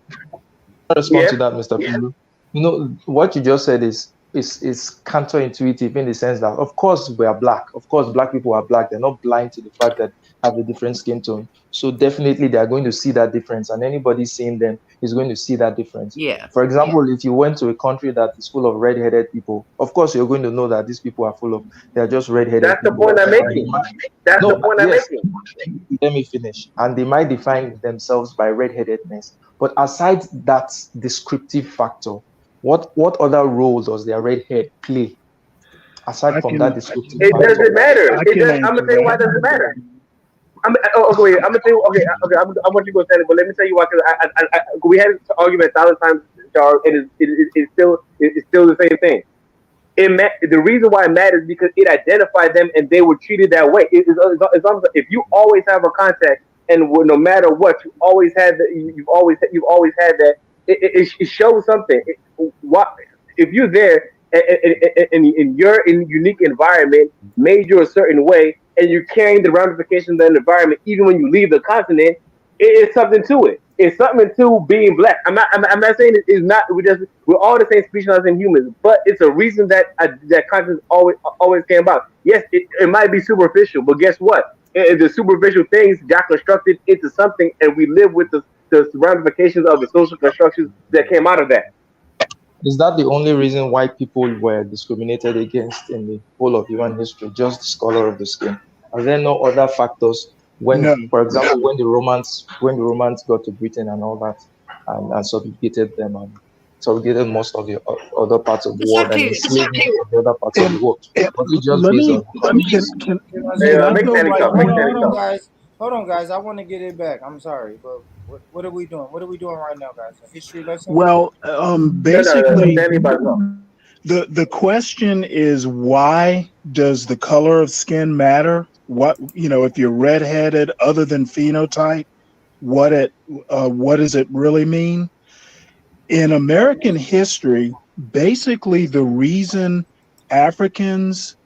Respond to that, Mr. Pingu. You know what you just said is counterintuitive in the sense that of course we are black. Of course, black people are black. They're not blind to the fact that have a different skin tone. So definitely they are going to see that difference, and anybody seeing them is going to see that difference. Yeah. For example, if you went to a country that is full of red-headed people, of course you're going to know that these people are full of, they're just red-headed. That's the point I'm making. That's the point I'm making. Let me finish. And they might define themselves by red-headedness. But aside that descriptive factor, what other role does their red hair play aside from that descriptive It factor? doesn't matter. I'm gonna tell you why it doesn't matter. I'm gonna tell you. Okay, I want you to go stand it, but let me tell you why. Because we had this argument 1,000 times, Charles, and it's still the same thing. The reason why it matters is because it identified them and they were treated that way. It's almost like if you always have a contact and no matter what, you always had that. You've always had that. It shows something. If you're there and you're in a unique environment, made you a certain way, and you're carrying the ramifications of that environment, even when you leave the continent, it's something to it. It's something to being black. I'm not saying it's not. We're all the same species as humans, but it's a reason that that conscience always came about. Yes, it might be superficial, but guess what? The superficial things got constructed into something, and we live with the ramifications of the social constructions that came out of that. Is that the only reason why people were discriminated against in the whole of human history? Just the color of the skin? Are there no other factors? For example, when the Romans got to Britain and all that, and subjugated them and subjugated most of the other parts of the world and enslaved the other parts of the world. Hold on, guys. I want to get it back. I'm sorry, but what are we doing? What are we doing right now, guys? A history lesson? Well, basically, the question is, why does the color of skin matter? What, if you're redheaded, other than phenotype, what does it really mean? In American history, basically the reason Africans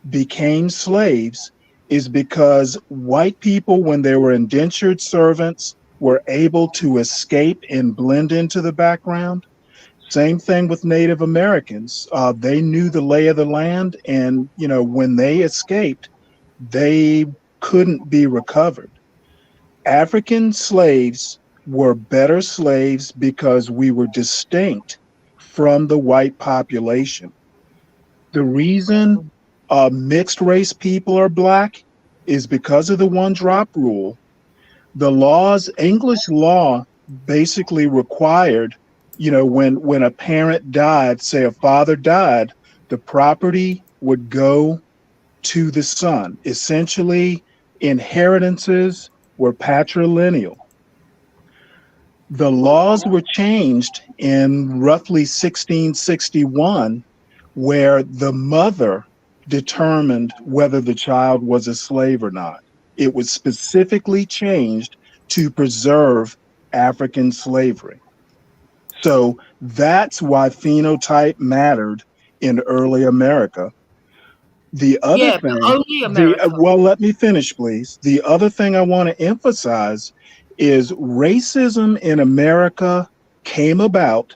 became slaves is because white people, when they were indentured servants, were able to escape and blend into the background. Same thing with Native Americans. They knew the lay of the land, and when they escaped, they couldn't be recovered. African slaves were better slaves because we were distinct from the white population. The reason mixed race people are black is because of the one drop rule. The laws, English law basically required, when a parent died, say a father died, the property would go to the son. Essentially, inheritances were patrilineal. The laws were changed in roughly 1661, where the mother determined whether the child was a slave or not. It was specifically changed to preserve African slavery. So that's why phenotype mattered in early America. The other thing, only America. Well, let me finish, please. The other thing I want to emphasize is racism in America came about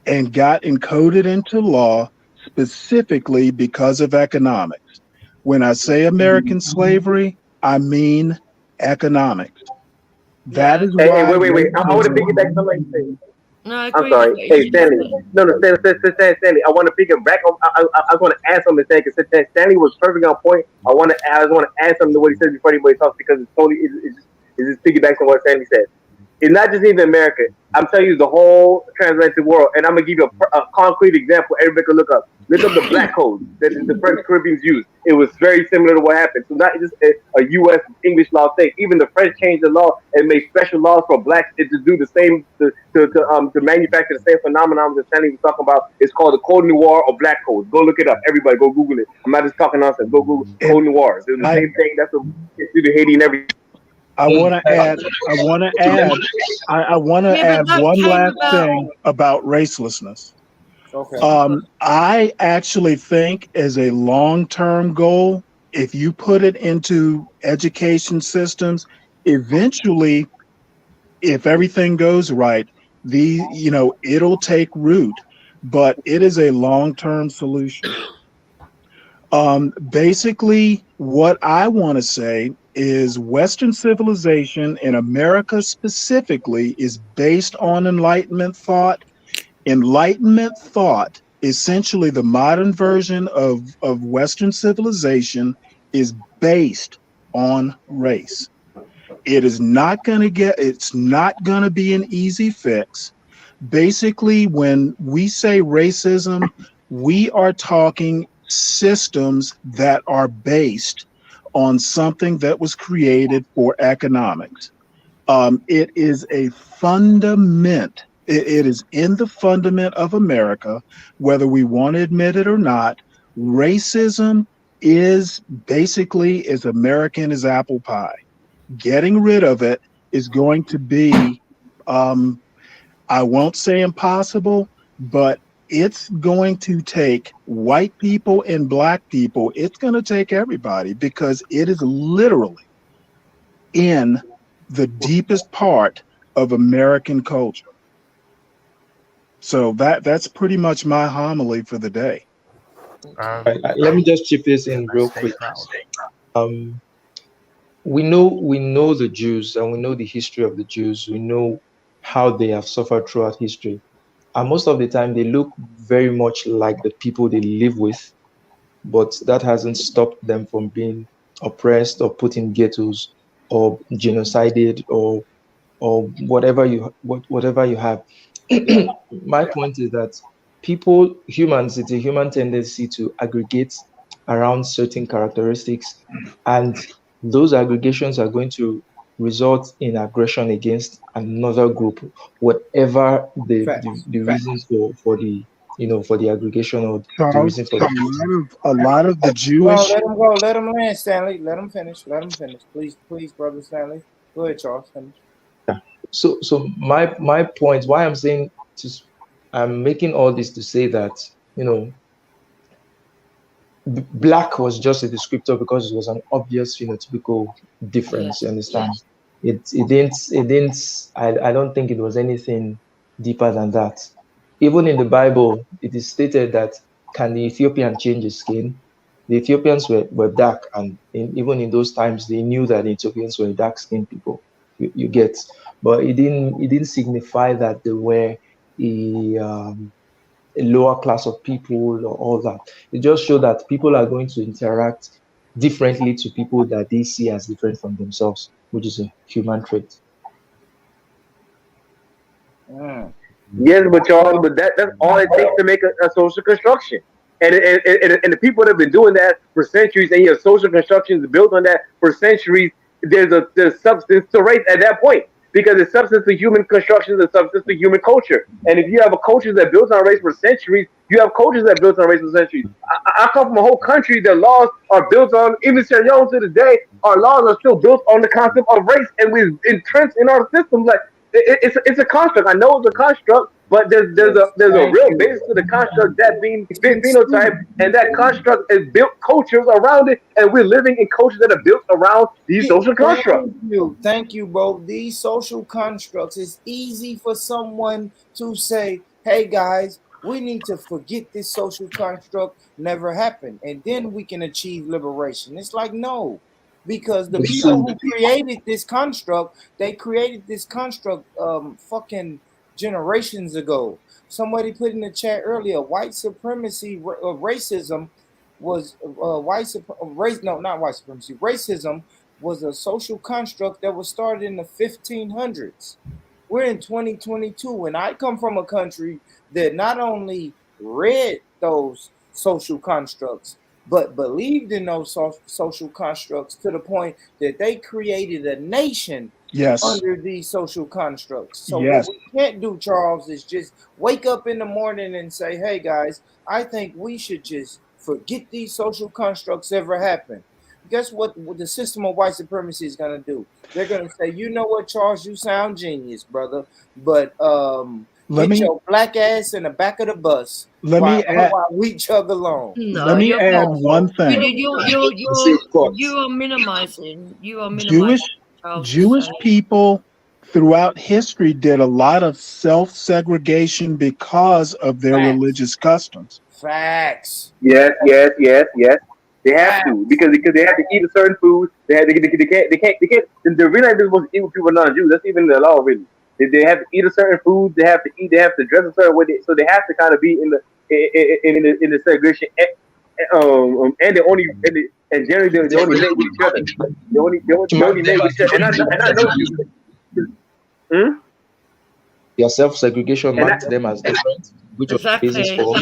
and got encoded into law specifically because of economics. When I say American slavery, I mean economics. That is why. Wait. I want to piggyback something you said. No, I I'm sorry. Hey, Stanley. No, Stanley. I want to piggyback. I want to add something to say, Stanley was perfect on point. I just want to add something to what he said before anybody talks, because it's totally it's just piggybacks on what Stanley said. It's not just even America. I'm telling you, the whole transatlantic world. And I'm gonna give you a concrete example. Everybody can look up. Look up the black codes that the French Caribbeans used. It was very similar to what happened. So not just a U.S. English law thing. Even the French changed the law and made special laws for blacks to do the same to manufacture the same phenomenon that Stanley was talking about. It's called the Code Noir or Black Codes. Go look it up. Everybody, go Google it. I'm not just talking nonsense. Go Google Code Noir. It's the same thing. That's what do to Haiti and everything. I want to add one last thing about racelessness. Okay. I actually think as a long-term goal, if you put it into education systems, eventually, if everything goes right, it'll take root, but it is a long-term solution. Basically, what I want to say is Western civilization in America specifically is based on Enlightenment thought. Enlightenment thought, essentially the modern version of Western civilization, is based on race. It's not going to be an easy fix. Basically, when we say racism, we are talking systems that are based on something that was created for economics. It is a fundament. It is in the fundament of America, whether we want to admit it or not. Racism is basically as American as apple pie. Getting rid of it is going to be, I won't say impossible, but it's going to take white people and black people. It's going to take everybody because it is literally in the deepest part of American culture. So that's pretty much my homily for the day. Let me just chip this in real quick. We know the Jews, and we know the history of the Jews. We know how they have suffered throughout history. And most of the time, they look very much like the people they live with, but that hasn't stopped them from being oppressed or put in ghettos or genocided or whatever you have. My point is that humans, it's a human tendency to aggregate around certain characteristics, and those aggregations are going to result in aggression against another group, whatever the reasons for the aggregation or the reason for a lot of the Jewish. Let him land, Stanley. Let him finish. Please, brother Stanley. Go ahead, Charles. Finish. Yeah. So my point, why I'm making all this to say that black was just a descriptor because it was an obvious phenotypical difference. You understand? It didn't. I don't think it was anything deeper than that. Even in the Bible, it is stated that can the Ethiopian change his skin? The Ethiopians were dark, and even in those times, they knew that the Ethiopians were dark-skinned people. You get, but it didn't signify that they were a lower class of people or all that. It just showed that people are going to interact differently to people that they see as different from themselves, which is a human trait. Yes, but Charles, that's all it takes to make a social construction. And the people that have been doing that for centuries, and your social construction is built on that for centuries, there's substance to race at that point. Because the substance to human construction is the substance to human culture. And if you have a culture that built on race for centuries, you have cultures that built on race for centuries. I come from a whole country that laws are built on, even Sierra Leone to this day, our laws are still built on the concept of race, and we're entrenched in our system. Like it's a construct. I know it's a construct, but there's a real basis to the construct, that being phenotype, and that construct is built cultures around it, and we're living in cultures that are built around these social constructs. Thank you, bro. These social constructs, it's easy for someone to say, hey guys, we need to forget this social construct never happened, and then we can achieve liberation. It's like, no. Because the people who created this construct, they created this construct fucking generations ago. Somebody put in the chat earlier, white supremacy, racism was racism was a social construct that was started in the 1500s. We're in 2022, and I come from a country that not only read those social constructs, but believed in those social constructs to the point that they created a nation under these social constructs. So what we can't do, Charles, is just wake up in the morning and say, hey guys, I think we should just forget these social constructs ever happened. Guess what the system of white supremacy is going to do? They're going to say, you know what, Charles, you sound genius, brother, but get your black ass in the back of the bus while we chug along. No, let me add one thing. You are minimizing. You are minimizing. Jewish people throughout history did a lot of self-segregation because of their religious customs. Facts. Yes. They have to because they have to eat a certain food. They can't. The reason they're supposed to eat with people non-Jews. That's even the law, really. They have to eat a certain food. They have to eat. They have to dress a certain way. So they have to kind of be in the segregation. And they only and generally they only mate with each other. They only mate with each other. And I know. Your self-segregation marked them as different, which was the basis for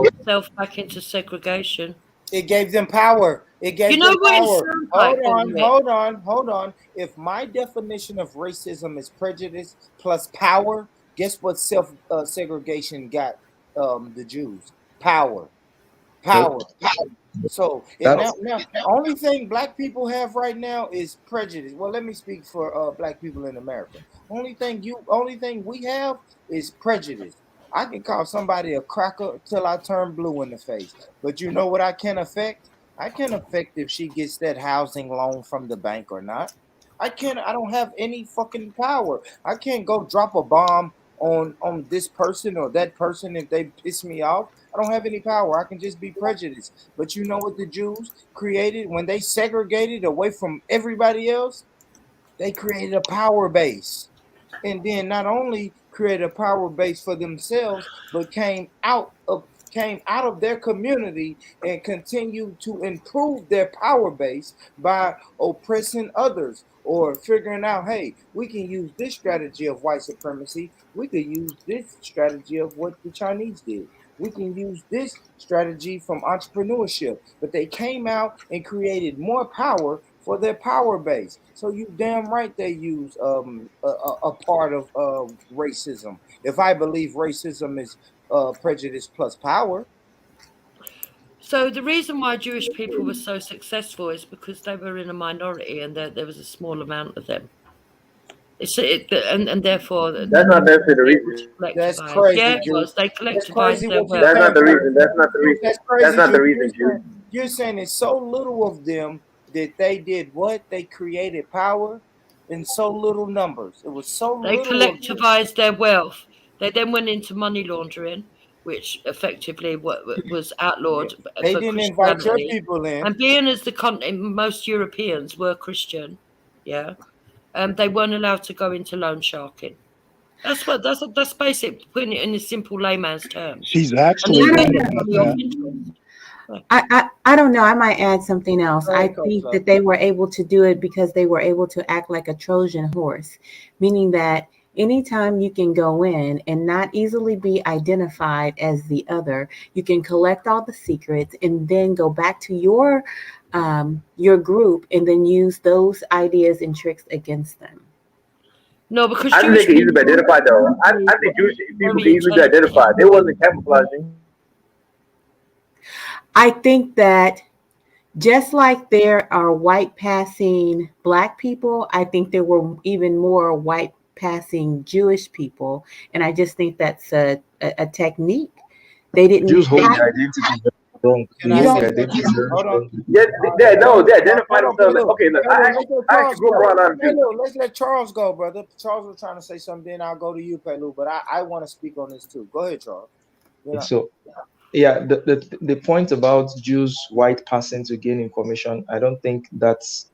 yourself back into segregation. It gave them power. It gave them power. Hold on. If my definition of racism is prejudice plus power, guess what segregation got the Jews? Power. So now the only thing black people have right now is prejudice. Well, let me speak for black people in America. Only thing we have is prejudice. I can call somebody a cracker till I turn blue in the face. But you know what I can affect? I can affect if she gets that housing loan from the bank or not. I don't have any fucking power. I can't go drop a bomb on this person or that person if they piss me off. I don't have any power. I can just be prejudiced. But you know what the Jews created when they segregated away from everybody else? They created a power base. And then not only created a power base for themselves, but came out of their community and continued to improve their power base by oppressing others or figuring out, hey, we can use this strategy of white supremacy. We could use this strategy of what the Chinese did. We can use this strategy from entrepreneurship. But they came out and created more power for their power base. So you damn right they use a part of racism. If I believe racism is prejudice plus power. So the reason why Jewish people were so successful is because they were in a minority and there was a small amount of them. And therefore that's not necessarily the reason. That's crazy. Yeah, it was. They collectivized their wealth. That's not the reason. That's not the reason. That's crazy. That's not the reason, Jew. You're saying it's so little of them that they did what? They created power in so little numbers. It was so they little. They collectivized their wealth. They then went into money laundering, which effectively was outlawed. They didn't invite your people in. And being as the continent, most Europeans were Christian, they weren't allowed to go into loan sharking. That's basic, putting it in a simple layman's terms. She's actually I don't know. I might add something else. I think that they were able to do it because they were able to act like a Trojan horse, meaning that anytime you can go in and not easily be identified as the other, you can collect all the secrets and then go back to your group and then use those ideas and tricks against them. No, because I think they can easily be identified though. I think Jewish people can easily be identified. They wasn't camouflaging. I think that just like there are white passing Black people, I think there were even more white passing Jewish people. And I just think that's a technique. They didn't Jews hold their identity wrong. They identify themselves. Okay, look, I actually grew up around a lot of Jews. Let's let Charles go, brother. Charles was trying to say something, then I'll go to you, Pelu, but I want to speak on this too. Go ahead, Charles. So, the point about Jews white passing to gain information, I don't think that's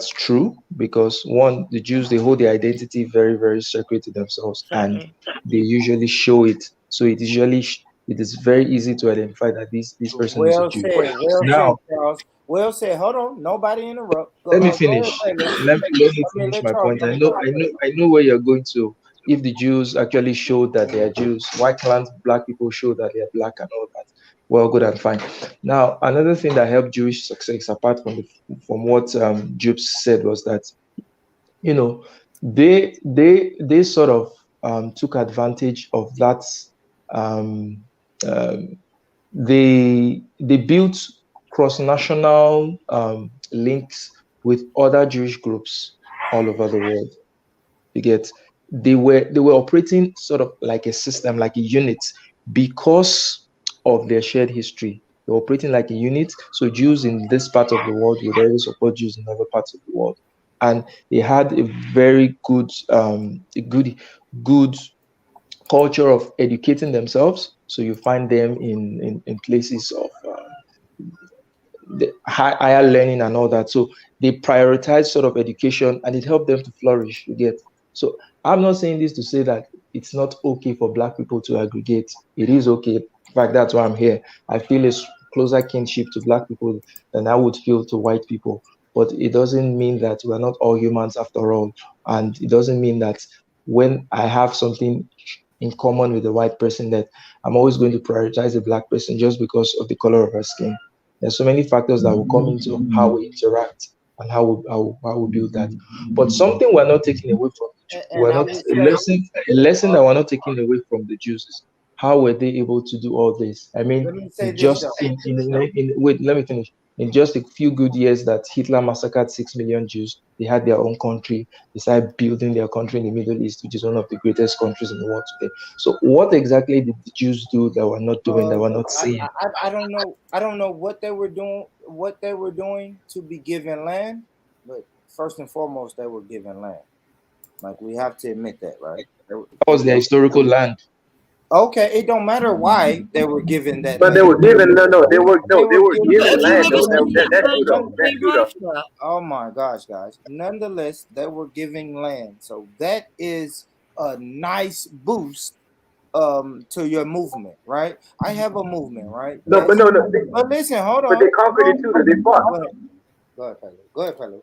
true, because one, the Jews, they hold their identity very, very sacred to themselves, and they usually show it. So it is very easy to identify that this person is a Jew. Said, Charles. Well said. Hold on. Nobody interrupt. Let me finish. Let me finish my point. I know where you're going to. if the Jews actually showed that they are Jews, why can't black people show that they are black and all that? Well, good and fine. Now, another thing that helped Jewish success, apart from what Jobs said, was that, you know, they sort of took advantage of that. They built cross-national links with other Jewish groups all over the world. You get, they were operating sort of like a system, like a unit, because of their shared history. They're operating like a unit. So Jews in this part of the world would always support Jews in other parts of the world, and they had a very good, good culture of educating themselves. So you find them in places of the higher learning and all that. So they prioritize sort of education, and it helped them to flourish. You get. So I'm not saying this to say that it's not okay for black people to aggregate. It is okay. In fact, that's why I'm here. I feel a closer kinship to black people than I would feel to white people. But it doesn't mean that we're not all humans after all. And it doesn't mean that when I have something in common with a white person, that I'm always going to prioritize a black person just because of the color of her skin. There's so many factors that will come into how we interact and how we build that. But something we're not taking away from the Jews, a lesson that we're not taking away from the Jews is how were they able to do all this? I mean, just wait, let me finish. In just a few good years that Hitler massacred 6 million Jews, they had their own country. They started building their country in the Middle East, which is one of the greatest countries in the world today. So what exactly did the Jews do that we're not doing, that we're not seeing? I don't know. I don't know what they were doing to be given land, but first and foremost, they were given land. Like, we have to admit that, right? That was their historical land. Okay, it don't matter why they were given that. But land. They were given they were given land. Oh my gosh, guys! Nonetheless, they were giving land, so that is a nice boost to your movement, right? I have a movement, right? No, yes. but but listen, hold on. But they conquered it too. They fought. Go ahead, Pedro. Go ahead, Pedro.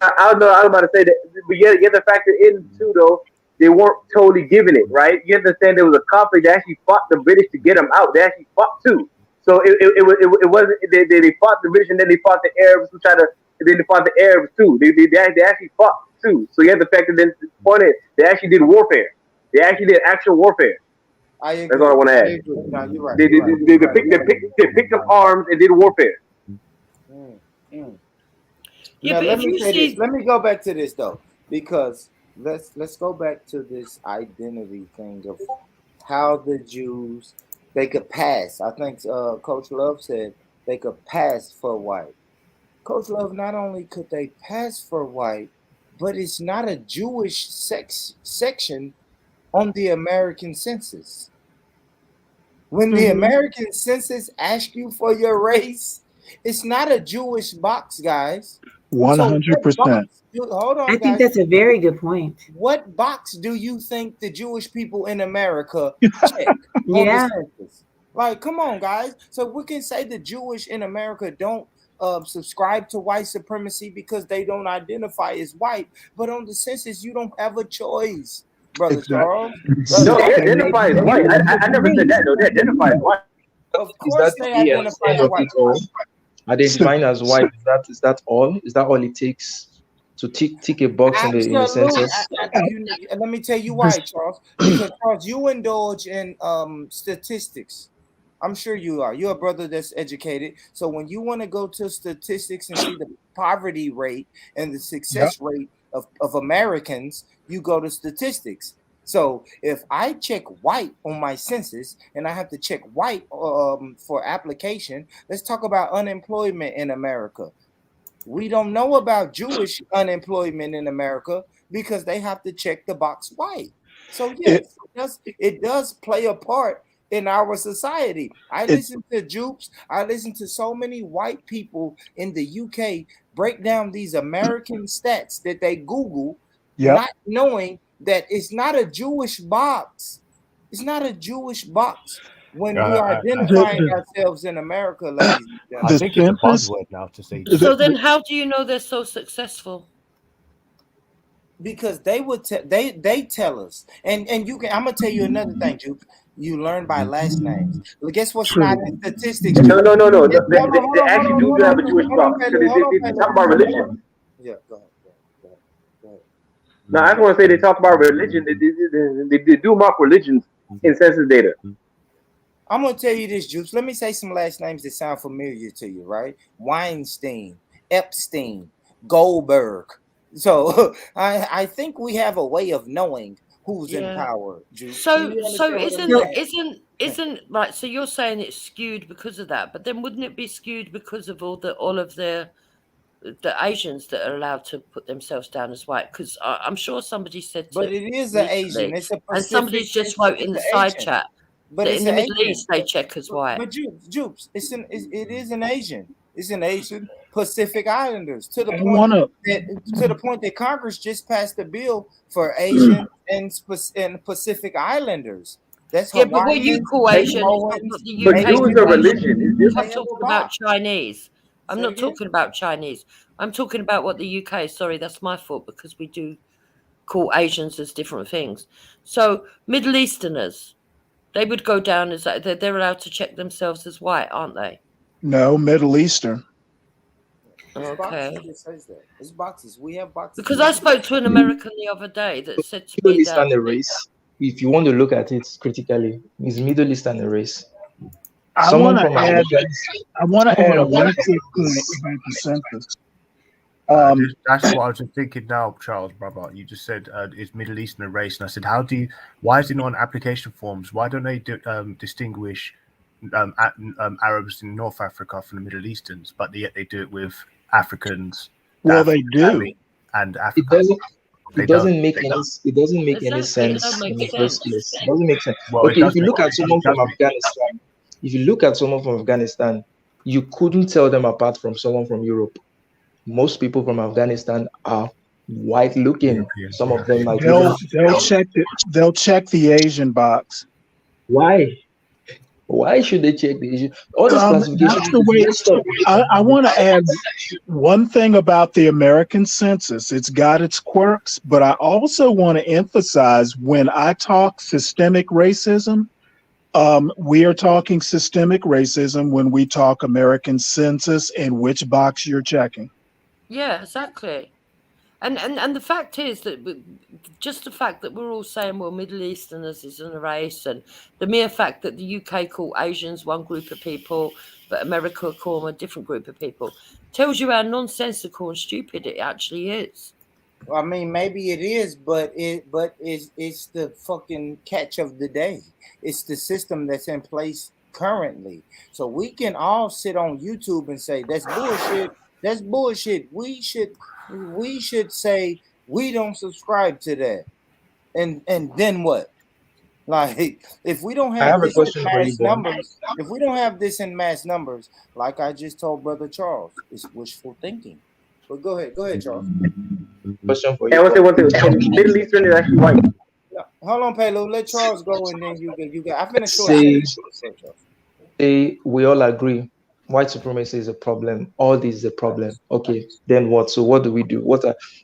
I don't know. I was about to say that, but you have to factor in too, though. They weren't totally giving it, right? You understand there was a conflict. They actually fought the British to get them out. They actually fought too. So it wasn't they fought the British, and then they fought the Arabs who tried to. And then they fought the Arabs too. They actually fought too. So you have to factor in the point is they actually did warfare. They actually did actual warfare. I agree. That's all I want to add. No, you're right. They picked up arms and did warfare. Yeah, now, let me say this. Let me go back to this though, because let's go back to this identity thing of how the Jews, they could pass. I think Coach Love said they could pass for white. Coach Love, not only could they pass for white, but it's not a Jewish section on the American census. When the American census asks you for your race, it's not a Jewish box, guys. 100%. Hold on, I think that's a very good point. What box do you think the Jewish people in America check on the census? Like, come on, guys. So we can say the Jewish in America don't subscribe to white supremacy because they don't identify as white. But on the census, you don't have a choice, Brother Charles. No, they identify as white. I never said that, though. They identify as white. Of course they identify as white. Identifying as white, is that all? Is that all it takes to tick a box in the census? Let me tell you why, Charles. Because Charles, you indulge in statistics. I'm sure you are. You're a brother that's educated. So when you want to go to statistics and see the poverty rate and the success rate of Americans, you go to statistics. So if I check white on my census and I have to check white for application, let's talk about unemployment in America. We don't know about Jewish unemployment in America because they have to check the box white. So yes, it does play a part in our society. I listen to Jupes. I listen to so many white people in the UK break down these American stats that they Google, not knowing that it's not a Jewish box. It's not a Jewish box when we are identifying ourselves in America, ladies and gentlemen. I think it's a buzzword now to say. So then how do you know they're so successful? because they would they tell us, and you can. I'm gonna tell you another thing, Juke. You learn by last names. Well, guess what's not in statistics? No, Juke? no, no, no. Hold They, on, they, they actually do have a Jewish block. So they talk about religion. Yeah, go ahead. No, I just want to say they talk about religion. They do mark religions in census data. I'm gonna tell you this, Juice. Let me say some last names that sound familiar to you, right? Weinstein, Epstein, Goldberg. So I think we have a way of knowing who's in power, Juice. So isn't right? So you're saying it's skewed because of that, but then wouldn't it be skewed because of all of the Asians that are allowed to put themselves down as white? Because I'm sure somebody said, but it is an Asian. It's a Pacific, and somebody's just wrote in the side chat. But that it's in the an Middle Asian. East they check as white. But Jupes, it is an Asian. It's an Asian Pacific Islanders to the point that Congress just passed a bill for Asian and Pacific Islanders. That's but what you call Asian is not what the UK. But Jews are religion. I'm talking about Chinese. I'm not talking about Chinese. I'm talking about what the UK. Sorry, that's my fault because we do call Asians as different things. So Middle Easterners, they would go down as they're allowed to check themselves as white, aren't they? No, Middle Eastern. Okay. It's boxes. We have boxes. Because I spoke to an American the other day that said to Middle me East and a race. If you want to look at it critically, is Middle East and a race. I want to add one quick point about the census. That's what I was just thinking now, Charles, brother. You just said it's Middle Eastern race, and I said, why is it not on application forms? Why don't they distinguish Arabs in North Africa from the Middle Easterns, but yet they do it with Africans? Well, they do. And Africa. It doesn't make any sense in the first place. It doesn't make sense. Well, okay, if you look at someone from Afghanistan, you couldn't tell them apart from someone from Europe. Most people from Afghanistan are white looking. Some of them might they'll check the Asian box. Why? Why should they check the Asian? All this classification. That's the way. I want to add one thing about the American census. It's got its quirks, but I also want to emphasize when I talk systemic racism, we are talking systemic racism when we talk American census and which box you're checking. Yeah, exactly. And the fact is that just the fact that we're all saying, well, Middle Easterners is a race, and the mere fact that the UK call Asians one group of people, but America call them a different group of people, tells you how nonsensical and stupid it actually is. I mean, maybe it is, but it's the fucking catch of the day. It's the system that's in place currently. So we can all sit on YouTube and say that's bullshit. That's bullshit. We should say we don't subscribe to that. And then what? Like if we don't have this in mass numbers, if we don't have this in mass numbers, like I just told Brother Charles, it's wishful thinking. But go ahead, Charles. Question for you. I want to say one thing. Middle Eastern is actually white. Hold on, Palo. Let Charles go, and then you get. I finished. Say we all agree white supremacy is a problem. All this is a problem. Okay, then what? So what do we do?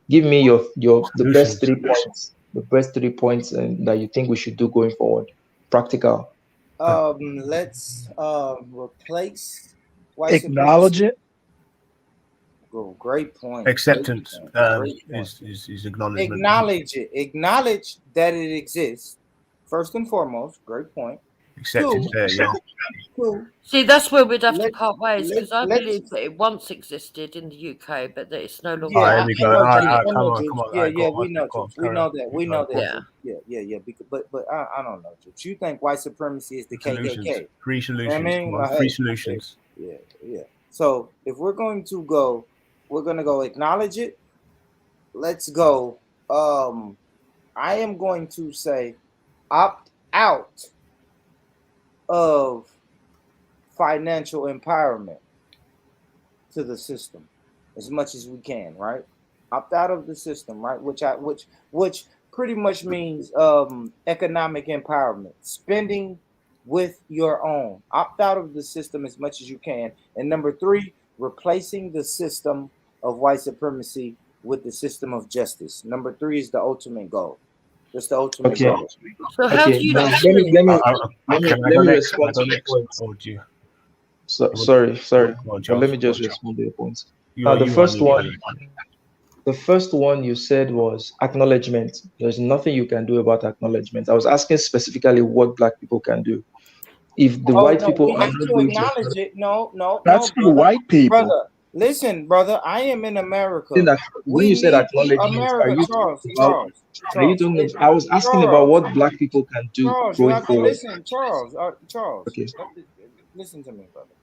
Give me the best 3 points. The best 3 points that you think we should do going forward. Practical. Let's replace white acknowledge supremacy. it. Oh, great point. Acceptance is acknowledgement. Acknowledge it. Acknowledge that it exists. First and foremost, great point. Accepted there, yeah. See, that's where we'd have to part ways, because I believe that it once existed in the UK, but that it's no longer. Yeah, we know that. We know that. Yeah. But I don't know. You think white supremacy is the KKK? Free solutions. I mean, free solutions. Yeah. So if we're going to go, we're going to go acknowledge it. Let's go. I am going to say opt out of financial empowerment to the system as much as we can, right? Opt out of the system, right? Which pretty much means economic empowerment, spending with your own. Opt out of the system as much as you can. And number 3, replacing the system of white supremacy with the system of justice. Number 3 is the ultimate goal. That's the ultimate goal. So how do you let me respond to your point. Or do you? Sorry, Go on, but let me Charles. just respond to your points. You are The first one you said was acknowledgement. There's nothing you can do about acknowledgement. I was asking specifically what Black people can do. If the white people we are have not to going acknowledge it. No, That's for brother. white people. Brother, listen, brother. I am in America. When you said acknowledgement, America, Charles. Are you doing this? I was asking about what Black people can do Charles, you going have to forward. listen, Charles. Charles, Okay. listen to me, brother.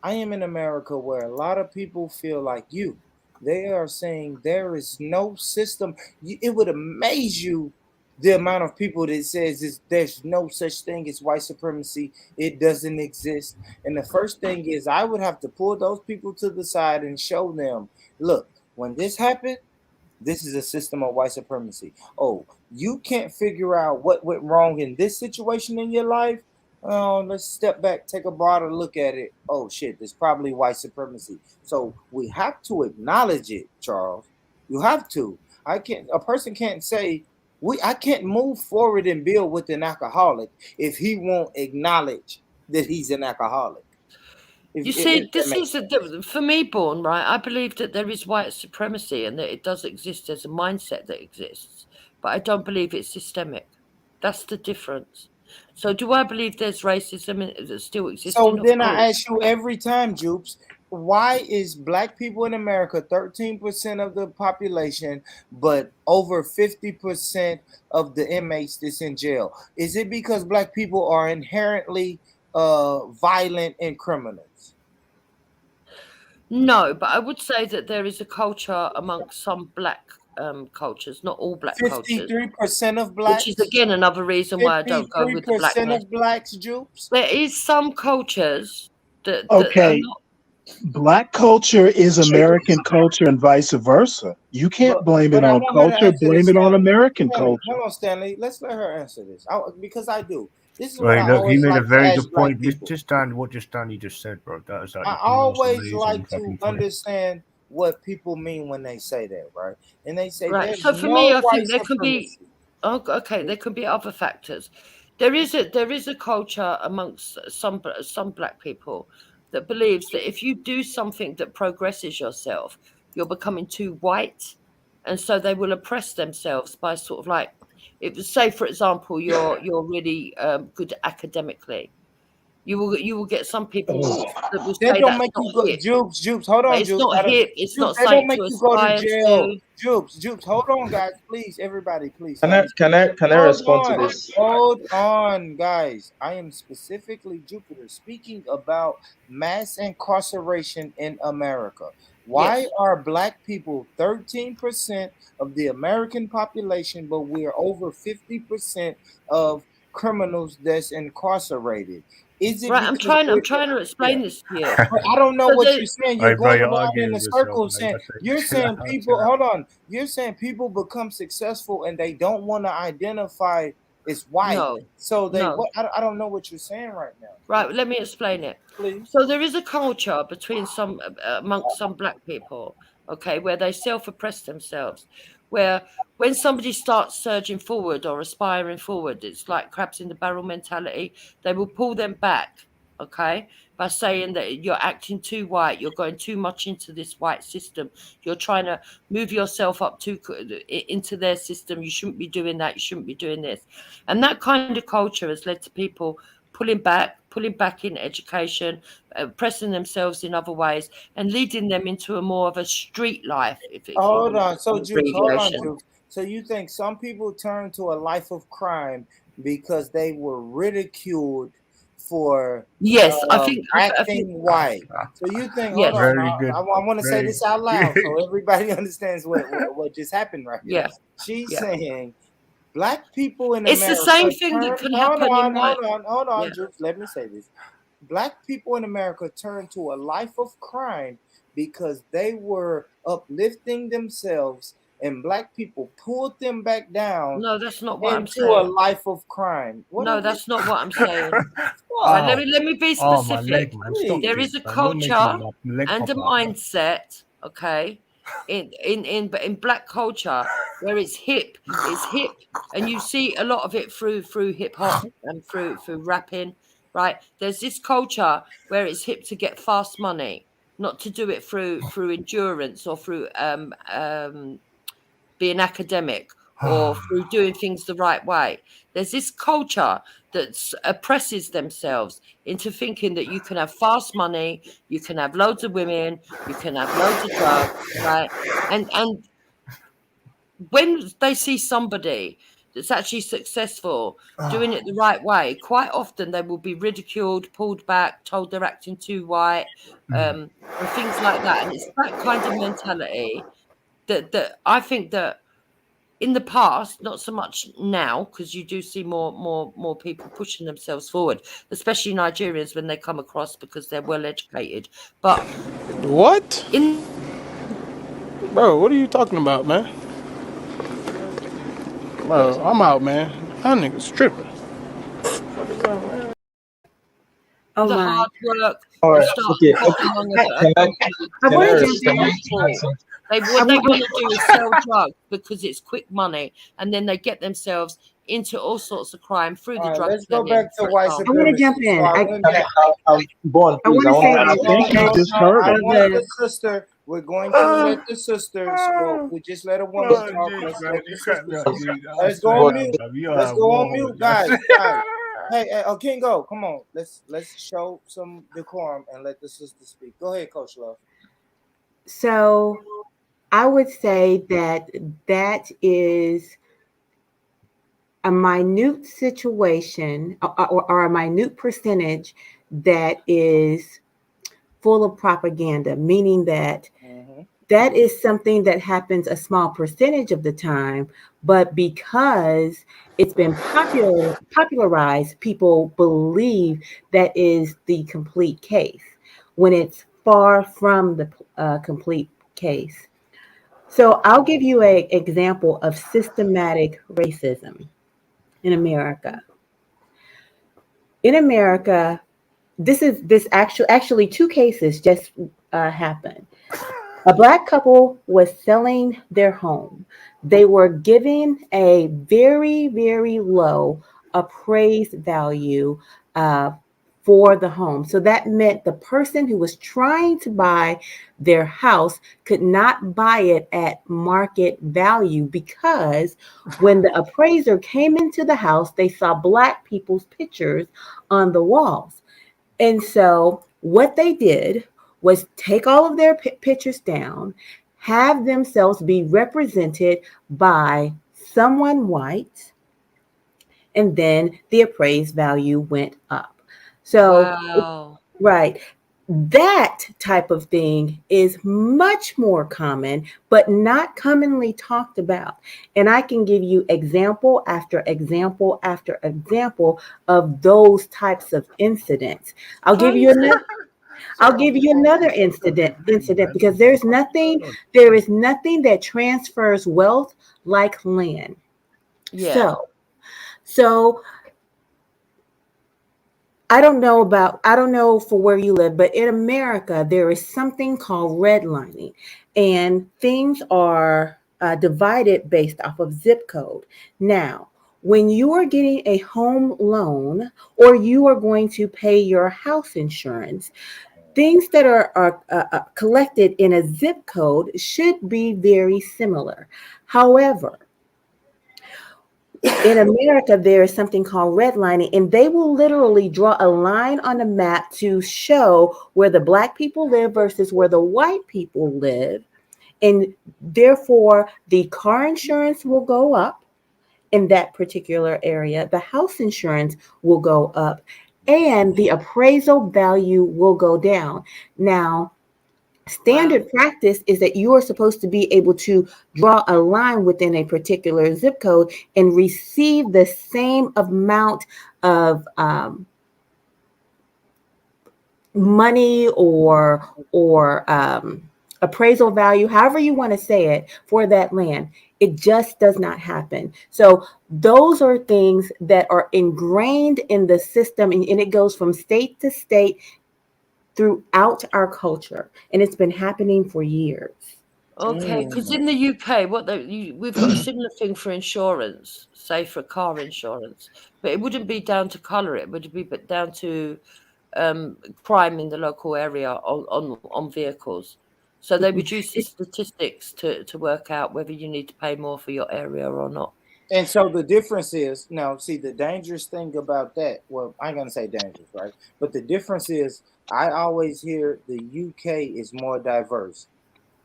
I am in America where a lot of people feel like you. They are saying there is no system. It would amaze you the amount of people that says there's no such thing as white supremacy. It doesn't exist. And the first thing is I would have to pull those people to the side and show them, look, when this happened, this is a system of white supremacy. Oh, you can't figure out what went wrong in this situation in your life? Oh, let's step back, take a broader look at it. Oh shit, there's probably white supremacy. So we have to acknowledge it, Charles. You have to. A person can't say I can't move forward and build with an alcoholic if he won't acknowledge that he's an alcoholic. You see, this is for me, Born, right? I believe that there is white supremacy and that it does exist as a mindset that exists, but I don't believe it's systemic. That's the difference. So do I believe there's racism that still exists? So then I ask you every time, Jupes, why is Black people in America 13% of the population, but over 50% of the inmates that's in jail? Is it because Black people are inherently violent and criminals? No, but I would say that there is a culture amongst some Black cultures, not all Black cultures. 53% of Blacks? Which is again another reason why I don't go with the Blackness. 53% of Blacks, Jupes? There is some cultures that Okay. are not. Black culture is American culture and vice versa. You can't blame it on culture, blame it on American culture. Hold on, Stanley. Let's let her answer this. Because I do. This is Right, what I look, he always made like a very to ask good point. Black people. What Stanley just said, bro. That is I always like to understand what people mean when they say that, right? And they say Right. there's So for no me, I white think there can be. supremacy. Oh, okay. There can be other factors. There is a culture amongst some Black people that believes that if you do something that progresses yourself, you're becoming too white, and so they will oppress themselves by sort of like, say for example, you're really good academically. You will get some people that will That say don't that's make not you go, hip. Jupes. Hold on, It's Jupes. not hip. It's not That don't something make to you go to aspire jail. to. Jupes, hold on, guys, please, everybody, please. Can I respond to this? Hold on, guys. I am specifically Jupiter speaking about mass incarceration in America. Why are Black people 13% of the American population, but we're over 50% of criminals that's incarcerated? Is it Right, I'm trying to explain this to you. I don't know what you're saying. You're going around in a circle saying you're saying people. Hold on. You're saying people become successful and they don't want to identify as white. No, so they. no. I don't know what you're saying right now. Right, let me explain it. Please. So there is a culture between amongst some Black people, okay, where they self-oppress themselves, where when somebody starts surging forward or aspiring forward, it's like crabs in the barrel mentality. They will pull them back, okay, by saying that you're acting too white, you're going too much into this white system, you're trying to move yourself up into their system. You shouldn't be doing that. You shouldn't be doing this, and that kind of culture has led to people pulling back in education, pressing themselves in other ways, and leading them into a more of a street life. Hold on. So, Juice, hold on, Juice. So you think some people turn to a life of crime because they were ridiculed for I think acting white. So you think, hold on, I want to say this out loud so everybody understands what just happened right here. She's saying Black people in America. It's the same thing that can happen in white. Hold on, Juice. Let me say this. Black people in America turn to a life of crime because they were uplifting themselves and Black people pulled them back down. No, that's not what I'm into saying. a life of crime. That's not what I'm saying. Right, let me be specific. Leg, there is a culture and a mindset, okay, in black culture where it's hip, and you see a lot of it through hip hop and through rapping, right? There's this culture where it's hip to get fast money, not to do it through endurance or through being academic or through doing things the right way. There's this culture that oppresses themselves into thinking that you can have fast money, you can have loads of women, you can have loads of drugs, right? And when they see somebody that's actually successful doing it the right way, quite often they will be ridiculed, pulled back, told they're acting too white, and things like that. And it's that kind of mentality that I think that in the past, not so much now, because you do see more people pushing themselves forward, especially Nigerians when they come across because they're well educated. But what? Bro, what are you talking about, man? Bro, I'm out, man. That nigga's tripping. Oh the my. hard work. All right. Start Okay. they want to do is sell drugs because it's quick money, and then they get themselves into all sorts of crime through the drug. Let's go back to white I'm going to jump in. Born, I want to say I think you just heard I it. want the sister. We're going to let the sister spoke. We just let a woman talk. Let's go on mute. Let's go on mute, guys. Hey, Kingo, come on. Let's show some decorum and let the sister speak. Go ahead, Coach Love. So I would say that is a minute situation or a minute percentage that is full of propaganda, meaning that that is something that happens a small percentage of the time, but because it's been popularized, people believe that is the complete case when it's far from the complete case. So I'll give you an example of systematic racism in America. In America, this actually two cases just happened. A Black couple was selling their home. They were given a very, very low appraised value for the home. So that meant the person who was trying to buy their house could not buy it at market value because when the appraiser came into the house, they saw Black people's pictures on the walls. And so what they did was take all of their pictures down, have themselves be represented by someone white, and then the appraised value went up. So, wow. Right. That type of thing is much more common, but not commonly talked about. And I can give you example after example after example of those types of incidents. I'll give you another incident because there is nothing that transfers wealth like land. Yeah. So I don't know for where you live, but in America, there is something called redlining, and things are divided based off of zip code. Now, when you are getting a home loan or you are going to pay your house insurance, things that are collected in a zip code should be very similar. However, in America, there is something called redlining, and they will literally draw a line on a map to show where the Black people live versus where the white people live. And therefore, the car insurance will go up in that particular area. The house insurance will go up, and the appraisal value will go down. Now, standard practice is that you are supposed to be able to draw a line within a particular zip code and receive the same amount of money or appraisal value, however you want to say it, for that land. It just does not happen. So those are things that are ingrained in the system, and it goes from state to state throughout our culture, and it's been happening for years. Okay, because in the UK, we've got a similar thing for insurance, say for car insurance, but it wouldn't be down to colour. It would be but down to crime in the local area on vehicles. So they reduce the statistics to work out whether you need to pay more for your area or not. And so the difference is, now, see, the dangerous thing about that, well, I ain't going to say dangerous, right? But the difference is, I always hear the UK is more diverse,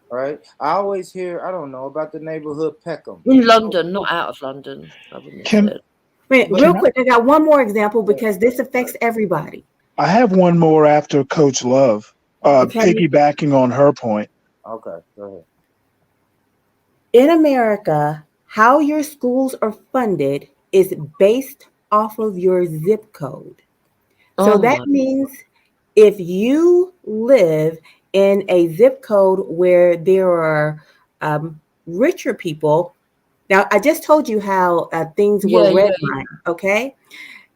right? I always hear, I don't know, about the neighborhood Peckham. In London, not out of London, I wouldn't have said. Wait, real quick, I got one more example because this affects everybody. I have one more after Coach Love, piggybacking on her point. Okay, go ahead. In America, how your schools are funded is based off of your zip code. So that means if you live in a zip code where there are richer people, now I just told you how things were redlined, okay?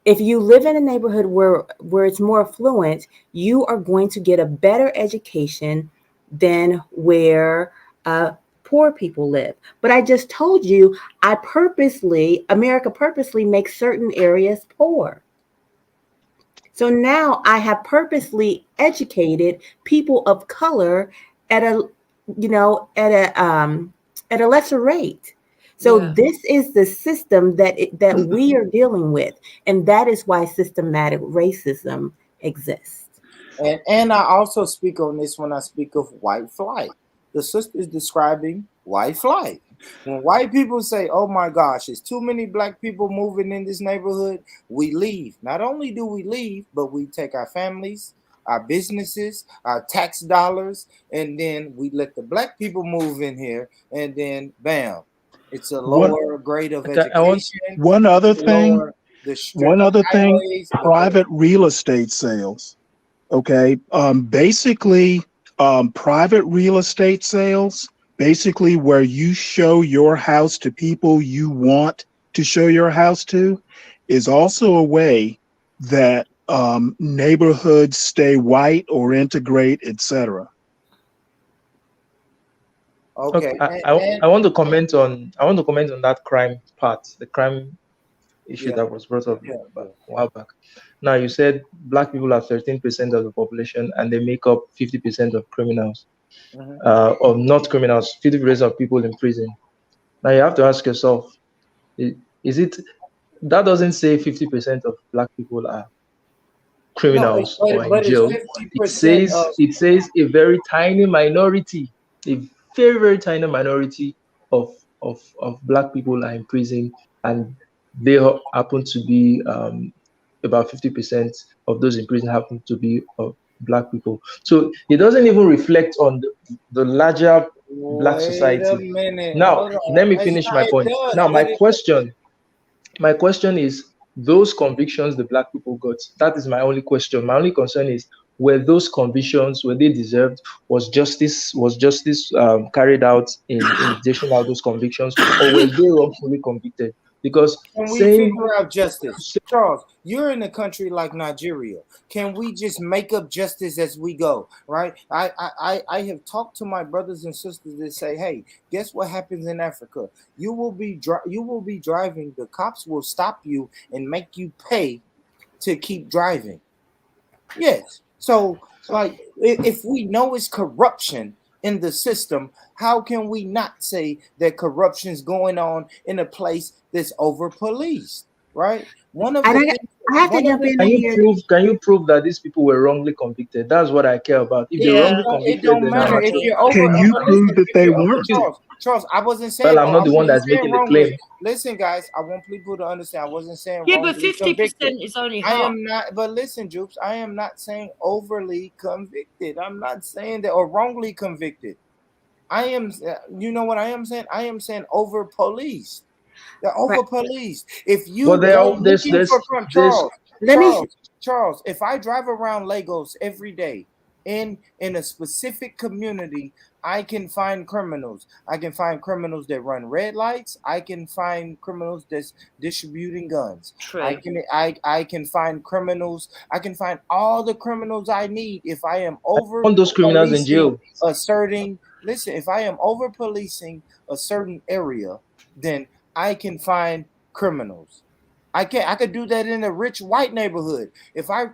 If you live in a neighborhood where it's more affluent, you are going to get a better education than where poor people live. But I just told you, America purposely makes certain areas poor. So now I have purposely educated people of color at a lesser rate. So this is the system that we are dealing with, and that is why systematic racism exists. And I also speak on this when I speak of white flight. The sister is describing white flight. When white people say, "Oh my gosh, there's too many black people moving in this neighborhood," we leave. Not only do we leave, but we take our families, our businesses, our tax dollars, and then we let the black people move in here, and then bam, it's a lower grade of education. One other thing, private real estate sales. Okay, basically, private real estate sales, basically where you show your house to people you want to show your house to, is also a way that neighborhoods stay white or integrate, etc. Okay, I want to comment on that crime part, the crime issue that was brought up a while back. Now, you said black people are 13% of the population and they make up 50% of criminals, or not criminals, 50% of people in prison. Now you have to ask yourself, is it, that doesn't say 50% of black people are criminals or in jail. It says a very tiny minority, a very, very tiny minority of black people are in prison, and they happen to be about 50% of those in prison happen to be black people. So it doesn't even reflect on the larger black society. Now, let me finish my point. Now, my question is, those convictions the black people got, that is my only question. My only concern is, were those convictions, were they deserved? Was justice carried out in dishing out those convictions, or were they wrongfully convicted? Because can we figure out justice? Charles, you're in a country like Nigeria. Can we just make up justice as we go? Right? I have talked to my brothers and sisters that say, hey, guess what happens in Africa? You will be driving. The cops will stop you and make you pay to keep driving. Yes. So, like, if we know it's corruption in the system, how can we not say that corruption is going on in a place that's over policed, right? One of the Can you prove that these people were wrongly convicted? That's what I care about. If they're wrongly convicted, it don't matter. If you're over, can you prove that they weren't? Charles, I wasn't saying. Well, I'm not the one that's making the claim. Listen, guys, I want people to understand. I wasn't saying. Yeah, but 50% is only half. I am not. But listen, Jupes, I am not saying overly convicted. I'm not saying that, or wrongly convicted. I am. You know what I am saying? I am saying over policed. They're over policed. If you go looking for crime, Charles, if I drive around Lagos every day in a specific community, I can find criminals. I can find criminals that run red lights. I can find criminals that's distributing guns. True. I can find criminals. I can find all the criminals I need if I am over those criminals in jail, asserting listen, if I am over policing a certain area, then I can find criminals. I could do that in a rich white neighborhood. If I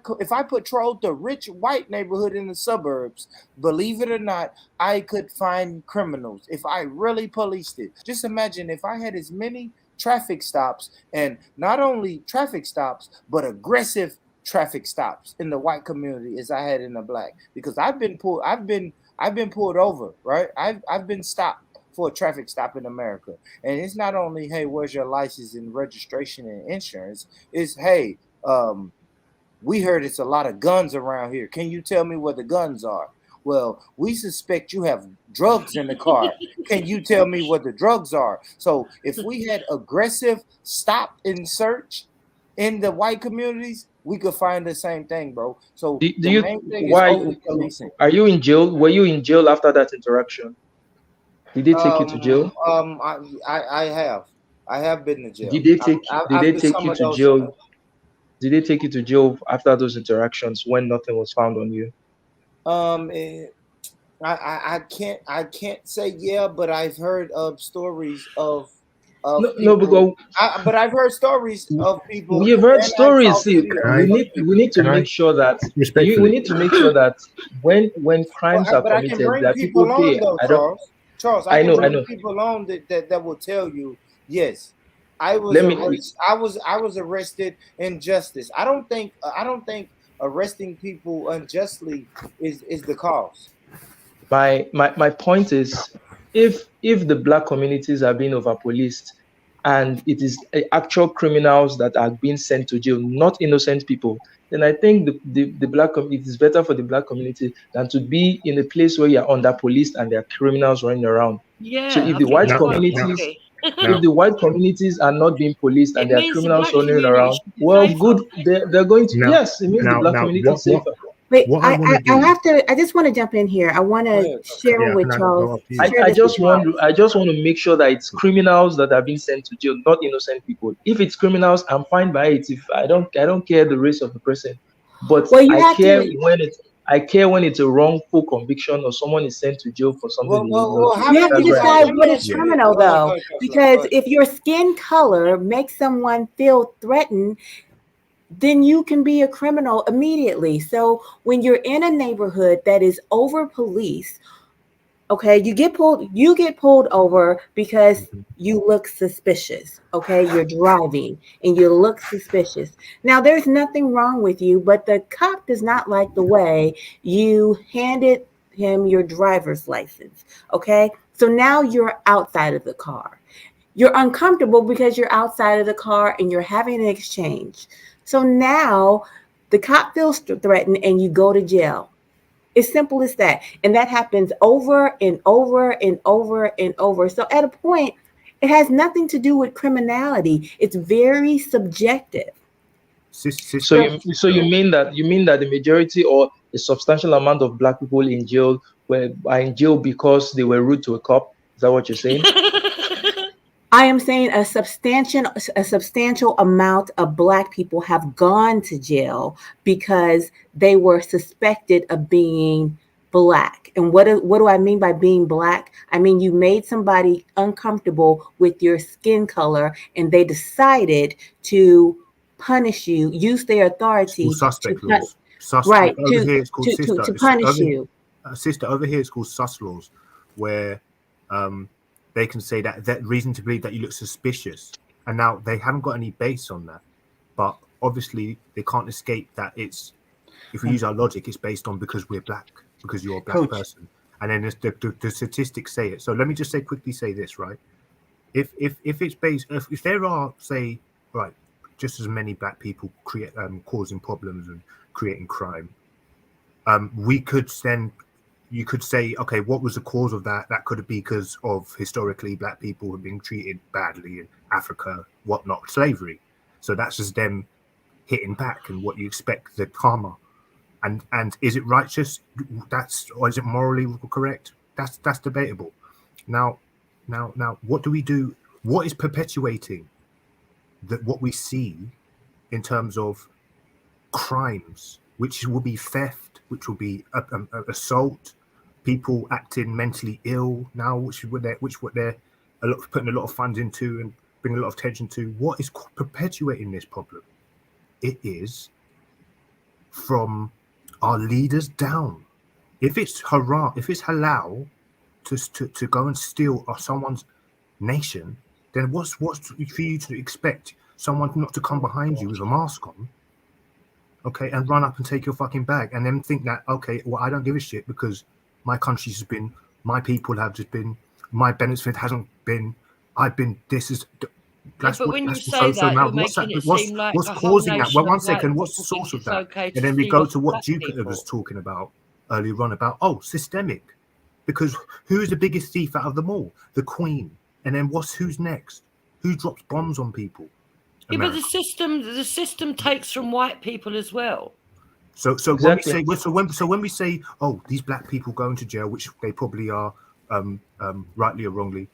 patrolled the rich white neighborhood in the suburbs, believe it or not, I could find criminals if I really policed it. Just imagine if I had as many traffic stops, and not only traffic stops, but aggressive traffic stops in the white community as I had in the black. Because I've been pulled over, right? I've been stopped for a traffic stop in America. And it's not only, hey, where's your license and registration and insurance? It's, hey, we heard it's a lot of guns around here. Can you tell me where the guns are? Well, we suspect you have drugs in the car. Can you tell me what the drugs are? So if we had aggressive stop and search in the white communities, we could find the same thing, bro. So Do the you main thing is why over policing. are you in jail? Were you in jail after that interaction? Did they take you to jail? I have been to jail. Did they take I've been some you of to those. jail? Did they take you to jail after those interactions when nothing was found on you? I can't say yeah, but I've heard of stories of No, people. because But I've heard stories of people. we have heard And I stories. talked See, to we need to make sure that we need to make sure that when crimes are but I can committed, bring that people people pay. on though, I don't. Charles, I can bring people on that will tell you, yes, I was I was arrested injustice. I don't think arresting people unjustly is the cause. My point is, if the black communities are being over policed and it is actual criminals that are being sent to jail, not innocent people, then I think it is better for the black community than to be in a place where you're under policed and there are criminals running around. Yeah, So if I the think white you're right, communities Poppy. if the white communities are not being policed and It there are means the criminals black running community around, should be well, safer. good. They're going to, Now- yes, it means the black community is safer. Wait, What I wanna do- I just want to jump in here. I want to share Yeah, with can I Charles. go after you? share I this just with Charles. want to make sure that it's criminals that are being sent to jail, not innocent people. If it's criminals, I'm fine by it. If I don't care the race of the person, but Well, you I have care to. when it's a wrongful conviction or someone is sent to jail for something. You have to decide what is criminal, though, because if your skin color makes someone feel threatened, then you can be a criminal immediately. So when you're in a neighborhood that is over policed, okay, you get pulled over because you look suspicious. Okay, you're driving and you look suspicious. Now there's nothing wrong with you, but the cop does not like the way you handed him your driver's license. Okay, so now you're outside of the car. You're uncomfortable because you're outside of the car and you're having an exchange. So now the cop feels threatened and you go to jail. It's simple as that. And that happens over and over and over and over. So at a point, it has nothing to do with criminality. It's very subjective. So you mean that the majority or a substantial amount of black people in jail are in jail because they were rude to a cop? Is that what you're saying? I am saying a substantial amount of black people have gone to jail because they were suspected of being black. And what do I mean by being black? I mean you made somebody uncomfortable with your skin color and they decided to punish you, use their authority suspect to laws. right Over here it's called sister. to punish you. Sister, over here it's called sus laws, where they can say that reason to believe that you look suspicious, and now they haven't got any base on that, but obviously they can't escape that it's, if we use our logic, it's based on because we're black, because you're a black person, and then the statistics say it. So let me just quickly say this, right? If it's based, if there are, say, right, just as many black people causing problems and creating crime, we could then, you could say, okay, what was the cause of that? That could be because of historically black people have been treated badly in Africa, whatnot, slavery. So that's just them hitting back, and what you expect, the karma. And is it righteous? Or is it morally correct? That's debatable. Now, what do we do? What is perpetuating that what we see in terms of crimes, which will be theft, which will be assault, people acting mentally ill now, which they're putting a lot of funds into and bringing a lot of attention to. What is perpetuating this problem? It is from our leaders down. If it's halal to go and steal someone's nation, then what's for you to expect someone not to come behind you with a mask on, okay, and run up and take your fucking bag, and then think that, okay, well, I don't give a shit because my country's just been, my people have just been, my benefit hasn't been, I've been, this is. But when you say that, you're making it seem like what's a whole causing that? nation Well, one of white second, what's the people source think of that? it's okay to And then we steal go off to what black Jupiter people. was talking about earlier on about, systemic. Because who's the biggest thief out of them all? The Queen. And then who's next? Who drops bombs on people? Yeah, America. but the system takes from white people as well. So Exactly. when we say, oh, these black people going to jail, which they probably are, rightly or wrongly,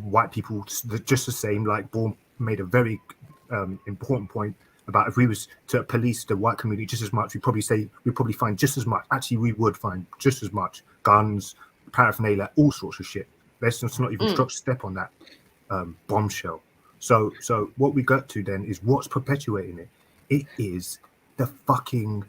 white people just the same. Like Bourne made a very important point about if we was to police the white community just as much, we'd probably find just as much. Actually, we would find just as much guns, paraphernalia, all sorts of shit. Let's not even step on that bombshell. So what we got to then is what's perpetuating it. It is the fucking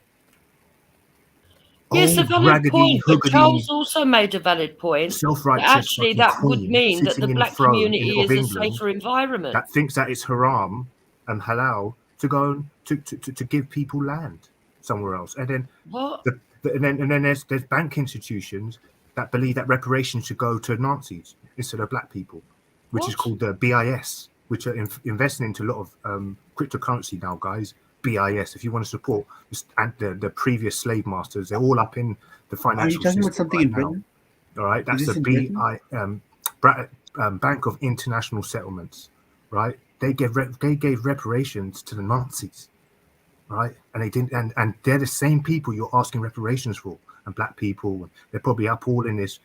Yes, a valid point, but Charles also made a valid point. Self-righteous Actually, that would mean that the black community is a safer environment. That thinks that it's haram and halal to go to give people land somewhere else, and then what? And then there's bank institutions that believe that reparations should go to Nazis instead of black people, which is called the BIS, which are investing into a lot of cryptocurrency now, guys. BIS, if you want to support the previous slave masters, they're all up in the financial. Are you talking about something in Britain? All right, that's the Bank of International Settlements, right? They gave reparations to the Nazis, right? And they didn't, and they're the same people you're asking reparations for, and black people. They're probably up all in this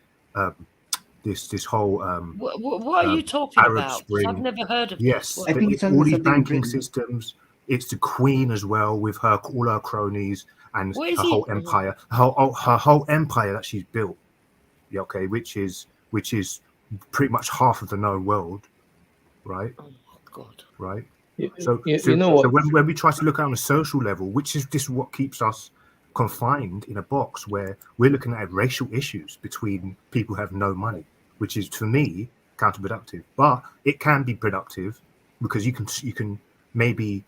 this whole what are you talking Arab about? Spring. I've never heard of yes, this. I think it's all these something banking systems. It's the Queen as well, with all her cronies and her whole empire, her whole empire that she's built. Yeah, okay, which is pretty much half of the known world, right? Oh God, right. You So when we try to look on a social level, which is this what keeps us confined in a box where we're looking at racial issues between people who have no money, which is for me counterproductive. But it can be productive because you can maybe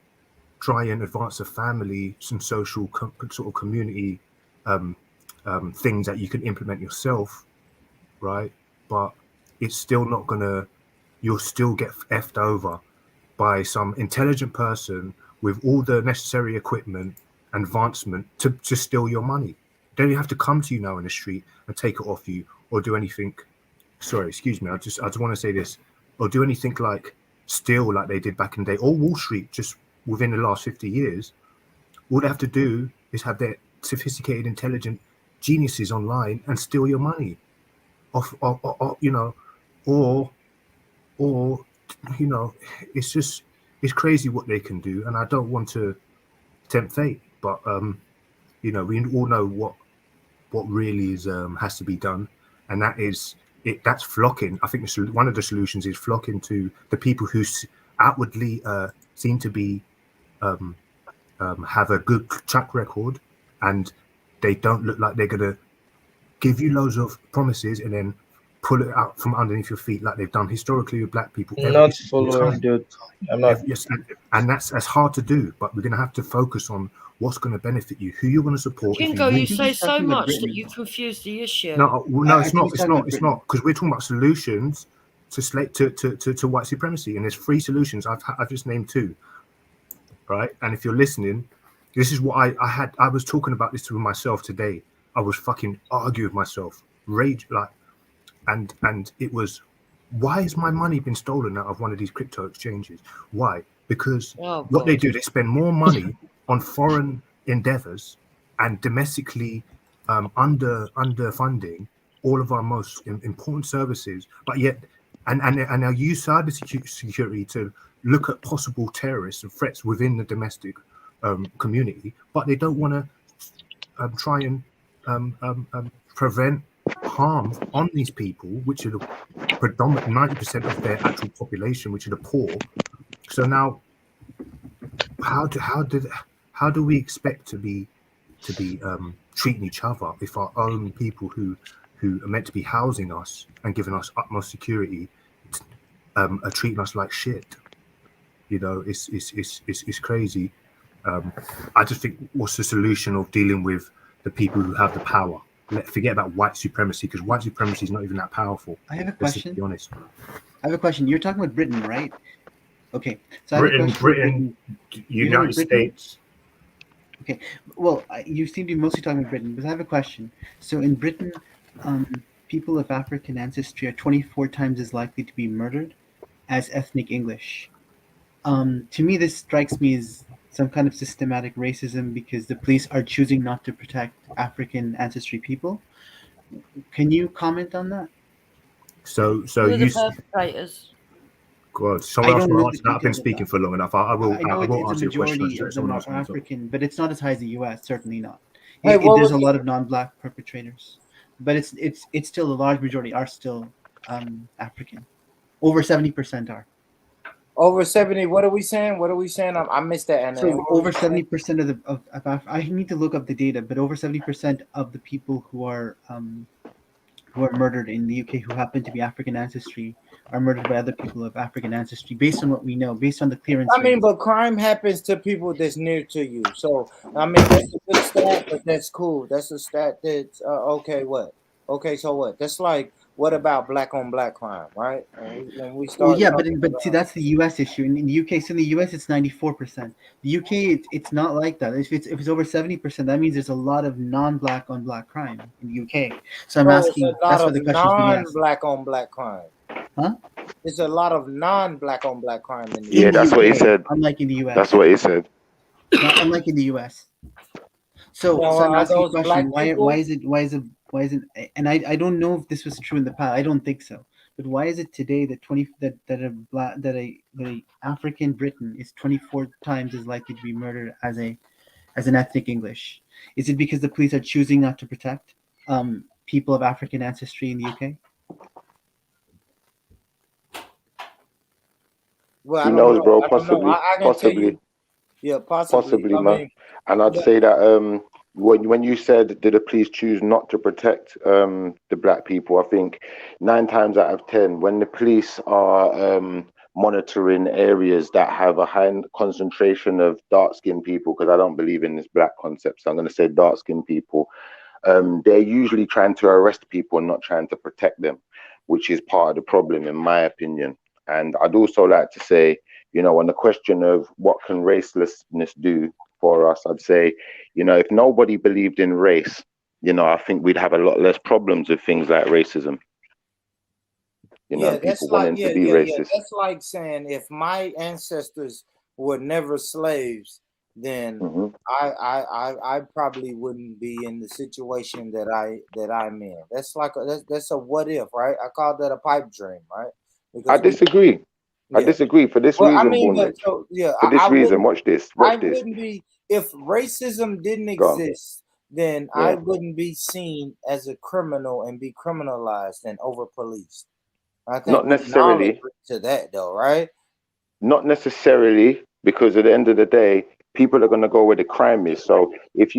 try and advance a family, some social sort of community things that you can implement yourself, right? But it's still not gonna. You'll still get effed over by some intelligent person with all the necessary equipment and advancement to steal your money. They don't have to come to you now in the street and take it off you or do anything. Sorry, excuse me. I just want to say this, or do anything like steal like they did back in the day, or Wall Street just within the last 50 years. All they have to do is have their sophisticated, intelligent geniuses online and steal your money off, it's crazy what they can do. And I don't want to tempt fate, but we all know what really is has to be done, and that is it. That's flocking. I think one of the solutions is flocking to the people who outwardly seem to be have a good track record, and they don't look like they're gonna give you loads of promises and then pull it out from underneath your feet like they've done historically with black people. Not following, dude. I'm not. Yes, and that's hard to do, but we're going to have to focus on what's going to benefit you, who you're going to support. Kingo, you say so much that you confuse the issue. No, it's not, because we're talking about solutions to white supremacy, and there's 3 solutions. I've just named 2, right? And if you're listening, this is what I was talking about this to myself today. I was fucking arguing with myself, rage like. And it was, why has my money been stolen out of one of these crypto exchanges? Why? Because what they do, they spend more money on foreign endeavors and domestically underfunding all of our most important services, but yet and now use cyber security to look at possible terrorists and threats within the domestic community, but they don't want to try and prevent harm on these people, which are the predominant 90% of their actual population, which are the poor. So now, how do we expect to be treating each other if our own people who are meant to be housing us and giving us utmost security are treating us like shit? You know, it's crazy. I just think, what's the solution of dealing with the people who have the power? Forget about white supremacy, because white supremacy is not even that powerful. I have a Let's question. just be honest. I have a question. You're talking about Britain, right? Okay. So Britain, United States. Okay. Well, you seem to be mostly talking about Britain, but I have a question. So in Britain, people of African ancestry are 24 times as likely to be murdered as ethnic English. To me, this strikes me as some kind of systematic racism because the police are choosing not to protect African ancestry people. Can you comment on that? So Who are the perpetrators? God, someone else will answer that. I've been speaking for long enough. I will answer your question. Majority of them are African, but it's not as high as the U.S. Certainly not. Hey, There's a lot of non-black perpetrators, but it's still a large majority are still African. Over 70% are. Over 70. What are we saying? I missed that. And so over 70% of I need to look up the data, but over 70% of the people who are murdered in the UK who happen to be African ancestry are murdered by other people of African ancestry, based on what we know, based on the clearance. I mean, but crime happens to people that's near to you. So I mean, that's a good stat, but that's cool. That's a stat that's okay. What? Okay, so what? That's like, what about black on black crime, right? When we start. Well, yeah, but see, that's the U.S. issue. In the UK, so in the U.S. it's 94%. The UK, it's not like that. If it's over 70%, that means there's a lot of non-black on black crime in the UK. So I'm asking. That's what the question is being asked. Non-black on black crime. Huh? There's a lot of non-black on black crime in the Yeah, UK. that's what he said. Unlike in the U.S. That's what he said. Not unlike in the U.S. So I'm asking a question. Why is it? And I don't know if this was true in the past. I don't think so. But why is it today that a African Briton is 24 times as likely to be murdered as an ethnic English? Is it because the police are choosing not to protect people of African ancestry in the UK? Well, Who knows, bro? Possibly, possibly. Yeah, possibly, man. And I'd say that when you said, did the police choose not to protect the black people? I think 9 times out of 10, when the police are monitoring areas that have a high concentration of dark-skinned people, because I don't believe in this black concept, so I'm going to say dark-skinned people, they're usually trying to arrest people and not trying to protect them, which is part of the problem, in my opinion. And I'd also like to say, you know, on the question of what can racelessness do for us, I'd say, you know, if nobody believed in race, you know, I think we'd have a lot less problems with things like racism. You know, people wanting to be racist. That's like saying, if my ancestors were never slaves, then I probably wouldn't be in the situation that I'm in. That's like that's a what if, right? I call that a pipe dream, right? Because I disagree. I disagree for this reason. I mean, for this reason, watch this. I wouldn't be, if racism didn't exist, then I wouldn't be seen as a criminal and be criminalized and over policed. I think not necessarily to that though, right? Not necessarily, because at the end of the day, people are going to go where the crime is. So if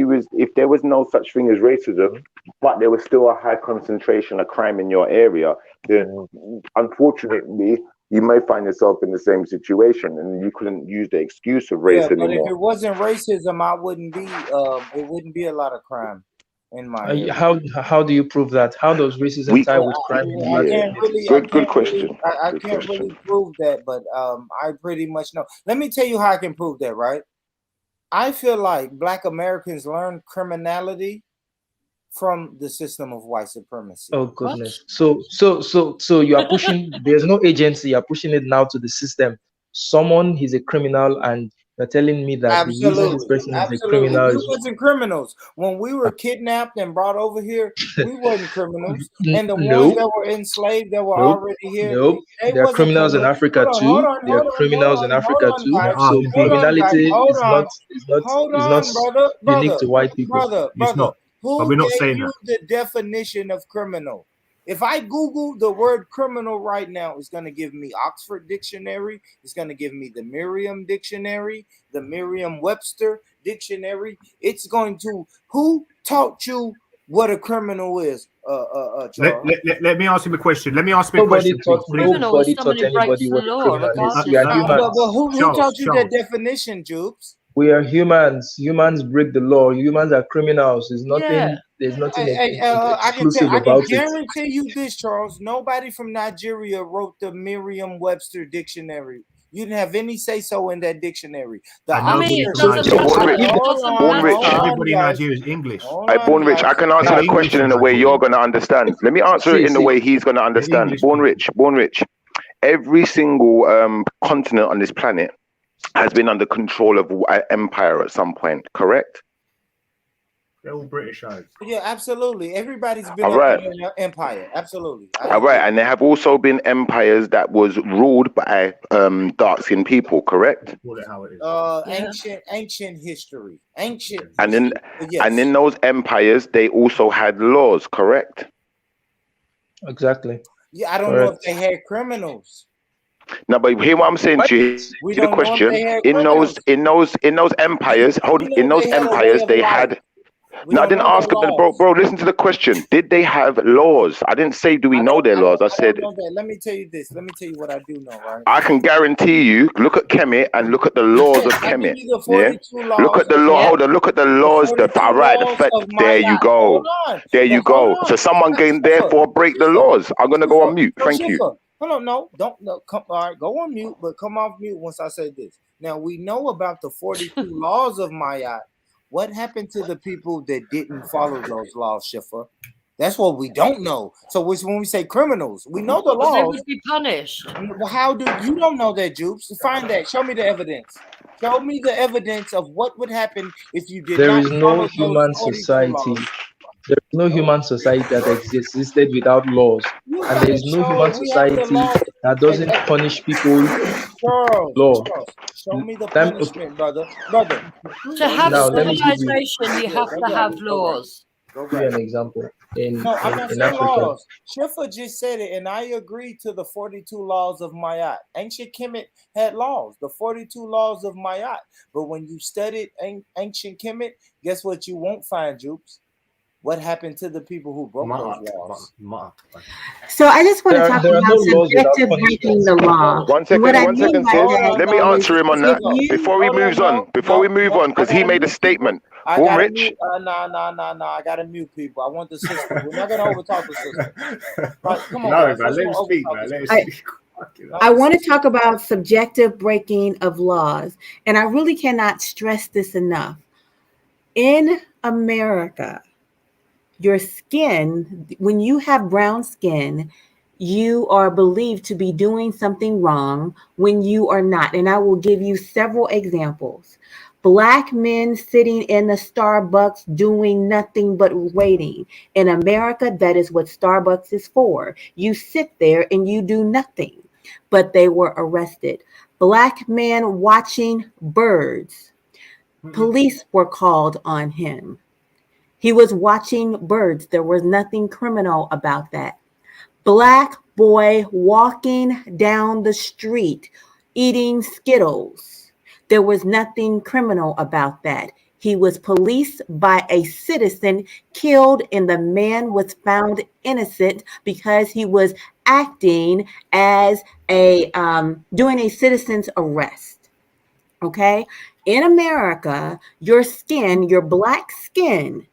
there was no such thing as racism, but there was still a high concentration of crime in your area, then unfortunately you may find yourself in the same situation, and you couldn't use the excuse of race anymore. But if it wasn't racism, I wouldn't be. It wouldn't be a lot of crime in my area. How do you prove that? How does racism tie with crime? Good question. I can't really prove that, but I pretty much know. Let me tell you how I can prove that. Right? I feel like Black Americans learn criminality from the system of white supremacy. Oh goodness! So you are pushing. There's no agency. You are pushing it now to the system. Someone, he's a criminal, and you're telling me that the reason this person is a criminal We wasn't criminals when we were kidnapped and brought over here. We wasn't criminals, and the ones that were enslaved that were already here. There are criminals in Africa too. There are criminals in Africa too. So criminality is not unique to white people. Brother. But Who we're not gave saying you that. the definition of criminal? If I Google the word criminal right now, it's going to give me Oxford Dictionary. It's going to give me the Merriam Dictionary, the Merriam-Webster Dictionary. It's going to, who taught you what a criminal is, Charles? Let me ask him a question. Let me ask him a Nobody question. taught Please. nobody taught anybody what a criminal is. We are humans. But who taught you that definition, Jubes? We are humans. Humans break the law. Humans are criminals. There's nothing. There's nothing exclusive I about can it. guarantee you this, Charles. Nobody from Nigeria wrote the Merriam-Webster dictionary. You didn't have any say-so in that dictionary. Everybody in Nigeria is English. Born Rich, I can answer the question in a way you're going to understand. Let me answer it in the way he's going to understand. Born Rich. Every single continent on this planet has been under control of empire at some point, correct? They're all British eyes. Yeah, absolutely. Everybody's been All empire. Absolutely. All right, and there have also been empires that was ruled by dark-skinned people, correct? Ancient history. Ancient. And in those empires, they also had laws, correct? Exactly. Yeah, I don't know if they had criminals. No, but hear what I'm saying to you. We To the don't know if question, they had in those empires, they had. No, I didn't ask them, bro. Listen to the question. Did they have laws? I didn't say, do we know their laws? I said, let me tell you this. Let me tell you what I do know, right? I can guarantee you. Look at Kemet and look at the laws of Kemet. Yeah. Look at the law. Hold on. Look at the laws. All right. There you go. There you go. So someone can therefore break the laws. I'm gonna go on mute. Thank you. Hold on, don't come. All right, go on mute, but come off mute once I say this. Now we know about the 42 laws of Mayat. What happened to the people that didn't follow those laws, Schiffer? That's what we don't know. So when we say criminals, we know the laws. They would be punished. Well, how do you don't know that, Jupes? Find that. Show me the evidence. Show me the evidence of what would happen if you did There not is follow no human those 42 society. laws. There is no human society that existed without laws, and there is no human society that doesn't punish people. Charles, show me the punishment, brother. To have Now, let me give civilization, you have to have laws. you an example. No, I'm not in saying Africa, laws. Schiffer just said it, and I agree to the 42 laws of Mayat. Ancient Kemet had laws, the 42 laws of Mayat. But when you studied ancient Kemet, guess what you won't find, Jupes? What happened to the people who broke those laws? So I just want to talk about subjective breaking the law. One second, sis. Let me answer him on that before we move on, because he made a statement. Born Rich. I gotta mute people. I want the sister. We're not gonna overtalk the sister. Right, come on, no, man, let him speak, man. Let him speak. I want to talk about subjective breaking of laws, and I really cannot stress this enough. In America, your skin, when you have brown skin, you are believed to be doing something wrong when you are not. And I will give you several examples. Black men sitting in the Starbucks doing nothing but waiting. In America, that is what Starbucks is for. You sit there and you do nothing. But they were arrested. Black men watching birds. Police were called on him. He was watching birds. There was nothing criminal about that. Black boy walking down the street eating Skittles. There was nothing criminal about that. He was policed by a citizen, killed, and the man was found innocent because he was acting as doing a citizen's arrest. Okay? In America, your skin, your black skin,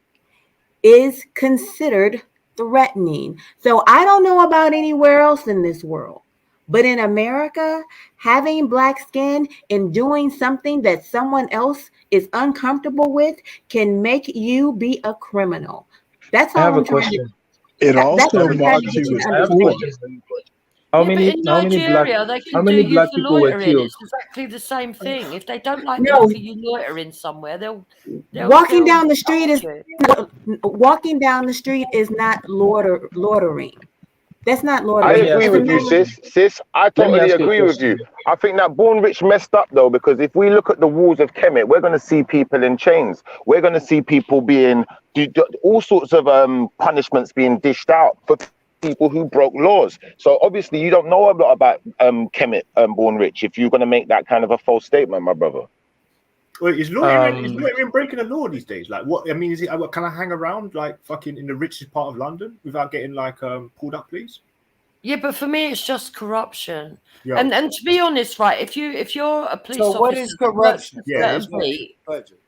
is considered threatening. So I don't know about anywhere else in this world, but in America, having black skin and doing something that someone else is uncomfortable with can make you be a criminal. That's all I'm trying to. It also marks you as poor. How many Nigeria, black they can do you for people were loitering. killed? It's exactly the same thing. If they don't like the look of you loitering somewhere, they'll walking down the street is not loitering. That's not loitering. I agree with you, sis. I totally agree with you. I think that Born Rich messed up though, because if we look at the walls of Kemet, we're going to see people in chains. We're going to see people being all sorts of punishments being dished out for people who broke laws. So obviously you don't know a lot about Kemet Born Rich if you're going to make that kind of a false statement, my brother. Wait, is loitering breaking the law these days? Like, what? I mean, is it? Can I hang around like fucking in the richest part of London without getting like pulled up, please? Yeah, but for me, it's just corruption. Yo. And to be honest, right, if you're a police officer, what is corruption?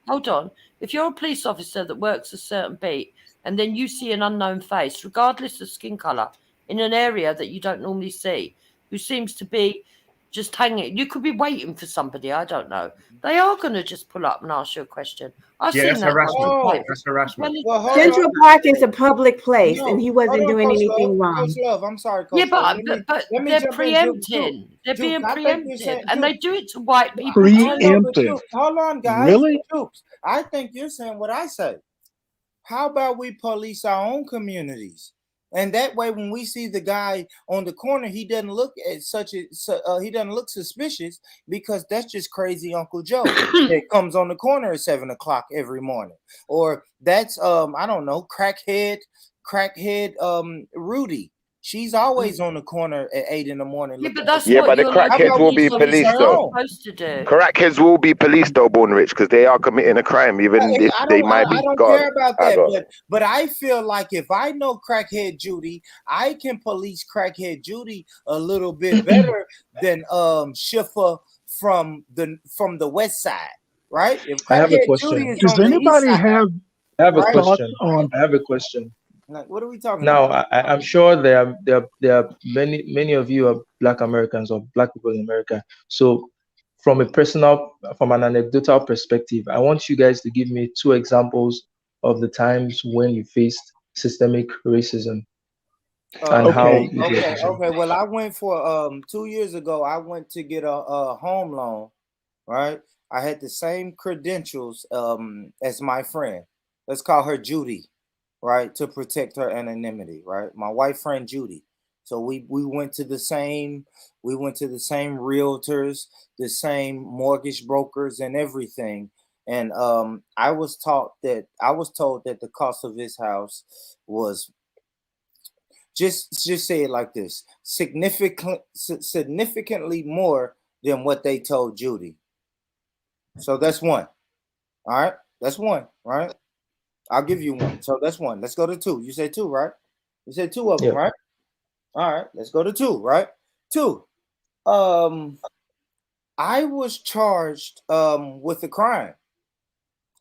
Hold on. If you're a police officer that works a certain beat, and then you see an unknown face, regardless of skin color, in an area that you don't normally see, who seems to be just hanging, you could be waiting for somebody. I don't know. They are going to just pull up and ask you a question. I've seen that's that. harassment. That's harassment. Central Park is a public place, and he wasn't doing anything wrong. Coach Love, I'm sorry, Coach Yeah, Love. but Let me they're jump in, preempting. They're being preempted, and they do it to white people. Preemptive. Hold on, guys. Really? Jukes, I think you're saying what I say. How about we police our own communities? And that way, when we see the guy on the corner, he doesn't look at he doesn't look suspicious, because that's just crazy Uncle Joe that comes on the corner at 7 o'clock every morning. Or that's I don't know, crackhead Rudy. She's always on the corner at 8 in the morning. Yeah, but that's but the crackheads will be policed though. Crackheads will be policed though, Born Rich, because they are committing a crime, even if they might be. I don't care about that, but I feel like if I know crackhead Judy, I can police crackhead Judy a little bit better than Schiffer from the west side, right? If I have a crackhead question. Judy is Does on the east anybody side, I have a right? question. I have a question. Like, what are we talking Now, about? I'm sure there are many of you are Black Americans or Black people in America. So, from an anecdotal perspective, I want you guys to give me 2 examples of the times when you faced systemic racism and how. Okay. Well, I went for 2 years ago. I went to get a home loan, right? I had the same credentials as my friend. Let's call her Judy. Right, to protect her anonymity, right? My white friend Judy. So we went to the same realtors, the same mortgage brokers, and everything. And I was told that the cost of his house was just say it like this: significantly more than what they told Judy. So that's one. All right, that's one, right? I'll give you one. So that's one. Let's go to 2. You said 2, right? You said 2 of them, right? All right. Let's go to 2, right? 2. I was charged with a crime.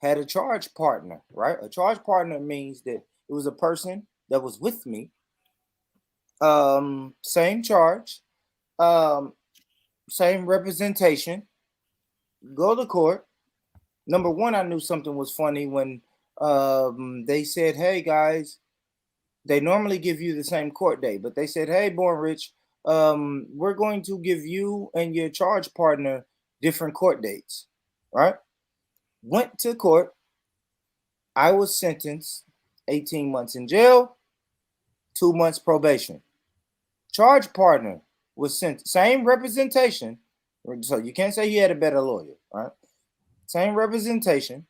Had a charge partner, right? A charge partner means that it was a person that was with me. Same charge, same representation. Go to court. Number one, I knew something was funny when they said, hey guys, they normally give you the same court date, but they said, hey, Born Rich, we're going to give you and your charge partner different court dates, right? Went to court. I was sentenced 18 months in jail, 2 months probation. Charge partner was sent, same representation. So you can't say he had a better lawyer, right? Same representation.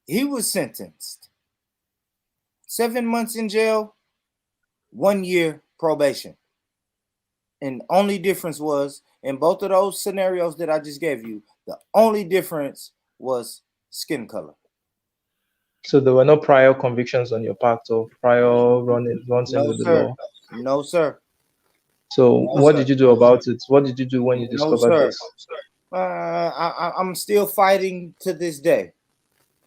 He was sentenced 7 months in jail, 1 year probation. And only difference was in both of those scenarios that I just gave you, the only difference was skin color. So there were no prior convictions on your part or prior runs in with the law? No, sir. So what did you do about it? What did you do when you discovered this? I'm still fighting to this day.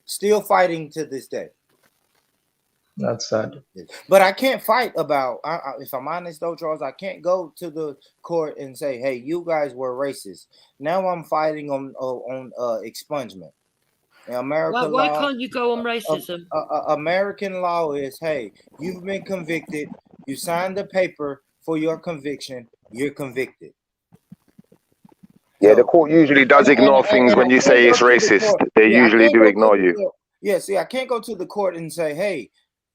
Still fighting to this day. That's sad. But I can't fight about, if I'm honest though, Charles, I can't go to the court and say, hey, you guys were racist. Now I'm fighting on expungement. In America, why can't you go on racism? American law is, hey, you've been convicted. You signed the paper for your conviction. You're convicted. Yeah, the court usually does ignore things when you say it's racist. They usually do ignore you. Yeah, see, I can't go to the court and say, hey,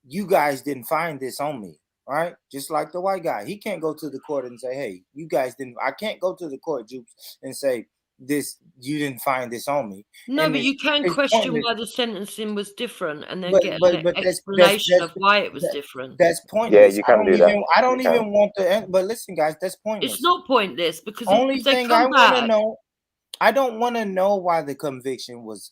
you guys didn't find this on me, right? Just like the white guy. He can't go to the court and say, hey, you guys didn't. I can't go to the court, Jukes, and say, this. You didn't find this on me. No, and but you can it's question pointless. why the sentencing was different, and then But get but an but explanation of why it was different. That's Yeah, pointless. you I can don't do that. even I don't You can. even want to. But listen, guys, that's pointless. It's not pointless because Only if they thing I come want to back, know, I don't want to know why the conviction was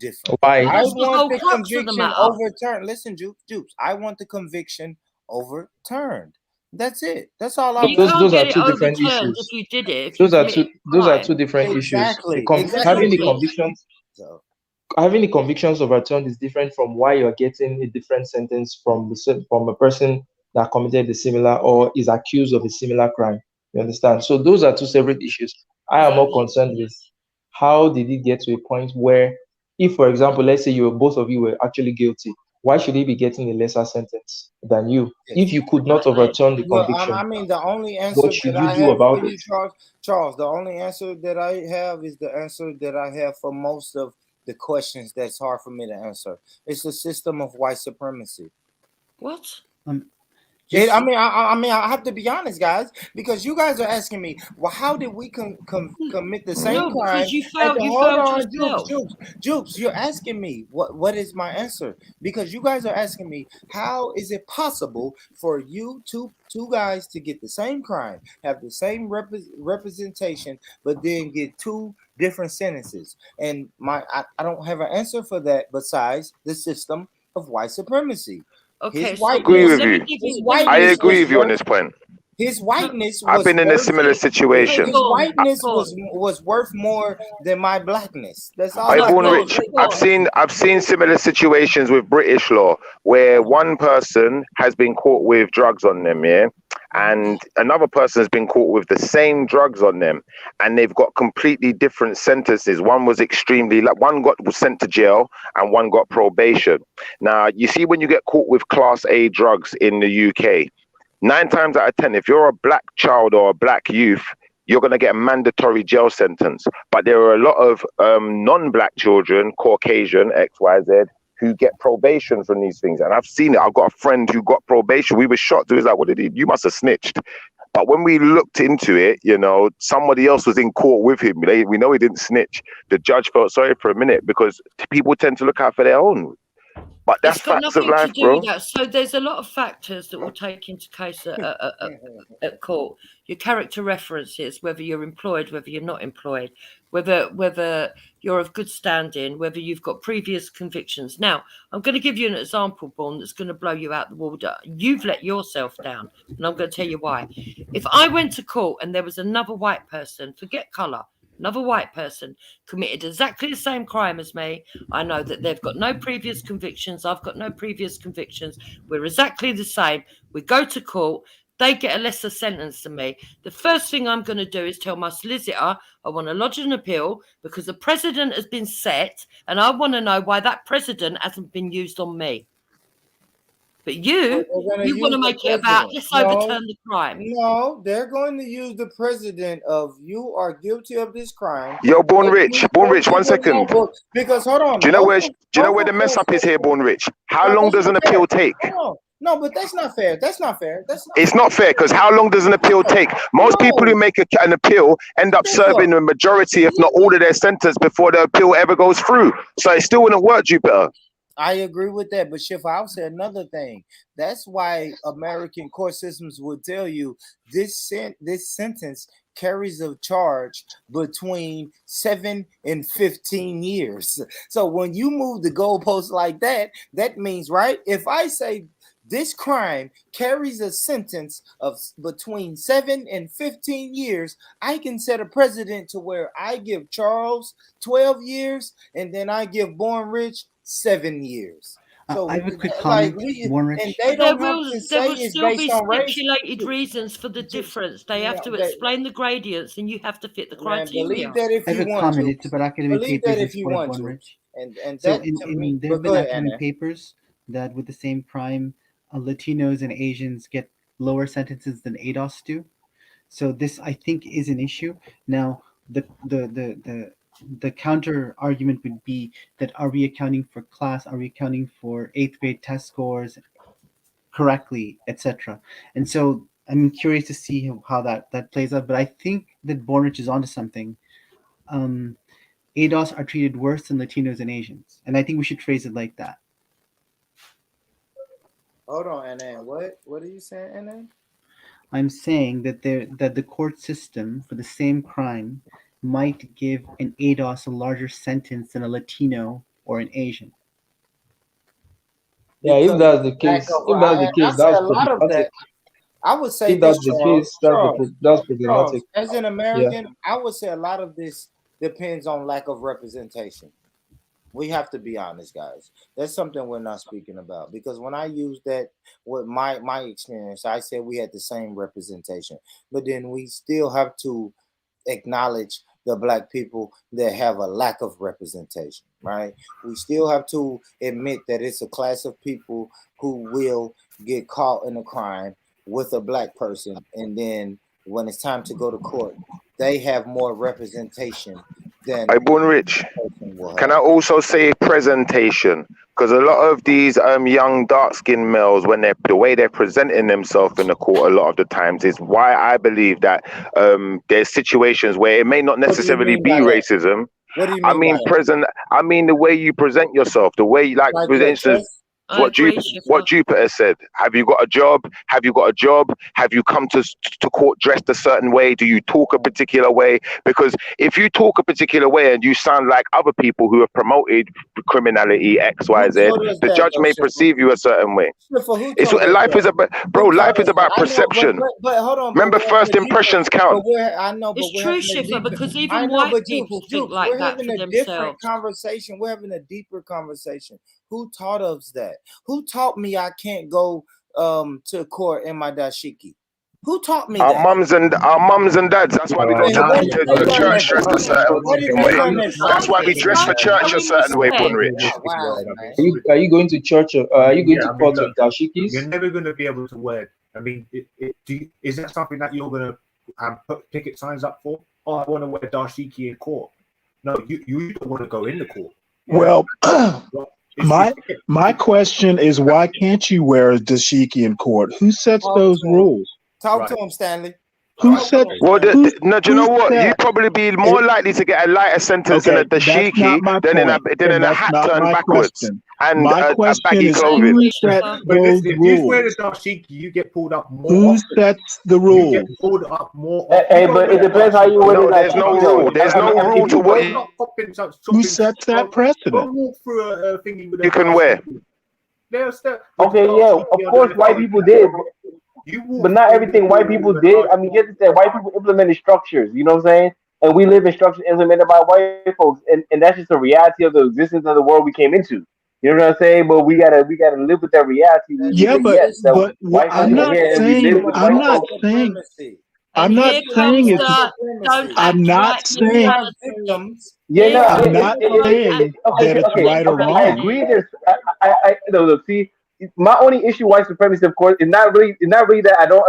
different. Why? I that's the want whole the crux of the conviction matter. overturned. Listen, Jupes, I want the conviction overturned. That's it. That's all I You want. Those can't are get it two different overturned if issues. you did it. If Those you are committed those are crime. two different issues. Exactly. Having the Exactly. convictions, So, having the convictions overturned is different from why you're getting a different sentence from a person that committed a similar or is accused of a similar crime. You understand? So those are two separate issues. I am more concerned with how did it get to a point where, if, for example, let's say both of you were actually guilty, why should he be getting a lesser sentence than you? If you could not overturn the well, conviction, I mean, the only answer what should that you I do have for about you, it? Charles, the only answer that I have is the answer that I have for most of the questions that's hard for me to answer. It's a system of white supremacy. What? I mean, I have to be honest, guys, because you guys are asking me, well, how did we commit the same No, crime? because you And failed. You hold failed on, yourself. Jupes, you're asking me what is my answer? Because you guys are asking me, how is it possible for you two guys to get the same crime, have the same representation, but then get two different sentences? And I don't have an answer for that besides the system of white supremacy. Okay, I agree with you. I agree with you on this point. His whiteness I've was been in a worth similar situation. His whiteness was worth more than my blackness. That's all. I born rich. I've seen similar situations with British law where one person has been caught with drugs on them, yeah, and another person has been caught with the same drugs on them, and they've got completely different sentences. One was one was sent to jail, and one got probation. Now you see, when you get caught with Class A drugs in the UK, 9 times out of 10, if you're a black child or a black youth, you're going to get a mandatory jail sentence. But there are a lot of non-black children, Caucasian, XYZ, who get probation from these things. And I've seen it. I've got a friend who got probation. We were shocked. He was like, what did he? You must have snitched. But when we looked into it, somebody else was in court with him. We know he didn't snitch. The judge felt sorry for a minute because people tend to look out for their own. But that's It's got facts of nothing life, to do bro. with that. So there's a lot of factors that will take into case at court. Your character references, whether you're employed, whether you're not employed, whether you're of good standing, whether you've got previous convictions. Now, I'm going to give you an example, Born, that's going to blow you out the water. You've let yourself down, and I'm going to tell you why. If I went to court and there was another white person, forget colour, another white person committed exactly the same crime as me, I know that they've got no previous convictions. I've got no previous convictions. We're exactly the same. We go to court. They get a lesser sentence than me. The first thing I'm going to do is tell my solicitor I want to lodge an appeal because the precedent has been set and I want to know why that precedent hasn't been used on me. But you want to make it about let's overturn the crime. No, they're going to use the precedent of you are guilty of this crime. Yo, Born Rich, 1 second. Because hold on. Do you know where the mess up is here, Born Rich? How long does an appeal take? No, but that's not fair. It's not fair because how long does an appeal take? Most people who make an appeal end up serving the majority, if not all, of their sentence before the appeal ever goes through. So it still wouldn't work, Jupiter. I agree with that, but Schiff, I'll say another thing. That's why American court systems would tell you this sentence carries a charge between 7 and 15 years. So when you move the goalpost like that, that means, right? If I say this crime carries a sentence of between 7 and 15 years, I can set a precedent to where I give Charles 12 years and then I give Born Rich 7 years. So I have a quick comment, and they don't have to say it's based on race. Stipulated reasons for the difference. They have to explain the gradients, and you have to fit the criteria. Believe that if you want to. It's about academic Believe papers that if you want to. Rich. And so that there have been academic papers that with the same crime, Latinos and Asians get lower sentences than ADOS do. So this, I think, is an issue. Now, the counter argument would be that are we accounting for class? Are we accounting for 8th grade test scores correctly, etc.? And so I'm curious to see how that plays out. But I think that Bornrich is onto something. ADOS are treated worse than Latinos and Asians, and I think we should phrase it like that. Hold on, Anand. What are you saying, Anand? I'm saying that the court system for the same crime might give an ADOS a larger sentence than a Latino or an Asian. Yeah, if that's the case, that's a lot of that. I would say if that's the case, that's problematic. As an American, I would say a lot of this depends on lack of representation. We have to be honest, guys. That's something we're not speaking about, because when I use that with my experience, I said we had the same representation, but then we still have to acknowledge the Black people that have a lack of representation, right? We still have to admit that it's a class of people who will get caught in a crime with a Black person, and then when it's time to go to court, they have more representation than Born Rich. Can I also say presentation? Because a lot of these young dark-skinned males, when the way they're presenting themselves in the court, a lot of the times is why I believe that there's situations where it may not necessarily be racism. What do you mean? I mean the way you present yourself, the way, like for instance, what Jupiter said. Have you got a job? Have you got a job? Have you come to court dressed a certain way? Do you talk a particular way? Because if you talk a particular way and you sound like other people who have promoted criminality X, Y, Z, the judge may perceive you a certain way. Life is about perception. But hold on. Remember, first impressions count. It's true, Schiffer, because even white people think like that for themselves. We're having a deeper conversation. Who taught us that? Who taught me I can't go to court in my dashiki? Who taught me that? Our mums and dads. That's why we go to church dressed a certain way. That's why we dress for church a certain way, Bunrich. Are you going to church? Are you going to court with dashikis? You're never going to be able to wear. I mean, is that something that you're going to put picket signs up for? Oh, I want to wear dashiki in court. No, you don't want to go in the court. Well, my question is, why can't you wear a dashiki in court? Who sets those rules? Talk to him, Stanley. Who said? Well, do you know what? You'd probably be more likely to get a lighter sentence in a dashiki than in a hat turned backwards and a baggy clothing. If you wear the dashiki, you get pulled up more. Who sets the rule? You get pulled up more. Hey, but it depends how you wear it. There's no rule. There's no rule to what you. Who sets that precedent? Don't walk through a thingy with you can wear. Okay, yeah, of course, white people did. But not everything white people did. I mean, you have to say white people implemented structures, you know what I'm saying? And we live in structures implemented by white folks, and that's just a reality of the existence of the world we came into. You know what I'm saying? But we gotta live with that reality. Yeah, but I'm not saying that it's right or wrong. I agree. See, my only issue with white supremacy, of course, is not really that I don't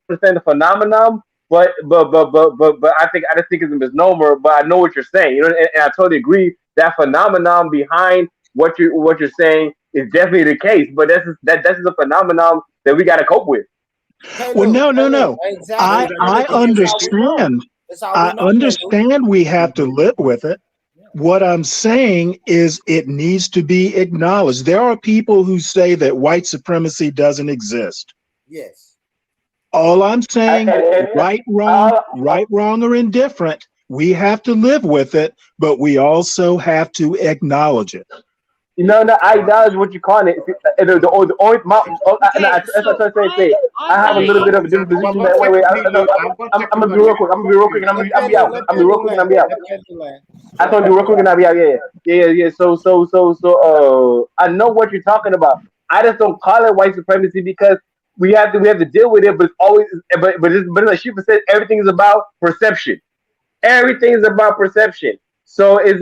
understand the phenomenon, but I just think it's a misnomer. But I know what you're saying, you know, and I totally agree that phenomenon behind what you're saying is definitely the case. But that's just a phenomenon that we got to cope with. Well, no. Exactly. I understand. I understand we have to live with it. What I'm saying is it needs to be acknowledged. There are people who say that white supremacy doesn't exist. Yes. All I'm saying, right, wrong, or indifferent, we have to live with it, but we also have to acknowledge it. No, I acknowledge what you're calling it. I have a little bit of a different position. I'm gonna be real quick. I'm gonna be real quick, and I'm be out. I told you real quick, and I'll be out. Yeah. So, I know what you're talking about. I just don't call it white supremacy because we have to deal with it. But it's always, but like Shiva said, everything is about perception. Everything is about perception. So it's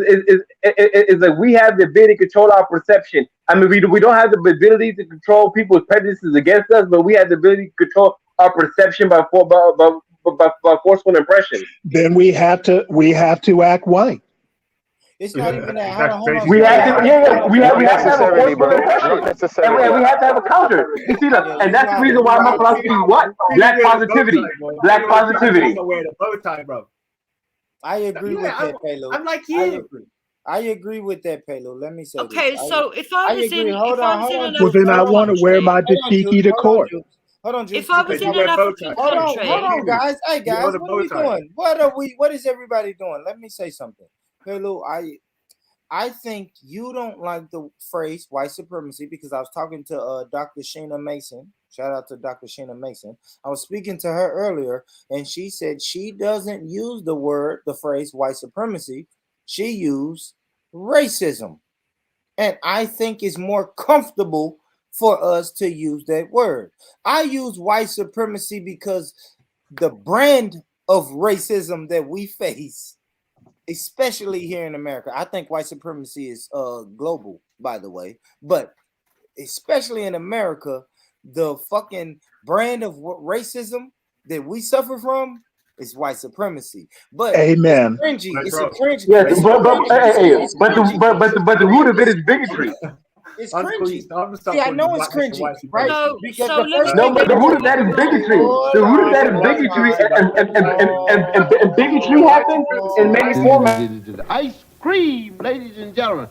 like we have the ability to control our perception. I mean, we don't have the ability to control people's prejudices against us, but we have the ability to control our perception by forceful impressions. Then we have to act white. It's not even that. We have to have a forceful impression, and we have to have a counter. You see, and that's the reason why my philosophy is what? Black positivity. Black positivity. I agree with that, Palo. I'm like you. I agree with that, Palo. Let me say Okay, this. so if I was in, Hold if I was in an Well, then I African want to wear my country, dashiki to court. Hold on, Juice. if I was in an African country, hold on, guys. Hey, guys, what are we doing? What is everybody doing? Let me say something. Palo, I think you don't like the phrase white supremacy because I was talking to Dr. Sheena Mason. Shout out to Dr. Sheena Mason. I was speaking to her earlier, and she said she doesn't use the phrase white supremacy. She used racism. And I think it's more comfortable for us to use that word. I use white supremacy because the brand of racism that we face, especially here in America, I think white supremacy is global, by the way, but especially in America, the fucking brand of racism that we suffer from is white supremacy. But Amen. It's cringy. It's a cringe. Yeah, It's but cringy. the root of it is bigotry. It's cringy. See, I know it's cringy, right? Because so the first No, thing but the root of that is bigotry. The root of that is bigotry, and bigotry happens in many formats. Ice cream, ladies and gentlemen.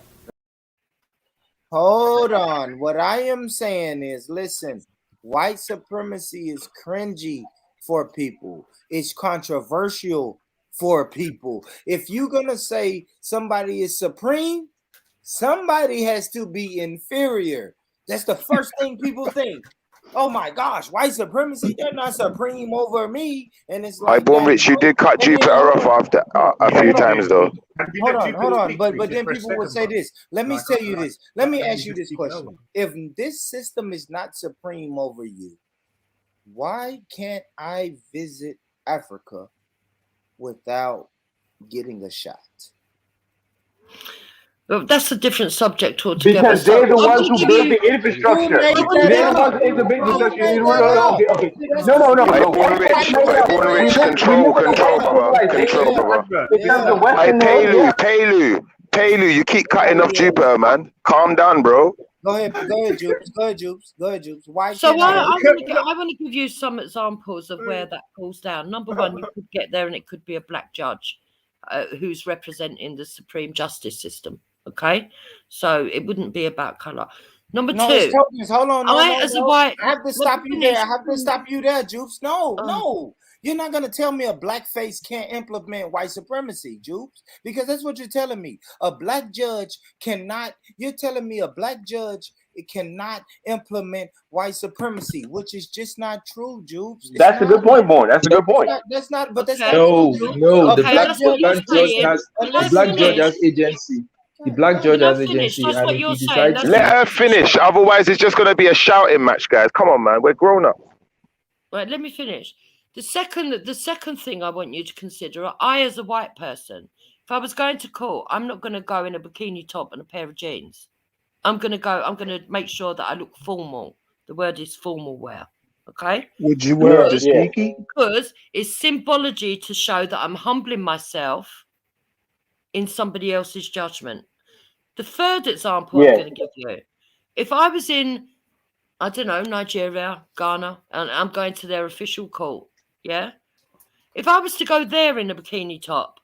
Hold on. What I am saying is, listen, white supremacy is cringy for people. It's controversial for people. If you're gonna say somebody is supreme, somebody has to be inferior. That's the first thing people think. Oh my gosh, white supremacy, they're not supreme over me. And it's like, Born Rich, you did cut Jupiter off after a few times though. Hold on. But then people would say this. Let me tell you this. Let me ask you this question. If this system is not supreme over you, why can't I visit Africa without getting a shot? Well, that's a different subject altogether. Because they're the ones who build the infrastructure. They're the ones who build the infrastructure. Okay. No. Born Rich, control, brother. Because the Western Palu, you keep cutting off Jupiter, man. Calm down, bro. Go ahead, Jupes. Why? So I want to give you some examples of where that falls down. Number one, you could get there and it could be a black judge who's representing the Supreme Justice System. Okay, so it wouldn't be about color. Number two, hold on. I have to stop you there. Jupes. No. You're not gonna tell me a blackface can't implement white supremacy, Jupes, because that's what you're telling me. A black judge cannot. You're telling me a black judge cannot implement white supremacy, which is just not true, Jupes. That's a good point, Born. That's a good point. That's not. But that's no. The black judge has agency. The black judge has agency, and if he decides, let her finish. Otherwise, it's just gonna be a shouting match, guys. Come on, man. We're grown up. Right, let me finish. The second thing I want you to consider, I as a white person, if I was going to court, I'm not going to go in a bikini top and a pair of jeans. I'm going to make sure that I look formal. The word is formal wear. Okay. Would you wear a dashiki? Because it's symbology to show that I'm humbling myself in somebody else's judgment. The third example I'm going to give you, if I was in, I don't know, Nigeria, Ghana, and I'm going to their official court, yeah? If I was to go there in a bikini top,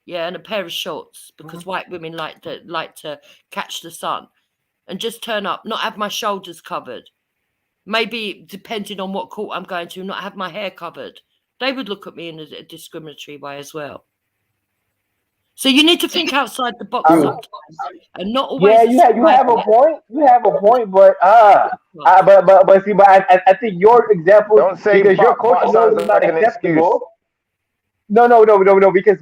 yeah, and a pair of shorts, because white women like to catch the sun, and just turn up, not have my shoulders covered, maybe depending on what court I'm going to, not have my hair covered, they would look at me in a discriminatory way as well. So you need to think outside the box sometimes, and not always. Yeah, you have a point. You have a point, but I think your example. Don't say because your culture is not acceptable. No, because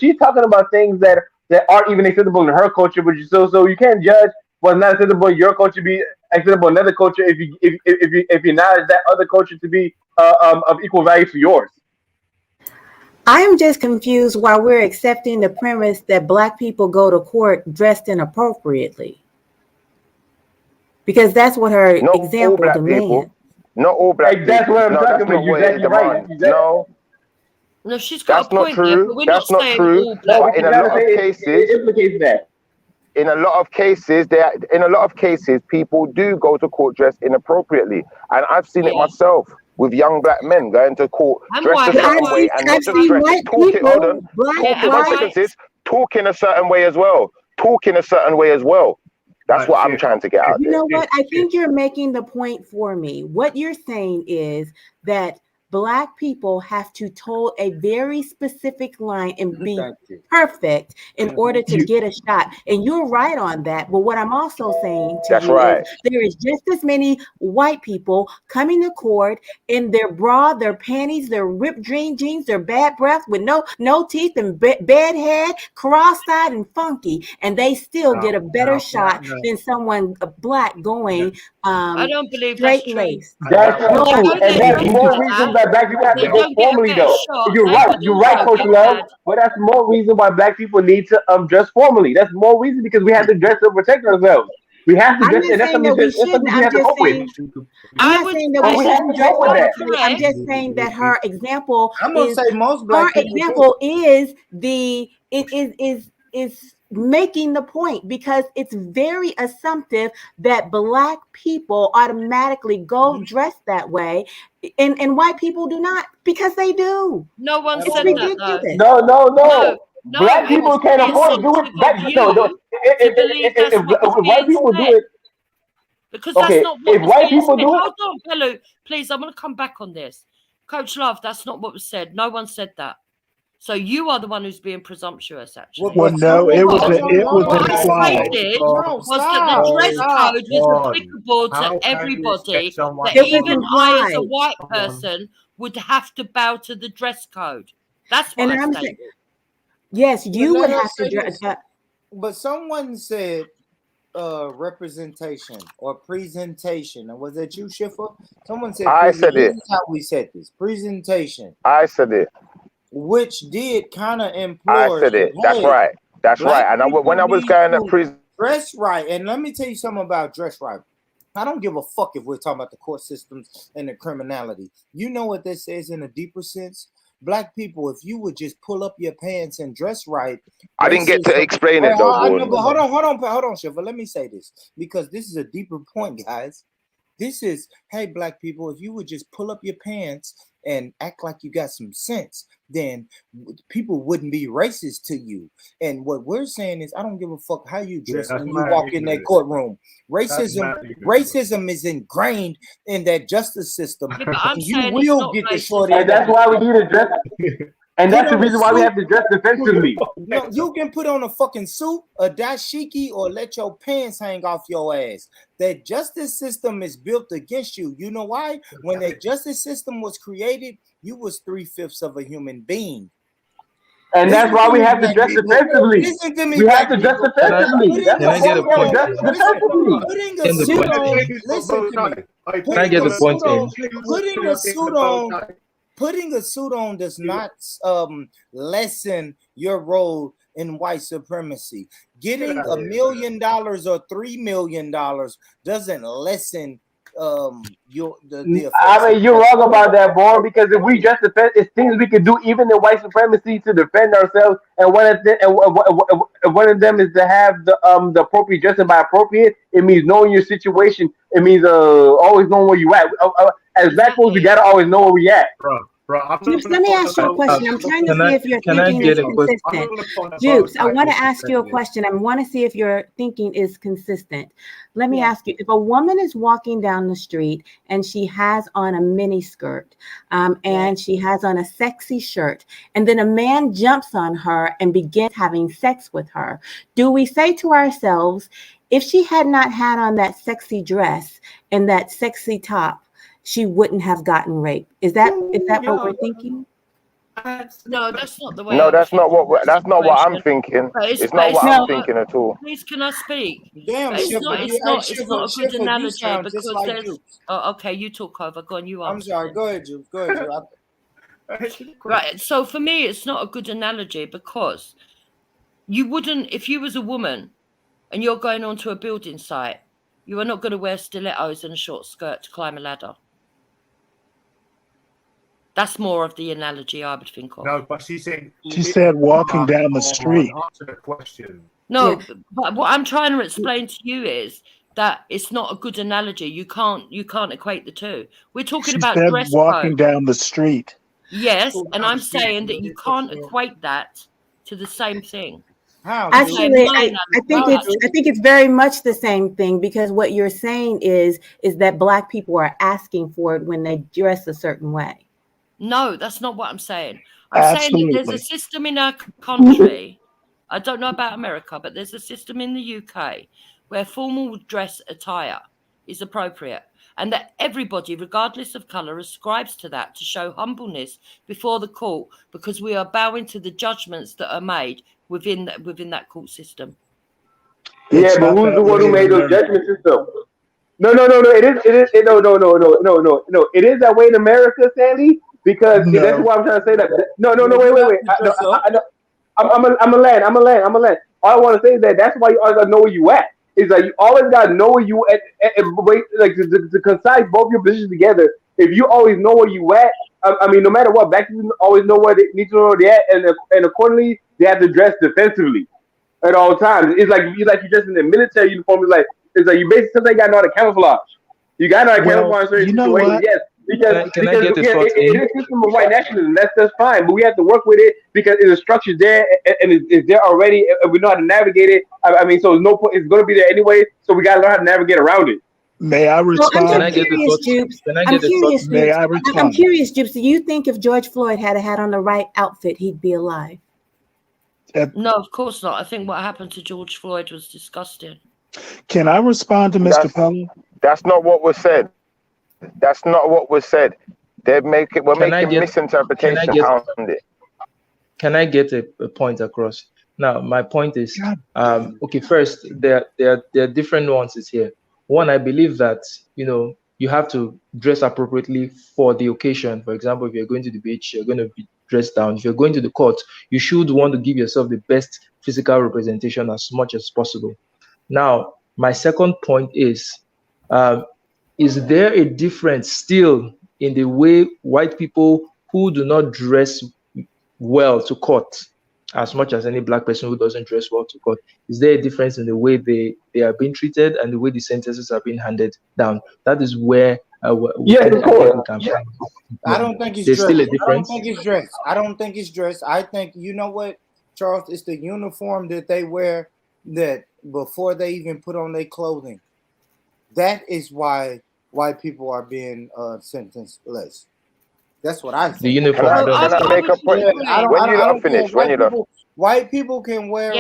she's talking about things that aren't even acceptable in her culture, but so you can't judge what's not acceptable in your culture be acceptable in another culture if you acknowledge that other culture to be of equal value to yours. I am just confused why we're accepting the premise that Black people go to court dressed inappropriately. Because that's what her example demands. Not all Black people. That's what I'm talking about. You're exactly right. No, she's got a point there, but we're that's not not true. But in a lot of cases, it implicates that. In a lot of cases, people do go to court dressed inappropriately, and I've seen it myself. with young black men going to court dressed a certain way and not just dressed, talking. Hold on, talking. 1 second, sis. Talking a certain way as well. Talking a certain way as well. That's what I'm trying to get out. You know what? I think you're making the point for me. What you're saying is that Black people have to toe a very specific line and be perfect in order to get a shot. And you're right on that. But what I'm also saying to you is there is just as many white people coming to court in their bra, their panties, their ripped jeans, their bad breath with no teeth and bad head, cross-eyed and funky, and they still get a better shot than someone Black going I don't believe straight that's laced. That's true, and that's more reason that Black people have to go formally, though. You're right, Coach Love. But that's more reason why Black people need to dress formally. That's more reason because we have to dress to protect ourselves. We have to dress, and that's something we have to cope with. I'm not saying that we shouldn't dress formally. I'm just saying that her example is making the point, because it's very assumptive that Black people automatically go dressed that way, and white people do not, because they do. No one It's said ridiculous. that, though. No. No, Black people can't afford to do it. If white people do it, because that's not what if white people do it. Hold on, Pelu, please. I'm going to come back on this, Coach Love. That's not what was said. No one said that. So you are the one who's being presumptuous, actually. Well, no, it was implied. What I stated was that the dress code was applicable to everybody. That even I, as a white person, would have to bow to the dress code. That's what I'm saying. Yes, you would have to dress. But someone said representation or presentation. And was that you, Schiffer? Someone said I said it. This is how we said this. Presentation. I said it. Which did kind of implore. I said it. That's right. That's right. And when I was going to dress right, and let me tell you something about dress right. I don't give a fuck if we're talking about the court systems and the criminality. You know what this says in a deeper sense? Black people, if you would just pull up your pants and dress right. I didn't get to explain it though. Hold on, Shiva. Let me say this, because this is a deeper point, guys. This is, hey, Black people, if you would just pull up your pants and act like you got some sense, then people wouldn't be racist to you. And what we're saying is, I don't give a fuck how you dress when you walk in that courtroom. Racism is ingrained in that justice system. And you will get the short end. And that's why we need to dress. And that's the reason why we have to dress defensively. No, you can put on a fucking suit, a dashiki, or let your pants hang off your ass. That justice system is built against you. You know why? When that justice system was created, you was 3/5 of a human being. And that's why we have to dress defensively. We have to dress defensively. Can I get a point? Can I get a point? Putting a suit on does not lessen your role in white supremacy. Getting $1 million or $3 million doesn't lessen the I mean, you're wrong about that, boy. Because if we just defend, it's things we can do even in white supremacy to defend ourselves. And one of them is to have the appropriate dressing. By appropriate, it means knowing your situation. It means always knowing where you at. As Black folks, we gotta always know where we at. Jukes, let me ask you a question. I'm trying to see if your thinking is consistent. Jukes, I want to ask you a question. I want to see if your thinking is consistent. Let me ask you, if a woman is walking down the street and she has on a mini skirt and she has on a sexy shirt, and then a man jumps on her and begins having sex with her, do we say to ourselves, if she had not had on that sexy dress and that sexy top, she wouldn't have gotten raped? Is that what we're thinking? No, that's not the way. No, that's not what I'm thinking. It's not what I'm thinking at all. Please, can I speak? Damn, it's not a good analogy because there's. Oh, okay, you talk over. Go on, you answer. I'm sorry. Go ahead, Jules. Go ahead. Right. So for me, it's not a good analogy because you wouldn't, if you was a woman and you're going onto a building site, you are not going to wear stilettos and a short skirt to climb a ladder. That's more of the analogy I would think of. No, but she said walking down the street. Answer the question. No, but what I'm trying to explain to you is that it's not a good analogy. You can't equate the two. We're talking She about said dress walking code. down the street. Yes, and I'm saying that you can't equate that to the same thing. How? Actually, I think it's very much the same thing, because what you're saying is that Black people are asking for it when they dress a certain way. No, that's not what I'm saying. I'm saying that there's a Absolutely. system in our country. I don't know about America, but there's a system in the UK where formal dress attire is appropriate, and that everybody, regardless of colour, ascribes to that to show humbleness before the court, because we are bowing to the judgments that are made within that court system. Yeah, but who's the one who made those judgment systems? No. It is. No. It is that way in America, Sandy. Because that's why I'm trying to say that. No. Wait. I'm a land. All I want to say is that that's why you always gotta know where you at. Is like you always gotta know where you at, wait, like to concise both your positions together. If you always know where you at, I mean, no matter what, Black people always know where they need to know where they at, and accordingly, they have to dress defensively at all times. It's like you're just in the military uniform. It's like you basically sometimes got to know how to camouflage. You got to know how to camouflage in certain situations. Yes, because it is a system of white nationalism. That's fine, but we have to work with it because the structure's there and it's there already, and we know how to navigate it. I mean, so there's no point. It's going to be there anyway, so we got to learn how to navigate around it. May I respond? I'm curious, Jupes. Do you think if George Floyd had on the right outfit, he'd be alive? No, of course not. I think what happened to George Floyd was disgusting. Can I respond to Mr. Pella? That's not what was said. That's not what was said. We're making misinterpretation around it. Can I get a point across? Now, my point is, okay, first, there are different nuances here. One, I believe that, you have to dress appropriately for the occasion. For example, if you're going to the beach, you're going to be dressed down. If you're going to the court, you should want to give yourself the best physical representation as much as possible. Now, my second point is there a difference still in the way white people who do not dress well to court, as much as any Black person who doesn't dress well to court, is there a difference in the way they are being treated and the way the sentences are being handed down? That is where I don't think it's There's dressed. still a difference. I don't think it's dressed. I think, you know what, Charles, it's the uniform that they wear that before they even put on their clothing. That is why white people are being sentenced less. That's what I think. The uniform. Can I make a point? When you finish, white people can wear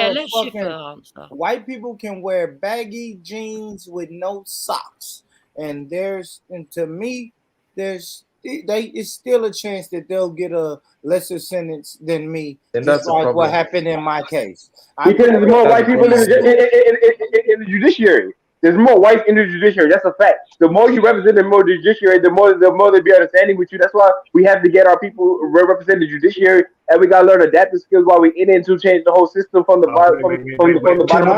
white people can wear baggy jeans with no socks, and to me, it's still a chance that they'll get a lesser sentence than me. And just that's like what happened in my case. Because there's more white people in the judiciary. There's more whites in the judiciary. That's a fact. The more you represent the more judiciary, the more they be understanding with you. That's why we have to get our people represent the judiciary, and we gotta learn adaptive skills while we in it to change the whole system from the bottom of the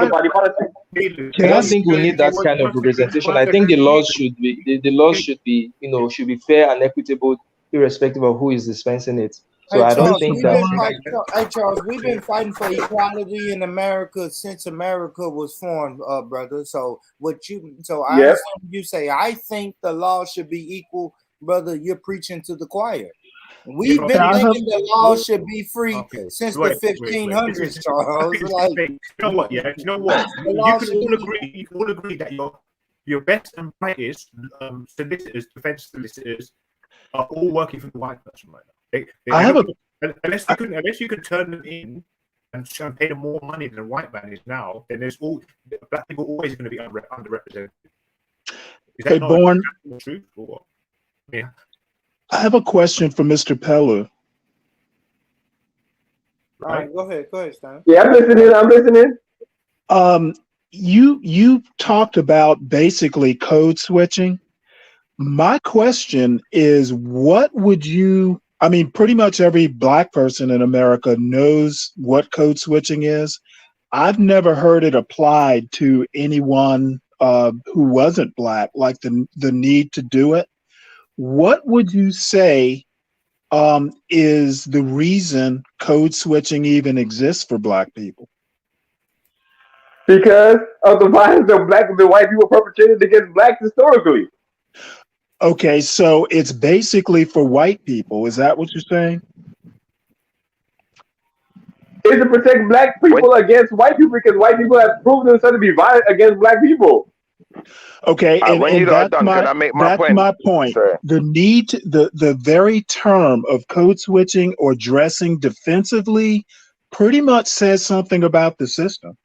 body politic. I don't think we need that kind of representation. I think the laws should be should be fair and equitable, irrespective of who is dispensing it. So I don't think that. Hey Charles, we've been fighting for equality in America since America was formed, brother. So I understand you say I think the law should be equal, brother. You're preaching to the choir. We've been thinking the law should be free since the 1500s, Charles. You know what? Yeah, you know what? You can all agree that your best and brightest solicitors, defense solicitors, are all working for the white person right now. Unless you can turn them in and pay them more money than a white man is now, then Black people always going to be underrepresented. Is that Born, the truth or what? Yeah. I have a question for Mr. Pella. All right, go ahead, Stan. Yeah, I'm listening. You talked about basically code switching. My question is, what would you? I mean, pretty much every Black person in America knows what code switching is. I've never heard it applied to anyone who wasn't Black, like the need to do it. What would you say is the reason code switching even exists for Black people? Because of the violence the white people perpetrated against blacks historically. Okay, so it's basically for white people. Is that what you're saying? Is to protect black people against white people because white people have proven themselves to be violent against black people. Okay, and that's done, my, can I make my that's point? my point. Sorry. The need, the very term of code switching or dressing defensively pretty much says something about the system.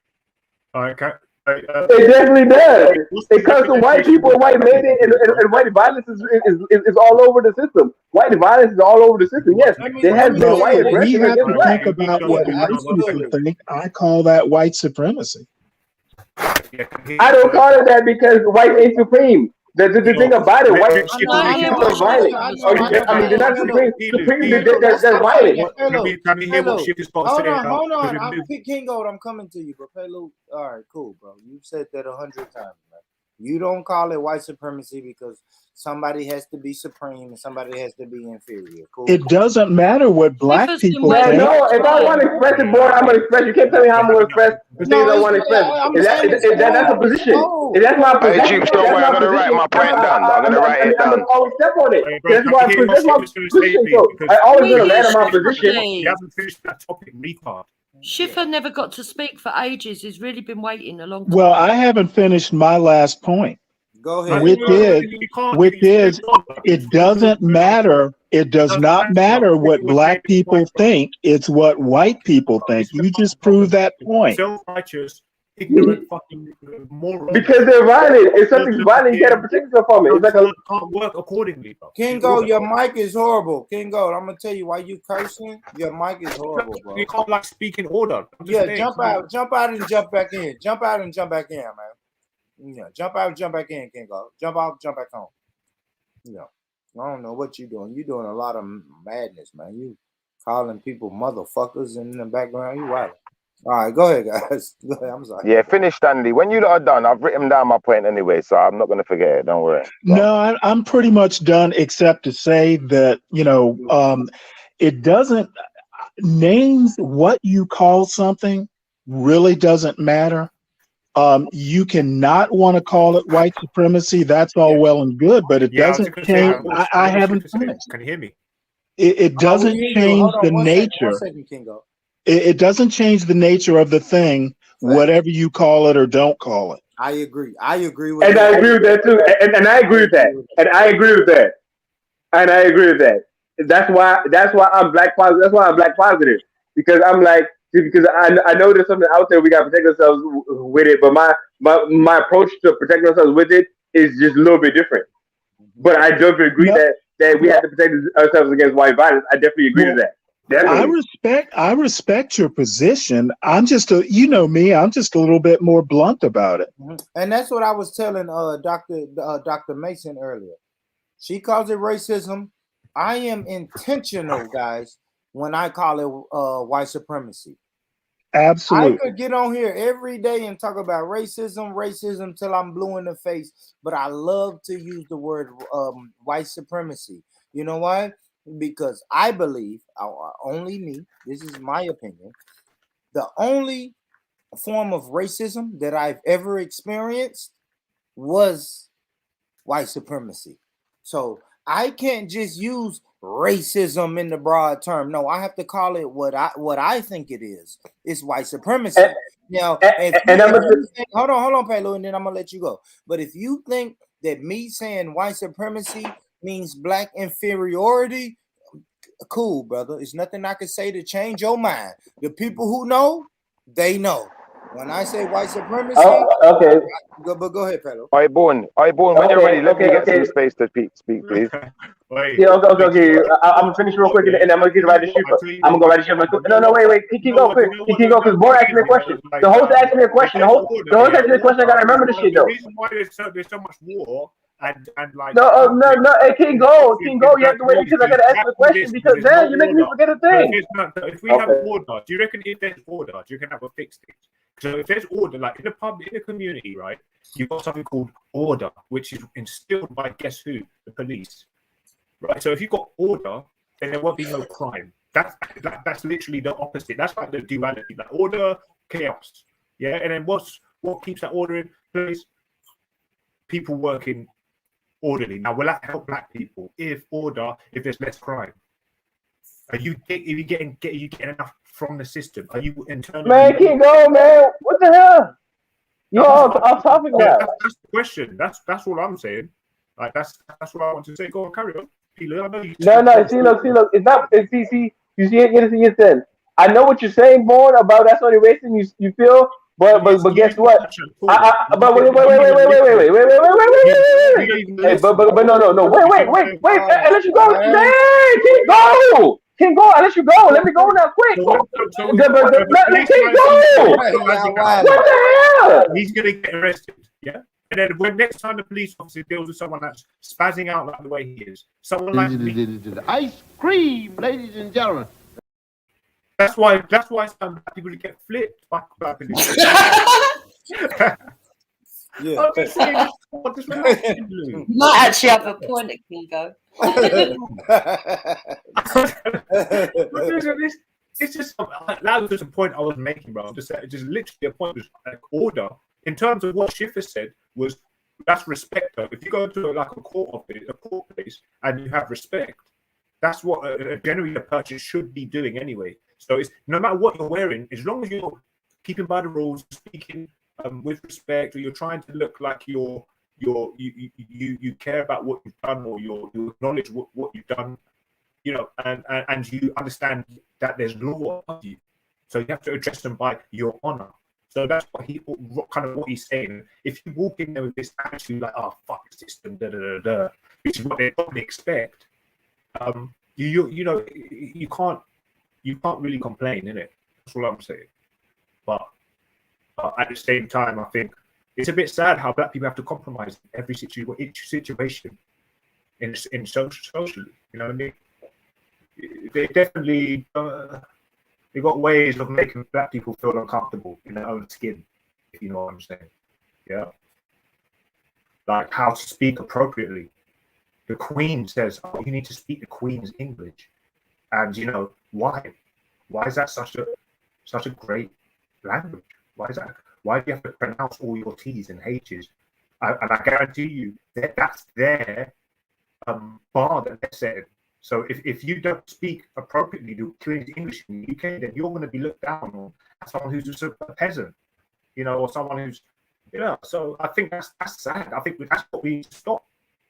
It definitely does. It comes to white people and white men, and white violence is all over the system. White violence is all over the system. Yes, there has been white We aggression have against to black. think about what white people think. I call that white supremacy. I don't call it that because white ain't supreme. The thing about it, white people are violent. I mean, they're not supreme. Supreme, they're violent. Can we hear what Shiv is got to say? Hold on. King Gold, I'm coming to you, bro. Hey, Luke. All right, cool, bro. You've said that 100 times, man. You don't call it white supremacy because somebody has to be supreme and somebody has to be inferior. Cool. It doesn't matter what black people think. No, if I want to express it, boy, I'm going to express. You can't tell me how I'm going to express the things I want to express. That's a position. If that's my position. Hey, Jeeps, don't worry. I'm gonna write my point down. I'm gonna write it down. I'm always step on it. That's my position. So I always going to land on my position. You haven't finished that topic, retard. Schiffer never got to speak for ages. He's really been waiting a long time. Well, I haven't finished my last point. Go ahead. Which is, it doesn't matter. It does not matter what black people think. It's what white people think. You just proved that point. Self-righteous, ignorant, fucking moron. Because they're violent. If something's violent, you gotta protect yourself from it. It's like can't work accordingly. Bro. King Gold, your mic is horrible. King Gold, I'm gonna tell you why you cursing. Your mic is horrible, bro. You can't like speak in order. Yeah, jump out and jump back in. Jump out and jump back in, man. Yeah, jump out, jump back in, King Gold. Jump out, jump back home. Yeah, I don't know what you're doing. You're doing a lot of madness, man. You calling people motherfuckers in the background. You wild. All right, go ahead, guys. Go ahead. I'm sorry. Yeah, finish, Stanley. When you lot are done, I've written down my point anyway, so I'm not going to forget it. Don't worry. No, I'm pretty much done, except to say that, it doesn't, names what you call something really doesn't matter. You cannot want to call it white supremacy. That's all well and good, but it doesn't change. I haven't finished. Can you hear me? It doesn't change the nature. It doesn't change the nature of the thing, whatever you call it or don't call it. I agree. I agree with and that. I agree with that too. And I agree with that. And I agree with that. And I agree with that. That's why I'm black positive. That's why I'm black positive. Because I'm like, because I know there's something out there we gotta protect ourselves with it, but my approach to protecting ourselves with it is just a little bit different. But I definitely agree that we have to protect ourselves against white violence. I definitely agree with that. Definitely. I respect your position. I'm just I'm just a little bit more blunt about it. And that's what I was telling Dr. Mason earlier. She calls it racism. I am intentional, guys, when I call it white supremacy. Absolutely. I could get on here every day and talk about racism till I'm blue in the face, but I love to use the word white supremacy. You know why? Because I believe, only me, this is my opinion, the only form of racism that I've ever experienced was white supremacy. So I can't just use racism in the broad term. No, I have to call it what I think it is. It's white supremacy. Now, hold on, Palo, and then I'm gonna let you go. But if you think that me saying white supremacy means black inferiority, cool, brother. It's nothing I can say to change your mind. The people who know, they know. When I say white supremacy, okay. Go ahead, Palo. All right, Born. When you're ready, let me get some space to speak, please. Yeah, okay. I'm gonna finish real quick, and I'm gonna get right to Shiva. I'm gonna go right to Shiva. No, wait. He can go quick. He can go because Born asked me a question. The host asked me a question. The host asked me a question. I gotta remember this shit though. The reason why there's so much war and like no, it can't go. You have to wait because I gotta ask the question because then you make me forget a thing. If we have order, do you reckon if there's order, you can have a fixed it? So if there's order, like in the community, right, you've got something called order, which is instilled by guess who? The police. Right. So if you've got order, then there won't be no crime. That's literally the opposite. That's like the duality, like order, chaos. Yeah. And then what's what keeps that order in place? People working orderly. Now, will that help black people if there's less crime? Are you getting enough from the system? Are you internally? Man, keep going, man. What the hell? You're off topic now. That's the question. That's all I'm saying. Like that's what I want to say. Go on, carry on. I know you. No. See, look. It's not. See. You see it. I know what you're saying, Born, about that's only racing. You feel, but guess what? But wait. No. Wait. I let you go. Man, can't go. I let you go. Let me go now, quick. Let King go. What the hell? He's gonna get arrested. Yeah. And then when next time the police officer deals with someone that's spazzing out like the way he is, someone like ice cream, ladies and gentlemen. That's why some people get flipped back in the Yeah. I'm just saying, you might actually have a point at Kingo. It's just that was just a point I was making, bro. Just literally a point was like order. In terms of what Schiffer said was that's respect. Though. If you go to like a court place, and you have respect, that's what generally a purchase should be doing anyway. So it's no matter what you're wearing, as long as you're keeping by the rules, speaking with respect, or you're trying to look like you care about what you've done, or you acknowledge what you've done, you know, and you understand that there's law above you, so you have to address them by your honor. So that's what he's saying. If you walk in there with this attitude like, oh fuck the system, which is what they probably expect, you can't really complain, innit? That's all I'm saying. But at the same time, I think it's a bit sad how black people have to compromise each situation in socially. You know what I mean? They definitely they got ways of making black people feel uncomfortable in their own skin, if you know what I'm saying. Yeah. Like how to speak appropriately. The Queen says, "Oh, you need to speak the Queen's English," and you know why? Why is that such a great language? Why is that? Why do you have to pronounce all your T's and H's? And I guarantee you that's their bar that they're setting. So if you don't speak appropriately the Queen's English in the UK, then you're going to be looked down on as someone who's just a peasant, you know, or someone who's, you know. So I think that's sad. I think that's what we need to stop,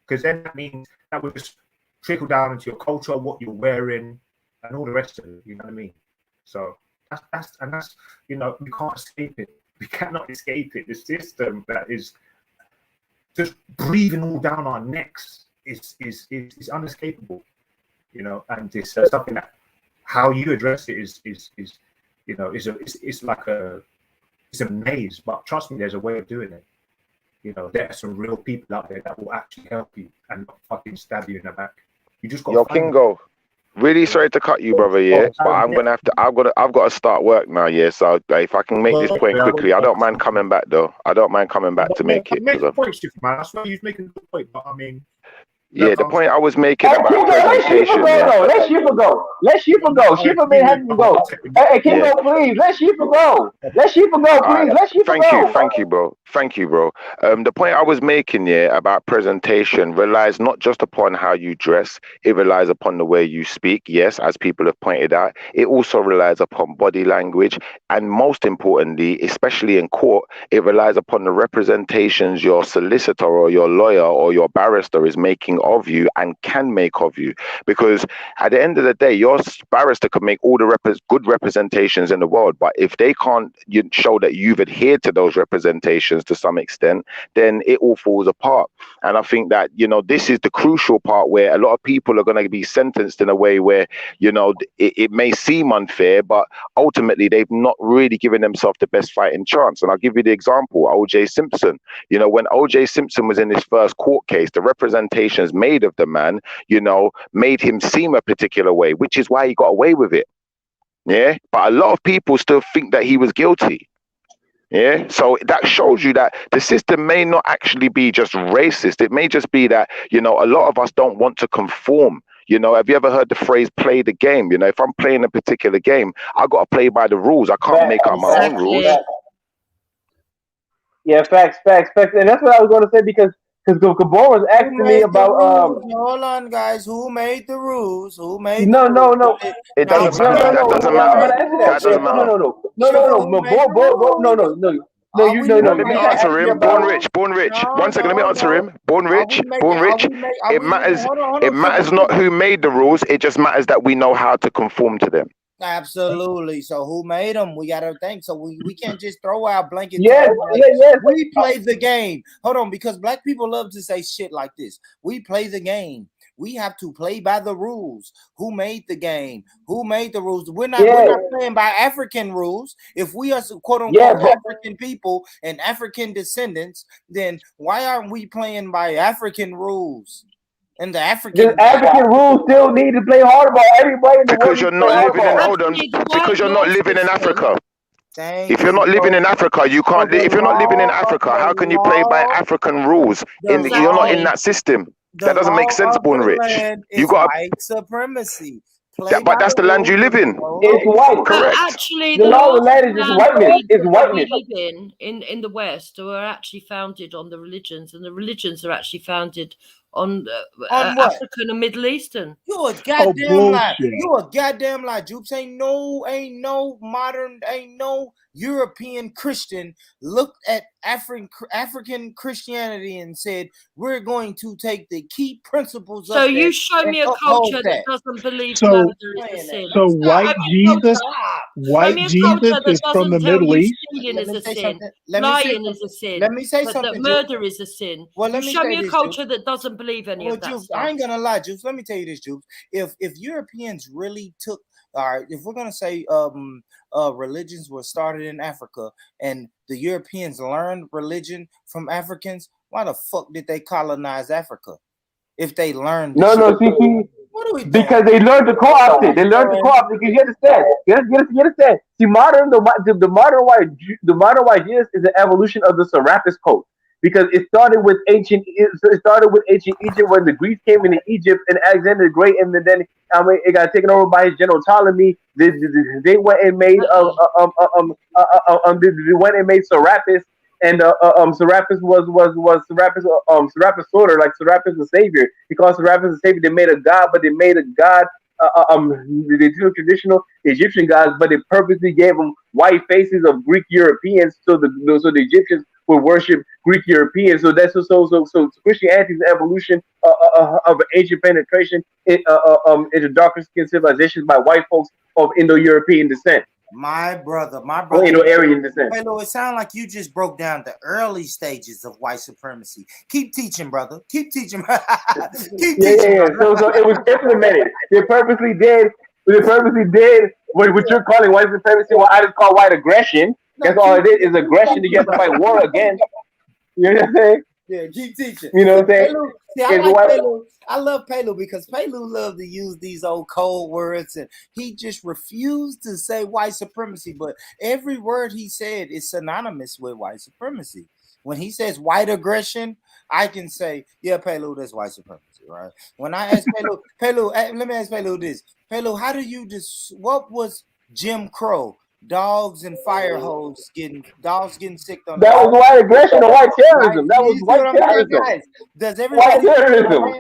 because then that means that will just trickle down into your culture, what you're wearing, and all the rest of it. You know what I mean? So that's you know, we can't escape it. We cannot escape it. The system that is just breathing all down our necks is unescapable. You know, and it's something that how you address it is you know, it's like it's a maze. But trust me, there's a way of doing it. You know, there are some real people out there that will actually help you and not fucking stab you in the back. You just got. Yo, Kingo, really sorry to cut you, brother. Yeah, but I'm gonna have to. I've got to start work now. Yeah, so if I can make this point quickly, I don't mind coming back though. I don't mind coming back to make it. Make a point, man. I swear you're making a good point, but I mean. Yeah, the point I was making about presentation. Let Schiffer go. Schiffer may have to go. Hey, Kingo, please. Let Schiffer go. Let Schiffer go, please. Let Schiffer go. Thank you, bro. The point I was making, about presentation relies not just upon how you dress. It relies upon the way you speak. Yes, as people have pointed out, it also relies upon body language, and most importantly, especially in court, it relies upon the representations your solicitor or your lawyer or your barrister is making of you and can make of you. Because at the end of the day, your barrister can make all the good representations in the world, but if they can't show that you've adhered to those representations to some extent, then it all falls apart. And I think that, you know, this is the crucial part where a lot of people are going to be sentenced in a way where, you know, it may seem unfair, but ultimately they've not really given themselves the best fighting chance. And I'll give you the example, OJ Simpson. You know, when OJ Simpson was in his first court case, the representations made of the man, you know, made him seem a particular way, which is why he got away with it. Yeah, but a lot of people still think that he was guilty. Yeah, so that shows you that the system may not actually be just racist. It may just be that, you know, a lot of us don't want to conform. You know, have you ever heard the phrase play the game? You know, if I'm playing a particular game, I got to play by the rules. I can't make up my own rules. Yeah, facts. And that's what I was going to say because Gabon was asking me about Hold on, guys. Who made the rules? Who made No. It doesn't matter. That doesn't matter. That doesn't matter. No, let me answer him. Born rich. One second, let me answer him. Born rich. It matters. It matters not who made the rules. It just matters that we know how to conform to them. Absolutely. So who made them? We gotta think. So we can't just throw out blanket. Yes. We play the game. Hold on, because black people love to say shit like this. We play the game. We have to play by the rules. Who made the game? Who made the rules? We're not playing by African rules. If we are quote unquote African people and African descendants, then why aren't we playing by African rules? And the African rules still need to play hardball. Everybody in the because you're not living in because you're not living in Africa. If you're not living in Africa, you can't. If you're not living in Africa, how can you play by African rules? You're not in that system. That doesn't make sense, Born Rich. You got white supremacy. But that's the land you live in. It's white. Correct. Actually, the law of the land is just whiteness. It's whiteness. We live in the West are actually founded on the religions, and the religions are actually founded on African and Middle Eastern. You a goddamn lie. You a goddamn lie, Jupes. Ain't no modern, ain't no European Christian looked at African Christianity and said, we're going to take the key principles so of you show me a culture that doesn't believe murder is a sin. So white Jesus is from the Middle East. Stealing is a sin. Lying is a sin. Let me say but something. That murder is a sin. Well, let you me show say me a this, culture Jupes. that doesn't believe any of that Jupes, stuff. I ain't gonna lie, Jupes. Let me tell you this, Jupes. If Europeans really took, all right, if we're gonna say religions were started in Africa and the Europeans learned religion from Africans, why the fuck did they colonize Africa? If they learned what are we doing? Because they learned to co-opt it. They learned to co-opt it. Because you understand. You understand. See, the modern white Jesus is an evolution of the Serapis code. Because it started with ancient Egypt when the Greeks came into Egypt and Alexander the Great, and then it got taken over by his general Ptolemy. They went and made Serapis, and Serapis was Serapis sorter, like Serapis the savior. He called Serapis the savior. They made a god, but they made a god. They do traditional Egyptian gods, but they purposely gave them white faces of Greek Europeans, so the Egyptians would worship Greek Europeans. So that's so Christianity is an evolution of ancient penetration into darker skin civilizations by white folks of Indo-European descent. My brother. Indo-Aryan descent. Hey, Lord, it sounds like you just broke down the early stages of white supremacy. Keep teaching, brother. Keep teaching. Keep teaching. Yeah. So it was implemented. They purposely did what you're calling white supremacy. What I just call white aggression. That's all it is aggression that you have to fight war against. You know what I'm saying? Yeah, keep teaching. You know what I'm saying? I love Pelu because Pelu loved to use these old cold words, and he just refused to say white supremacy. But every word he said is synonymous with white supremacy. When he says white aggression, I can say, yeah, Pelu, that's white supremacy, right? When I ask Pelu, let me ask Pelu this. Pelu, how do you what was Jim Crow? Dogs and fire hose getting sick on that was white aggression or white terrorism. That was white terrorism. Guys, does everybody white terrorism?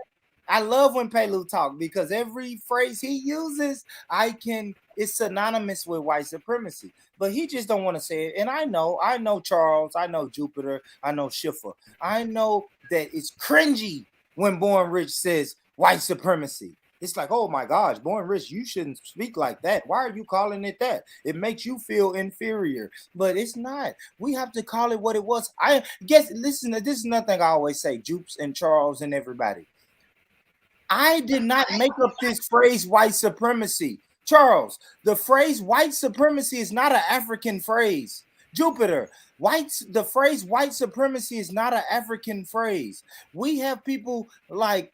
I love when Pelu talk because every phrase he uses, it's synonymous with white supremacy. But he just don't want to say it. And I know Charles, I know Jupiter, I know Schiffer. I know that it's cringy when Born Rich says white supremacy. It's like, oh my gosh, Born Rich, you shouldn't speak like that. Why are you calling it that? It makes you feel inferior, but it's not. We have to call it what it was. I guess, listen, this is nothing I always say, Jupes and Charles and everybody. I did not make up this phrase white supremacy. Charles, the phrase white supremacy is not an African phrase. Jupiter, the phrase white supremacy is not an African phrase. We have people like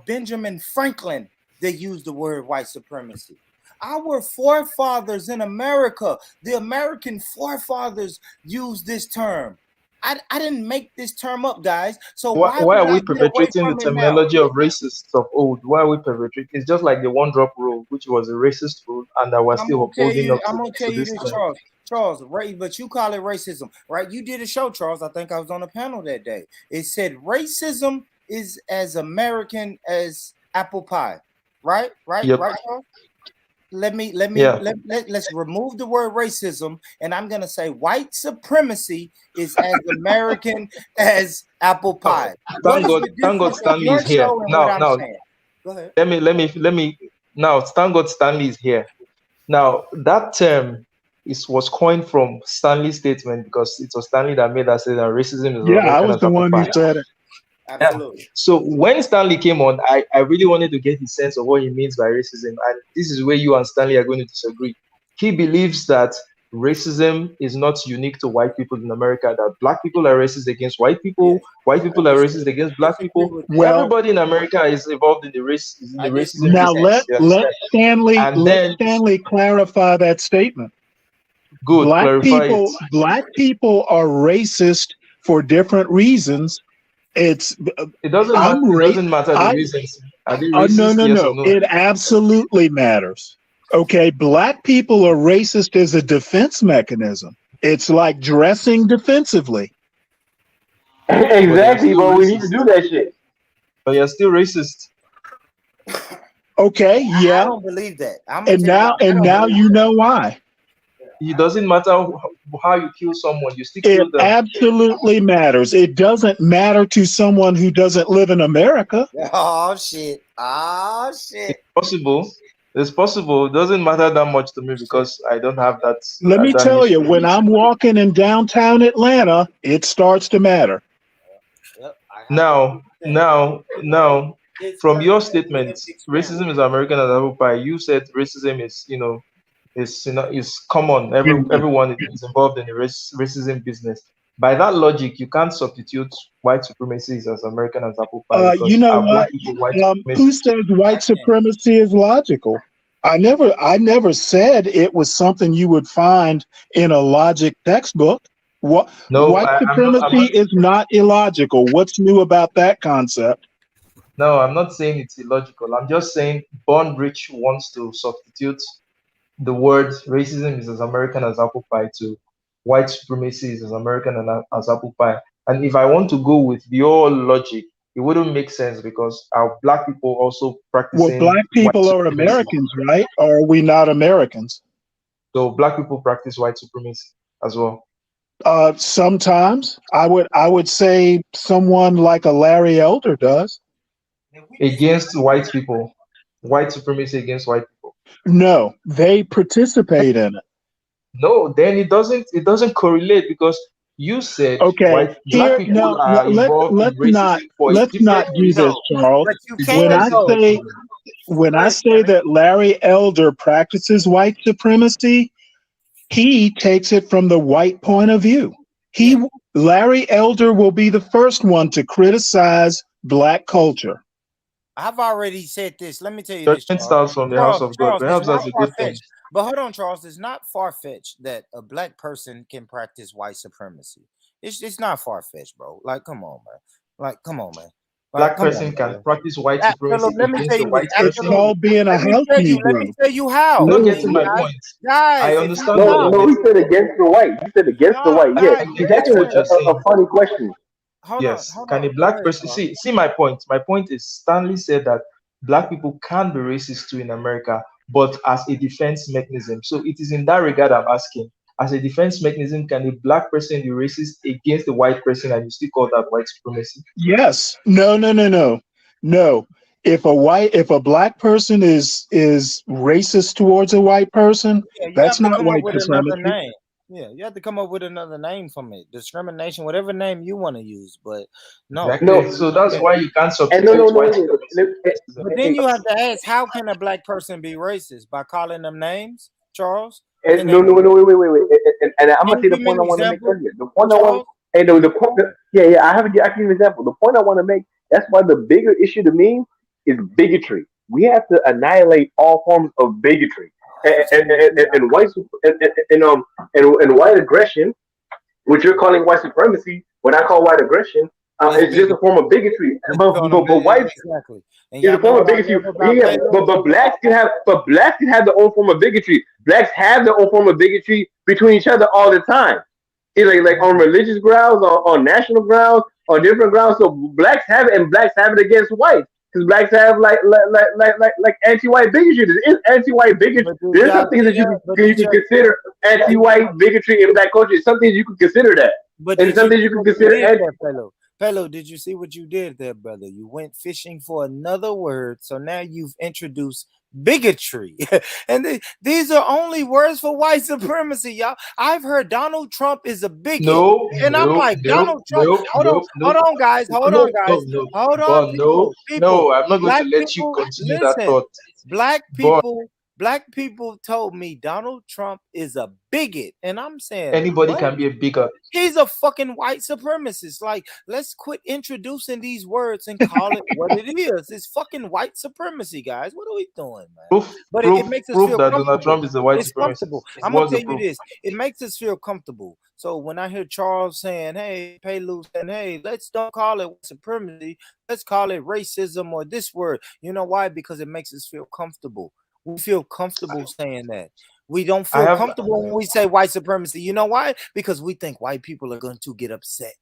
Benjamin Franklin that use the word white supremacy. Our forefathers in America, the American forefathers used this term. I didn't make this term up, guys. So why are we perpetrating the terminology of racists of old? Why are we perpetrating? It's just like the one drop rule, which was a racist rule, and that we're still upholding up to I'm gonna tell you this, Charles, right? But you call it racism, right? You did a show, Charles. I think I was on a panel that day. It said racism is as American as apple pie, right? Yep. Right, Charles? Let's remove the word racism, and I'm gonna say white supremacy is as American as apple pie. Thank God Stanley is here. Now, go ahead. Let me now, thank God Stanley is here. Now, that term was coined from Stanley's statement, because it was Stanley that made that statement, racism is I was the one who said it. Absolutely. Yeah. So when Stanley came on, I really wanted to get his sense of what he means by racism. And this is where you and Stanley are going to disagree. He believes that racism is not unique to white people in America, that black people are racist against white people, white people are racist against black people. Well, everybody in America is involved in the racism. Now let Stanley clarify that statement. Good. Black people are racist for different reasons. It doesn't matter the reasons. Are they racist? No. It absolutely matters. Okay, black people are racist as a defense mechanism. It's like dressing defensively. Exactly, bro. We need to do that shit. But you're still racist. Okay, yeah. I don't believe that. And now you know why. It doesn't matter how you kill someone, you still kill them. It absolutely matters. It doesn't matter to someone who doesn't live in America. Oh shit. It's possible. It's possible. It doesn't matter that much to me because I don't have that. Let me tell you, when I'm walking in downtown Atlanta, it starts to matter. Now, from your statement, racism is American as apple pie. You said racism is common. Everyone is involved in the racism business. By that logic, you can't substitute white supremacy as American as apple pie. You know what? Who says white supremacy is logical? I never said it was something you would find in a logic textbook. White supremacy is not illogical. What's new about that concept? No, I'm not saying it's illogical. I'm just saying Born Rich wants to substitute the word racism is as American as apple pie to white supremacy is as American as apple pie. And if I want to go with your logic, it wouldn't make sense because our black people also practicing. Well, black people are Americans, right? Or are we not Americans? So black people practice white supremacy as well. Sometimes I would say someone like a Larry Elder does. Against white people, white supremacy against white people. No, they participate in it. No, then it doesn't correlate because you said black people are involved in racism. Let's not do this, Charles. When I say that Larry Elder practices white supremacy, he takes it from the white point of view. Larry Elder will be the first one to criticize black culture. I've already said this. Let me tell you Judgment starts from the house of God. Perhaps that's a good thing. But hold on, Charles. It's not far-fetched that a black person can practice white supremacy. It's not far-fetched, bro. Like, come on, man. Black person can practice white supremacy against a white person. It's all being a health Negro. Let me tell you how. You're not getting my point. Guys, I understand. No, he said against the white. You said against the white. Yeah, that's a funny question. Can a black person see my point? My point is Stanley said that black people can be racist too in America, but as a defense mechanism. So it is in that regard I'm asking. As a defense mechanism, can a black person be racist against a white person and you still call that white supremacy? Yes. No. If a black person is racist towards a white person, that's not white supremacy. Yeah, you have to come up with another name from it. Discrimination, whatever name you want to use, but no. Exactly. No, so that's why you can't substitute white supremacy. But then you have to ask, how can a black person be racist? By calling them names, Charles? Wait. And I'm gonna say the point I want to make earlier. The point I want, I can give an example. The point I want to make. That's why the bigger issue to me is bigotry. We have to annihilate all forms of bigotry and white aggression, which you're calling white supremacy. What I call white aggression, it's just a form of bigotry. But white is a form of bigotry. Yeah, but blacks can have their own form of bigotry. Blacks have their own form of bigotry between each other all the time. It's like on religious grounds, on national grounds, on different grounds. So blacks have it, and blacks have it against whites. Because blacks have like anti-white bigotry. There's anti-white bigotry. There's some things that you can consider anti-white bigotry in black culture. Some things you can consider that, and some things you can consider. Pelo, did you see what you did there, brother? You went fishing for another word, so now you've introduced bigotry. And these are only words for white supremacy, y'all. I've heard Donald Trump is a bigot. I'm like, Donald Trump. Hold on, guys. Hold on, people. I'm not going to let you continue that thought. Black people told me Donald Trump is a bigot, and I'm saying anybody can be a bigot. He's a fucking white supremacist. Like, let's quit introducing these words and call it what it is. It's fucking white supremacy, guys. What are we doing, man? It makes us feel that comfortable. Donald Trump is a white It's supremacist. comfortable. I'm gonna tell you this. It makes us feel comfortable. So when I hear Charles saying, "Hey, Pelu saying, hey, let's don't call it white supremacy. Let's call it racism or this word." You know why? Because it makes us feel comfortable. We feel comfortable saying that. We don't feel comfortable when we say white supremacy. You know why? Because we think white people are going to get upset.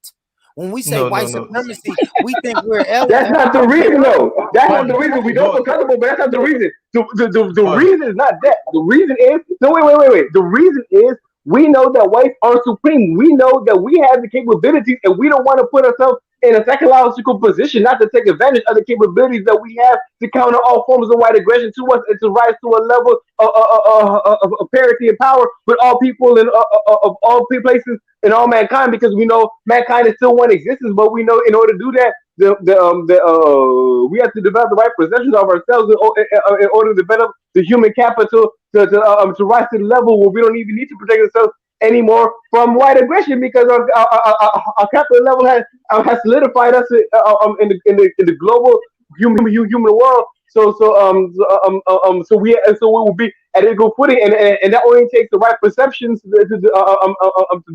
When we say white supremacy, we think we're That's not the reason, though. That's not the reason. We don't feel comfortable, but that's not the reason. The reason is not that. The reason is wait. The reason is we know that whites are supreme. We know that we have the capabilities, and we don't want to put ourselves in a psychological position not to take advantage of the capabilities that we have to counter all forms of white aggression to us and to rise to a level of parity and power with all people and of all places and all mankind, because we know mankind is still one existence, but we know in order to do that, we have to develop the right perceptions of ourselves in order to develop the human capital to rise to the level where we don't even need to protect ourselves anymore from white aggression, because our capital level has solidified us in the global human world. So we will be at equal footing, and that only takes the right perceptions to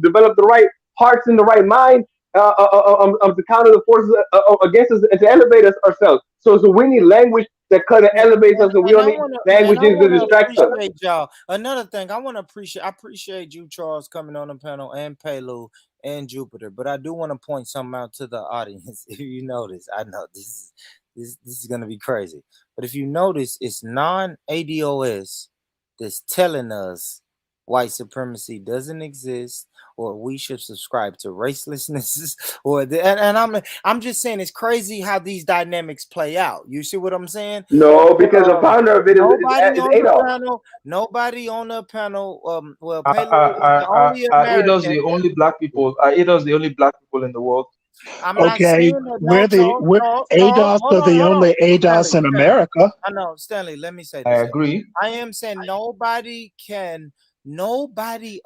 develop the right hearts and the right mind to counter the forces against us and to elevate us ourselves. So we need language that kind of elevates us, and we don't need languages that distract us. Y'all. Another thing, I appreciate you, Charles, coming on the panel, and Pelu and Jupiter. But I do want to point something out to the audience. If you notice, I know this is gonna be crazy, but if you notice, it's non-ADOS that's telling us white supremacy doesn't exist, or we should subscribe to racelessness, and I'm just saying it's crazy how these dynamics play out. You see what I'm saying? No, because the founder of it is Adolf. Nobody on the panel. Well, are ADOS the only black people? Are ADOS the only black people in the world? I'm not saying that. We're ADOS are the only ADOS in America. I know, Stanley. Let me say this. I agree. I am saying nobody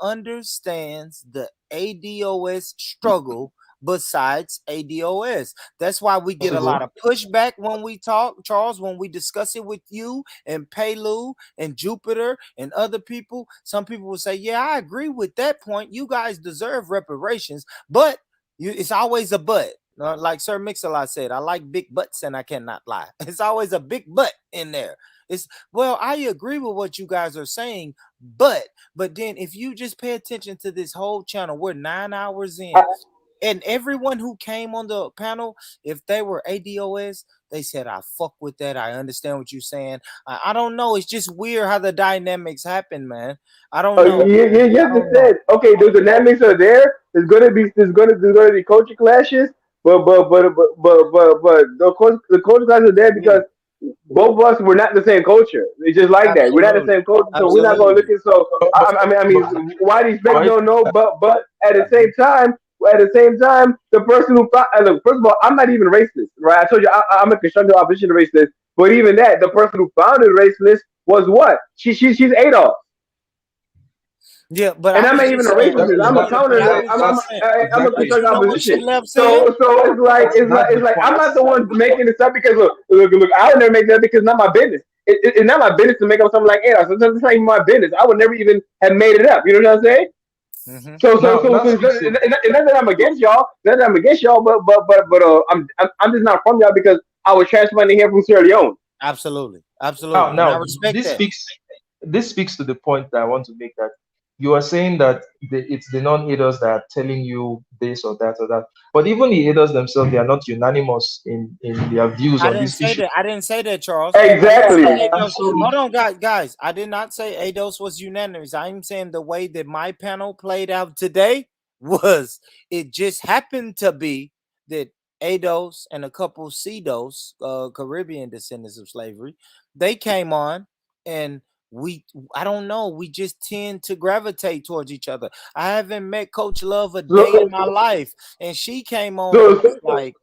understands the ADOS struggle besides ADOS. That's why we get a lot of pushback when we talk, Charles, when we discuss it with you and Pelu and Jupiter and other people. Some people will say, yeah, I agree with that point. You guys deserve reparations, but it's always a but. Like Sir Mix-a-Lot said, I like big butts and I cannot lie. It's always a big but in there. Well, I agree with what you guys are saying, but then if you just pay attention to this whole channel, we're 9 hours in, and everyone who came on the panel, if they were ADOS, they said, I fuck with that. I understand what you're saying. I don't know. It's just weird how the dynamics happen, man. I don't know. Okay, the dynamics are there. There's gonna be culture clashes, but the culture clashes are there because both of us were not the same culture. It's just like that. We're not the same culture, so we're not going to look at. So I mean, why these things don't know? But at the same time, the person who look, first of all, I'm not even racist, right? I told you I'm a constructive opposition to racist. But even that, the person who founded raceless was what? She's Adolf. Yeah, but I'm not even a racist. I'm a counter. I'm a constructive opposition. So it's like I'm not the one making this up because look, I would never make that because it's not my business. It's not my business to make up something like Adolf. So it's not even my business. I would never even have made it up. You know what I'm saying? Mm-hmm. So not that I'm against y'all. Not that I'm against y'all, but I'm just not from y'all because I was transplanted here from Sierra Leone. Absolutely. Now, this speaks to the point that I want to make, that you are saying that it's the non-haters that are telling you this or that or that. But even the haters themselves, they are not unanimous in their views I on didn't this say issue. that. I didn't say that, Charles. Exactly. Hold on, guys. I did not say ADOS was unanimous. I'm saying the way that my panel played out today was it just happened to be that ADOS and a couple CDOS, Caribbean descendants of slavery, they came on and I don't know, we just tend to gravitate towards each other. I haven't met Coach Love a day in my life, and she came on and was like,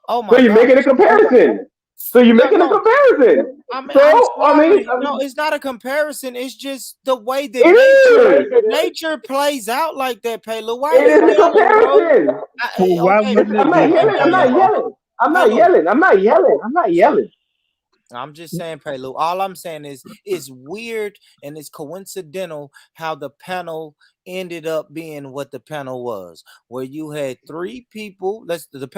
oh my God. So you're making a comparison. So you're making a comparison. I'm So sorry. No, it's not a comparison. It's just the way that nature plays out like that, Paylo. Why are you a comparison. I'm not yelling. I'm just saying, Paylo. All I'm saying is it's weird and it's coincidental how the panel ended up being what the panel was, where you had three people. Let's speak about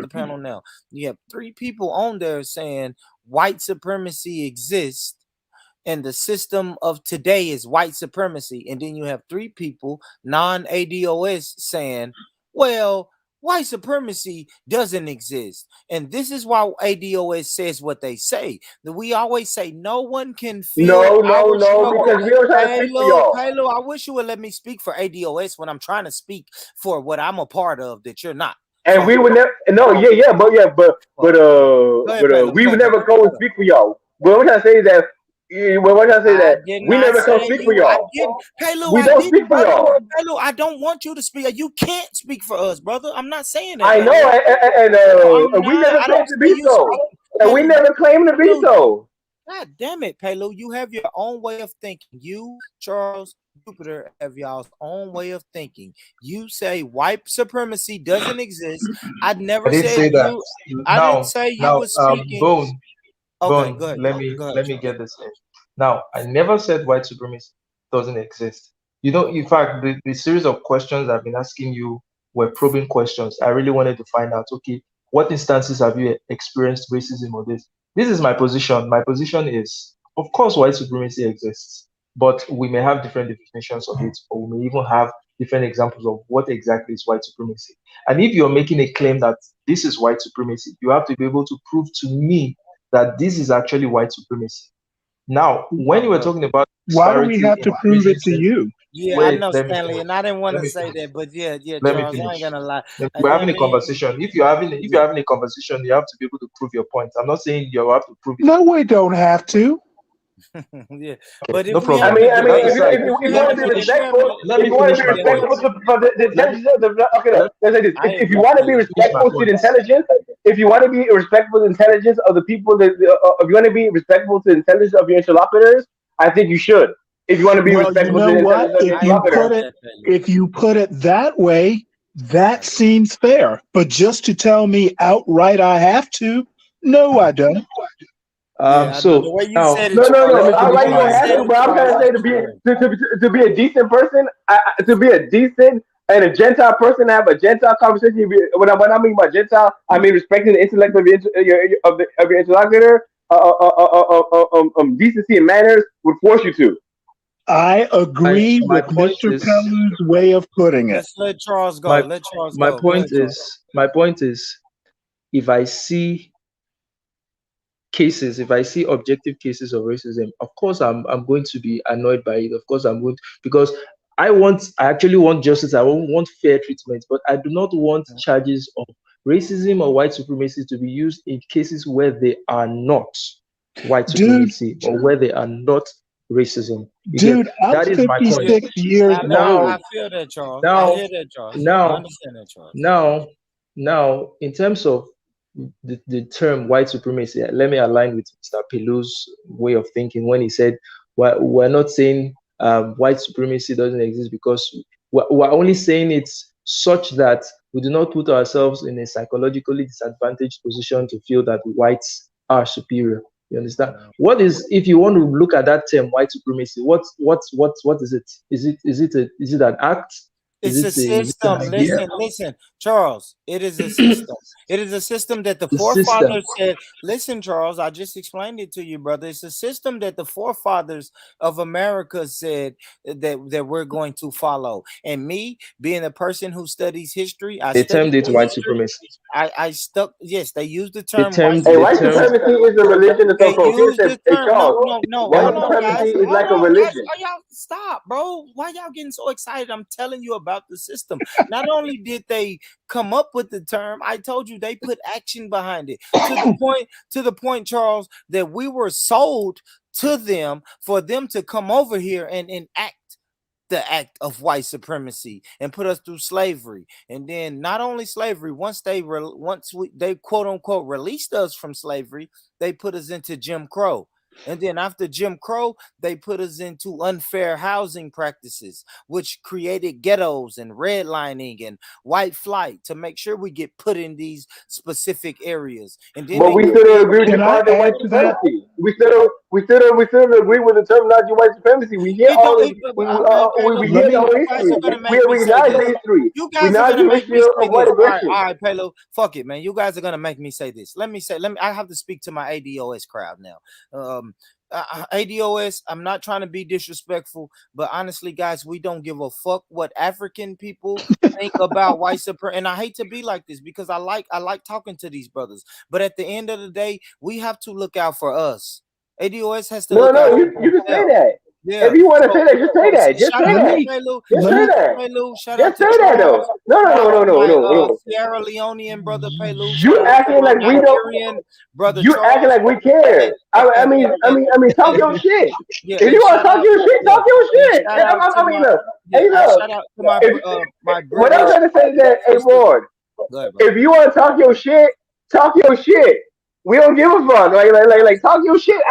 the panel now. You have three people on there saying white supremacy exists and the system of today is white supremacy. And then you have three people, non-ADOS, saying, well, white supremacy doesn't exist. And this is why ADOS says what they say. That we always say no one can feel No, because we don't try to speak for y'all. Paylo, I wish you would let me speak for ADOS when I'm trying to speak for what I'm a part of that you're not. And we would never we would never go and speak for y'all. But what I'm trying to say is that we never come speak for y'all. We don't speak for y'all. Paylo, I don't want you to speak. You can't speak for us, brother. I'm not saying that. I know, and we never claim to be so. And we never claim to be so. God damn it, Paylo. You have your own way of thinking. You, Charles, Jupiter have y'all's own way of thinking. You say white supremacy doesn't exist. I never didn't said say that. I didn't say you were speaking. Bone, go ahead. let me get this in. Now, I never said white supremacy doesn't exist. You know, in fact, the series of questions I've been asking you were probing questions. I really wanted to find out, okay, what instances have you experienced racism or this? This is my position. My position is, of course, white supremacy exists, but we may have different definitions of it, or we may even have different examples of what exactly is white supremacy. And if you're making a claim that this is white supremacy, you have to be able to prove to me that this is actually white supremacy. Now, when you were talking about why do we have to prove it to you? Yeah, I know, Stanley, and I didn't want to say that, but yeah, Charles, I ain't gonna lie. We're having a conversation. If you're having a conversation, you have to be able to prove your point. I'm not saying you have to prove it. No, we don't have to. Yeah, but no problem. If you want to be respectful, if you want to be respectful to the intelligence, if you want to be respectful to the intelligence of the people if you want to be respectful to the intelligence of your interlocutors, I think you should. If you want to be respectful to the intelligence of your interlocutors. If you put it that way, that seems fair. But just to tell me outright I have to, no, I don't. So the way you no, said it, I'm like you don't have to, but I'm trying to say to be a decent person, to be a decent and a Gentile person, to have a Gentile conversation. When I mean by Gentile, I mean respecting the intellect of your interlocutor. Decency and manners would force you to. I agree with Mr. Pellu's way of putting it. Let's let Charles go. My point is, if I see cases, if I see objective cases of racism, of course I'm going to be annoyed by it. Of course I'm going to, because I actually want justice. I want fair treatment, but I do not want charges of racism or white supremacy to be used in cases where they are not white supremacy or where they are not racism. That is my point. 56 years now. I feel that, Charles. I hear that, Charles. I understand that, Charles. Now, in terms of the term white supremacy, let me align with Mr. Pellu's way of thinking when he said we're not saying white supremacy doesn't exist, because we're only saying it's such that we do not put ourselves in a psychologically disadvantaged position to feel that whites are superior. You understand? What is, if you want to look at that term white supremacy, what is it? Is it an act? It's a system. Listen, Charles. It is a system. It is a system that the forefathers said. Listen, Charles, I just explained it to you, brother. It's a system that the forefathers of America said that we're going to follow. And me, being a person who studies history, they termed it white supremacy. I stuck. Yes, they used the term white supremacy is a religion. They used the term. No. White supremacy is like a religion. Oh, y'all stop, bro. Why y'all getting so excited? I'm telling you about the system. Not only did they come up with the term, I told you they put action behind it. To the point, Charles, that we were sold to them for them to come over here and enact the act of white supremacy and put us through slavery. And then not only slavery, once they quote unquote released us from slavery, they put us into Jim Crow. And then after Jim Crow, they put us into unfair housing practices, which created ghettos and redlining and white flight to make sure we get put in these specific areas. And then but we still don't agree with the part of white supremacy. We still don't agree with the terminology white supremacy. We hear all this. We hear all history. We acknowledge the history. You guys are gonna make me say this. All right, Pelo, fuck it, man. You guys are gonna make me say this. I have to speak to my ADOS crowd now. ADOS, I'm not trying to be disrespectful, but honestly, guys, we don't give a fuck what African people think about white supremacy. And I hate to be like this because I like talking to these brothers, but at the end of the day, we have to look out for us. ADOS has to look out. You can say that. Yeah. If you want to say that, just say that. Just say that. Just say that. Just say that though. No. Sierra Leonean brother Pelu. You acting like we don't. Brother, you acting like we care. I mean, talk your shit. If you want to talk your shit, talk your shit. I mean, look. Hey, look. Shout out to my what I'm trying to say is that, hey, Ward, if you want to talk your shit, talk your shit. We don't give a fuck. Like talk your shit.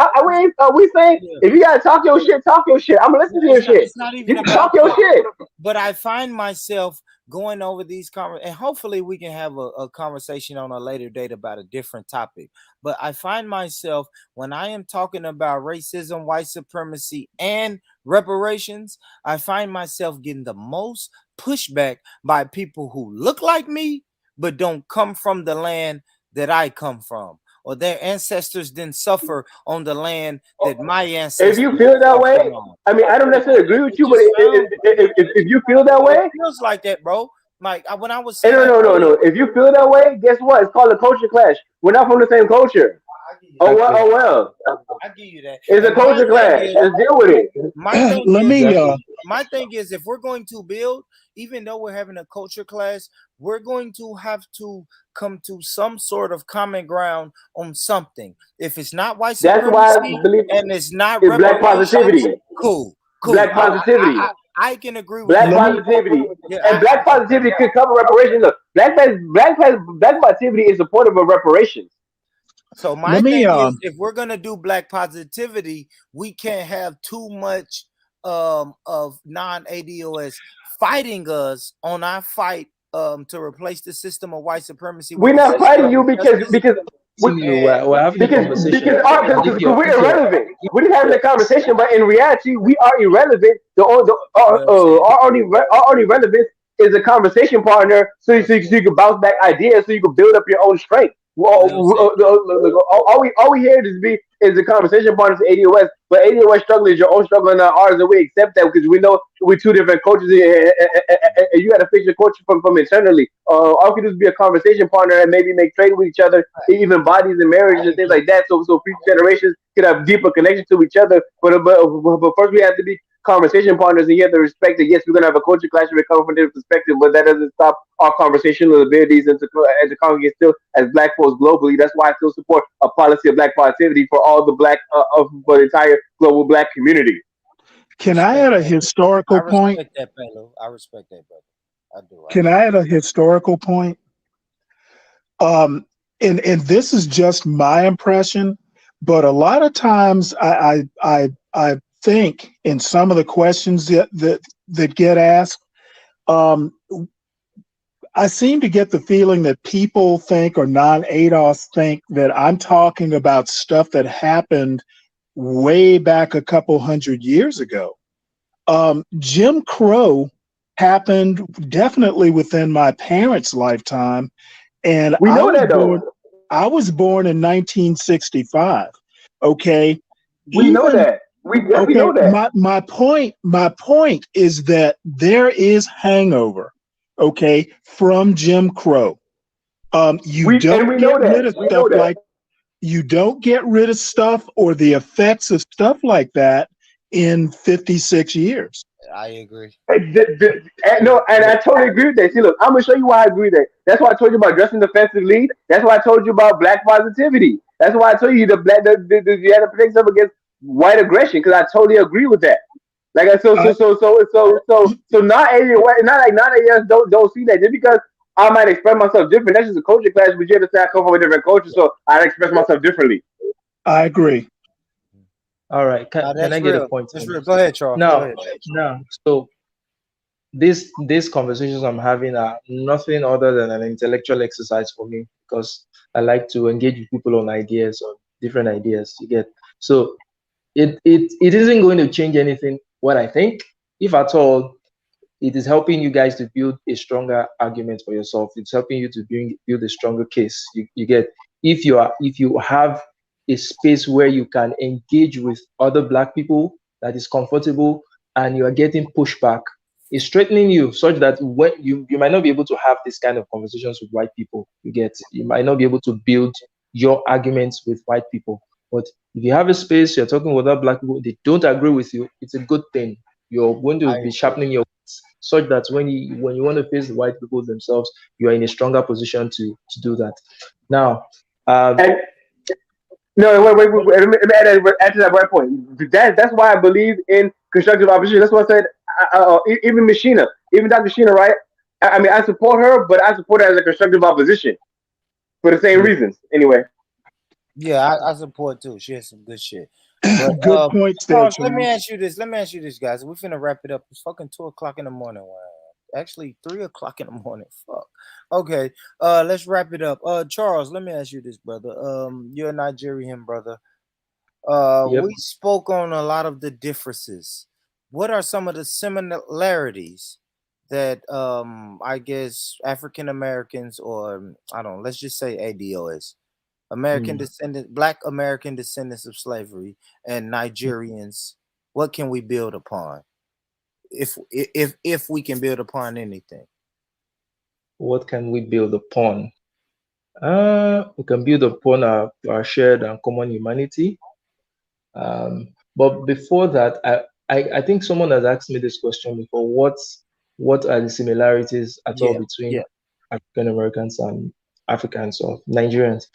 We saying if you gotta talk your shit, talk your shit. I'm gonna listen to your shit. It's not even you talk your shit. But I find myself going over these and hopefully we can have a conversation on a later date about a different topic. But I find myself when I am talking about racism, white supremacy, and reparations, I find myself getting the most pushback by people who look like me but don't come from the land that I come from, or their ancestors didn't suffer on the land that my ancestors. If you feel that way, I mean, I don't necessarily agree with you, but if you feel that way, it feels like that, bro. Like when I was no. If you feel that way, guess what? It's called a culture clash. We're not from the same culture. Oh well. I give you that. It's a culture clash. Let's deal with it. My thing is, if we're going to build, even though we're having a culture clash, we're going to have to come to some sort of common ground on something. If it's not white supremacy, that's why I believe and it's not black positivity. Cool. Black positivity. I can agree with black positivity. And black positivity could cover reparations. Look, black positivity is supportive of reparations. So my thing is, if we're gonna do black positivity, we can't have too much of non-ADOS fighting us on our fight to replace the system of white supremacy. We're not fighting you because we're irrelevant. We're just having a conversation, but in reality, we are irrelevant. Our only relevance is a conversation partner, so you can bounce back ideas, so you can build up your own strength. All we here is a conversation partner to ADOS, but ADOS struggle is your own struggle and not ours, and we accept that because we know we're two different cultures, and you got to fix your culture from internally. All we can do is be a conversation partner and maybe make trade with each other, even bodies and marriages and things like that, so future generations could have deeper connection to each other. But first we have to be conversation partners, and you have to respect that. Yes, we're gonna have a culture clash, we come from different perspectives, but that doesn't stop our conversational abilities and to congregate still as black folks globally. That's why I still support a policy of black positivity for all the black for the entire global black community. Can I add a historical point? I respect that, brother. I do. Can I add a historical point? And this is just my impression, but a lot of times I think in some of the questions that get asked, I seem to get the feeling that people think, or non-ADOS think, that I'm talking about stuff that happened way back a couple hundred years ago. Jim Crow happened definitely within my parents' lifetime. And we know that though. I was born in 1965. Okay. We know that. We definitely know that. My point is that there is hangover, okay, from Jim Crow. You don't get rid of stuff like you don't get rid of stuff or the effects of stuff like that in 56 years. I agree. No, and I totally agree with that. See, look, I'm gonna show you why I agree with that. That's why I told you about dressing defensively. That's why I told you about black positivity. That's why I told you you had to protect yourself against white aggression, because I totally agree with that. Like so not AS don't see that just because I might express myself different. That's just a culture clash, but you understand I come from a different culture, so I express myself differently. I agree. All right, can I get a point? That's real. Go ahead, Charles. No. So these conversations I'm having are nothing other than an intellectual exercise for me, because I like to engage with people on ideas, on different ideas. You get so it isn't going to change anything what I think, if at all. It is helping you guys to build a stronger argument for yourself. It's helping you to build a stronger case. You get if you have a space where you can engage with other black people that is comfortable and you are getting pushback, it's strengthening you such that when you might not be able to have this kind of conversations with white people. You might not be able to build your arguments with white people. But if you have a space, you're talking with other black people, they don't agree with you, it's a good thing. You're going to be sharpening your wits such that when you want to face the white people themselves, you are in a stronger position to do that. Now, wait. Let me add to that right point. That's why I believe in constructive opposition. That's why I said, even Machina, even Dr. Sheena, right? I mean, I support her, but I support her as a constructive opposition for the same reasons. Anyway. Yeah, I support too. She has some good shit. But, good points there, Charles, let me ask you this, guys. We're finna wrap it up. It's fucking 2:00 in the morning. Actually, 3:00 in the morning. Fuck. Okay. Let's wrap it up. Charles, let me ask you this, brother. You're a Nigerian brother. Yep. We spoke on a lot of the differences. What are some of the similarities that I guess African Americans, or I don't know, let's just say ADOS, Black American descendants of slavery, and Nigerians, what can we build upon? If we can build upon anything. What can we build upon? We can build upon our shared and common humanity. But before that, I think someone has asked me this question before. What are the similarities at all between African Americans and Africans or Nigerians?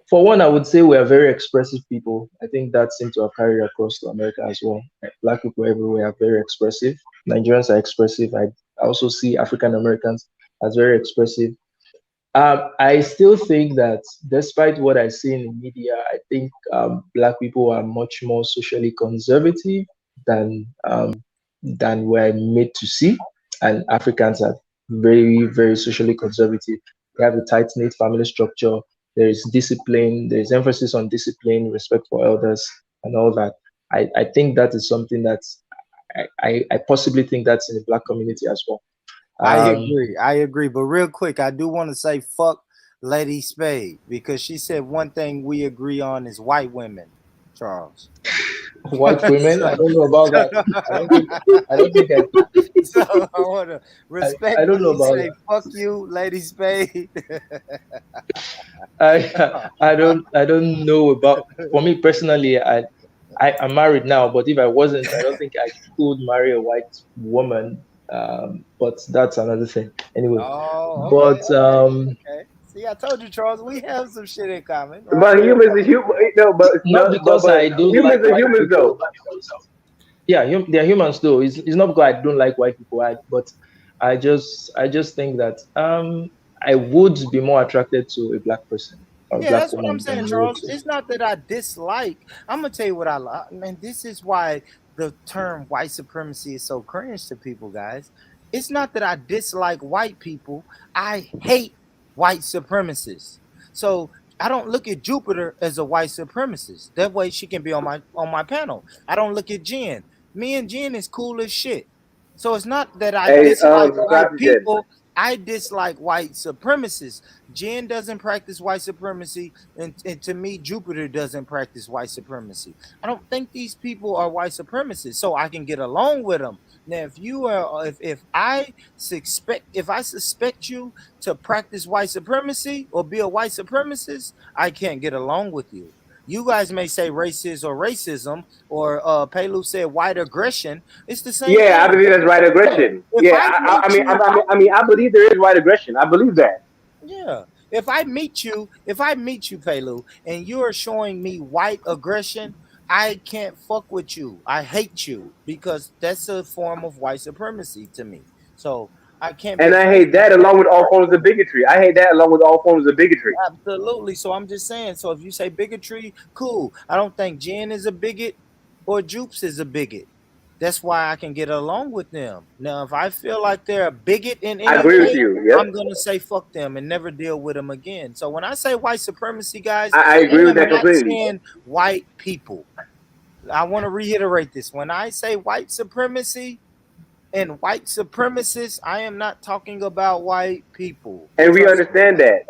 For one, I would say we are very expressive people. I think that seems to have carried across to America as well. Black people everywhere are very expressive. Nigerians are expressive. I also see African Americans as very expressive. I still think that despite what I see in the media, I think Black people are much more socially conservative than we're made to see, and Africans are very, very socially conservative. They have a tight-knit family structure. There is discipline. There is emphasis on discipline, respect for elders, and all that. I think that is something that's I possibly think that's in the Black community as well. I agree. But real quick, I do want to say fuck Lady Spade, because she said one thing we agree on is white women, Charles. White women? I don't know about that. I don't think so I want to respectfully I don't know about say fuck you, Lady Spade. I don't know about, for me personally, I'm married now, but if I wasn't, I don't think I could marry a white woman. But that's another thing. Anyway. Okay. See, I told you, Charles, we have some shit in common. Right? But humans are humans. No, but not because I don't humans like are humans though. Yeah, they're humans though. It's not because I don't like white people, but I just think that I would be more attracted to a black person. Yeah, that's what I'm saying, Charles. It's not that I dislike. I'm gonna tell you what I like. Man, this is why the term white supremacy is so cringe to people, guys. It's not that I dislike white people. I hate white supremacists. So I don't look at Jupiter as a white supremacist. That way she can be on my panel. I don't look at Jen. Me and Jen is cool as shit. So it's not that I dislike white Jen. people. I dislike white supremacists. Jen doesn't practice white supremacy, and to me, Jupiter doesn't practice white supremacy. I don't think these people are white supremacists, so I can get along with them. Now, if you are, if I suspect you to practice white supremacy or be a white supremacist, I can't get along with you. You guys may say racist or racism, or Pelu said white aggression. It's the same Yeah, I thing. believe that's white aggression. I believe there is white aggression. I believe that. Yeah. If I meet you, Pelu, and you're showing me white aggression, I can't fuck with you. I hate you because that's a form of white supremacy to me. So I can't be. And I hate that along with all forms of bigotry. Absolutely. So I'm just saying. So if you say bigotry, cool. I don't think Jen is a bigot or Jupes is a bigot. That's why I can get along with them. Now, if I feel like they're a bigot in any I agree with way, you. Yep. I'm gonna say fuck them and never deal with them again. So when I say white supremacy, guys, I agree with that completely. Saying white people. I want to reiterate this. When I say white supremacy and white supremacists, I am not talking about white people. And we understand that.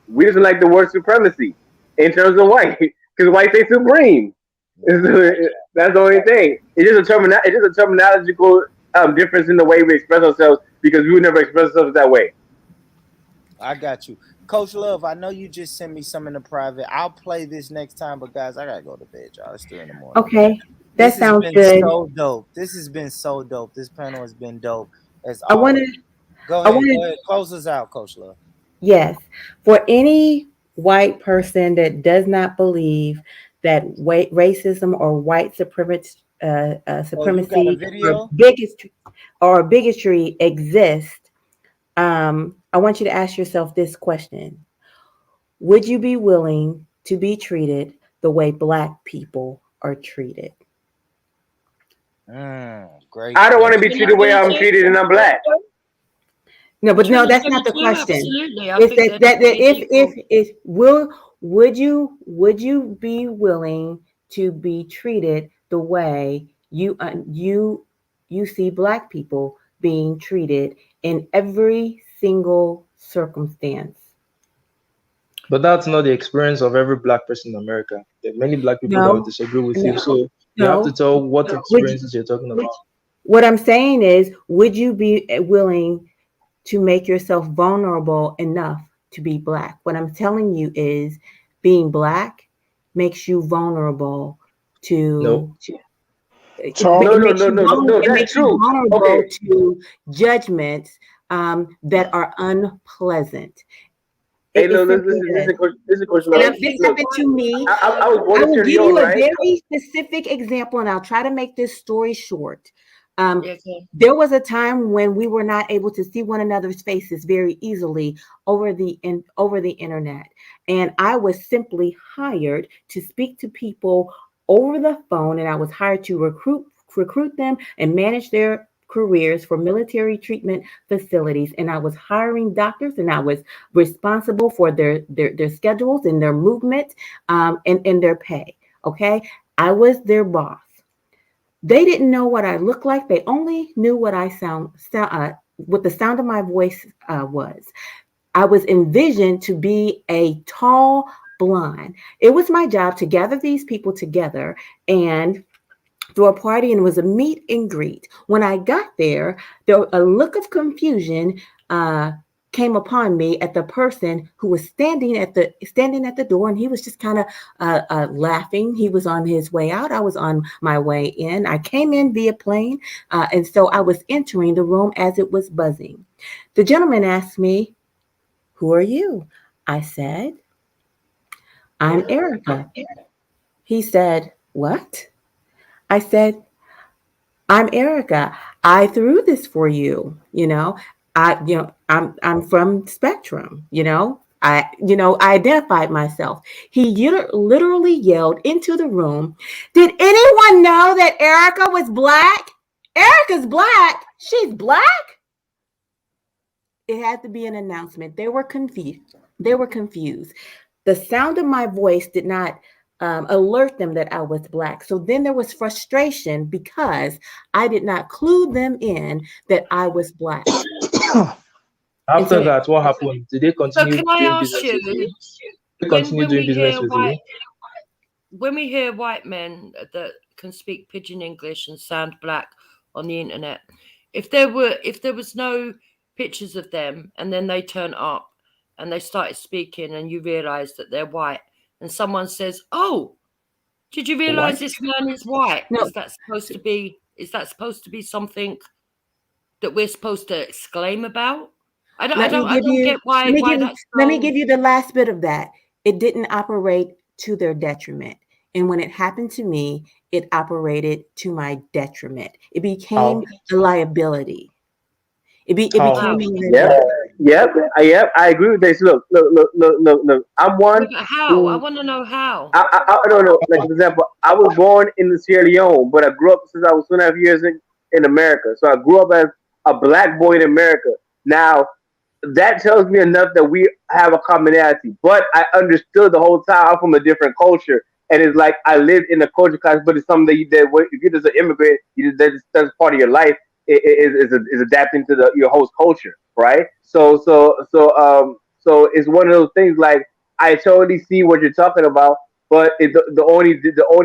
We just like the word supremacy in terms of white, because white say supreme. That's the only thing. It's just a terminological difference in the way we express ourselves, because we would never express ourselves that way. I got you. Coach Love, I know you just sent me some in the private. I'll play this next time, but guys, I gotta go to bed, y'all. It's 3 a.m. Okay, that sounds good. So dope. This has been so dope. This panel has been dope. As I want to go ahead. Close us out, Coach Love. Yes, for any white person that does not believe that racism or white supremacy or bigotry exist, I want you to ask yourself this question: would you be willing to be treated the way Black people are treated? Great. I don't want to be treated the way I'm treated, and I'm Black. No, but no, that's not the question. Absolutely. Would you be willing to be treated the way you see Black people being treated in every single circumstance? But that's not the experience of every Black person in America. There are many Black people that would disagree with you. So you have to tell what experiences you're talking about. What I'm saying is, would you be willing to make yourself vulnerable enough to be Black? What I'm telling you is, being Black makes you vulnerable to. No, that's true. Vulnerable to judgments that are unpleasant. Hey, no, listen, Coach Love. And if this happened to me, I was will give you a right? very specific example, and I'll try to make this story short. There was a time when we were not able to see one another's faces very easily over the internet, and I was simply hired to speak to people over the phone, and I was hired to recruit them and manage their careers for military treatment facilities. And I was hiring doctors, and I was responsible for their schedules and their movement and their pay. Okay, I was their boss. They didn't know what I looked like. They only knew what what the sound of my voice was. I was envisioned to be a tall blonde. It was my job to gather these people together and through a party, and it was a meet and greet. When I got there, a look of confusion came upon me at the person who was standing at the door, and he was just kind of laughing. He was on his way out. I was on my way in. I came in via plane, and so I was entering the room as it was buzzing. The gentleman asked me, "Who are you?" I said, "I'm Erica." He said, "What?" I said, "I'm Erica. I threw this for you. I'm from Spectrum. I identified myself." He literally yelled into the room, "Did anyone know that Erica was Black? Erica's Black. She's Black." It had to be an announcement. They were confused. The sound of my voice did not alert them that I was Black. So then there was frustration because I did not clue them in that I was Black. After that, what happened? Did they continue can I doing ask business with you, you? They continue when doing we business hear with you? when we hear white men that can speak pidgin English and sound Black on the internet, if there was no pictures of them and then they turn up and they started speaking and you realize that they're white and someone says, "Oh, did you realize White? this man is white?" No. Is that supposed to be something that we're supposed to exclaim about? I don't get why that's let me give you the last bit of that. It didn't operate to their detriment. And when it happened to me, it operated to my detriment. It became a liability. It became Yep. I agree with this. Look. I'm one. But how? I want to know how. I don't know. Like for example, I was born in Sierra Leone, but I grew up since I was 2.5 years in America. So I grew up as a Black boy in America. Now that tells me enough that we have a commonality. But I understood the whole time I'm from a different culture, and it's like I lived in a culture class, but it's something that if you're just an immigrant, that's part of your life. Is adapting to your host culture, right? So it's one of those things. Like I totally see what you're talking about, but the only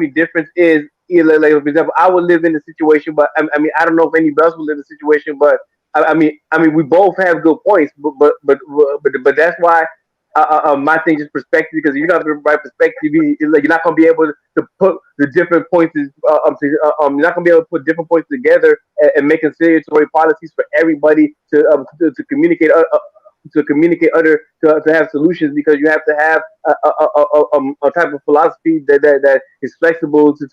difference is, like for example, I would live in the situation, but I mean I don't know if anybody else would live in the situation, but I mean we both have good points, but that's why my thing is perspective, because you're not the right perspective. You're not gonna be able to put the different points. You're not gonna be able to put different points together and make conciliatory policies for everybody to communicate. To communicate to have solutions, because you have to have a type of philosophy that is flexible to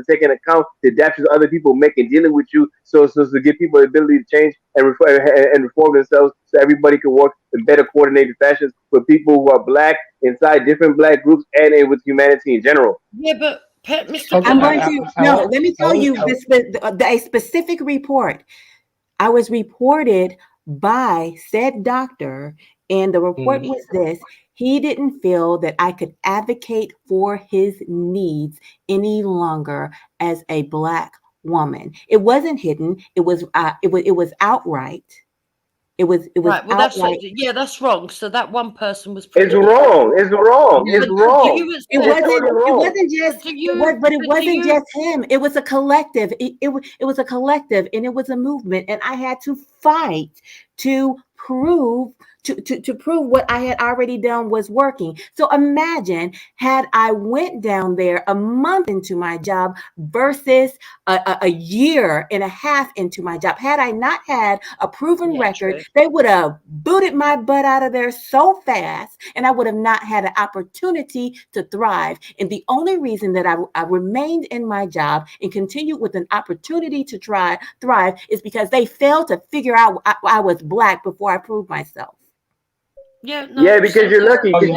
take into account the adaptations other people make in dealing with you, so to give people the ability to change and reform themselves, so everybody can work in better coordinated fashions with people who are Black inside different Black groups and with humanity in general. Yeah, but Mr. I'm going to let me tell you a specific report. I was reported by said doctor, and the report was this: he didn't feel that I could advocate for his needs any longer as a Black woman. It wasn't hidden. It was outright. It was right. Well, outright. that's wrong. So that one person was. It's wrong. It's wrong. It's wrong. It wasn't just. It wasn't just him. It was a collective. It was a collective, and it was a movement. And I had to fight to prove what I had already done was working. So imagine had I went down there a month into my job versus a year and a half into my job. Had I not had a proven record, they would have booted my butt out of there so fast, and I would have not had an opportunity to thrive. And the only reason that I remained in my job and continued with an opportunity to thrive is because they failed to figure out I was Black before I proved myself. Yeah, because you're lucky. Because you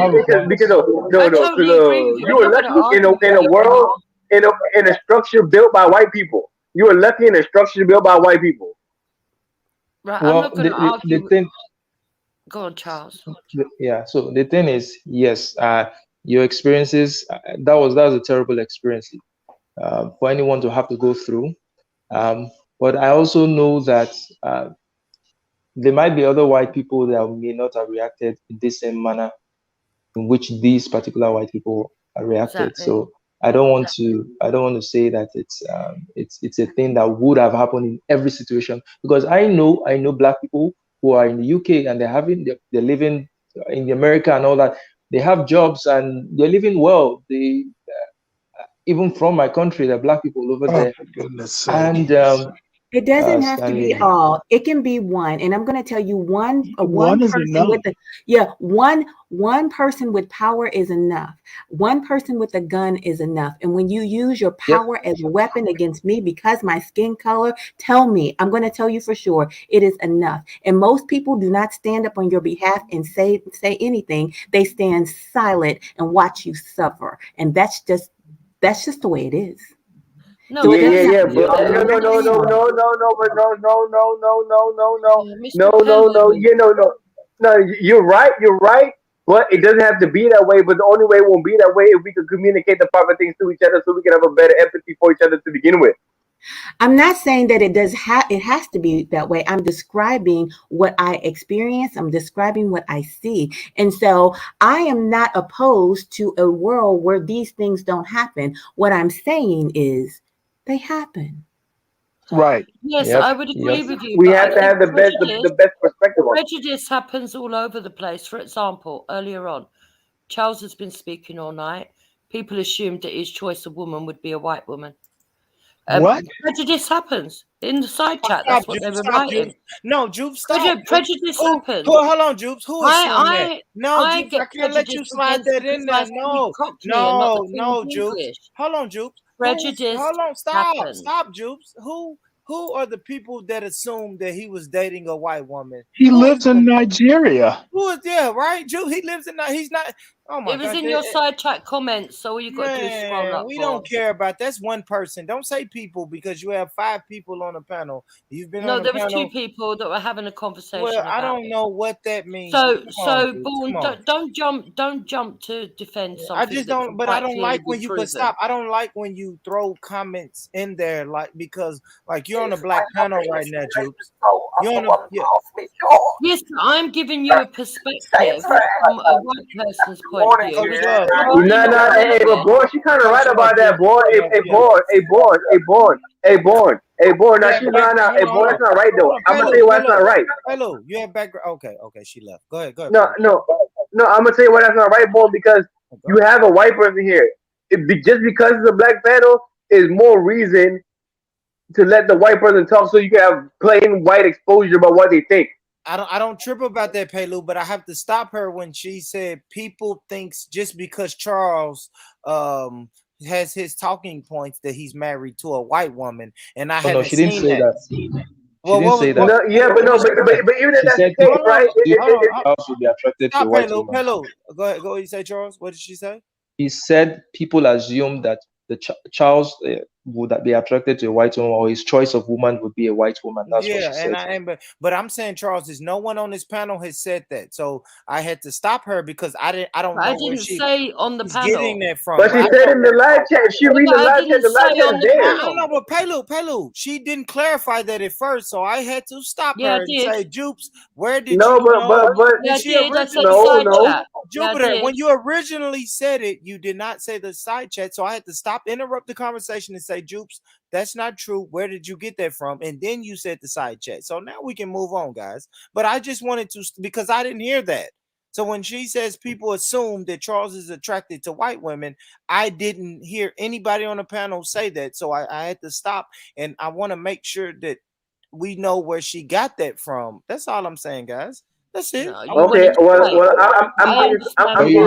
were lucky in a world in a structure built by white people. You were lucky in a structure built by white people. Right. I'm not going to argue. The thing, go on, Charles. Yeah. So the thing is, yes, your experiences. That was a terrible experience for anyone to have to go through. But I also know that there might be other white people that may not have reacted in the same manner in which these particular white people are reacted. Exactly. So I don't want to say that it's a thing that would have happened in every situation, because I know Black people who are in the UK and they're living in America and all that. They have jobs and they're living well. They even from my country, there are Black people over there. And it doesn't have to be all. It can be one. And I'm going to tell you one person with one person with power is enough. One person with a gun is enough. And when you use your power as a weapon against me because my skin color, tell me, I'm going to tell you for sure, it is enough. And most people do not stand up on your behalf and say anything. They stand silent and watch you suffer. And that's just the way it is. No, but no. You're right. But it doesn't have to be that way. But the only way it won't be that way if we can communicate the proper things to each other, so we can have a better empathy for each other to begin with. I'm not saying that it has to be that way. I'm describing what I experience. I'm describing what I see. And so I am not opposed to a world where these things don't happen. What I'm saying is they happen. Right. Yes, I would agree with you. We but have I to have think the best perspective on it. prejudice happens all over the place. For example, earlier on, Charles has been speaking all night. People assumed that his choice of woman would be a white woman. What? Prejudice happens in the side chat. Stop, That's what Jupe, they were stop, writing. Jupe. No, Jupe, stop. Prejudice happens. Hold on, Jupe. Who assumed that? No, I Jupe, get I can't let you prejudiced slide against that because in I there. speak Cockney and not the King's Jupe. English. Hold on, Jupe. Prejudice Hold on, happens. stop, Jupe. Who are the people that assumed that he was dating a white woman? He lives in Nigeria. Who is there, right? Jupe, he lives in. He's not. Oh my It was God, in your side chat comments, so all you've got to do is scroll up. we don't care about that's one person. Don't say people because you have 5 people on the panel. You've been on the there panel. was 2 people that were having a conversation. Well, about I don't know what that means. So, Bourne, don't jump to defend something. I just don't. But I don't like when you. But stop. I don't like when you throw comments in there, like because like you're on the black panel right now, Jukes. You're on the. Yes, I'm giving you a perspective from a white person's point of view. Hey, but boy, she kind of right about that, boy. Hey, boy. Now she's not. Hey, boy, that's not right though. I'm gonna tell you why it's not right. Hello, you have background. Okay, she left. Go ahead. No. I'm gonna tell you why that's not right, boy. Because you have a white person here. Just because it's a black panel is more reason to let the white person talk, so you can have plain white exposure about what they think. I don't trip about that, Pelu, but I have to stop her when she said people thinks just because Charles has his talking points that he's married to a white woman, and I haven't she didn't seen say that. She didn't say that. But even if that's the case, right? Charles would be attracted to a white woman. Pelu, go ahead. Go ahead. You say, Charles. What did she say? He said people assume that the Charles would be attracted to a white woman, or his choice of woman would be a white woman. That's what she said. But I'm saying, Charles, there's no one on this panel has said that, so I had to stop her because I don't know where she say on the panel getting that from. But she said in the live chat, she read the live chat. The live chat is there. I know, but Pelu, she didn't clarify that at first, so I had to stop her and say, Jupes, where did you know? Jupiter, when you originally said it, you did not say the side chat, so I had to stop, interrupt the conversation and say, Jupes, that's not true. Where did you get that from? And then you said the side chat. So now we can move on, guys. But I just wanted to, because I didn't hear that. So when she says people assume that Charles is attracted to white women, I didn't hear anybody on the panel say that. So I had to stop, and I want to make sure that we know where she got that from. That's all I'm saying, guys. That's it. Okay. Well, I'm you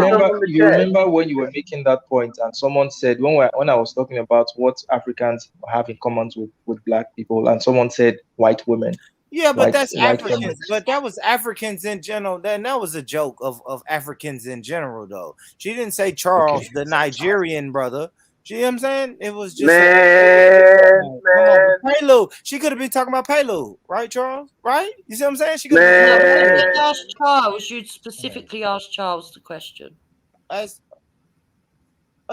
remember when you were making that point, and someone said when I was talking about what Africans have in common with black people, and someone said white women. Yeah, but that's Africans. But that was Africans in general. That was a joke of Africans in general, though. She didn't say Charles, the Nigerian brother. See what I'm saying? It was just Pelu. She could have been talking about Pelu, right, Charles? Right? You see what I'm saying? She could have asked Charles. You'd specifically asked Charles the question.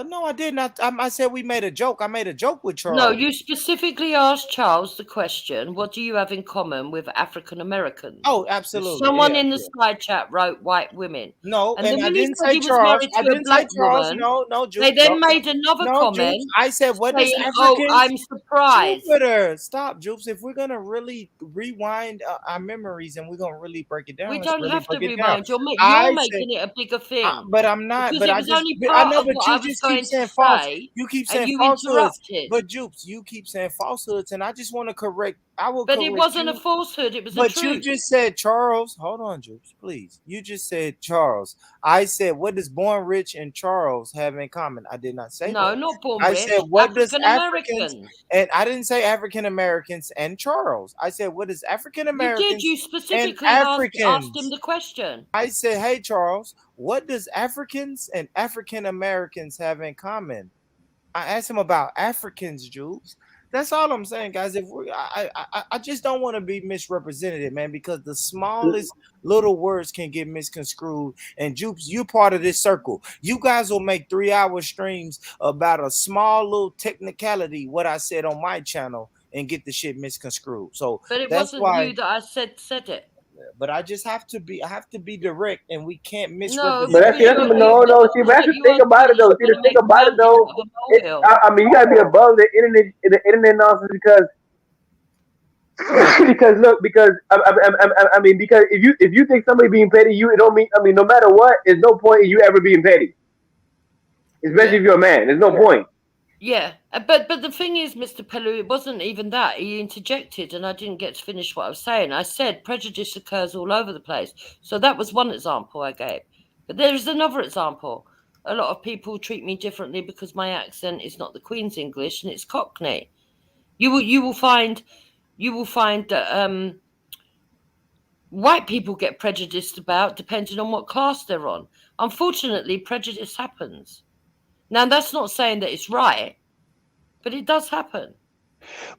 No, I did not. I said we made a joke. I made a joke with Charles. No, you specifically asked Charles the question, what do you have in common with African Americans? Oh, absolutely. Someone in the side chat wrote white women. No, and I didn't say Charles. I didn't say Charles. No, Jupe. They then made another comment. Jupe. I said, what is Africans? Oh, I'm surprised. Jupiter, stop, Jupes. If we're going to really rewind our memories and we're going to really break it down, we don't have to rewind. You're making it a bigger thing. But I'm not. But I just, I know, but you just keep saying false. You keep saying falsehoods. But Jupes, you keep saying falsehoods, and I just want to correct. But it wasn't a falsehood. It was a truth. But you just said Charles. Hold on, Jupes, please. You just said Charles. I said, what does Born Rich and Charles have in common? I did not say that. No, not Born Rich. I said, what does Africans? And I didn't say African Americans and Charles. I said, what is African Americans? You did. You specifically asked him the question. I said, hey, Charles, what does Africans and African Americans have in common? I asked him about Africans, Jules. That's all I'm saying, guys. If I just don't want to be misrepresented, man, because the smallest little words can get misconstrued. And Jupes, you're part of this circle. You guys will make 3-hour streams about a small little technicality, what I said on my channel, and get the shit misconstrued. So But it that's wasn't why. you that I said it. But I just have to be. I have to be direct, and we can't No, misrepresent. But that's because See, but that's the thing about it, though. See, the thing about it, though. I mean, you gotta be above the internet nonsense because because I mean, because if you think somebody being petty, it don't mean. I mean, no matter what, there's no point in you ever being petty, especially if you're a man. There's no point. Yeah, but the thing is, Mr. Pellew, it wasn't even that. He interjected, and I didn't get to finish what I was saying. I said prejudice occurs all over the place. So that was one example I gave. But there is another example. A lot of people treat me differently because my accent is not the Queen's English and it's Cockney. You will find that white people get prejudiced about depending on what class they're on. Unfortunately, prejudice happens. Now, that's not saying that it's right, but it does happen.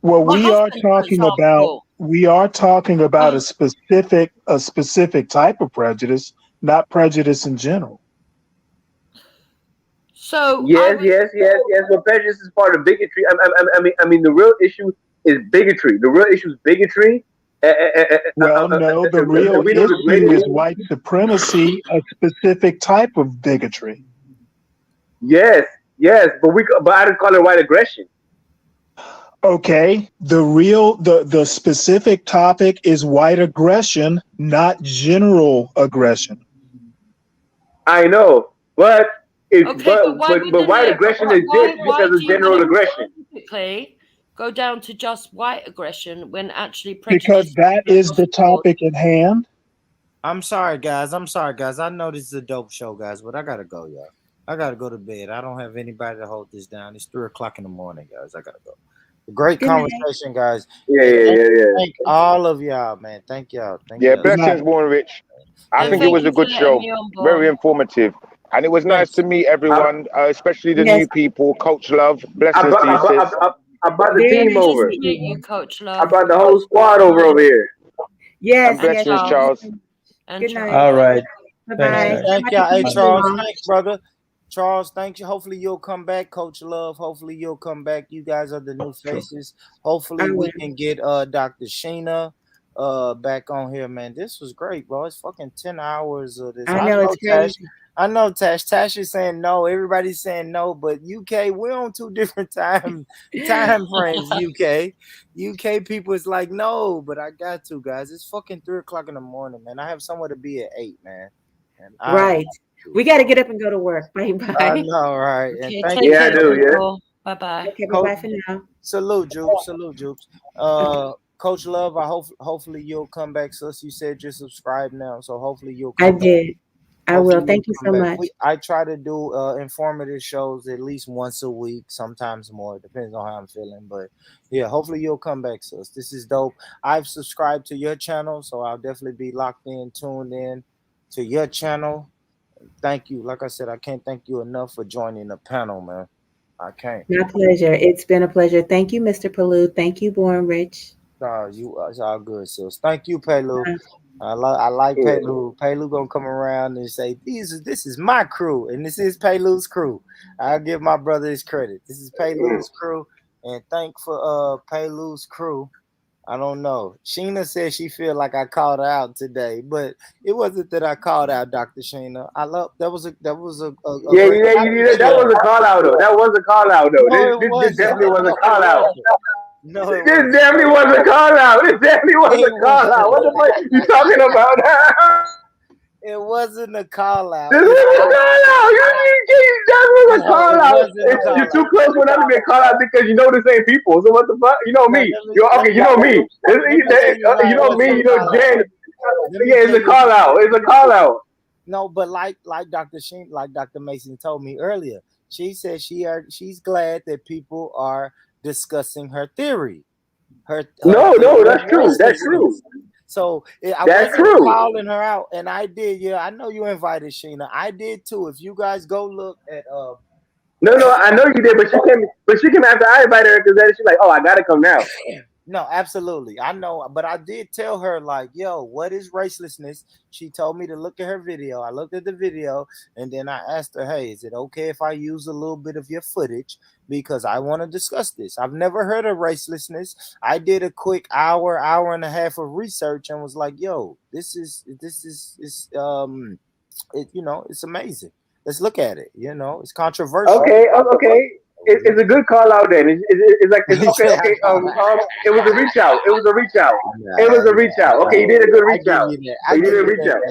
Well, we are talking about a specific type of prejudice, not prejudice in general. So yes. But prejudice is part of bigotry. I mean, the real issue is bigotry. The real issue is bigotry. Well, no, the real issue is white supremacy, a specific type of bigotry. Yes, but I didn't call it white aggression. Okay, the specific topic is white aggression, not general aggression. I know, but white aggression exists because of general aggression. Go down to just white aggression when actually prejudice. Because that is the topic at hand. I'm sorry, guys. I know this is a dope show, guys, but I gotta go, y'all. I gotta go to bed. I don't have anybody to hold this down. It's 3:00 in the morning, guys. I gotta go. Great conversation, guys. Yeah. Thank all of y'all, man. Thank y'all. Blessings, Born Rich. I think it was a good show. Very informative. And it was nice to meet everyone, especially the new people. Coach Love, blessings to you, sis. I brought the team over. You, Coach Love. I brought the whole squad over here. Yes. And blessings, Charles. Good night. All right. Bye. Thank y'all. Hey, Charles. Thanks, brother. Charles, thank you. Hopefully you'll come back. Coach Love, hopefully you'll come back. You guys are the new faces. Hopefully we can get Dr. Sheena back on here, man. This was great, bro. It's fucking 10 hours of this. I know it's crazy. I know Tash is saying no. Everybody's saying no, but UK, we're on 2 different time frames. UK people is like no, but I got to, guys. It's fucking 3:00 in the morning, man. I have somewhere to be at 8, man. Right. We got to get up and go to work. Bye. I know, right? Okay, and yeah, I do. Yeah. Bye. Okay, bye for now. Salute, Jukes. Coach Love, hopefully you'll come back. Sis, you said you're subscribed now, so hopefully you'll come back. I did. I will. Thank you so much. I try to do informative shows at least once a week, sometimes more. It depends on how I'm feeling. But yeah, hopefully you'll come back, sis. This is dope. I've subscribed to your channel, so I'll definitely be locked in, tuned in to your channel. Thank you. Like I said, I can't thank you enough for joining the panel, man. I can't. My pleasure. It's been a pleasure. Thank you, Mr. Pellew. Thank you, Born Rich. It's all good, sis. Thank you, Pellew. I like Pellew. Pellew gonna come around and say, this is my crew, and this is Pellew's crew. I'll give my brother his credit. This is Pellew's crew, and thank for Pellew's crew. I don't know. Sheena said she feel like I called her out today, but it wasn't that I called out Dr. Sheena. That was a that was a call out though. That was a call out though. This definitely was a call out. No, this definitely was a call out. This definitely was a call out. What the fuck you talking about now? It wasn't a call out. This was a call out. That was a call out. You're too close for not to be a call out because you know the same people. So what the fuck? You know me. You know me. You know me. You know Jen. Yeah, it's a call out. It's a call out. No, but like Dr. Sheen, like Dr. Mason told me earlier, she said she's glad that people are discussing her theory. No, that's true. That's true. So I wasn't calling her out, and I did. Yeah, I know you invited Sheena. I did too. If you guys go look at No, I know you did, but she came after I invited her because then she's like, oh, I gotta come now. No, absolutely. I know, but I did tell her, like, yo, what is racelessness? She told me to look at her video. I looked at the video, and then I asked her, hey, is it okay if I use a little bit of your footage? Because I want to discuss this. I've never heard of racelessness. I did a quick hour and a half of research and was like, yo, this is it's amazing. Let's look at it. It's controversial. Okay. It's a good call out then. It's like it's okay. It was a reach out. It was a reach out. It was a reach out. Okay, you did a good reach out. You did a reach out.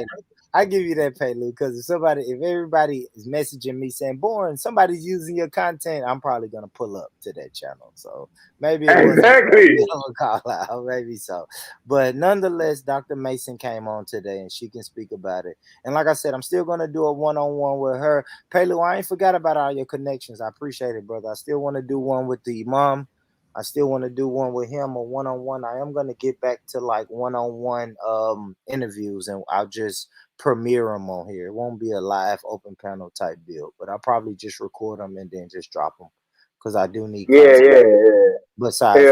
I give you that, Paylu, because if everybody is messaging me saying, "Born, somebody's using your content," I'm probably gonna pull up to that channel. So maybe exactly. Call out, maybe so. But nonetheless, Dr. Mason came on today, and she can speak about it. And like I said, I'm still gonna do a one-on-one with her. Paylu, I ain't forgot about all your connections. I appreciate it, brother. I still want to do one with the imam. I still want to do one with him, a one-on-one. I am gonna get back to like one-on-one interviews, and I'll just premiere them on here. It won't be a live open panel type deal, but I'll probably just record them and then just drop them because I do need yeah. Besides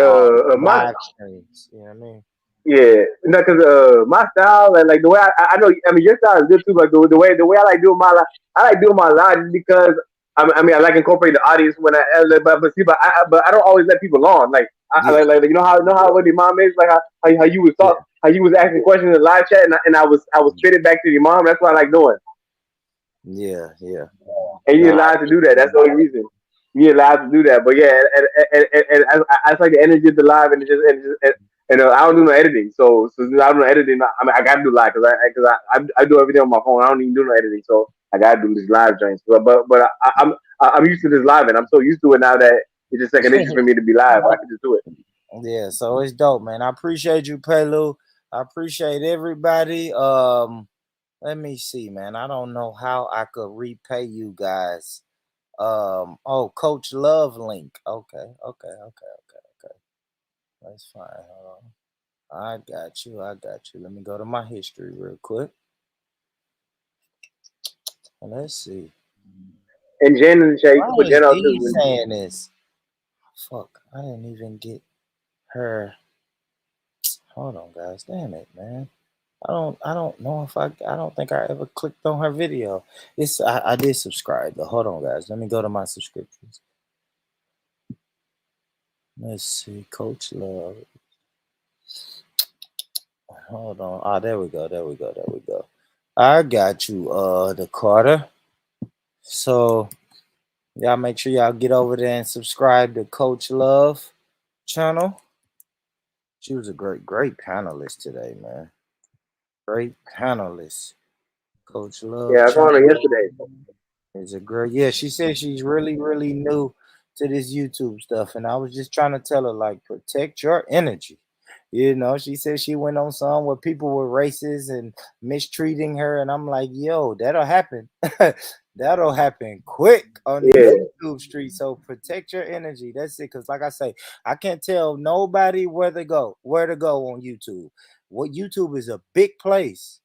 live streams, you know what I mean? Yeah, no, because my style and like the way I know, I mean your style is good too. Like the way I like doing my live, I like doing my live just because I mean I like incorporating the audience when but I don't always let people on. Like I like you know how what the mom is like how you was talk how you was asking questions in the live chat and I was spitting back to your mom. That's what I like doing. Yeah. And you're allowed to do that. That's the only reason you're allowed to do that. But yeah, and I like the energy of the live and I don't do no editing. So since I don't do no editing, I mean I gotta do live because I do everything on my phone. I don't even do no editing, so I gotta do these live joints. But I'm used to this live and I'm so used to it now that it's just second nature for me to be live. I can just do it. Yeah, so it's dope, man. I appreciate you, Paylu. I appreciate everybody. Let me see, man. I don't know how I could repay you guys. Coach Love link. Okay. That's fine. Hold on. I got you. Let me go to my history real quick. Let's see. And Jen in the chat, you can put Jen out too. Saying this. Fuck, I didn't even get her. Hold on, guys. Damn it, man. I don't know if I don't think I ever clicked on her video. I did subscribe though. Hold on, guys. Let me go to my subscriptions. Let's see, Coach Love. Hold on. There we go. I got you, the Carter. So y'all make sure y'all get over there and subscribe to Coach Love channel. She was a great panelist today, man. Great panelist. Coach Love. Yeah, I saw her yesterday. Is a girl. Yeah, she said she's really, really new to this YouTube stuff. And I was just trying to tell her, like, protect your energy. She said she went on some where people were racist and mistreating her. And I'm like, yo, that'll happen. That'll happen quick on the YouTube street. So protect your energy. That's it. Because like I say, I can't tell nobody where to go on YouTube. YouTube is a big place.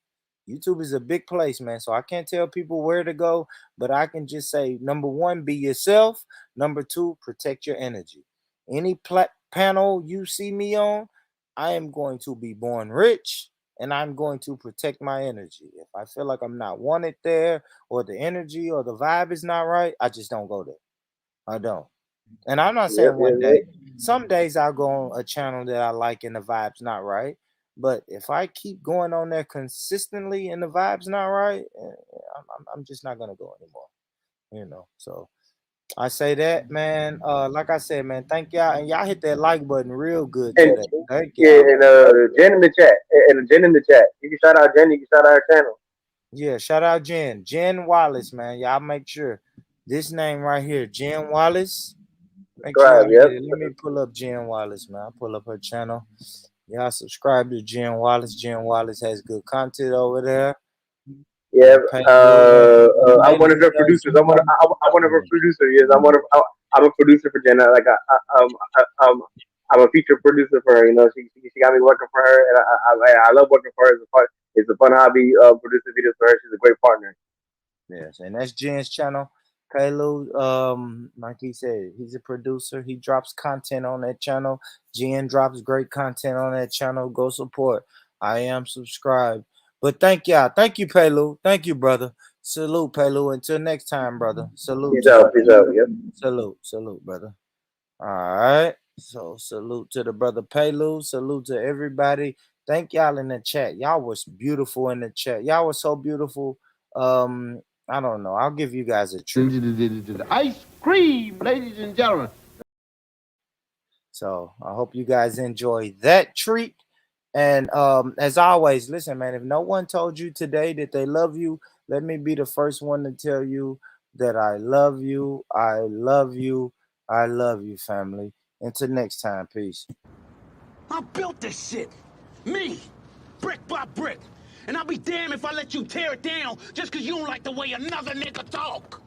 YouTube is a big place, man. So I can't tell people where to go, but I can just say, number one, be yourself. Number two, protect your energy. Any panel you see me on, I am going to be born rich and I'm going to protect my energy. If I feel like I'm not wanted there or the energy or the vibe is not right, I just don't go there. I don't. And I'm not saying one day. Some days I'll go on a channel that I like and the vibe's not right. But if I keep going on there consistently and the vibe's not right, I'm just not gonna go anymore. So I say that, man. Like I said, man, thank y'all, and y'all hit that like button real good today. Thank y'all. Yeah, and Jen in the chat, You can shout out Jen. You can shout out her channel. Yeah, shout out Jen. Jen Wallace, man. Y'all make sure this name right here, Jen Wallace. Make sure let me pull up Jen Wallace, man. I'll pull up her channel. Y'all subscribe to Jen Wallace. Jen Wallace has good content over there. Yeah, I'm one of her producers. I'm one of her producers. Yes, I'm a producer for Jen. Like I'm a feature producer for her. She got me working for her, and I love working for her. It's a fun hobby. Producing videos for her. She's a great partner. Yes, and that's Jen's channel. Pelu, like he said, he's a producer. He drops content on that channel. Jen drops great content on that channel. Go support. I am subscribed. But thank y'all. Thank you, Pelu. Thank you, brother. Salute, Pelu. Until next time, brother. Salute. Peace out. Peace out. Yep. Salute, brother. All right. So salute to the brother Pelu. Salute to everybody. Thank y'all in the chat. Y'all was beautiful in the chat. Y'all was so beautiful. I don't know. I'll give you guys a treat. Ice cream, ladies and gentlemen. So I hope you guys enjoy that treat. And as always, listen, man, if no one told you today that they love you, let me be the first one to tell you that I love you. I love you. I love you, family. Until next time, peace. I built this shit. Me. Brick by brick. And I'll be damned if I let you tear it down just because you don't like the way another nigga talk.